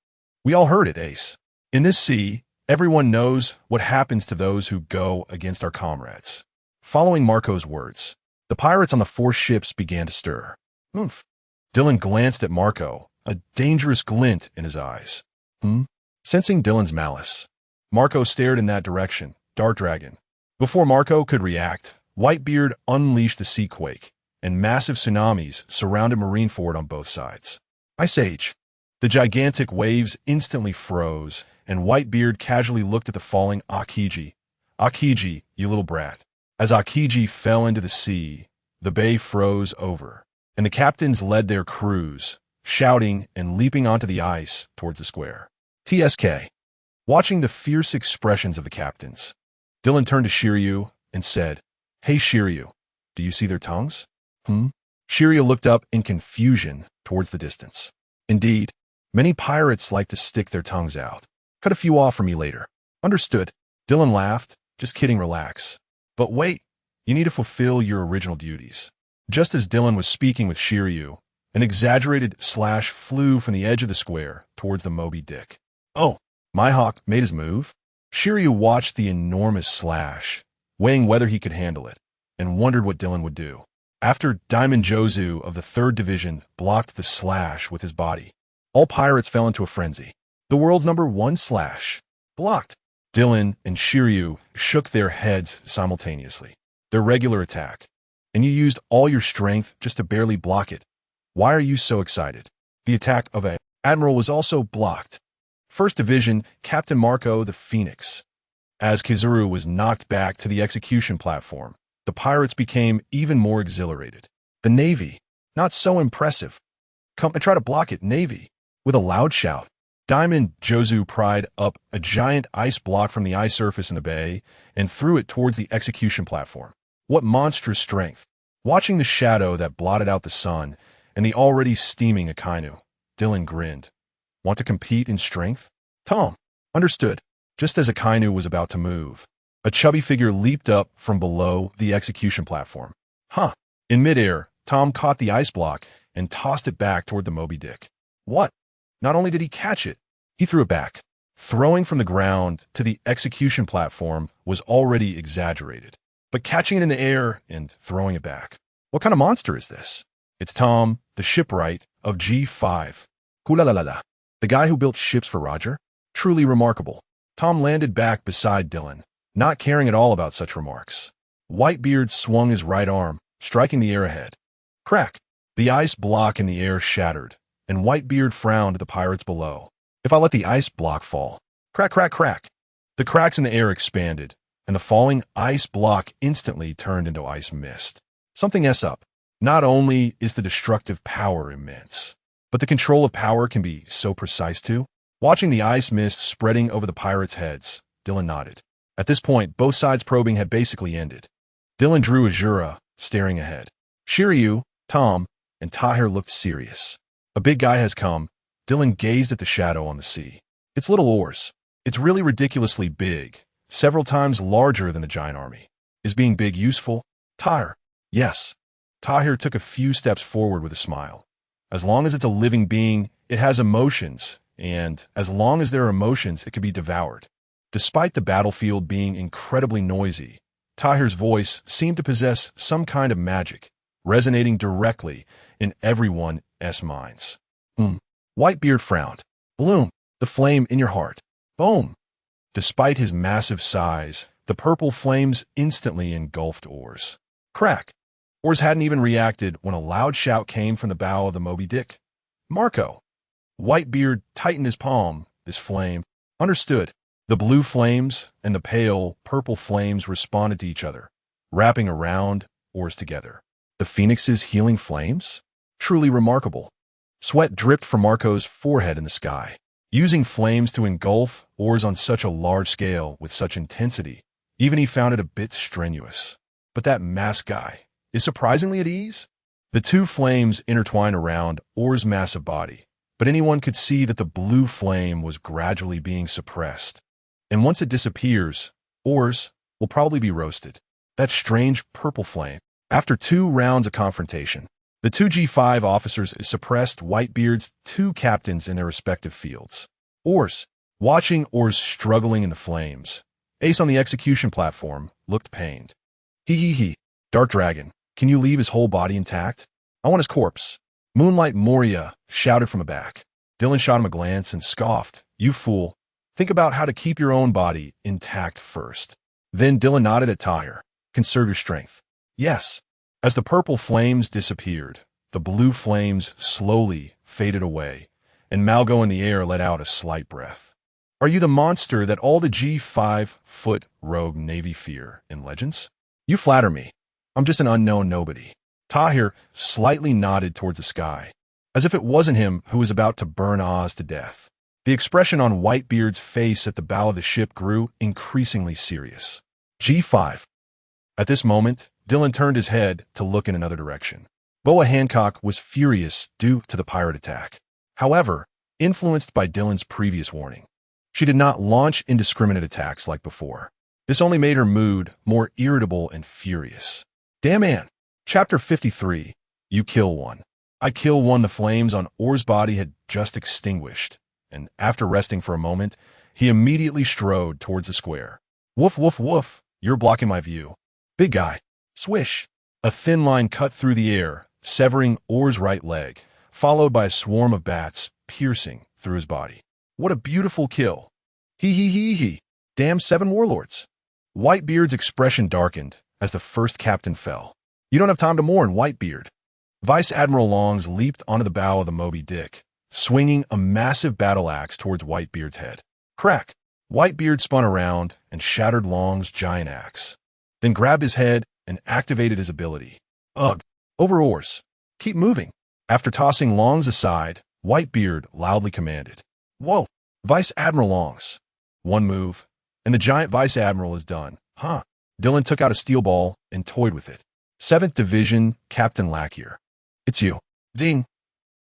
We all heard it, Ace. In this sea, everyone knows what happens to those who go against our comrades. Following Marco's words, the pirates on the 4 ships began to stir. Oomph. Dylan glanced at Marco, a dangerous glint in his eyes. Sensing Dylan's malice, Marco stared in that direction, Dark Dragon. Before Marco could react, Whitebeard unleashed the seaquake, and massive tsunamis surrounded Marineford on both sides. Ice Age. The gigantic waves instantly froze, and Whitebeard casually looked at the falling Akiji. Akiji, you little brat. As Akiji fell into the sea, the bay froze over, and the captains led their crews, shouting and leaping onto the ice towards the square. TSK. Watching the fierce expressions of the captains, Dylan turned to Shiryu and said, Hey Shiryu, do you see their tongues? Shiryu looked up in confusion towards the distance. Indeed, many pirates like to stick their tongues out. Cut a few off for me later. Understood. Dylan laughed. Just kidding, relax. But wait, you need to fulfill your original duties. Just as Dylan was speaking with Shiryu, an exaggerated slash flew from the edge of the square towards the Moby Dick. Oh, Mihawk made his move? Shiryu watched the enormous slash, weighing whether he could handle it, and wondered what Dylan would do. After Diamond Jozu of the 3rd Division blocked the slash with his body, all pirates fell into a frenzy. The world's #1 slash. Blocked. Dylan and Shiryu shook their heads simultaneously. Their regular attack. And you used all your strength just to barely block it. Why are you so excited? The attack of a admiral was also blocked. 1st Division, Captain Marco the Phoenix. As Kizuru was knocked back to the execution platform, the pirates became even more exhilarated. The Navy, not so impressive. Come and try to block it, Navy. With a loud shout, Diamond Jozu pried up a giant ice block from the ice surface in the bay and threw it towards the execution platform. What monstrous strength! Watching the shadow that blotted out the sun and the already steaming Akainu, Dylan grinned. Want to compete in strength? Tom. Understood. Just as Akainu was about to move, A chubby figure leaped up from below the execution platform. Huh. In midair, Tom caught the ice block and tossed it back toward the Moby Dick. What? Not only did he catch it, he threw it back. Throwing from the ground to the execution platform was already exaggerated, but catching it in the air and throwing it back. What kind of monster is this? It's Tom, the shipwright of G5. Kula-la-la-la. The guy who built ships for Roger? Truly remarkable. Tom landed back beside Dylan, not caring at all about such remarks. Whitebeard swung his right arm, striking the air ahead. Crack! The ice block in the air shattered, and Whitebeard frowned at the pirates below. If I let the ice block fall. Crack, crack, crack. The cracks in the air expanded, and the falling ice block instantly turned into ice mist. Something's up. Not only is the destructive power immense, but the control of power can be so precise too. Watching the ice mist spreading over the pirates' heads, Dylan nodded. At this point, both sides' probing had basically ended. Dylan drew Azura, staring ahead. Shiryu, Tom, and Tahir looked serious. A big guy has come. Dylan gazed at the shadow on the sea. It's little oars. It's really ridiculously big, several times larger than a giant army. Is being big useful? Tahir. Yes. Tahir took a few steps forward with a smile. As long as it's a living being, it has emotions, and as long as there are emotions, it can be devoured. Despite the battlefield being incredibly noisy, Tahir's voice seemed to possess some kind of magic, resonating directly in everyone's minds. Whitebeard frowned. Bloom, the flame in your heart. Boom! Despite his massive size, the purple flames instantly engulfed oars. Crack! Oars hadn't even reacted when a loud shout came from the bow of the Moby Dick. Marco! Whitebeard tightened his palm. This flame. Understood. The blue flames and the pale purple flames responded to each other, wrapping around oars together. The Phoenix's healing flames? Truly remarkable. Sweat dripped from Marco's forehead in the sky. Using flames to engulf oars on such a large scale with such intensity, even he found it a bit strenuous. But that masked guy is surprisingly at ease. The two flames intertwined around oar's massive body, but anyone could see that the blue flame was gradually being suppressed. And once it disappears, oars will probably be roasted. That strange purple flame. After 2 rounds of confrontation, the 2 G5 officers suppressed Whitebeard's 2 captains in their respective fields. Oars. Watching oars struggling in the flames, Ace on the execution platform looked pained. He. Dark Dragon, can you leave his whole body intact? I want his corpse. Moonlight Moria shouted from the back. Dylan shot him a glance and scoffed. You fool. Think about how to keep your own body intact first. Then Dylan nodded at Tahir. Conserve your strength. Yes. As the purple flames disappeared, the blue flames slowly faded away, and Malgo in the air let out a slight breath. Are you the monster that all the G5-foot rogue Navy fear in Legends? You flatter me. I'm just an unknown nobody. Tahir slightly nodded towards the sky, as if it wasn't him who was about to burn Oz to death. The expression on Whitebeard's face at the bow of the ship grew increasingly serious. G5. At this moment, Dylan turned his head to look in another direction. Boa Hancock was furious due to the pirate attack. However, influenced by Dylan's previous warning, she did not launch indiscriminate attacks like before. This only made her mood more irritable and furious. Damn man. Chapter 53. You kill one. I kill one. The flames on Orr's body had just extinguished, and after resting for a moment, he immediately strode towards the square. Woof, woof, woof. You're blocking my view. Big guy. Swish. A thin line cut through the air, severing Orr's right leg, followed by a swarm of bats piercing through his body. What a beautiful kill. He. Damn 7 warlords. Whitebeard's expression darkened as the first captain fell. You don't have time to mourn, Whitebeard. Vice Admiral Longs leaped onto the bow of the Moby Dick, swinging a massive battle axe towards Whitebeard's head. Crack! Whitebeard spun around and shattered Long's giant axe, then grabbed his head and activated his ability. Ugh! Over oars. Keep moving. After tossing Longs aside, Whitebeard loudly commanded. Whoa! Vice Admiral Longs. One move, and the giant Vice Admiral is done. Huh. Dylan took out a steel ball and toyed with it. 7th Division, Captain Lackier. It's you. Ding!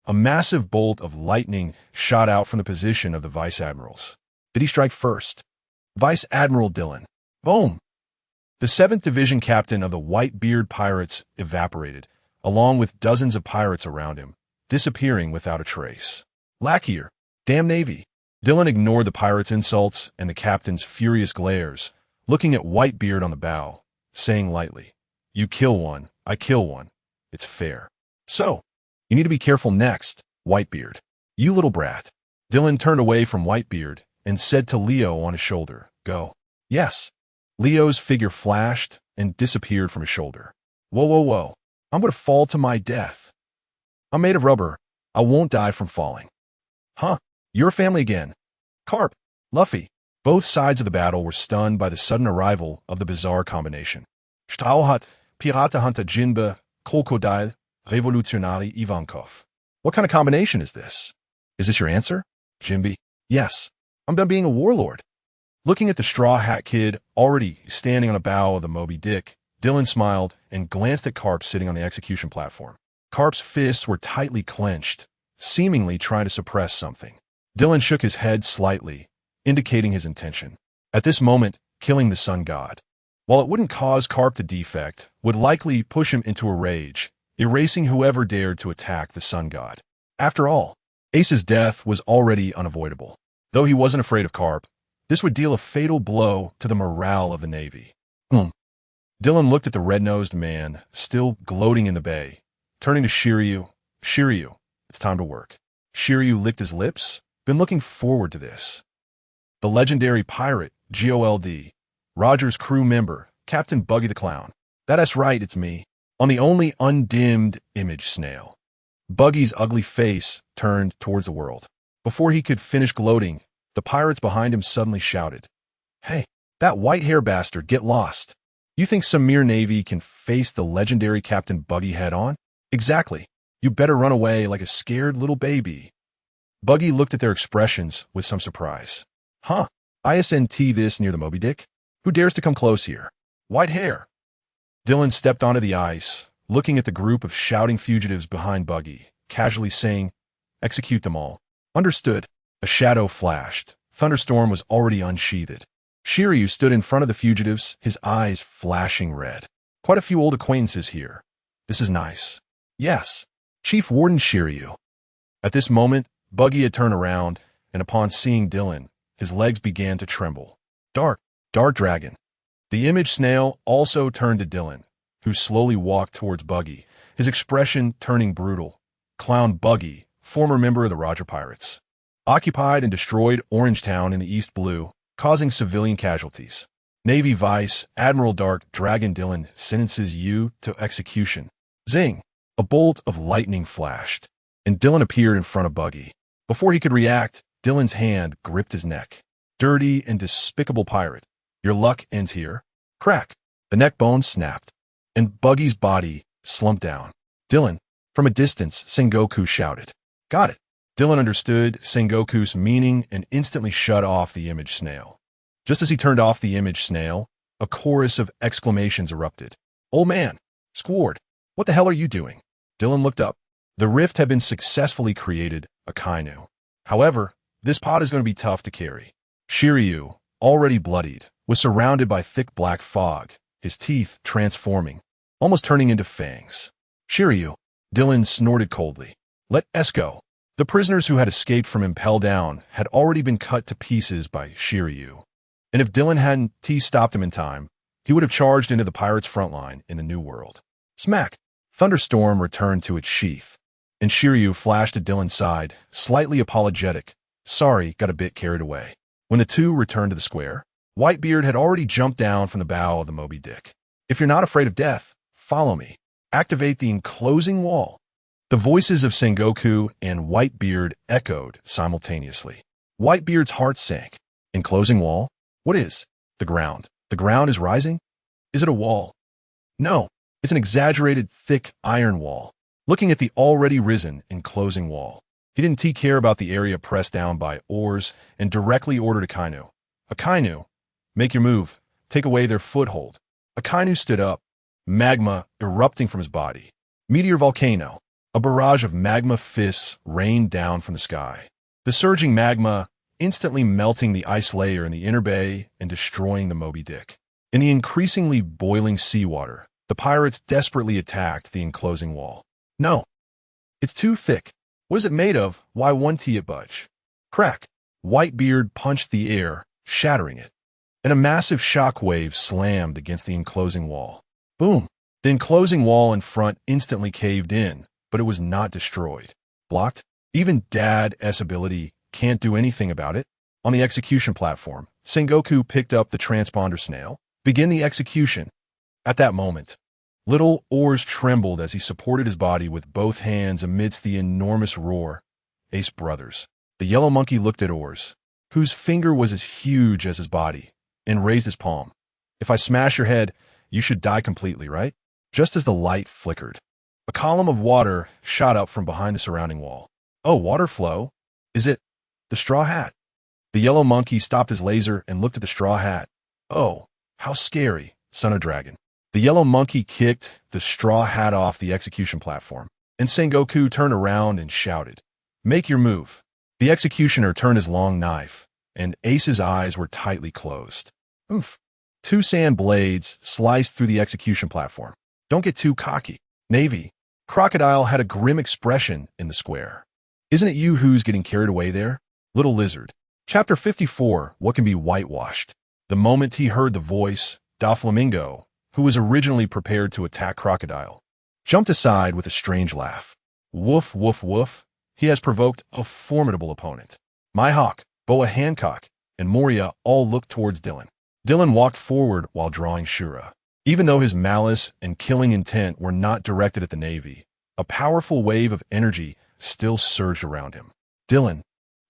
A massive bolt of lightning shot out from the position of the Vice Admirals. Did he strike first? Vice Admiral Dylan. Boom! The 7th Division captain of the Whitebeard pirates evaporated, along with dozens of pirates around him, disappearing without a trace. Lackeyer, damn Navy. Dylan ignored the pirates' insults and the captain's furious glares, looking at Whitebeard on the bow, saying lightly, "You kill one, I kill one. It's fair. So, you need to be careful next, Whitebeard. You little brat." Dylan turned away from Whitebeard and said to Leo on his shoulder, "Go." "Yes." Leo's figure flashed and disappeared from his shoulder. "Whoa, whoa, whoa. I'm going to fall to my death. I'm made of rubber. I won't die from falling." "Huh? You're a family again." Carp, Luffy. Both sides of the battle were stunned by the sudden arrival of the bizarre combination. Strauhat, Piratahunter Jinbe, Krokodil, Revolutionary Ivankov. What kind of combination is this? Is this your answer? Jinbe. Yes. I'm done being a warlord. Looking at the Straw Hat Kid already standing on the bow of the Moby Dick, Dylan smiled and glanced at Carp sitting on the execution platform. Carp's fists were tightly clenched, seemingly trying to suppress something. Dylan shook his head slightly, indicating his intention. At this moment, killing the sun god, while it wouldn't cause Carp to defect, would likely push him into a rage, erasing whoever dared to attack the sun god. After all, Ace's death was already unavoidable. Though he wasn't afraid of Carp, this would deal a fatal blow to the morale of the Navy. Dylan looked at the red-nosed man, still gloating in the bay, turning to Shiryu. "Shiryu, it's time to work." Shiryu licked his lips. "Been looking forward to this." The legendary pirate, GOLD, Roger's crew member, Captain Buggy the Clown. "That's right, it's me." On the only undimmed image snail. Buggy's ugly face turned towards the world. Before he could finish gloating, the pirates behind him suddenly shouted, "Hey, that white-hair bastard, get lost. You think some mere Navy can face the legendary Captain Buggy head-on? Exactly. You better run away like a scared little baby." Buggy looked at their expressions with some surprise. "Huh, ISNT this near the Moby Dick? Who dares to come close here? White hair." Dylan stepped onto the ice, looking at the group of shouting fugitives behind Buggy, casually saying, "Execute them all." "Understood." A shadow flashed. Thunderstorm was already unsheathed. Shiryu stood in front of the fugitives, his eyes flashing red. "Quite a few old acquaintances here. This is nice." "Yes, Chief Warden Shiryu." At this moment, Buggy had turned around, and upon seeing Dylan, his legs began to tremble. Dark Dragon." The image snail also turned to Dylan, who slowly walked towards Buggy, his expression turning brutal. Clown Buggy, former member of the Roger Pirates. Occupied and destroyed Orangetown in the East Blue, causing civilian casualties. Navy Vice Admiral Dark Dragon Dylan sentences you to execution. Zing! A bolt of lightning flashed, and Dylan appeared in front of Buggy. Before he could react, Dylan's hand gripped his neck. "Dirty and despicable pirate, your luck ends here." Crack! The neck bone snapped, and Buggy's body slumped down. "Dylan!" From a distance, Sengoku shouted. "Got it." Dylan understood Sengoku's meaning and instantly shut off the image snail. Just as he turned off the image snail, a chorus of exclamations erupted. "Old man! Squard! What the hell are you doing?" Dylan looked up. The rift had been successfully created, a Kainu. However, this pod is going to be tough to carry. Shiryu, already bloodied, was surrounded by thick black fog, his teeth transforming, almost turning into fangs. "Shiryu," Dylan snorted coldly. "Let us go." The prisoners who had escaped from Impel Down had already been cut to pieces by Shiryu. And if Dylan hadn't stopped him in time, he would have charged into the pirates' front line in the New World. Smack! Thunderstorm returned to its sheath, and Shiryu flashed to Dylan's side, slightly apologetic. "Sorry, got a bit carried away." When the two returned to the square, Whitebeard had already jumped down from the bow of the Moby Dick. "If you're not afraid of death, follow me. Activate the enclosing wall." The voices of Sengoku and Whitebeard echoed simultaneously. Whitebeard's heart sank. "Enclosing wall? What is?" "The ground. The ground is rising?" "Is it a wall?" "No, it's an exaggerated, thick iron wall." Looking at the already risen enclosing wall, he didn't care about the area pressed down by oars and directly ordered Akainu. "Akainu, make your move. Take away their foothold." Akainu stood up, magma erupting from his body. Meteor volcano. A barrage of magma fists rained down from the sky. The surging magma instantly melting the ice layer in the inner bay and destroying the Moby Dick. In the increasingly boiling seawater, the pirates desperately attacked the enclosing wall. No, it's too thick. What is it made of? Why won't it budge? Crack. Whitebeard punched the air, shattering it, and a massive shock wave slammed against the enclosing wall. Boom! The enclosing wall in front instantly caved in, but it was not destroyed. Blocked? Even Dad's ability can't do anything about it. On the execution platform, Sengoku picked up the transponder snail. Begin the execution. At that moment, little Oars trembled as he supported his body with both hands amidst the enormous roar. Ace Brothers. The yellow monkey looked at Oars, whose finger was as huge as his body, and raised his palm. If I smash your head, you should die completely, right? Just as the light flickered, a column of water shot up from behind the surrounding wall. Oh, water flow? Is it the straw hat? The yellow monkey stopped his laser and looked at the straw hat. Oh, how scary, son of dragon. The yellow monkey kicked the straw hat off the execution platform, and Sengoku turned around and shouted, "Make your move." The executioner turned his long knife, and Ace's eyes were tightly closed. Oof. Two sand blades sliced through the execution platform. Don't get too cocky. Navy. Crocodile had a grim expression in the square. Isn't it you who's getting carried away there? Little Lizard. Chapter 54, What Can Be Whitewashed? The moment he heard the voice, Doflamingo, who was originally prepared to attack Crocodile, jumped aside with a strange laugh. Woof, woof, woof. He has provoked a formidable opponent. Mihawk, Boa Hancock, and Moria all looked towards Dylan. Dylan walked forward while drawing Shura. Even though his malice and killing intent were not directed at the Navy, a powerful wave of energy still surged around him. Dylan.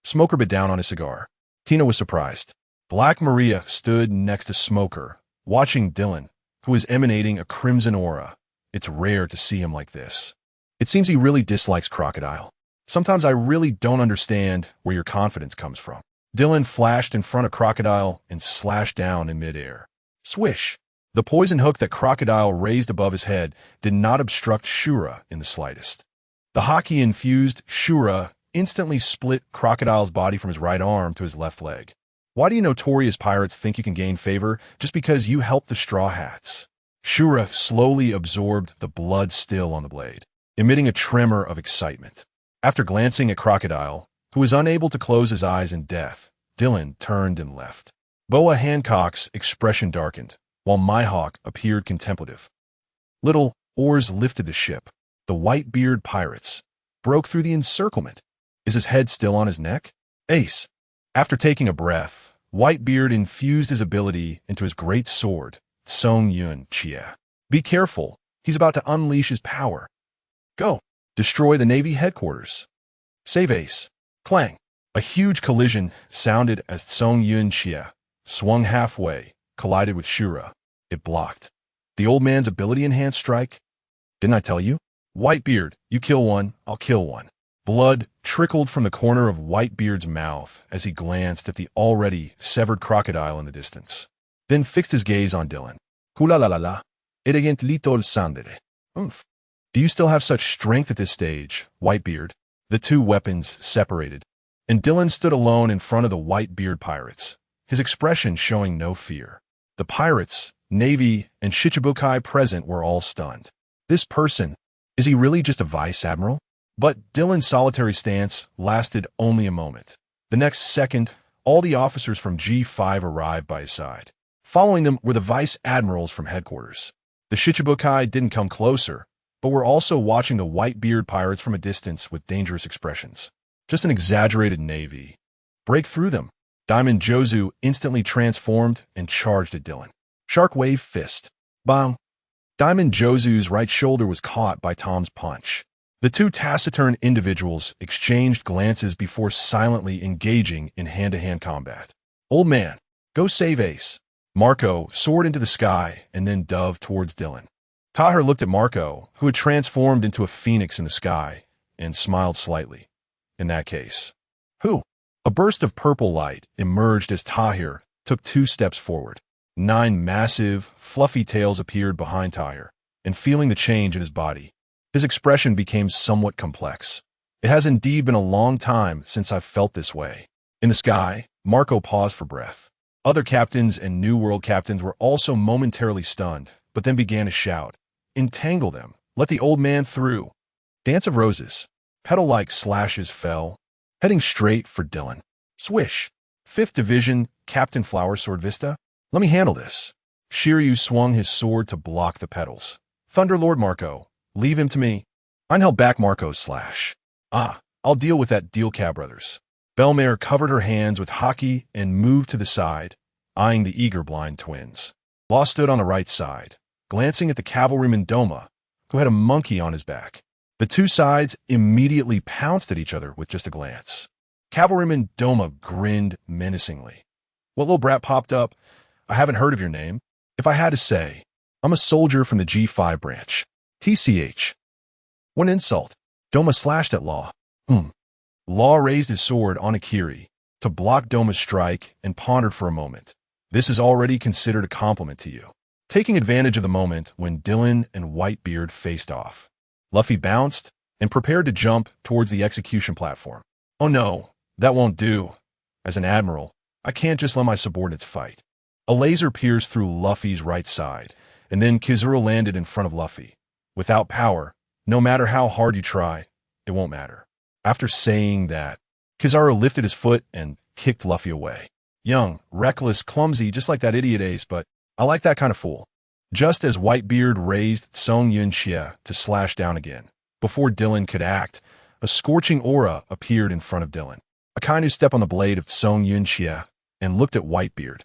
Smoker bit down on his cigar. Tina was surprised. Black Maria stood next to Smoker, watching Dylan, who was emanating a crimson aura. It's rare to see him like this. It seems he really dislikes Crocodile. Sometimes I really don't understand where your confidence comes from. Dylan flashed in front of Crocodile and slashed down in midair. Swish! The poison hook that Crocodile raised above his head did not obstruct Shura in the slightest. The hockey-infused Shura instantly split Crocodile's body from his right arm to his left leg. Why do you notorious pirates think you can gain favor just because you helped the Straw Hats? Shura slowly absorbed the blood still on the blade, emitting a tremor of excitement. After glancing at Crocodile, who was unable to close his eyes in death, Dylan turned and left. Boa Hancock's expression darkened, while Mihawk appeared contemplative. Little Oars lifted the ship. The Whitebeard pirates broke through the encirclement. Is his head still on his neck? Ace. After taking a breath, Whitebeard infused his ability into his great sword, Song Yun Chia. Be careful, he's about to unleash his power. Go. Destroy the Navy headquarters. Save Ace. Clang. A huge collision sounded as Song Yun Chia swung halfway, collided with Shura. It blocked. The old man's ability-enhanced strike? Didn't I tell you? Whitebeard, you kill one, I'll kill one. Blood trickled from the corner of Whitebeard's mouth as he glanced at the already severed Crocodile in the distance, then fixed his gaze on Dylan. Kula la la la. Elegant little sandere. Oomph. Do you still have such strength at this stage, Whitebeard? The two weapons separated, and Dylan stood alone in front of the Whitebeard pirates, his expression showing no fear. The pirates, Navy, and Shichibukai present were all stunned. This person, is he really just a vice admiral? But Dylan's solitary stance lasted only a moment. The next second, all the officers from G5 arrived by his side. Following them were the vice admirals from headquarters. The Shichibukai didn't come closer, but were also watching the Whitebeard pirates from a distance with dangerous expressions. Just an exaggerated navy. Break through them. Diamond Jozu instantly transformed and charged at Dylan. Shark Wave Fist. Bang. Diamond Jozu's right shoulder was caught by Tom's punch. The two taciturn individuals exchanged glances before silently engaging in hand-to-hand combat. Old man, go save Ace. Marco soared into the sky and then dove towards Dylan. Tahir looked at Marco, who had transformed into a phoenix in the sky, and smiled slightly. In that case. Who? A burst of purple light emerged as Tahir took 2 steps forward. 9 massive, fluffy tails appeared behind Tahir, and feeling the change in his body, his expression became somewhat complex. It has indeed been a long time since I've felt this way. In the sky, Marco paused for breath. Other captains and New World captains were also momentarily stunned, but then began to shout, "Entangle them! Let the old man through!" Dance of Roses. Petal-like slashes fell, heading straight for Dylan. Swish! 5th Division, Captain Flower Sword Vista. Let me handle this. Shiryu swung his sword to block the petals. Thunderlord Marco, leave him to me. I held back Marco's slash. I'll deal with that deal, Cab Brothers. Belmare covered her hands with haki and moved to the side, eyeing the eager blind twins. Law stood on the right side, glancing at the cavalryman Doma, who had a monkey on his back. The two sides immediately pounced at each other with just a glance. Cavalryman Doma grinned menacingly. "What little brat popped up? I haven't heard of your name. If I had to say, I'm a soldier from the G5 branch. TCH. What an insult." Doma slashed at Law. Law raised his sword on Akiri to block Doma's strike and pondered for a moment. This is already considered a compliment to you. Taking advantage of the moment when Dylan and Whitebeard faced off, Luffy bounced and prepared to jump towards the execution platform. "Oh no, that won't do. As an admiral, I can't just let my subordinates fight." A laser pierced through Luffy's right side, and then Kizaru landed in front of Luffy. Without power, no matter how hard you try, it won't matter. After saying that, Kizaru lifted his foot and kicked Luffy away. Young, reckless, clumsy, just like that idiot Ace, but I like that kind of fool. Just as Whitebeard raised Song Yunxia to slash down again, before Dylan could act, a scorching aura appeared in front of Dylan. Akainu stepped on the blade of Song Yunxia and looked at Whitebeard.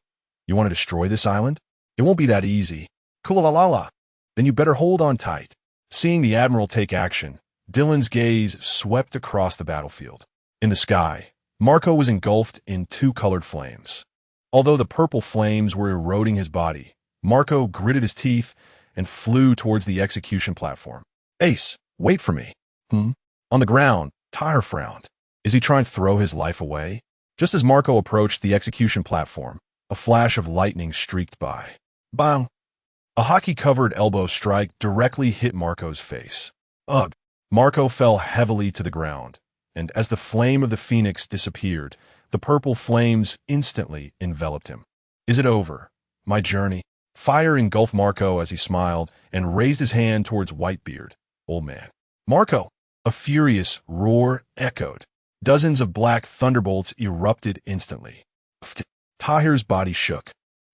"You want to destroy this island? It won't be that easy." "Kula-la-la-la. Then you better hold on tight." Seeing the Admiral take action, Dylan's gaze swept across the battlefield. In the sky, Marco was engulfed in two colored flames. Although the purple flames were eroding his body, Marco gritted his teeth and flew towards the execution platform. "Ace, wait for me." On the ground, Tyre frowned. Is he trying to throw his life away? Just as Marco approached the execution platform, a flash of lightning streaked by. Bang! A hockey-covered elbow strike directly hit Marco's face. Ugh! Marco fell heavily to the ground, and as the flame of the phoenix disappeared, the purple flames instantly enveloped him. "Is it over? My journey?" Fire engulfed Marco as he smiled and raised his hand towards Whitebeard. "Old man." "Marco!" A furious roar echoed. Dozens of black thunderbolts erupted instantly. Tahir's body shook,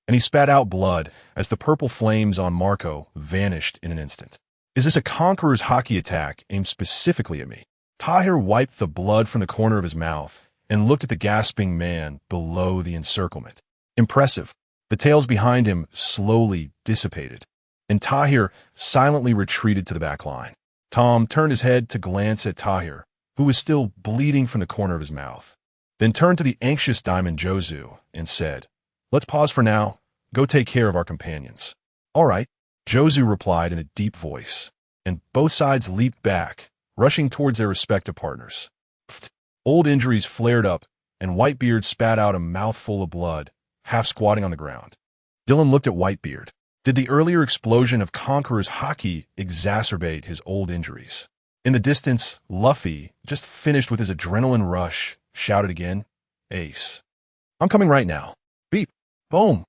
and he spat out blood as the purple flames on Marco vanished in an instant. "Is this a Conqueror's hockey attack aimed specifically at me?" Tahir wiped the blood from the corner of his mouth and looked at the gasping man below the encirclement. Impressive. The tails behind him slowly dissipated, and Tahir silently retreated to the back line. Tom turned his head to glance at Tahir, who was still bleeding from the corner of his mouth, then turned to the anxious Diamond Jozu and said, "Let's pause for now. Go take care of our companions." "All right," Jozu replied in a deep voice, and both sides leaped back, rushing towards their respective partners. Old injuries flared up, and Whitebeard spat out a mouthful of blood, half squatting on the ground. Dylan looked at Whitebeard. Did the earlier explosion of Conqueror's hockey exacerbate his old injuries? In the distance, Luffy, just finished with his adrenaline rush, shouted again, "Ace. I'm coming right now." Beep. Boom.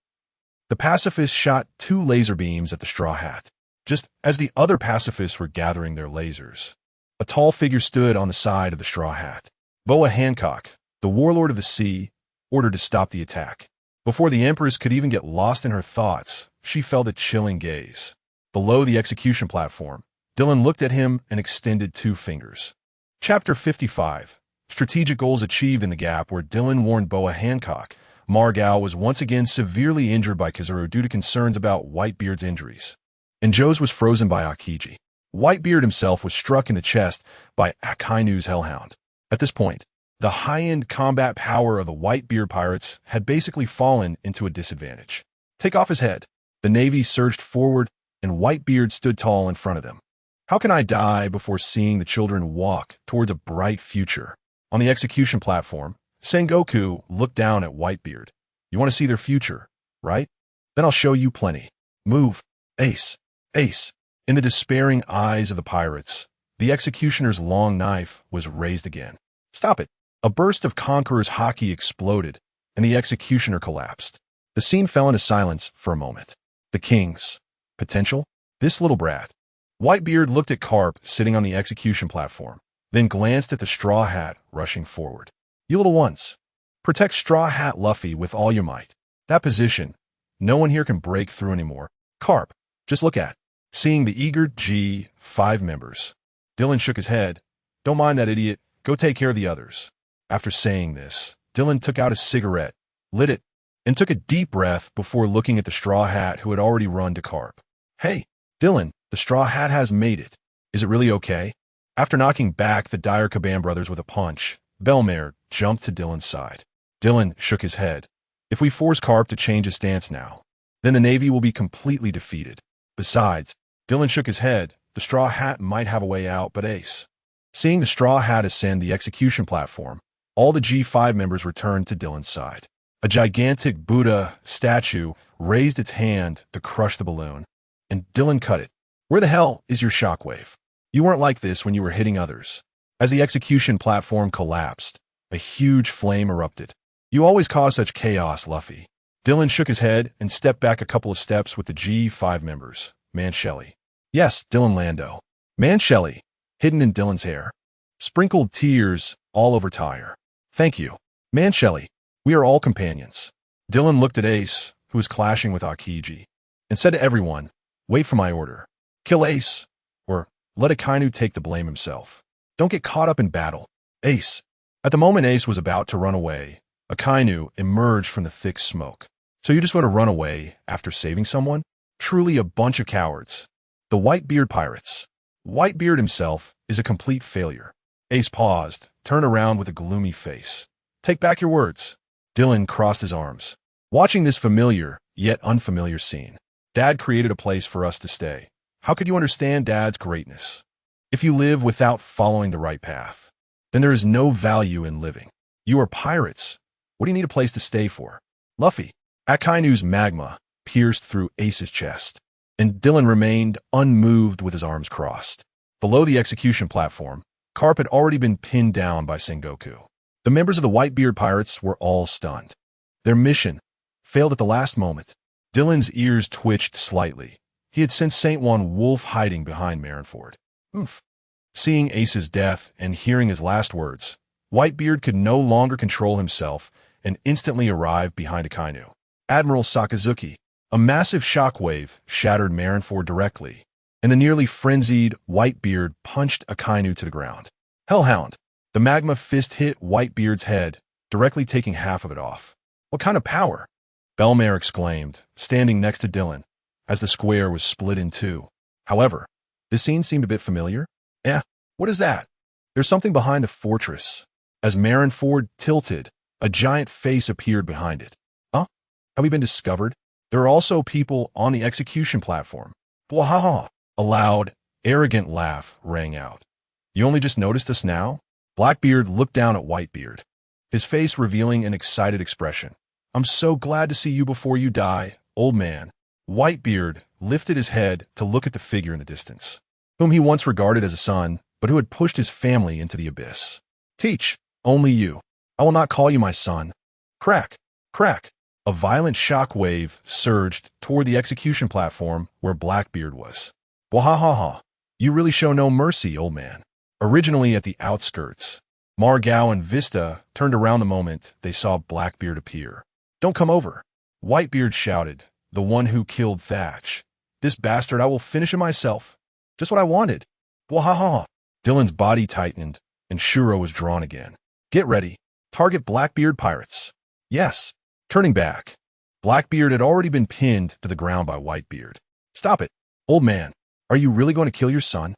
The pacifist shot 2 laser beams at the Straw Hat, just as the other pacifists were gathering their lasers. A tall figure stood on the side of the Straw Hat. Boa Hancock, the warlord of the sea, ordered to stop the attack. Before the Empress could even get lost in her thoughts, she felt a chilling gaze. Below the execution platform, Dylan looked at him and extended 2 fingers. Chapter 55. Strategic goals achieved in the gap where Dylan warned Boa Hancock. Margao was once again severely injured by Kizaru due to concerns about Whitebeard's injuries, and Joe's was frozen by Akiji. Whitebeard himself was struck in the chest by Akainu's Hellhound. At this point, the high-end combat power of the Whitebeard pirates had basically fallen into a disadvantage. "Take off his head." The Navy surged forward, and Whitebeard stood tall in front of them. "How can I die before seeing the children walk towards a bright future?" On the execution platform, Sengoku looked down at Whitebeard. "You want to see their future, right? Then I'll show you plenty. Move. Ace. Ace." In the despairing eyes of the pirates, the executioner's long knife was raised again. "Stop it." A burst of Conqueror's hockey exploded, and the executioner collapsed. The scene fell into silence for a moment. The king's potential? This little brat. Whitebeard looked at Carp sitting on the execution platform, then glanced at the straw hat rushing forward. You little ones. Protect Straw Hat Luffy with all your might. That position, no one here can break through anymore. Carp, just look at. Seeing the eager G5 members. Dylan shook his head. Don't mind that idiot. Go take care of the others. After saying this, Dylan took out a cigarette, lit it, and took a deep breath before looking at the Straw Hat who had already run to Carp. Hey, Dylan, the Straw Hat has made it. Is it really okay? After knocking back the Dire Caban brothers with a punch, Belmare jumped to Dylan's side. Dylan shook his head. If we force Carp to change his stance now, then the Navy will be completely defeated. Besides, Dylan shook his head. The Straw Hat might have a way out, but Ace. Seeing the Straw Hat ascend the execution platform, all the G5 members returned to Dylan's side. A gigantic Buddha statue raised its hand to crush the balloon, and Dylan cut it. Where the hell is your shockwave? You weren't like this when you were hitting others. As the execution platform collapsed, a huge flame erupted. You always cause such chaos, Luffy. Dylan shook his head and stepped back a couple of steps with the G5 members. Manshelley. Yes, Dylan Lando. Manshelley, hidden in Dylan's hair. Sprinkled tears all over Tyre. Thank you. Manshelley, we are all companions. Dylan looked at Ace, who was clashing with Akiji, and said to everyone, wait for my order. Kill Ace, or let Akainu take the blame himself. Don't get caught up in battle. Ace. At the moment Ace was about to run away, Akainu emerged from the thick smoke. So you just want to run away after saving someone? Truly a bunch of cowards. The Whitebeard pirates. Whitebeard himself is a complete failure. Ace paused, turned around with a gloomy face. Take back your words. Dylan crossed his arms. Watching this familiar, yet unfamiliar scene. Dad created a place for us to stay. How could you understand Dad's greatness? If you live without following the right path, then there is no value in living. You are pirates. What do you need a place to stay for? Luffy. Akainu's magma pierced through Ace's chest, and Dylan remained unmoved with his arms crossed. Below the execution platform, Carp had already been pinned down by Sengoku. The members of the Whitebeard pirates were all stunned. Their mission failed at the last moment. Dylan's ears twitched slightly. He had sensed Saint One Wolf hiding behind Marineford. Oomph. Seeing Ace's death and hearing his last words, Whitebeard could no longer control himself and instantly arrived behind Akainu. Admiral Sakazuki. A massive shockwave shattered Marineford directly, and the nearly frenzied Whitebeard punched Akainu to the ground. Hellhound. The magma fist hit Whitebeard's head, directly taking half of it off. What kind of power? Belmare exclaimed, standing next to Dylan, as the square was split in two. However, this scene seemed a bit familiar. What is that? There's something behind the fortress. As Marineford tilted, a giant face appeared behind it. Huh? Have we been discovered? There are also people on the execution platform. Bwahaha! A loud, arrogant laugh rang out. You only just noticed us now? Blackbeard looked down at Whitebeard, his face revealing an excited expression. I'm so glad to see you before you die, old man. Whitebeard lifted his head to look at the figure in the distance, whom he once regarded as a son, but who had pushed his family into the abyss. Teach, only you. I will not call you my son. Crack, crack. A violent shock wave surged toward the execution platform where Blackbeard was. Wahahaha. You really show no mercy, old man. Originally at the outskirts, Margao and Vista turned around the moment they saw Blackbeard appear. Don't come over. Whitebeard shouted, the one who killed Thatch. This bastard, I will finish him myself. Just what I wanted. Wahaha. Dylan's body tightened, and Shuro was drawn again. Get ready. Target Blackbeard pirates. Yes. Turning back, Blackbeard had already been pinned to the ground by Whitebeard. Stop it. Old man, are you really going to kill your son?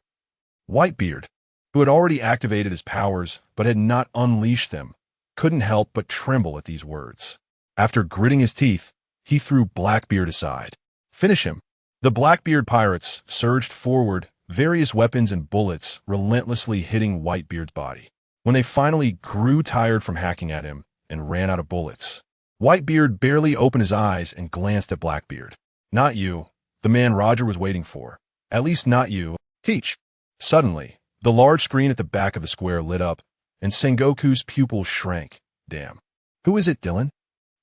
Whitebeard, who had already activated his powers but had not unleashed them, couldn't help but tremble at these words. After gritting his teeth, he threw Blackbeard aside. Finish him. The Blackbeard pirates surged forward, various weapons and bullets relentlessly hitting Whitebeard's body. When they finally grew tired from hacking at him and ran out of bullets, Whitebeard barely opened his eyes and glanced at Blackbeard. Not you, the man Roger was waiting for. At least not you. Teach. Suddenly, the large screen at the back of the square lit up, and Sengoku's pupils shrank. Damn. Who is it, Dylan?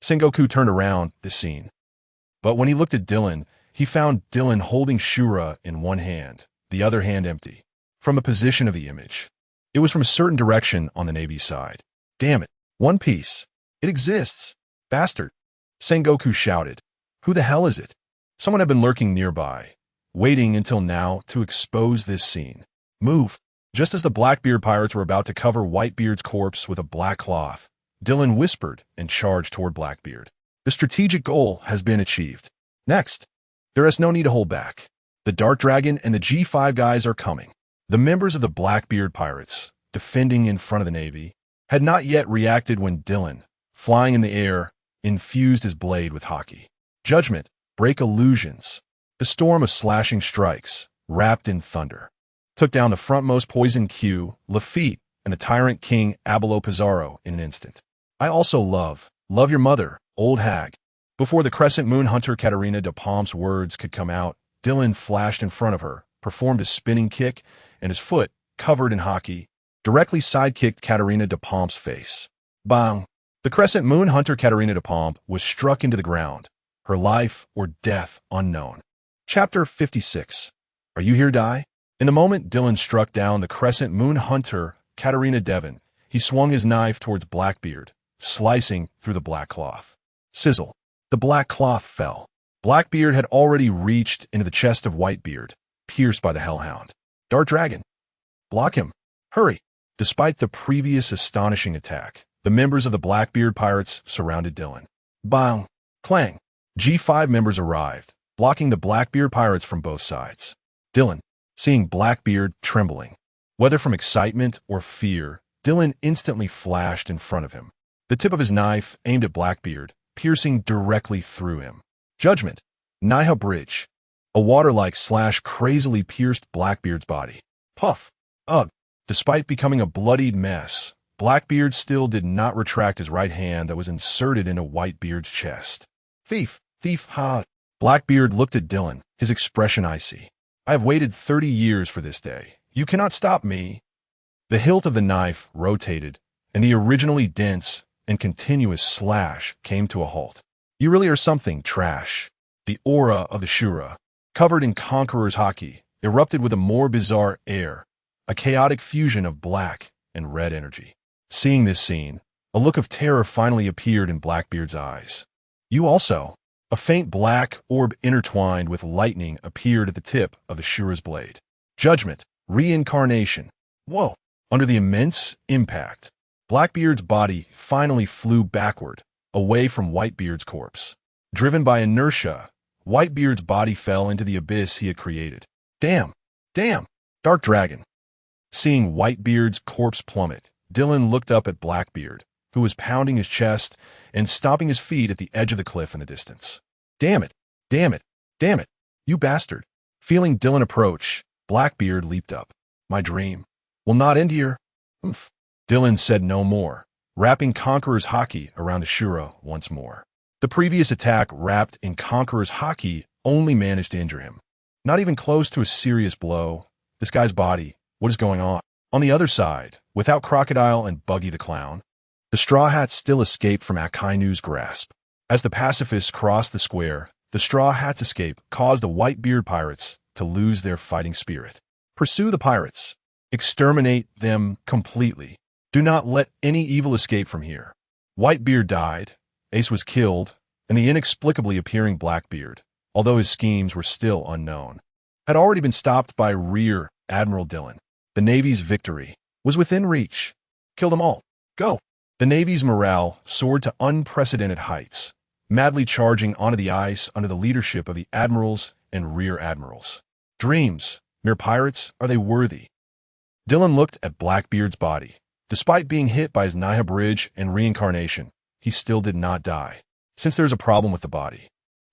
Sengoku turned around this scene. But when he looked at Dylan, he found Dylan holding Shura in one hand, the other hand empty. From the position of the image, it was from a certain direction on the Navy side. Damn it, One Piece. It exists. Bastard. Sengoku shouted. Who the hell is it? Someone had been lurking nearby, waiting until now to expose this scene. Move. Just as the Blackbeard pirates were about to cover Whitebeard's corpse with a black cloth, Dylan whispered and charged toward Blackbeard. The strategic goal has been achieved. Next, there is no need to hold back. The Dark Dragon and the G5 guys are coming. The members of the Blackbeard pirates, defending in front of the Navy, had not yet reacted when Dylan, flying in the air, infused his blade with haki. Judgment, break illusions. The storm of slashing strikes, wrapped in thunder, took down the frontmost Poison Q, Lafitte, and the Tyrant King Abelo Pizarro in an instant. I also love your mother, old hag. Before the Crescent Moon Hunter Katarina de Palm's words could come out, Dylan flashed in front of her, performed a spinning kick, and his foot, covered in haki, directly sidekicked Katarina de Palm's face. Bang! The Crescent Moon Hunter Katarina de Palm was struck into the ground, her life or death unknown. Chapter 56. Are you here, Die? In the moment Dylan struck down the Crescent Moon Hunter Katarina Devon, he swung his knife towards Blackbeard, slicing through the black cloth. Sizzle. The black cloth fell. Blackbeard had already reached into the chest of Whitebeard, pierced by the Hellhound. Dark Dragon. Block him. Hurry. Despite the previous astonishing attack, the members of the Blackbeard pirates surrounded Dylan. Bang! Clang! G5 members arrived, blocking the Blackbeard pirates from both sides. Dylan, seeing Blackbeard trembling, whether from excitement or fear, Dylan instantly flashed in front of him. The tip of his knife aimed at Blackbeard, piercing directly through him. Judgment. Niha Bridge. A water-like slash crazily pierced Blackbeard's body. Puff. Ugh. Despite becoming a bloodied mess, Blackbeard still did not retract his right hand that was inserted into Whitebeard's chest. Thief. Thief, ha. Blackbeard looked at Dylan, his expression icy. I have waited 30 years for this day. You cannot stop me. The hilt of the knife rotated, and the originally dense and continuous slash came to a halt. You really are something, trash. The aura of the Shura, covered in Conqueror's haki, erupted with a more bizarre air, a chaotic fusion of black and red energy. Seeing this scene, a look of terror finally appeared in Blackbeard's eyes. You also. A faint black orb intertwined with lightning appeared at the tip of the Shura's blade. Judgment. Reincarnation. Whoa. Under the immense impact, Blackbeard's body finally flew backward, away from Whitebeard's corpse. Driven by inertia, Whitebeard's body fell into the abyss he had created. Damn! Damn! Dark Dragon. Seeing Whitebeard's corpse plummet, Dylan looked up at Blackbeard, who was pounding his chest and stomping his feet at the edge of the cliff in the distance. Damn it! Damn it! Damn it! You bastard! Feeling Dylan approach, Blackbeard leaped up. My dream will not end here. Oomph. Dylan said no more, wrapping Conqueror's haki around the Shura once more. The previous attack wrapped in Conqueror's haki only managed to injure him. Not even close to a serious blow. This guy's body, what is going on? On the other side, without Crocodile and Buggy the Clown, the Straw Hats still escaped from Akainu's grasp. As the pacifists crossed the square, the Straw Hats' escape caused the Whitebeard pirates to lose their fighting spirit. Pursue the pirates. Exterminate them completely. Do not let any evil escape from here. Whitebeard died, Ace was killed, and the inexplicably appearing Blackbeard, although his schemes were still unknown, had already been stopped by Rear Admiral Dylan. The Navy's victory was within reach. Kill them all. Go. The Navy's morale soared to unprecedented heights, madly charging onto the ice under the leadership of the admirals and rear admirals. Dreams, mere pirates, are they worthy? Dylan looked at Blackbeard's body. Despite being hit by his Niha Bridge and reincarnation, he still did not die, since there's a problem with the body.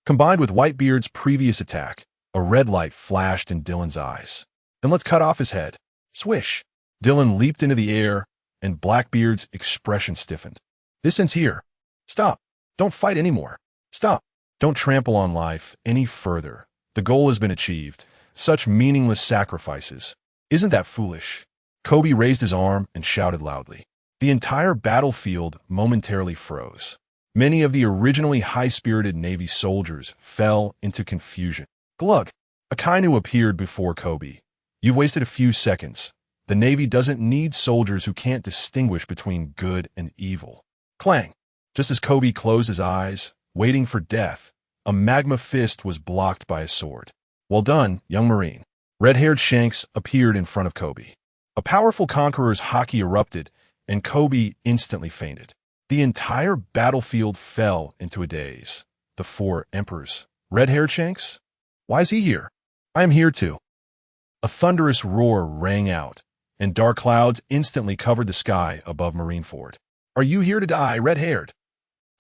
Combined with Whitebeard's previous attack, a red light flashed in Dylan's eyes. Then let's cut off his head. Swish! Dylan leaped into the air, and Blackbeard's expression stiffened. This ends here. Stop. Don't fight anymore. Stop. Don't trample on life any further. The goal has been achieved. Such meaningless sacrifices. Isn't that foolish? Kobe raised his arm and shouted loudly. The entire battlefield momentarily froze. Many of the originally high-spirited Navy soldiers fell into confusion. Glug! Akainu appeared before Kobe. You've wasted a few seconds. The Navy doesn't need soldiers who can't distinguish between good and evil. Clang! Just as Kobe closed his eyes, waiting for death, a magma fist was blocked by a sword. Well done, young Marine. Red-haired Shanks appeared in front of Kobe. A powerful conqueror's haki erupted, and Kobe instantly fainted. The entire battlefield fell into a daze. The four emperors. Red-haired Shanks? Why is he here? I am here too. A thunderous roar rang out, and dark clouds instantly covered the sky above Marineford. Are you here to die, red-haired?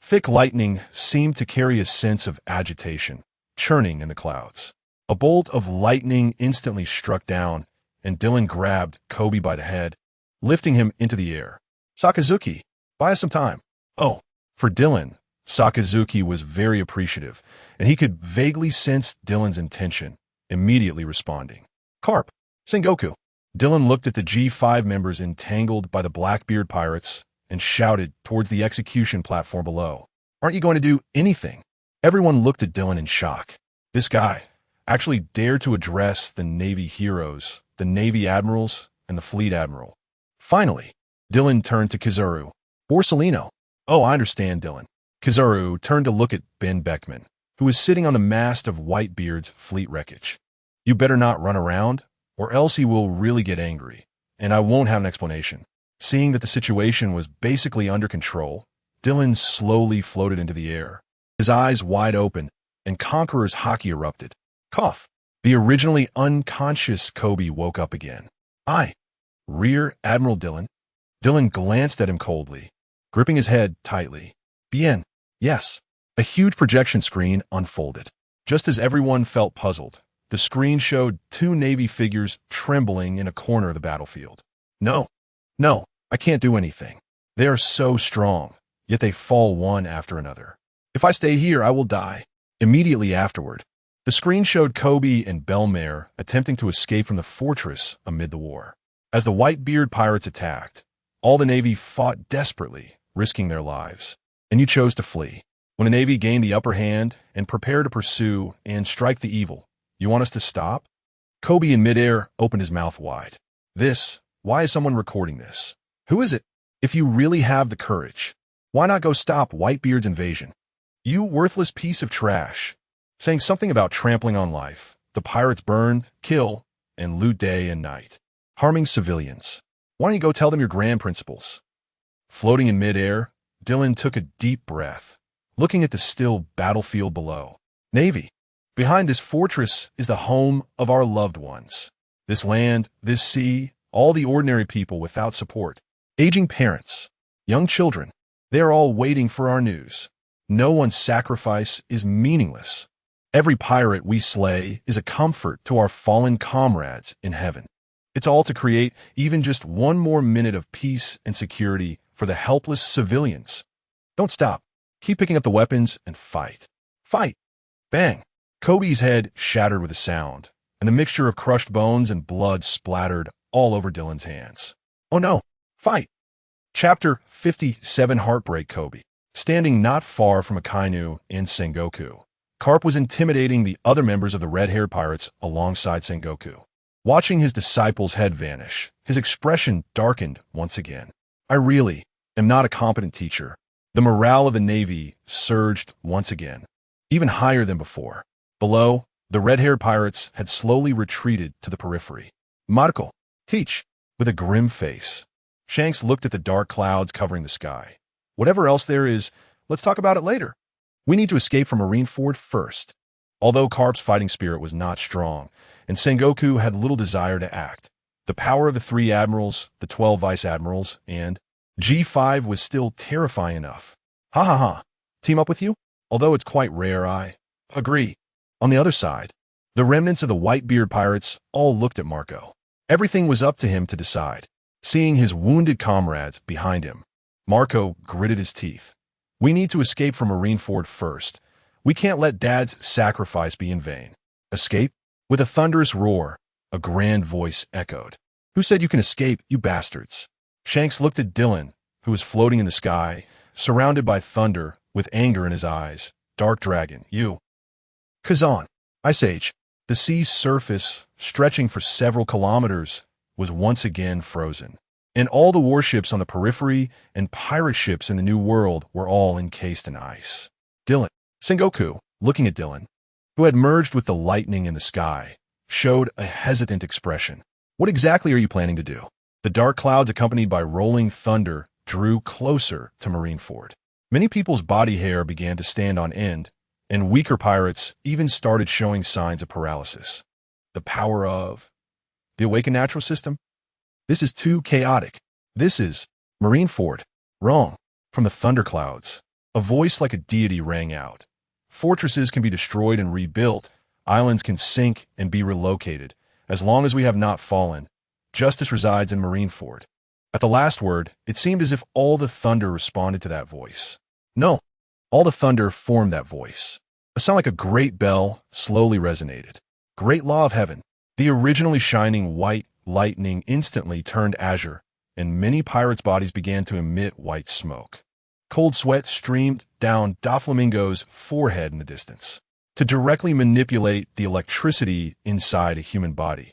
Thick lightning seemed to carry a sense of agitation, churning in the clouds. A bolt of lightning instantly struck down, and Dylan grabbed Kobe by the head, lifting him into the air. Sakazuki, buy us some time. Oh, for Dylan, Sakazuki was very appreciative, and he could vaguely sense Dylan's intention, immediately responding. Carp, Sengoku. Dylan looked at the G5 members entangled by the Blackbeard pirates and shouted towards the execution platform below. Aren't you going to do anything? Everyone looked at Dylan in shock. This guy actually dared to address the Navy heroes, the Navy admirals, and the fleet admiral. Finally, Dylan turned to Kizaru. Borsellino. Oh, I understand, Dylan. Kizaru turned to look at Ben Beckman, who was sitting on the mast of Whitebeard's fleet wreckage. You better not run around, or else he will really get angry, and I won't have an explanation. Seeing that the situation was basically under control, Dylan slowly floated into the air, his eyes wide open, and Conqueror's haki erupted. Cough. The originally unconscious Kobe woke up again. Rear Admiral Dylan. Dylan glanced at him coldly, gripping his head tightly. Bien. Yes. A huge projection screen unfolded. Just as everyone felt puzzled, the screen showed two Navy figures trembling in a corner of the battlefield. No, I can't do anything. They are so strong, yet they fall one after another. If I stay here, I will die. Immediately afterward, the screen showed Kobe and Belmare attempting to escape from the fortress amid the war. As the Whitebeard pirates attacked, all the Navy fought desperately, risking their lives. And you chose to flee. When the Navy gained the upper hand and prepared to pursue and strike the evil, you want us to stop? Kobe in midair opened his mouth wide. Why is someone recording this? Who is it? If you really have the courage, why not go stop Whitebeard's invasion? You worthless piece of trash. Saying something about trampling on life. The pirates burn, kill, and loot day and night. Harming civilians. Why don't you go tell them your grand principles? Floating in midair, Dylan took a deep breath, looking at the still battlefield below. Navy. Behind this fortress is the home of our loved ones. This land, this sea, all the ordinary people without support. Aging parents, young children, they are all waiting for our news. No one's sacrifice is meaningless. Every pirate we slay is a comfort to our fallen comrades in heaven. It's all to create even just one more minute of peace and security for the helpless civilians. Don't stop. Keep picking up the weapons and fight. Fight! Bang! Kobe's head shattered with a sound, and a mixture of crushed bones and blood splattered all over Dylan's hands. Oh no! Fight! Chapter 57 Heartbreak Kobe. Standing not far from Akainu and Sengoku, Carp was intimidating the other members of the red-haired pirates alongside Sengoku. Watching his disciple's head vanish, his expression darkened once again. I really am not a competent teacher. The morale of the Navy surged once again, even higher than before. Below, the red-haired pirates had slowly retreated to the periphery. Marco, teach, with a grim face. Shanks looked at the dark clouds covering the sky. Whatever else there is, let's talk about it later. We need to escape from Marineford first. Although Carp's fighting spirit was not strong, and Sengoku had little desire to act, the power of the 3 admirals, the 12 vice-admirals, and G5 was still terrifying enough. Ha ha ha. Team up with you? Although it's quite rare, I agree. On the other side, the remnants of the Whitebeard pirates all looked at Marco. Everything was up to him to decide. Seeing his wounded comrades behind him, Marco gritted his teeth. We need to escape from Marineford first. We can't let Dad's sacrifice be in vain. Escape? With a thunderous roar, a grand voice echoed. Who said you can escape, you bastards? Shanks looked at Dylan, who was floating in the sky, surrounded by thunder, with anger in his eyes. Dark Dragon, you. Kazan. Ice Age. The sea's surface, stretching for several kilometers, was once again frozen. And all the warships on the periphery and pirate ships in the New World were all encased in ice. Dylan. Sengoku, looking at Dylan, who had merged with the lightning in the sky, showed a hesitant expression. What exactly are you planning to do? The dark clouds accompanied by rolling thunder drew closer to Marineford. Many people's body hair began to stand on end, and weaker pirates even started showing signs of paralysis. The power of the awakened natural system? This is too chaotic. This is Marineford. Wrong. From the thunderclouds, a voice like a deity rang out. Fortresses can be destroyed and rebuilt. Islands can sink and be relocated. As long as we have not fallen, justice resides in Marineford. At the last word, it seemed as if all the thunder responded to that voice. No, all the thunder formed that voice. A sound like a great bell slowly resonated. Great law of heaven. The originally shining white lightning instantly turned azure, and many pirates' bodies began to emit white smoke. Cold sweat streamed down Doflamingo's forehead in the distance. To directly manipulate the electricity inside a human body.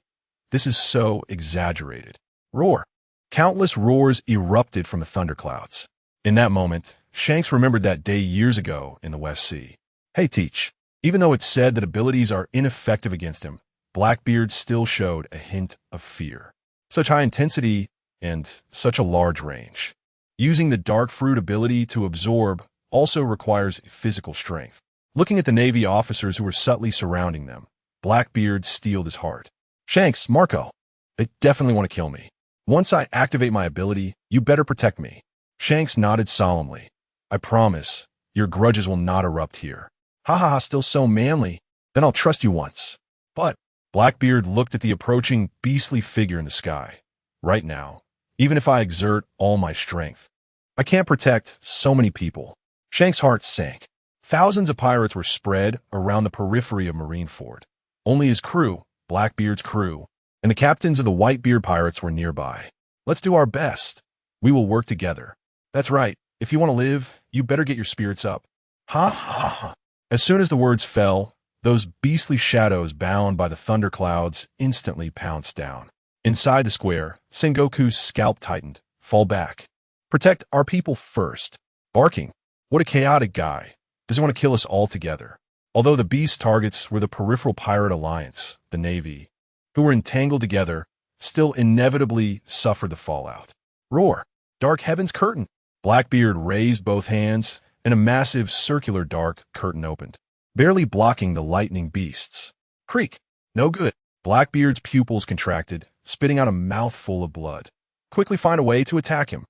This is so exaggerated. Roar. Countless roars erupted from the thunderclouds. In that moment, Shanks remembered that day years ago in the West Sea. Hey, Teach. Even though it's said that abilities are ineffective against him, Blackbeard still showed a hint of fear. Such high intensity and such a large range. Using the Dark Fruit ability to absorb also requires physical strength. Looking at the Navy officers who were subtly surrounding them, Blackbeard steeled his heart. Shanks, Marco, they definitely want to kill me. Once I activate my ability, you better protect me. Shanks nodded solemnly. I promise, your grudges will not erupt here. Ha ha ha, still so manly. Then I'll trust you once. But Blackbeard looked at the approaching beastly figure in the sky. Right now, even if I exert all my strength, I can't protect so many people. Shanks' heart sank. Thousands of pirates were spread around the periphery of Marineford. Only his crew, Blackbeard's crew, and the captains of the Whitebeard pirates were nearby. Let's do our best. We will work together. That's right. If you want to live, you better get your spirits up. Ha ha ha. As soon as the words fell, those beastly shadows bound by the thunderclouds instantly pounced down. Inside the square, Sengoku's scalp tightened. Fall back. Protect our people first. Barking. What a chaotic guy. Does he want to kill us all together? Although the beast's targets were the Peripheral Pirate Alliance, the Navy, who were entangled together, still inevitably suffered the fallout. Roar. Dark Heaven's curtain. Blackbeard raised both hands, and a massive circular dark curtain opened, barely blocking the lightning beasts. Creak. No good. Blackbeard's pupils contracted, spitting out a mouthful of blood. Quickly find a way to attack him.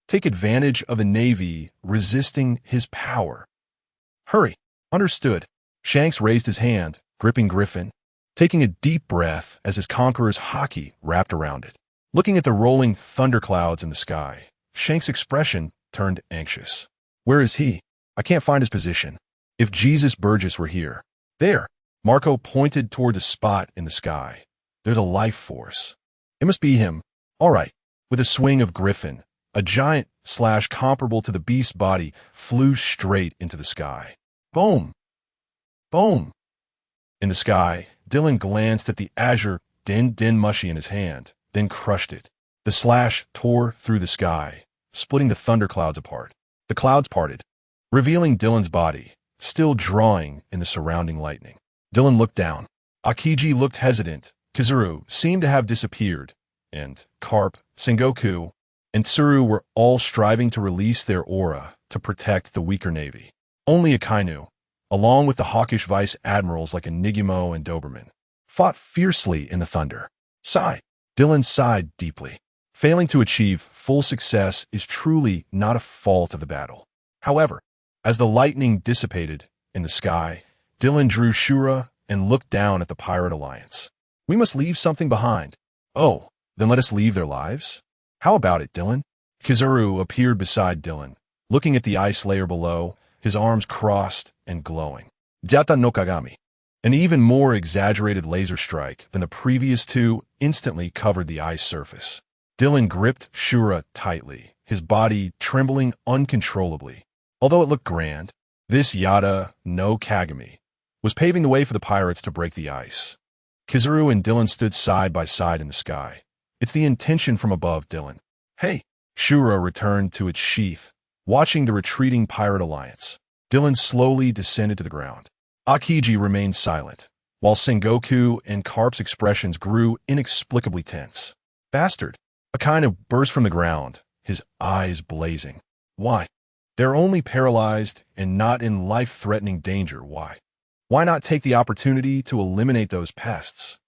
Take advantage of the Navy resisting his power. Hurry. Understood. Shanks raised his hand, gripping Griffin, taking a deep breath as his conqueror's hockey wrapped around it. Looking at the rolling thunderclouds in the sky, Shanks' expression turned anxious. Where is he? I can't find his position. If Jesus Burgess were here. There. Marco pointed toward the spot in the sky. There's a life force. It must be him. All right. With a swing of Griffin, a giant slash comparable to the beast's body flew straight into the sky. Boom! Boom! In the sky, Dylan glanced at the azure din mushy in his hand, then crushed it. The slash tore through the sky, splitting the thunderclouds apart. The clouds parted, revealing Dylan's body, still drawing in the surrounding lightning. Dylan looked down. Akiji looked hesitant. Kizuru seemed to have disappeared, and Carp, Sengoku, and Tsuru were all striving to release their aura to protect the weaker Navy. Only Akainu, along with the hawkish vice admirals like Enigmo and Doberman, fought fiercely in the thunder. Sigh. Dylan sighed deeply. Failing to achieve full success is truly not a fault of the battle. However, as the lightning dissipated in the sky, Dylan drew Shura and looked down at the Pirate Alliance. We must leave something behind. Oh, then let us leave their lives? How about it, Dylan? Kizuru appeared beside Dylan, looking at the ice layer below, his arms crossed and glowing. Jata no Kagami. An even more exaggerated laser strike than the previous two instantly covered the ice surface. Dylan gripped Shura tightly, his body trembling uncontrollably. Although it looked grand, this Yada no Kagami was paving the way for the pirates to break the ice. Kizaru and Dylan stood side by side in the sky. It's the intention from above, Dylan. Hey! Shura returned to its sheath, watching the retreating pirate alliance. Dylan slowly descended to the ground. Akiji remained silent, while Sengoku and Karp's expressions grew inexplicably tense. Bastard! A kind of burst from the ground, his eyes blazing. Why? They're only paralyzed and not in life-threatening danger. Why? Why not take the opportunity to eliminate those pests?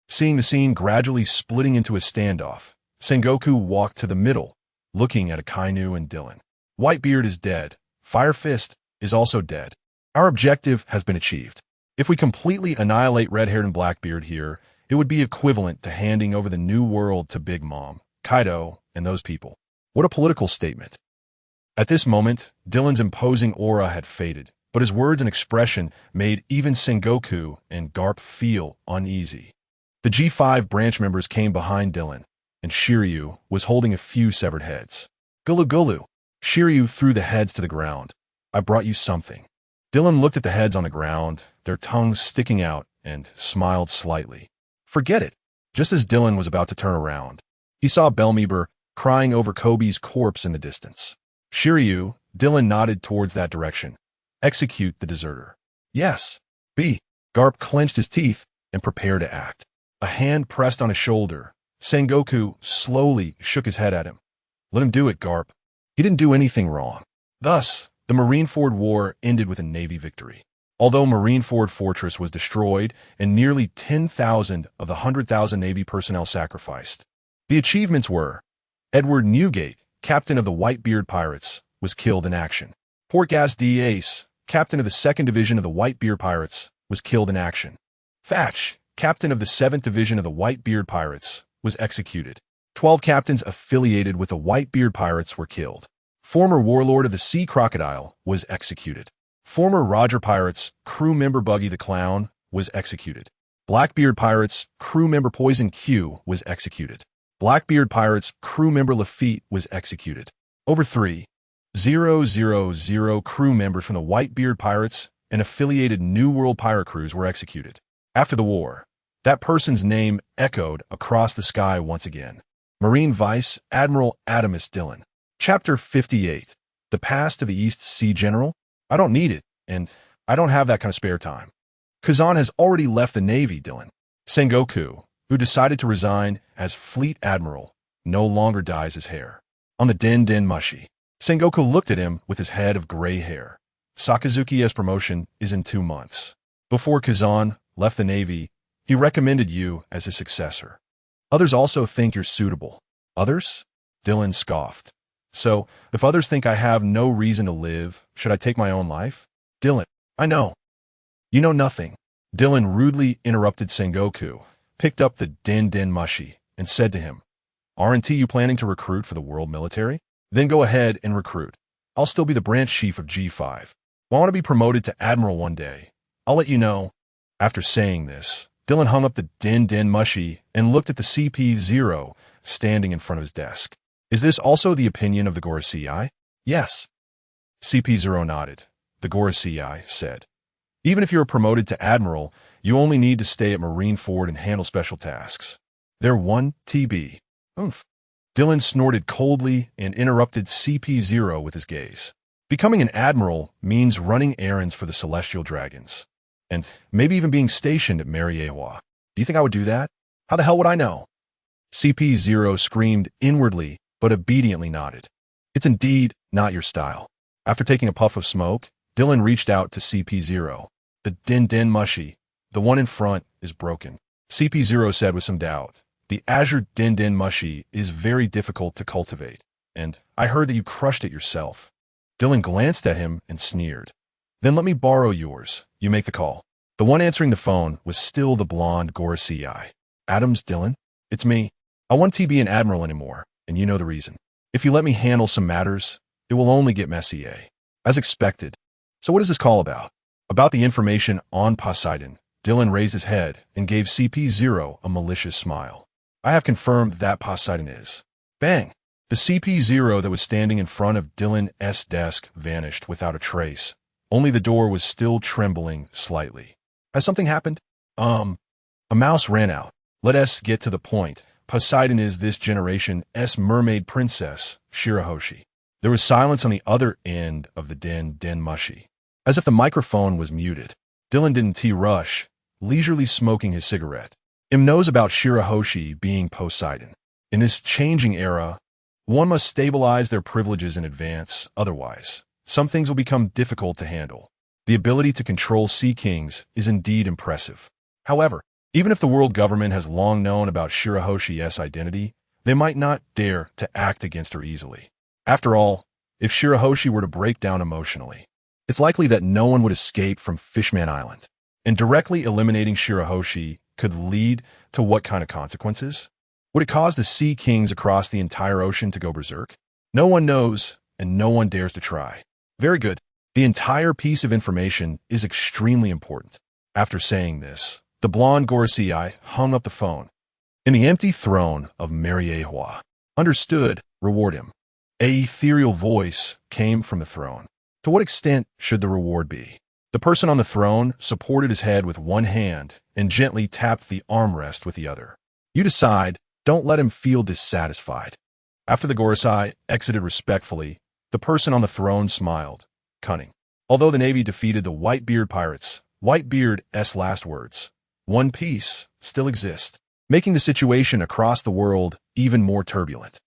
Seeing the scene gradually splitting into a standoff, Sengoku walked to the middle, looking at Akainu and Dylan. Whitebeard is dead. Fire Fist is also dead. Our objective has been achieved. If we completely annihilate Red-Haired and Blackbeard here, it would be equivalent to handing over the new world to Big Mom, Kaido, and those people. What a political statement. At this moment, Dylan's imposing aura had faded, but his words and expression made even Sengoku and Garp feel uneasy. The G5 branch members came behind Dylan, and Shiryu was holding a few severed heads. Gulu Gulu! Shiryu threw the heads to the ground. I brought you something. Dylan looked at the heads on the ground, their tongues sticking out, and smiled slightly. Forget it. Just as Dylan was about to turn around, he saw Belmeber crying over Kobe's corpse in the distance. Shiryu, Dylan nodded towards that direction. Execute the deserter. Yes. B. Garp clenched his teeth and prepared to act. A hand pressed on his shoulder. Sengoku slowly shook his head at him. Let him do it, Garp. He didn't do anything wrong. Thus, the Marineford War ended with a Navy victory. Although Marineford Fortress was destroyed and nearly 10,000 of the 100,000 Navy personnel sacrificed. The achievements were: Edward Newgate, captain of the Whitebeard Pirates, was killed in action. Portgas D. Ace, captain of the 2nd Division of the Whitebeard Pirates, was killed in action. Thatch, captain of the 7th Division of the Whitebeard Pirates, was executed. 12 captains affiliated with the Whitebeard Pirates were killed. Former warlord of the Sea Crocodile was executed. Former Roger Pirates crew member Buggy the Clown was executed. Blackbeard Pirates crew member Poison Q was executed. Blackbeard Pirates crew member Lafitte was executed. Over 3,000 crew members from the Whitebeard Pirates and affiliated New World pirate crews were executed. After the war, that person's name echoed across the sky once again. Marine Vice Admiral Adamus Dillon. Chapter 58. The Pass to the East Sea General? I don't need it, and I don't have that kind of spare time. Kazan has already left the Navy, Dillon. Sengoku, who decided to resign as Fleet Admiral, no longer dyes his hair. On the Den Den Mushi, Sengoku looked at him with his head of gray hair. Sakazuki's promotion is in 2 months. Before Kazan left the Navy, he recommended you as his successor. Others also think you're suitable. Others? Dillon scoffed. So, if others think I have no reason to live, should I take my own life? Dillon, I know. You know nothing. Dillon rudely interrupted Sengoku, picked up the Den Den Mushi, and said to him, Aren't you planning to recruit for the world military? Then go ahead and recruit. I'll still be the branch chief of G5. I want to be promoted to admiral one day. I'll let you know. After saying this, Dillon hung up the Den Den Mushi and looked at the CP0 standing in front of his desk. Is this also the opinion of the Gorosei? Yes. CP0 nodded. The Gorosei said, Even if you're promoted to admiral, you only need to stay at Marineford and handle special tasks. They're 1 TB. Oomph. Dillon snorted coldly and interrupted CP0 with his gaze. Becoming an admiral means running errands for the Celestial Dragons. And maybe even being stationed at Mariewa. Do you think I would do that? How the hell would I know? CP0 screamed inwardly, but obediently nodded. It's indeed not your style. After taking a puff of smoke, Dillon reached out to CP0. The Den Den Mushi, the one in front, is broken. CP0 said with some doubt. The Azure Den Den Mushi is very difficult to cultivate, and I heard that you crushed it yourself. Dillon glanced at him and sneered. Then let me borrow yours. You make the call. The one answering the phone was still the blonde Gorosei. Adams, Dillon? It's me. I won't be an admiral anymore, and you know the reason. If you let me handle some matters, it will only get messy, eh? As expected. So what is this call about? About the information on Poseidon. Dillon raised his head and gave CP0 a malicious smile. I have confirmed that Poseidon is. Bang! The CP0 that was standing in front of Dylan's desk vanished without a trace. Only the door was still trembling slightly. Has something happened? A mouse ran out. Let us get to the point. Poseidon is this generation's mermaid princess, Shirahoshi. There was silence on the other end of the den mushy. As if the microphone was muted. Dylan didn't rush, leisurely smoking his cigarette. Knows about Shirahoshi being Poseidon. In this changing era, one must stabilize their privileges in advance, otherwise, some things will become difficult to handle. The ability to control sea kings is indeed impressive. However, even if the world government has long known about Shirahoshi's identity, they might not dare to act against her easily. After all, if Shirahoshi were to break down emotionally, it's likely that no one would escape from Fishman Island. And directly eliminating Shirahoshi could lead to what kind of consequences? Would it cause the sea kings across the entire ocean to go berserk? No one knows, and no one dares to try. Very good. The entire piece of information is extremely important. After saying this, the blonde Gorosei hung up the phone. In the empty throne of Mariehua, understood, reward him. A ethereal voice came from the throne. To what extent should the reward be? The person on the throne supported his head with one hand and gently tapped the armrest with the other. You decide. Don't let him feel dissatisfied. After the Gorosei exited respectfully, the person on the throne smiled. Cunning. Although the Navy defeated the Whitebeard pirates, Whitebeard's last words, one piece, still exist, making the situation across the world even more turbulent.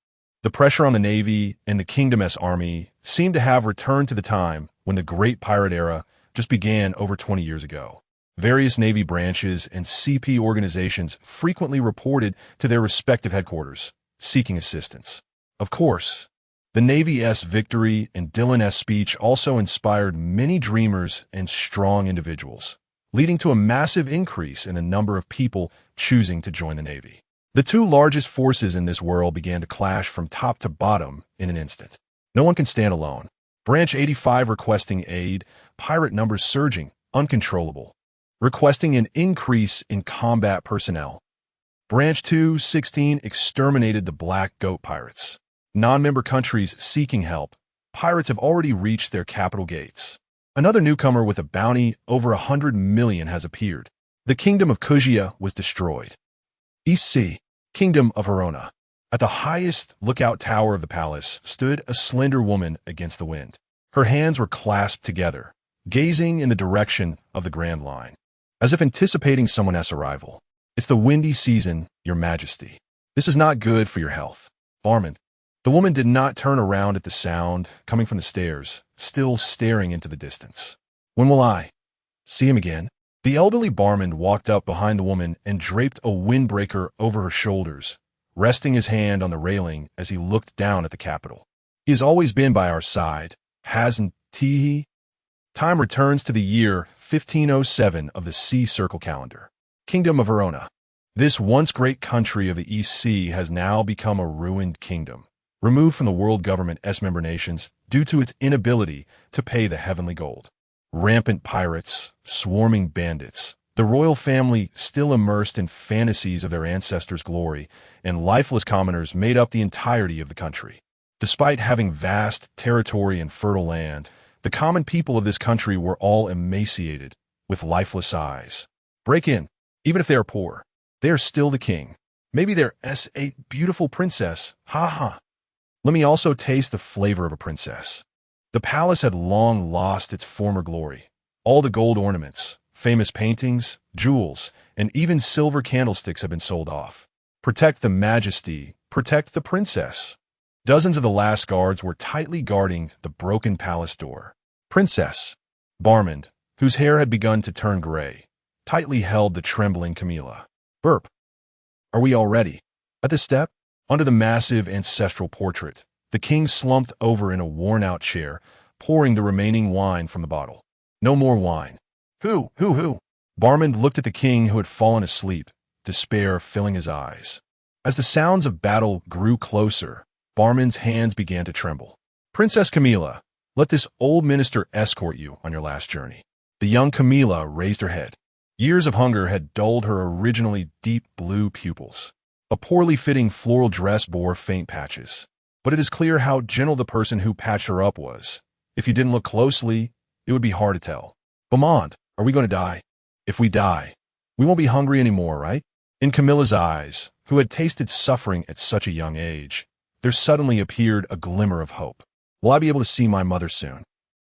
The pressure on the Navy and the Kingdom's army seemed to have returned to the time when the Great Pirate Era just began over 20 years ago. Various Navy branches and CP organizations frequently reported to their respective headquarters, seeking assistance. Of course, the Navy's victory and Dylan's speech also inspired many dreamers and strong individuals, leading to a massive increase in the number of people choosing to join the Navy. The two largest forces in this world began to clash from top to bottom in an instant. No one can stand alone. Branch 85 requesting aid, pirate numbers surging, uncontrollable. Requesting an increase in combat personnel. Branch 216 exterminated the Black Goat pirates. Non-member countries seeking help. Pirates have already reached their capital gates. Another newcomer with a bounty over 100 million has appeared. The kingdom of Kujia was destroyed. East Sea, Kingdom of Verona. At the highest lookout tower of the palace stood a slender woman against the wind. Her hands were clasped together, gazing in the direction of the Grand Line, as if anticipating someone's arrival. It's the windy season, Your Majesty. This is not good for your health. Barman. The woman did not turn around at the sound coming from the stairs, still staring into the distance. When will I see him again? The elderly barman walked up behind the woman and draped a windbreaker over her shoulders, resting his hand on the railing as he looked down at the capital. He has always been by our side, hasn't he? Time returns to the year 1507 of the Sea Circle calendar. Kingdom of Verona. This once great country of the East Sea has now become a ruined kingdom, removed from the world government's member nations due to its inability to pay the heavenly gold. Rampant pirates, swarming bandits, the royal family still immersed in fantasies of their ancestors' glory, and lifeless commoners made up the entirety of the country. Despite having vast territory and fertile land, the common people of this country were all emaciated, with lifeless eyes. Break in, even if they are poor. They are still the king. Maybe they're a beautiful princess. Ha ha. Let me also taste the flavor of a princess. The palace had long lost its former glory. All the gold ornaments, famous paintings, jewels, and even silver candlesticks have been sold off. Protect the majesty, protect the princess. Dozens of the last guards were tightly guarding the broken palace door. Princess, Barmond, whose hair had begun to turn gray, tightly held the trembling Camilla. Burp. Are we all ready? At the step, under the massive ancestral portrait, the king slumped over in a worn-out chair, pouring the remaining wine from the bottle. No more wine. Who? Barmond looked at the king who had fallen asleep, despair filling his eyes. As the sounds of battle grew closer, Barmond's hands began to tremble. Princess Camilla, let this old minister escort you on your last journey. The young Camilla raised her head. Years of hunger had dulled her originally deep blue pupils. A poorly fitting floral dress bore faint patches. but it is clear how gentle the person who patched her up was. If you didn't look closely, it would be hard to tell. Beaumont, are we going to die? If we die, we won't be hungry anymore, right? In Camilla's eyes, who had tasted suffering at such a young age, there suddenly appeared a glimmer of hope. Will I be able to see my mother soon?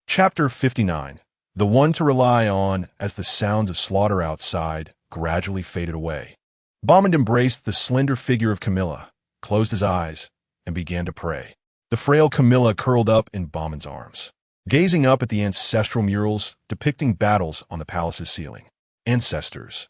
Chapter 59. The one to rely on as the sounds of slaughter outside gradually faded away. Beaumont embraced the slender figure of Camilla, closed his eyes, and began to pray. The frail Camilla curled up in Beaumont's arms, gazing up at the ancestral murals depicting battles on the palace's ceiling. Ancestors,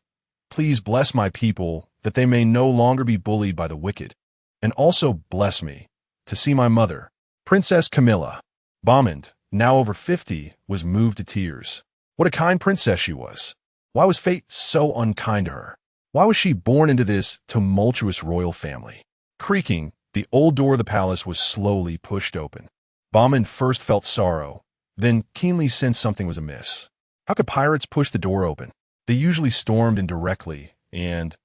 please bless my people that they may no longer be bullied by the wicked, and also bless me to see my mother, Princess Camilla. Beaumont, now over 50, was moved to tears. What a kind princess she was. Why was fate so unkind to her? Why was she born into this tumultuous royal family? Creaking, the old door of the palace was slowly pushed open. Beaumont first felt sorrow, then keenly sensed something was amiss. How could pirates push the door open? They usually stormed in directly, and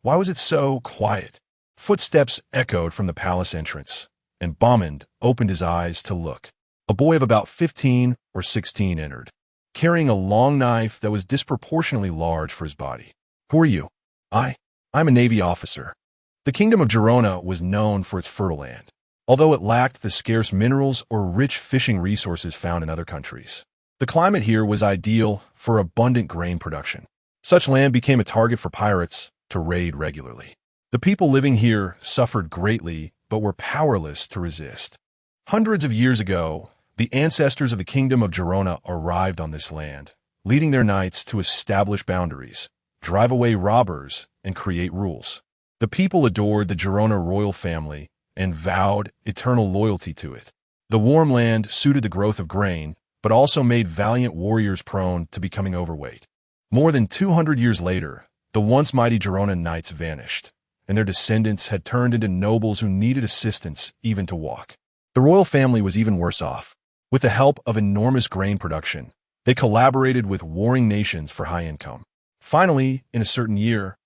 why was it so quiet? Footsteps echoed from the palace entrance, and Beaumont opened his eyes to look. A boy of about 15 or 16 entered, carrying a long knife that was disproportionately large for his body. Who are you? I'm a Navy officer. The kingdom of Girona was known for its fertile land, although it lacked the scarce minerals or rich fishing resources found in other countries. The climate here was ideal for abundant grain production. Such land became a target for pirates to raid regularly. The people living here suffered greatly but were powerless to resist. Hundreds of years ago, the ancestors of the kingdom of Girona arrived on this land, leading their knights to establish boundaries, drive away robbers, and create rules. The people adored the Girona royal family and vowed eternal loyalty to it. The warm land suited the growth of grain, but also made valiant warriors prone to becoming overweight. More than 200 years later, the once mighty Girona knights vanished, and their descendants had turned into nobles who needed assistance even to walk. The royal family was even worse off. With the help of enormous grain production, they collaborated with warring nations for high income. Finally, in a certain year,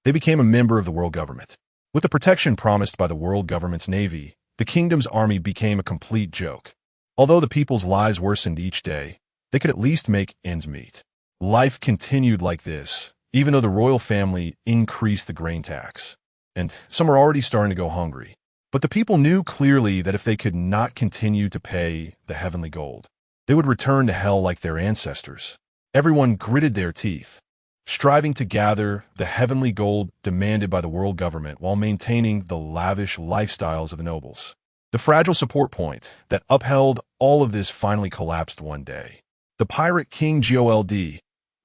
they became a member of the world government. With the protection promised by the world government's navy, the kingdom's army became a complete joke. Although the people's lives worsened each day, they could at least make ends meet. Life continued like this, even though the royal family increased the grain tax, and some were already starting to go hungry. But the people knew clearly that if they could not continue to pay the heavenly gold, they would return to hell like their ancestors. Everyone gritted their teeth, striving to gather the heavenly gold demanded by the world government while maintaining the lavish lifestyles of the nobles. The fragile support point that upheld all of this finally collapsed one day. The pirate king Gold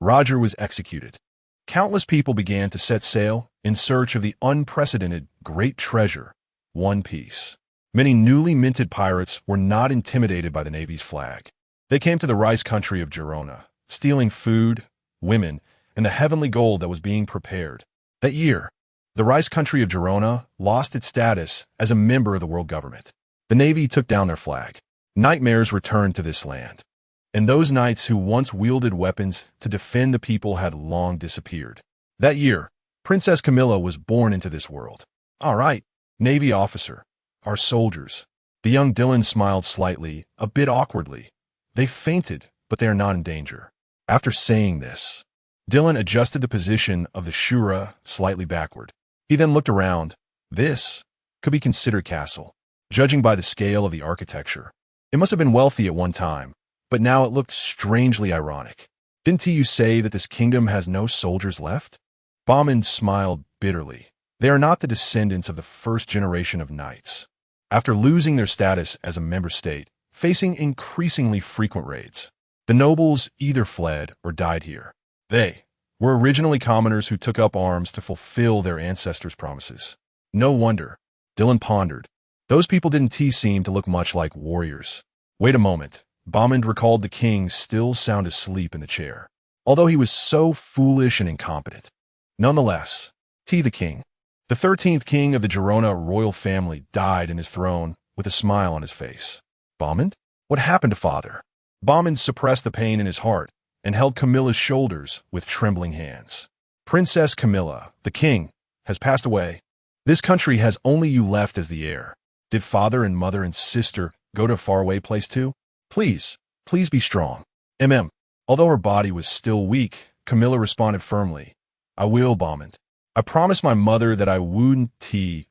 Roger was executed. Countless people began to set sail in search of the unprecedented great treasure, One Piece. Many newly minted pirates were not intimidated by the Navy's flag. They came to the rice country of Girona, stealing food, women, and the heavenly gold that was being prepared. That year, the rice country of Girona lost its status as a member of the world government. The Navy took down their flag. Nightmares returned to this land, and those knights who once wielded weapons to defend the people had long disappeared. That year, Princess Camilla was born into this world. All right, Navy officer, our soldiers. The young Dylan smiled slightly, a bit awkwardly. They fainted, but they are not in danger. After saying this, Dylan adjusted the position of the Shura slightly backward. He then looked around. This could be considered castle, judging by the scale of the architecture. It must have been wealthy at one time, but now it looked strangely ironic. Didn't you say that this kingdom has no soldiers left? Beaumont smiled bitterly. They are not the descendants of the first generation of knights. After losing their status as a member state, facing increasingly frequent raids, the nobles either fled or died here. They were originally commoners who took up arms to fulfill their ancestors' promises. No wonder, Dylan pondered. Those people didn't seem to look much like warriors. Wait a moment. Beaumont recalled the king still sound asleep in the chair, although he was so foolish and incompetent. Nonetheless, the king, the 13th king of the Girona royal family, died in his throne with a smile on his face. Beaumont? What happened to father? Beaumont suppressed the pain in his heart and held Camilla's shoulders with trembling hands. Princess Camilla, the king, has passed away. This country has only you left as the heir. Did father and mother and sister go to a faraway place too? Please, please be strong. Although her body was still weak, Camilla responded firmly. I will, Bommand. I promised my mother that I wouldn't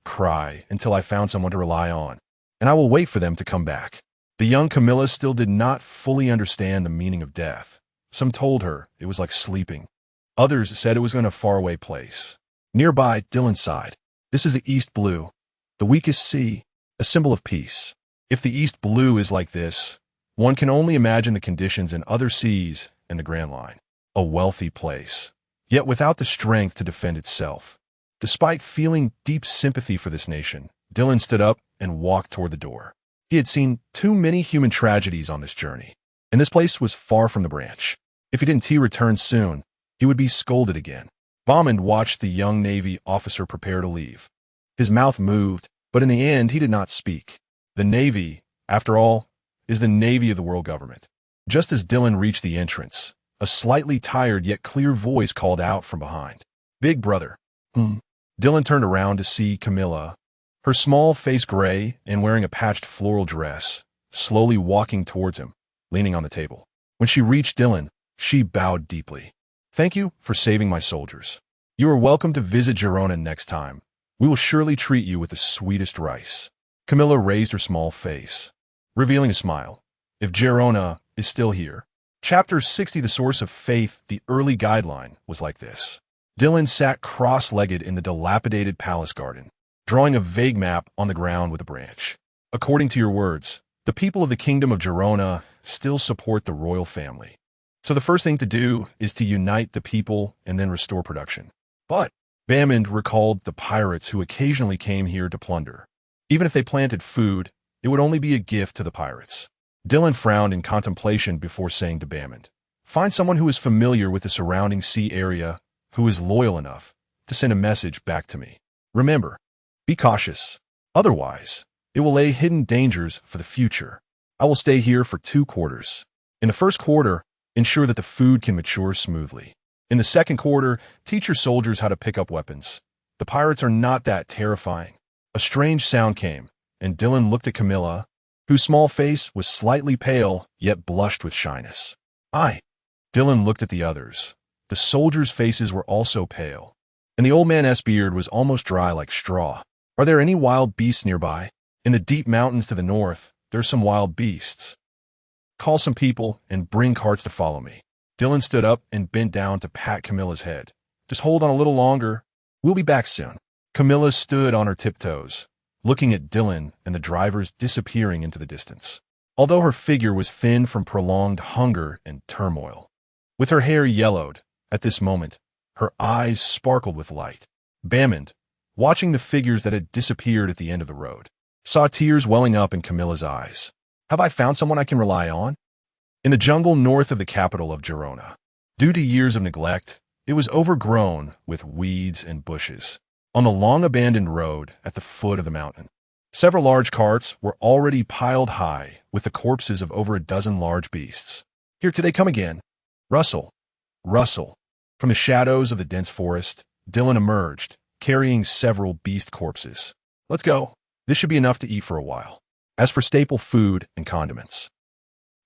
cry until I found someone to rely on, and I will wait for them to come back. The young Camilla still did not fully understand the meaning of death. Some told her it was like sleeping. Others said it was in a faraway place. Nearby, Dylan sighed. This is the East Blue, the weakest sea, a symbol of peace. If the East Blue is like this, one can only imagine the conditions in other seas and the Grand Line. A wealthy place, yet without the strength to defend itself. Despite feeling deep sympathy for this nation, Dylan stood up and walked toward the door. He had seen too many human tragedies on this journey, and this place was far from the branch. If he didn't return soon, he would be scolded again. Bommand watched the young Navy officer prepare to leave. His mouth moved, but in the end he did not speak. The Navy, after all, is the Navy of the world government. Just as Dylan reached the entrance, a slightly tired yet clear voice called out from behind. Big brother. Dylan turned around to see Camilla, her small face gray and wearing a patched floral dress, slowly walking towards him, leaning on the table. When she reached Dylan, she bowed deeply. Thank you for saving my soldiers. You are welcome to visit Girona next time. We will surely treat you with the sweetest rice. Camilla raised her small face, revealing a smile. If Girona is still here. Chapter 60, The Source of Faith, the early guideline, was like this. Dylan sat cross-legged in the dilapidated palace garden, drawing a vague map on the ground with a branch. According to your words, the people of the kingdom of Girona still support the royal family. So the first thing to do is to unite the people and then restore production. But Bommand recalled the pirates who occasionally came here to plunder. Even if they planted food, it would only be a gift to the pirates. Dylan frowned in contemplation before saying to Bommand, find someone who is familiar with the surrounding sea area, who is loyal enough to send a message back to me. Remember, be cautious. Otherwise, it will lay hidden dangers for the future. I will stay here for 2 quarters. In the first quarter, ensure that the food can mature smoothly. In the second quarter, teach your soldiers how to pick up weapons. The pirates are not that terrifying. A strange sound came, and Dylan looked at Camilla, whose small face was slightly pale, yet blushed with shyness. Dylan looked at the others. The soldiers' faces were also pale, and the old man's beard was almost dry like straw. Are there any wild beasts nearby? In the deep mountains to the north, there are some wild beasts. Call some people and bring carts to follow me. Dylan stood up and bent down to pat Camilla's head. Just hold on a little longer. We'll be back soon. Camilla stood on her tiptoes, looking at Dylan and the drivers disappearing into the distance. Although her figure was thin from prolonged hunger and turmoil. With her hair yellowed, at this moment, her eyes sparkled with light. Bommand, watching the figures that had disappeared at the end of the road, saw tears welling up in Camilla's eyes. Have I found someone I can rely on? In the jungle north of the capital of Girona, due to years of neglect, it was overgrown with weeds and bushes. On the long abandoned road at the foot of the mountain, several large carts were already piled high with the corpses of over a dozen large beasts. Here they come again. Rustle, rustle. From the shadows of the dense forest, Dylan emerged, carrying several beast corpses. Let's go. This should be enough to eat for a while. As for staple food and condiments,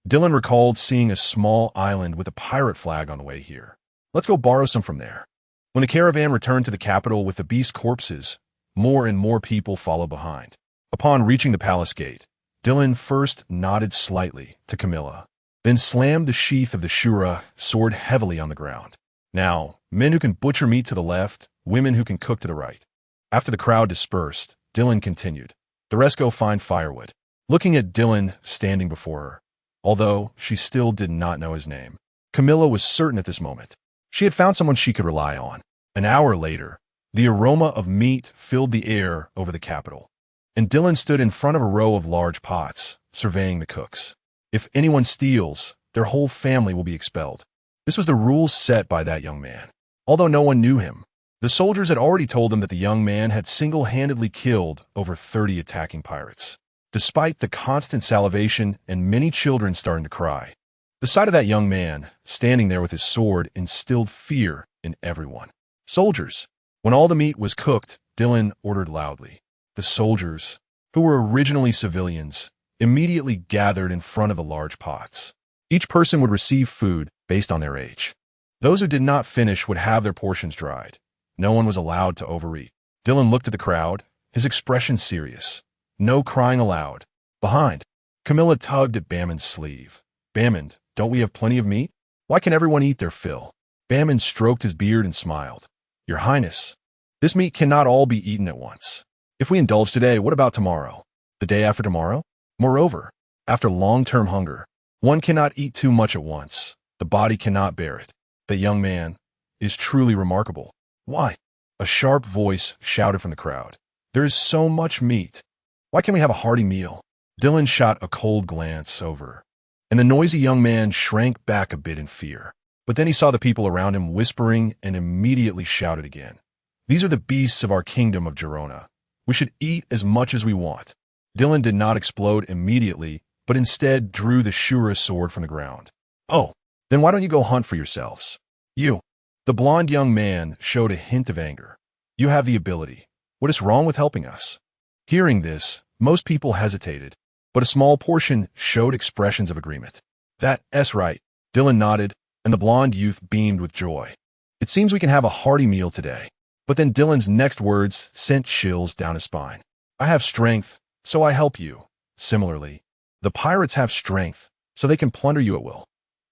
Dylan recalled seeing a small island with a pirate flag on the way here. Let's go borrow some from there. When the caravan returned to the capital with the beast corpses, more and more people followed behind. Upon reaching the palace gate, Dylan first nodded slightly to Camilla, then slammed the sheath of the shura sword heavily on the ground. Now, men who can butcher meat to the left, women who can cook to the right. After the crowd dispersed, Dylan continued. The rest go find firewood. Looking at Dylan standing before her, although she still did not know his name, Camilla was certain at this moment. She had found someone she could rely on. An hour later, the aroma of meat filled the air over the capital, and Dylan stood in front of a row of large pots, surveying the cooks. If anyone steals, their whole family will be expelled. This was the rules set by that young man. Although no one knew him, the soldiers had already told them that the young man had single-handedly killed over 30 attacking pirates. Despite the constant salivation and many children starting to cry, the sight of that young man standing there with his sword instilled fear in everyone. Soldiers. When all the meat was cooked, Dylan ordered loudly. The soldiers, who were originally civilians, immediately gathered in front of the large pots. Each person would receive food based on their age. Those who did not finish would have their portions dried. No one was allowed to overeat. Dylan looked at the crowd, his expression serious. No crying allowed. Behind, Camilla tugged at Bamon's sleeve. "Bamon, don't we have plenty of meat? Why can everyone eat their fill?" Bamon stroked his beard and smiled. "Your Highness, this meat cannot all be eaten at once. If we indulge today, what about tomorrow? The day after tomorrow? Moreover, after long-term hunger, one cannot eat too much at once. The body cannot bear it. That young man is truly remarkable." "Why?" A sharp voice shouted from the crowd. "There is so much meat. Why can't we have a hearty meal?" Dylan shot a cold glance over, and the noisy young man shrank back a bit in fear. But then he saw the people around him whispering and immediately shouted again. "These are the beasts of our kingdom of Girona. We should eat as much as we want." Dylan did not explode immediately, but instead drew the Shura sword from the ground. "Oh, then why don't you go hunt for yourselves? You." The blond young man showed a hint of anger. "You have the ability. What is wrong with helping us?" Hearing this, most people hesitated, but a small portion showed expressions of agreement. "That's right." Dylan nodded, and the blond youth beamed with joy. "It seems we can have a hearty meal today." But then Dylan's next words sent chills down his spine. "I have strength, so I help you. Similarly, the pirates have strength, so they can plunder you at will.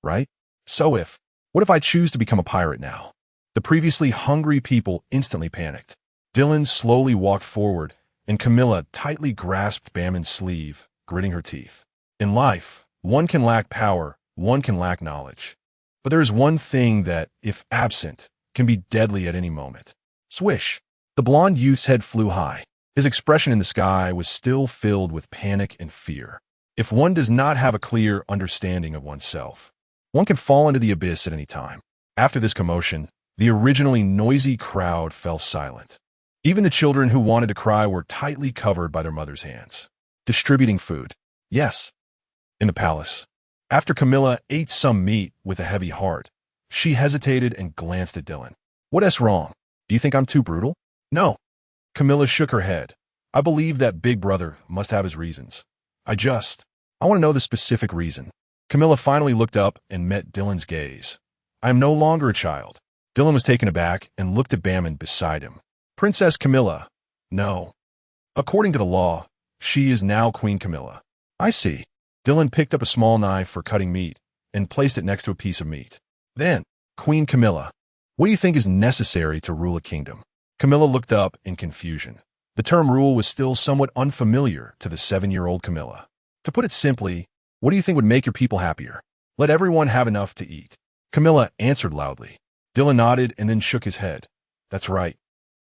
Right? What if I choose to become a pirate now?" The previously hungry people instantly panicked. Dylan slowly walked forward, and Camilla tightly grasped Bamon's sleeve, gritting her teeth. In life, one can lack power, one can lack knowledge. But there is one thing that, if absent, can be deadly at any moment. Swish! The blond youth's head flew high. His expression in the sky was still filled with panic and fear. If one does not have a clear understanding of oneself, one can fall into the abyss at any time. After this commotion, the originally noisy crowd fell silent. Even the children who wanted to cry were tightly covered by their mother's hands. Distributing food. Yes. In the palace. After Camilla ate some meat with a heavy heart, she hesitated and glanced at Dylan. "What's wrong? Do you think I'm too brutal?" "No." Camilla shook her head. "I believe that big brother must have his reasons. I want to know the specific reason." Camilla finally looked up and met Dylan's gaze. "I am no longer a child." Dylan was taken aback and looked at Bamon beside him. "Princess Camilla." "No. According to the law, she is now Queen Camilla." "I see." Dylan picked up a small knife for cutting meat and placed it next to a piece of meat. Then, "Queen Camilla, what do you think is necessary to rule a kingdom?" Camilla looked up in confusion. The term rule was still somewhat unfamiliar to the 7-year-old Camilla. "To put it simply, what do you think would make your people happier?" "Let everyone have enough to eat." Camilla answered loudly. Dylan nodded and then shook his head. "That's right.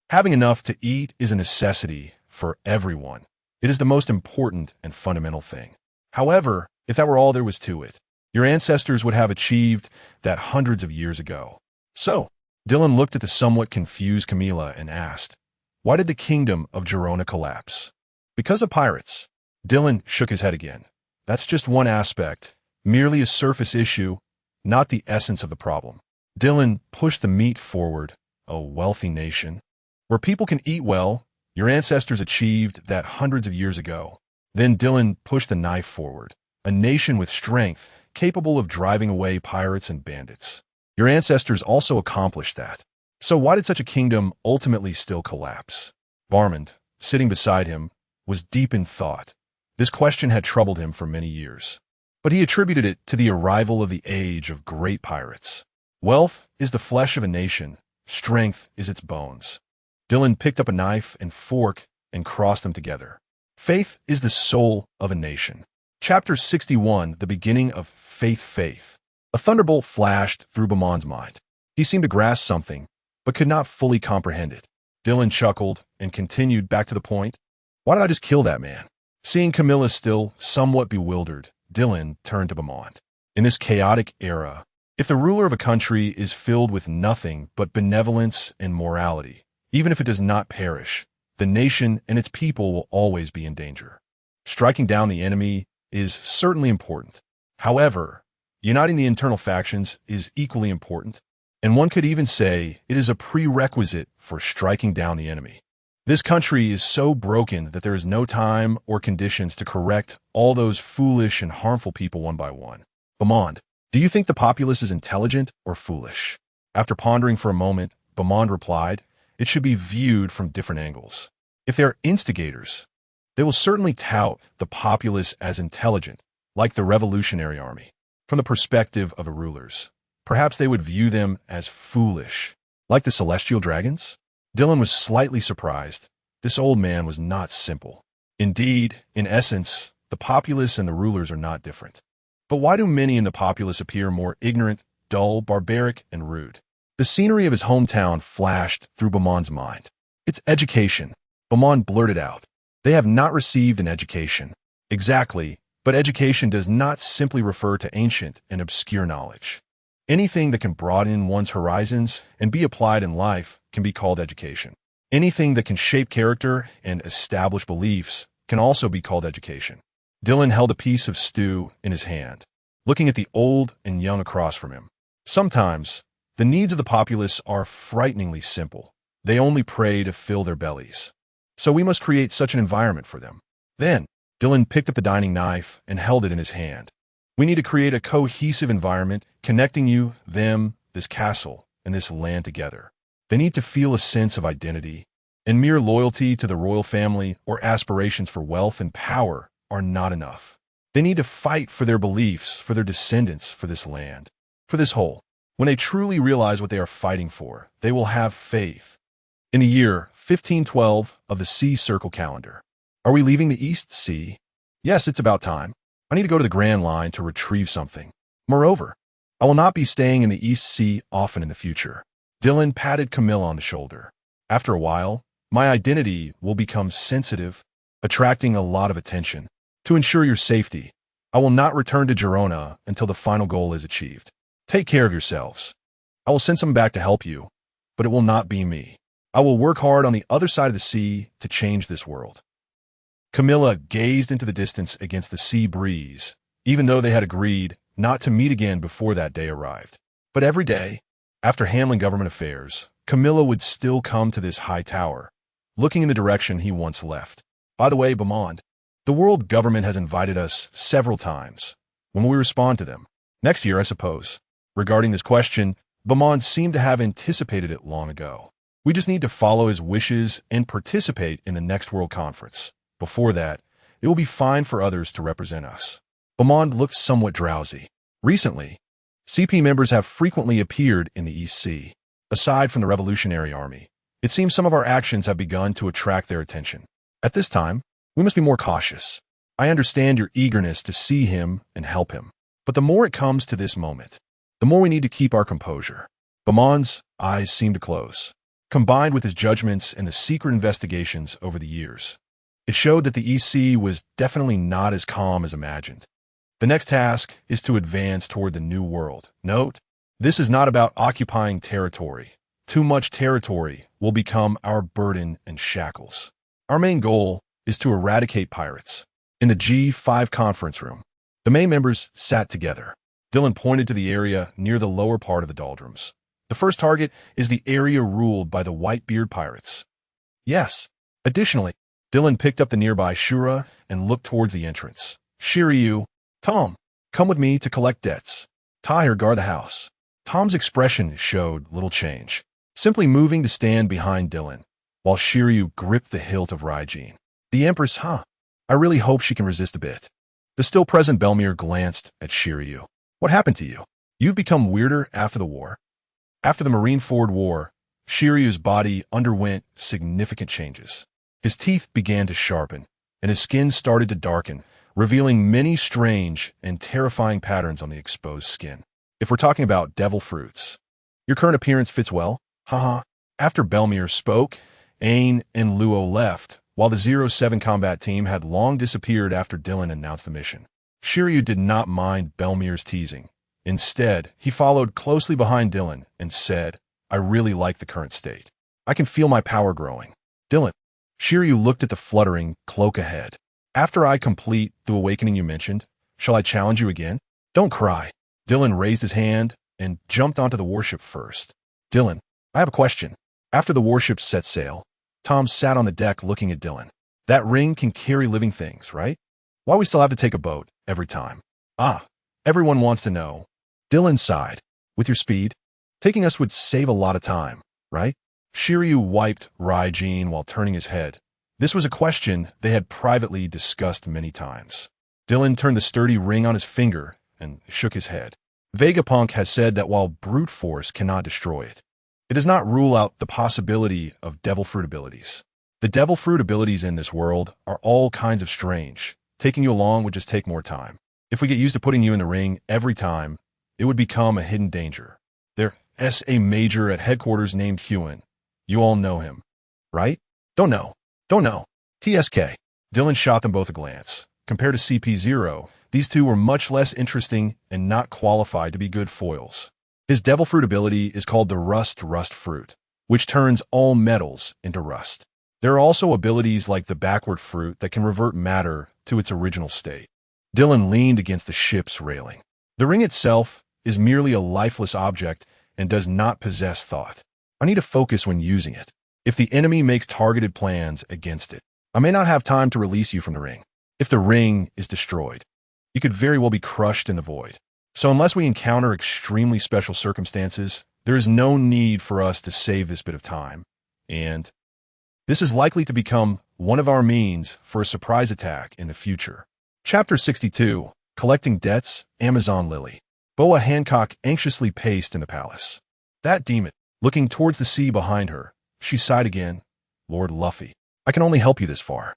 Having enough to eat is a necessity for everyone. It is the most important and fundamental thing. However, if that were all there was to it, your ancestors would have achieved that hundreds of years ago." "So?" Dylan looked at the somewhat confused Camilla and asked, "Why did the kingdom of Girona collapse?" "Because of pirates." Dylan shook his head again. "That's just one aspect, merely a surface issue, not the essence of the problem." Dylan pushed the meat forward. "A wealthy nation, where people can eat well, your ancestors achieved that hundreds of years ago." Then Dylan pushed the knife forward. "A nation with strength, capable of driving away pirates and bandits. Your ancestors also accomplished that. So why did such a kingdom ultimately still collapse?" Barmond, sitting beside him, was deep in thought. This question had troubled him for many years, but he attributed it to the arrival of the age of great pirates. Wealth is the flesh of a nation. Strength is its bones. Dylan picked up a knife and fork and crossed them together. Faith is the soul of a nation. Chapter 61, the beginning of Faith. A thunderbolt flashed through Bamon's mind. He seemed to grasp something, but could not fully comprehend it. Dylan chuckled and continued back to the point. "Why did I just kill that man?" Seeing Camilla still somewhat bewildered, Dylan turned to Bamont. "In this chaotic era, if the ruler of a country is filled with nothing but benevolence and morality, even if it does not perish, the nation and its people will always be in danger. Striking down the enemy is certainly important. However, uniting the internal factions is equally important, and one could even say it is a prerequisite for striking down the enemy. This country is so broken that there is no time or conditions to correct all those foolish and harmful people one by one. Beaumont, do you think the populace is intelligent or foolish? After pondering for a moment, Beaumont replied, it should be viewed from different angles. If they are instigators, they will certainly tout the populace as intelligent, like the Revolutionary Army. From the perspective of the rulers, perhaps they would view them as foolish, like the Celestial Dragons? Dylan was slightly surprised. This old man was not simple. Indeed, in essence, the populace and the rulers are not different. But why do many in the populace appear more ignorant, dull, barbaric, and rude? The scenery of his hometown flashed through Beaumont's mind. It's education. Beaumont blurted out. They have not received an education. Exactly, but education does not simply refer to ancient and obscure knowledge. Anything that can broaden one's horizons and be applied in life can be called education. Anything that can shape character and establish beliefs can also be called education. Dylan held a piece of stew in his hand, looking at the old and young across from him. Sometimes, the needs of the populace are frighteningly simple. They only pray to fill their bellies. So we must create such an environment for them. Then, Dylan picked up the dining knife and held it in his hand. We need to create a cohesive environment connecting you, them, this castle, and this land together. They need to feel a sense of identity, and mere loyalty to the royal family or aspirations for wealth and power are not enough. They need to fight for their beliefs, for their descendants, for this land, for this whole. When they truly realize what they are fighting for, they will have faith. In the year 1512 of the Sea Circle calendar. Are we leaving the East Sea? Yes, it's about time. I need to go to the Grand Line to retrieve something. Moreover, I will not be staying in the East Sea often in the future. Dylan patted Camilla on the shoulder. After a while, my identity will become sensitive, attracting a lot of attention. To ensure your safety, I will not return to Girona until the final goal is achieved. Take care of yourselves. I will send someone back to help you, but it will not be me. I will work hard on the other side of the sea to change this world. Camilla gazed into the distance against the sea breeze, even though they had agreed not to meet again before that day arrived. But every day, after handling government affairs, Camilla would still come to this high tower, looking in the direction he once left. By the way, Beaumont, the world government has invited us several times. When will we respond to them? Next year, I suppose. Regarding this question, Beaumont seemed to have anticipated it long ago. We just need to follow his wishes and participate in the next World Conference. Before that, it will be fine for others to represent us. Beaumont looked somewhat drowsy. Recently, CP members have frequently appeared in the East Sea. Aside from the Revolutionary Army, it seems some of our actions have begun to attract their attention. At this time, we must be more cautious. I understand your eagerness to see him and help him. But the more it comes to this moment, the more we need to keep our composure. Beaumont's eyes seemed to close. Combined with his judgments and the secret investigations over the years, it showed that the East Sea was definitely not as calm as imagined. The next task is to advance toward the New World. Note, this is not about occupying territory. Too much territory will become our burden and shackles. Our main goal is to eradicate pirates. In the G5 conference room, the main members sat together. Dylan pointed to the area near the lower part of the doldrums. The first target is the area ruled by the Whitebeard pirates. Yes. Additionally, Dylan picked up the nearby Shura and looked towards the entrance. Shiryu, Tom, come with me to collect debts. Tahir, guard the house. Tom's expression showed little change, simply moving to stand behind Dylan, while Shiryu gripped the hilt of Raijin. The Empress, I really hope she can resist a bit. The still present Belmir glanced at Shiryu. What happened to you? You've become weirder after the war. After the Marineford War, Shiryu's body underwent significant changes. His teeth began to sharpen, and his skin started to darken, revealing many strange and terrifying patterns on the exposed skin. If we're talking about devil fruits, your current appearance fits well. After Belmir spoke, Ain and Luo left, while the 07 combat team had long disappeared after Dylan announced the mission. Shiryu did not mind Belmir's teasing. Instead, he followed closely behind Dylan and said, I really like the current state. I can feel my power growing. Dylan, Shiryu looked at the fluttering cloak ahead. After I complete the awakening you mentioned, shall I challenge you again? Don't cry. Dylan raised his hand and jumped onto the warship first. Dylan, I have a question. After the warship set sail, Tom sat on the deck looking at Dylan. That ring can carry living things, right? Why we still have to take a boat every time? Ah, everyone wants to know. Dylan sighed. With your speed, taking us would save a lot of time, right? Shiryu wiped Raijin while turning his head. This was a question they had privately discussed many times. Dylan turned the sturdy ring on his finger and shook his head. Vegapunk has said that while brute force cannot destroy it, it does not rule out the possibility of devil fruit abilities. The devil fruit abilities in this world are all kinds of strange. Taking you along would just take more time. If we get used to putting you in the ring every time, it would become a hidden danger. There's a major at headquarters named Huan. You all know him, right? Don't know. TSK. Dylan shot them both a glance. Compared to CP0, these two were much less interesting and not qualified to be good foils. His devil fruit ability is called the Rust Fruit, which turns all metals into rust. There are also abilities like the Backward Fruit that can revert matter to its original state. Dylan leaned against the ship's railing. The ring itself is merely a lifeless object and does not possess thought. I need to focus when using it. If the enemy makes targeted plans against it, I may not have time to release you from the ring. If the ring is destroyed, you could very well be crushed in the void. So unless we encounter extremely special circumstances, there is no need for us to save this bit of time. And this is likely to become one of our means for a surprise attack in the future. Chapter 62, Collecting Debts, Amazon Lily. Boa Hancock anxiously paced in the palace. That demon, looking towards the sea behind her, she sighed again. Lord Luffy, I can only help you this far.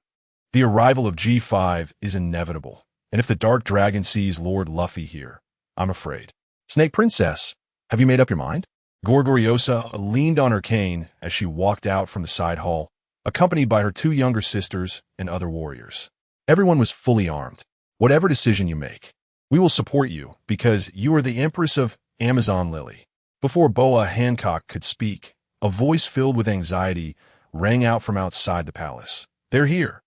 The arrival of G5 is inevitable, and if the Dark Dragon sees Lord Luffy here, I'm afraid. Snake Princess, have you made up your mind? Gorgoriosa leaned on her cane as she walked out from the side hall, accompanied by her two younger sisters and other warriors. Everyone was fully armed. Whatever decision you make, we will support you because you are the Empress of Amazon Lily. Before Boa Hancock could speak, a voice filled with anxiety rang out from outside the palace. They're here.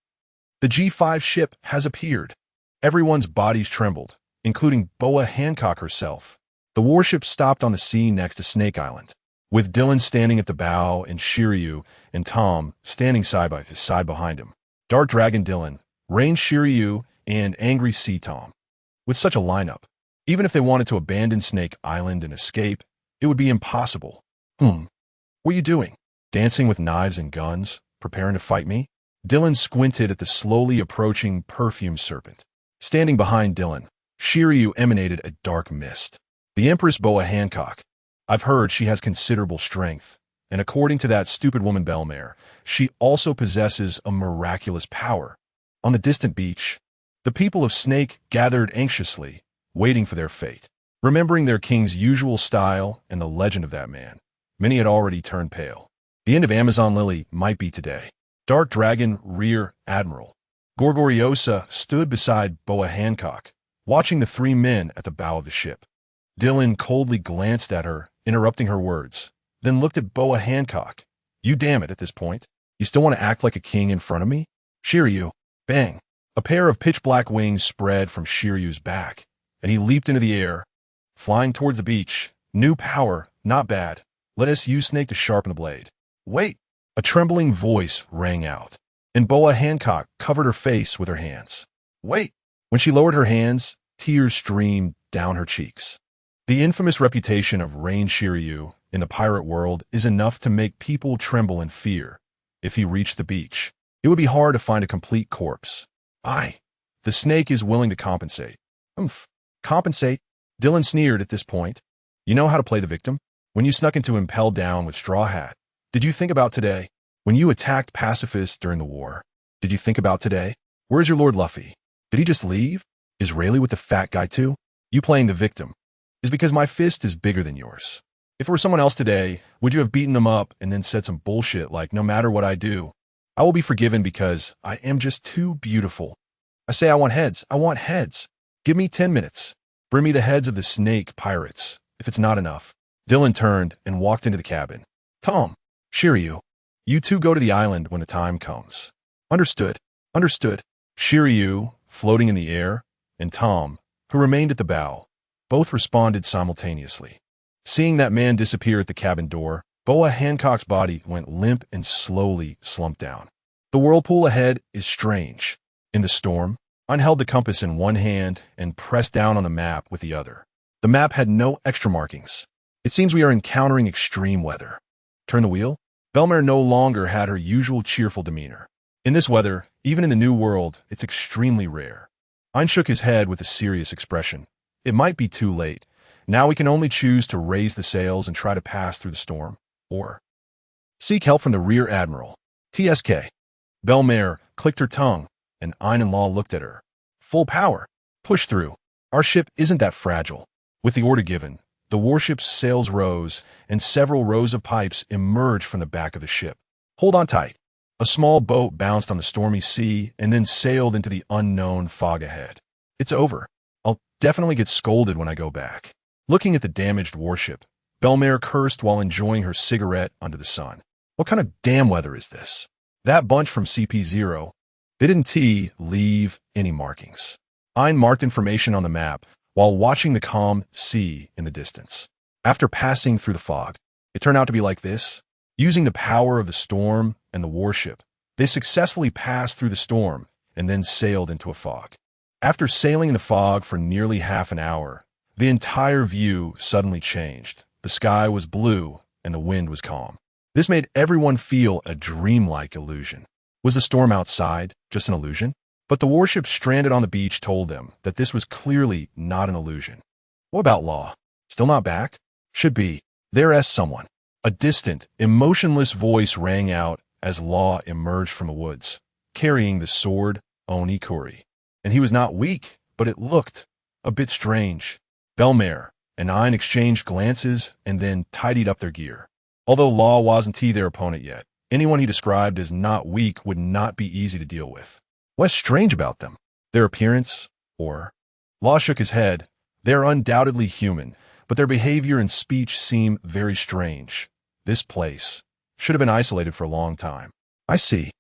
The G5 ship has appeared. Everyone's bodies trembled, including Boa Hancock herself. The warship stopped on the sea next to Snake Island, with Dylan standing at the bow and Shiryu and Tom standing side by side behind him. Dark Dragon Dylan, Rain Shiryu, and Angry Sea Tom. With such a lineup, even if they wanted to abandon Snake Island and escape, it would be impossible. What are you doing? Dancing with knives and guns, preparing to fight me? Dylan squinted at the slowly approaching perfume serpent. Standing behind Dylan, Shiryu emanated a dark mist. The Empress Boa Hancock. I've heard she has considerable strength, and according to that stupid woman Belmare, she also possesses a miraculous power. On the distant beach, the people of Snake gathered anxiously, waiting for their fate. Remembering their king's usual style and the legend of that man, many had already turned pale. The end of Amazon Lily might be today. Dark Dragon Rear Admiral Gorgoriosa stood beside Boa Hancock, watching the three men at the bow of the ship. Dylan coldly glanced at her, interrupting her words, then looked at Boa Hancock. You damn it at this point. You still want to act like a king in front of me? Shiryu. Bang. A pair of pitch-black wings spread from Shiryu's back, and he leaped into the air, flying towards the beach. New power, not bad. Let us use Snake to sharpen the blade. Wait! A trembling voice rang out, and Boa Hancock covered her face with her hands. Wait! When she lowered her hands, tears streamed down her cheeks. The infamous reputation of Rain Shiryu in the pirate world is enough to make people tremble in fear. If he reached the beach, it would be hard to find a complete corpse. The snake is willing to compensate. Compensate? Dylan sneered at this point. You know how to play the victim? When you snuck into Impel Down with Straw Hat, did you think about today? When you attacked pacifists during the war, did you think about today? Where's your Lord Luffy? Did he just leave? Is Rayleigh with the fat guy too? You playing the victim is because my fist is bigger than yours. If it were someone else today, would you have beaten them up and then said some bullshit like, no matter what I do, I will be forgiven because I am just too beautiful. I say I want heads. I want heads. Give me 10 minutes. Bring me the heads of the snake pirates, if it's not enough. Dylan turned and walked into the cabin. Tom, Shiryu, you two go to the island when the time comes. Understood. Understood. Shiryu, floating in the air, and Tom, who remained at the bow, both responded simultaneously. Seeing that man disappear at the cabin door, Boa Hancock's body went limp and slowly slumped down. The whirlpool ahead is strange. In the storm, Ein held the compass in one hand and pressed down on the map with the other. The map had no extra markings. It seems we are encountering extreme weather. Turn the wheel? Belmare no longer had her usual cheerful demeanor. In this weather, even in the New World, it's extremely rare. Ein shook his head with a serious expression. It might be too late. Now we can only choose to raise the sails and try to pass through the storm, or seek help from the rear admiral. TSK. Belmare clicked her tongue, and Ein and Law looked at her. Full power. Push through. Our ship isn't that fragile. With the order given, the warship's sails rose, and several rows of pipes emerged from the back of the ship. Hold on tight. A small boat bounced on the stormy sea and then sailed into the unknown fog ahead. It's over. I'll definitely get scolded when I go back. Looking at the damaged warship, Belmare cursed while enjoying her cigarette under the sun. What kind of damn weather is this? That bunch from CP0, they didn't leave any markings. Ein marked information on the map while watching the calm sea in the distance. After passing through the fog, it turned out to be like this. Using the power of the storm and the warship, they successfully passed through the storm and then sailed into a fog. After sailing in the fog for nearly half an hour, the entire view suddenly changed. The sky was blue and the wind was calm. This made everyone feel a dreamlike illusion. Was the storm outside just an illusion? But the warship stranded on the beach told them that this was clearly not an illusion. What about Law? Still not back? Should be. There's someone. A distant, emotionless voice rang out as Law emerged from the woods, carrying the sword Oni-Kuri. And he was not weak, but it looked a bit strange. Belmare and Ein exchanged glances and then tidied up their gear. Although Law wasn't their opponent yet, anyone he described as not weak would not be easy to deal with. What's strange about them? Their appearance? Or? Law shook his head. They're undoubtedly human, but their behavior and speech seem very strange. This place should have been isolated for a long time. I see.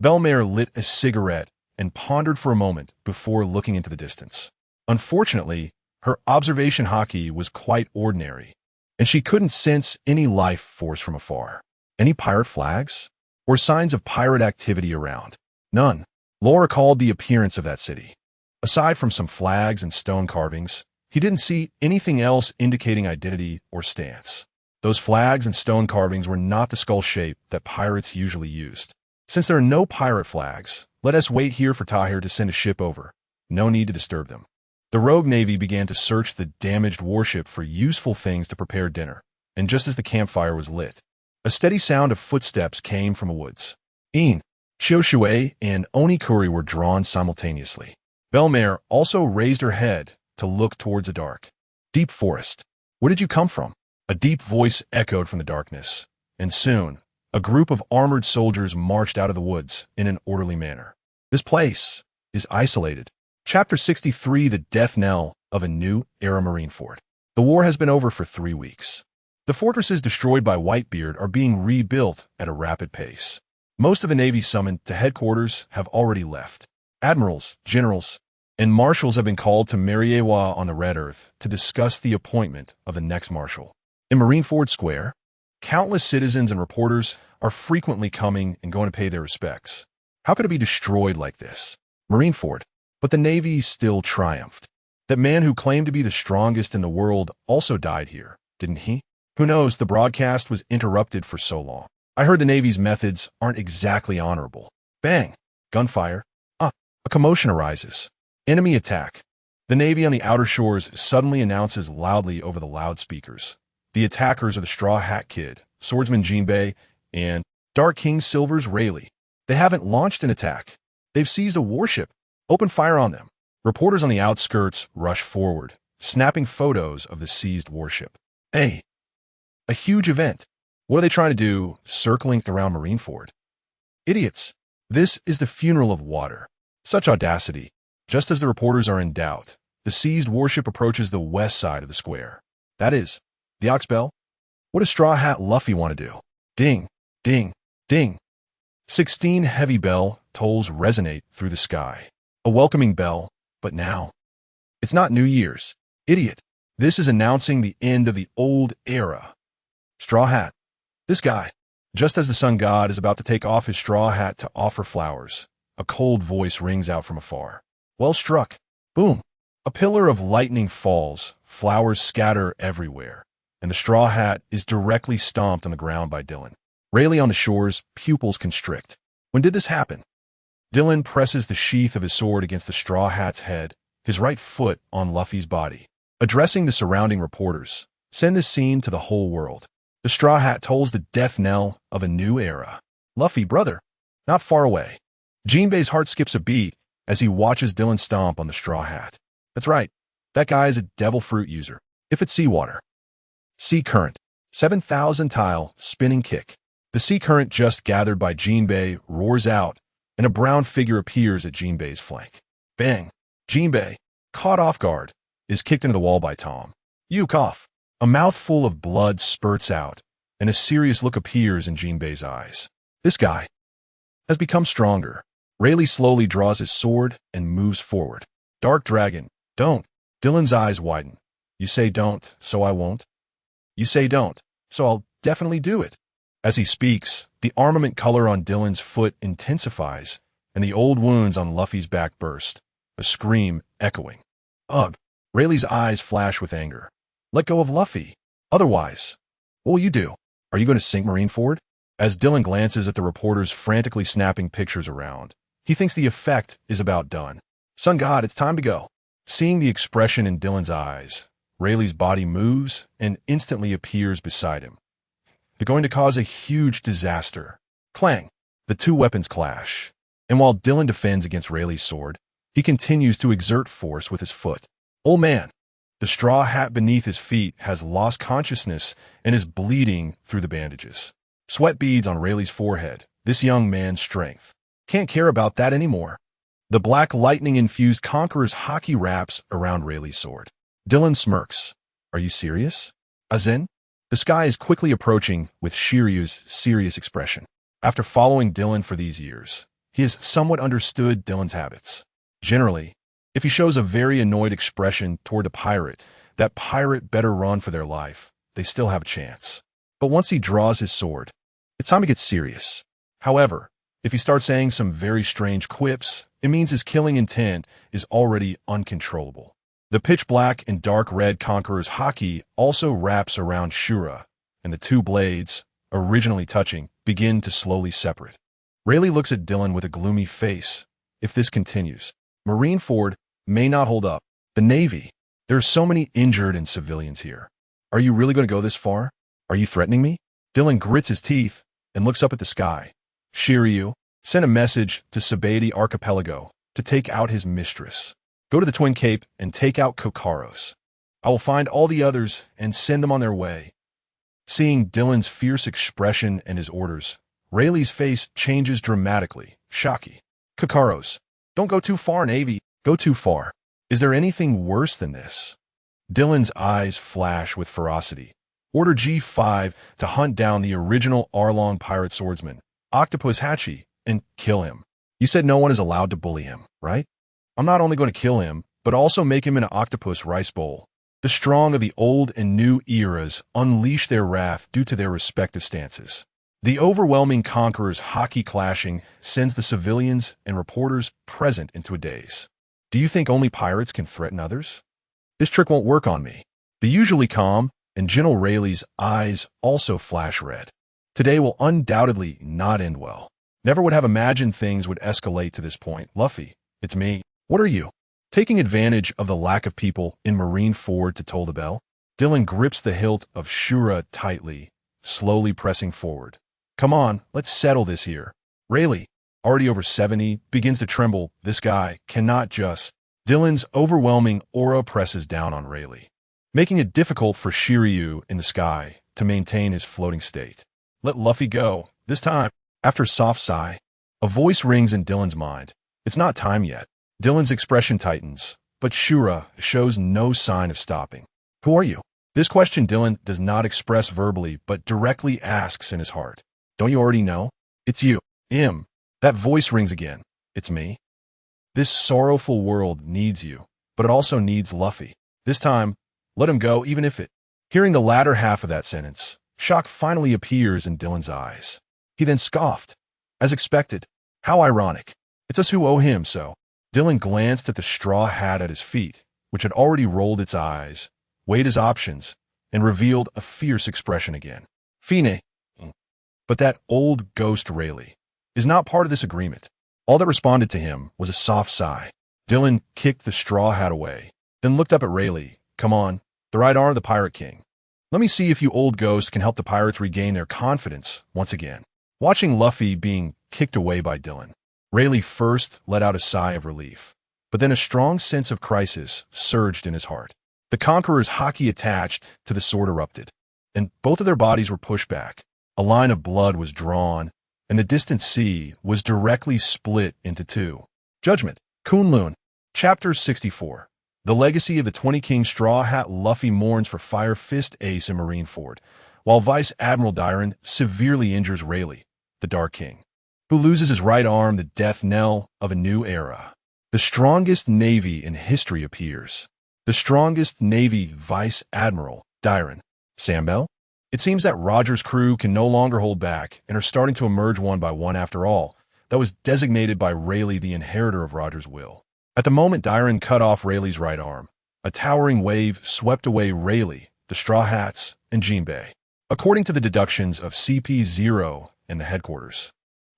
Belmare lit a cigarette and pondered for a moment before looking into the distance. Unfortunately, her observation hockey was quite ordinary, and she couldn't sense any life force from afar. Any pirate flags? Or signs of pirate activity around? None. Law recalled the appearance of that city. Aside from some flags and stone carvings, he didn't see anything else indicating identity or stance. Those flags and stone carvings were not the skull shape that pirates usually used. Since there are no pirate flags, let us wait here for Tahir to send a ship over. No need to disturb them. The rogue navy began to search the damaged warship for useful things to prepare dinner, and just as the campfire was lit, a steady sound of footsteps came from the woods. Ein, Shioshue, and Oni-Kuri were drawn simultaneously. Belmare also raised her head to look towards the dark. Deep forest. Where did you come from? A deep voice echoed from the darkness, and soon, a group of armored soldiers marched out of the woods in an orderly manner. This place is isolated. Chapter 63, The Death Knell of a New Era Marineford. The war has been over for 3 weeks. The fortresses destroyed by Whitebeard are being rebuilt at a rapid pace. Most of the Navy summoned to headquarters have already left. Admirals, generals, and marshals have been called to Mariewa on the Red Earth to discuss the appointment of the next marshal. In Marineford Square, countless citizens and reporters are frequently coming and going to pay their respects. How could it be destroyed like this? Marineford. But the Navy still triumphed. That man who claimed to be the strongest in the world also died here, didn't he? Who knows, the broadcast was interrupted for so long. I heard the Navy's methods aren't exactly honorable. Bang! Gunfire. A commotion arises. Enemy attack. The Navy on the outer shores suddenly announces loudly over the loudspeakers. The attackers are the Straw Hat Kid, Swordsman Jinbei, and Dark King Silver's Rayleigh. They haven't launched an attack. They've seized a warship. Open fire on them. Reporters on the outskirts rush forward, snapping photos of the seized warship. A huge event. What are they trying to do, circling around Marineford? Idiots. This is the funeral of water. Such audacity. Just as the reporters are in doubt, the seized warship approaches the west side of the square. That is, the Oxbell. What does Straw Hat Luffy want to do? Ding, ding, ding. 16 heavy bell tolls resonate through the sky. A welcoming bell, but now. It's not New Year's. Idiot. This is announcing the end of the old era. Straw Hat. This guy. Just as the sun god is about to take off his straw hat to offer flowers, a cold voice rings out from afar. Well struck. Boom. A pillar of lightning falls, flowers scatter everywhere, and the straw hat is directly stomped on the ground by Dylan. Rayleigh on the shore's pupils constrict. When did this happen? Dylan presses the sheath of his sword against the straw hat's head, his right foot on Luffy's body. Addressing the surrounding reporters, send this scene to the whole world. The straw hat tolls the death knell of a new era. Luffy, brother, not far away. Jinbei's heart skips a beat as he watches Dylan stomp on the straw hat. That's right, that guy is a devil fruit user. If it's seawater. Sea current. 7,000 tile, spinning kick. The sea current just gathered by Jinbei roars out, and a brown figure appears at Jinbei's flank. Bang! Jinbei, caught off guard, is kicked into the wall by Tom. You cough. A mouthful of blood spurts out, and a serious look appears in Jinbei's eyes. This guy has become stronger. Rayleigh slowly draws his sword and moves forward. Dark Dragon, don't. Dylan's eyes widen. You say don't, so I won't. You say don't, so I'll definitely do it. As he speaks, the armament color on Dylan's foot intensifies, and the old wounds on Luffy's back burst, a scream echoing. Ugh! Rayleigh's eyes flash with anger. Let go of Luffy. Otherwise, what will you do? Are you going to sink Marineford? As Dylan glances at the reporters frantically snapping pictures around, he thinks the effect is about done. Sun God, it's time to go. Seeing the expression in Dylan's eyes, Rayleigh's body moves and instantly appears beside him. They're going to cause a huge disaster. Clang! The two weapons clash, and while Dylan defends against Rayleigh's sword, he continues to exert force with his foot. Old man! The straw hat beneath his feet has lost consciousness and is bleeding through the bandages. Sweat beads on Rayleigh's forehead, this young man's strength. Can't care about that anymore. The black lightning-infused Conqueror's hockey wraps around Rayleigh's sword. Dylan smirks. Are you serious? As in? The sky is quickly approaching with Shiryu's serious expression. After following Dylan for these years, he has somewhat understood Dylan's habits. Generally, if he shows a very annoyed expression toward a pirate, that pirate better run for their life. They still have a chance. But once he draws his sword, it's time to get serious. However, if he starts saying some very strange quips, it means his killing intent is already uncontrollable. The pitch black and dark red Conqueror's hockey also wraps around Shura, and the two blades, originally touching, begin to slowly separate. Rayleigh looks at Dylan with a gloomy face. If this continues, Marineford may not hold up. The Navy. There are so many injured and civilians here. Are you really going to go this far? Are you threatening me? Dylan grits his teeth and looks up at the sky. Shiryu, send a message to Sabaody Archipelago to take out his mistress. Go to the Twin Cape and take out Kokaros. I will find all the others and send them on their way. Seeing Dylan's fierce expression and his orders, Rayleigh's face changes dramatically. Shocky. Kokaros, don't go too far, Navy. Go too far. Is there anything worse than this? Dylan's eyes flash with ferocity. Order G5 to hunt down the original Arlong pirate swordsman, Octopus Hachi, and kill him. You said no one is allowed to bully him, right? I'm not only going to kill him, but also make him an octopus rice bowl. The strong of the old and new eras unleash their wrath due to their respective stances. The overwhelming Conqueror's hockey clashing sends the civilians and reporters present into a daze. Do you think only pirates can threaten others? This trick won't work on me. The usually calm and gentle Rayleigh's eyes also flash red. Today will undoubtedly not end well. Never would have imagined things would escalate to this point. Luffy, it's me. What are you? Taking advantage of the lack of people in Marineford to toll the bell? Dylan grips the hilt of Shura tightly, slowly pressing forward. Come on, let's settle this here. Rayleigh, already over 70, begins to tremble. This guy cannot just... Dylan's overwhelming aura presses down on Rayleigh, making it difficult for Shiryu in the sky to maintain his floating state. Let Luffy go. This time, after a soft sigh, a voice rings in Dylan's mind. It's not time yet. Dylan's expression tightens, but Shura shows no sign of stopping. Who are you? This question Dylan does not express verbally, but directly asks in his heart. Don't you already know? It's you. That voice rings again. It's me. This sorrowful world needs you, but it also needs Luffy. This time, let him go even if it... Hearing the latter half of that sentence, Shock finally appears in Dylan's eyes. He then scoffed. As expected. How ironic. It's us who owe him, so. Dylan glanced at the straw hat at his feet, which had already rolled its eyes, weighed his options, and revealed a fierce expression again. Fine. But that old ghost Rayleigh is not part of this agreement. All that responded to him was a soft sigh. Dylan kicked the straw hat away, then looked up at Rayleigh. Come on, the right arm of the Pirate King. Let me see if you old ghosts can help the pirates regain their confidence once again. Watching Luffy being kicked away by Dylan, Rayleigh first let out a sigh of relief, but then a strong sense of crisis surged in his heart. The Conqueror's hockey attached to the sword erupted, and both of their bodies were pushed back. A line of blood was drawn, and the distant sea was directly split into two. Judgment. Kunlun. Chapter 64. The legacy of the 20 King Straw Hat. Luffy mourns for Fire Fist Ace and Marineford, while Vice Admiral Dyron severely injures Rayleigh, the Dark King, who loses his right arm, the death knell of a new era. The strongest navy in history appears. The strongest navy Vice Admiral Dyron. Sambel? It seems that Roger's crew can no longer hold back and are starting to emerge one by one after all. That was designated by Rayleigh the inheritor of Roger's will. At the moment Dyron cut off Rayleigh's right arm, a towering wave swept away Rayleigh, the Straw Hats, and Jinbei. According to the deductions of CP0 and the headquarters,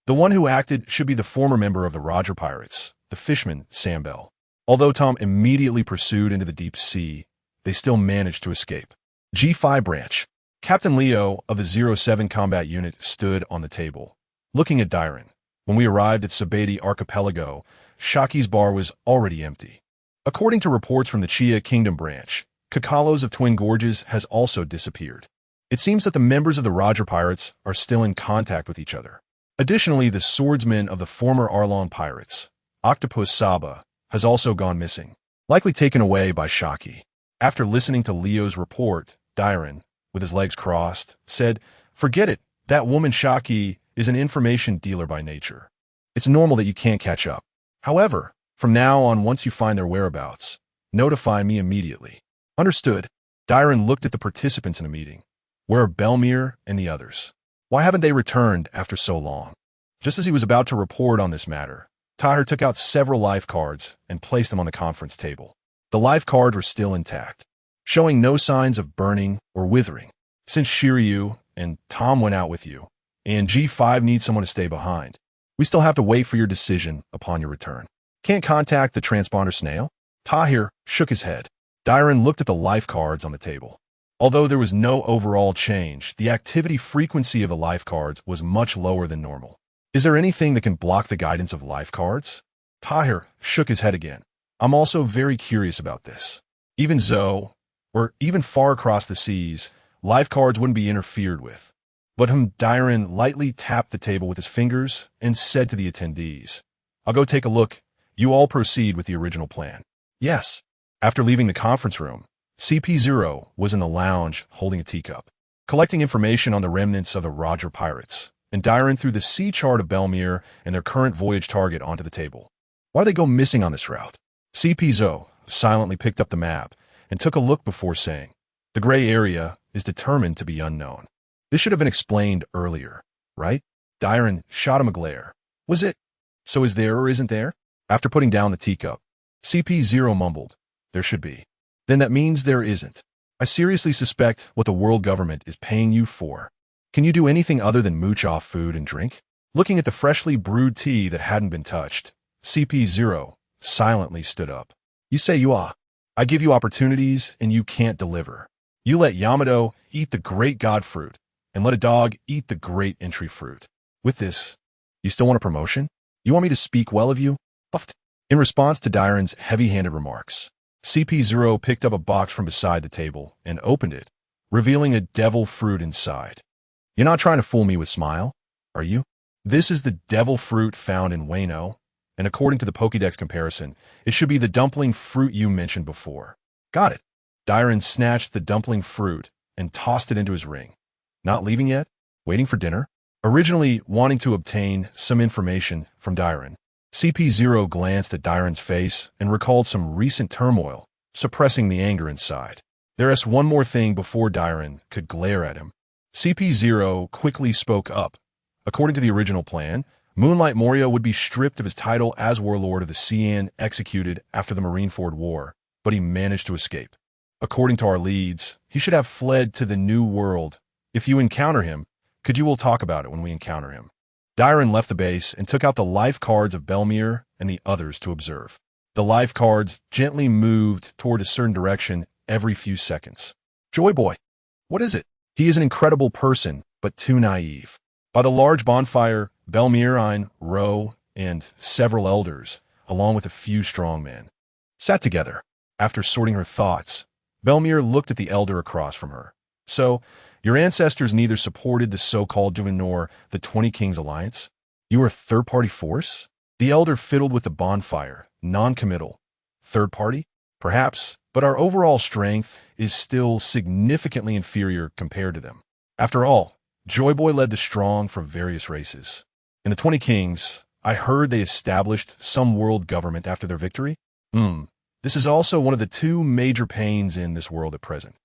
the one who acted should be the former member of the Roger Pirates, the fishman Sambel. Although Tom immediately pursued into the deep sea, they still managed to escape. G5 Branch. Captain Leo of the 07 Combat Unit stood on the table, looking at Dyron. When we arrived at Sabeti Archipelago, Shaki's bar was already empty. According to reports from the Chia Kingdom branch, Kakalos of Twin Gorges has also disappeared. It seems that the members of the Roger Pirates are still in contact with each other. Additionally, the swordsman of the former Arlong Pirates, Octopus Saba, has also gone missing, likely taken away by Shaki. After listening to Leo's report, Dyron, with his legs crossed, said, "Forget it, that woman Shaki is an information dealer by nature. It's normal that you can't catch up. However, from now on, once you find their whereabouts, notify me immediately." Understood. Dyron looked at the participants in a meeting. Where are Belmere and the others? Why haven't they returned after so long? Just as he was about to report on this matter, Tahir took out several life cards and placed them on the conference table. The life cards were still intact, showing no signs of burning or withering. Since Shiryu and Tom went out with you, and G5 needs someone to stay behind, we still have to wait for your decision upon your return. Can't contact the transponder snail? Tahir shook his head. Dyron looked at the life cards on the table. Although there was no overall change, the activity frequency of the life cards was much lower than normal. Is there anything that can block the guidance of life cards? Tahir shook his head again. I'm also very curious about this. Even Zoe, or even far across the seas, life cards wouldn't be interfered with. But Dyron lightly tapped the table with his fingers and said to the attendees, "I'll go take a look. You all proceed with the original plan." Yes. After leaving the conference room, CP0 was in the lounge holding a teacup, collecting information on the remnants of the Roger Pirates, and Dyron threw the sea chart of Belmere and their current voyage target onto the table. Why'd they go missing on this route? CP0 silently picked up the map and took a look before saying, "The gray area is determined to be unknown. This should have been explained earlier, right?" Dyron shot him a glare. Was it? So is there or isn't there? After putting down the teacup, CP0 mumbled, "There should be." Then that means there isn't. I seriously suspect what the world government is paying you for. Can you do anything other than mooch off food and drink? Looking at the freshly brewed tea that hadn't been touched, CP0 silently stood up. "You say you are. I give you opportunities and you can't deliver. You let Yamato eat the great god fruit and let a dog eat the great entry fruit. With this, you still want a promotion? You want me to speak well of you?" Puffed. In response to Dyron's heavy-handed remarks, CP0 picked up a box from beside the table and opened it, revealing a devil fruit inside. "You're not trying to fool me with Smile, are you? This is the devil fruit found in Wano, and according to the Pokédex comparison, it should be the dumpling fruit you mentioned before." "Got it." Dyron snatched the dumpling fruit and tossed it into his ring. "Not leaving yet? Waiting for dinner?" Originally wanting to obtain some information from Dyron, CP0 glanced at Dyron's face and recalled some recent turmoil, suppressing the anger inside. There is one more thing before Dyron could glare at him. CP0 quickly spoke up. According to the original plan, Moonlight Moria would be stripped of his title as warlord of the Cian, executed after the Marineford War, but he managed to escape. According to our leads, he should have fled to the New World. If you encounter him, you will talk about it when we encounter him. Dyron left the base and took out the life cards of Belmir and the others to observe. The life cards gently moved toward a certain direction every few seconds. Joy Boy. What is it? He is an incredible person, but too naive. By the large bonfire, Belmir, Ro, and several elders, along with a few strongmen, sat together. After sorting her thoughts, Belmir looked at the elder across from her. So, your ancestors neither supported the so-called Duin nor the 20 Kings Alliance? You are a third-party force? The elder fiddled with the bonfire, non-committal. Third party? Perhaps, but our overall strength is still significantly inferior compared to them. After all, Joy Boy led the strong from various races. In the 20 Kings, I heard they established some world government after their victory. This is also one of the two major pains in this world at present.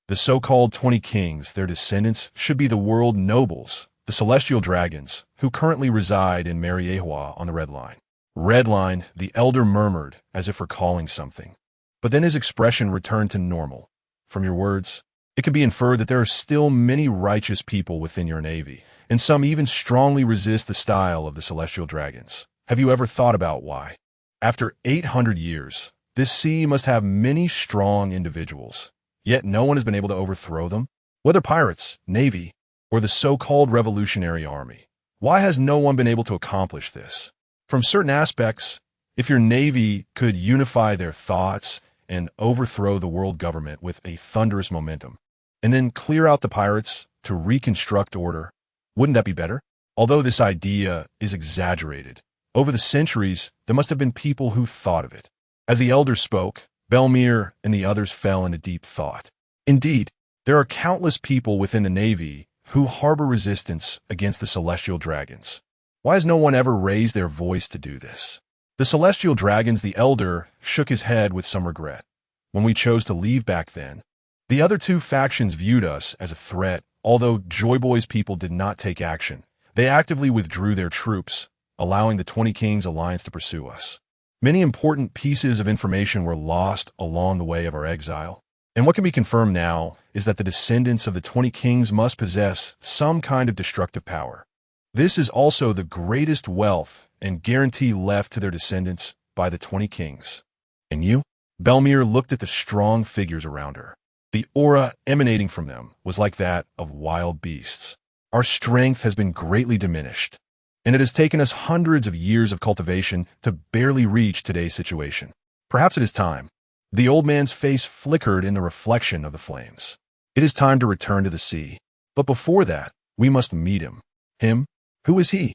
The so-called 20 Kings, their descendants, should be the world nobles, the celestial dragons, who currently reside in Mariehua on the Red Line. Red Line, the elder murmured, as if recalling something. But then his expression returned to normal. From your words, it can be inferred that there are still many righteous people within your navy, and some even strongly resist the style of the celestial dragons. Have you ever thought about why? After 800 years, this sea must have many strong individuals, yet no one has been able to overthrow them? Whether pirates, navy, or the so-called revolutionary army. Why has no one been able to accomplish this? From certain aspects, if your navy could unify their thoughts and overthrow the world government with a thunderous momentum, and then clear out the pirates to reconstruct order, wouldn't that be better? Although this idea is exaggerated, over the centuries, there must have been people who thought of it. As the elder spoke, Belmir and the others fell into deep thought. Indeed, there are countless people within the navy who harbor resistance against the celestial dragons. Why has no one ever raised their voice to do this? The celestial dragons, the elder, shook his head with some regret. When we chose to leave back then, the other two factions viewed us as a threat. Although Joy Boy's people did not take action, they actively withdrew their troops, allowing the 20 Kings Alliance to pursue us. Many important pieces of information were lost along the way of our exile, and what can be confirmed now is that the descendants of the 20 Kings must possess some kind of destructive power. This is also the greatest wealth and guarantee left to their descendants by the 20 Kings. And you? Belmir looked at the strong figures around her. The aura emanating from them was like that of wild beasts. Our strength has been greatly diminished, and it has taken us hundreds of years of cultivation to barely reach today's situation. Perhaps it is time. The old man's face flickered in the reflection of the flames. It is time to return to the sea. But before that, we must meet him. Him? Who is he?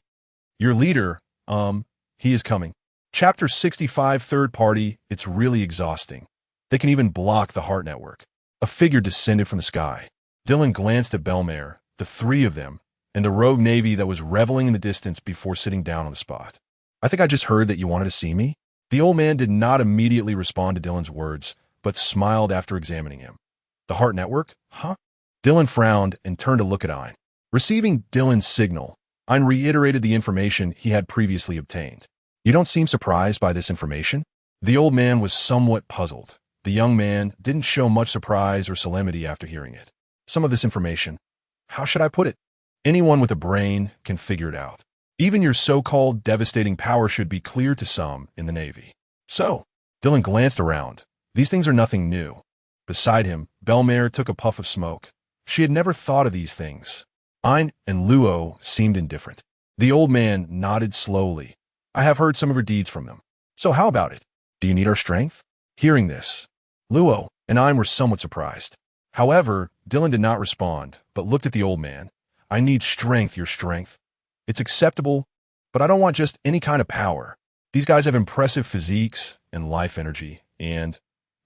Your leader, he is coming. Chapter 65, Third Party. It's really exhausting. They can even block the heart network. A figure descended from the sky. Dylan glanced at Belmir, the three of them, and the rogue navy that was reveling in the distance before sitting down on the spot. I think I just heard that you wanted to see me. The old man did not immediately respond to Dylan's words, but smiled after examining him. The heart network? Huh? Dylan frowned and turned to look at Ein. Receiving Dylan's signal, Ein reiterated the information he had previously obtained. You don't seem surprised by this information? The old man was somewhat puzzled. The young man didn't show much surprise or solemnity after hearing it. Some of this information, how should I put it? Anyone with a brain can figure it out. Even your so-called devastating power should be clear to some in the Navy. So, Dylan glanced around. These things are nothing new. Beside him, Belmir took a puff of smoke. She had never thought of these things. Ein and Luo seemed indifferent. The old man nodded slowly. I have heard some of her deeds from them. So how about it? Do you need our strength? Hearing this, Luo and Ein were somewhat surprised. However, Dylan did not respond, but looked at the old man. I need strength, your strength. It's acceptable, but I don't want just any kind of power. These guys have impressive physiques and life energy, and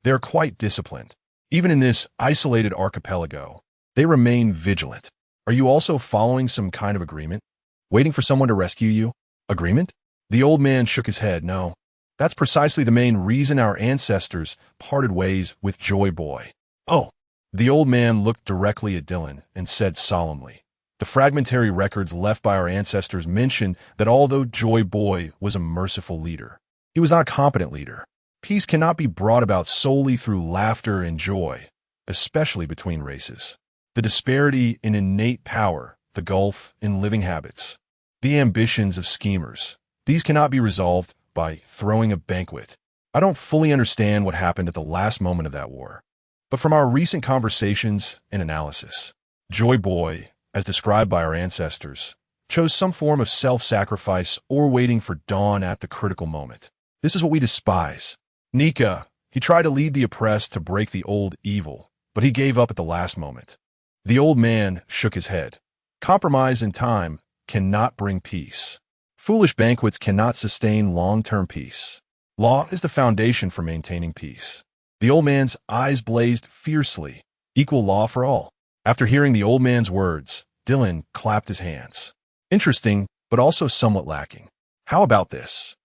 they're quite disciplined. Even in this isolated archipelago, they remain vigilant. Are you also following some kind of agreement? Waiting for someone to rescue you? Agreement? The old man shook his head. No. That's precisely the main reason our ancestors parted ways with Joy Boy. Oh, The old man looked directly at Dylan and said solemnly, "The fragmentary records left by our ancestors mention that although Joy Boy was a merciful leader, he was not a competent leader. Peace cannot be brought about solely through laughter and joy, especially between races. The disparity in innate power, the gulf in living habits, the ambitions of schemers, these cannot be resolved by throwing a banquet. I don't fully understand what happened at the last moment of that war, but from our recent conversations and analysis, Joy Boy, as described by our ancestors, chose some form of self-sacrifice or waiting for dawn at the critical moment. This is what we despise. Nika, he tried to lead the oppressed to break the old evil, but he gave up at the last moment." The old man shook his head. "Compromise in time cannot bring peace. Foolish banquets cannot sustain long-term peace. Law is the foundation for maintaining peace." The old man's eyes blazed fiercely. Equal law for all. After hearing the old man's words, Dylan clapped his hands. Interesting, but also somewhat lacking. How about this?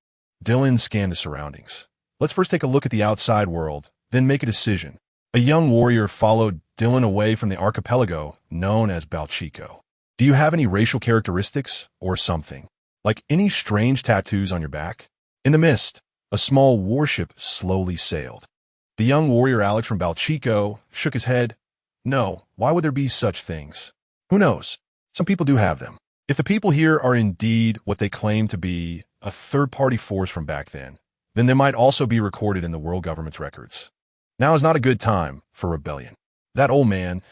Dylan scanned the surroundings. Let's first take a look at the outside world, then make a decision. A young warrior followed Dylan away from the archipelago known as Balchico. "Do you have any racial characteristics or something? Like any strange tattoos on your back?" In the mist, a small warship slowly sailed. The young warrior Alex from Balchico shook his head. "No, why would there be such things? Who knows? Some people do have them. If the people here are indeed what they claim to be, a third-party force from back then they might also be recorded in the world government's records. Now is not a good time for rebellion. That old man,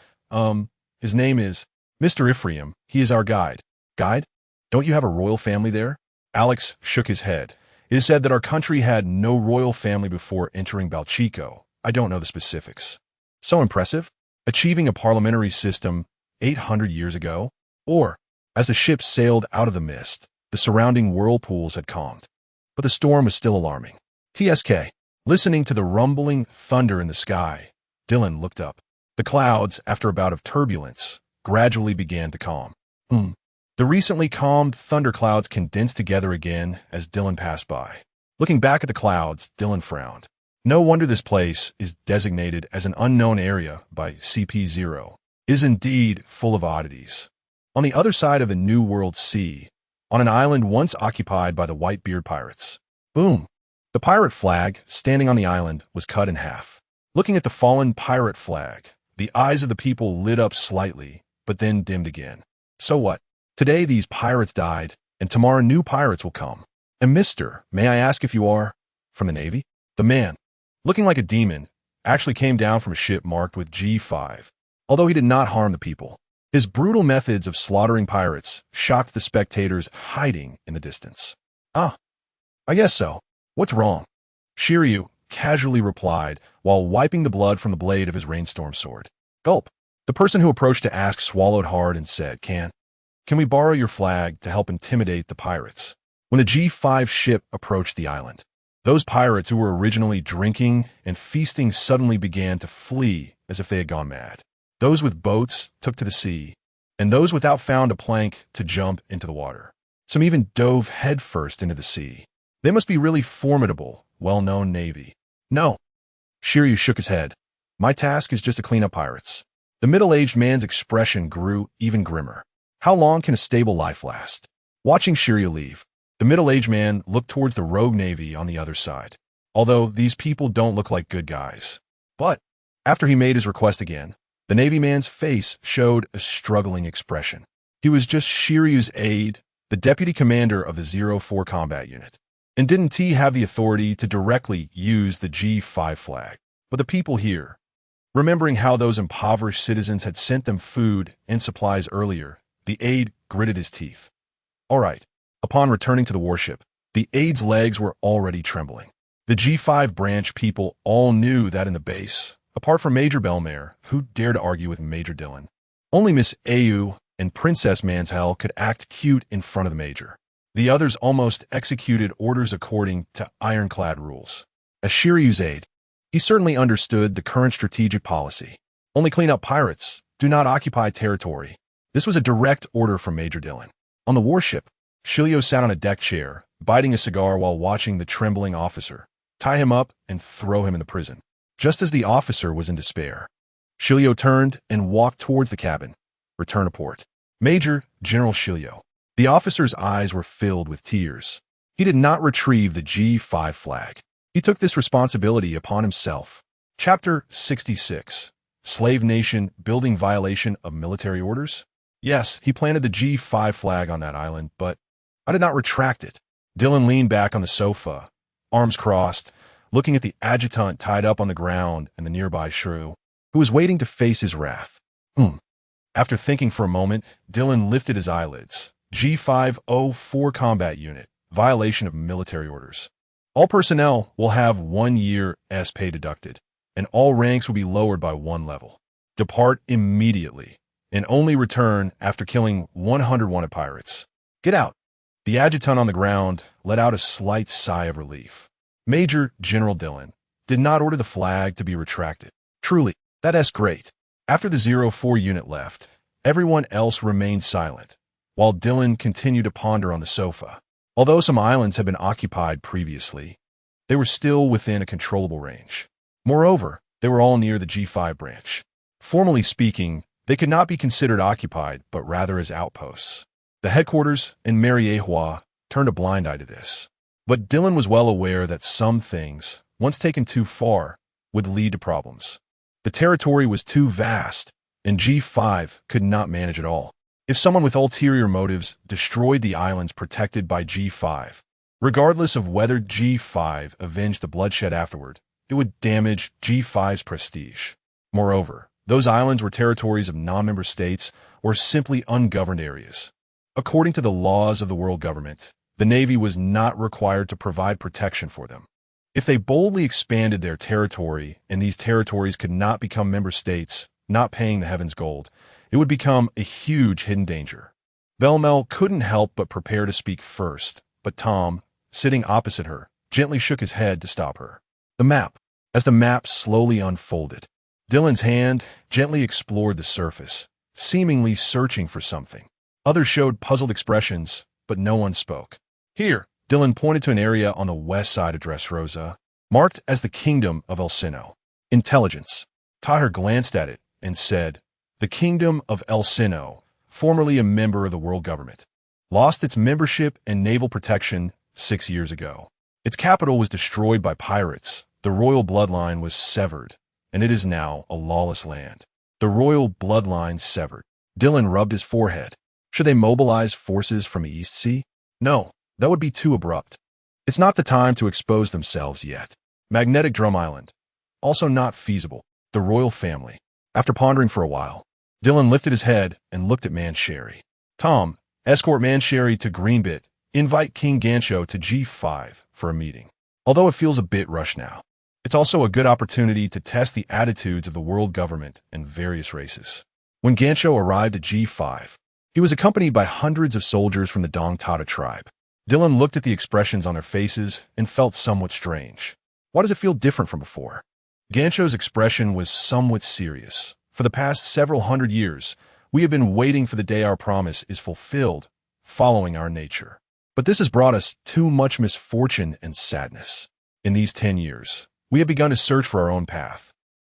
his name is Mr. Ephraim. He is our guide." "Guide? Don't you have a royal family there?" Alex shook his head. "It is said that our country had no royal family before entering Balchico. I don't know the specifics." "So impressive? Achieving a parliamentary system 800 years ago?" Or, as the ship sailed out of the mist, the surrounding whirlpools had calmed. But the storm was still alarming. TSK. Listening to the rumbling thunder in the sky, Dylan looked up. The clouds, after a bout of turbulence, gradually began to calm. The recently calmed thunderclouds condensed together again as Dylan passed by. Looking back at the clouds, Dylan frowned. No wonder this place is designated as an unknown area by CP0. It is indeed full of oddities. On the other side of the New World Sea, on an island once occupied by the Whitebeard pirates. Boom! The pirate flag standing on the island was cut in half. Looking at the fallen pirate flag, the eyes of the people lit up slightly, but then dimmed again. So what? Today these pirates died, and tomorrow new pirates will come. And mister, may I ask if you are from the Navy? The man, looking like a demon, actually came down from a ship marked with G5, although he did not harm the people. His brutal methods of slaughtering pirates shocked the spectators hiding in the distance. "Ah, I guess so. What's wrong?" Shiryu casually replied while wiping the blood from the blade of his rainstorm sword. Gulp. The person who approached to ask swallowed hard and said, Can we borrow your flag to help intimidate the pirates?" When the G5 ship approached the island, those pirates who were originally drinking and feasting suddenly began to flee as if they had gone mad. Those with boats took to the sea, and those without found a plank to jump into the water. Some even dove headfirst into the sea. They must be really formidable, well-known navy. "No." Shiryu shook his head. "My task is just to clean up pirates." The middle-aged man's expression grew even grimmer. How long can a stable life last? Watching Shiryu leave, the middle-aged man looked towards the rogue navy on the other side. Although these people don't look like good guys. But, after he made his request again, the Navy man's face showed a struggling expression. He was just Shiryu's aide, the deputy commander of the 04 combat unit. And didn't he have the authority to directly use the G5 flag? But the people here, remembering how those impoverished citizens had sent them food and supplies earlier, the aide gritted his teeth. All right. Upon returning to the warship, the aide's legs were already trembling. The G5 branch people all knew that in the base, apart from Major Belmare, who dared to argue with Major Dillon, only Miss Au and Princess Manshell could act cute in front of the Major. The others almost executed orders according to ironclad rules. As Shiryu's aide, he certainly understood the current strategic policy. Only clean up pirates, do not occupy territory. This was a direct order from Major Dillon. On the warship, Shiryu sat on a deck chair, biting a cigar while watching the trembling officer tie him up and throw him in the prison. Just as the officer was in despair, Shilio turned and walked towards the cabin. Return to port. Major General Shilio. The officer's eyes were filled with tears. He did not retrieve the G5 flag. He took this responsibility upon himself. Chapter 66. Slave Nation Building Violation of Military Orders? Yes, he planted the G5 flag on that island, but I did not retract it. Dylan leaned back on the sofa, arms crossed, looking at the adjutant tied up on the ground and the nearby shrew, who was waiting to face his wrath. After thinking for a moment, Dylan lifted his eyelids. G504 Combat Unit. Violation of military orders. All personnel will have 1 year S-pay deducted, and all ranks will be lowered by 1 level. Depart immediately, and only return after killing 100 wanted pirates. Get out. The adjutant on the ground let out a slight sigh of relief. Major General Dylan did not order the flag to be retracted. Truly, that's great. After the 04 unit left, everyone else remained silent, while Dylan continued to ponder on the sofa. Although some islands had been occupied previously, they were still within a controllable range. Moreover, they were all near the G5 branch. Formally speaking, they could not be considered occupied, but rather as outposts. The headquarters in Mariehua turned a blind eye to this. But Dylan was well aware that some things, once taken too far, would lead to problems. The territory was too vast, and G5 could not manage it all. If someone with ulterior motives destroyed the islands protected by G5, regardless of whether G5 avenged the bloodshed afterward, it would damage G5's prestige. Moreover, those islands were territories of non-member states or simply ungoverned areas. According to the laws of the world government, the Navy was not required to provide protection for them. If they boldly expanded their territory and these territories could not become member states, not paying the Heaven's Gold, it would become a huge hidden danger. Belmel couldn't help but prepare to speak first, but Tom, sitting opposite her, gently shook his head to stop her. The map. As the map slowly unfolded, Dylan's hand gently explored the surface, seemingly searching for something. Others showed puzzled expressions, but no one spoke. Here, Dylan pointed to an area on the west side of Dressrosa, marked as the Kingdom of Elsino. Intelligence. Tahir glanced at it and said, "The Kingdom of Elsino, formerly a member of the world government, lost its membership and naval protection 6 years ago. Its capital was destroyed by pirates, the royal bloodline was severed, and it is now a lawless land." The royal bloodline severed. Dylan rubbed his forehead. Should they mobilize forces from the East Sea? No, that would be too abrupt. It's not the time to expose themselves yet. Magnetic Drum Island. Also not feasible. The royal family. After pondering for a while, Dylan lifted his head and looked at Mancherry. Tom, escort Mancherry to Greenbit. Invite King Gansho to G5 for a meeting. Although it feels a bit rushed now, it's also a good opportunity to test the attitudes of the world government and various races. When Gansho arrived at G5, he was accompanied by hundreds of soldiers from the Dong Tata tribe. Dylan looked at the expressions on their faces and felt somewhat strange. Why does it feel different from before? Gansho's expression was somewhat serious. For the past several hundred years, we have been waiting for the day our promise is fulfilled, following our nature. But this has brought us too much misfortune and sadness. In these 10 years, we have begun to search for our own path.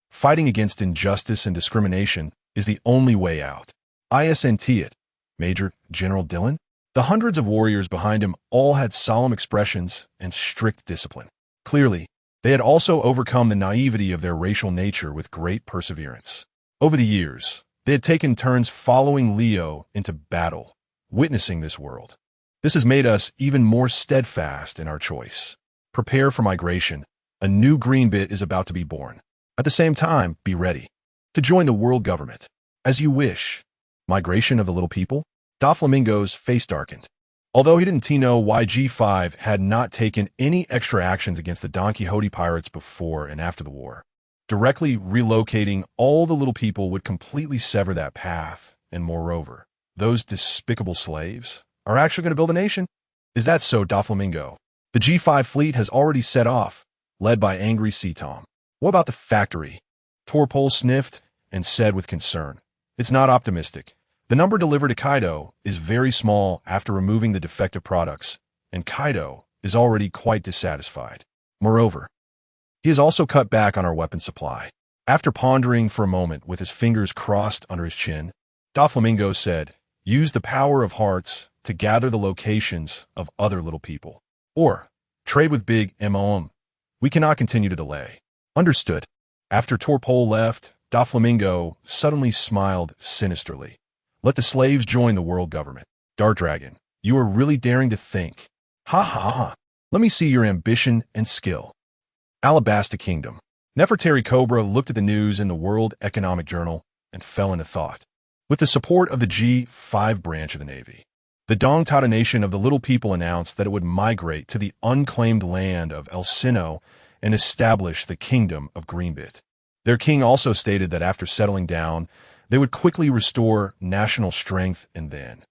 Fighting against injustice and discrimination is the only way out. ISNT it. Major General Dylan? The hundreds of warriors behind him all had solemn expressions and strict discipline. Clearly, they had also overcome the naivety of their racial nature with great perseverance. Over the years, they had taken turns following Leo into battle, witnessing this world. This has made us even more steadfast in our choice. Prepare for migration. A new green bit is about to be born. At the same time, be ready to join the world government. As you wish. Migration of the little people? Doflamingo's face darkened. Although he didn't know why G5 had not taken any extra actions against the Don Quixote pirates before and after the war. Directly relocating all the little people would completely sever that path, and moreover, those despicable slaves are actually going to build a nation? Is that so, Doflamingo? The G5 fleet has already set off, led by angry Sea Tom. What about the factory? Torpole sniffed and said with concern, "It's not optimistic. The number delivered to Kaido is very small after removing the defective products, and Kaido is already quite dissatisfied. Moreover, he has also cut back on our weapon supply. After pondering for a moment with his fingers crossed under his chin, Doflamingo said, use the power of hearts to gather the locations of other little people. Or, trade with Big M.O.M. We cannot continue to delay. Understood. After Torpole left, Doflamingo suddenly smiled sinisterly. Let the slaves join the world government. Dark Dragon, you are really daring to think. Ha ha ha. Let me see your ambition and skill. Alabasta Kingdom. Nefertari Cobra looked at the news in the World Economic Journal and fell into thought. With the support of the G5 branch of the Navy, the Dongtata Nation of the Little People announced that it would migrate to the unclaimed land of El Sino and establish the Kingdom of Greenbit. Their king also stated that after settling down, they would quickly restore national strength and then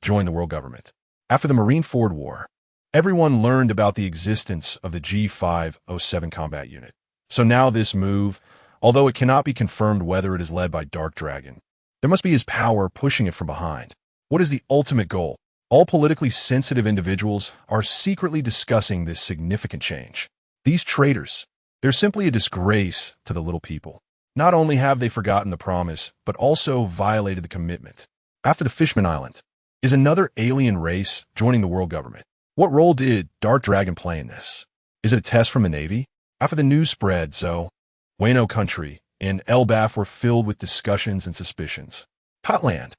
join the world government. After the Marineford War, everyone learned about the existence of the G507 combat unit. So now this move, although it cannot be confirmed whether it is led by Dark Dragon, there must be his power pushing it from behind. What is the ultimate goal? All politically sensitive individuals are secretly discussing this significant change. These traitors, they're simply a disgrace to the little people. Not only have they forgotten the promise, but also violated the commitment. After the Fishman Island, is another alien race joining the world government. What role did Dark Dragon play in this? Is it a test from the Navy? After the news spread, Wano Country and Elbaf were filled with discussions and suspicions. Potland.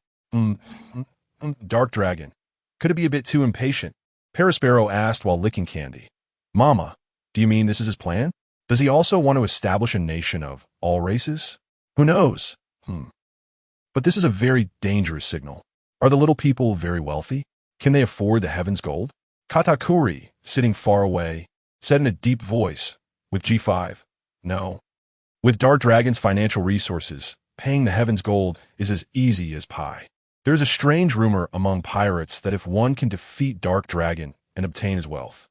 Dark Dragon. Could it be a bit too impatient? Parasparrow asked while licking candy. Mama, do you mean this is his plan? Does he also want to establish a nation of all races? Who knows? But this is a very dangerous signal. Are the little people very wealthy? Can they afford the heaven's gold? Katakuri, sitting far away, said in a deep voice, with G5, no. With Dark Dragon's financial resources, paying the heaven's gold is as easy as pie. There is a strange rumor among pirates that if one can defeat Dark Dragon and obtain his wealth,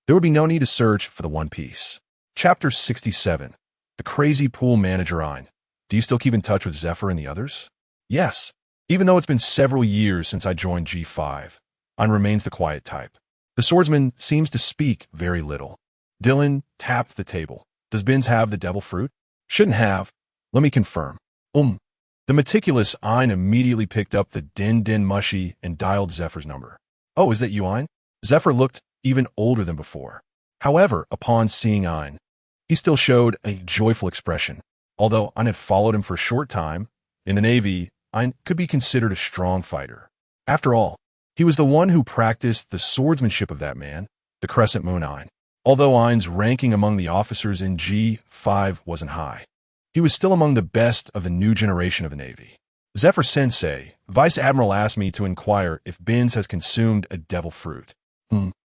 there would be no need to search for the One Piece. Chapter 67. The Crazy Pool Manager Ein. Do you still keep in touch with Zephyr and the others? Yes. Even though it's been several years since I joined G5, Ein remains the quiet type. The swordsman seems to speak very little. Dylan tapped the table. Does Binz have the devil fruit? Shouldn't have. Let me confirm. The meticulous Ein immediately picked up the Din Mushy and dialed Zephyr's number. Oh, is that you, Ein? Zephyr looked even older than before. However, upon seeing Ein, he still showed a joyful expression. Although Ein had followed him for a short time, in the Navy, Ein could be considered a strong fighter. After all, he was the one who practiced the swordsmanship of that man, the Crescent Moon Ein. Although Ein's ranking among the officers in G5 wasn't high, he was still among the best of the new generation of the Navy. Zephyr Sensei, Vice Admiral asked me to inquire if Binz has consumed a devil fruit.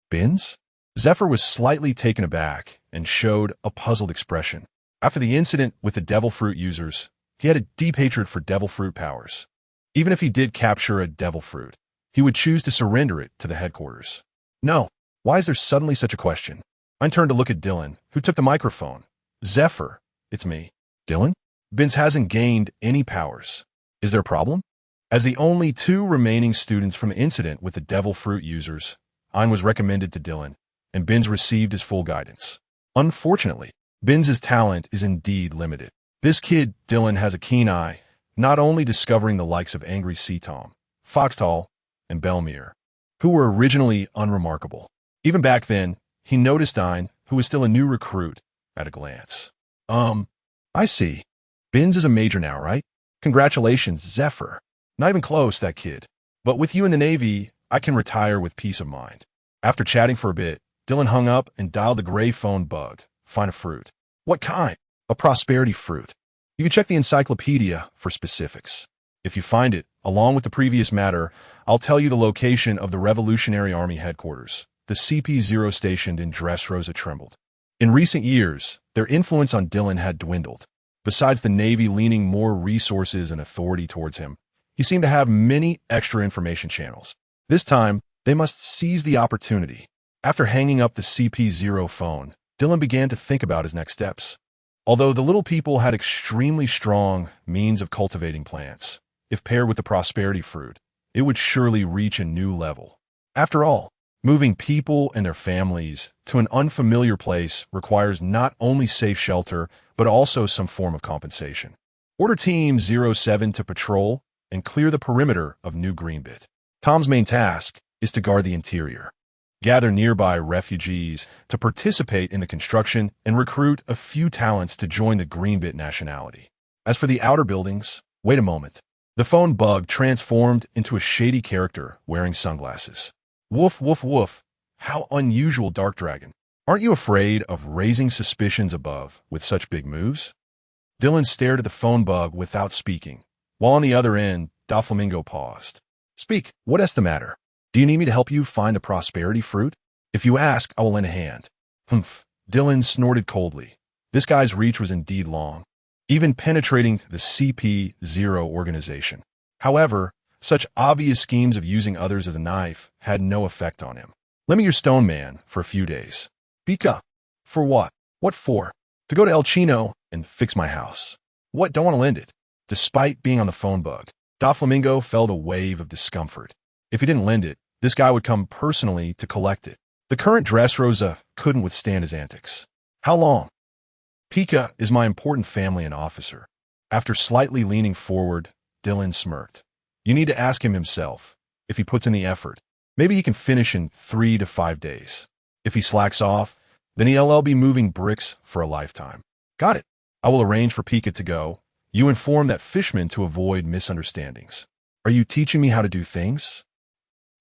Binz? Zephyr was slightly taken aback and showed a puzzled expression. After the incident with the devil fruit users, he had a deep hatred for devil fruit powers. Even if he did capture a devil fruit, he would choose to surrender it to the headquarters. No. Why is there suddenly such a question? I turned to look at Dylan, who took the microphone. Zephyr, it's me. Dylan? Binz hasn't gained any powers. Is there a problem? As the only two remaining students from the incident with the devil fruit users, Ein was recommended to Dylan, and Binz received his full guidance. Unfortunately, Binz's talent is indeed limited. This kid, Dylan, has a keen eye, not only discovering the likes of Angry Sea Tom, Foxtall, and Belmere, who were originally unremarkable. Even back then, he noticed Ein, who was still a new recruit, at a glance. I see. Binz is a major now, right? Congratulations, Zephyr. Not even close, that kid. But with you in the Navy, I can retire with peace of mind. After chatting for a bit, Dylan hung up and dialed the gray phone bug. Find a fruit. What kind? A prosperity fruit. You can check the encyclopedia for specifics. If you find it, along with the previous matter, I'll tell you the location of the Revolutionary Army headquarters, the CP0 stationed in Dressrosa trembled. In recent years, their influence on Dylan had dwindled. Besides the Navy leaning more resources and authority towards him, he seemed to have many extra information channels. This time, they must seize the opportunity. After hanging up the CP0 phone, Dylan began to think about his next steps. Although the little people had extremely strong means of cultivating plants, if paired with the prosperity fruit, it would surely reach a new level. After all, Moving people and their families to an unfamiliar place requires not only safe shelter, but also some form of compensation. Order Team 07 to patrol and clear the perimeter of New Greenbit. Tom's main task is to guard the interior, gather nearby refugees to participate in the construction, and recruit a few talents to join the Greenbit nationality. As for the outer buildings, wait a moment. The phone bug transformed into a shady character wearing sunglasses. Woof, woof, woof. How unusual, Dark Dragon. Aren't you afraid of raising suspicions above with such big moves? Dylan stared at the phone bug without speaking, while on the other end, Doflamingo paused. Speak, what is the matter? Do you need me to help you find the prosperity fruit? If you ask, I will lend a hand. Humph. Dylan snorted coldly. This guy's reach was indeed long, even penetrating the CP0 organization. However, such obvious schemes of using others as a knife had no effect on him. Lend me your stone man for a few days. Pika. For what? What for? To go to El Chino and fix my house. What? Don't want to lend it. Despite being on the phone bug, Doflamingo felt a wave of discomfort. If he didn't lend it, this guy would come personally to collect it. The current Dressrosa couldn't withstand his antics. How long? Pika is my important family and officer. After slightly leaning forward, Dylan smirked. You need to ask him himself. If he puts in the effort, maybe he can finish in 3 to 5 days. If he slacks off, then he'll be moving bricks for a lifetime. Got it. I will arrange for Pika to go. You inform that fishman to avoid misunderstandings. Are you teaching me how to do things?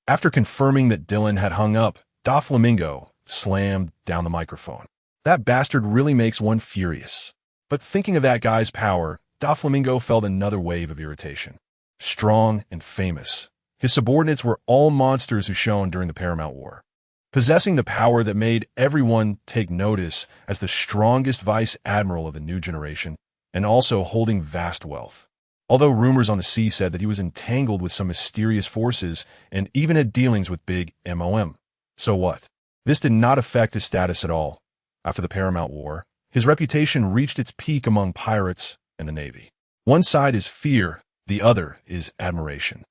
After confirming that Dylan had hung up, Doflamingo slammed down the microphone. That bastard really makes one furious. But thinking of that guy's power, Doflamingo felt another wave of irritation. Strong and famous, his subordinates were all monsters who shone during the Paramount War. Possessing the power that made everyone take notice as the strongest vice admiral of the new generation, and also holding vast wealth. Although rumors on the sea said that he was entangled with some mysterious forces and even had dealings with big MOM. So what? This did not affect his status at all. After the Paramount War, his reputation reached its peak among pirates and the Navy. One side is fear, the other is admiration.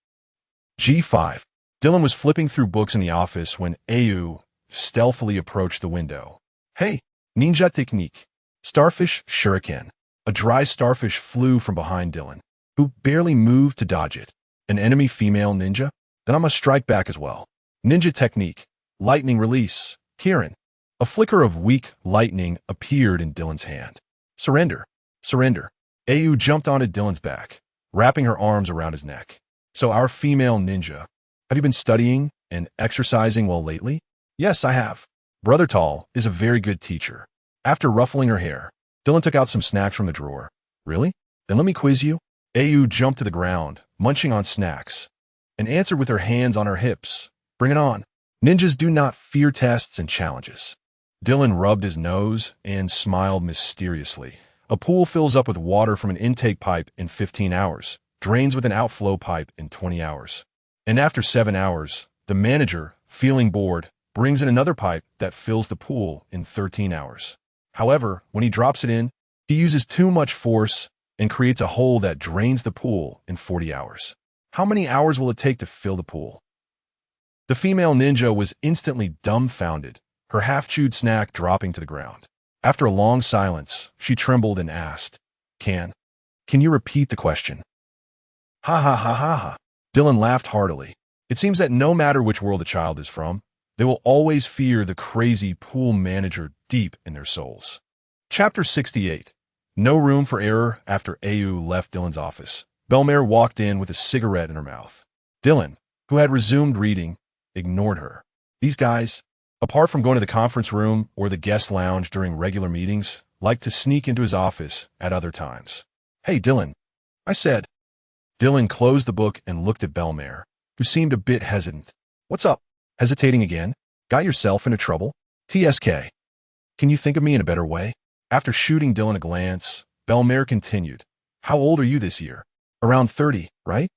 G5. Dylan was flipping through books in the office when Au stealthily approached the window. Hey, ninja technique. Starfish shuriken. A dry starfish flew from behind Dylan, who barely moved to dodge it. An enemy female ninja? Then I must strike back as well. Ninja technique. Lightning release. Kirin. A flicker of weak lightning appeared in Dylan's hand. Surrender. Surrender. Au jumped onto Dylan's back, wrapping her arms around his neck. So our female ninja, have you been studying and exercising well lately? Yes, I have. Brother Tall is a very good teacher. After ruffling her hair, Dylan took out some snacks from the drawer. Really? Then let me quiz you. Au jumped to the ground, munching on snacks, and answered with her hands on her hips. Bring it on. Ninjas do not fear tests and challenges. Dylan rubbed his nose and smiled mysteriously. A pool fills up with water from an intake pipe in 15 hours, drains with an outflow pipe in 20 hours. And after 7 hours, the manager, feeling bored, brings in another pipe that fills the pool in 13 hours. However, when he drops it in, he uses too much force and creates a hole that drains the pool in 40 hours. How many hours will it take to fill the pool? The female ninja was instantly dumbfounded, her half-chewed snack dropping to the ground. After a long silence, she trembled and asked, Can you repeat the question? Ha ha ha ha ha. Dylan laughed heartily. It seems that no matter which world a child is from, they will always fear the crazy pool manager deep in their souls. Chapter 68. No room for error. After Au left Dylan's office, Belmare walked in with a cigarette in her mouth. Dylan, who had resumed reading, ignored her. These guys, apart from going to the conference room or the guest lounge during regular meetings, like to sneak into his office at other times. Hey, Dylan, I said. Dylan closed the book and looked at Belmare, who seemed a bit hesitant. What's up? Hesitating again? Got yourself into trouble? TSK. Can you think of me in a better way? After shooting Dylan a glance, Belmare continued. How old are you this year? Around 30, right?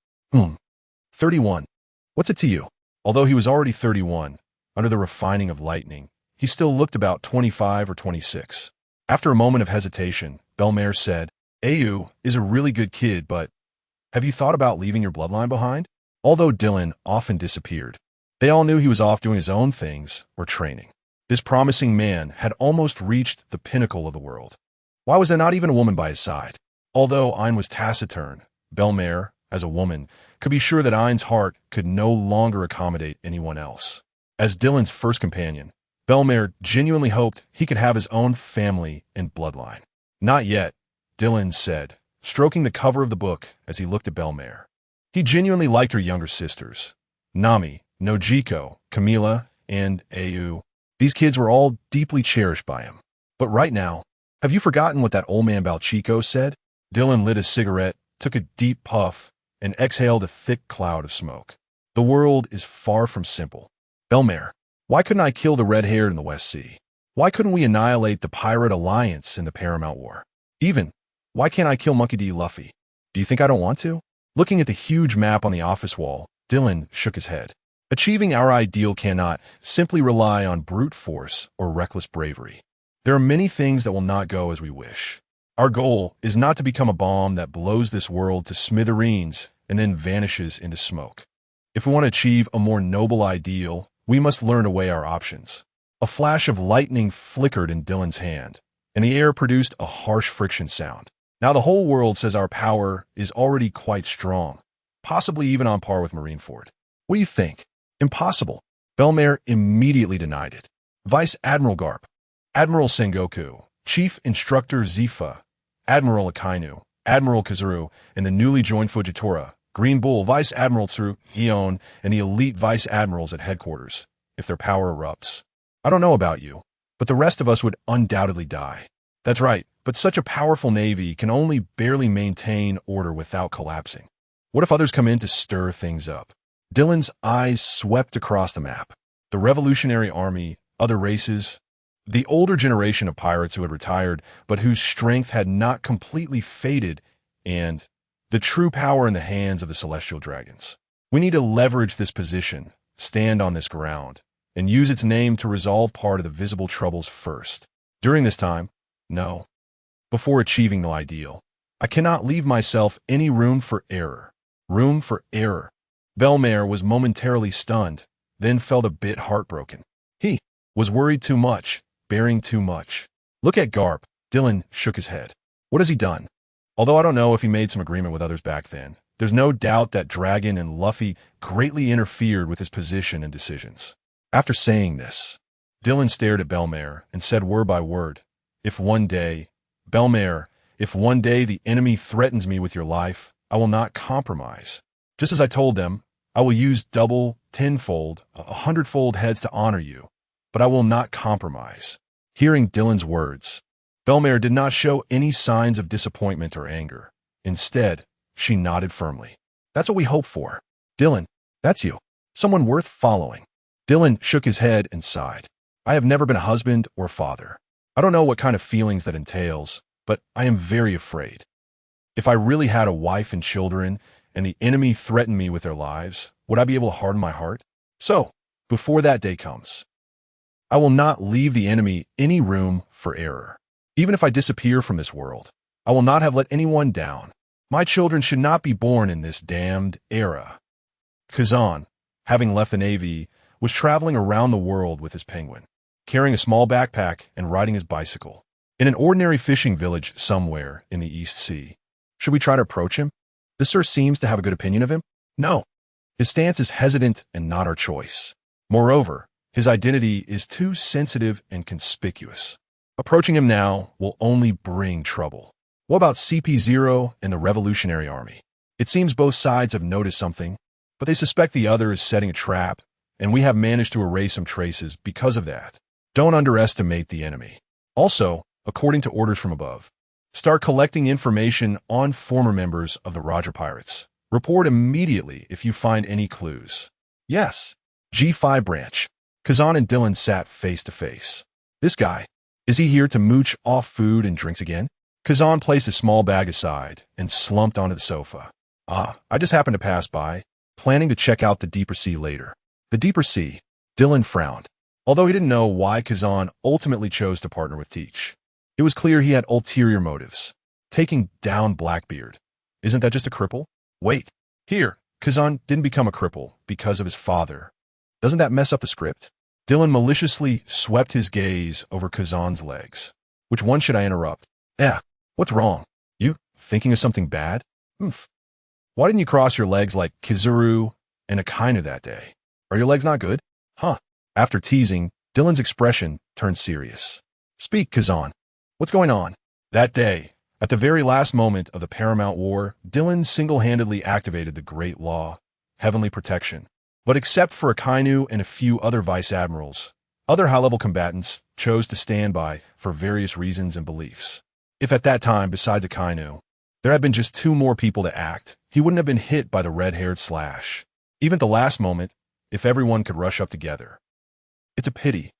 31. What's it to you? Although he was already 31, under the refining of lightning, he still looked about 25 or 26. After a moment of hesitation, Belmare said, Au is a really good kid, but have you thought about leaving your bloodline behind? Although Dylan often disappeared, They all knew he was off doing his own things or training. This promising man had almost reached the pinnacle of the world. Why was there not even a woman by his side? Although Ein was taciturn, Belmare, as a woman, could be sure that Ein's heart could no longer accommodate anyone else. As Dylan's first companion, Belmare genuinely hoped he could have his own family and bloodline. Not yet, Dylan said, stroking the cover of the book as he looked at Belmare. He genuinely liked her younger sisters, Nami, Nojiko, Camila, and Au. These kids were all deeply cherished by him. But right now, have you forgotten what that old man Balchico said? Dylan lit a cigarette, took a deep puff, and exhaled a thick cloud of smoke. The world is far from simple. Belmare, why couldn't I kill the red-haired in the West Sea? Why couldn't we annihilate the Pirate Alliance in the Paramount War? Even, why can't I kill Monkey D. Luffy? Do you think I don't want to? Looking at the huge map on the office wall, Dylan shook his head. Achieving our ideal cannot simply rely on brute force or reckless bravery. There are many things that will not go as we wish. Our goal is not to become a bomb that blows this world to smithereens and then vanishes into smoke. If we want to achieve a more noble ideal, we must learn to weigh our options. A flash of lightning flickered in Dylan's hand, and the air produced a harsh friction sound. Now the whole world says our power is already quite strong, possibly even on par with Marineford. What do you think? Impossible. Belmare immediately denied it. Vice Admiral Garp, Admiral Sengoku, Chief Instructor Zifa, Admiral Akainu, Admiral Kazuru, and the newly joined Fujitora, Green Bull, Vice Admiral Tsu, Eon, and the elite Vice Admirals at headquarters, if their power erupts. I don't know about you, but the rest of us would undoubtedly die. That's right, but such a powerful navy can only barely maintain order without collapsing. What if others come in to stir things up? Dylan's eyes swept across the map. The Revolutionary Army, other races, the older generation of pirates who had retired, but whose strength had not completely faded, and the true power in the hands of the Celestial Dragons. We need to leverage this position, stand on this ground, and use its name to resolve part of the visible troubles first. During this time, no. Before achieving the ideal, I cannot leave myself any room for error. Room for error. Belmare was momentarily stunned, then felt a bit heartbroken. He was worried too much, bearing too much. Look at Garp. Dylan shook his head. What has he done? Although I don't know if he made some agreement with others back then, there's no doubt that Dragon and Luffy greatly interfered with his position and decisions. After saying this, Dylan stared at Belmare and said word by word, If one day, Belmare, if one day the enemy threatens me with your life, I will not compromise. Just as I told them, I will use double, tenfold, 100-fold heads to honor you, but I will not compromise. Hearing Dylan's words, Belmare did not show any signs of disappointment or anger. Instead, she nodded firmly. That's what we hope for. Dylan, that's you. Someone worth following. Dylan shook his head and sighed. I have never been a husband or father. I don't know what kind of feelings that entails, but I am very afraid. If I really had a wife and children, and the enemy threatened me with their lives, would I be able to harden my heart? So, before that day comes, I will not leave the enemy any room for error. Even if I disappear from this world, I will not have let anyone down. My children should not be born in this damned era. Kazan, having left the Navy, was traveling around the world with his penguin, carrying a small backpack and riding his bicycle, in an ordinary fishing village somewhere in the East Sea. Should we try to approach him? The sir seems to have a good opinion of him. No. His stance is hesitant and not our choice. Moreover, his identity is too sensitive and conspicuous. Approaching him now will only bring trouble. What about CP0 and the Revolutionary Army? It seems both sides have noticed something, but they suspect the other is setting a trap, and we have managed to erase some traces because of that. Don't underestimate the enemy. Also, according to orders from above, start collecting information on former members of the Roger Pirates. Report immediately if you find any clues. Yes. G5 branch. Kazan and Dylan sat face to face. This guy, is he here to mooch off food and drinks again? Kazan placed a small bag aside and slumped onto the sofa. I just happened to pass by, planning to check out the deeper sea later. The deeper sea? Dylan frowned. Although he didn't know why Kazan ultimately chose to partner with Teach. It was clear he had ulterior motives. Taking down Blackbeard. Isn't that just a cripple? Wait. Here, Kazan didn't become a cripple because of his father. Doesn't that mess up the script? Dylan maliciously swept his gaze over Kazan's legs. Which one should I interrupt? Yeah, what's wrong? You thinking of something bad? Oomph. Why didn't you cross your legs like Kizaru and Akainu that day? Are your legs not good? Huh. After teasing, Dylan's expression turned serious. Speak, Kazan. What's going on? That day, at the very last moment of the Paramount War, Dylan single-handedly activated the Great Law, Heavenly Protection. But except for Akainu and a few other vice admirals, other high-level combatants chose to stand by for various reasons and beliefs. If at that time, besides Akainu, there had been just 2 more people to act, he wouldn't have been hit by the red-haired slash. Even at the last moment, if everyone could rush up together. It's a pity.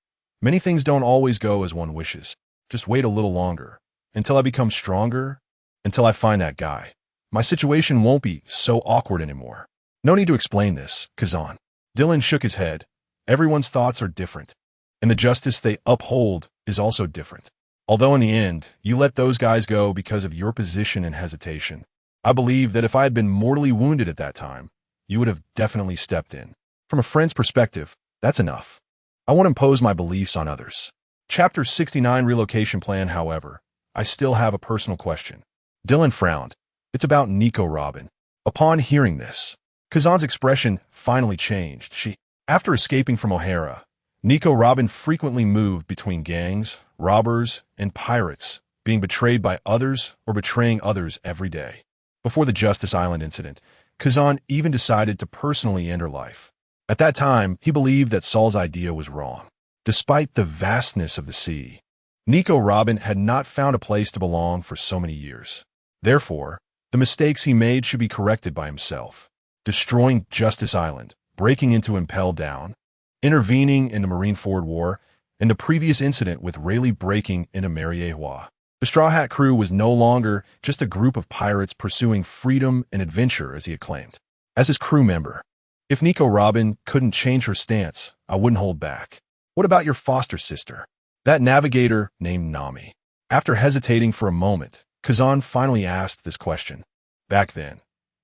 Many things don't always go as one wishes. Just wait a little longer. Until I become stronger. Until I find that guy. My situation won't be so awkward anymore. No need to explain this, Kazan. Dylan shook his head. Everyone's thoughts are different. And the justice they uphold is also different. Although in the end, you let those guys go because of your position and hesitation. I believe that if I had been mortally wounded at that time, you would have definitely stepped in. From a friend's perspective, that's enough. I won't impose my beliefs on others. Chapter 69 Relocation Plan, however, I still have a personal question. Dylan frowned. It's about Nico Robin. Upon hearing this, Kazan's expression finally changed. After escaping from O'Hara, Nico Robin frequently moved between gangs, robbers, and pirates, being betrayed by others or betraying others every day. Before the Justice Island incident, Kazan even decided to personally end her life. At that time, he believed that Saul's idea was wrong. Despite the vastness of the sea, Nico Robin had not found a place to belong for so many years. Therefore, the mistakes he made should be corrected by himself. Destroying Justice Island, breaking into Impel Down, intervening in the Marineford War, and the previous incident with Rayleigh breaking into Mariewa. The Straw Hat crew was no longer just a group of pirates pursuing freedom and adventure as he had claimed. As his crew member, if Nico Robin couldn't change her stance, I wouldn't hold back. What about your foster sister? That navigator named Nami. After hesitating for a moment, Kazan finally asked this question. Back then,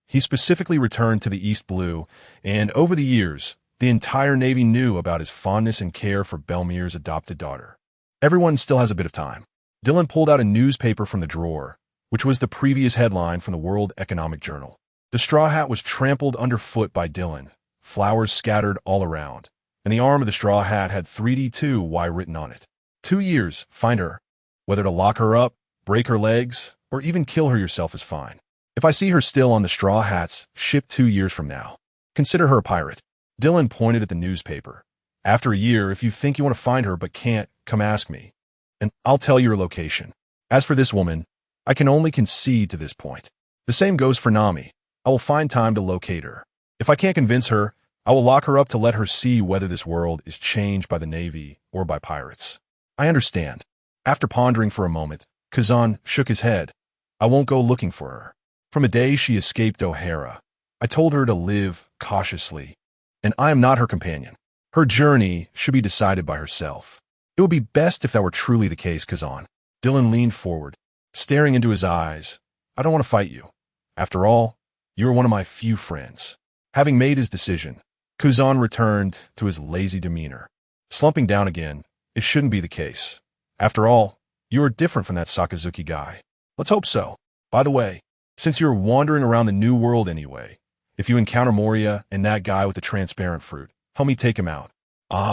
he specifically returned to the East Blue, and over the years, the entire Navy knew about his fondness and care for Belmir's adopted daughter. Everyone still has a bit of time. Dylan pulled out a newspaper from the drawer, which was the previous headline from the World Economic Journal. The straw hat was trampled underfoot by Dylan, flowers scattered all around, and the arm of the straw hat had 3D2Y written on it. 2 years, find her. Whether to lock her up, break her legs, or even kill her yourself is fine. If I see her still on the Straw Hat's ship 2 years from now, consider her a pirate. Dylan pointed at the newspaper. After a year, if you think you want to find her but can't, come ask me, and I'll tell you her location. As for this woman, I can only concede to this point. The same goes for Nami. I will find time to locate her. If I can't convince her, I will lock her up to let her see whether this world is changed by the Navy or by pirates. I understand. After pondering for a moment, Kazan shook his head. I won't go looking for her. From the day she escaped O'Hara, I told her to live cautiously, and I am not her companion. Her journey should be decided by herself. It would be best if that were truly the case, Kazan. Dylan leaned forward, staring into his eyes. I don't want to fight you. After all, you are one of my few friends. Having made his decision, Kazan returned to his lazy demeanor. Slumping down again, it shouldn't be the case. After all, you are different from that Sakazuki guy. Let's hope so. By the way, since you're wandering around the New World anyway, if you encounter Moria and that guy with the transparent fruit, help me take him out.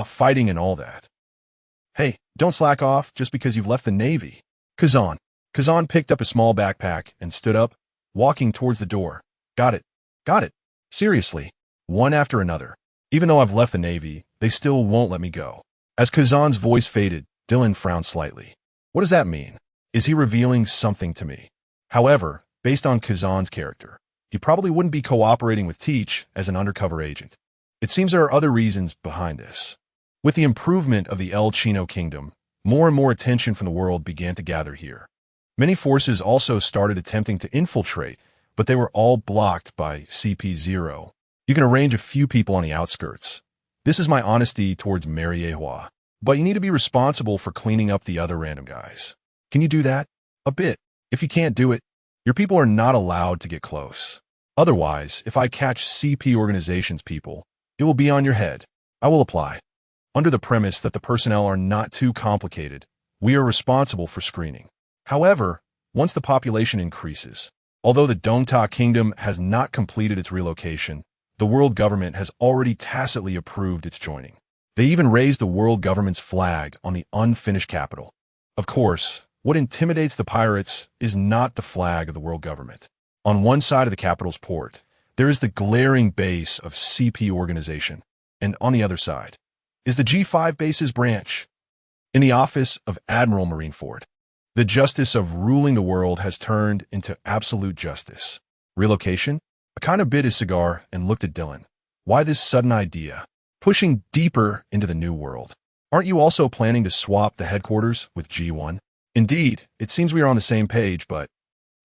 Fighting and all that. Hey, don't slack off just because you've left the Navy. Kazan. Kazan picked up a small backpack and stood up, walking towards the door. Got it. Got it. Seriously. One after another. Even though I've left the Navy, they still won't let me go. As Kazan's voice faded, Dylan frowned slightly. What does that mean? Is he revealing something to me? However, based on Kazan's character, he probably wouldn't be cooperating with Teach as an undercover agent. It seems there are other reasons behind this. With the improvement of the El Chino Kingdom, more and more attention from the world began to gather here. Many forces also started attempting to infiltrate, but they were all blocked by CP0. You can arrange a few people on the outskirts. This is my honesty towards Mariewa. But you need to be responsible for cleaning up the other random guys. Can you do that? A bit. If you can't do it, your people are not allowed to get close. Otherwise, if I catch CP organization's people, it will be on your head. I will apply. Under the premise that the personnel are not too complicated, we are responsible for screening. However, once the population increases, although the Dongta Kingdom has not completed its relocation, the world government has already tacitly approved its joining. They even raised the world government's flag on the unfinished capital. Of course, what intimidates the pirates is not the flag of the world government. On one side of the capital's port, there is the glaring base of CP organization, and on the other side is the G5 base's branch. In the office of Admiral Marineford, the justice of ruling the world has turned into absolute justice. Relocation? Akainu bit his cigar and looked at Dylan. Why this sudden idea? Pushing deeper into the new world. Aren't you also planning to swap the headquarters with G1? Indeed, it seems we are on the same page, but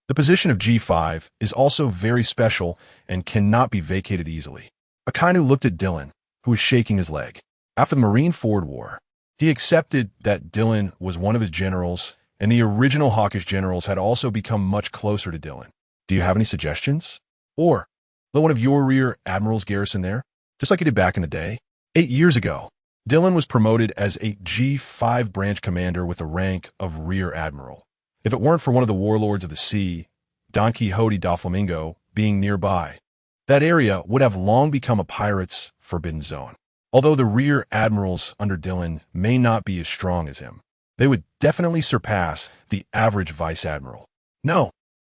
the position of G5 is also very special and cannot be vacated easily. Akainu looked at Dylan, who was shaking his leg. After the Marineford War, he accepted that Dylan was one of his generals, and the original hawkish generals had also become much closer to Dylan. Do you have any suggestions? Or let one of your rear admirals garrison there, just like he did back in the day? 8 years ago, Dylan was promoted as a G5 branch commander with the rank of rear admiral. If it weren't for one of the warlords of the sea, Don Quixote da Flamingo, being nearby, that area would have long become a pirate's forbidden zone. Although the rear admirals under Dylan may not be as strong as him, they would definitely surpass the average vice admiral. No,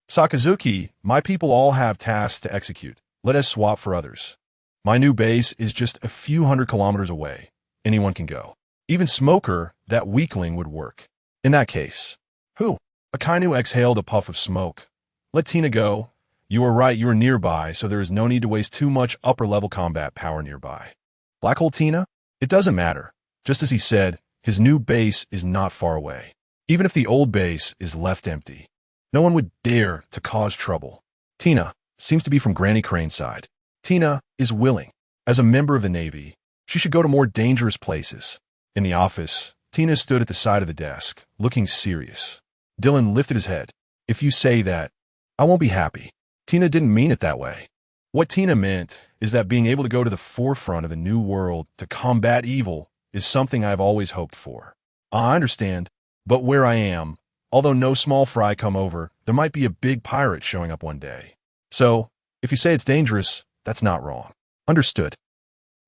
Sakazuki, my people all have tasks to execute. Let us swap for others. My new base is just a few hundred kilometers away. Anyone can go. Even Smoker, that weakling, would work. In that case, who? Akainu exhaled a puff of smoke. Let Tina go. You are right, you are nearby, so there is no need to waste too much upper-level combat power nearby. Black Hole Tina? It doesn't matter. Just as he said, his new base is not far away. Even if the old base is left empty, no one would dare to cause trouble. Tina seems to be from Granny Crane's side. Tina is willing. As a member of the Navy, she should go to more dangerous places. In the office, Tina stood at the side of the desk, looking serious. Dylan lifted his head. If you say that, I won't be happy. Tina didn't mean it that way. What Tina meant is that being able to go to the forefront of the new world to combat evil is something I've always hoped for. I understand, but where I am, although no small fry come over, there might be a big pirate showing up one day. So, if you say it's dangerous, that's not wrong. Understood.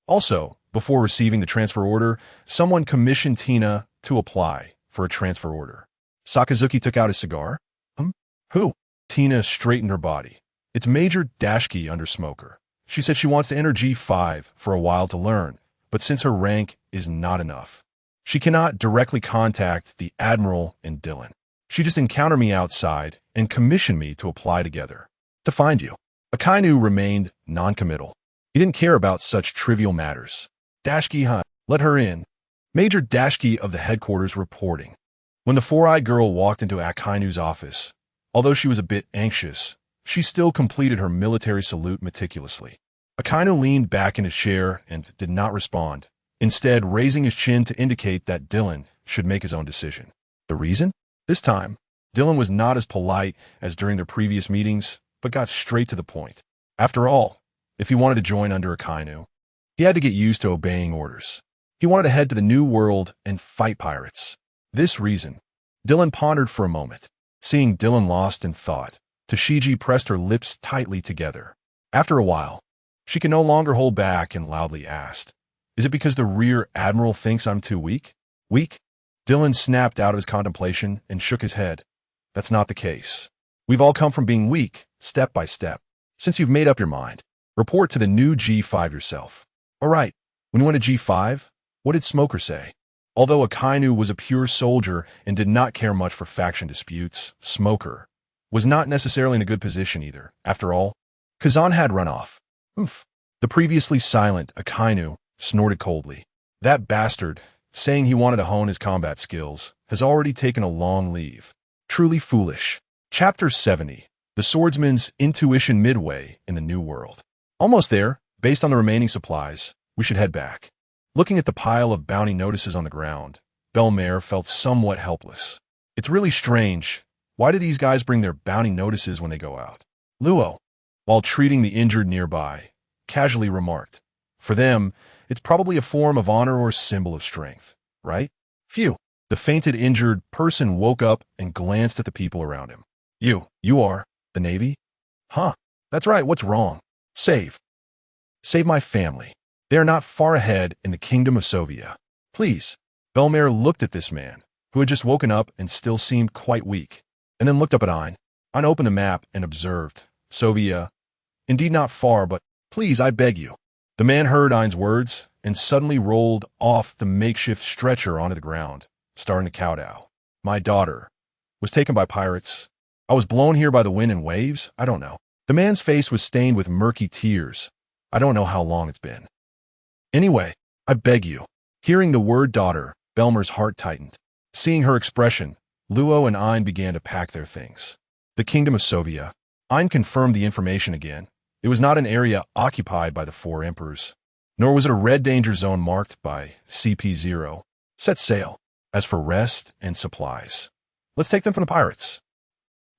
Also, before receiving the transfer order, someone commissioned Tina to apply for a transfer order. Sakazuki took out his cigar. Who? Tina straightened her body. It's Major Dashki under Smoker. She said she wants to enter G5 for a while to learn, but since her rank is not enough, she cannot directly contact the Admiral and Dylan. She just encountered me outside and commissioned me to apply together. To find you. Akainu remained non-committal. He didn't care about such trivial matters. Dashki, huh? Let her in. Major Dashki of the headquarters reporting. When the four-eyed girl walked into Akainu's office, although she was a bit anxious, she still completed her military salute meticulously. Akainu leaned back in his chair and did not respond, instead raising his chin to indicate that Dylan should make his own decision. The reason? This time, Dylan was not as polite as during their previous meetings, but got straight to the point. After all, if he wanted to join under Akainu, he had to get used to obeying orders. He wanted to head to the new world and fight pirates. This reason, Dylan pondered for a moment. Seeing Dylan lost in thought, Toshiji pressed her lips tightly together. After a while, she could no longer hold back and loudly asked, "Is it because the rear admiral thinks I'm too weak?" Weak? Dylan snapped out of his contemplation and shook his head. That's not the case. We've all come from being weak, step by step. Since you've made up your mind, report to the new G5 yourself. All right, when you went to G5, what did Smoker say? Although Akainu was a pure soldier and did not care much for faction disputes, Smoker was not necessarily in a good position either. After all, Kazan had run off. Oof. The previously silent Akainu snorted coldly. That bastard, saying he wanted to hone his combat skills, has already taken a long leave. Truly foolish. Chapter 70. The Swordsman's Intuition Midway in the New World. Almost there. Based on the remaining supplies, we should head back. Looking at the pile of bounty notices on the ground, Belmare felt somewhat helpless. It's really strange. Why do these guys bring their bounty notices when they go out? Luo, while treating the injured nearby, casually remarked, for them, It's probably a form of honor or symbol of strength, right? Phew. The fainted injured person woke up and glanced at the people around him. You are the Navy? Huh. That's right. What's wrong? Save my family. They are not far ahead in the kingdom of Sovia. Please. Belmare looked at this man, who had just woken up and still seemed quite weak, and then looked up at Ein. Ein opened the map and observed. Sovia. Indeed not far, but please, I beg you. The man heard Ein's words and suddenly rolled off the makeshift stretcher onto the ground, starting to kowtow. My daughter was taken by pirates. I was blown here by the wind and waves. I don't know. The man's face was stained with murky tears. I don't know how long it's been. Anyway, I beg you. Hearing the word daughter, Belmer's heart tightened. Seeing her expression, Luo and Ein began to pack their things. The kingdom of Sovia. Ein confirmed the information again. It was not an area occupied by the four emperors, nor was it a red danger zone marked by CP0. Set sail. As for rest and supplies, let's take them from the pirates.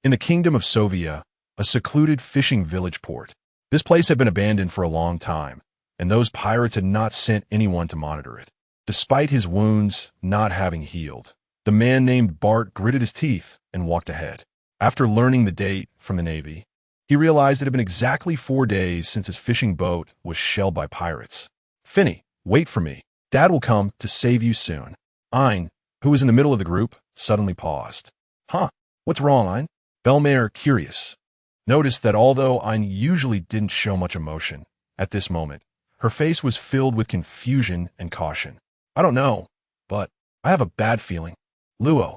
In the kingdom of Sovia, a secluded fishing village port. This place had been abandoned for a long time, and those pirates had not sent anyone to monitor it. Despite his wounds not having healed, the man named Bart gritted his teeth and walked ahead. After learning the date from the Navy, he realized it had been exactly 4 days since his fishing boat was shelled by pirates. Finny, wait for me. Dad will come to save you soon. Ein, who was in the middle of the group, suddenly paused. Huh, what's wrong, Ein? Belmare, curious, noticed that although Ein usually didn't show much emotion, at this moment, her face was filled with confusion and caution. I don't know, but I have a bad feeling. Luo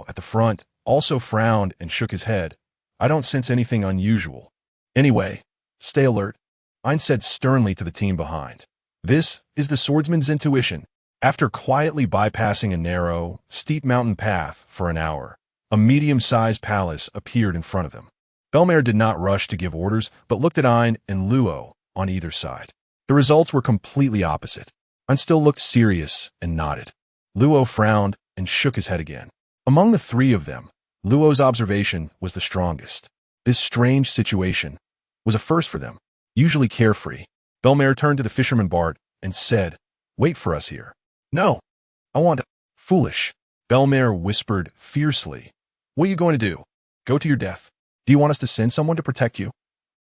at the front, also frowned and shook his head. I don't sense anything unusual. Anyway, stay alert, Ein said sternly to the team behind. This is the swordsman's intuition. After quietly bypassing a narrow, steep mountain path for an hour, a medium-sized palace appeared in front of them. Belmare did not rush to give orders, but looked at Ein and Luo on either side. The results were completely opposite. Ein still looked serious and nodded. Luo frowned and shook his head again. Among the three of them, Luo's observation was the strongest. This strange situation was a first for them, usually carefree. Belmare turned to the fisherman Bart and said, "Wait for us here." "No, I want to." "Foolish." Belmare whispered fiercely. "What are you going to do? Go to your death? Do you want us to send someone to protect you?"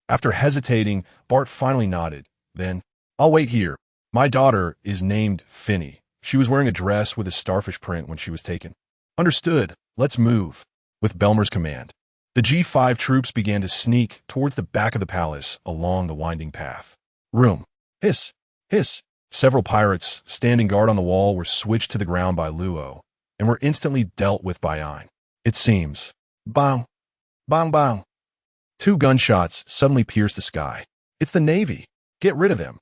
After hesitating, Bart finally nodded. Then, "I'll wait here. My daughter is named Finny. She was wearing a dress with a starfish print when she was taken." "Understood. Let's move." With Belmer's command, the G5 troops began to sneak towards the back of the palace along the winding path. Room. Hiss. Hiss. Several pirates, standing guard on the wall, were switched to the ground by Luo and were instantly dealt with by Ein. It seems. Bang. Bang bang. 2 gunshots suddenly pierced the sky. It's the Navy. Get rid of them.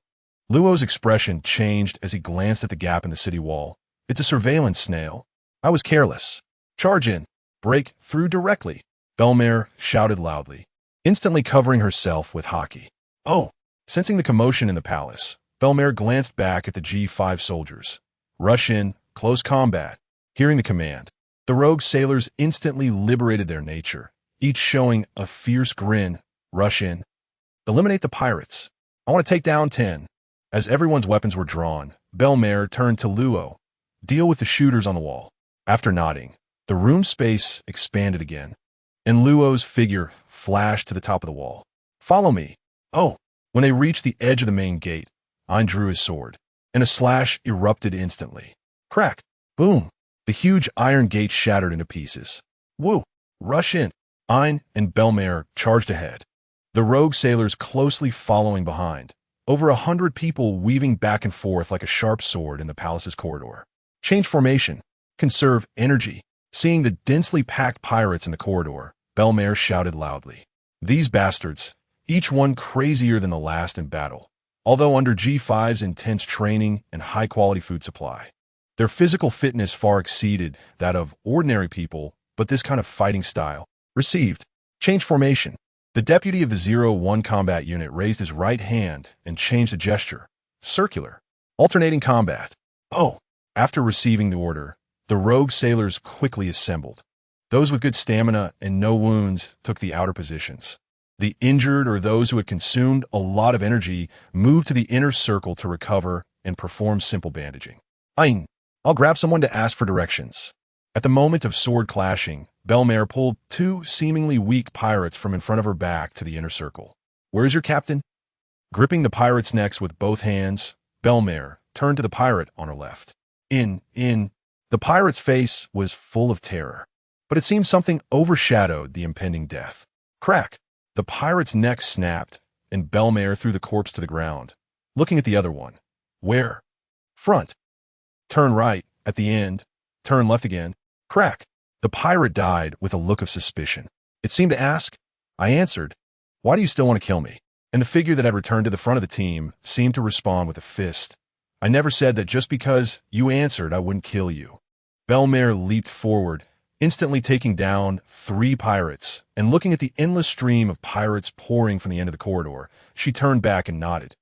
Luo's expression changed as he glanced at the gap in the city wall. It's a surveillance snail. I was careless. Charge in. Break through directly. Belmare shouted loudly, instantly covering herself with haki. Oh! Sensing the commotion in the palace, Belmare glanced back at the G5 soldiers. Rush in, close combat. Hearing the command, the rogue sailors instantly liberated their nature, each showing a fierce grin. Rush in. Eliminate the pirates. I want to take down 10. As everyone's weapons were drawn, Belmare turned to Luo. Deal with the shooters on the wall. After nodding, the room space expanded again, and Luo's figure flashed to the top of the wall. Follow me. Oh! When they reached the edge of the main gate, Ein drew his sword, and a slash erupted instantly. Crack! Boom! The huge iron gate shattered into pieces. Woo! Rush in! Ein and Belmare charged ahead, the rogue sailors closely following behind, over 100 people weaving back and forth like a sharp sword in the palace's corridor. Change formation. Conserve energy. Seeing the densely packed pirates in the corridor, Belmare shouted loudly. These bastards, each one crazier than the last in battle, although under G5's intense training and high-quality food supply. Their physical fitness far exceeded that of ordinary people, but this kind of fighting style. Received. Change formation. The deputy of the 0-1 combat unit raised his right hand and changed the gesture. Circular. Alternating combat. Oh! After receiving the order, the rogue sailors quickly assembled. Those with good stamina and no wounds took the outer positions. The injured or those who had consumed a lot of energy moved to the inner circle to recover and perform simple bandaging. I'll grab someone to ask for directions. At the moment of sword clashing, Belmare pulled two seemingly weak pirates from in front of her back to the inner circle. Where is your captain? Gripping the pirate's necks with both hands, Belmare turned to the pirate on her left. The pirate's face was full of terror, but it seemed something overshadowed the impending death. Crack! The pirate's neck snapped, and Belmare threw the corpse to the ground, looking at the other one. Where? Front. Turn right, at the end. Turn left again. Crack! The pirate died with a look of suspicion. It seemed to ask. I answered, why do you still want to kill me? And the figure that had returned to the front of the team seemed to respond with a fist. I never said that just because you answered I wouldn't kill you. Belmare leaped forward, instantly taking down 3 pirates, and looking at the endless stream of pirates pouring from the end of the corridor, she turned back and nodded.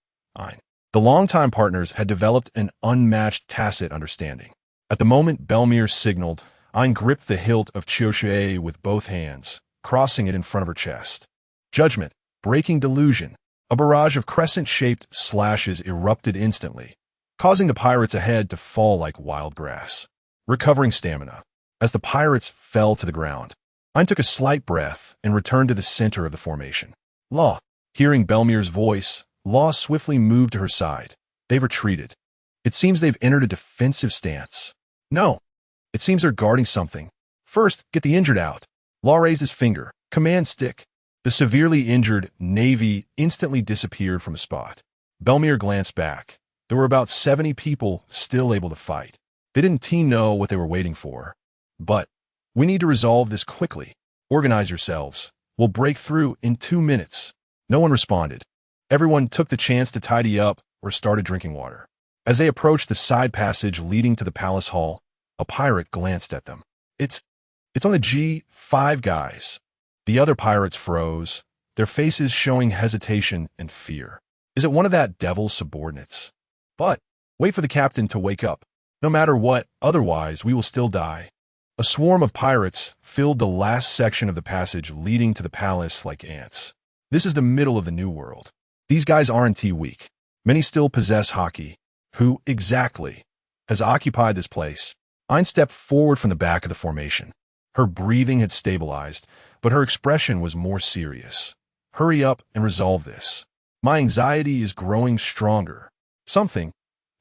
The longtime partners had developed an unmatched tacit understanding. At the moment Belmare signaled, Ein gripped the hilt of Chioshe with both hands, crossing it in front of her chest. Judgment, breaking delusion. A barrage of crescent-shaped slashes erupted instantly, causing the pirates ahead to fall like wild grass. Recovering stamina. As the pirates fell to the ground, Ein took a slight breath and returned to the center of the formation. Law. Hearing Belmare's voice, Law swiftly moved to her side. They've retreated. It seems they've entered a defensive stance. No. It seems they're guarding something. First, get the injured out. Law raised his finger. Command stick. The severely injured Navy instantly disappeared from the spot. Belmare glanced back. There were about 70 people still able to fight. They didn't know what they were waiting for. But we need to resolve this quickly. Organize yourselves. We'll break through in 2 minutes. No one responded. Everyone took the chance to tidy up or started drinking water. As they approached the side passage leading to the palace hall, a pirate glanced at them. It's on the G5 guys. The other pirates froze, their faces showing hesitation and fear. Is it one of that devil's subordinates? But wait for the captain to wake up. No matter what, otherwise we will still die. A swarm of pirates filled the last section of the passage leading to the palace like ants. This is the middle of the New World. These guys aren't weak. Many still possess hockey. Who, exactly, has occupied this place? Ein stepped forward from the back of the formation. Her breathing had stabilized, but her expression was more serious. Hurry up and resolve this. My anxiety is growing stronger. Something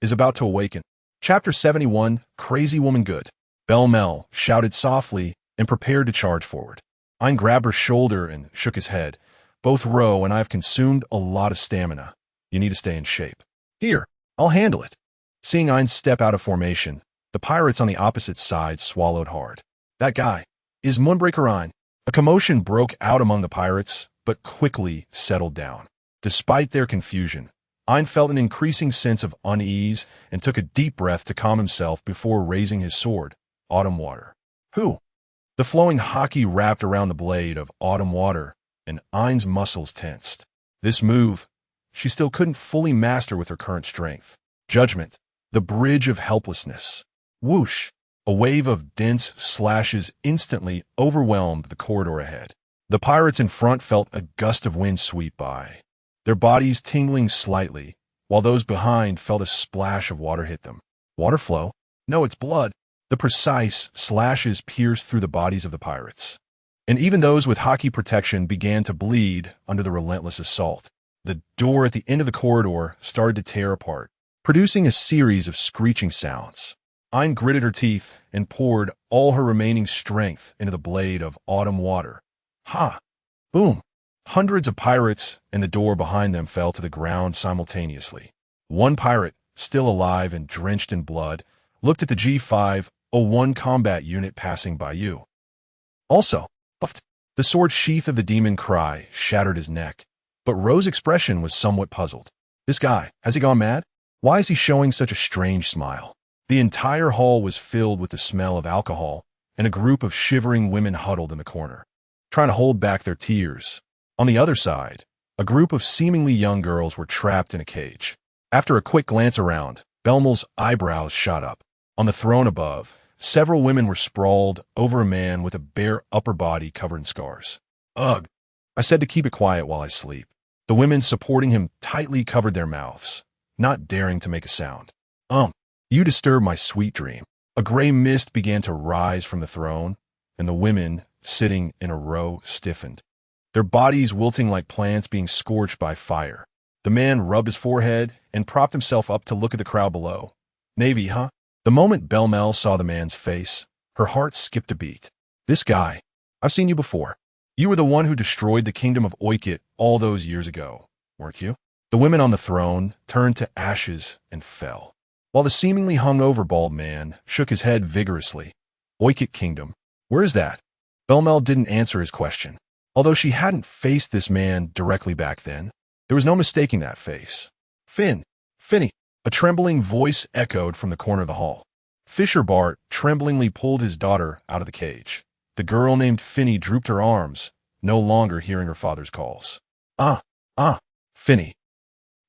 is about to awaken. Chapter 71, Crazy Woman Good. Belmare shouted softly and prepared to charge forward. Ein grabbed her shoulder and shook his head. Both row and I've consumed a lot of stamina. You need to stay in shape. Here, I'll handle it. Seeing Ein step out of formation, the pirates on the opposite side swallowed hard. That guy is Moonbreaker Ein. A commotion broke out among the pirates, but quickly settled down. Despite their confusion, Ein felt an increasing sense of unease and took a deep breath to calm himself before raising his sword. Autumn Water. Who? The flowing hockey wrapped around the blade of Autumn Water, and Ein's muscles tensed. This move, she still couldn't fully master with her current strength. Judgment. The bridge of helplessness. Whoosh. A wave of dense slashes instantly overwhelmed the corridor ahead. The pirates in front felt a gust of wind sweep by, their bodies tingling slightly, while those behind felt a splash of water hit them. Water flow? No, it's blood. The precise slashes pierced through the bodies of the pirates. And even those with hockey protection began to bleed under the relentless assault. The door at the end of the corridor started to tear apart, producing a series of screeching sounds. Ein gritted her teeth and poured all her remaining strength into the blade of Autumn Water. Ha! Boom! Hundreds of pirates and the door behind them fell to the ground simultaneously. One pirate, still alive and drenched in blood, looked at the G501 combat unit passing by you. Also, the sword sheath of the demon cry shattered his neck, but Ro's expression was somewhat puzzled. This guy, has he gone mad? Why is he showing such a strange smile? The entire hall was filled with the smell of alcohol, and a group of shivering women huddled in the corner, trying to hold back their tears. On the other side, a group of seemingly young girls were trapped in a cage. After a quick glance around, Belmare's eyebrows shot up. On the throne above, several women were sprawled over a man with a bare upper body covered in scars. Ugh! I said to keep it quiet while I sleep. The women supporting him tightly covered their mouths. not daring to make a sound. You disturb my sweet dream." A gray mist began to rise from the throne, and the women, sitting in a row, stiffened, their bodies wilting like plants being scorched by fire. The man rubbed his forehead and propped himself up to look at the crowd below. "Navy, huh?" The moment Belmel saw the man's face, her heart skipped a beat. "This guy, I've seen you before. You were the one who destroyed the kingdom of Oikit all those years ago, weren't you?" The women on the throne turned to ashes and fell, while the seemingly hungover bald man shook his head vigorously. "Oikit Kingdom? Where is that?" Belmel didn't answer his question. Although she hadn't faced this man directly back then, there was no mistaking that face. Finny, a trembling voice echoed from the corner of the hall. Fisher Bart tremblingly pulled his daughter out of the cage. The girl named Finny drooped her arms, no longer hearing her father's calls. Finny.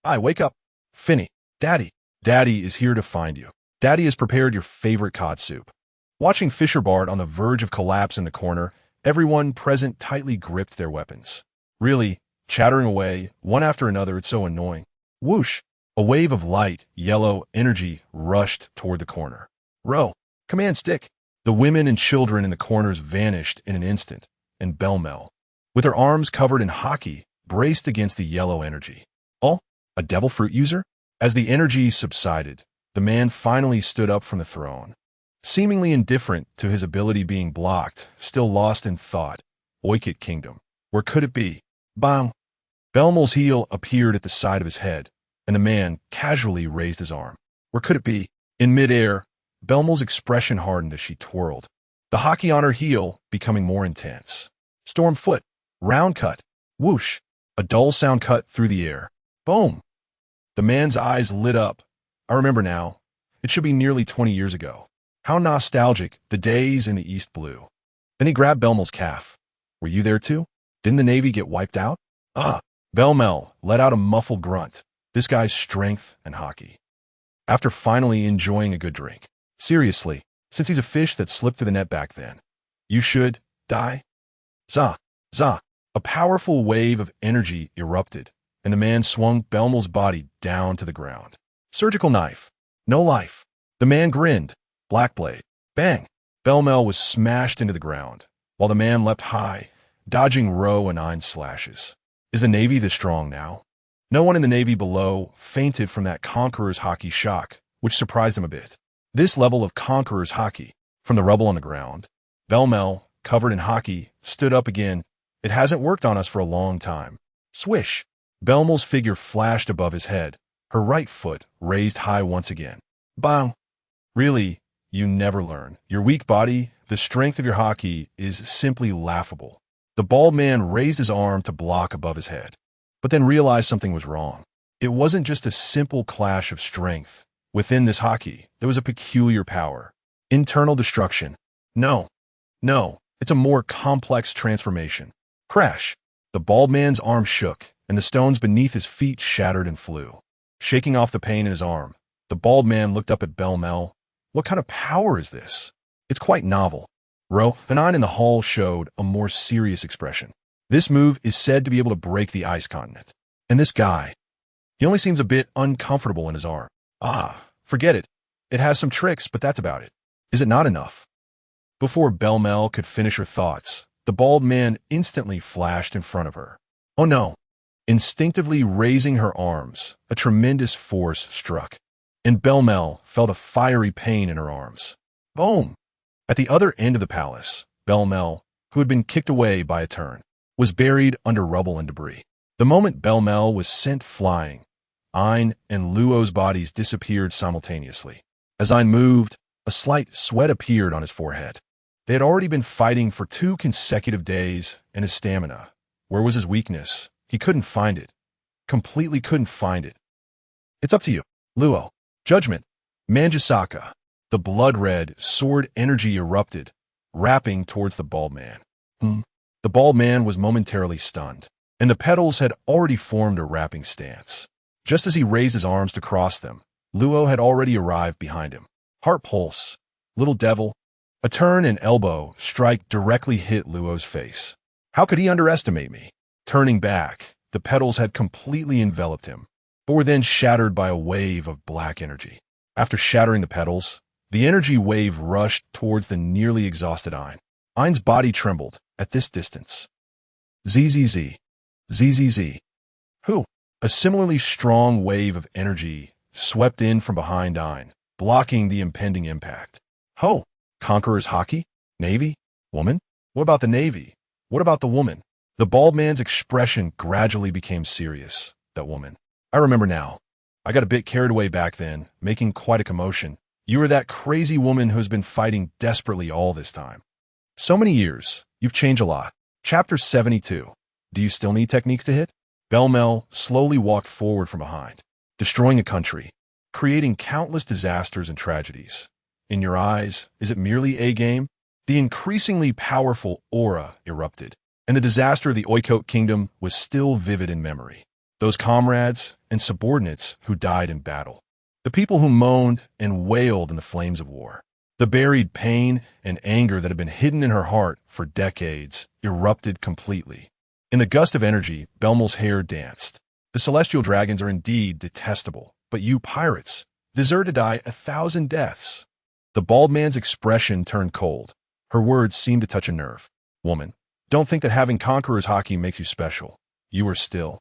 Wake up. Finny. Daddy is here to find you. Daddy has prepared your favorite cod soup." Watching Fisher Bart on the verge of collapse in the corner, everyone present tightly gripped their weapons. Really, chattering away, one after another, it's so annoying. Whoosh! A wave of light, yellow energy rushed toward the corner. "Row! Command stick!" The women and children in the corners vanished in an instant, and Belmel, with her arms covered in hockey, braced against the yellow energy. "Oh, a devil fruit user?" As the energy subsided, the man finally stood up from the throne. Seemingly indifferent to his ability being blocked, still lost in thought. Oikit Kingdom. Where could it be? Bang! Belmel's heel appeared at the side of his head, and the man casually raised his arm. Where could it be? In midair, Belmel's expression hardened as she twirled, the hockey on her heel becoming more intense. Storm foot. Round cut. Whoosh! A dull sound cut through the air. Boom! The man's eyes lit up. I remember now. It should be nearly 20 years ago. How nostalgic the days in the East Blue. Then he grabbed Belmel's calf. Were you there too? Didn't the Navy get wiped out? Belmel let out a muffled grunt. This guy's strength and hockey. After finally enjoying a good drink. Seriously, since he's a fish that slipped through the net back then. You should die? Zah! A powerful wave of energy erupted, and the man swung Belmel's body down to the ground. Surgical knife. No life. The man grinned. Blackbeard. Bang! Belmel was smashed into the ground, while the man leapt high, dodging row and nine slashes. Is the Navy this strong now? No one in the Navy below fainted from that conqueror's hockey shock, which surprised him a bit. This level of conqueror's hockey, from the rubble on the ground. Belmel, covered in hockey, stood up again. It hasn't worked on us for a long time. Swish! Belmel's figure flashed above his head, her right foot raised high once again. Bang! Really, you never learn. Your weak body, the strength of your hockey, is simply laughable. The bald man raised his arm to block above his head, but then realized something was wrong. It wasn't just a simple clash of strength. Within this hockey, there was a peculiar power. Internal destruction. No, it's a more complex transformation. Crash! The bald man's arm shook, and the stones beneath his feet shattered and flew. Shaking off the pain in his arm, the bald man looked up at Belmel. What kind of power is this? It's quite novel. Row and in the hall showed a more serious expression. This move is said to be able to break the ice continent. And this guy, he only seems a bit uncomfortable in his arm. Forget it. It has some tricks, but that's about it. Is it not enough? Before Belmel could finish her thoughts, the bald man instantly flashed in front of her. Oh no! Instinctively raising her arms, a tremendous force struck, and Belmel felt a fiery pain in her arms. Boom! At the other end of the palace, Belmel, who had been kicked away by a turn, was buried under rubble and debris. The moment Belmel was sent flying, Ein and Luo's bodies disappeared simultaneously. As Ein moved, a slight sweat appeared on his forehead. They had already been fighting for 2 consecutive days, and his stamina. Where was his weakness? He couldn't find it. Completely couldn't find it. It's up to you, Luo. Judgment. Manjusaka. The blood-red sword energy erupted, wrapping towards the bald man. The bald man was momentarily stunned, and the petals had already formed a wrapping stance. Just as he raised his arms to cross them, Luo had already arrived behind him. Heart pulse. Little devil. A turn and elbow strike directly hit Luo's face. How could he underestimate me? Turning back, the petals had completely enveloped him. but were then shattered by a wave of black energy. After shattering the petals, the energy wave rushed towards the nearly exhausted Ein. Ein's body trembled at this distance. ZZZ. ZZZ. Who? A similarly strong wave of energy swept in from behind Ein, blocking the impending impact. Ho! Conqueror's hockey? Navy? Woman? What about the Navy? What about the woman? The bald man's expression gradually became serious. That woman. I remember now. I got a bit carried away back then, making quite a commotion. You were that crazy woman who's been fighting desperately all this time. So many years. You've changed a lot. Chapter 72. Do you still need techniques to hit? Belmel slowly walked forward from behind, destroying a country, creating countless disasters and tragedies. In your eyes, is it merely a game? The increasingly powerful aura erupted, and the disaster of the Oikot Kingdom was still vivid in memory. Those comrades and subordinates who died in battle. The people who moaned and wailed in the flames of war. The buried pain and anger that had been hidden in her heart for decades erupted completely. In the gust of energy, Belmel's hair danced. The celestial dragons are indeed detestable, but you pirates deserve to die 1,000 deaths. The bald man's expression turned cold. Her words seemed to touch a nerve. Woman, don't think that having conqueror's hockey makes you special. You are still.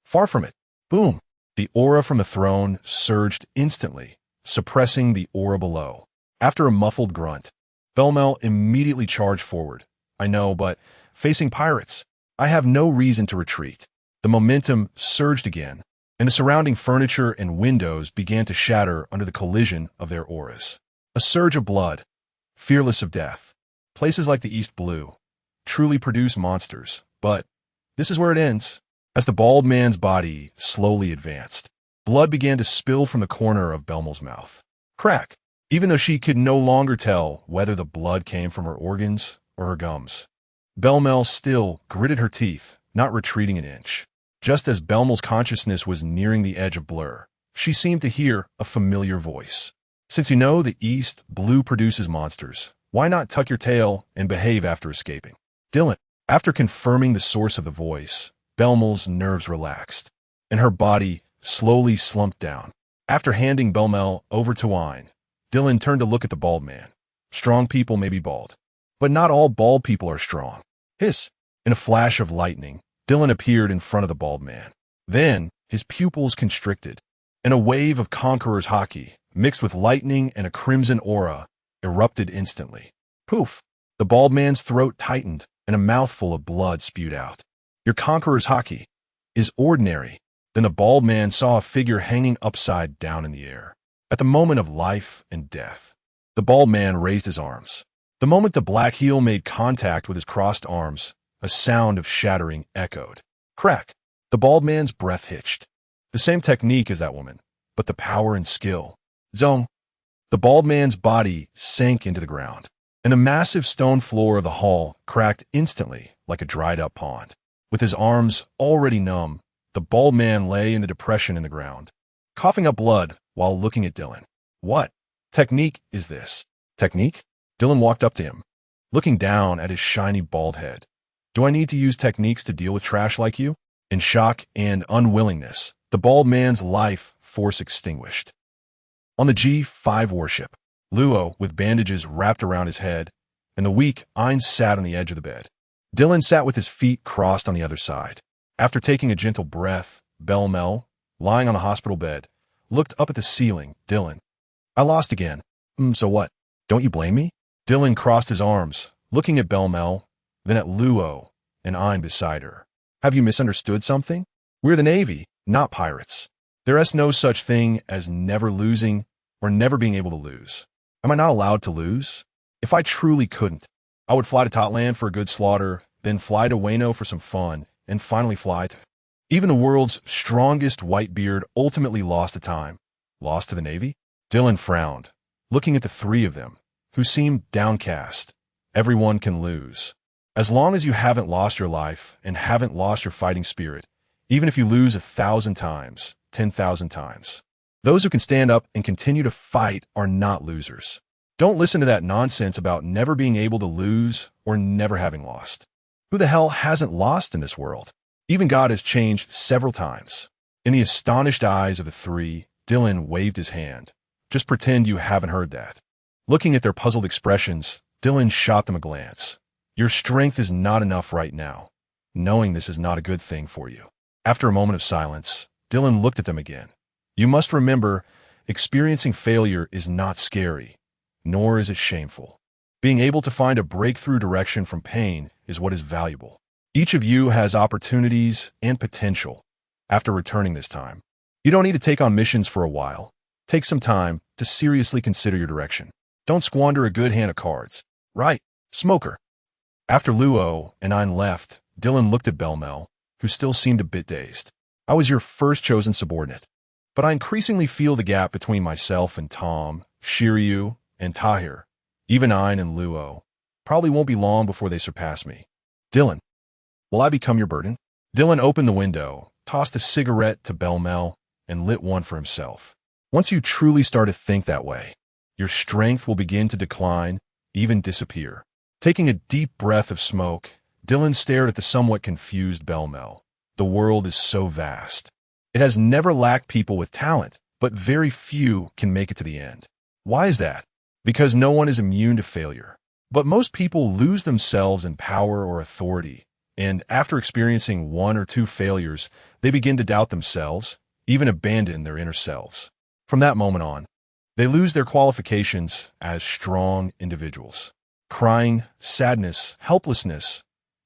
Far from it. Boom. The aura from the throne surged instantly, suppressing the aura below. After a muffled grunt, Belmel immediately charged forward. I know, but facing pirates, I have no reason to retreat. The momentum surged again, and the surrounding furniture and windows began to shatter under the collision of their auras. A surge of blood, fearless of death. Places like the East Blue truly produce monsters, but this is where it ends. As the bald man's body slowly advanced, blood began to spill from the corner of Belmel's mouth. Crack! Even though she could no longer tell whether the blood came from her organs or her gums. Belmel still gritted her teeth, not retreating an inch. Just as Belmel's consciousness was nearing the edge of blur, she seemed to hear a familiar voice. Since you know the East Blue produces monsters, why not tuck your tail and behave after escaping? Dylan. After confirming the source of the voice, Belmel's nerves relaxed, and her body slowly slumped down. After handing Belmel over to Ein, Dylan turned to look at the bald man. Strong people may be bald, but not all bald people are strong. Hiss! In a flash of lightning, Dylan appeared in front of the bald man. Then, his pupils constricted, and a wave of conqueror's hockey, mixed with lightning and a crimson aura, erupted instantly. Poof! The bald man's throat tightened, and a mouthful of blood spewed out. Your conqueror's hockey is ordinary. Then the bald man saw a figure hanging upside down in the air. At the moment of life and death, the bald man raised his arms. The moment the black heel made contact with his crossed arms, a sound of shattering echoed. Crack! The bald man's breath hitched. The same technique as that woman, but the power and skill. Zong! The bald man's body sank into the ground, and the massive stone floor of the hall cracked instantly like a dried-up pond. With his arms already numb, the bald man lay in the depression in the ground, coughing up blood while looking at Dylan. What technique is this? Technique? Dylan walked up to him, looking down at his shiny bald head. Do I need to use techniques to deal with trash like you? In shock and unwillingness, the bald man's life force extinguished. On the G5 warship, Luo, with bandages wrapped around his head, and the weak Ein sat on the edge of the bed. Dylan sat with his feet crossed on the other side. After taking a gentle breath, Belmel, lying on the hospital bed, looked up at the ceiling. Dylan. I lost again. So what? Don't you blame me? Dylan crossed his arms, looking at Belmel, then at Luo and Ein beside her. Have you misunderstood something? We're the Navy, not pirates. There is no such thing as never losing or never being able to lose. Am I not allowed to lose? If I truly couldn't, I would fly to Totland for a good slaughter, then fly to Wano for some fun, and finally fly to... Even the world's strongest Whitebeard ultimately lost to time. Lost to the Navy? Dylan frowned, looking at the three of them, who seemed downcast. Everyone can lose. As long as you haven't lost your life and haven't lost your fighting spirit, even if you lose 1,000 times, 10,000 times. Those who can stand up and continue to fight are not losers. Don't listen to that nonsense about never being able to lose or never having lost. Who the hell hasn't lost in this world? Even God has changed several times. In the astonished eyes of the three, Dylan waved his hand. Just pretend you haven't heard that. Looking at their puzzled expressions, Dylan shot them a glance. Your strength is not enough right now, knowing this is not a good thing for you. After a moment of silence, Dylan looked at them again. You must remember, experiencing failure is not scary, nor is it shameful. Being able to find a breakthrough direction from pain is what is valuable. Each of you has opportunities and potential. After returning this time, you don't need to take on missions for a while. Take some time to seriously consider your direction. Don't squander a good hand of cards. Right, smoker. After Luo and I left, Dylan looked at Belmel, who still seemed a bit dazed. I was your first chosen subordinate, but I increasingly feel the gap between myself and Tom, Shiryu, and Tahir. Even Ein and Luo probably won't be long before they surpass me. Dylan, will I become your burden? Dylan opened the window, tossed a cigarette to Belmel, and lit one for himself. Once you truly start to think that way, your strength will begin to decline, even disappear. Taking a deep breath of smoke, Dylan stared at the somewhat confused Belmel. The world is so vast. It has never lacked people with talent, but very few can make it to the end. Why is that? Because no one is immune to failure. But most people lose themselves in power or authority, and after experiencing one or two failures, they begin to doubt themselves, even abandon their inner selves. From that moment on, they lose their qualifications as strong individuals. Crying, sadness, helplessness,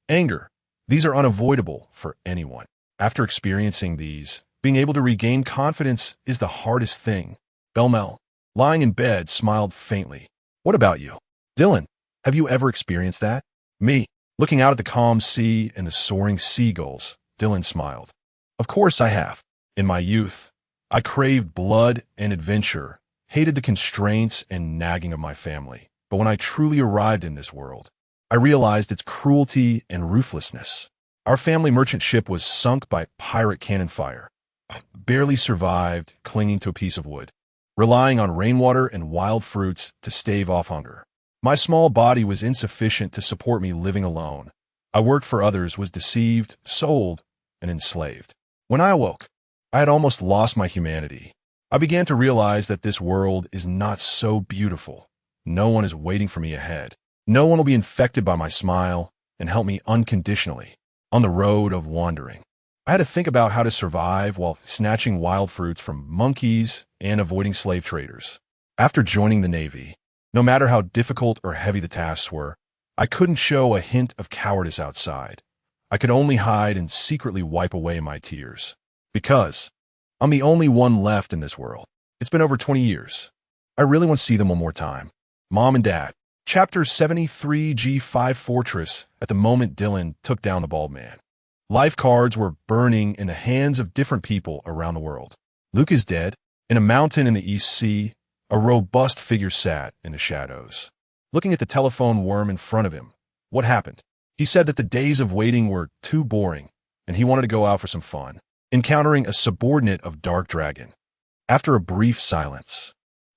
anger, these are unavoidable for anyone. After experiencing these, being able to regain confidence is the hardest thing. Belmel, lying in bed, smiled faintly. What about you? Dylan, have you ever experienced that? Me, looking out at the calm sea and the soaring seagulls, Dylan smiled. Of course I have. In my youth, I craved blood and adventure, hated the constraints and nagging of my family. But when I truly arrived in this world, I realized its cruelty and ruthlessness. Our family merchant ship was sunk by pirate cannon fire. I barely survived, clinging to a piece of wood, relying on rainwater and wild fruits to stave off hunger. My small body was insufficient to support me living alone. I worked for others, was deceived, sold, and enslaved. When I awoke, I had almost lost my humanity. I began to realize that this world is not so beautiful. No one is waiting for me ahead. No one will be infected by my smile and help me unconditionally on the road of wandering. I had to think about how to survive while snatching wild fruits from monkeys and avoiding slave traders. After joining the Navy, no matter how difficult or heavy the tasks were, I couldn't show a hint of cowardice outside. I could only hide and secretly wipe away my tears. Because I'm the only one left in this world. It's been over 20 years. I really want to see them one more time. Mom and Dad. Chapter 73 G5 Fortress. At the moment Dylan took down the bald man, life cards were burning in the hands of different people around the world. Luke is dead. In a mountain in the East Sea, a robust figure sat in the shadows, looking at the telephone worm in front of him. What happened? He said that the days of waiting were too boring, and he wanted to go out for some fun, encountering a subordinate of Dark Dragon. After a brief silence,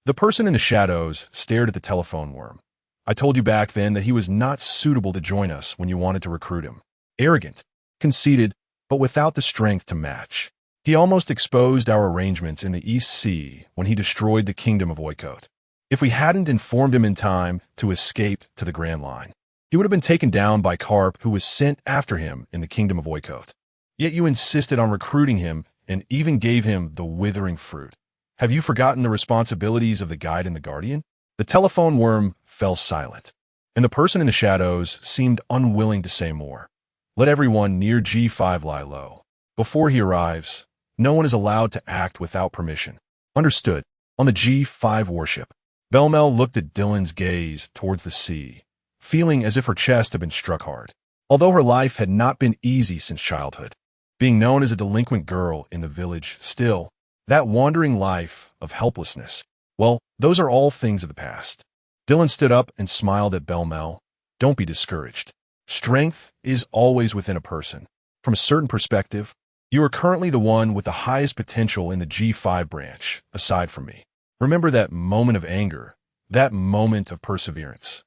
the person in the shadows stared at the telephone worm. I told you back then that he was not suitable to join us when you wanted to recruit him. Arrogant, conceited, but without the strength to match. He almost exposed our arrangements in the East Sea when he destroyed the kingdom of Oikot. If we hadn't informed him in time to escape to the Grand Line, he would have been taken down by Karp, who was sent after him in the kingdom of Oikot. Yet you insisted on recruiting him and even gave him the withering fruit. Have you forgotten the responsibilities of the guide and the guardian? The telephone worm fell silent, and the person in the shadows seemed unwilling to say more. Let everyone near G5 lie low. Before he arrives, no one is allowed to act without permission. Understood. On the G5 warship, Belmel looked at Dylan's gaze towards the sea, feeling as if her chest had been struck hard. Although her life had not been easy since childhood, being known as a delinquent girl in the village, still, that wandering life of helplessness, well, those are all things of the past. Dylan stood up and smiled at Belmel. Don't be discouraged. Strength is always within a person. From a certain perspective, you are currently the one with the highest potential in the G5 branch, aside from me. Remember that moment of anger, that moment of perseverance.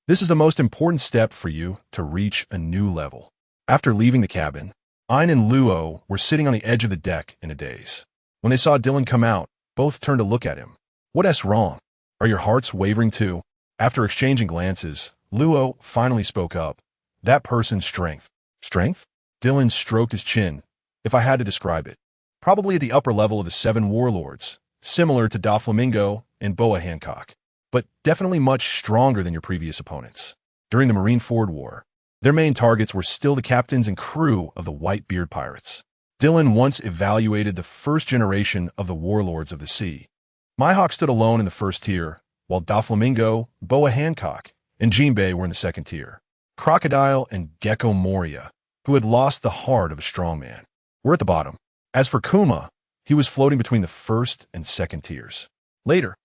This is the most important step for you to reach a new level. After leaving the cabin, Ein and Luo were sitting on the edge of the deck in a daze. When they saw Dylan come out, both turned to look at him. What's wrong? Are your hearts wavering too? After exchanging glances, Luo finally spoke up. That person's strength. Strength? Dylan stroked his chin. If I had to describe it, probably at the upper level of the 7 warlords, similar to Doflamingo and Boa Hancock, but definitely much stronger than your previous opponents. During the Marineford War, their main targets were still the captains and crew of the Whitebeard pirates. Dylan once evaluated the first generation of the warlords of the sea. Mihawk stood alone in the first tier, while Doflamingo, Boa Hancock, and Jinbei were in the second tier. Crocodile and Gecko Moria, who had lost the heart of a strong man, were at the bottom. As for Kuma, he was floating between the first and second tiers. Later,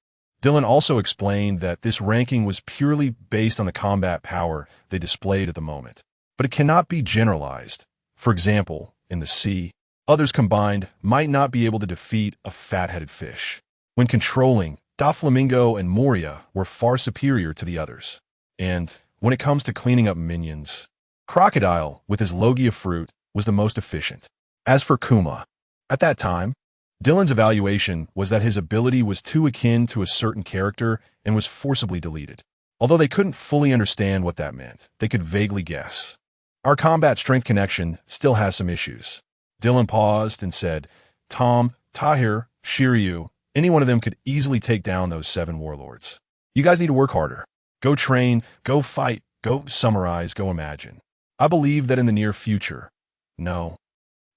Dylan also explained that this ranking was purely based on the combat power they displayed at the moment, but it cannot be generalized. For example, in the sea, others combined might not be able to defeat a fat-headed fish. When controlling, Doflamingo and Moria were far superior to the others. And when it comes to cleaning up minions, Crocodile, with his Logia fruit, was the most efficient. As for Kuma, at that time, Dylan's evaluation was that his ability was too akin to a certain character and was forcibly deleted. Although they couldn't fully understand what that meant, they could vaguely guess. Our combat strength connection still has some issues. Dylan paused and said, Tom, Tahir, Shiryu, any one of them could easily take down those 7 warlords. You guys need to work harder. Go train, go fight, go summarize, go imagine. I believe that in the near future, no.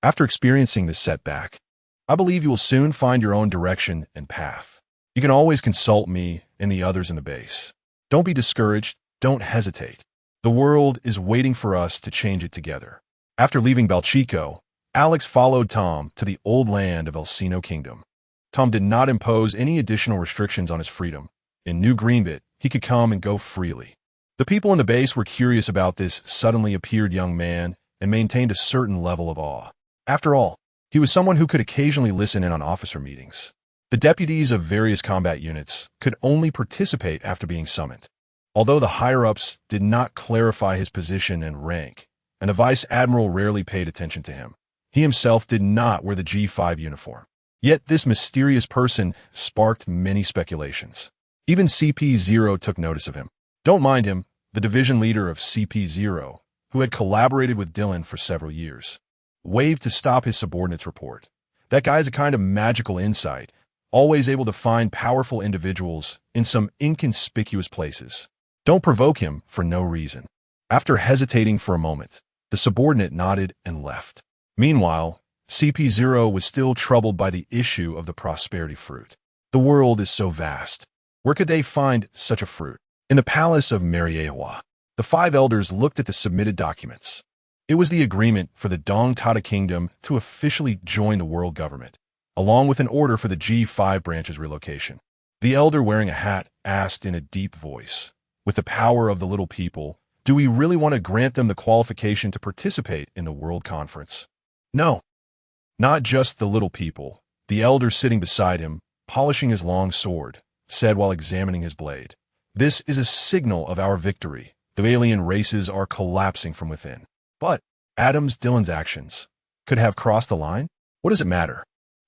After experiencing this setback, I believe you will soon find your own direction and path. You can always consult me and the others in the base. Don't be discouraged, don't hesitate. The world is waiting for us to change it together. After leaving Balchico, Alex followed Tom to the old land of Elsino Kingdom. Tom did not impose any additional restrictions on his freedom. In New Greenbit, he could come and go freely. The people in the base were curious about this suddenly appeared young man and maintained a certain level of awe. After all, he was someone who could occasionally listen in on officer meetings. The deputies of various combat units could only participate after being summoned. Although the higher-ups did not clarify his position and rank, and the vice admiral rarely paid attention to him, he himself did not wear the G5 uniform. Yet this mysterious person sparked many speculations. Even CP0 took notice of him. Don't mind him, the division leader of CP0, who had collaborated with Dylan for several years, waved to stop his subordinate's report. That guy has a kind of magical insight, always able to find powerful individuals in some inconspicuous places. Don't provoke him for no reason. After hesitating for a moment, the subordinate nodded and left. Meanwhile, CP0 was still troubled by the issue of the prosperity fruit. The world is so vast. Where could they find such a fruit? In the palace of Mariewa, the 5 elders looked at the submitted documents. It was the agreement for the Dong Tata Kingdom to officially join the world government, along with an order for the G5 branch's relocation. The elder wearing a hat asked in a deep voice, with the power of the little people, do we really want to grant them the qualification to participate in the world conference? No. Not just the little people. The elder sitting beside him, polishing his long sword, said while examining his blade. This is a signal of our victory. The alien races are collapsing from within. But Dylan's actions could have crossed the line? What does it matter?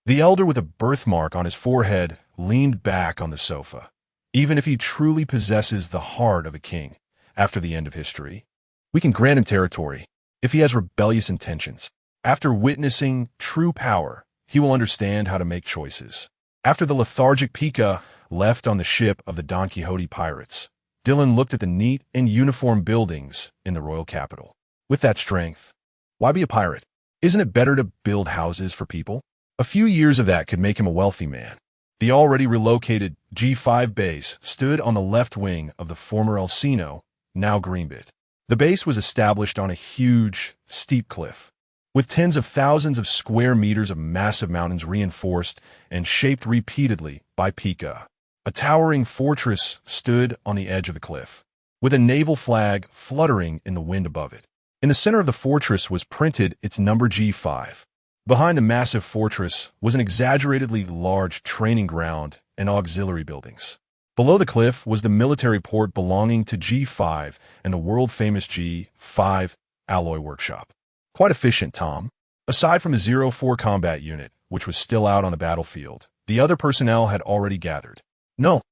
The elder with a birthmark on his forehead leaned back on the sofa. Even if he truly possesses the heart of a king after the end of history, we can grant him territory if he has rebellious intentions. After witnessing true power, he will understand how to make choices. After the lethargic Pika left on the ship of the Don Quixote pirates, Dylan looked at the neat and uniform buildings in the royal capital. With that strength, why be a pirate? Isn't it better to build houses for people? A few years of that could make him a wealthy man. The already relocated G5 base stood on the left wing of the former Elsino, now Greenbit. The base was established on a huge, steep cliff, with tens of thousands of square meters of massive mountains reinforced and shaped repeatedly by Pika. A towering fortress stood on the edge of the cliff, with a naval flag fluttering in the wind above it. In the center of the fortress was printed its number G5. Behind the massive fortress was an exaggeratedly large training ground and auxiliary buildings. Below the cliff was the military port belonging to G5 and the world-famous G5 alloy workshop. Quite efficient, Tom. Aside from the 04 combat unit, which was still out on the battlefield, the other personnel had already gathered. No,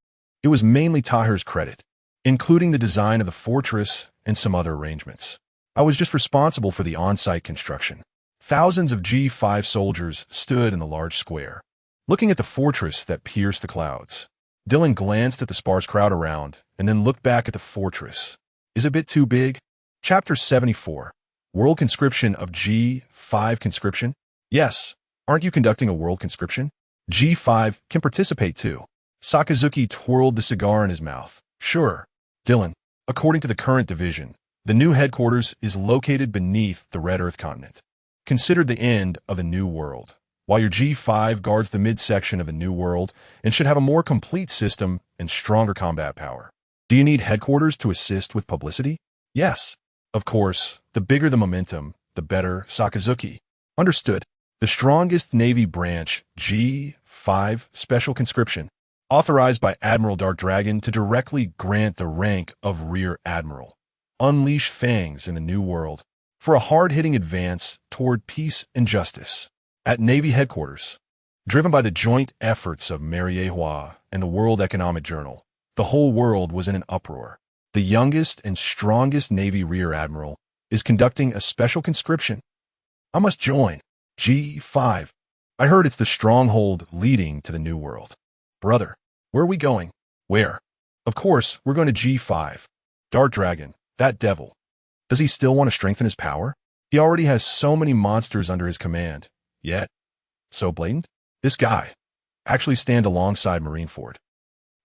it was mainly Tahir's credit, including the design of the fortress and some other arrangements. I was just responsible for the on-site construction. Thousands of G5 soldiers stood in the large square, looking at the fortress that pierced the clouds. Dylan glanced at the sparse crowd around and then looked back at the fortress. Is it a bit too big? Chapter 74. World conscription of G5 conscription? Yes. Aren't you conducting a world conscription? G5 can participate too. Sakazuki twirled the cigar in his mouth. Sure. Dylan, according to the current division, the new headquarters is located beneath the Red Earth continent, considered the end of a new world, while your G5 guards the midsection of a new world and should have a more complete system and stronger combat power. Do you need headquarters to assist with publicity? Yes. Of course, the bigger the momentum, the better, Sakazuki. Understood. The strongest Navy branch, G5 Special Conscription, authorized by Admiral Dark Dragon to directly grant the rank of Rear Admiral. Unleash fangs in the new world for a hard-hitting advance toward peace and justice. At Navy headquarters, driven by the joint efforts of Mariehua and the World Economic Journal, the whole world was in an uproar. The youngest and strongest Navy Rear Admiral is conducting a special conscription. I must join. G5. I heard it's the stronghold leading to the new world. Brother, where are we going? Where? Of course, we're going to G5. Dark Dragon, that devil. Does he still want to strengthen his power? He already has so many monsters under his command. Yet, so blatant? This guy. Actually stand alongside Marineford.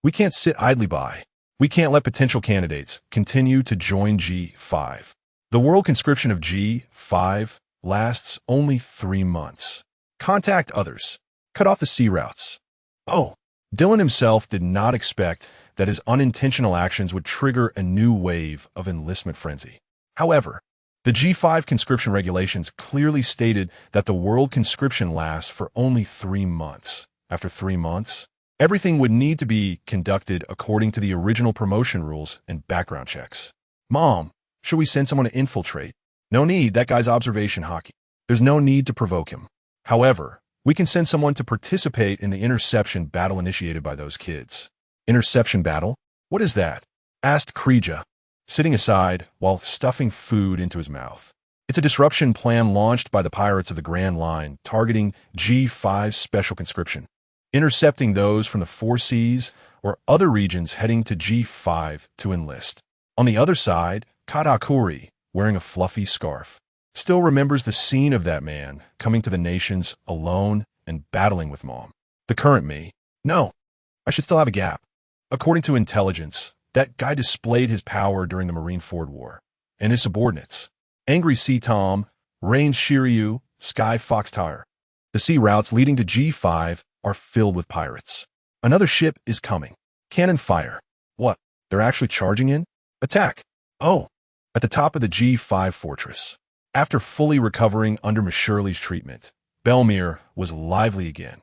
We can't sit idly by. We can't let potential candidates continue to join G5. The world conscription of G5 lasts only 3 months. Contact others. Cut off the sea routes. Oh, Dylan himself did not expect that his unintentional actions would trigger a new wave of enlistment frenzy. However, the G5 conscription regulations clearly stated that the world conscription lasts for only 3 months. After 3 months, everything would need to be conducted according to the original promotion rules and background checks. Mom, should we send someone to infiltrate? No need, that guy's observation hockey. There's no need to provoke him. However, we can send someone to participate in the interception battle initiated by those kids. Interception battle? What is that? Asked Krija, sitting aside while stuffing food into his mouth. It's a disruption plan launched by the pirates of the Grand Line, targeting G5's special conscription, intercepting those from the Four Seas or other regions heading to G5 to enlist. On the other side, Katakuri, wearing a fluffy scarf, still remembers the scene of that man coming to the nations alone and battling with Mom. The current me. No, I should still have a gap. According to intelligence, that guy displayed his power during the Marineford War, and his subordinates, Angry Sea Tom, Rain Shiryu, Sky Fox Tire. The sea routes leading to G5 are filled with pirates. Another ship is coming. Cannon fire. What? They're actually charging in? Attack. Oh. At the top of the G5 fortress. After fully recovering under Miss Shirley's treatment, Belmere was lively again.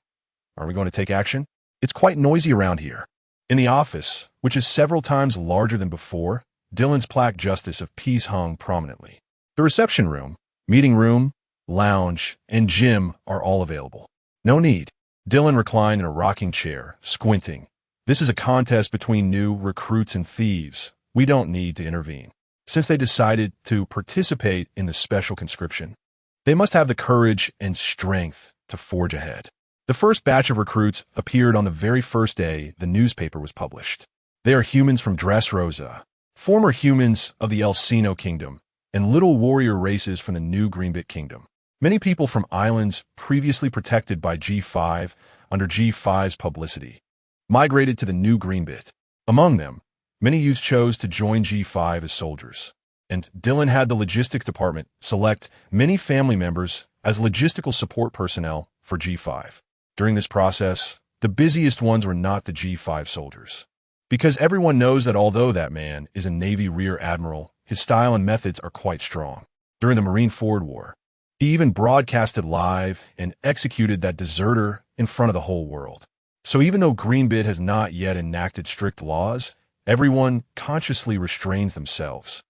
Are we going to take action? It's quite noisy around here. In the office, which is several times larger than before, Dylan's plaque Justice of Peace hung prominently. The reception room, meeting room, lounge, and gym are all available. No need. Dylan reclined in a rocking chair, squinting. This is a contest between new recruits and thieves. We don't need to intervene. Since they decided to participate in the special conscription, they must have the courage and strength to forge ahead. The first batch of recruits appeared on the very first day the newspaper was published. They are humans from Dressrosa, former humans of the Elsino Kingdom, and little warrior races from the new Greenbit Kingdom. Many people from islands previously protected by G5 under G5's publicity migrated to the new Greenbit. Among them, many youths chose to join G5 as soldiers, and Dylan had the logistics department select many family members as logistical support personnel for G5. During this process, the busiest ones were not the G5 soldiers, because everyone knows that although that man is a Navy Rear Admiral, his style and methods are quite strong. During the Marineford War, he even broadcasted live and executed that deserter in front of the whole world. So even though Greenbit has not yet enacted strict laws, everyone consciously restrains themselves.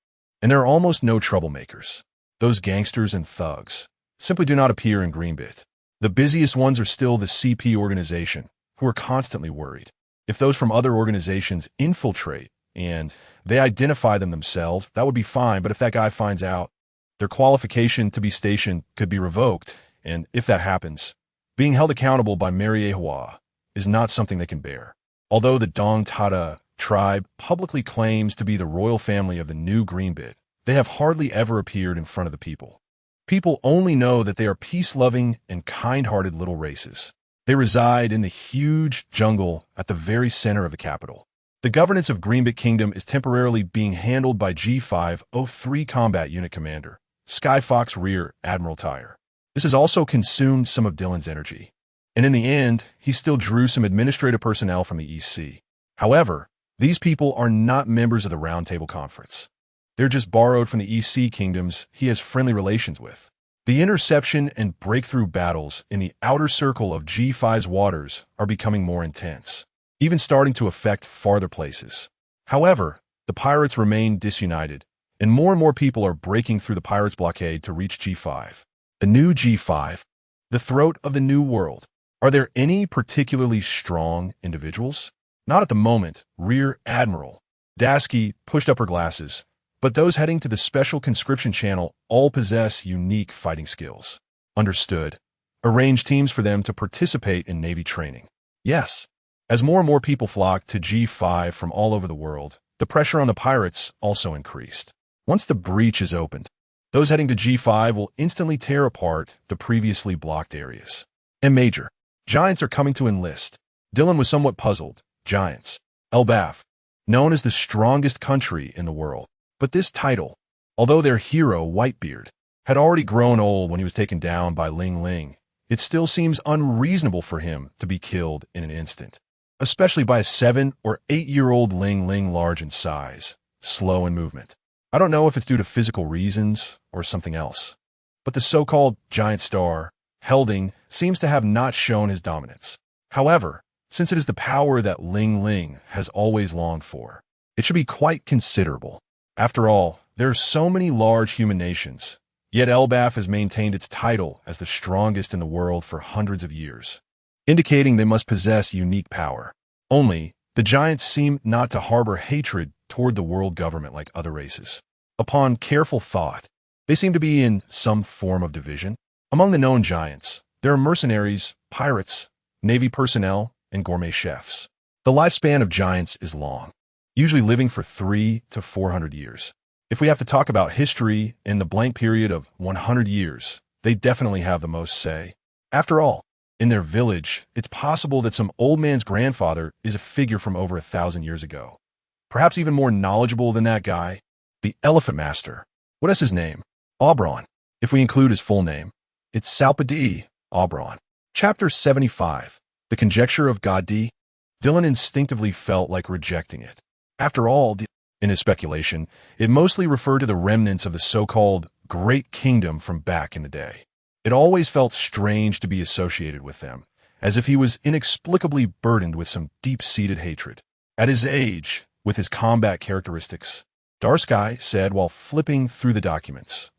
And there are almost no troublemakers. Those gangsters and thugs, simply do not appear in Greenbit. The busiest ones are still the CP organization, who are constantly worried. If those from other organizations infiltrate and they identify them themselves, that would be fine, but if that guy finds out, their qualification to be stationed could be revoked, and if that happens, being held accountable by Mariehua is not something they can bear. Although the Dong Tata tribe publicly claims to be the royal family of the new Greenbit, they have hardly ever appeared in front of the people. People only know that they are peace-loving and kind-hearted little races. They reside in the huge jungle at the very center of the capital. The governance of Greenbit Kingdom is temporarily being handled by G503 Combat Unit Commander, Skyfox Rear Admiral Tyre. This has also consumed some of Dylan's energy, and in the end, he still drew some administrative personnel from the East Sea. However, these people are not members of the Roundtable Conference. They're just borrowed from the East Sea kingdoms he has friendly relations with. The interception and breakthrough battles in the outer circle of G5's waters are becoming more intense, even starting to affect farther places. However, the pirates remain disunited, and more people are breaking through the pirates' blockade to reach G5. The new G5, the throat of the new world. Are there any particularly strong individuals? Not at the moment. Rear Admiral Dasky pushed up her glasses, but those heading to the special conscription channel all possess unique fighting skills. Understood. Arrange teams for them to participate in Navy training. Yes. As more and more people flock to G5 from all over the world, the pressure on the pirates also increased. Once the breach is opened, those heading to G5 will instantly tear apart the previously blocked areas. And Major, giants are coming to enlist. Dylan was somewhat puzzled. Giants. Elbaf, known as the strongest country in the world. But this title, although their hero, Whitebeard, had already grown old when he was taken down by Ling Ling, it still seems unreasonable for him to be killed in an instant, especially by a 7- or 8-year-old Ling Ling, large in size, slow in movement. I don't know if it's due to physical reasons or something else, but the so-called giant star, Helding, seems to have not shown his dominance. However, since it is the power that Ling Ling has always longed for, it should be quite considerable. After all, there are so many large human nations, yet Elbaf has maintained its title as the strongest in the world for hundreds of years, indicating they must possess unique power. Only, the giants seem not to harbor hatred toward the world government like other races. Upon careful thought, they seem to be in some form of division. Among the known giants, there are mercenaries, pirates, navy personnel, and gourmet chefs. The lifespan of giants is long, usually living for 300 to 400 years. If we have to talk about history in the blank period of 100 years, they definitely have the most say. After all, in their village, it's possible that some old man's grandfather is a figure from over 1,000 years ago. Perhaps even more knowledgeable than that guy, the Elephant Master. What is his name? Aubron. If we include his full name, it's Salpadi Aubron. Chapter 75. The Conjecture of God D. Dylan instinctively felt like rejecting it. After all, in his speculation, it mostly referred to the remnants of the so-called Great Kingdom from back in the day. It always felt strange to be associated with them, as if he was inexplicably burdened with some deep-seated hatred. At his age, with his combat characteristics, Darsky said while flipping through the documents,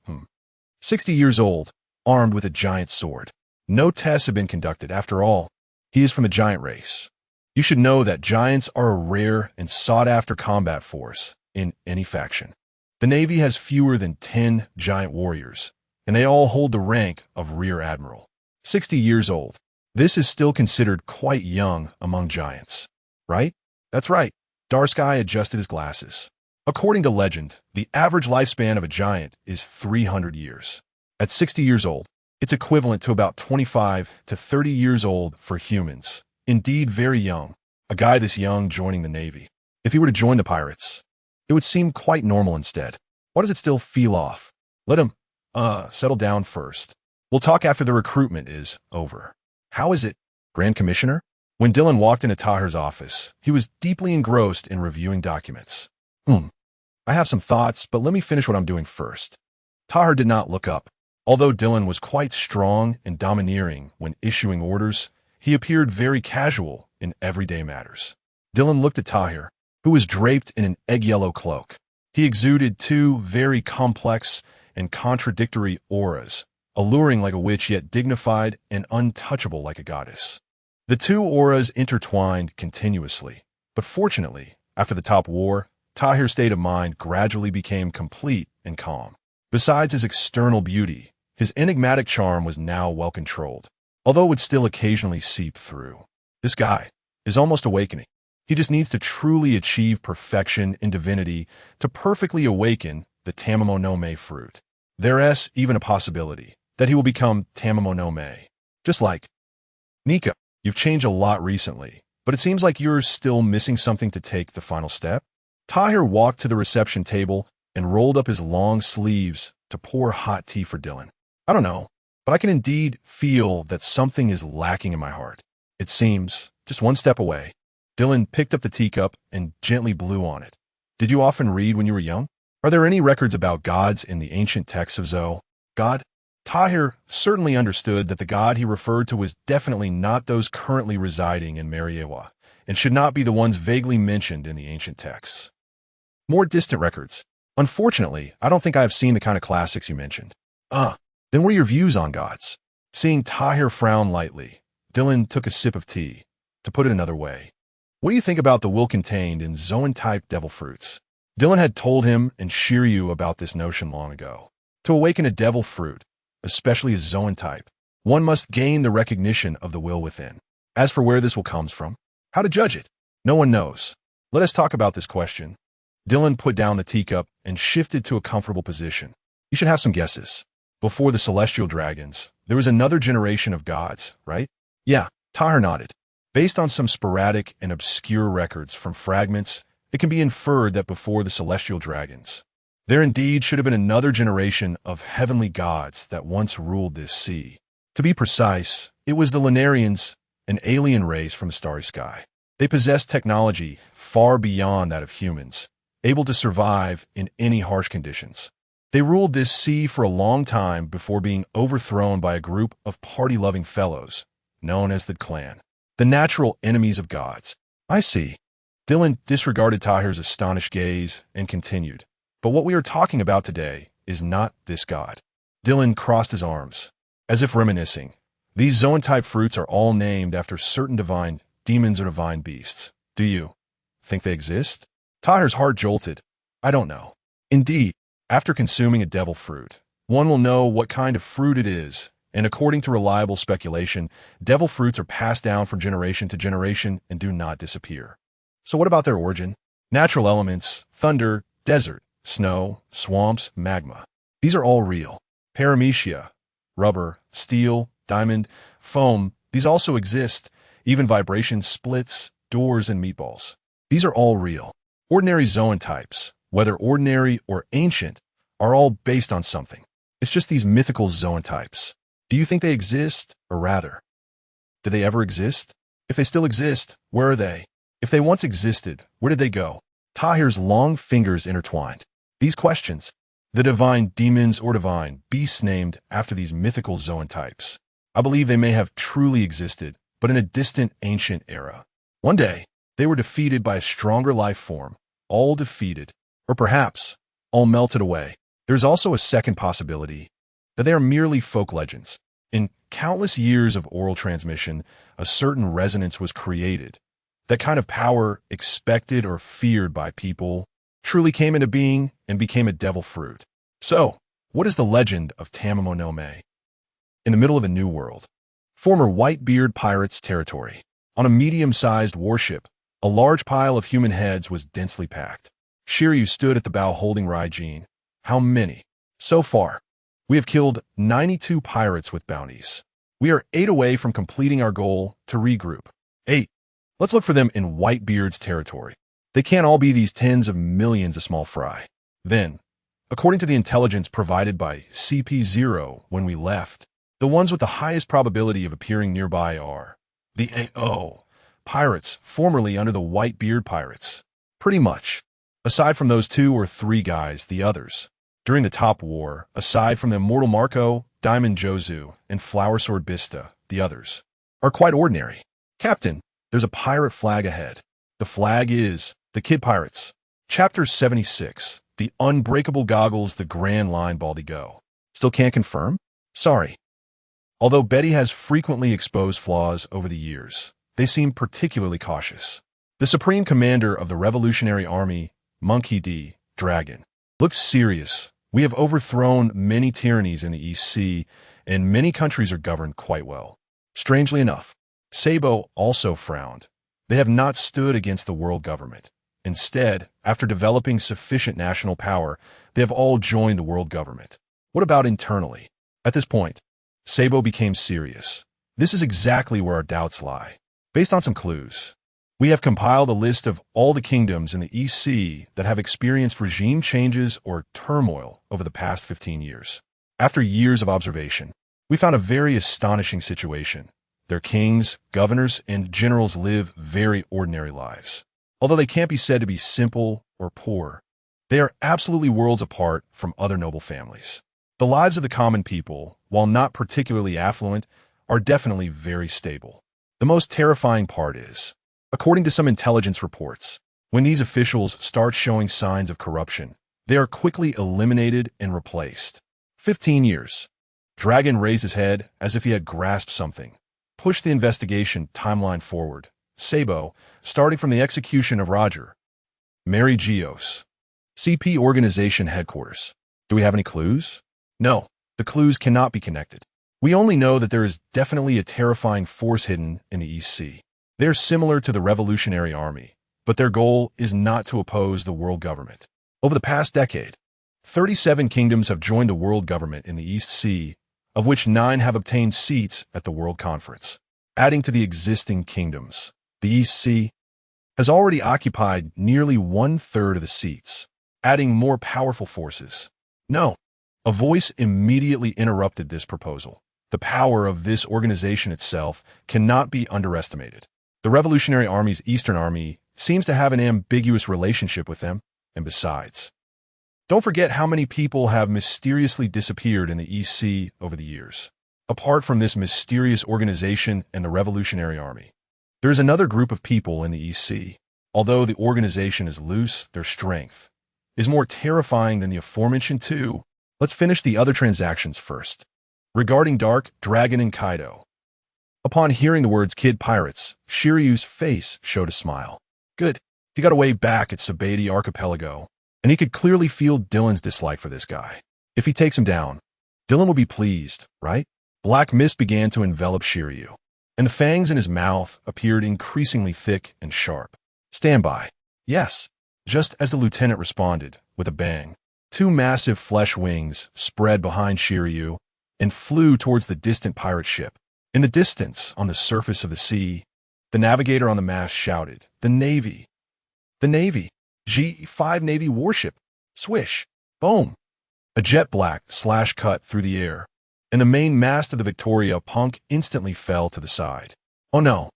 60 years old, armed with a giant sword. No tests have been conducted. After all, he is from the giant race. You should know that giants are a rare and sought-after combat force in any faction. The Navy has fewer than 10 giant warriors, and they all hold the rank of Rear Admiral. 60 years old. This is still considered quite young among giants, right? That's right. Darsky adjusted his glasses. According to legend, the average lifespan of a giant is 300 years. At 60 years old, it's equivalent to about 25 to 30 years old for humans. Indeed, very young. A guy this young joining the Navy. If he were to join the pirates, it would seem quite normal instead. Why does it still feel off? Let him, settle down first. We'll talk after the recruitment is over. How is it, Grand Commissioner? When Dylan walked into Tahir's office, he was deeply engrossed in reviewing documents. I have some thoughts, but let me finish what I'm doing first. Tahir did not look up. Although Dylan was quite strong and domineering when issuing orders, he appeared very casual in everyday matters. Dylan looked at Tahir, who was draped in an egg-yellow cloak. He exuded two very complex and contradictory auras, alluring like a witch yet dignified and untouchable like a goddess. The two auras intertwined continuously, but fortunately, after the top war, Tahir's state of mind gradually became complete and calm. Besides his external beauty, his enigmatic charm was now well controlled, although it would still occasionally seep through. This guy is almost awakening. He just needs to truly achieve perfection in divinity to perfectly awaken the Tamamo no Me fruit. There's even a possibility that he will become Tamamo no Me. Just like Nika, you've changed a lot recently, but it seems like you're still missing something to take the final step. Tahir walked to the reception table and rolled up his long sleeves to pour hot tea for Dylan. I don't know, but I can indeed feel that something is lacking in my heart. It seems just one step away. Dylan picked up the teacup and gently blew on it. Did you often read when you were young? Are there any records about gods in the ancient texts of Zo? God? Tahir certainly understood that the god he referred to was definitely not those currently residing in Mariewa, and should not be the ones vaguely mentioned in the ancient texts. More distant records. Unfortunately, I don't think I have seen the kind of classics you mentioned. Then what are your views on gods? Seeing Tahir frown lightly, Dylan took a sip of tea. To put it another way, what do you think about the will contained in Zoan-type devil fruits? Dylan had told him and Shiryu about this notion long ago. To awaken a devil fruit, especially a Zoan type, one must gain the recognition of the will within. As for where this will comes from, how to judge it, no one knows. Let us talk about this question. Dylan put down the teacup and shifted to a comfortable position. You should have some guesses. Before the celestial dragons, there was another generation of gods, right? Yeah, Tahir nodded. Based on some sporadic and obscure records from fragments, it can be inferred that before the celestial dragons, there indeed should have been another generation of heavenly gods that once ruled this sea. To be precise, it was the Lunarians, an alien race from the starry sky. They possessed technology far beyond that of humans, able to survive in any harsh conditions. They ruled this sea for a long time before being overthrown by a group of party-loving fellows, known as the clan, the natural enemies of gods. I see. Dylan disregarded Tahir's astonished gaze and continued. But what we are talking about today is not this god. Dylan crossed his arms, as if reminiscing. These Zoan-type fruits are all named after certain divine demons or divine beasts. Do you think they exist? Tahir's heart jolted. I don't know. Indeed, after consuming a devil fruit, one will know what kind of fruit it is, and according to reliable speculation, devil fruits are passed down from generation to generation and do not disappear. So what about their origin? Natural elements, thunder, desert, snow, swamps, magma. These are all real. Paramecia, rubber, steel, diamond, foam, these also exist. Even vibrations, splits, doors, and meatballs. These are all real. Ordinary Zoan types, whether ordinary or ancient, are all based on something. It's just these mythical Zoan types. Do you think they exist, or rather, did they ever exist? If they still exist, where are they? If they once existed, where did they go? Tahir's long fingers intertwined. These questions, the divine demons or divine beasts named after these mythical Zoan types, I believe they may have truly existed, but in a distant ancient era. One day, they were defeated by a stronger life form, all defeated, or perhaps all melted away. There's also a second possibility, that they are merely folk legends. In countless years of oral transmission, a certain resonance was created. That kind of power, expected or feared by people, truly came into being and became a devil fruit. So, what is the legend of Tamamo no Me? In the middle of a new world, former Whitebeard pirates' territory, on a medium-sized warship, a large pile of human heads was densely packed. Shiryu stood at the bow holding Raijin. How many? So far, we have killed 92 pirates with bounties. We are 8 away from completing our goal to regroup. 8. Let's look for them in Whitebeard's territory. They can't all be these tens of millions of small fry. Then, according to the intelligence provided by CP0 when we left, the ones with the highest probability of appearing nearby are the AO pirates formerly under the Whitebeard pirates. Pretty much. Aside from those 2 or 3 guys, the others, during the top war, aside from the Immortal Marco, Diamond Jozu, and Flower Sword Bista, the others, are quite ordinary. Captain, there's a pirate flag ahead. The flag is the Kid Pirates. Chapter 76, The Unbreakable Goggles, the Grand Line Baldy Go. Still can't confirm? Sorry. Although Betty has frequently exposed flaws over the years, they seem particularly cautious. The Supreme Commander of the Revolutionary Army, Monkey D. Dragon, looks serious. We have overthrown many tyrannies in the East Sea, and many countries are governed quite well. Strangely enough, Sabo also frowned. They have not stood against the world government. Instead, after developing sufficient national power, they have all joined the world government. What about internally? At this point, Sabo became serious. This is exactly where our doubts lie. Based on some clues, we have compiled a list of all the kingdoms in the East Sea that have experienced regime changes or turmoil over the past 15 years. After years of observation, we found a very astonishing situation. Their kings, governors, and generals live very ordinary lives. Although they can't be said to be simple or poor, they are absolutely worlds apart from other noble families. The lives of the common people, while not particularly affluent, are definitely very stable. The most terrifying part is, according to some intelligence reports, when these officials start showing signs of corruption, they are quickly eliminated and replaced. 15 years. Dragon raised his head as if he had grasped something. Push the investigation timeline forward. Sabo, starting from the execution of Roger. Mary Geos. CP Organization Headquarters. Do we have any clues? No, the clues cannot be connected. We only know that there is definitely a terrifying force hidden in the East Sea. They are similar to the Revolutionary Army, but their goal is not to oppose the world government. Over the past decade, 37 kingdoms have joined the world government in the East Sea, of which 9 have obtained seats at the World Conference. Adding to the existing kingdoms, the East Sea has already occupied nearly 1/3 of the seats, adding more powerful forces. No, a voice immediately interrupted this proposal. The power of this organization itself cannot be underestimated. The Revolutionary Army's Eastern Army seems to have an ambiguous relationship with them, and besides, don't forget how many people have mysteriously disappeared in the East Sea over the years. Apart from this mysterious organization and the Revolutionary Army, there is another group of people in the East Sea. Although the organization is loose, their strength is more terrifying than the aforementioned two. Let's finish the other transactions first. Regarding Dark Dragon and Kaido. Upon hearing the words Kid Pirates, Shiryu's face showed a smile. Good. He got away back at Sabaody Archipelago, and he could clearly feel Dylan's dislike for this guy. If he takes him down, Dylan will be pleased, right? Black mist began to envelop Shiryu, and the fangs in his mouth appeared increasingly thick and sharp. Stand by. Yes. Just as the lieutenant responded, with a bang, 2 massive flesh wings spread behind Shiryu and flew towards the distant pirate ship. In the distance, on the surface of the sea, the navigator on the mast shouted, "The Navy! The Navy! G5 Navy warship! Swish! Boom!" A jet black slash cut through the air, and the main mast of the Victoria Punk instantly fell to the side. Oh no!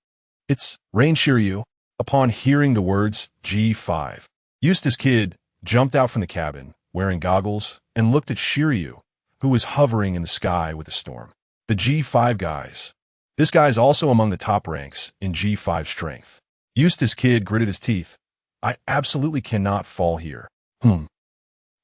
It's Rain Shiryu. Upon hearing the words G5, Eustace Kid jumped out from the cabin, wearing goggles, and looked at Shiryu, who was hovering in the sky with the storm. The G5 guys. This guy is also among the top ranks in G5 strength. Eustace Kid gritted his teeth. I absolutely cannot fall here.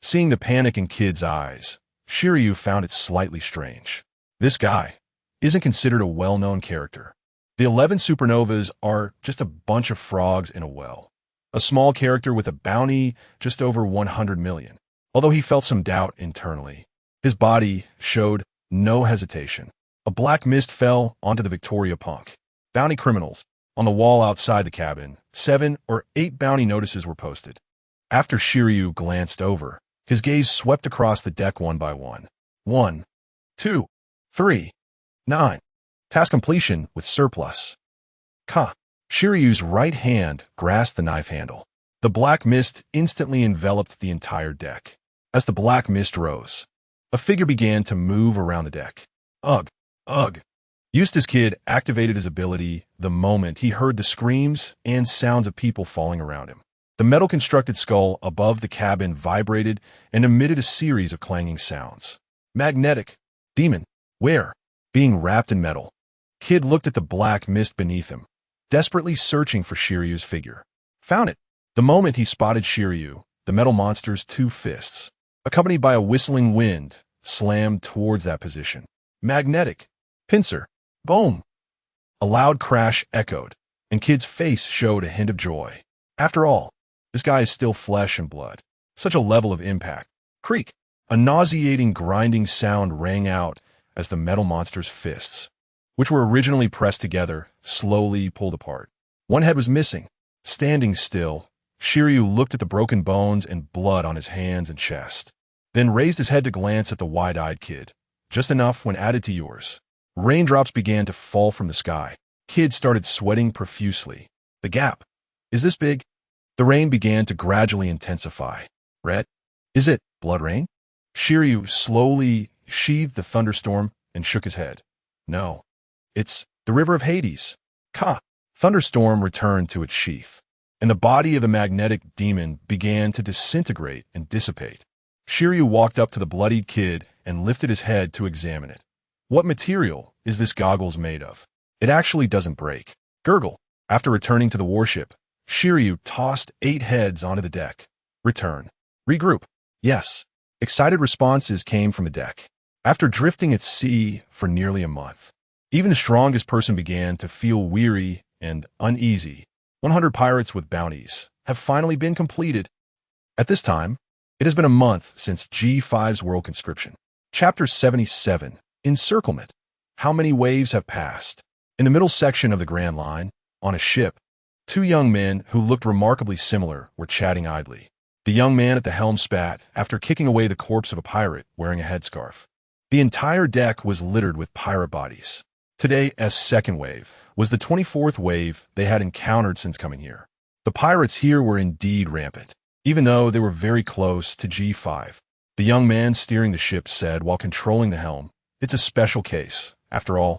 Seeing the panic in Kid's eyes, Shiryu found it slightly strange. This guy isn't considered a well-known character. The 11 supernovas are just a bunch of frogs in a well. A small character with a bounty just over 100 million. Although he felt some doubt internally, his body showed no hesitation. A black mist fell onto the Victoria Punk. Bounty criminals. On the wall outside the cabin, 7 or 8 bounty notices were posted. After Shiryu glanced over, his gaze swept across the deck one by one. 1, 2, 3, 9. Task completion with surplus. Shiryu's right hand grasped the knife handle. The black mist instantly enveloped the entire deck. As the black mist rose, a figure began to move around the deck. Ugh. Eustace Kid activated his ability the moment he heard the screams and sounds of people falling around him. The metal-constructed skull above the cabin vibrated and emitted a series of clanging sounds. Magnetic. Demon. Where? Being wrapped in metal. Kid looked at the black mist beneath him, desperately searching for Shiryu's figure. Found it. The moment he spotted Shiryu, the metal monster's 2 fists, accompanied by a whistling wind, slammed towards that position. Magnetic. Pincer. Boom. A loud crash echoed, and Kid's face showed a hint of joy. After all, this guy is still flesh and blood. Such a level of impact. Creak. A nauseating grinding sound rang out as the metal monster's fists, which were originally pressed together, slowly pulled apart. One head was missing. Standing still, Shiryu looked at the broken bones and blood on his hands and chest, then raised his head to glance at the wide-eyed Kid. Just enough when added to yours. Raindrops began to fall from the sky. Kid started sweating profusely. The gap. Is this big? The rain began to gradually intensify. Red? Is it blood rain? Shiryu slowly sheathed the thunderstorm and shook his head. No. It's the river of Hades. Ka! Thunderstorm returned to its sheath, and the body of the magnetic demon began to disintegrate and dissipate. Shiryu walked up to the bloodied Kid and lifted his head to examine it. What material is this goggles made of? It actually doesn't break. Gurgle. After returning to the warship, Shiryu tossed 8 heads onto the deck. Return. Regroup. Yes. Excited responses came from the deck. After drifting at sea for nearly a month, even the strongest person began to feel weary and uneasy. 100 pirates with bounties have finally been completed. At this time, it has been a month since G5's world conscription. Chapter 77. Encirclement. How many waves have passed? In the middle section of the Grand Line, on a ship, 2 young men who looked remarkably similar were chatting idly. The young man at the helm spat after kicking away the corpse of a pirate wearing a headscarf. The entire deck was littered with pirate bodies. Today's second wave was the 24th wave they had encountered since coming here. The pirates here were indeed rampant, even though they were very close to G5. The young man steering the ship said while controlling the helm, "It's a special case. After all,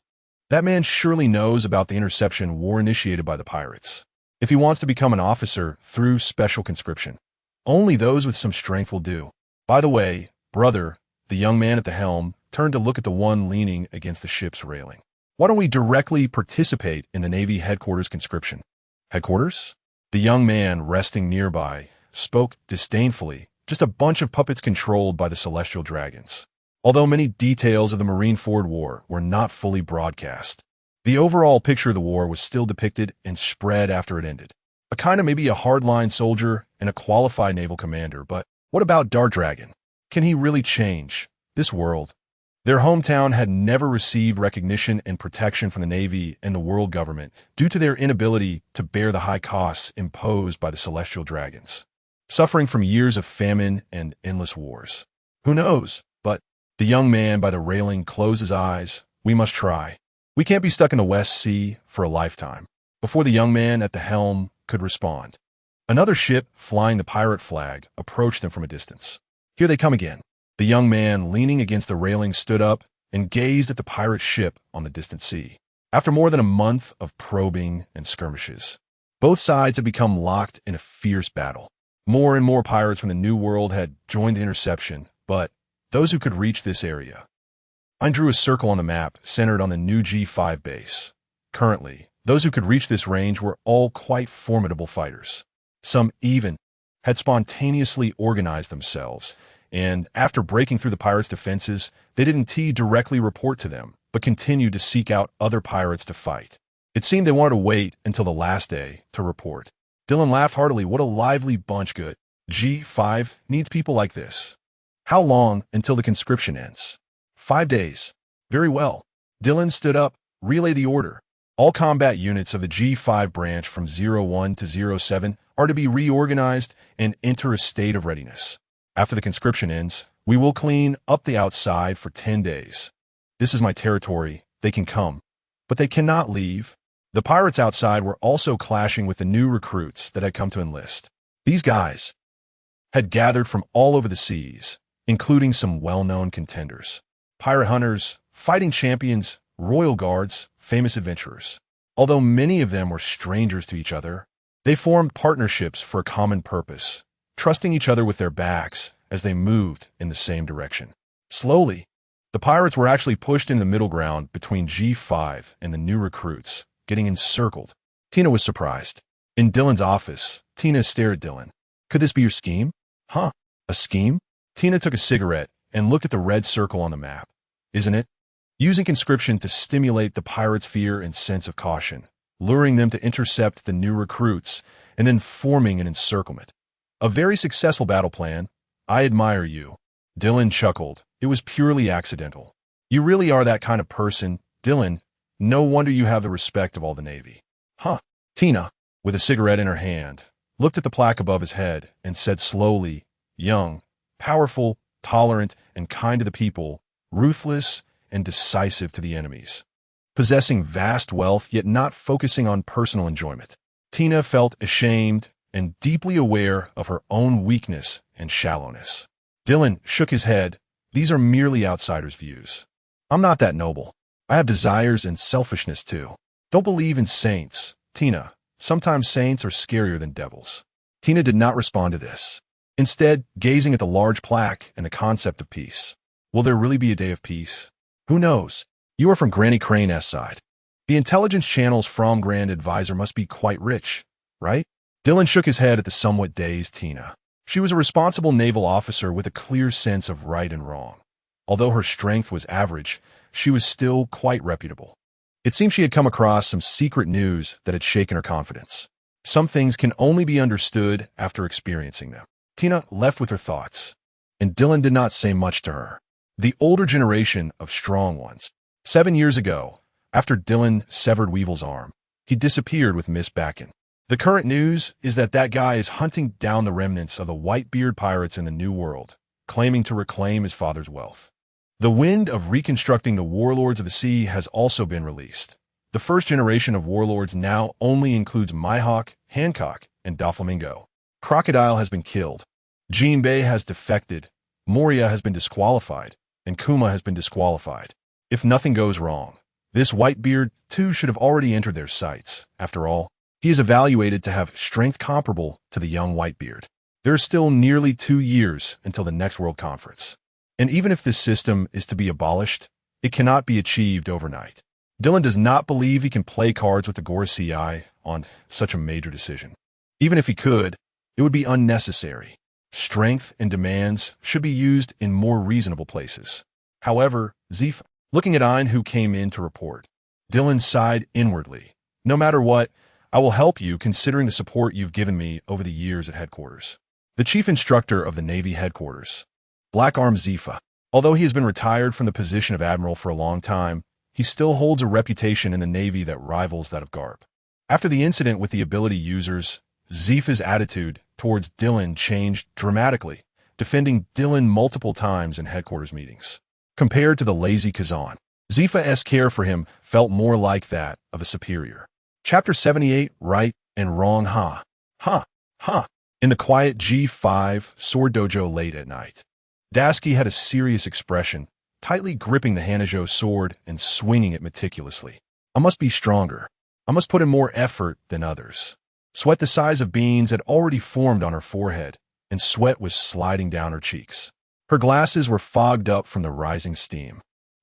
that man surely knows about the interception war initiated by the pirates. If he wants to become an officer through special conscription, only those with some strength will do. By the way, brother," the young man at the helm turned to look at the one leaning against the ship's railing. "Why don't we directly participate in the Navy headquarters conscription?" Headquarters? The young man resting nearby spoke disdainfully. Just a bunch of puppets controlled by the celestial dragons. Although many details of the Marineford War were not fully broadcast, the overall picture of the war was still depicted and spread after it ended. A kind of maybe a hardline soldier and a qualified naval commander, but what about Dark Dragon? Can he really change this world? Their hometown had never received recognition and protection from the Navy and the world government due to their inability to bear the high costs imposed by the celestial dragons, suffering from years of famine and endless wars. Who knows? But the young man by the railing closed his eyes. "We must try. We can't be stuck in the West Sea for a lifetime." Before the young man at the helm could respond, another ship flying the pirate flag approached them from a distance. "Here they come again." The young man leaning against the railing stood up and gazed at the pirate ship on the distant sea. After more than a month of probing and skirmishes, both sides had become locked in a fierce battle. More and more pirates from the New World had joined the interception, but those who could reach this area. I drew a circle on the map centered on the new G5 base. Currently, those who could reach this range were all quite formidable fighters. Some even had spontaneously organized themselves, and after breaking through the pirates' defenses, they didn't directly report to them, but continued to seek out other pirates to fight. It seemed they wanted to wait until the last day to report. Dylan laughed heartily. What a lively bunch. Good. G5 needs people like this. How long until the conscription ends? 5 days. Very well. Dylan stood up. Relay the order. All combat units of the G5 branch from 01 to 07 are to be reorganized and enter a state of readiness. After the conscription ends, we will clean up the outside for 10 days. This is my territory. They can come, but they cannot leave. The pirates outside were also clashing with the new recruits that had come to enlist. These guys had gathered from all over the seas, including some well-known contenders. Pirate hunters, fighting champions, royal guards, famous adventurers. Although many of them were strangers to each other, they formed partnerships for a common purpose, trusting each other with their backs as they moved in the same direction. Slowly, the pirates were actually pushed in the middle ground between G5 and the new recruits, getting encircled. Tina was surprised. In Dylan's office, Tina stared at Dylan. "Could this be your scheme?" "Huh? A scheme?" Tina took a cigarette and looked at the red circle on the map. "Isn't it?" using conscription to stimulate the pirates' fear and sense of caution, luring them to intercept the new recruits, and then forming an encirclement. A very successful battle plan. I admire you. Dylan chuckled. It was purely accidental. You really are that kind of person, Dylan. No wonder you have the respect of all the Navy. Huh. Tina, with a cigarette in her hand, looked at the plaque above his head and said slowly, young, powerful, tolerant, and kind to the people, ruthless and decisive to the enemies. Possessing vast wealth yet not focusing on personal enjoyment. Tina felt ashamed and deeply aware of her own weakness and shallowness. Dylan shook his head. These are merely outsiders' views. I'm not that noble. I have desires and selfishness too. Don't believe in saints, Tina. Sometimes saints are scarier than devils. Tina did not respond to this. Instead, gazing at the large plaque and the concept of peace. Will there really be a day of peace? Who knows? You are from Granny Crane's side. The intelligence channel's from Grand Advisor must be quite rich, right? Dylan shook his head at the somewhat dazed Tina. She was a responsible naval officer with a clear sense of right and wrong. Although her strength was average, she was still quite reputable. It seemed she had come across some secret news that had shaken her confidence. Some things can only be understood after experiencing them. Tina left with her thoughts, and Dylan did not say much to her. The older generation of strong ones. 7 years ago, after Dylan severed Weevil's arm, he disappeared with Miss Backen. The current news is that guy is hunting down the remnants of the Whitebeard pirates in the New World, claiming to reclaim his father's wealth. The Wind of Reconstructing the Warlords of the Sea has also been released. The first generation of warlords now only includes Mihawk, Hancock, and Doflamingo. Crocodile has been killed. Jinbei has defected. Moria has been disqualified, and Kuma has been disqualified. If nothing goes wrong, this Whitebeard too should have already entered their sights. After all, he is evaluated to have strength comparable to the young Whitebeard. There are still nearly 2 years until the next World Conference. And even if this system is to be abolished, it cannot be achieved overnight. Dylan does not believe he can play cards with the Gorosei on such a major decision. Even if he could, it would be unnecessary. Strength and demands should be used in more reasonable places. However, Zeph, looking at Ein who came in to report, Dylan sighed inwardly. No matter what, I will help you considering the support you've given me over the years at headquarters. The chief instructor of the Navy headquarters, Black Arm Zeph. Although he has been retired from the position of admiral for a long time, he still holds a reputation in the Navy that rivals that of Garp. After the incident with the ability users, Zeph's attitude towards Dylan changed dramatically, defending Dylan multiple times in headquarters meetings. Compared to the lazy Kazan, Zeph's care for him felt more like that of a superior. Chapter 78, Right and Wrong. In the quiet G5 sword dojo late at night, Dasky had a serious expression, tightly gripping the Hanajo sword and swinging it meticulously. I must be stronger. I must put in more effort than others. Sweat the size of beans had already formed on her forehead, and sweat was sliding down her cheeks. Her glasses were fogged up from the rising steam.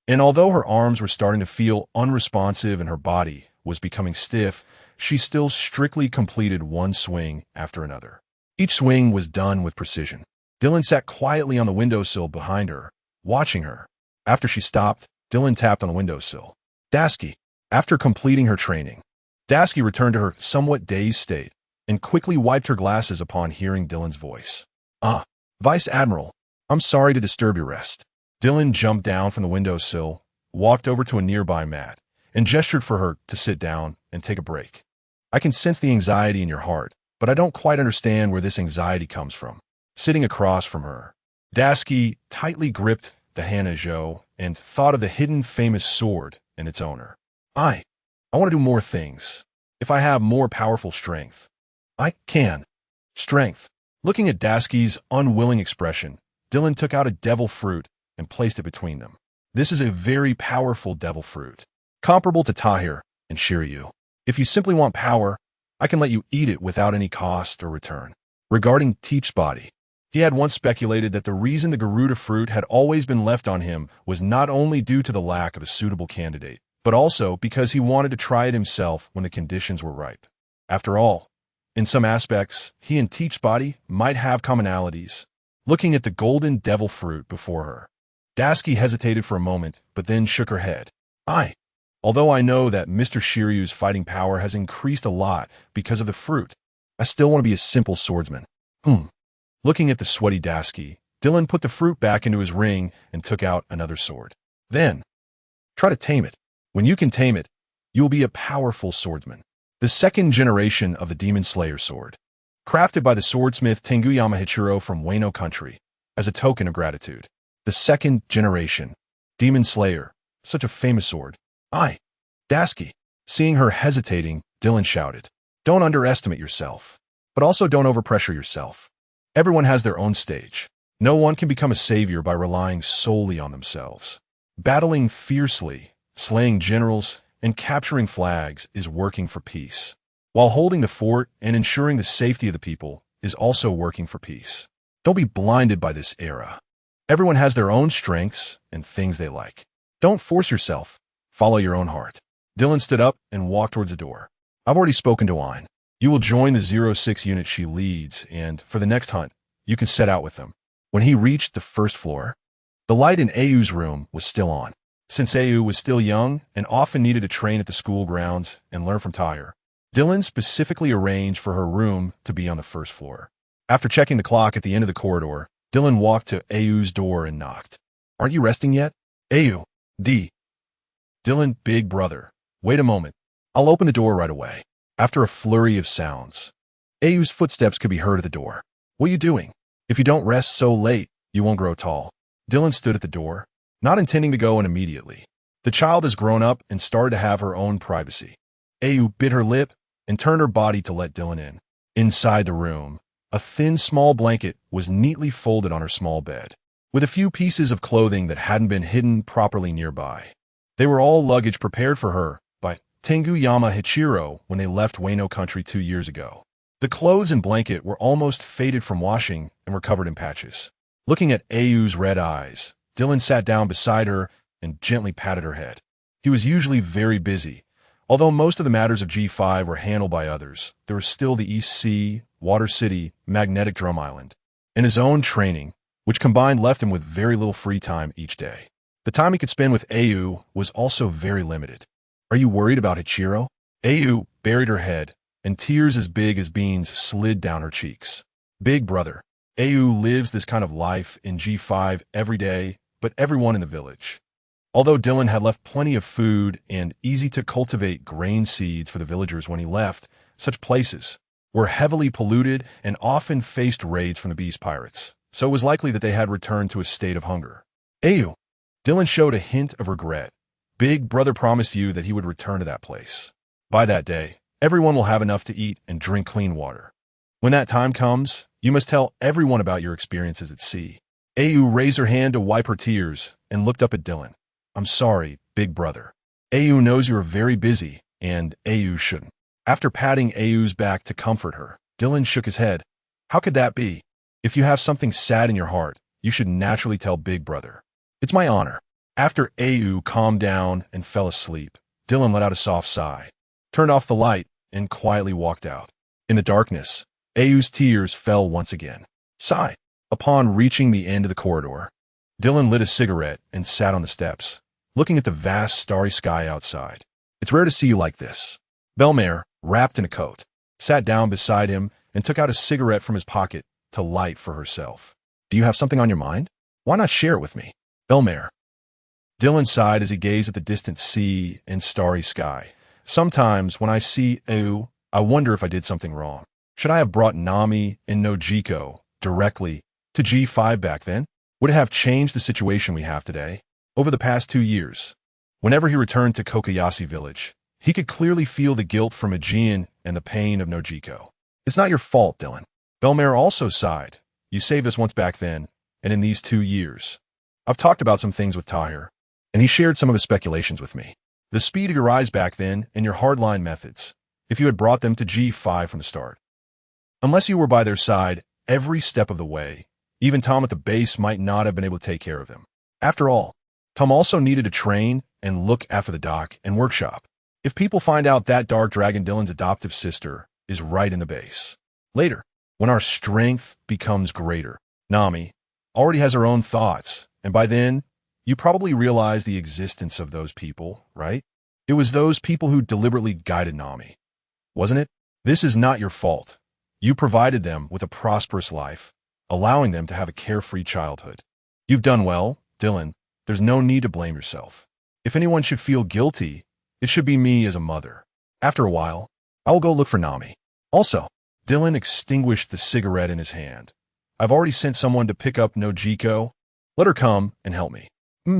And although her arms were starting to feel unresponsive and her body was becoming stiff, she still strictly completed one swing after another. Each swing was done with precision. Dylan sat quietly on the windowsill behind her, watching her. After she stopped, Dylan tapped on the windowsill. Dasky. After completing her training, Dasky returned to her somewhat dazed state and quickly wiped her glasses upon hearing Dylan's voice. Vice Admiral, I'm sorry to disturb your rest. Dylan jumped down from the windowsill, walked over to a nearby mat, and gestured for her to sit down and take a break. I can sense the anxiety in your heart, but I don't quite understand where this anxiety comes from. Sitting across from her, Dasky tightly gripped the Hanajo and thought of the hidden famous sword and its owner. I want to do more things. If I have more powerful strength, I can. Strength. Looking at Dasky's unwilling expression, Dylan took out a devil fruit and placed it between them. This is a very powerful devil fruit, comparable to Tahir and Shiryu. If you simply want power, I can let you eat it without any cost or return. Regarding Teach's body, he had once speculated that the reason the Garuda fruit had always been left on him was not only due to the lack of a suitable candidate, but also because he wanted to try it himself when the conditions were ripe. After all, in some aspects, he and Teach's body might have commonalities. Looking at the golden devil fruit before her, Daski hesitated for a moment, but then shook her head. Although I know that Mr. Shiryu's fighting power has increased a lot because of the fruit, I still want to be a simple swordsman. Looking at the sweaty Daski, Dylan put the fruit back into his ring and took out another sword. Then, try to tame it. When you can tame it, you will be a powerful swordsman. The second generation of the Demon Slayer sword, crafted by the swordsmith Tenguyama Hichiro from Wano Country, as a token of gratitude. The second generation. Demon Slayer, such a famous sword. Daski. Seeing her hesitating, Dylan shouted, "Don't underestimate yourself, but also don't overpressure yourself. Everyone has their own stage. No one can become a savior by relying solely on themselves. Battling fiercely, slaying generals, and capturing flags is working for peace, while holding the fort and ensuring the safety of the people is also working for peace. Don't be blinded by this era. Everyone has their own strengths and things they like. Don't force yourself. Follow your own heart." Dylan stood up and walked towards the door. "I've already spoken to Aine. You will join the 06 unit she leads, and for the next hunt, you can set out with them." When he reached the first floor, the light in Ayu's room was still on. Since Ayu was still young and often needed to train at the school grounds and learn from Tyre, Dylan specifically arranged for her room to be on the first floor. After checking the clock at the end of the corridor, Dylan walked to Ayu's door and knocked. "Aren't you resting yet?" "Ayu, Dylan, big brother. Wait a moment. I'll open the door right away." After a flurry of sounds, Ayu's footsteps could be heard at the door. "What are you doing? If you don't rest so late, you won't grow tall." Dylan stood at the door, not intending to go in immediately. The child has grown up and started to have her own privacy. Ayu bit her lip and turned her body to let Dylan in. Inside the room, a thin, small blanket was neatly folded on her small bed, with a few pieces of clothing that hadn't been hidden properly nearby. They were all luggage prepared for her by Tenguyama Hichiro when they left Wano Country 2 years ago. The clothes and blanket were almost faded from washing and were covered in patches. Looking at Ayu's red eyes, Dylan sat down beside her and gently patted her head. He was usually very busy. Although most of the matters of G5 were handled by others, there was still the East Sea, Water City, Magnetic Drum Island, and his own training, which combined left him with very little free time each day. The time he could spend with Ayu was also very limited. "Are you worried about Hichiro?" Ayu buried her head, and tears as big as beans slid down her cheeks. "Big brother, Ayu lives this kind of life in G5 every day, but everyone in the village." Although Dylan had left plenty of food and easy-to-cultivate grain seeds for the villagers when he left, such places were heavily polluted and often faced raids from the beast pirates, so it was likely that they had returned to a state of hunger. "Ayu," Dylan showed a hint of regret. "Big brother promised you that he would return to that place. By that day, everyone will have enough to eat and drink clean water. When that time comes, you must tell everyone about your experiences at sea." Ayu raised her hand to wipe her tears and looked up at Dylan. "I'm sorry, big brother. Ayu knows you are very busy, and Ayu shouldn't." After patting Ayu's back to comfort her, Dylan shook his head. "How could that be? If you have something sad in your heart, you should naturally tell big brother. It's my honor." After Ayu calmed down and fell asleep, Dylan let out a soft sigh, turned off the light, and quietly walked out. In the darkness, Ayu's tears fell once again. Sigh. Upon reaching the end of the corridor, Dylan lit a cigarette and sat on the steps, looking at the vast starry sky outside. "It's rare to see you like this." Belmare, wrapped in a coat, sat down beside him and took out a cigarette from his pocket to light for herself. "Do you have something on your mind? Why not share it with me?" "Belmare." Dylan sighed as he gazed at the distant sea and starry sky. "Sometimes when I see Ayu, I wonder if I did something wrong. Should I have brought Nami and Nojiko directly to G5 back then? Would it have changed the situation we have today?" Over the past 2 years, whenever he returned to Kokoyashi village, he could clearly feel the guilt from Aegean and the pain of Nojiko. "It's not your fault, Dylan." Belmare also sighed. "You saved us once back then, and in these 2 years. I've talked about some things with Tahir, and he shared some of his speculations with me. The speed of your eyes back then and your hardline methods, if you had brought them to G5 from the start. Unless you were by their side every step of the way, even Tom at the base might not have been able to take care of him. After all, Tom also needed to train and look after the dock and workshop. If people find out that Dark Dragon Dylan's adoptive sister is right in the base. Later, when our strength becomes greater, Nami already has her own thoughts, and by then, You probably realize the existence of those people, right? It was those people who deliberately guided Nami, wasn't it? This is not your fault. You provided them with a prosperous life, allowing them to have a carefree childhood. You've done well, Dylan. There's no need to blame yourself. If anyone should feel guilty, it should be me as a mother. After a while, I will go look for Nami. Also, Dylan extinguished the cigarette in his hand. I've already sent someone to pick up Nojiko. Let her come and help me.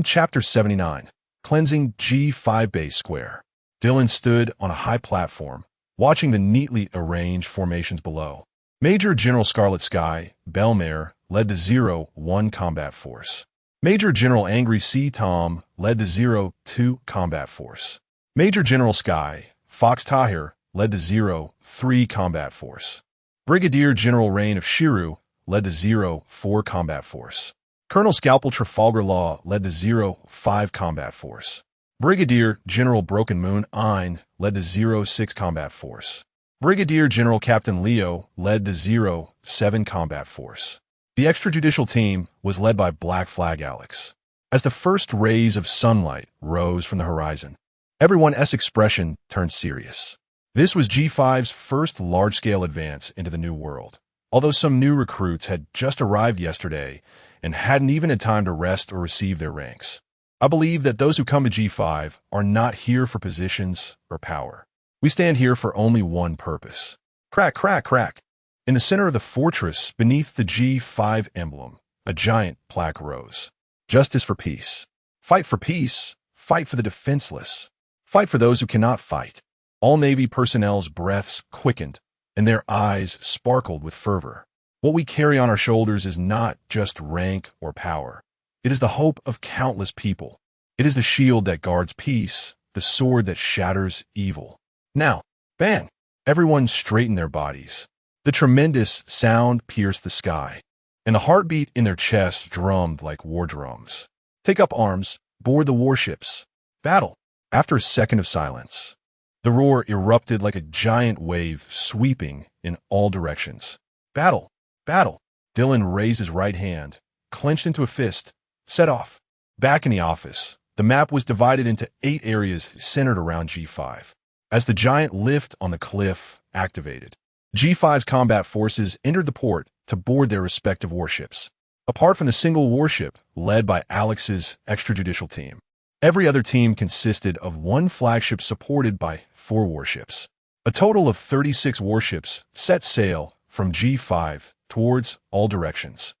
Chapter 79. Cleansing G5 Base Square. Dylan stood on a high platform, watching the neatly arranged formations below. Major General Scarlet Sky, Belmare, led the 0-1 combat force. Major General Angry Sea Tom led the 0-2 combat force. Major General Sky, Fox Tahir, led the 0-3 combat force. Brigadier General Rain of Shiru led the 0-4 combat force. Colonel Scalpel Trafalgar Law led the 0-5 combat force. Brigadier General Broken Moon Ein led the 0-6 combat force. Brigadier General Captain Leo led the 0-7 combat force. The extrajudicial team was led by Black Flag Alex. As the first rays of sunlight rose from the horizon, everyone's expression turned serious. This was G5's first large-scale advance into the New World. Although some new recruits had just arrived yesterday and hadn't even had time to rest or receive their ranks, I believe that those who come to G5 are not here for positions or power. We stand here for only one purpose. Crack, crack, crack. In the center of the fortress, beneath the G5 emblem, a giant plaque rose. Justice for peace. Fight for peace. Fight for the defenseless. Fight for those who cannot fight. All Navy personnel's breaths quickened, and their eyes sparkled with fervor. What we carry on our shoulders is not just rank or power. It is the hope of countless people. It is the shield that guards peace, the sword that shatters evil. Now, bang! Everyone straightened their bodies. The tremendous sound pierced the sky, and the heartbeat in their chests drummed like war drums. Take up arms, board the warships. Battle. After a second of silence, the roar erupted like a giant wave sweeping in all directions. Battle. Battle. Dylan raised his right hand, clenched into a fist, set off. Back in the office, the map was divided into 8 areas centered around G5. As the giant lift on the cliff activated, G5's combat forces entered the port to board their respective warships. Apart from the single warship led by Alex's extrajudicial team, every other team consisted of one flagship supported by 4 warships. A total of 36 warships set sail from G5 towards all directions.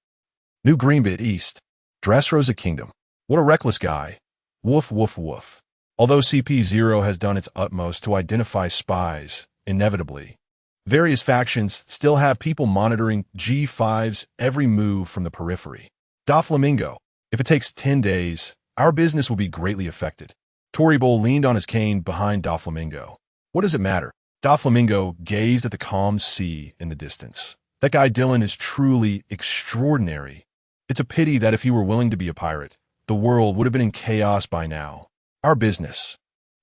New Greenbit East, Dressrosa Kingdom. What a reckless guy. Woof, woof, woof. Although CP0 has done its utmost to identify spies, inevitably, various factions still have people monitoring G5's every move from the periphery. Doflamingo. If it takes 10 days, our business will be greatly affected. Toribol leaned on his cane behind Doflamingo. What does it matter? Doflamingo gazed at the calm sea in the distance. That guy Dylan is truly extraordinary. It's a pity that if he were willing to be a pirate, the world would have been in chaos by now. Our business.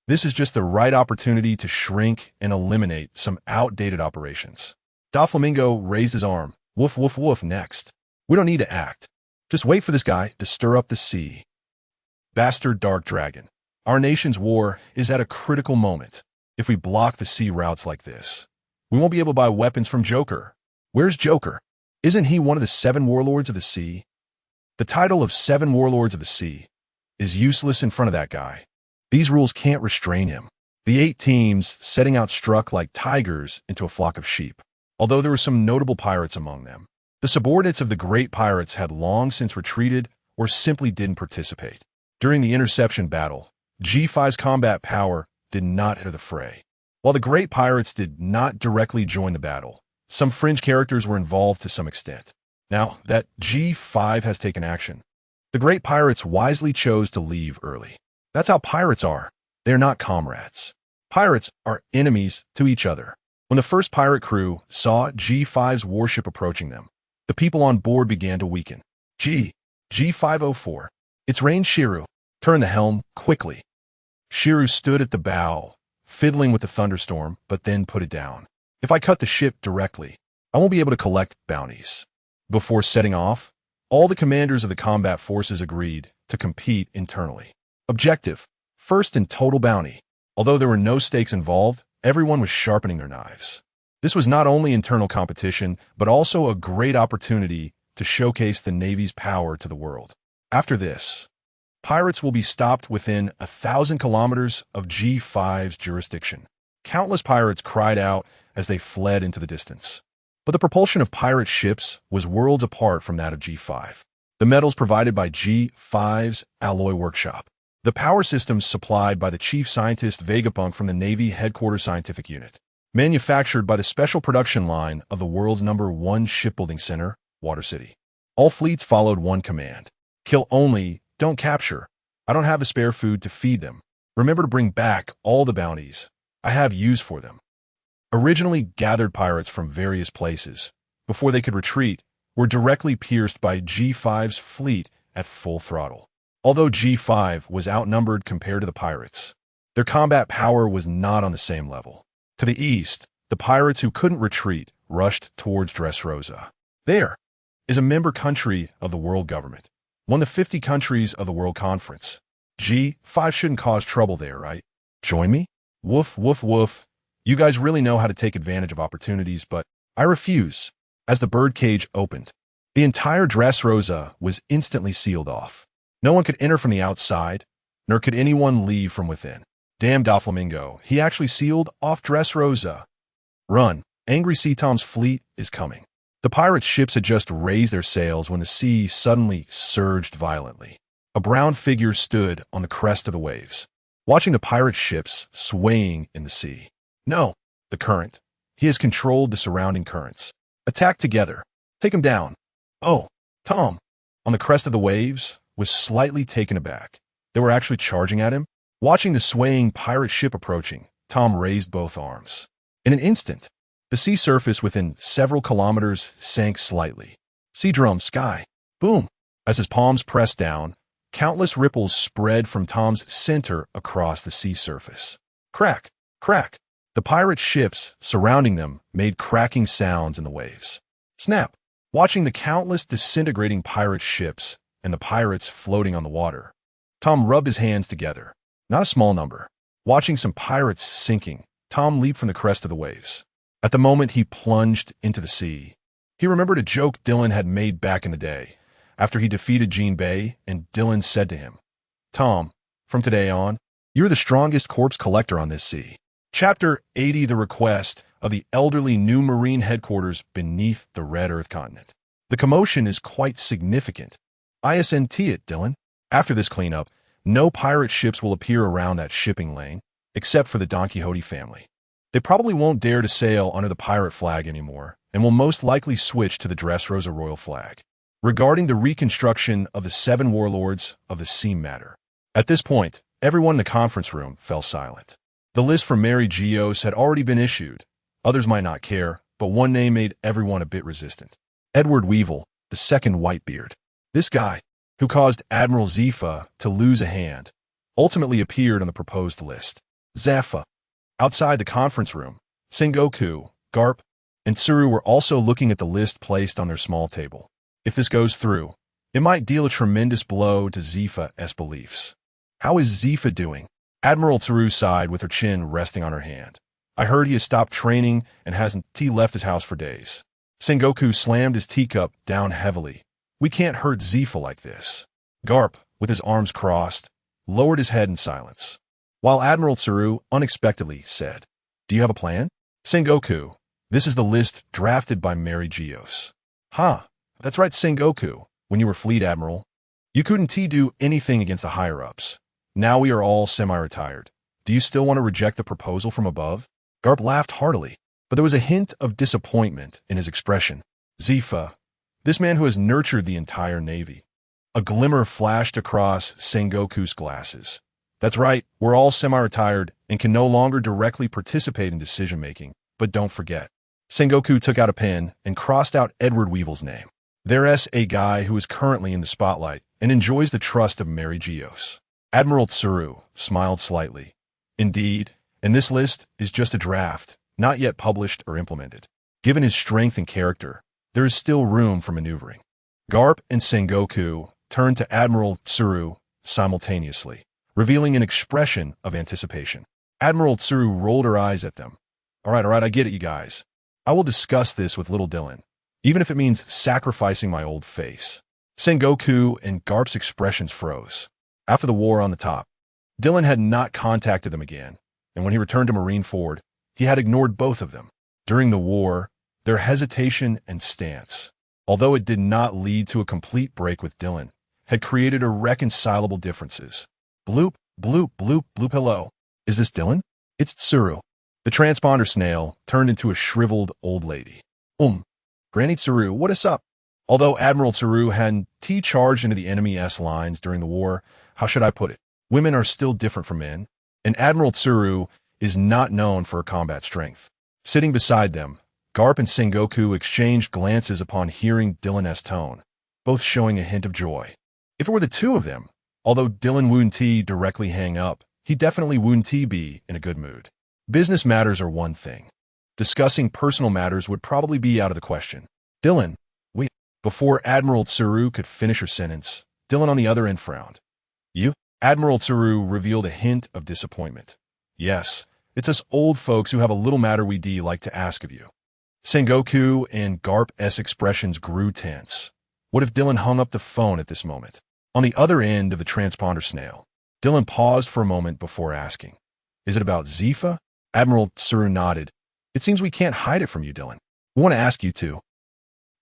This is just the right opportunity to shrink and eliminate some outdated operations. Doflamingo raised his arm. Woof, woof, woof next. We don't need to act. Just wait for this guy to stir up the sea. Bastard Dark Dragon. Our nation's war is at a critical moment. If we block the sea routes like this, we won't be able to buy weapons from Joker. Where's Joker? Isn't he one of the 7 warlords of the sea? The title of 7 warlords of the sea is useless in front of that guy. These rules can't restrain him. The 8 teams setting out struck like tigers into a flock of sheep. Although there were some notable pirates among them, the subordinates of the great pirates had long since retreated or simply didn't participate. During the interception battle, G5's combat power did not enter the fray. While the great pirates did not directly join the battle, some fringe characters were involved to some extent. Now that G5 has taken action, the great pirates wisely chose to leave early. That's how pirates are. They're not comrades. Pirates are enemies to each other. When the first pirate crew saw G5's warship approaching them, the people on board began to weaken. G504. It's rain Shiru. Turn the helm quickly. Shiru stood at the bow, fiddling with the thunderstorm, but then put it down. If I cut the ship directly, I won't be able to collect bounties. Before setting off, All the commanders of the combat forces agreed to compete internally. Objective: first in total bounty. Although there were no stakes involved, everyone was sharpening their knives. This was not only internal competition, but also a great opportunity to showcase the Navy's power to the world. After this, pirates will be stopped within 1,000 kilometers of G5's jurisdiction. Countless pirates cried out as they fled into the distance. But the propulsion of pirate ships was worlds apart from that of G5. The metals provided by G5's alloy workshop. The power systems supplied by the chief scientist Vegapunk from the Navy Headquarters Scientific Unit. Manufactured by the special production line of the world's #1 shipbuilding center, Water City. All fleets followed one command. Kill only, don't capture. I don't have the spare food to feed them. Remember to bring back all the bounties. I have use for them. Originally gathered pirates from various places, before they could retreat, were directly pierced by G5's fleet at full throttle. Although G5 was outnumbered compared to the pirates, their combat power was not on the same level. To the east, the pirates who couldn't retreat rushed towards Dressrosa. There is a member country of the world government, one of the 50 countries of the World Conference. G5 shouldn't cause trouble there, right? Join me? Woof, woof, woof. You guys really know how to take advantage of opportunities, but I refuse. As the birdcage opened, the entire Dressrosa was instantly sealed off. No one could enter from the outside, nor could anyone leave from within. Damn Doflamingo, he actually sealed off Dressrosa. Run, angry Sea Tom's fleet is coming. The pirate ships had just raised their sails when the sea suddenly surged violently. A brown figure stood on the crest of the waves, watching the pirate ships swaying in the sea. No, the current. He has controlled the surrounding currents. Attack together. Take him down. Oh, Tom, on the crest of the waves, was slightly taken aback. They were actually charging at him. Watching the swaying pirate ship approaching, Tom raised both arms. In an instant, the sea surface within several kilometers sank slightly. Sea drum sky. Boom. As his palms pressed down, countless ripples spread from Tom's center across the sea surface. Crack, crack. The pirate ships surrounding them made cracking sounds in the waves. Snap. Watching the countless disintegrating pirate ships and the pirates floating on the water, Tom rubbed his hands together. Not a small number. Watching some pirates sinking, Tom leaped from the crest of the waves. At the moment he plunged into the sea, he remembered a joke Dylan had made back in the day, after he defeated Jean Bay, and Dylan said to him, "Tom, from today on, you're the strongest corpse collector on this sea." Chapter 80, The Request of the Elderly New Marine Headquarters beneath the Red Earth continent. The commotion is quite significant. ISNT it, Dylan. After this cleanup, no pirate ships will appear around that shipping lane, except for the Don Quixote family. They probably won't dare to sail under the pirate flag anymore, and will most likely switch to the Dressrosa Royal flag. Regarding the reconstruction of the 7 warlords of the sea matter. At this point, everyone in the conference room fell silent. The list for Mary Geos had already been issued. Others might not care, but one name made everyone a bit resistant. Edward Weevil, the second Whitebeard. This guy, who caused Admiral Zepha to lose a hand, ultimately appeared on the proposed list. Zepha. Outside the conference room, Sengoku, Garp, and Tsuru were also looking at the list placed on their small table. If this goes through, it might deal a tremendous blow to Zepha's beliefs. How is Zepha doing? Admiral Tsuru sighed with her chin resting on her hand. I heard he has stopped training and hasn't left his house for days. Sengoku slammed his teacup down heavily. We can't hurt Zepha like this. Garp, with his arms crossed, lowered his head in silence, while Admiral Tsuru unexpectedly said, "Do you have a plan?" Sengoku, this is the list drafted by Mary Geos. Huh, that's right, Sengoku, when you were fleet admiral. You couldn't do anything against the higher-ups. Now we are all semi-retired. Do you still want to reject the proposal from above? Garp laughed heartily, but there was a hint of disappointment in his expression. Zepha, this man who has nurtured the entire Navy. A glimmer flashed across Sengoku's glasses. That's right, we're all semi-retired and can no longer directly participate in decision-making, but don't forget. Sengoku took out a pen and crossed out Edward Weevil's name. There's a guy who is currently in the spotlight and enjoys the trust of Mary Geos. Admiral Tsuru smiled slightly. Indeed, and this list is just a draft, not yet published or implemented. Given his strength and character, there is still room for maneuvering. Garp and Sengoku turned to Admiral Tsuru simultaneously, revealing an expression of anticipation. Admiral Tsuru rolled her eyes at them. All right, I get it, you guys. I will discuss this with little Dylan, even if it means sacrificing my old face. Sengoku and Garp's expressions froze. After the war on the top, Dylan had not contacted them again, and when he returned to Marineford, he had ignored both of them. During the war, their hesitation and stance, although it did not lead to a complete break with Dylan, had created irreconcilable differences. Bloop, bloop, bloop, bloop, hello. Is this Dylan? It's Tsuru. The transponder snail turned into a shriveled old lady. Granny Tsuru, what is up? Although Admiral Tsuru hadn't charged into the enemy S lines during the war, how should I put it? Women are still different from men, and Admiral Tsuru is not known for her combat strength. Sitting beside them, Garp and Sengoku exchanged glances upon hearing Dylan's tone, both showing a hint of joy. If it were the two of them, although Dylan wouldn't directly hang up, he definitely wouldn't be in a good mood. Business matters are one thing. Discussing personal matters would probably be out of the question. Dylan, wait. Before Admiral Tsuru could finish her sentence, Dylan on the other end frowned. You? Admiral Tsuru revealed a hint of disappointment. Yes, it's us old folks who have a little matter we'd like to ask of you. Sengoku and Garp's expressions grew tense. What if Dylan hung up the phone at this moment? On the other end of the transponder snail, Dylan paused for a moment before asking, "Is it about Zifa?" Admiral Tsuru nodded. "It seems we can't hide it from you, Dylan. We want to ask you to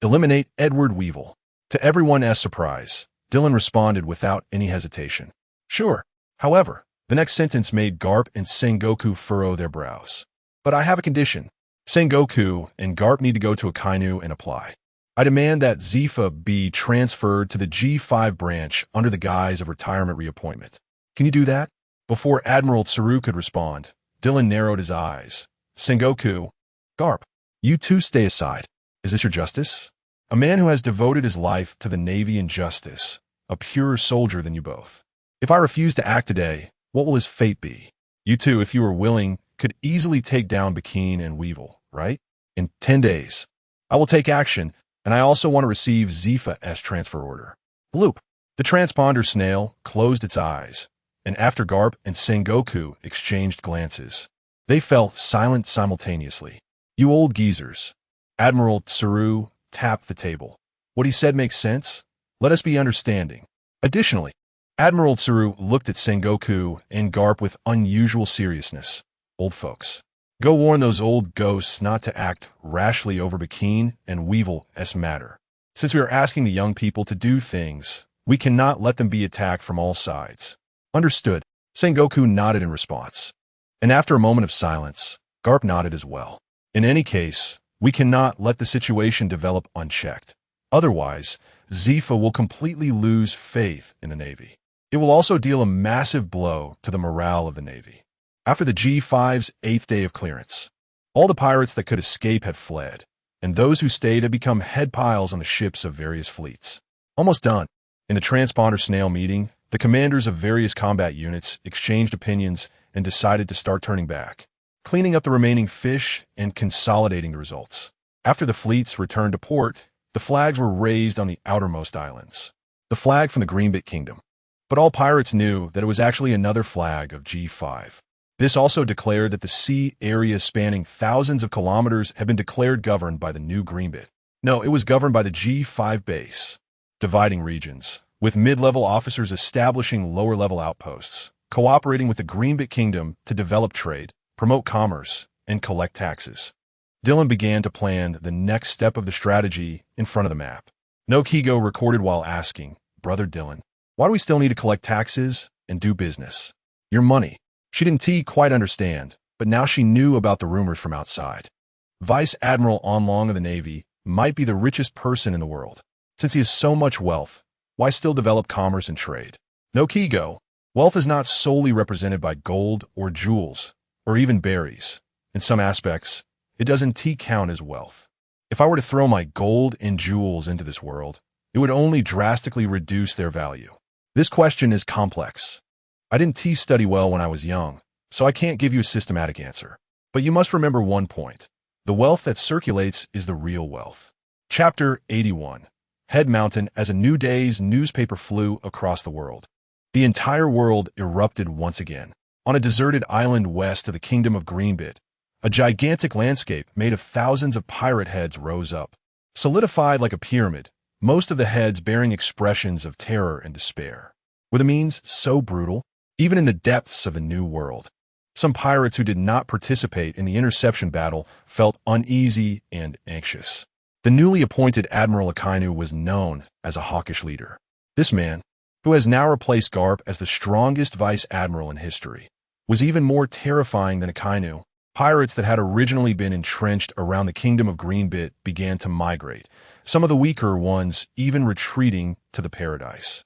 eliminate Edward Weevil." To everyone's surprise, Dylan responded without any hesitation. "Sure." However, the next sentence made Garp and Sengoku furrow their brows. "But I have a condition. Sengoku and Garp need to go to Akainu and apply. I demand that Zifa be transferred to the G5 branch under the guise of retirement reappointment. Can you do that?" Before Admiral Tsuru could respond, Dylan narrowed his eyes. "Sengoku, Garp, you two stay aside. Is this your justice? A man who has devoted his life to the Navy and justice, a purer soldier than you both. If I refuse to act today, what will his fate be? You two, if you were willing, could easily take down Bakine and Weevil, right? In 10 days. I will take action, and I also want to receive Zifa's transfer order." Bloop. The transponder snail closed its eyes, and after Garp and Sengoku exchanged glances, they fell silent simultaneously. "You old geezers." Admiral Tsuru tapped the table. "What he said makes sense. Let us be understanding." Additionally, Admiral Tsuru looked at Sengoku and Garp with unusual seriousness. "Old folks, go warn those old ghosts not to act rashly over Bakine and Weevil's matter. Since we are asking the young people to do things, we cannot let them be attacked from all sides." "Understood." Sengoku nodded in response. And after a moment of silence, Garp nodded as well. "In any case, we cannot let the situation develop unchecked. Otherwise, Zifa will completely lose faith in the Navy. It will also deal a massive blow to the morale of the Navy." After the G5's 8th day of clearance, all the pirates that could escape had fled, and those who stayed had become head piles on the ships of various fleets. Almost done. In the transponder snail meeting, the commanders of various combat units exchanged opinions and decided to start turning back, cleaning up the remaining fish and consolidating the results. After the fleets returned to port, the flags were raised on the outermost islands. The flag from the Greenbit Kingdom. But all pirates knew that it was actually another flag of G5. This also declared that the sea area spanning thousands of kilometers had been declared governed by the new Greenbit. No, it was governed by the G5 base, dividing regions, with mid-level officers establishing lower-level outposts, cooperating with the Greenbit Kingdom to develop trade, promote commerce, and collect taxes. Dylan began to plan the next step of the strategy in front of the map. No Kigo recorded while asking, "Brother Dylan, why do we still need to collect taxes and do business? Your money." She didn't quite understand, but now she knew about the rumors from outside. Vice Admiral Onlong of the Navy might be the richest person in the world. Since he has so much wealth, why still develop commerce and trade? No Kigo. Wealth is not solely represented by gold or jewels, or even berries. In some aspects, it doesn't count as wealth. If I were to throw my gold and jewels into this world, it would only drastically reduce their value. This question is complex. I didn't study well when I was young, so I can't give you a systematic answer. But you must remember one point. The wealth that circulates is the real wealth. Chapter 81. head mountain as a new day's newspaper flew across the world. The entire world erupted once again. On a deserted island west of the kingdom of Greenbit, a gigantic landscape made of thousands of pirate heads rose up. Solidified like a pyramid, most of the heads bearing expressions of terror and despair. Were the means so brutal, even in the depths of a new world? Some pirates who did not participate in the interception battle felt uneasy and anxious. The newly appointed Admiral Akainu was known as a hawkish leader. This man, who has now replaced Garp as the strongest vice admiral in history, was even more terrifying than Akainu. Pirates that had originally been entrenched around the kingdom of Greenbit began to migrate, some of the weaker ones even retreating to the Paradise.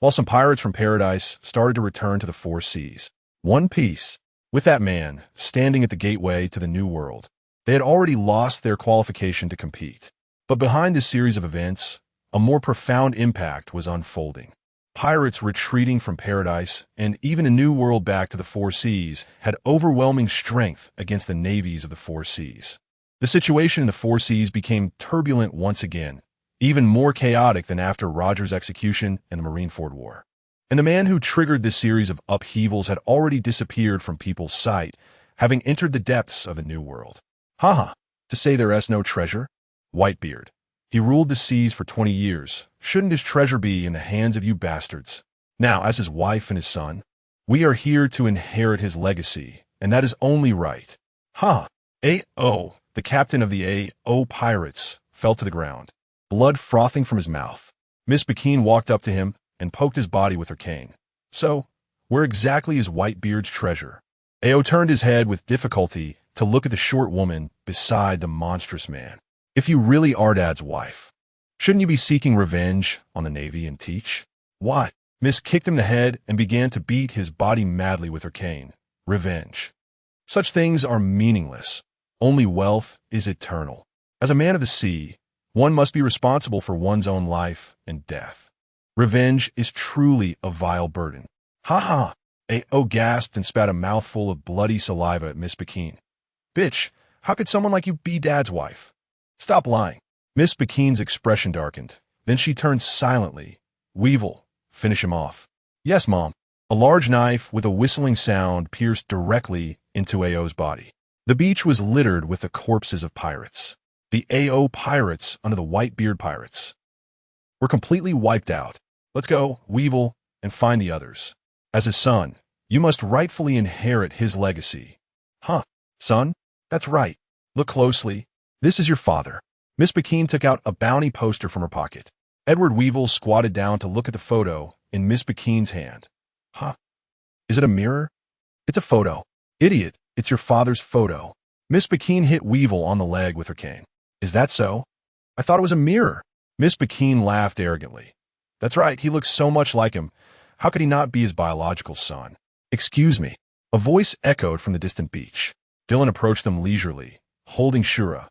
While some pirates from Paradise started to return to the Four Seas, one piece, with that man standing at the gateway to the New World. They had already lost their qualification to compete. But behind this series of events, a more profound impact was unfolding. Pirates retreating from Paradise and even a New World back to the Four Seas had overwhelming strength against the navies of the Four Seas. The situation in the Four Seas became turbulent once again, even more chaotic than after Roger's execution and the Marineford War. And the man who triggered this series of upheavals had already disappeared from people's sight, having entered the depths of a new world. Haha, to say there is no treasure? Whitebeard. He ruled the seas for 20 years. Shouldn't his treasure be in the hands of you bastards? Now, as his wife and his son, we are here to inherit his legacy, and that is only right. Ha! A.O., the captain of the A.O. pirates, fell to the ground, blood frothing from his mouth. Miss Bakine walked up to him and poked his body with her cane. So, where exactly is Whitebeard's treasure? A.O. turned his head with difficulty to look at the short woman beside the monstrous man. If you really are Dad's wife, shouldn't you be seeking revenge on the Navy and Teach? What? Miss kicked him in the head and began to beat his body madly with her cane. Revenge. Such things are meaningless. Only wealth is eternal. As a man of the sea, one must be responsible for one's own life and death. Revenge is truly a vile burden. Ha ha! A.O. gasped and spat a mouthful of bloody saliva at Miss Bakine. Bitch, how could someone like you be Dad's wife? Stop lying. Miss Bakine's expression darkened. Then she turned silently. Weevil, finish him off. Yes, Mom. A large knife with a whistling sound pierced directly into A.O.'s body. The beach was littered with the corpses of pirates. The A.O. pirates under the Whitebeard pirates were completely wiped out. Let's go, Weevil, and find the others. As his son, you must rightfully inherit his legacy. Huh, son? That's right. Look closely. This is your father. Miss Bakine took out a bounty poster from her pocket. Edward Weevil squatted down to look at the photo in Miss Bakine's hand. Huh? Is it a mirror? It's a photo. Idiot, it's your father's photo. Miss Bakine hit Weevil on the leg with her cane. Is that so? I thought it was a mirror. Miss Bakine laughed arrogantly. That's right, he looks so much like him. How could he not be his biological son? Excuse me. A voice echoed from the distant beach. Dylan approached them leisurely, holding Shura.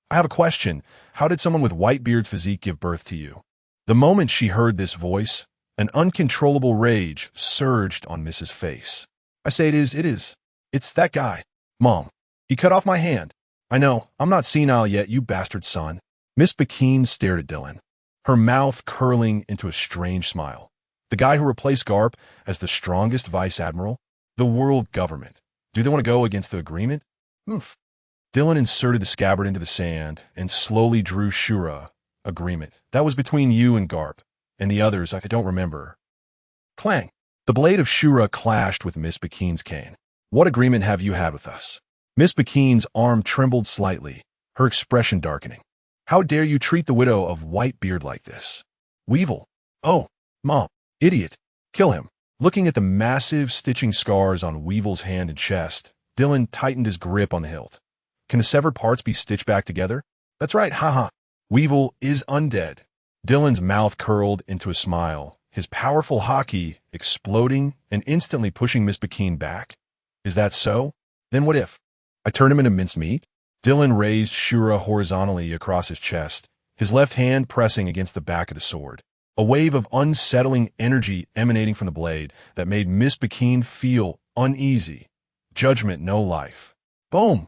I have a question. How did someone with Whitebeard's physique give birth to you? The moment she heard this voice, an uncontrollable rage surged on Mrs. Face. I say it is. It's that guy. Mom, he cut off my hand. I know, I'm not senile yet, you bastard son. Miss Bakine stared at Dylan, her mouth curling into a strange smile. The guy who replaced Garp as the strongest vice admiral? The world government. Do they want to go against the agreement? Oof. Dylan inserted the scabbard into the sand and slowly drew Shura. Agreement. That was between you and Garp, and the others I don't remember. Clang. The blade of Shura clashed with Miss Bakine's cane. What agreement have you had with us? Miss Bakine's arm trembled slightly, her expression darkening. How dare you treat the widow of Whitebeard like this? Weevil. Oh, Mom. Idiot. Kill him. Looking at the massive stitching scars on Weevil's hand and chest, Dylan tightened his grip on the hilt. Can the severed parts be stitched back together? That's right, haha. Weevil is undead. Dylan's mouth curled into a smile, his powerful hockey exploding and instantly pushing Miss Bakine back. Is that so? Then what if I turn him into mincemeat? Dylan raised Shura horizontally across his chest, his left hand pressing against the back of the sword. A wave of unsettling energy emanating from the blade that made Miss Bakine feel uneasy. Judgment, no life. Boom!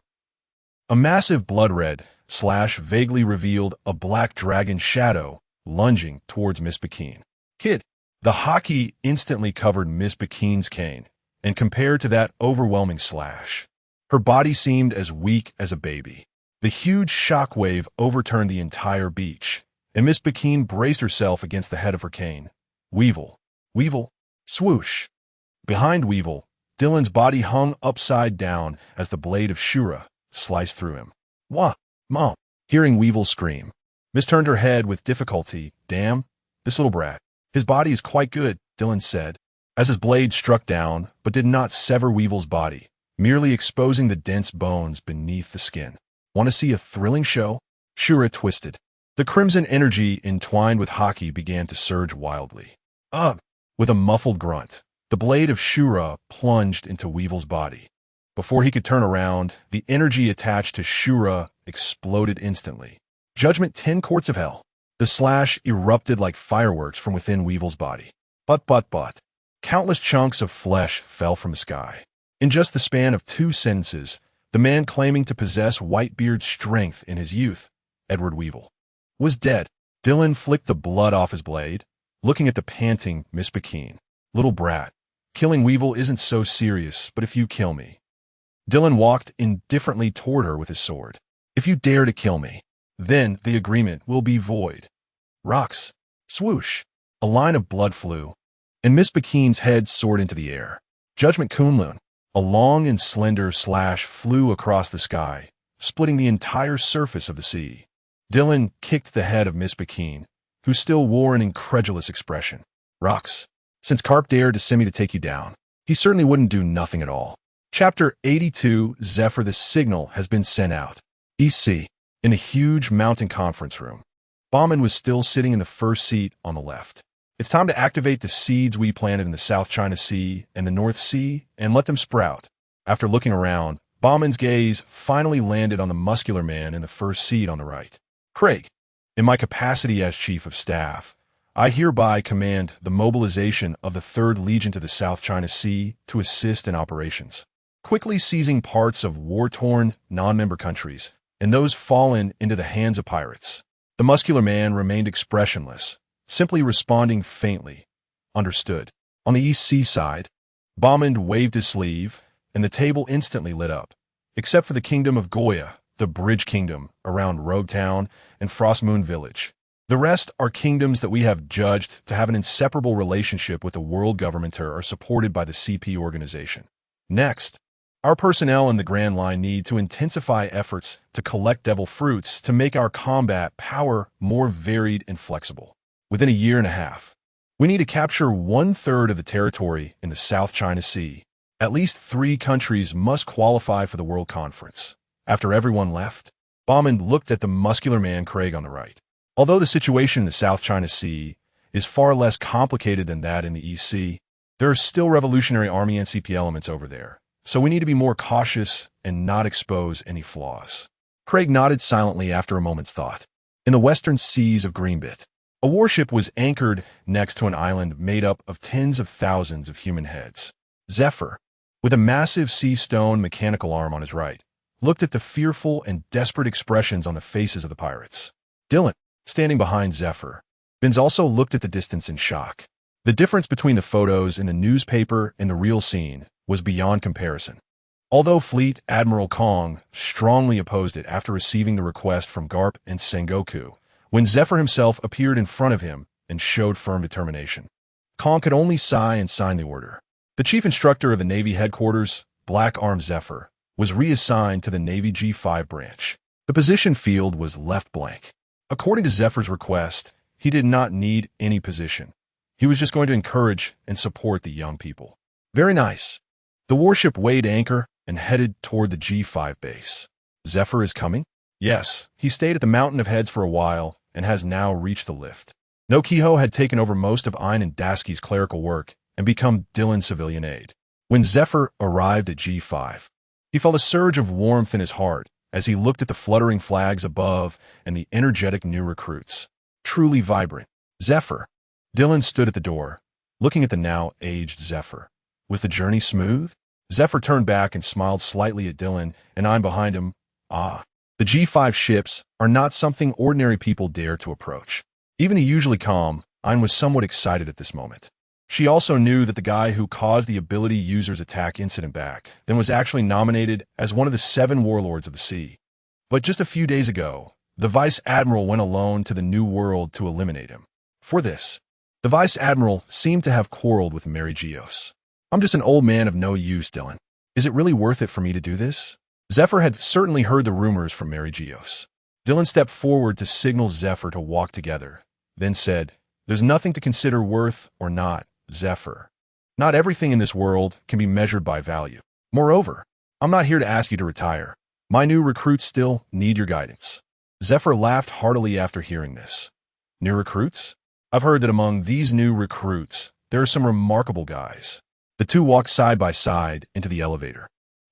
A massive blood red slash vaguely revealed a black dragon shadow lunging towards Miss Bikini. Kid. The hockey instantly covered Miss Bikini's cane, and compared to that overwhelming slash, her body seemed as weak as a baby. The huge shockwave overturned the entire beach, and Miss Bikini braced herself against the head of her cane. Weevil. Weevil. Swoosh. Behind Weevil, Dylan's body hung upside down as the blade of Shura sliced through him. Wah! Mom! Hearing Weevil scream, Miss turned her head with difficulty. Damn, this little brat. His body is quite good, Dylan said, as his blade struck down, but did not sever Weevil's body, merely exposing the dense bones beneath the skin. Want to see a thrilling show? Shura twisted. The crimson energy entwined with hockey began to surge wildly. Ugh! With a muffled grunt, the blade of Shura plunged into Weevil's body. Before he could turn around, the energy attached to Shura exploded instantly. Judgment 10 quarts of hell. The slash erupted like fireworks from within Weevil's body. But. Countless chunks of flesh fell from the sky. In just the span of 2 sentences, the man claiming to possess Whitebeard's strength in his youth, Edward Weevil, was dead. Dylan flicked the blood off his blade, looking at the panting Miss Bikini. Little brat, killing Weevil isn't so serious, but if you kill me. Dylan walked indifferently toward her with his sword. If you dare to kill me, then the agreement will be void. Rocks. Swoosh. A line of blood flew, and Miss Bikini's head soared into the air. Judgment Kunlun. A long and slender slash flew across the sky, splitting the entire surface of the sea. Dylan kicked the head of Miss Bikini, who still wore an incredulous expression. Rocks. Since Carp dared to send me to take you down, he certainly wouldn't do nothing at all. Chapter 82, Zephyr. The signal has been sent out. EC. In the huge mountain conference room, Bauman was still sitting in the first seat on the left. It's time to activate the seeds we planted in the South China Sea and the North Sea and let them sprout. After looking around, Bauman's gaze finally landed on the muscular man in the first seat on the right. Craig, in my capacity as Chief of Staff, I hereby command the mobilization of the 3rd Legion to the South China Sea to assist in operations, quickly seizing parts of war-torn, non-member countries and those fallen into the hands of pirates. The muscular man remained expressionless, simply responding faintly. Understood. On the East Sea side, Bauman waved his sleeve, and the table instantly lit up, except for the Kingdom of Goya, the Bridge Kingdom, around Rogue Town and Frostmoon Village. The rest are kingdoms that we have judged to have an inseparable relationship with the world government or are supported by the CP organization. Next, our personnel in the Grand Line need to intensify efforts to collect devil fruits to make our combat power more varied and flexible. Within a year and a half, we need to capture 1/3 of the territory in the South China Sea. At least 3 countries must qualify for the World Conference. After everyone left, Bauman looked at the muscular man Craig on the right. Although the situation in the South China Sea is far less complicated than that in the East Sea, there are still Revolutionary Army NCP elements over there. So we need to be more cautious and not expose any flaws. Craig nodded silently after a moment's thought. In the western seas of Greenbit, a warship was anchored next to an island made up of tens of thousands of human heads. Zephyr, with a massive sea stone mechanical arm on his right, looked at the fearful and desperate expressions on the faces of the pirates. Dylan, standing behind Zephyr, Binz also looked at the distance in shock. The difference between the photos in the newspaper and the real scene was beyond comparison. Although Fleet Admiral Kong strongly opposed it after receiving the request from Garp and Sengoku, when Zephyr himself appeared in front of him and showed firm determination, Kong could only sigh and sign the order. The chief instructor of the Navy headquarters, Black Arm Zephyr, was reassigned to the Navy G5 branch. The position field was left blank. According to Zephyr's request, he did not need any position. He was just going to encourage and support the young people. Very nice. The warship weighed anchor and headed toward the G5 base. Zephyr is coming? Yes, he stayed at the Mountain of Heads for a while and has now reached the lift. No Kiho had taken over most of Ein and Dasky's clerical work and become Dylan's civilian aide. When Zephyr arrived at G5, he felt a surge of warmth in his heart as he looked at the fluttering flags above and the energetic new recruits. Truly vibrant. Zephyr. Dylan stood at the door, looking at the now aged Zephyr. Was the journey smooth? Zephyr turned back and smiled slightly at Dylan, and I'm behind him. Ah, the G5 ships are not something ordinary people dare to approach. Even the usually calm, Ein was somewhat excited at this moment. She also knew that the guy who caused the ability user's attack incident back then was actually nominated as one of the 7 warlords of the sea. But just a few days ago, the Vice Admiral went alone to the New World to eliminate him. For this, the Vice Admiral seemed to have quarreled with Mary Geos. I'm just an old man of no use, Dylan. Is it really worth it for me to do this? Zephyr had certainly heard the rumors from Mary Geos. Dylan stepped forward to signal Zephyr to walk together, then said, "There's nothing to consider worth or not, Zephyr. Not everything in this world can be measured by value. Moreover, I'm not here to ask you to retire. My new recruits still need your guidance." Zephyr laughed heartily after hearing this. New recruits? I've heard that among these new recruits, there are some remarkable guys. The two walked side by side into the elevator,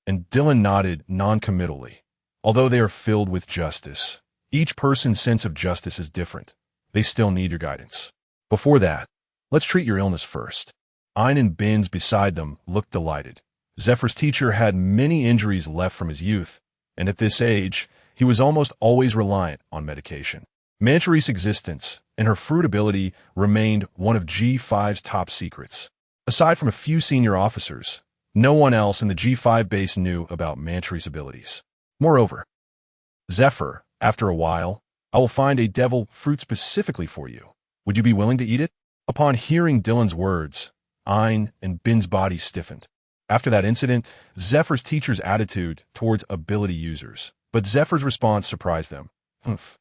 and Dylan nodded non-committally. Although they are filled with justice, each person's sense of justice is different. They still need your guidance. Before that, let's treat your illness first. Ein and Binz beside them looked delighted. Zephyr's teacher had many injuries left from his youth, and at this age, he was almost always reliant on medication. Manchery's existence and her fruit ability remained one of G5's top secrets. Aside from a few senior officers, no one else in the G5 base knew about Manchery's abilities. Moreover, Zephyr, after a while, I will find a devil fruit specifically for you. Would you be willing to eat it? Upon hearing Dylan's words, Ein and Bin's body stiffened. After that incident, Zephyr's teacher's attitude towards ability users, but Zephyr's response surprised them. Humph.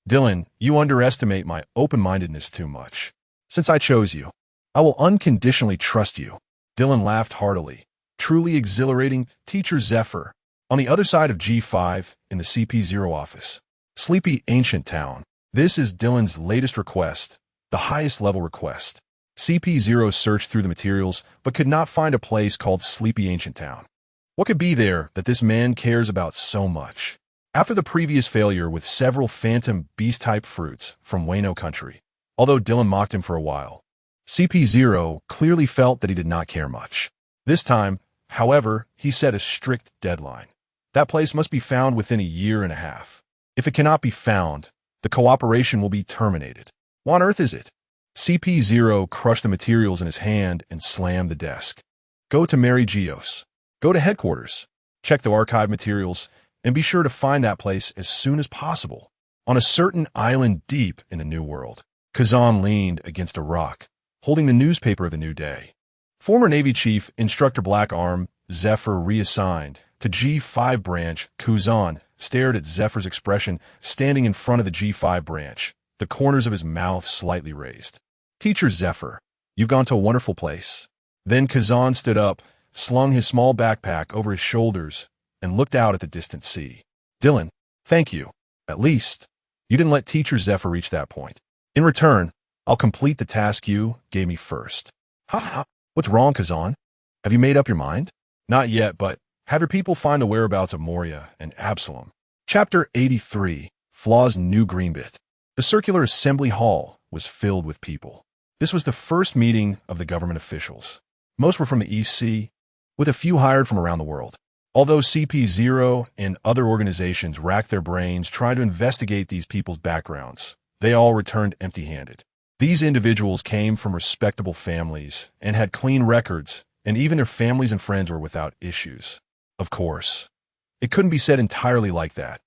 Dylan, you underestimate my open-mindedness too much. Since I chose you, I will unconditionally trust you. Dylan laughed heartily. Truly exhilarating, Teacher Zephyr. On the other side of G5, in the CP0 office. Sleepy Ancient Town. This is Dylan's latest request, the highest level request. CP0 searched through the materials, but could not find a place called Sleepy Ancient Town. What could be there that this man cares about so much? After the previous failure with several phantom beast-type fruits from Wayno country, although Dylan mocked him for a while, CP0 clearly felt that he did not care much. This time, however, he set a strict deadline. That place must be found within a year and a half. If it cannot be found, the cooperation will be terminated. What on earth is it? CP0 crushed the materials in his hand and slammed the desk. Go to Mary Geos. Go to headquarters. Check the archive materials, and be sure to find that place as soon as possible. On a certain island deep in the New World, Kazan leaned against a rock, holding the newspaper of the new day. Former Navy Chief Instructor Blackarm, Zephyr reassigned to G5 branch, Kazan stared at Zephyr's expression standing in front of the G5 branch, the corners of his mouth slightly raised. Teacher Zephyr, you've gone to a wonderful place. Then Kazan stood up, slung his small backpack over his shoulders, and looked out at the distant sea. Dylan, thank you. At least, you didn't let Teacher Zephyr reach that point. In return, I'll complete the task you gave me first. Ha ha. What's wrong, Kazan? Have you made up your mind? Not yet, but have your people find the whereabouts of Moria and Absalom. Chapter 83, Flaw's New Greenbit. The circular assembly hall was filled with people. This was the first meeting of the government officials. Most were from the East Sea, with a few hired from around the world. Although CP0 and other organizations racked their brains trying to investigate these people's backgrounds, they all returned empty-handed. These individuals came from respectable families and had clean records, and even their families and friends were without issues. Of course, it couldn't be said entirely like that.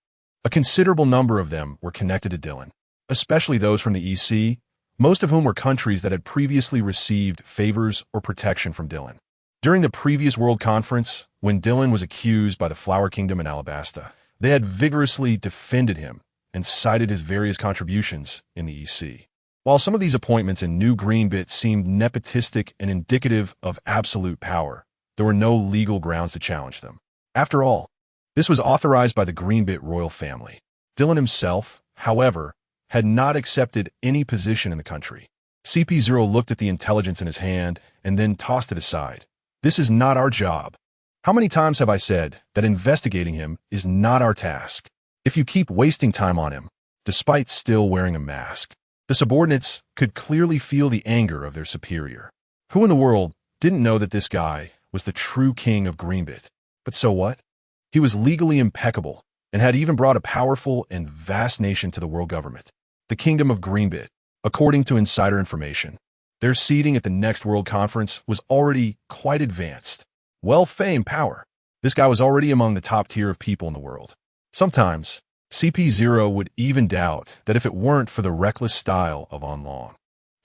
A considerable number of them were connected to Dylan, especially those from the EC, most of whom were countries that had previously received favors or protection from Dylan. During the previous World Conference, when Dylan was accused by the Flower Kingdom in Alabasta, they had vigorously defended him and cited his various contributions in the EC. While some of these appointments in New Greenbit seemed nepotistic and indicative of absolute power, there were no legal grounds to challenge them. After all, this was authorized by the Greenbit royal family. Dylan himself, however, had not accepted any position in the country. CP0 looked at the intelligence in his hand and then tossed it aside. This is not our job. How many times have I said that investigating him is not our task? If you keep wasting time on him, despite still wearing a mask, the subordinates could clearly feel the anger of their superior. Who in the world didn't know that this guy was the true king of Greenbit? But so what? He was legally impeccable and had even brought a powerful and vast nation to the world government, the Kingdom of Greenbit. According to insider information, their seating at the next World Conference was already quite advanced. Well-famed power. This guy was already among the top tier of people in the world. Sometimes, CP0 would even doubt that if it weren't for the reckless style of On Long,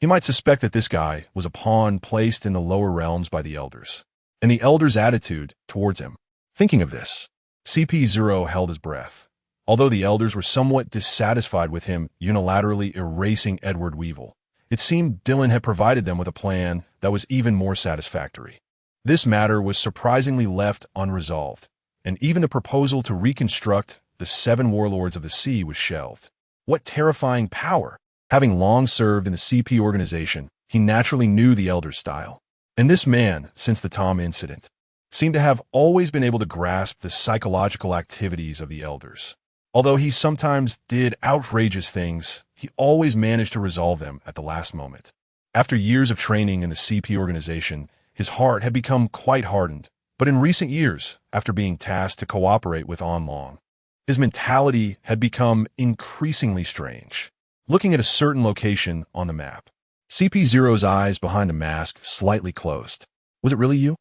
he might suspect that this guy was a pawn placed in the lower realms by the elders, and the elders' attitude towards him. Thinking of this, CP0 held his breath. Although the elders were somewhat dissatisfied with him unilaterally erasing Edward Weevil, it seemed Dylan had provided them with a plan that was even more satisfactory. This matter was surprisingly left unresolved, and even the proposal to reconstruct the 7 warlords of the sea was shelved. What terrifying power! Having long served in the CP organization, he naturally knew the elders' style. And this man, since the Tom incident, seemed to have always been able to grasp the psychological activities of the elders. Although he sometimes did outrageous things, he always managed to resolve them at the last moment. After years of training in the CP organization, his heart had become quite hardened. But in recent years, after being tasked to cooperate with On Long, his mentality had become increasingly strange. Looking at a certain location on the map, CP0's eyes behind a mask slightly closed. Was it really you?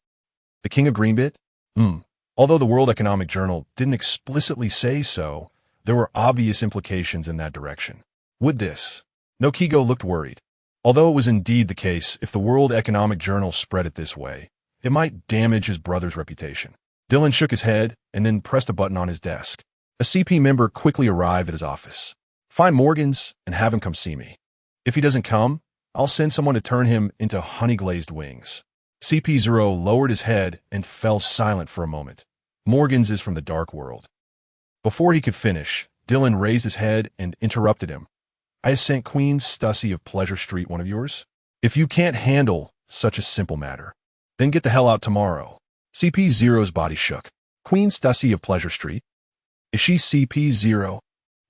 The King of Greenbit? Although the World Economic Journal didn't explicitly say so, there were obvious implications in that direction. Would this? Nokigo looked worried. Although it was indeed the case, if the World Economic Journal spread it this way, it might damage his brother's reputation. Dylan shook his head and then pressed a button on his desk. A CP member quickly arrived at his office. Find Morgans and have him come see me. If he doesn't come, I'll send someone to turn him into honey-glazed wings. CP0 lowered his head and fell silent for a moment. Morgans is from the dark world. Before he could finish, Dylan raised his head and interrupted him. I sent Queen Stussy of Pleasure Street one of yours? If you can't handle such a simple matter, then get the hell out tomorrow. CP0's body shook. Queen Stussy of Pleasure Street? Is she CP0?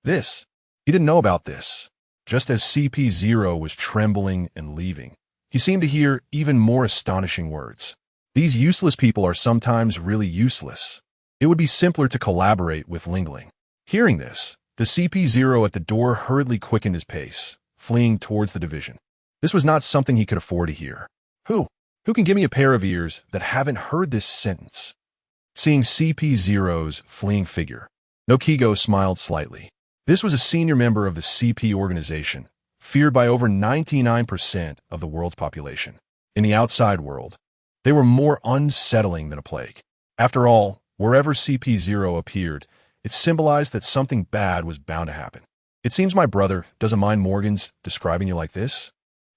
This. He didn't know about this. Just as CP0 was trembling and leaving, he seemed to hear even more astonishing words. These useless people are sometimes really useless. It would be simpler to collaborate with Lingling. Hearing this, the CP0 at the door hurriedly quickened his pace, fleeing towards the division. This was not something he could afford to hear. Who can give me a pair of ears that haven't heard this sentence? Seeing CP0's fleeing figure, Nokigo smiled slightly. This was a senior member of the CP organization, feared by over 99% of the world's population. In the outside world, they were more unsettling than a plague. After all, wherever CP0 appeared, it symbolized that something bad was bound to happen. It seems my brother doesn't mind Morgans describing you like this.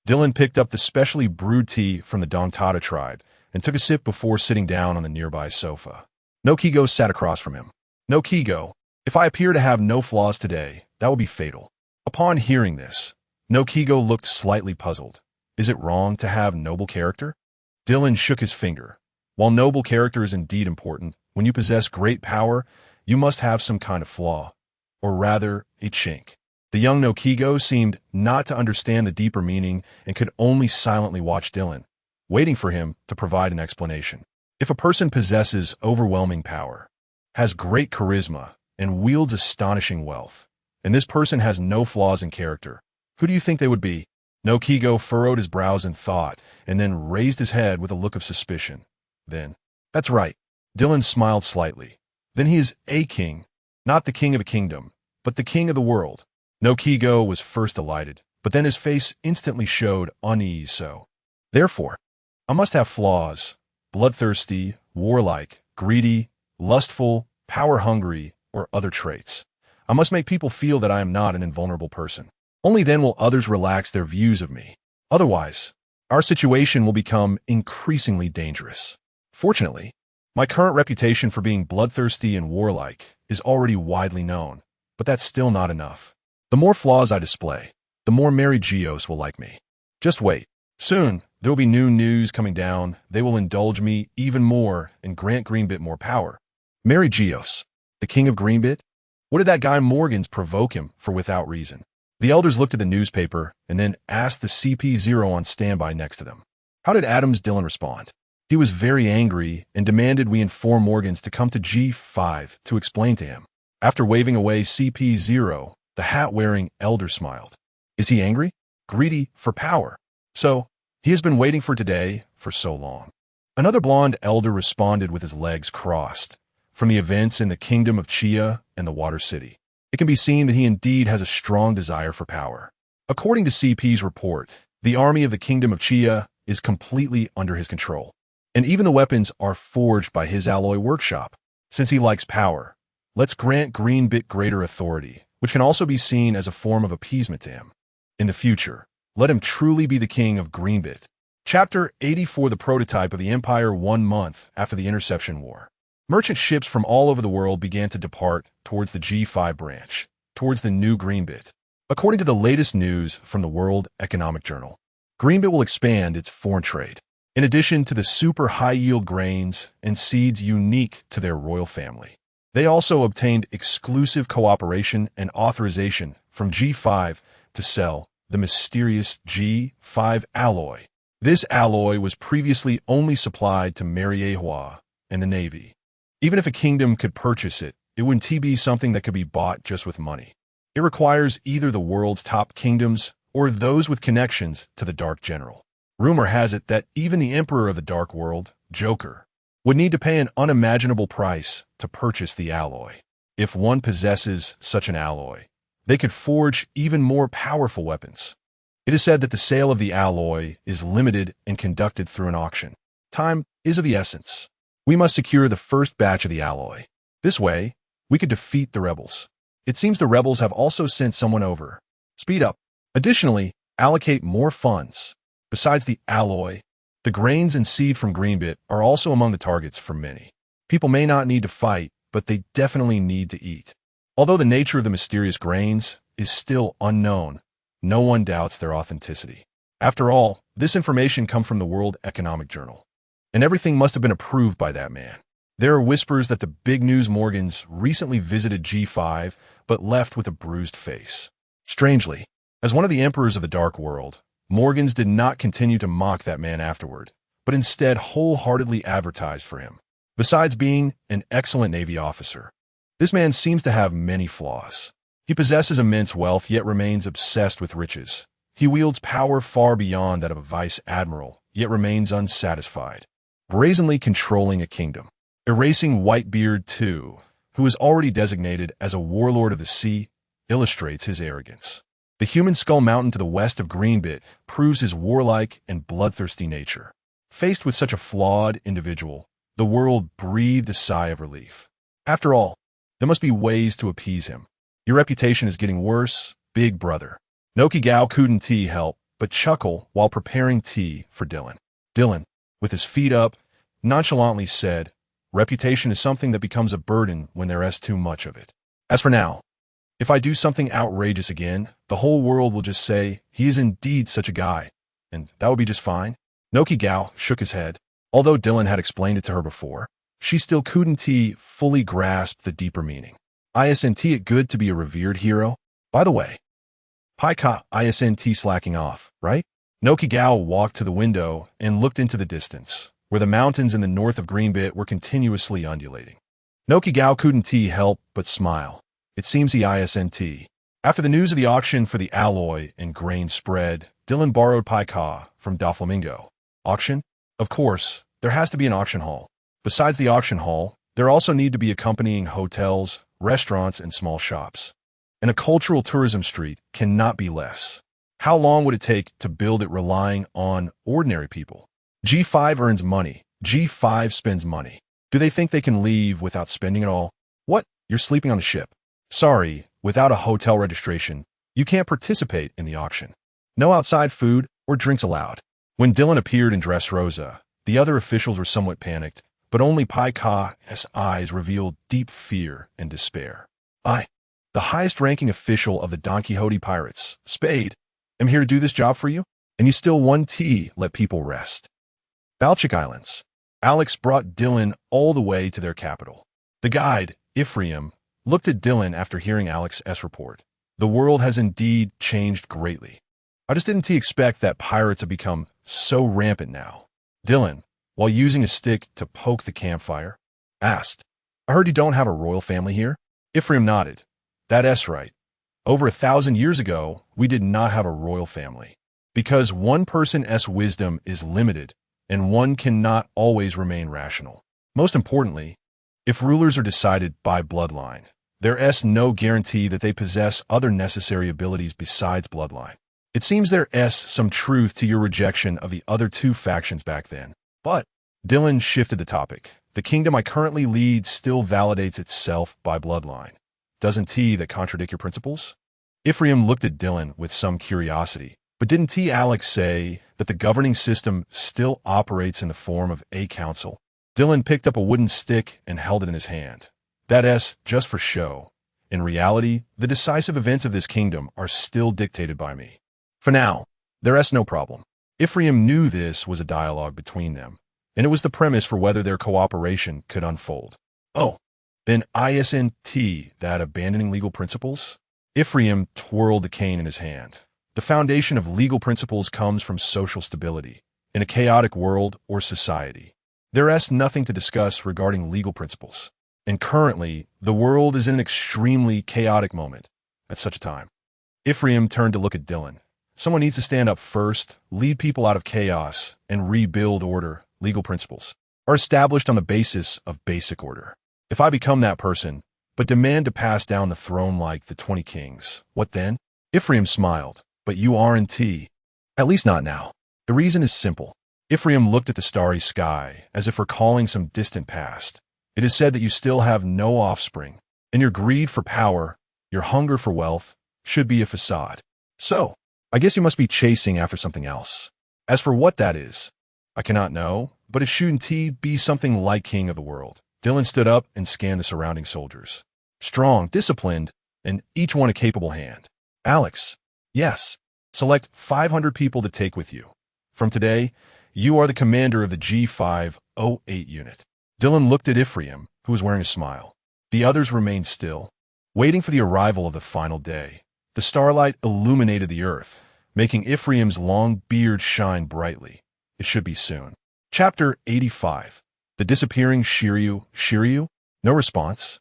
Dylan picked up the specially brewed tea from the Dongtada tribe and took a sip before sitting down on the nearby sofa. Nokigo sat across from him. Nokigo, if I appear to have no flaws today, that will be fatal. Upon hearing this, Nokigo looked slightly puzzled. Is it wrong to have noble character? Dylan shook his finger. While noble character is indeed important, when you possess great power, you must have some kind of flaw, or rather, a chink. The young Nokigo seemed not to understand the deeper meaning and could only silently watch Dylan, waiting for him to provide an explanation. If a person possesses overwhelming power, has great charisma, and wields astonishing wealth, and this person has no flaws in character, who do you think they would be? Nokigo furrowed his brows in thought and then raised his head with a look of suspicion. Then, that's right. Dylan smiled slightly. Then he is a king, not the king of a kingdom, but the king of the world. Nokigo was first delighted, but then his face instantly showed unease. Therefore, I must have flaws: bloodthirsty, warlike, greedy, lustful, power-hungry, or other traits. I must make people feel that I am not an invulnerable person. Only then will others relax their views of me. Otherwise, our situation will become increasingly dangerous. Fortunately, my current reputation for being bloodthirsty and warlike is already widely known, but that's still not enough. The more flaws I display, the more Mary Geos will like me. Just wait. Soon, there will be new news coming down. They will indulge me even more and grant Greenbit more power. Mary Geos, the king of Greenbit? What did that guy Morgans provoke him for without reason? The elders looked at the newspaper and then asked the CP0 on standby next to them. How did Adams Dylan respond? He was very angry and demanded we inform Morgans to come to G5 to explain to him. After waving away CP0, the hat-wearing elder smiled. Is he angry? greedy for power. So, he has been waiting for today for so long. Another blonde elder responded with his legs crossed. From the events in the kingdom of Chia and the Water City, it can be seen that he indeed has a strong desire for power. According to CP's report, the army of the kingdom of Chia is completely under his control, and even the weapons are forged by his alloy workshop. Since he likes power, let's grant Greenbit greater authority, which can also be seen as a form of appeasement to him. In the future, let him truly be the king of Greenbit. Chapter 84. The prototype of the Empire. 1 month after the Interception War, merchant ships from all over the world began to depart towards the G5 branch, towards the new Greenbit. According to the latest news from the World Economic Journal, Greenbit will expand its foreign trade. In addition to the super high-yield grains and seeds unique to their royal family, they also obtained exclusive cooperation and authorization from G5 to sell the mysterious G5 alloy. This alloy was previously only supplied to Mariehua and the Navy. Even if a kingdom could purchase it, it wouldn't be something that could be bought just with money. It requires either the world's top kingdoms or those with connections to the Dark General. Rumor has it that even the Emperor of the Dark World, Joker, would need to pay an unimaginable price to purchase the alloy. If one possesses such an alloy, they could forge even more powerful weapons. It is said that the sale of the alloy is limited and conducted through an auction. Time is of the essence. We must secure the first batch of the alloy. This way, we could defeat the rebels. It seems the rebels have also sent someone over. Speed up. Additionally, allocate more funds. Besides the alloy, the grains and seed from Greenbit are also among the targets for many. People may not need to fight, but they definitely need to eat. Although the nature of the mysterious grains is still unknown, no one doubts their authenticity. After all, this information comes from the World Economic Journal, and everything must have been approved by that man. There are whispers that the big news Morgans recently visited G5, but left with a bruised face. Strangely, as one of the emperors of the Dark World, Morgans did not continue to mock that man afterward, but instead wholeheartedly advertised for him. Besides being an excellent Navy officer, this man seems to have many flaws. He possesses immense wealth, yet remains obsessed with riches. He wields power far beyond that of a vice admiral, yet remains unsatisfied, brazenly controlling a kingdom. Erasing Whitebeard too, who is already designated as a warlord of the sea, illustrates his arrogance. The human skull mountain to the west of Greenbit proves his warlike and bloodthirsty nature. Faced with such a flawed individual, the world breathed a sigh of relief. After all, there must be ways to appease him. Your reputation is getting worse, big brother. Nokigao couldn't help but chuckle while preparing tea for Dylan. Dylan, with his feet up, nonchalantly said, "Reputation is something that becomes a burden when there is too much of it. As for now, if I do something outrageous again, the whole world will just say, he is indeed such a guy, and that would be just fine." Nokigao shook his head. Although Dylan had explained it to her before, she still couldn't fully grasp the deeper meaning. Isn't it good to be a revered hero? By the way, Paika isn't slacking off, right? Nokigao walked to the window and looked into the distance, where the mountains in the north of Greenbit were continuously undulating. Nokigao couldn't help but smile. It seems he isn't. After the news of the auction for the alloy and grain spread, Dylan borrowed Paika from Doflamingo. Auction? Of course, there has to be an auction hall. Besides the auction hall, there also need to be accompanying hotels, restaurants, and small shops. And a cultural tourism street cannot be less. How long would it take to build it relying on ordinary people? G5 earns money. G5 spends money. Do they think they can leave without spending it all? What? You're sleeping on a ship. Sorry, without a hotel registration, you can't participate in the auction. No outside food or drinks allowed. When Dylan appeared in Dressrosa, the other officials were somewhat panicked, but only Paika's eyes revealed deep fear and despair. I, the highest-ranking official of the Don Quixote pirates, Spade, am here to do this job for you, and you still let people rest. Balchik Islands. Alex brought Dylan all the way to their capital. The guide, Ephraim, looked at Dylan after hearing Alex's report. The world has indeed changed greatly. I just didn't expect that pirates have become so rampant now. Dylan, while using a stick to poke the campfire, asked, "I heard you don't have a royal family here?" Ephraim nodded. "That's right. Over 1,000 years ago, we did not have a royal family. Because one person's wisdom is limited, and one cannot always remain rational. Most importantly, if rulers are decided by bloodline, there is no guarantee that they possess other necessary abilities besides bloodline. It seems there is some truth to your rejection of the other two factions back then. But Dylan shifted the topic. The kingdom I currently lead still validates itself by bloodline. Doesn't that contradict your principles? Ephraim looked at Dylan with some curiosity. But didn't Alex say that the governing system still operates in the form of a council? Dylan picked up a wooden stick and held it in his hand. That is just for show. In reality, the decisive events of this kingdom are still dictated by me. For now, there is no problem. Ephraim knew this was a dialogue between them, and it was the premise for whether their cooperation could unfold. Oh, then isn't that abandoning legal principles? Ephraim twirled the cane in his hand. The foundation of legal principles comes from social stability. In a chaotic world or society, there is nothing to discuss regarding legal principles. And currently, the world is in an extremely chaotic moment at such a time. Ephraim turned to look at Dylan. Someone needs to stand up first, lead people out of chaos, and rebuild order. Legal principles are established on the basis of basic order. If I become that person, but demand to pass down the throne like the 20 kings, what then? Ephraim smiled. But you aren't. At least not now. The reason is simple. Ephraim looked at the starry sky as if recalling some distant past. It is said that you still have no offspring, and your greed for power, your hunger for wealth, should be a facade. So, I guess you must be chasing after something else. As for what that is, I cannot know, but it shouldn't be something like king of the world. Dylan stood up and scanned the surrounding soldiers. Strong, disciplined, and each one a capable hand. Alex. Yes. Select 500 people to take with you. From today, you are the commander of the G508 unit. Dylan looked at Ephraim, who was wearing a smile. The others remained still, waiting for the arrival of the final day. The starlight illuminated the earth, making Ephraim's long beard shine brightly. It should be soon. Chapter 85. The disappearing Shiryu. Shiryu? No response.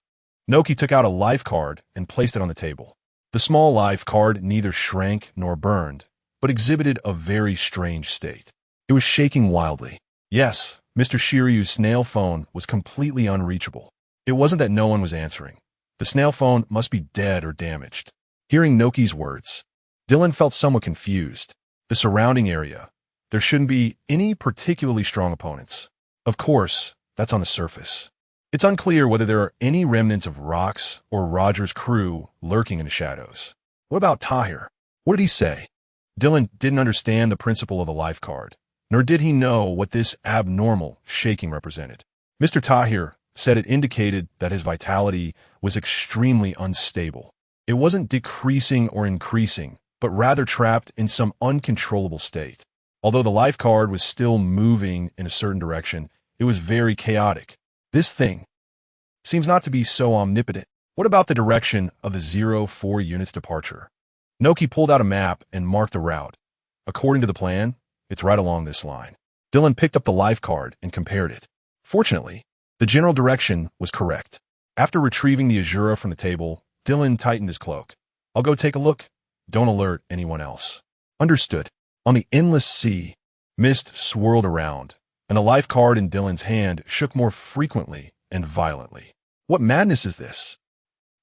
Noki took out a life card and placed it on the table. The small life card neither shrank nor burned, but exhibited a very strange state. It was shaking wildly. Yes, Mr. Shiryu's snail phone was completely unreachable. It wasn't that no one was answering. The snail phone must be dead or damaged. Hearing Noki's words, Dylan felt somewhat confused. The surrounding area, there shouldn't be any particularly strong opponents. Of course, that's on the surface. It's unclear whether there are any remnants of Rox or Roger's crew lurking in the shadows. What about Tahir? What did he say? Dylan didn't understand the principle of the life card, nor did he know what this abnormal shaking represented. Mr. Tahir said it indicated that his vitality was extremely unstable. It wasn't decreasing or increasing, but rather trapped in some uncontrollable state. Although the life card was still moving in a certain direction, it was very chaotic. This thing seems not to be so omnipotent. What about the direction of the 04 unit's departure? Noki pulled out a map and marked the route. According to the plan, it's right along this line. Dylan picked up the life card and compared it. Fortunately, the general direction was correct. After retrieving the Azura from the table, Dylan tightened his cloak. I'll go take a look. Don't alert anyone else. Understood. On the endless sea, mist swirled around, and the life card in Dylan's hand shook more frequently and violently. What madness is this?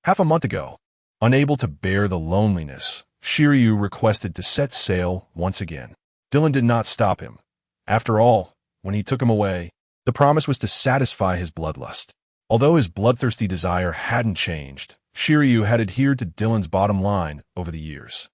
Half a month ago, unable to bear the loneliness, Shiryu requested to set sail once again. Dylan did not stop him. After all, when he took him away, the promise was to satisfy his bloodlust. Although his bloodthirsty desire hadn't changed, Shiryu had adhered to Dylan's bottom line over the years.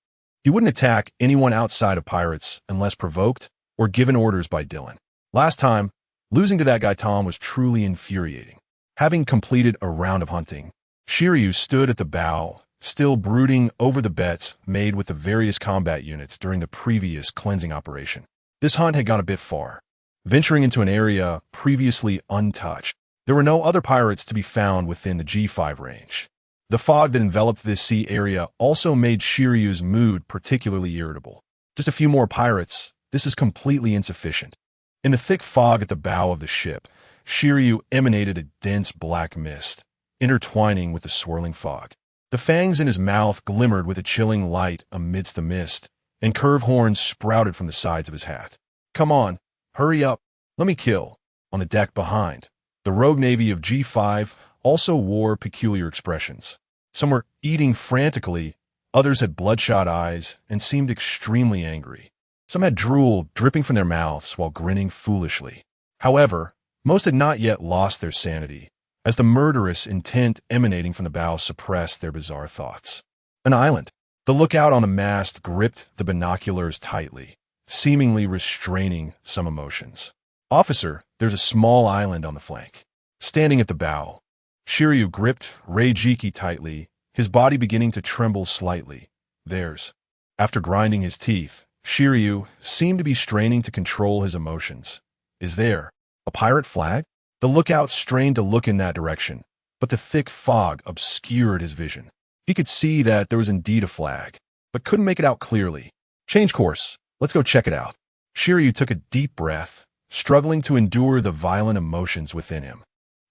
He wouldn't attack anyone outside of pirates unless provoked or given orders by Dylan. Last time, losing to that guy Tom was truly infuriating. Having completed a round of hunting, Shiryu stood at the bow, still brooding over the bets made with the various combat units during the previous cleansing operation. This hunt had gone a bit far, venturing into an area previously untouched. There were no other pirates to be found within the G5 range. The fog that enveloped this sea area also made Shiryu's mood particularly irritable. Just a few more pirates, this is completely insufficient. In the thick fog at the bow of the ship, Shiryu emanated a dense black mist, intertwining with the swirling fog. The fangs in his mouth glimmered with a chilling light amidst the mist, and curved horns sprouted from the sides of his hat. Come on, hurry up, let me kill. On the deck behind, the rogue navy of G5 also wore peculiar expressions. Some were eating frantically, others had bloodshot eyes and seemed extremely angry. Some had drool dripping from their mouths while grinning foolishly. However, most had not yet lost their sanity, as the murderous intent emanating from the bow suppressed their bizarre thoughts. An island. The lookout on the mast gripped the binoculars tightly, seemingly restraining some emotions. Officer, there's a small island on the flank. Standing at the bow, Shiryu gripped Reijiki tightly, his body beginning to tremble slightly. Theirs. After grinding his teeth, Shiryu seemed to be straining to control his emotions. Is there a pirate flag? The lookout strained to look in that direction, but the thick fog obscured his vision. He could see that there was indeed a flag, but couldn't make it out clearly. Change course. Let's go check it out. Shiryu took a deep breath, struggling to endure the violent emotions within him.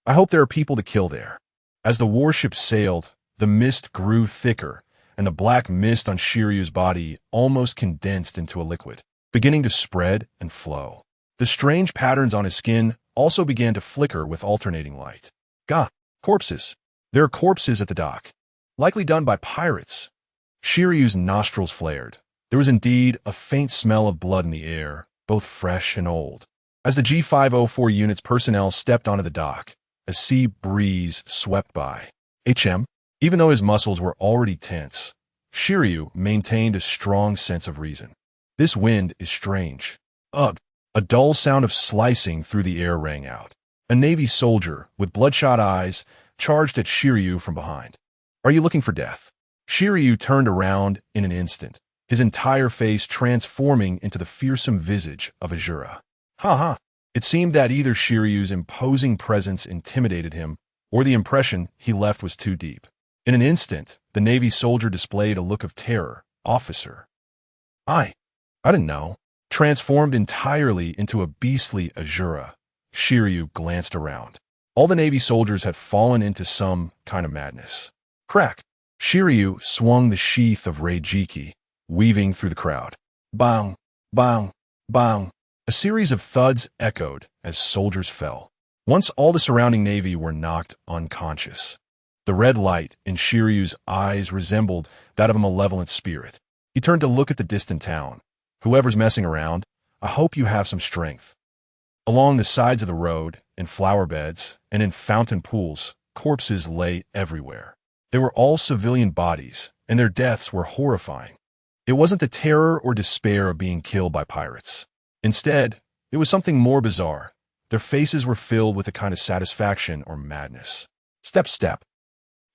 I hope there are people to kill there. As the warship sailed, the mist grew thicker, and the black mist on Shiryu's body almost condensed into a liquid, beginning to spread and flow. The strange patterns on his skin also began to flicker with alternating light. Gah! Corpses. There are corpses at the dock. Likely done by pirates. Shiryu's nostrils flared. There was indeed a faint smell of blood in the air, both fresh and old. As the G504 unit's personnel stepped onto the dock, a sea breeze swept by. Even though his muscles were already tense, Shiryu maintained a strong sense of reason. This wind is strange. Ugh! A dull sound of slicing through the air rang out. A Navy soldier, with bloodshot eyes, charged at Shiryu from behind. Are you looking for death? Shiryu turned around in an instant, his entire face transforming into the fearsome visage of Azura. Ha! It seemed that either Shiryu's imposing presence intimidated him, or the impression he left was too deep. In an instant, the Navy soldier displayed a look of terror. Officer. I didn't know. Transformed entirely into a beastly Azura, Shiryu glanced around. All the Navy soldiers had fallen into some kind of madness. Crack! Shiryu swung the sheath of Reijiki, weaving through the crowd. Bang! Bang! Bang! A series of thuds echoed as soldiers fell. Once all the surrounding Navy were knocked unconscious. The red light in Shiryu's eyes resembled that of a malevolent spirit. He turned to look at the distant town. Whoever's messing around, I hope you have some strength. Along the sides of the road, in flower beds, and in fountain pools, corpses lay everywhere. They were all civilian bodies, and their deaths were horrifying. It wasn't the terror or despair of being killed by pirates. Instead, it was something more bizarre. Their faces were filled with a kind of satisfaction or madness. Step, step.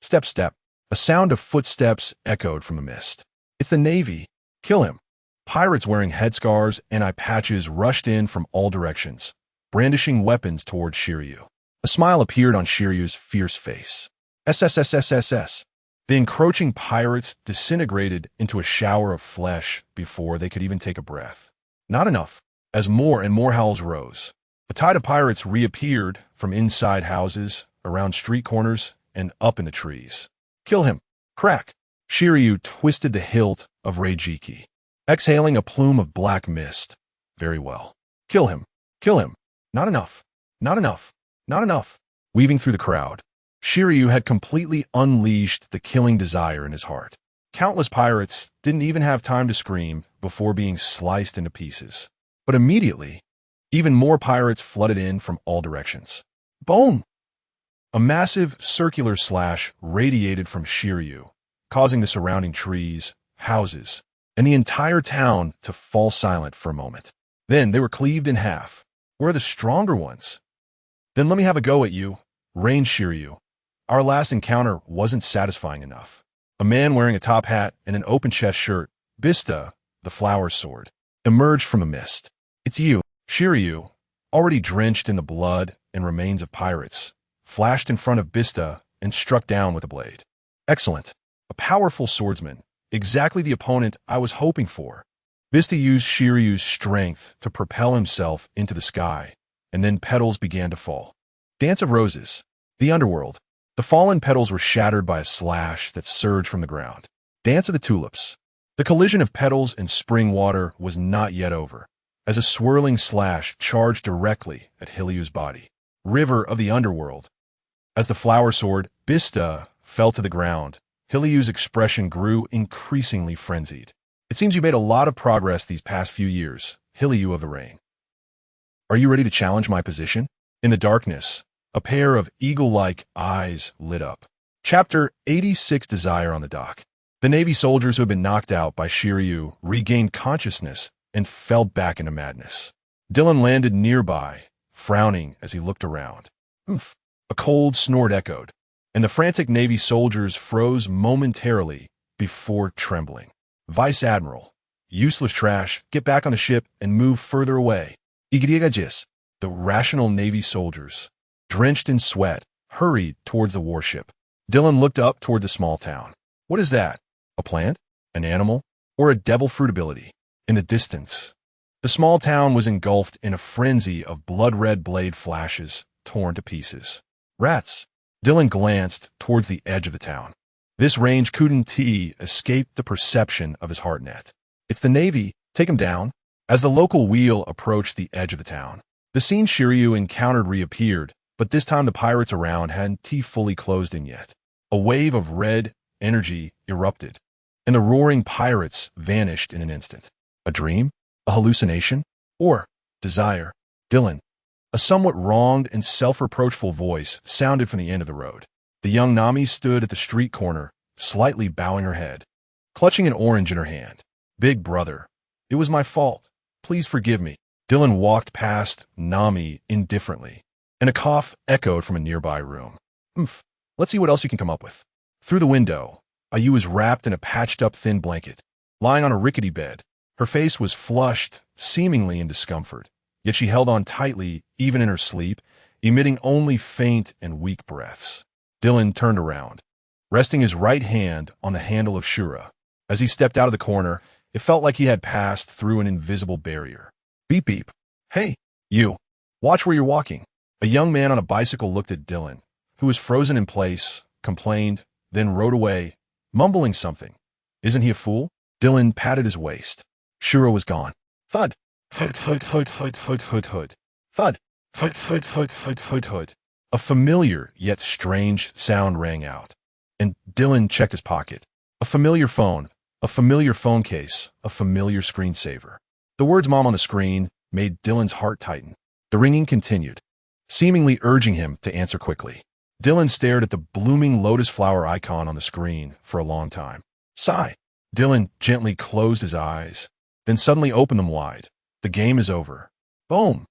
Step, step. A sound of footsteps echoed from the mist. It's the Navy. Kill him. Pirates wearing headscarves and eye patches rushed in from all directions, brandishing weapons toward Shiryu. A smile appeared on Shiryu's fierce face. SSSSSS. The encroaching pirates disintegrated into a shower of flesh before they could even take a breath. Not enough. As more and more howls rose, a tide of pirates reappeared from inside houses, around street corners, and up in the trees. Kill him. Crack. Shiryu twisted the hilt of Reijiki, exhaling a plume of black mist. Very well. Kill him. Kill him. Not enough. Not enough. Not enough. Weaving through the crowd, Shiryu had completely unleashed the killing desire in his heart. Countless pirates didn't even have time to scream before being sliced into pieces. But immediately, even more pirates flooded in from all directions. Boom! A massive circular slash radiated from Shiryu, causing the surrounding trees, houses, and the entire town to fall silent for a moment. Then they were cleaved in half. Where are the stronger ones? Then let me have a go at you, rained Shiryu. Our last encounter wasn't satisfying enough. A man wearing a top hat and an open-chest shirt, Bista, the flower sword, emerged from the mist. It's you, Shiryu, already drenched in the blood and remains of pirates, flashed in front of Bista and struck down with a blade. Excellent. A powerful swordsman. Exactly the opponent I was hoping for. Bista used Shiryu's strength to propel himself into the sky, and then petals began to fall. Dance of Roses. The underworld. The fallen petals were shattered by a slash that surged from the ground. Dance of the Tulips. The collision of petals and spring water was not yet over, as a swirling slash charged directly at Hiliu's body. River of the Underworld. As the flower sword, Bista, fell to the ground, Hiliu's expression grew increasingly frenzied. It seems you made a lot of progress these past few years, Hiliu of the Rain. Are you ready to challenge my position? In the darkness, a pair of eagle-like eyes lit up. Chapter 86, Desire on the Dock. The Navy soldiers who had been knocked out by Shiryu regained consciousness and fell back into madness. Dylan landed nearby, frowning as he looked around. Oof. A cold snort echoed, and the frantic Navy soldiers froze momentarily before trembling. Vice Admiral, useless trash, get back on the ship and move further away. Igriagajis, the rational Navy soldiers, drenched in sweat, hurried towards the warship. Dylan looked up toward the small town. What is that? A plant? An animal? Or a devil fruit ability? In the distance, the small town was engulfed in a frenzy of blood-red blade flashes torn to pieces. Rats. Dylan glanced towards the edge of the town. This range couldn't escape the perception of his heartnet. It's the Navy. Take him down. As the local wheel approached the edge of the town, the scene Shiryu encountered reappeared, but this time the pirates around hadn't fully closed in yet. A wave of red energy erupted, and the roaring pirates vanished in an instant. A dream? A hallucination? Or desire? Dylan. A somewhat wronged and self-reproachful voice sounded from the end of the road. The young Nami stood at the street corner, slightly bowing her head, clutching an orange in her hand. Big brother, it was my fault. Please forgive me. Dylan walked past Nami indifferently, and a cough echoed from a nearby room. Let's see what else you can come up with. Through the window, Ayu was wrapped in a patched-up thin blanket, lying on a rickety bed. Her face was flushed, seemingly in discomfort, yet she held on tightly, even in her sleep, emitting only faint and weak breaths. Dylan turned around, resting his right hand on the handle of Shura. As he stepped out of the corner, it felt like he had passed through an invisible barrier. Beep beep. Hey, you. Watch where you're walking. A young man on a bicycle looked at Dylan, who was frozen in place, complained, then rode away, mumbling something. Isn't he a fool? Dylan patted his waist. Shura was gone. Thud. Hood, hood, hood, hood, hood, hood, hood. Thud. Hood, hood, hood, hood, hood, hood. A familiar yet strange sound rang out, and Dylan checked his pocket. A familiar phone case, a familiar screensaver. The words Mom on the screen made Dylan's heart tighten. The ringing continued, seemingly urging him to answer quickly. Dylan stared at the blooming lotus flower icon on the screen for a long time. Sigh. Dylan gently closed his eyes, then suddenly opened them wide. The game is over. Boom.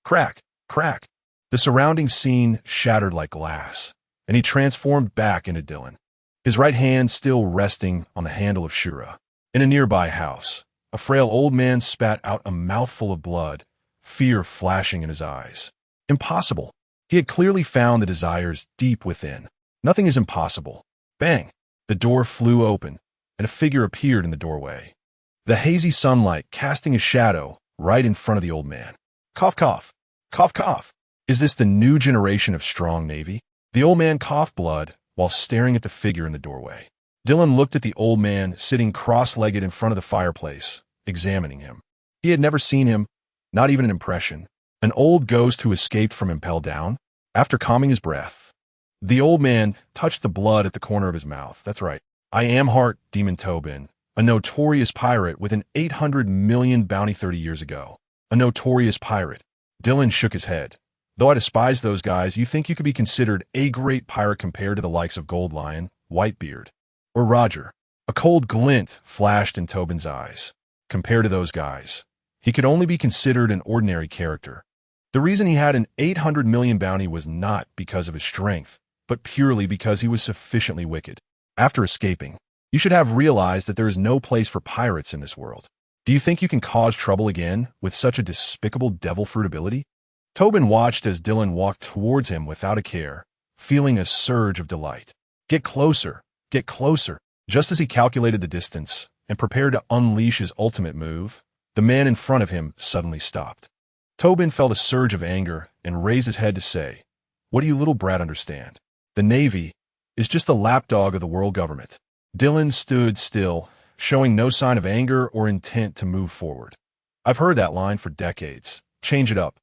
Crack, crack. The surrounding scene shattered like glass, and he transformed back into Dylan, his right hand still resting on the handle of Shura. In a nearby house, a frail old man spat out a mouthful of blood, fear flashing in his eyes. Impossible. He had clearly found the desires deep within. Nothing is impossible. Bang! The door flew open, and a figure appeared in the doorway. The hazy sunlight casting a shadow right in front of the old man. Cough, cough. Cough, cough. Is this the new generation of strong Navy? The old man coughed blood while staring at the figure in the doorway. Dylan looked at the old man sitting cross-legged in front of the fireplace, examining him. He had never seen him, not even an impression. An old ghost who escaped from Impel Down? After calming his breath, the old man touched the blood at the corner of his mouth. That's right. I am Heart Demon Tobin, a notorious pirate with an 800 million bounty 30 years ago. A notorious pirate. Dylan shook his head. Though I despise those guys, you think you could be considered a great pirate compared to the likes of Gold Lion, Whitebeard, or Roger. A cold glint flashed in Tobin's eyes. Compared to those guys, he could only be considered an ordinary character. The reason he had an 800 million bounty was not because of his strength, but purely because he was sufficiently wicked. After escaping, you should have realized that there is no place for pirates in this world. Do you think you can cause trouble again with such a despicable devil fruit ability? Tobin watched as Dylan walked towards him without a care, feeling a surge of delight. Get closer, get closer. Just as he calculated the distance and prepared to unleash his ultimate move, the man in front of him suddenly stopped. Tobin felt a surge of anger and raised his head to say, "What do you little brat understand? The Navy is just the lapdog of the world government. Dylan stood still, showing no sign of anger or intent to move forward. I've heard that line for decades. Change it up.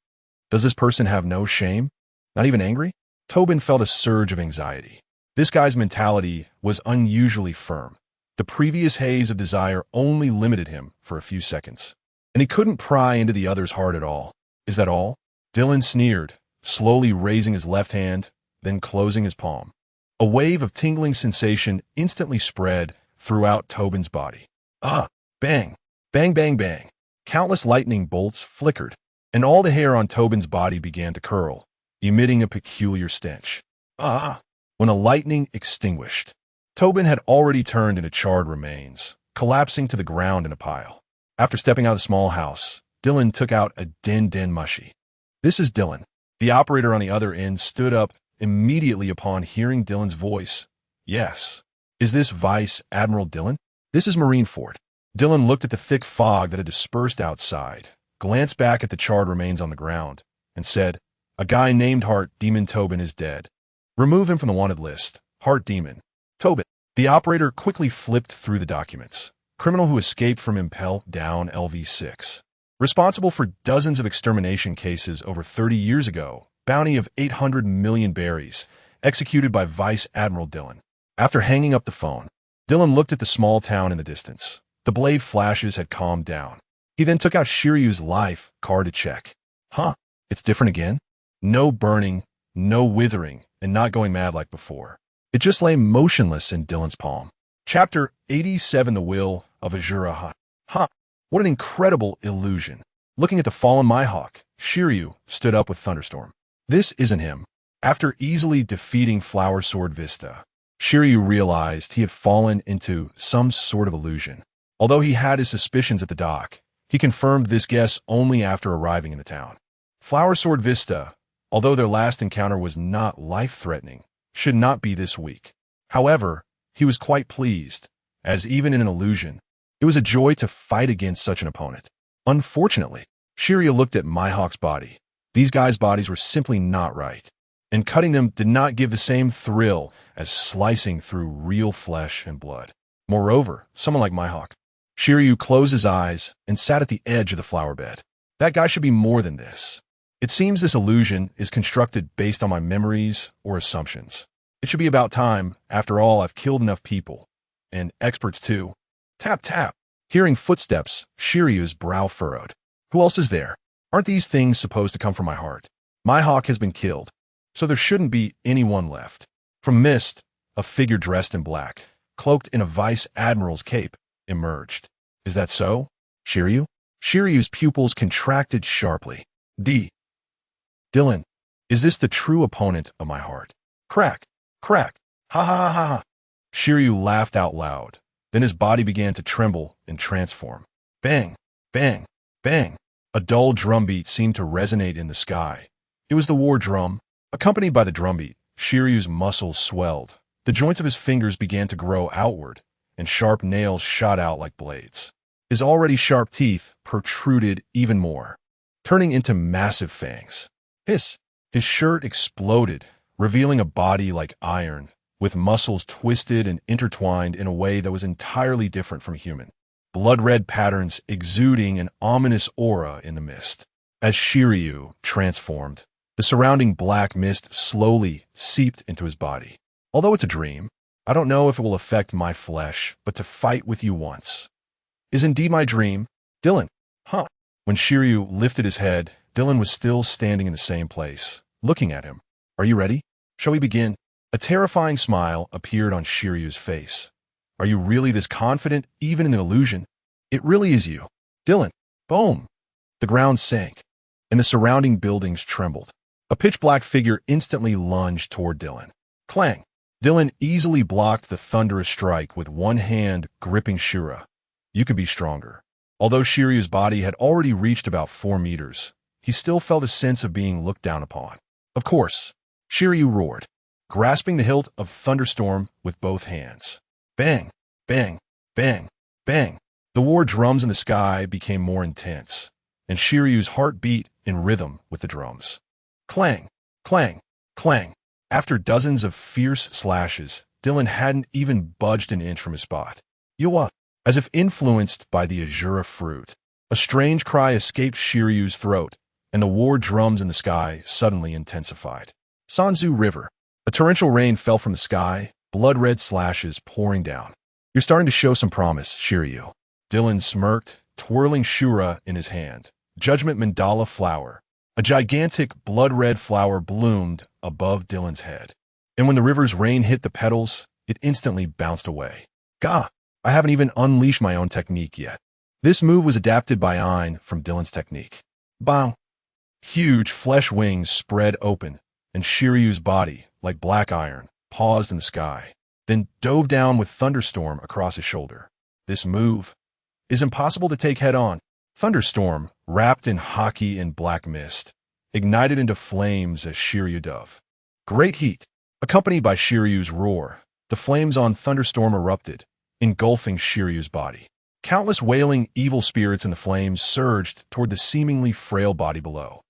Does this person have no shame? Not even angry? Tobin felt a surge of anxiety. This guy's mentality was unusually firm. The previous haze of desire only limited him for a few seconds, and he couldn't pry into the other's heart at all. Is that all? Dylan sneered, slowly raising his left hand, then closing his palm. A wave of tingling sensation instantly spread throughout Tobin's body. Ah! Bang! Bang, bang, bang! Countless lightning bolts flickered, and all the hair on Tobin's body began to curl, emitting a peculiar stench. Ah! When the lightning extinguished, Tobin had already turned into charred remains, collapsing to the ground in a pile. After stepping out of the small house, Dylan took out a din mushy. This is Dylan. The operator on the other end stood up immediately upon hearing Dylan's voice. Yes. Is this Vice Admiral Dylan? This is Marineford. Dylan looked at the thick fog that had dispersed outside, glanced back at the charred remains on the ground, and said, "A guy named Heart Demon Tobin is dead. Remove him from the wanted list. Heart Demon. Tobin." The operator quickly flipped through the documents. Criminal who escaped from Impel Down LV6. Responsible for dozens of extermination cases over 30 years ago. Bounty of 800 million berries. Executed by Vice Admiral Dylan. After hanging up the phone, Dylan looked at the small town in the distance. The blade flashes had calmed down. He then took out Shiryu's life card to check. Huh, it's different again? No burning, no withering, and not going mad like before. It just lay motionless in Dylan's palm. Chapter 87, The Will of Azura Hut. Huh, what an incredible illusion. Looking at the fallen Mihawk, Shiryu stood up with Thunderstorm. This isn't him. After easily defeating Flower Sword Vista, Shiryu realized he had fallen into some sort of illusion. Although he had his suspicions at the dock, he confirmed this guess only after arriving in the town. Flower Sword Vista, although their last encounter was not life-threatening, should not be this weak. However, he was quite pleased, as even in an illusion, it was a joy to fight against such an opponent. Unfortunately, Shiryu looked at Mihawk's body. These guys' bodies were simply not right, and cutting them did not give the same thrill as slicing through real flesh and blood. Moreover, someone like Mihawk. Shiryu closed his eyes and sat at the edge of the flower bed. That guy should be more than this. It seems this illusion is constructed based on my memories or assumptions. It should be about time. After all, I've killed enough people. And experts too. Tap, tap. Hearing footsteps, Shiryu's brow furrowed. Who else is there? Aren't these things supposed to come from my heart? Mihawk has been killed, so there shouldn't be anyone left. From mist, a figure dressed in black, cloaked in a vice admiral's cape, emerged. Is that so? Shiryu? Shiryu's pupils contracted sharply. Dylan, is this the true opponent of my heart? Crack, crack, ha ha ha ha ha. Shiryu laughed out loud. Then his body began to tremble and transform. Bang, bang, bang. A dull drumbeat seemed to resonate in the sky. It was the war drum. Accompanied by the drumbeat, Shiryu's muscles swelled. The joints of his fingers began to grow outward, and sharp nails shot out like blades. His already sharp teeth protruded even more, turning into massive fangs. Hiss! His shirt exploded, revealing a body like iron, with muscles twisted and intertwined in a way that was entirely different from human. Blood-red patterns exuding an ominous aura in the mist. As Shiryu transformed, the surrounding black mist slowly seeped into his body. Although it's a dream, I don't know if it will affect my flesh, but to fight with you once is indeed my dream. Dylan, huh? When Shiryu lifted his head, Dylan was still standing in the same place, looking at him. Are you ready? Shall we begin? A terrifying smile appeared on Shiryu's face. Are you really this confident, even in the illusion? It really is you. Dylan, boom! The ground sank, and the surrounding buildings trembled. A pitch-black figure instantly lunged toward Dylan. Clang! Dylan easily blocked the thunderous strike with one hand gripping Shura. You could be stronger. Although Shiryu's body had already reached about 4 meters, he still felt a sense of being looked down upon. Of course, Shiryu roared, grasping the hilt of Thunderstorm with both hands. Bang, bang, bang, bang. The war drums in the sky became more intense, and Shiryu's heart beat in rhythm with the drums. Clang, clang, clang. After dozens of fierce slashes, Dylan hadn't even budged an inch from his spot. Yawa! As if influenced by the Azura fruit, a strange cry escaped Shiryu's throat, and the war drums in the sky suddenly intensified. Sanzu River. A torrential rain fell from the sky, blood-red slashes pouring down. You're starting to show some promise, Shiryu. Dylan smirked, twirling Shura in his hand. Judgment Mandala flower. A gigantic blood-red flower bloomed above Dylan's head. And when the river's rain hit the petals, it instantly bounced away. Gah! I haven't even unleashed my own technique yet. This move was adapted by Ein from Dylan's technique. Bang! Huge flesh wings spread open, and Shiryu's body, like black iron, paused in the sky, then dove down with Thunderstorm across his shoulder. This move is impossible to take head-on. Thunderstorm, wrapped in hockey and black mist, ignited into flames as Shiryu dove. Great heat, accompanied by Shiryu's roar, the flames on Thunderstorm erupted, engulfing Shiryu's body. Countless wailing evil spirits in the flames surged toward the seemingly frail body below.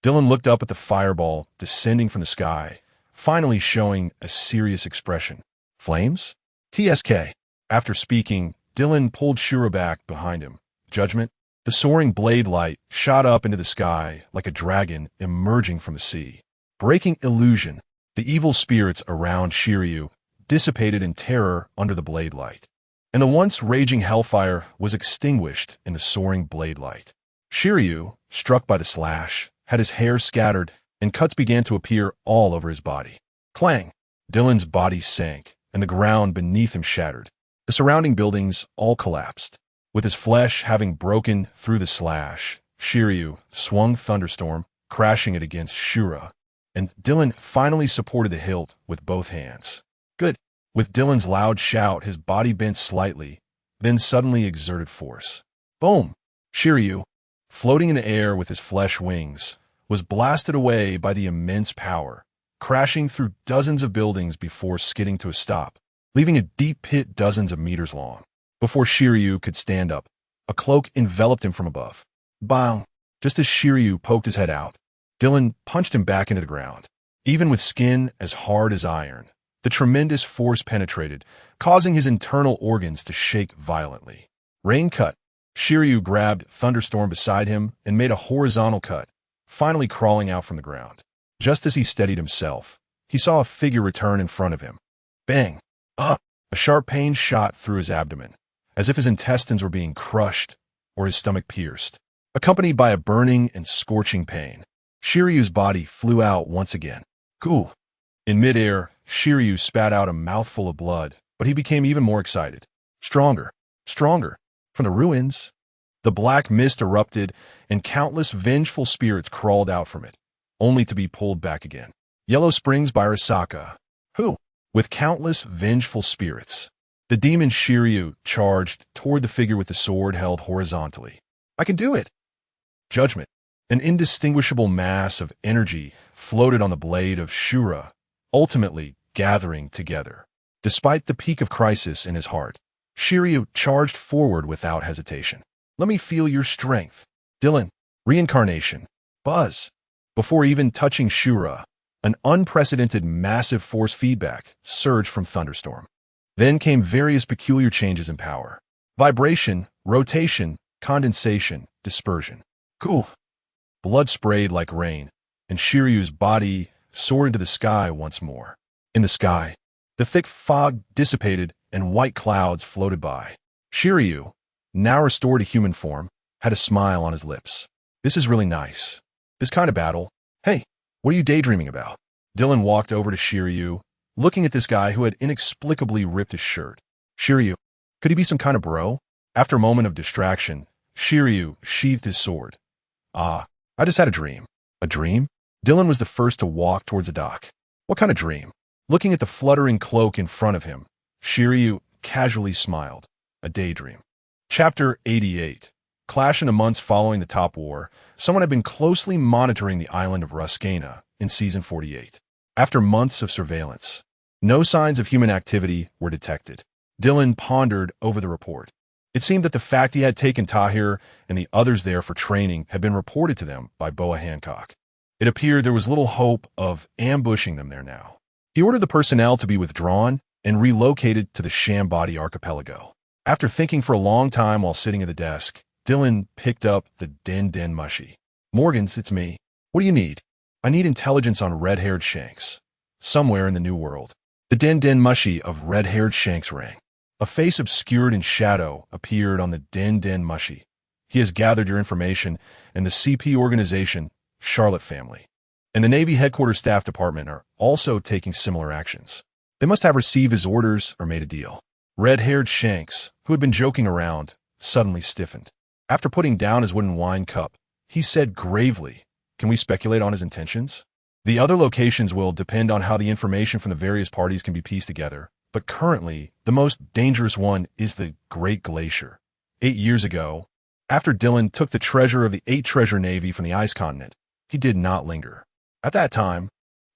Dylan looked up at the fireball descending from the sky, finally showing a serious expression. Flames? TSK. After speaking, Dylan pulled Shura back behind him. Judgment? The soaring blade light shot up into the sky like a dragon emerging from the sea. Breaking illusion, the evil spirits around Shiryu dissipated in terror under the blade light, and the once raging hellfire was extinguished in the soaring blade light. Shiryu, struck by the slash, had his hair scattered, and cuts began to appear all over his body. Clang! Dylan's body sank, and the ground beneath him shattered. The surrounding buildings all collapsed. With his flesh having broken through the slash, Shiryu swung Thunderstorm, crashing it against Shura, and Dylan finally supported the hilt with both hands. Good. With Dylan's loud shout, his body bent slightly, then suddenly exerted force. Boom! Shiryu, floating in the air with his flesh wings, was blasted away by the immense power, crashing through dozens of buildings before skidding to a stop, leaving a deep pit dozens of meters long. Before Shiryu could stand up, a cloak enveloped him from above. Bang! Just as Shiryu poked his head out, Dylan punched him back into the ground. Even with skin as hard as iron, the tremendous force penetrated, causing his internal organs to shake violently. Rain cut. Shiryu grabbed Thunderstorm beside him and made a horizontal cut, finally crawling out from the ground. Just as he steadied himself, he saw a figure return in front of him. Bang! A sharp pain shot through his abdomen, as if his intestines were being crushed or his stomach pierced, accompanied by a burning and scorching pain. Shiryu's body flew out once again. Cool. In midair, Shiryu spat out a mouthful of blood, but he became even more excited. Stronger. Stronger. From the ruins, the black mist erupted, and countless vengeful spirits crawled out from it, only to be pulled back again. Yellow Springs by Arasaka. Who? With countless vengeful spirits, the demon Shiryu charged toward the figure with the sword held horizontally. I can do it! Judgment. An indistinguishable mass of energy floated on the blade of Shura, ultimately gathering together. Despite the peak of crisis in his heart, Shiryu charged forward without hesitation. Let me feel your strength. Dylan. Reincarnation. Buzz. Before even touching Shura, an unprecedented massive force feedback surged from Thunderstorm. Then came various peculiar changes in power. Vibration, rotation, condensation, dispersion. Cool. Blood sprayed like rain, and Shiryu's body soared into the sky once more. In the sky, the thick fog dissipated and white clouds floated by. Shiryu, now restored to human form, had a smile on his lips. This is really nice. This kind of battle. Hey, what are you daydreaming about? Dylan walked over to Shiryu, looking at this guy who had inexplicably ripped his shirt. Shiryu, could he be some kind of bro? After a moment of distraction, Shiryu sheathed his sword. I just had a dream. A dream? Dylan was the first to walk towards the dock. What kind of dream? Looking at the fluttering cloak in front of him, Shiryu casually smiled. A daydream. Chapter 88. Clash in the months following the Top War, someone had been closely monitoring the island of Ruskana in Season 48. After months of surveillance, no signs of human activity were detected. Dylan pondered over the report. It seemed that the fact he had taken Tahir and the others there for training had been reported to them by Boa Hancock. It appeared there was little hope of ambushing them there now. He ordered the personnel to be withdrawn and relocated to the Shambody archipelago. After thinking for a long time while sitting at the desk, Dylan picked up the Den Mushy. "Morgans, it's me. What do you need?" "I need intelligence on red-haired Shanks. Somewhere in the New World." The Den Mushy of red-haired Shanks rang. A face obscured in shadow appeared on the Den Mushy. "He has gathered your information, and the CP organization, Charlotte family, and the Navy Headquarters Staff Department are also taking similar actions. They must have received his orders or made a deal." Red-haired Shanks, who had been joking around, suddenly stiffened. After putting down his wooden wine cup, he said gravely, "Can we speculate on his intentions? The other locations will depend on how the information from the various parties can be pieced together, but currently, the most dangerous one is the Great Glacier. 8 years ago, after Dylan took the treasure of the 8 treasure navy from the ice continent, he did not linger. At that time,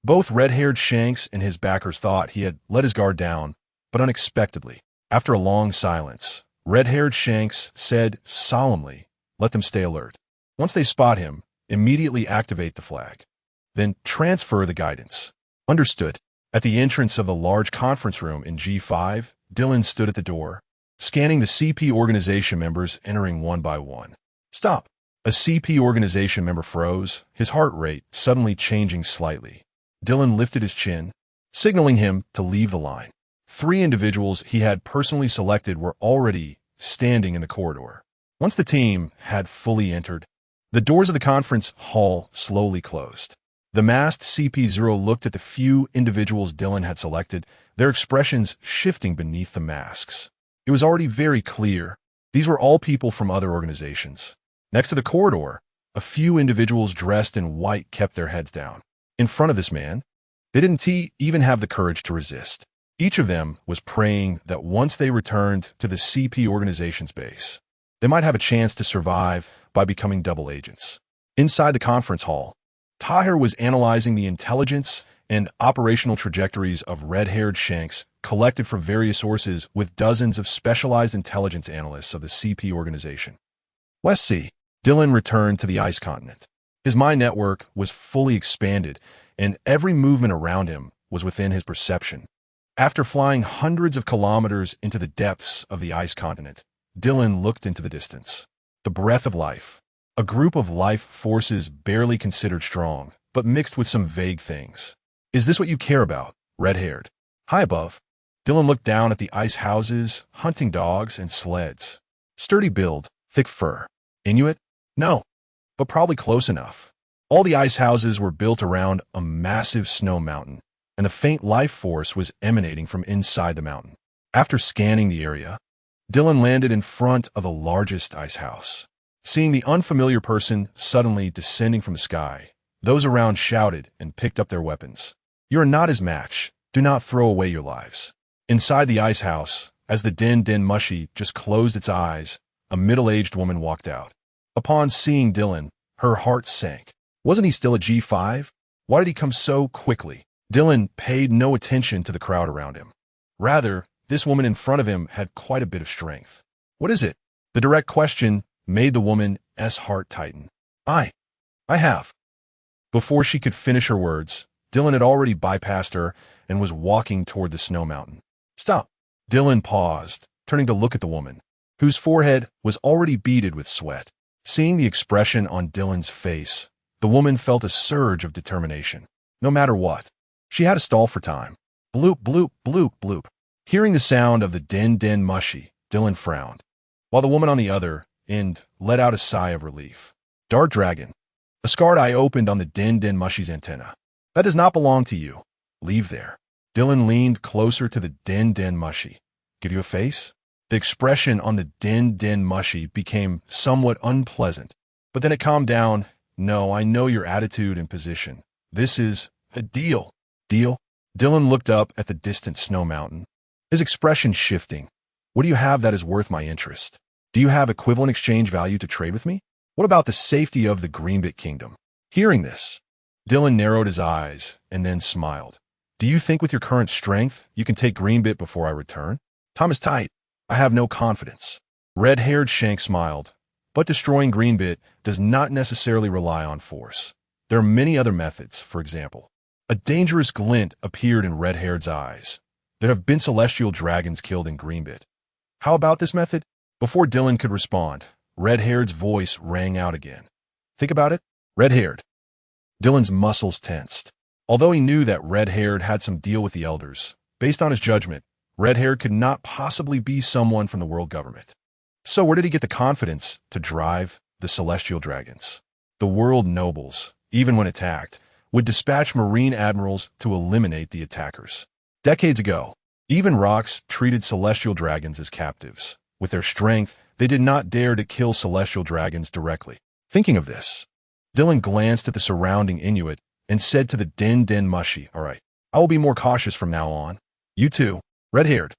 both red-haired Shanks and his backers thought he had let his guard down, but unexpectedly, after a long silence, red-haired Shanks said solemnly, "Let them stay alert. Once they spot him, immediately activate the flag. Then transfer the guidance." "Understood." At the entrance of the large conference room in G5, Dylan stood at the door, scanning the CP organization members entering one by one. "Stop." A CP organization member froze, his heart rate suddenly changing slightly. Dylan lifted his chin, signaling him to leave the line. 3 individuals he had personally selected were already standing in the corridor. Once the team had fully entered, the doors of the conference hall slowly closed. The masked CP0 looked at the few individuals Dylan had selected, their expressions shifting beneath the masks. It was already very clear. These were all people from other organizations. Next to the corridor, a few individuals dressed in white kept their heads down. In front of this man, they didn't even have the courage to resist. Each of them was praying that once they returned to the CP organization's base, they might have a chance to survive by becoming double agents. Inside the conference hall, Tahir was analyzing the intelligence and operational trajectories of red-haired Shanks collected from various sources with dozens of specialized intelligence analysts of the CP organization. West Sea. Dylan returned to the ice continent. His mind network was fully expanded, and every movement around him was within his perception. After flying hundreds of kilometers into the depths of the ice continent, Dylan looked into the distance. The breath of life. A group of life forces barely considered strong, but mixed with some vague things. "Is this what you care about?" Red-haired. High above, Dylan looked down at the ice houses, hunting dogs, and sleds. Sturdy build, thick fur. Inuit? No, but probably close enough. All the ice houses were built around a massive snow mountain, and the faint life force was emanating from inside the mountain. After scanning the area, Dylan landed in front of the largest ice house. Seeing the unfamiliar person suddenly descending from the sky, those around shouted and picked up their weapons. "You are not his match. Do not throw away your lives." Inside the ice house, as the Den Mushy just closed its eyes, a middle-aged woman walked out. Upon seeing Dylan, her heart sank. Wasn't he still at G5? Why did he come so quickly? Dylan paid no attention to the crowd around him. Rather, this woman in front of him had quite a bit of strength. "What is it?" The direct question made the woman's heart tighten. I have." Before she could finish her words, Dylan had already bypassed her and was walking toward the snow mountain. "Stop." Dylan paused, turning to look at the woman, whose forehead was already beaded with sweat. Seeing the expression on Dylan's face, the woman felt a surge of determination. No matter what, she had to stall for time. Bloop, bloop, bloop, bloop. Hearing the sound of the Den Mushy, Dylan frowned, while the woman on the other end let out a sigh of relief. "Dart Dragon." A scarred eye opened on the Den Mushy's antenna. "That does not belong to you. Leave there." Dylan leaned closer to the Den Mushy. "Give you a face?" The expression on the Den Mushy became somewhat unpleasant, but then it calmed down. "No, I know your attitude and position. This is a deal." "Deal?" Dylan looked up at the distant snow mountain, his expression shifting. "What do you have that is worth my interest? Do you have equivalent exchange value to trade with me? What about the safety of the Greenbit Kingdom?" Hearing this, Dylan narrowed his eyes and then smiled. "Do you think with your current strength you can take Greenbit before I return?" "Time is tight. I have no confidence." Red-haired Shank smiled, "But destroying Greenbit does not necessarily rely on force. There are many other methods. For example, a dangerous glint appeared in Red-Haired's eyes. There have been celestial dragons killed in Greenbit. How about this method? Before Dylan could respond, Red-Haired's voice rang out again. Think about it. Red-Haired. Dylan's muscles tensed. Although he knew that Red-Haired had some deal with the elders, based on his judgment, Red-Haired could not possibly be someone from the world government. So where did he get the confidence to drive the celestial dragons? The world nobles, even when attacked, would dispatch marine admirals to eliminate the attackers. Decades ago, even rocks treated celestial dragons as captives. With their strength, they did not dare to kill celestial dragons directly. Thinking of this, Dylan glanced at the surrounding Inuit and said to the Den Mushi, "All right, I will be more cautious from now on. You too, Red-Haired."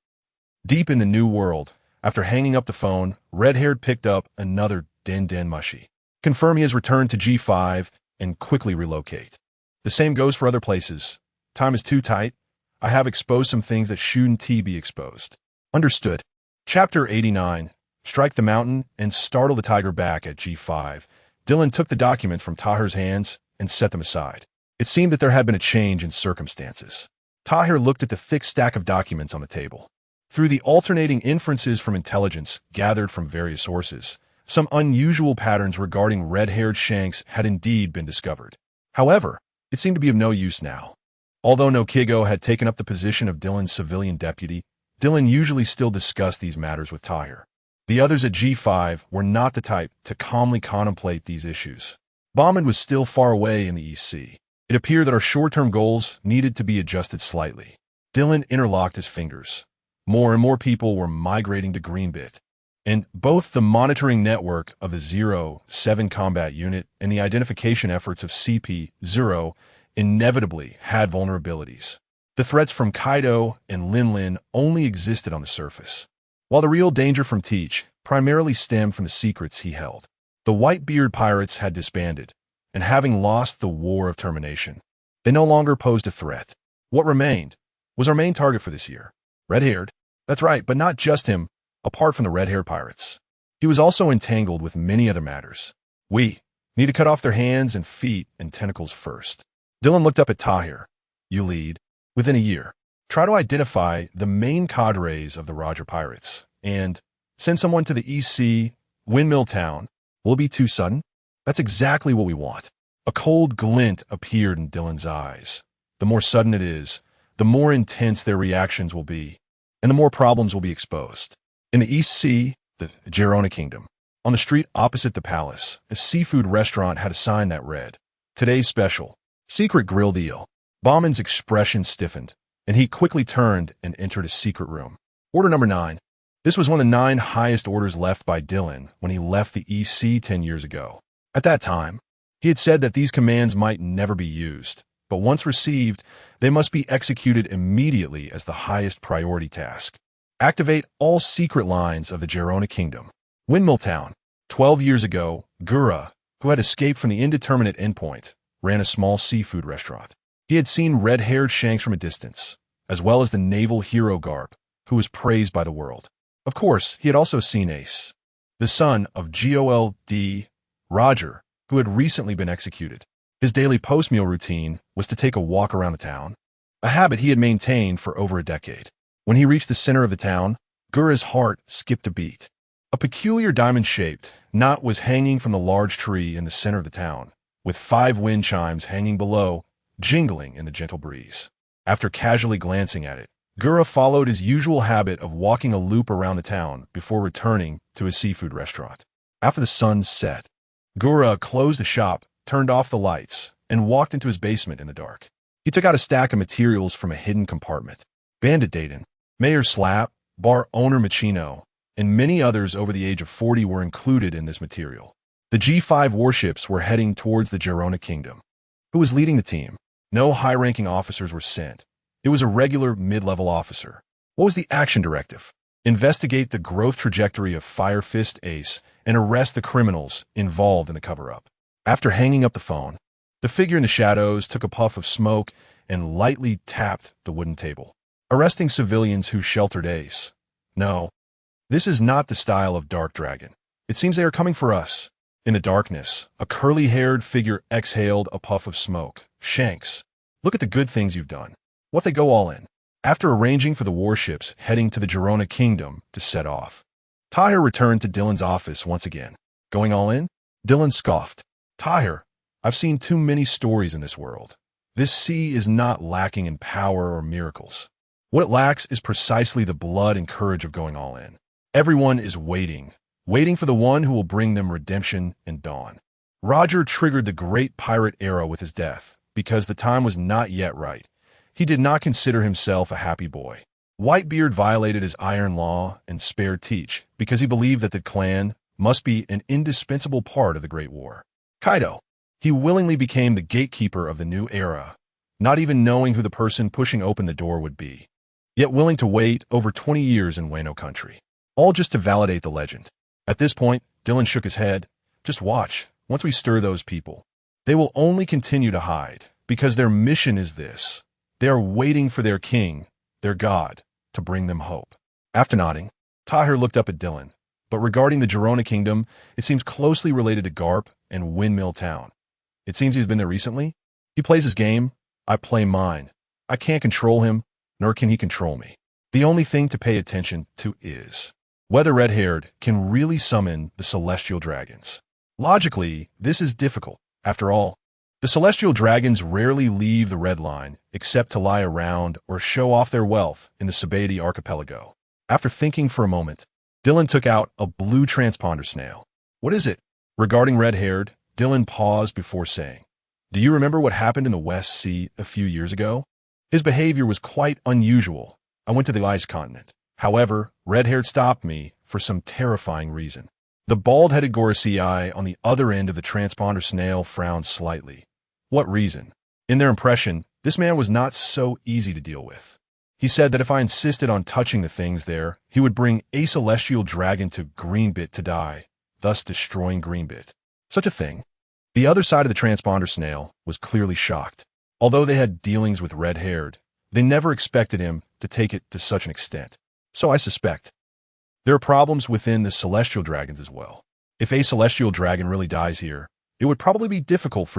Deep in the new world, after hanging up the phone, Red-Haired picked up another Den Mushi. Confirm he has returned to G5 and quickly relocate. The same goes for other places. Time is too tight. I have exposed some things that shouldn't be exposed. Understood. Chapter 89. Strike the mountain and startle the tiger. Back at G5, Dylan took the document from Tahir's hands and set them aside. It seemed that there had been a change in circumstances. Tahir looked at the thick stack of documents on the table. Through the alternating inferences from intelligence gathered from various sources, some unusual patterns regarding Red-Haired Shanks had indeed been discovered. However, it seemed to be of no use now. Although Nokigo had taken up the position of Dylan's civilian deputy, Dylan usually still discussed these matters with Tahir. The others at G5 were not the type to calmly contemplate these issues. Bombard was still far away in the East Sea. It appeared that our short-term goals needed to be adjusted slightly. Dylan interlocked his fingers. More and more people were migrating to Greenbit, and both the monitoring network of the 0-7 combat unit and the identification efforts of CP-0 inevitably had vulnerabilities. The threats from Kaido and Lin only existed on the surface, while the real danger from Teach primarily stemmed from the secrets he held. The Whitebeard pirates had disbanded, and having lost the War of Termination, they no longer posed a threat. What remained was our main target for this year. Red-Haired. That's right, but not just him, apart from the Red-Haired pirates. He was also entangled with many other matters. We need to cut off their hands and feet and tentacles first. Dylan looked up at Tahir. You lead. Within a year, try to identify the main cadres of the Roger pirates, and send someone to the East Sea, Windmill Town. Will it be too sudden? That's exactly what we want. A cold glint appeared in Dylan's eyes. The more sudden it is, the more intense their reactions will be, and the more problems will be exposed. In the East Sea, the Girona Kingdom, on the street opposite the palace, a seafood restaurant had a sign that read, "Today's special, secret grilled eel." Bauman's expression stiffened, and he quickly turned and entered a secret room. Order number 9. This was one of the 9 highest orders left by Dylan when he left the East Sea 10 years ago. At that time, he had said that these commands might never be used, but once received, they must be executed immediately as the highest priority task. Activate all secret lines of the Girona Kingdom. Windmill Town. 12 years ago, Gura, who had escaped from the indeterminate endpoint, ran a small seafood restaurant. He had seen Red-Haired Shanks from a distance, as well as the naval hero Garp, who was praised by the world. Of course, he had also seen Ace, the son of Gold Roger, who had recently been executed. His daily post-meal routine was to take a walk around the town, a habit he had maintained for over a decade. When he reached the center of the town, Gura's heart skipped a beat. A peculiar diamond-shaped knot was hanging from the large tree in the center of the town, with 5 wind chimes hanging below, jingling in the gentle breeze. After casually glancing at it, Gura followed his usual habit of walking a loop around the town before returning to his seafood restaurant. After the sun set, Gura closed the shop, turned off the lights, and walked into his basement in the dark. He took out a stack of materials from a hidden compartment. Bandit Dayton, Mayor Slap, bar owner Machino, and many others over the age of 40 were included in this material. The G5 warships were heading towards the Girona Kingdom. Who was leading the team? No high-ranking officers were sent. It was a regular mid-level officer. What was the action directive? Investigate the growth trajectory of Fire Fist Ace and arrest the criminals involved in the cover-up. After hanging up the phone, the figure in the shadows took a puff of smoke and lightly tapped the wooden table. Arresting civilians who sheltered Ace. No, this is not the style of Dark Dragon. It seems they are coming for us. In the darkness, a curly-haired figure exhaled a puff of smoke. Shanks, look at the good things you've done. What they go all in. After arranging for the warships heading to the Girona Kingdom to set off, Tahir returned to Dylan's office once again. Going all in? Dylan scoffed. Tahir, I've seen too many stories in this world. This sea is not lacking in power or miracles. What it lacks is precisely the blood and courage of going all in. Everyone is waiting for the one who will bring them redemption and dawn. Roger triggered the great pirate era with his death, because the time was not yet right. He did not consider himself a happy boy. Whitebeard violated his iron law and spared Teach, because he believed that the clan must be an indispensable part of the Great War. Kaido, he willingly became the gatekeeper of the new era, not even knowing who the person pushing open the door would be, yet willing to wait over 20 years in Wano country, all just to validate the legend. At this point, Dylan shook his head. Just watch. Once we stir those people, they will only continue to hide, because their mission is this. They are waiting for their king, their god, to bring them hope. After nodding, Tahir looked up at Dylan. But regarding the Girona Kingdom, it seems closely related to Garp and Windmill Town. It seems he's been there recently. He plays his game. I play mine. I can't control him, nor can he control me. The only thing to pay attention to is whether Red-Haired can really summon the Celestial Dragons. Logically, this is difficult. After all, the Celestial Dragons rarely leave the Red Line except to lie around or show off their wealth in the Sabaody archipelago. After thinking for a moment, Dylan took out a blue transponder snail. What is it? Regarding Red-Haired, Dylan paused before saying, do you remember what happened in the West Sea a few years ago? His behavior was quite unusual. I went to the ice continent. However, Red-Haired stopped me for some terrifying reason. The bald-headed Gorosei on the other end of the transponder snail frowned slightly. What reason? In their impression, this man was not so easy to deal with. He said that if I insisted on touching the things there, he would bring a celestial dragon to Greenbit to die, thus destroying Greenbit. Such a thing. The other side of the transponder snail was clearly shocked. Although they had dealings with Red-Haired, they never expected him to take it to such an extent. So I suspect there are problems within the celestial dragons as well. If a celestial dragon really dies here, it would probably be difficult for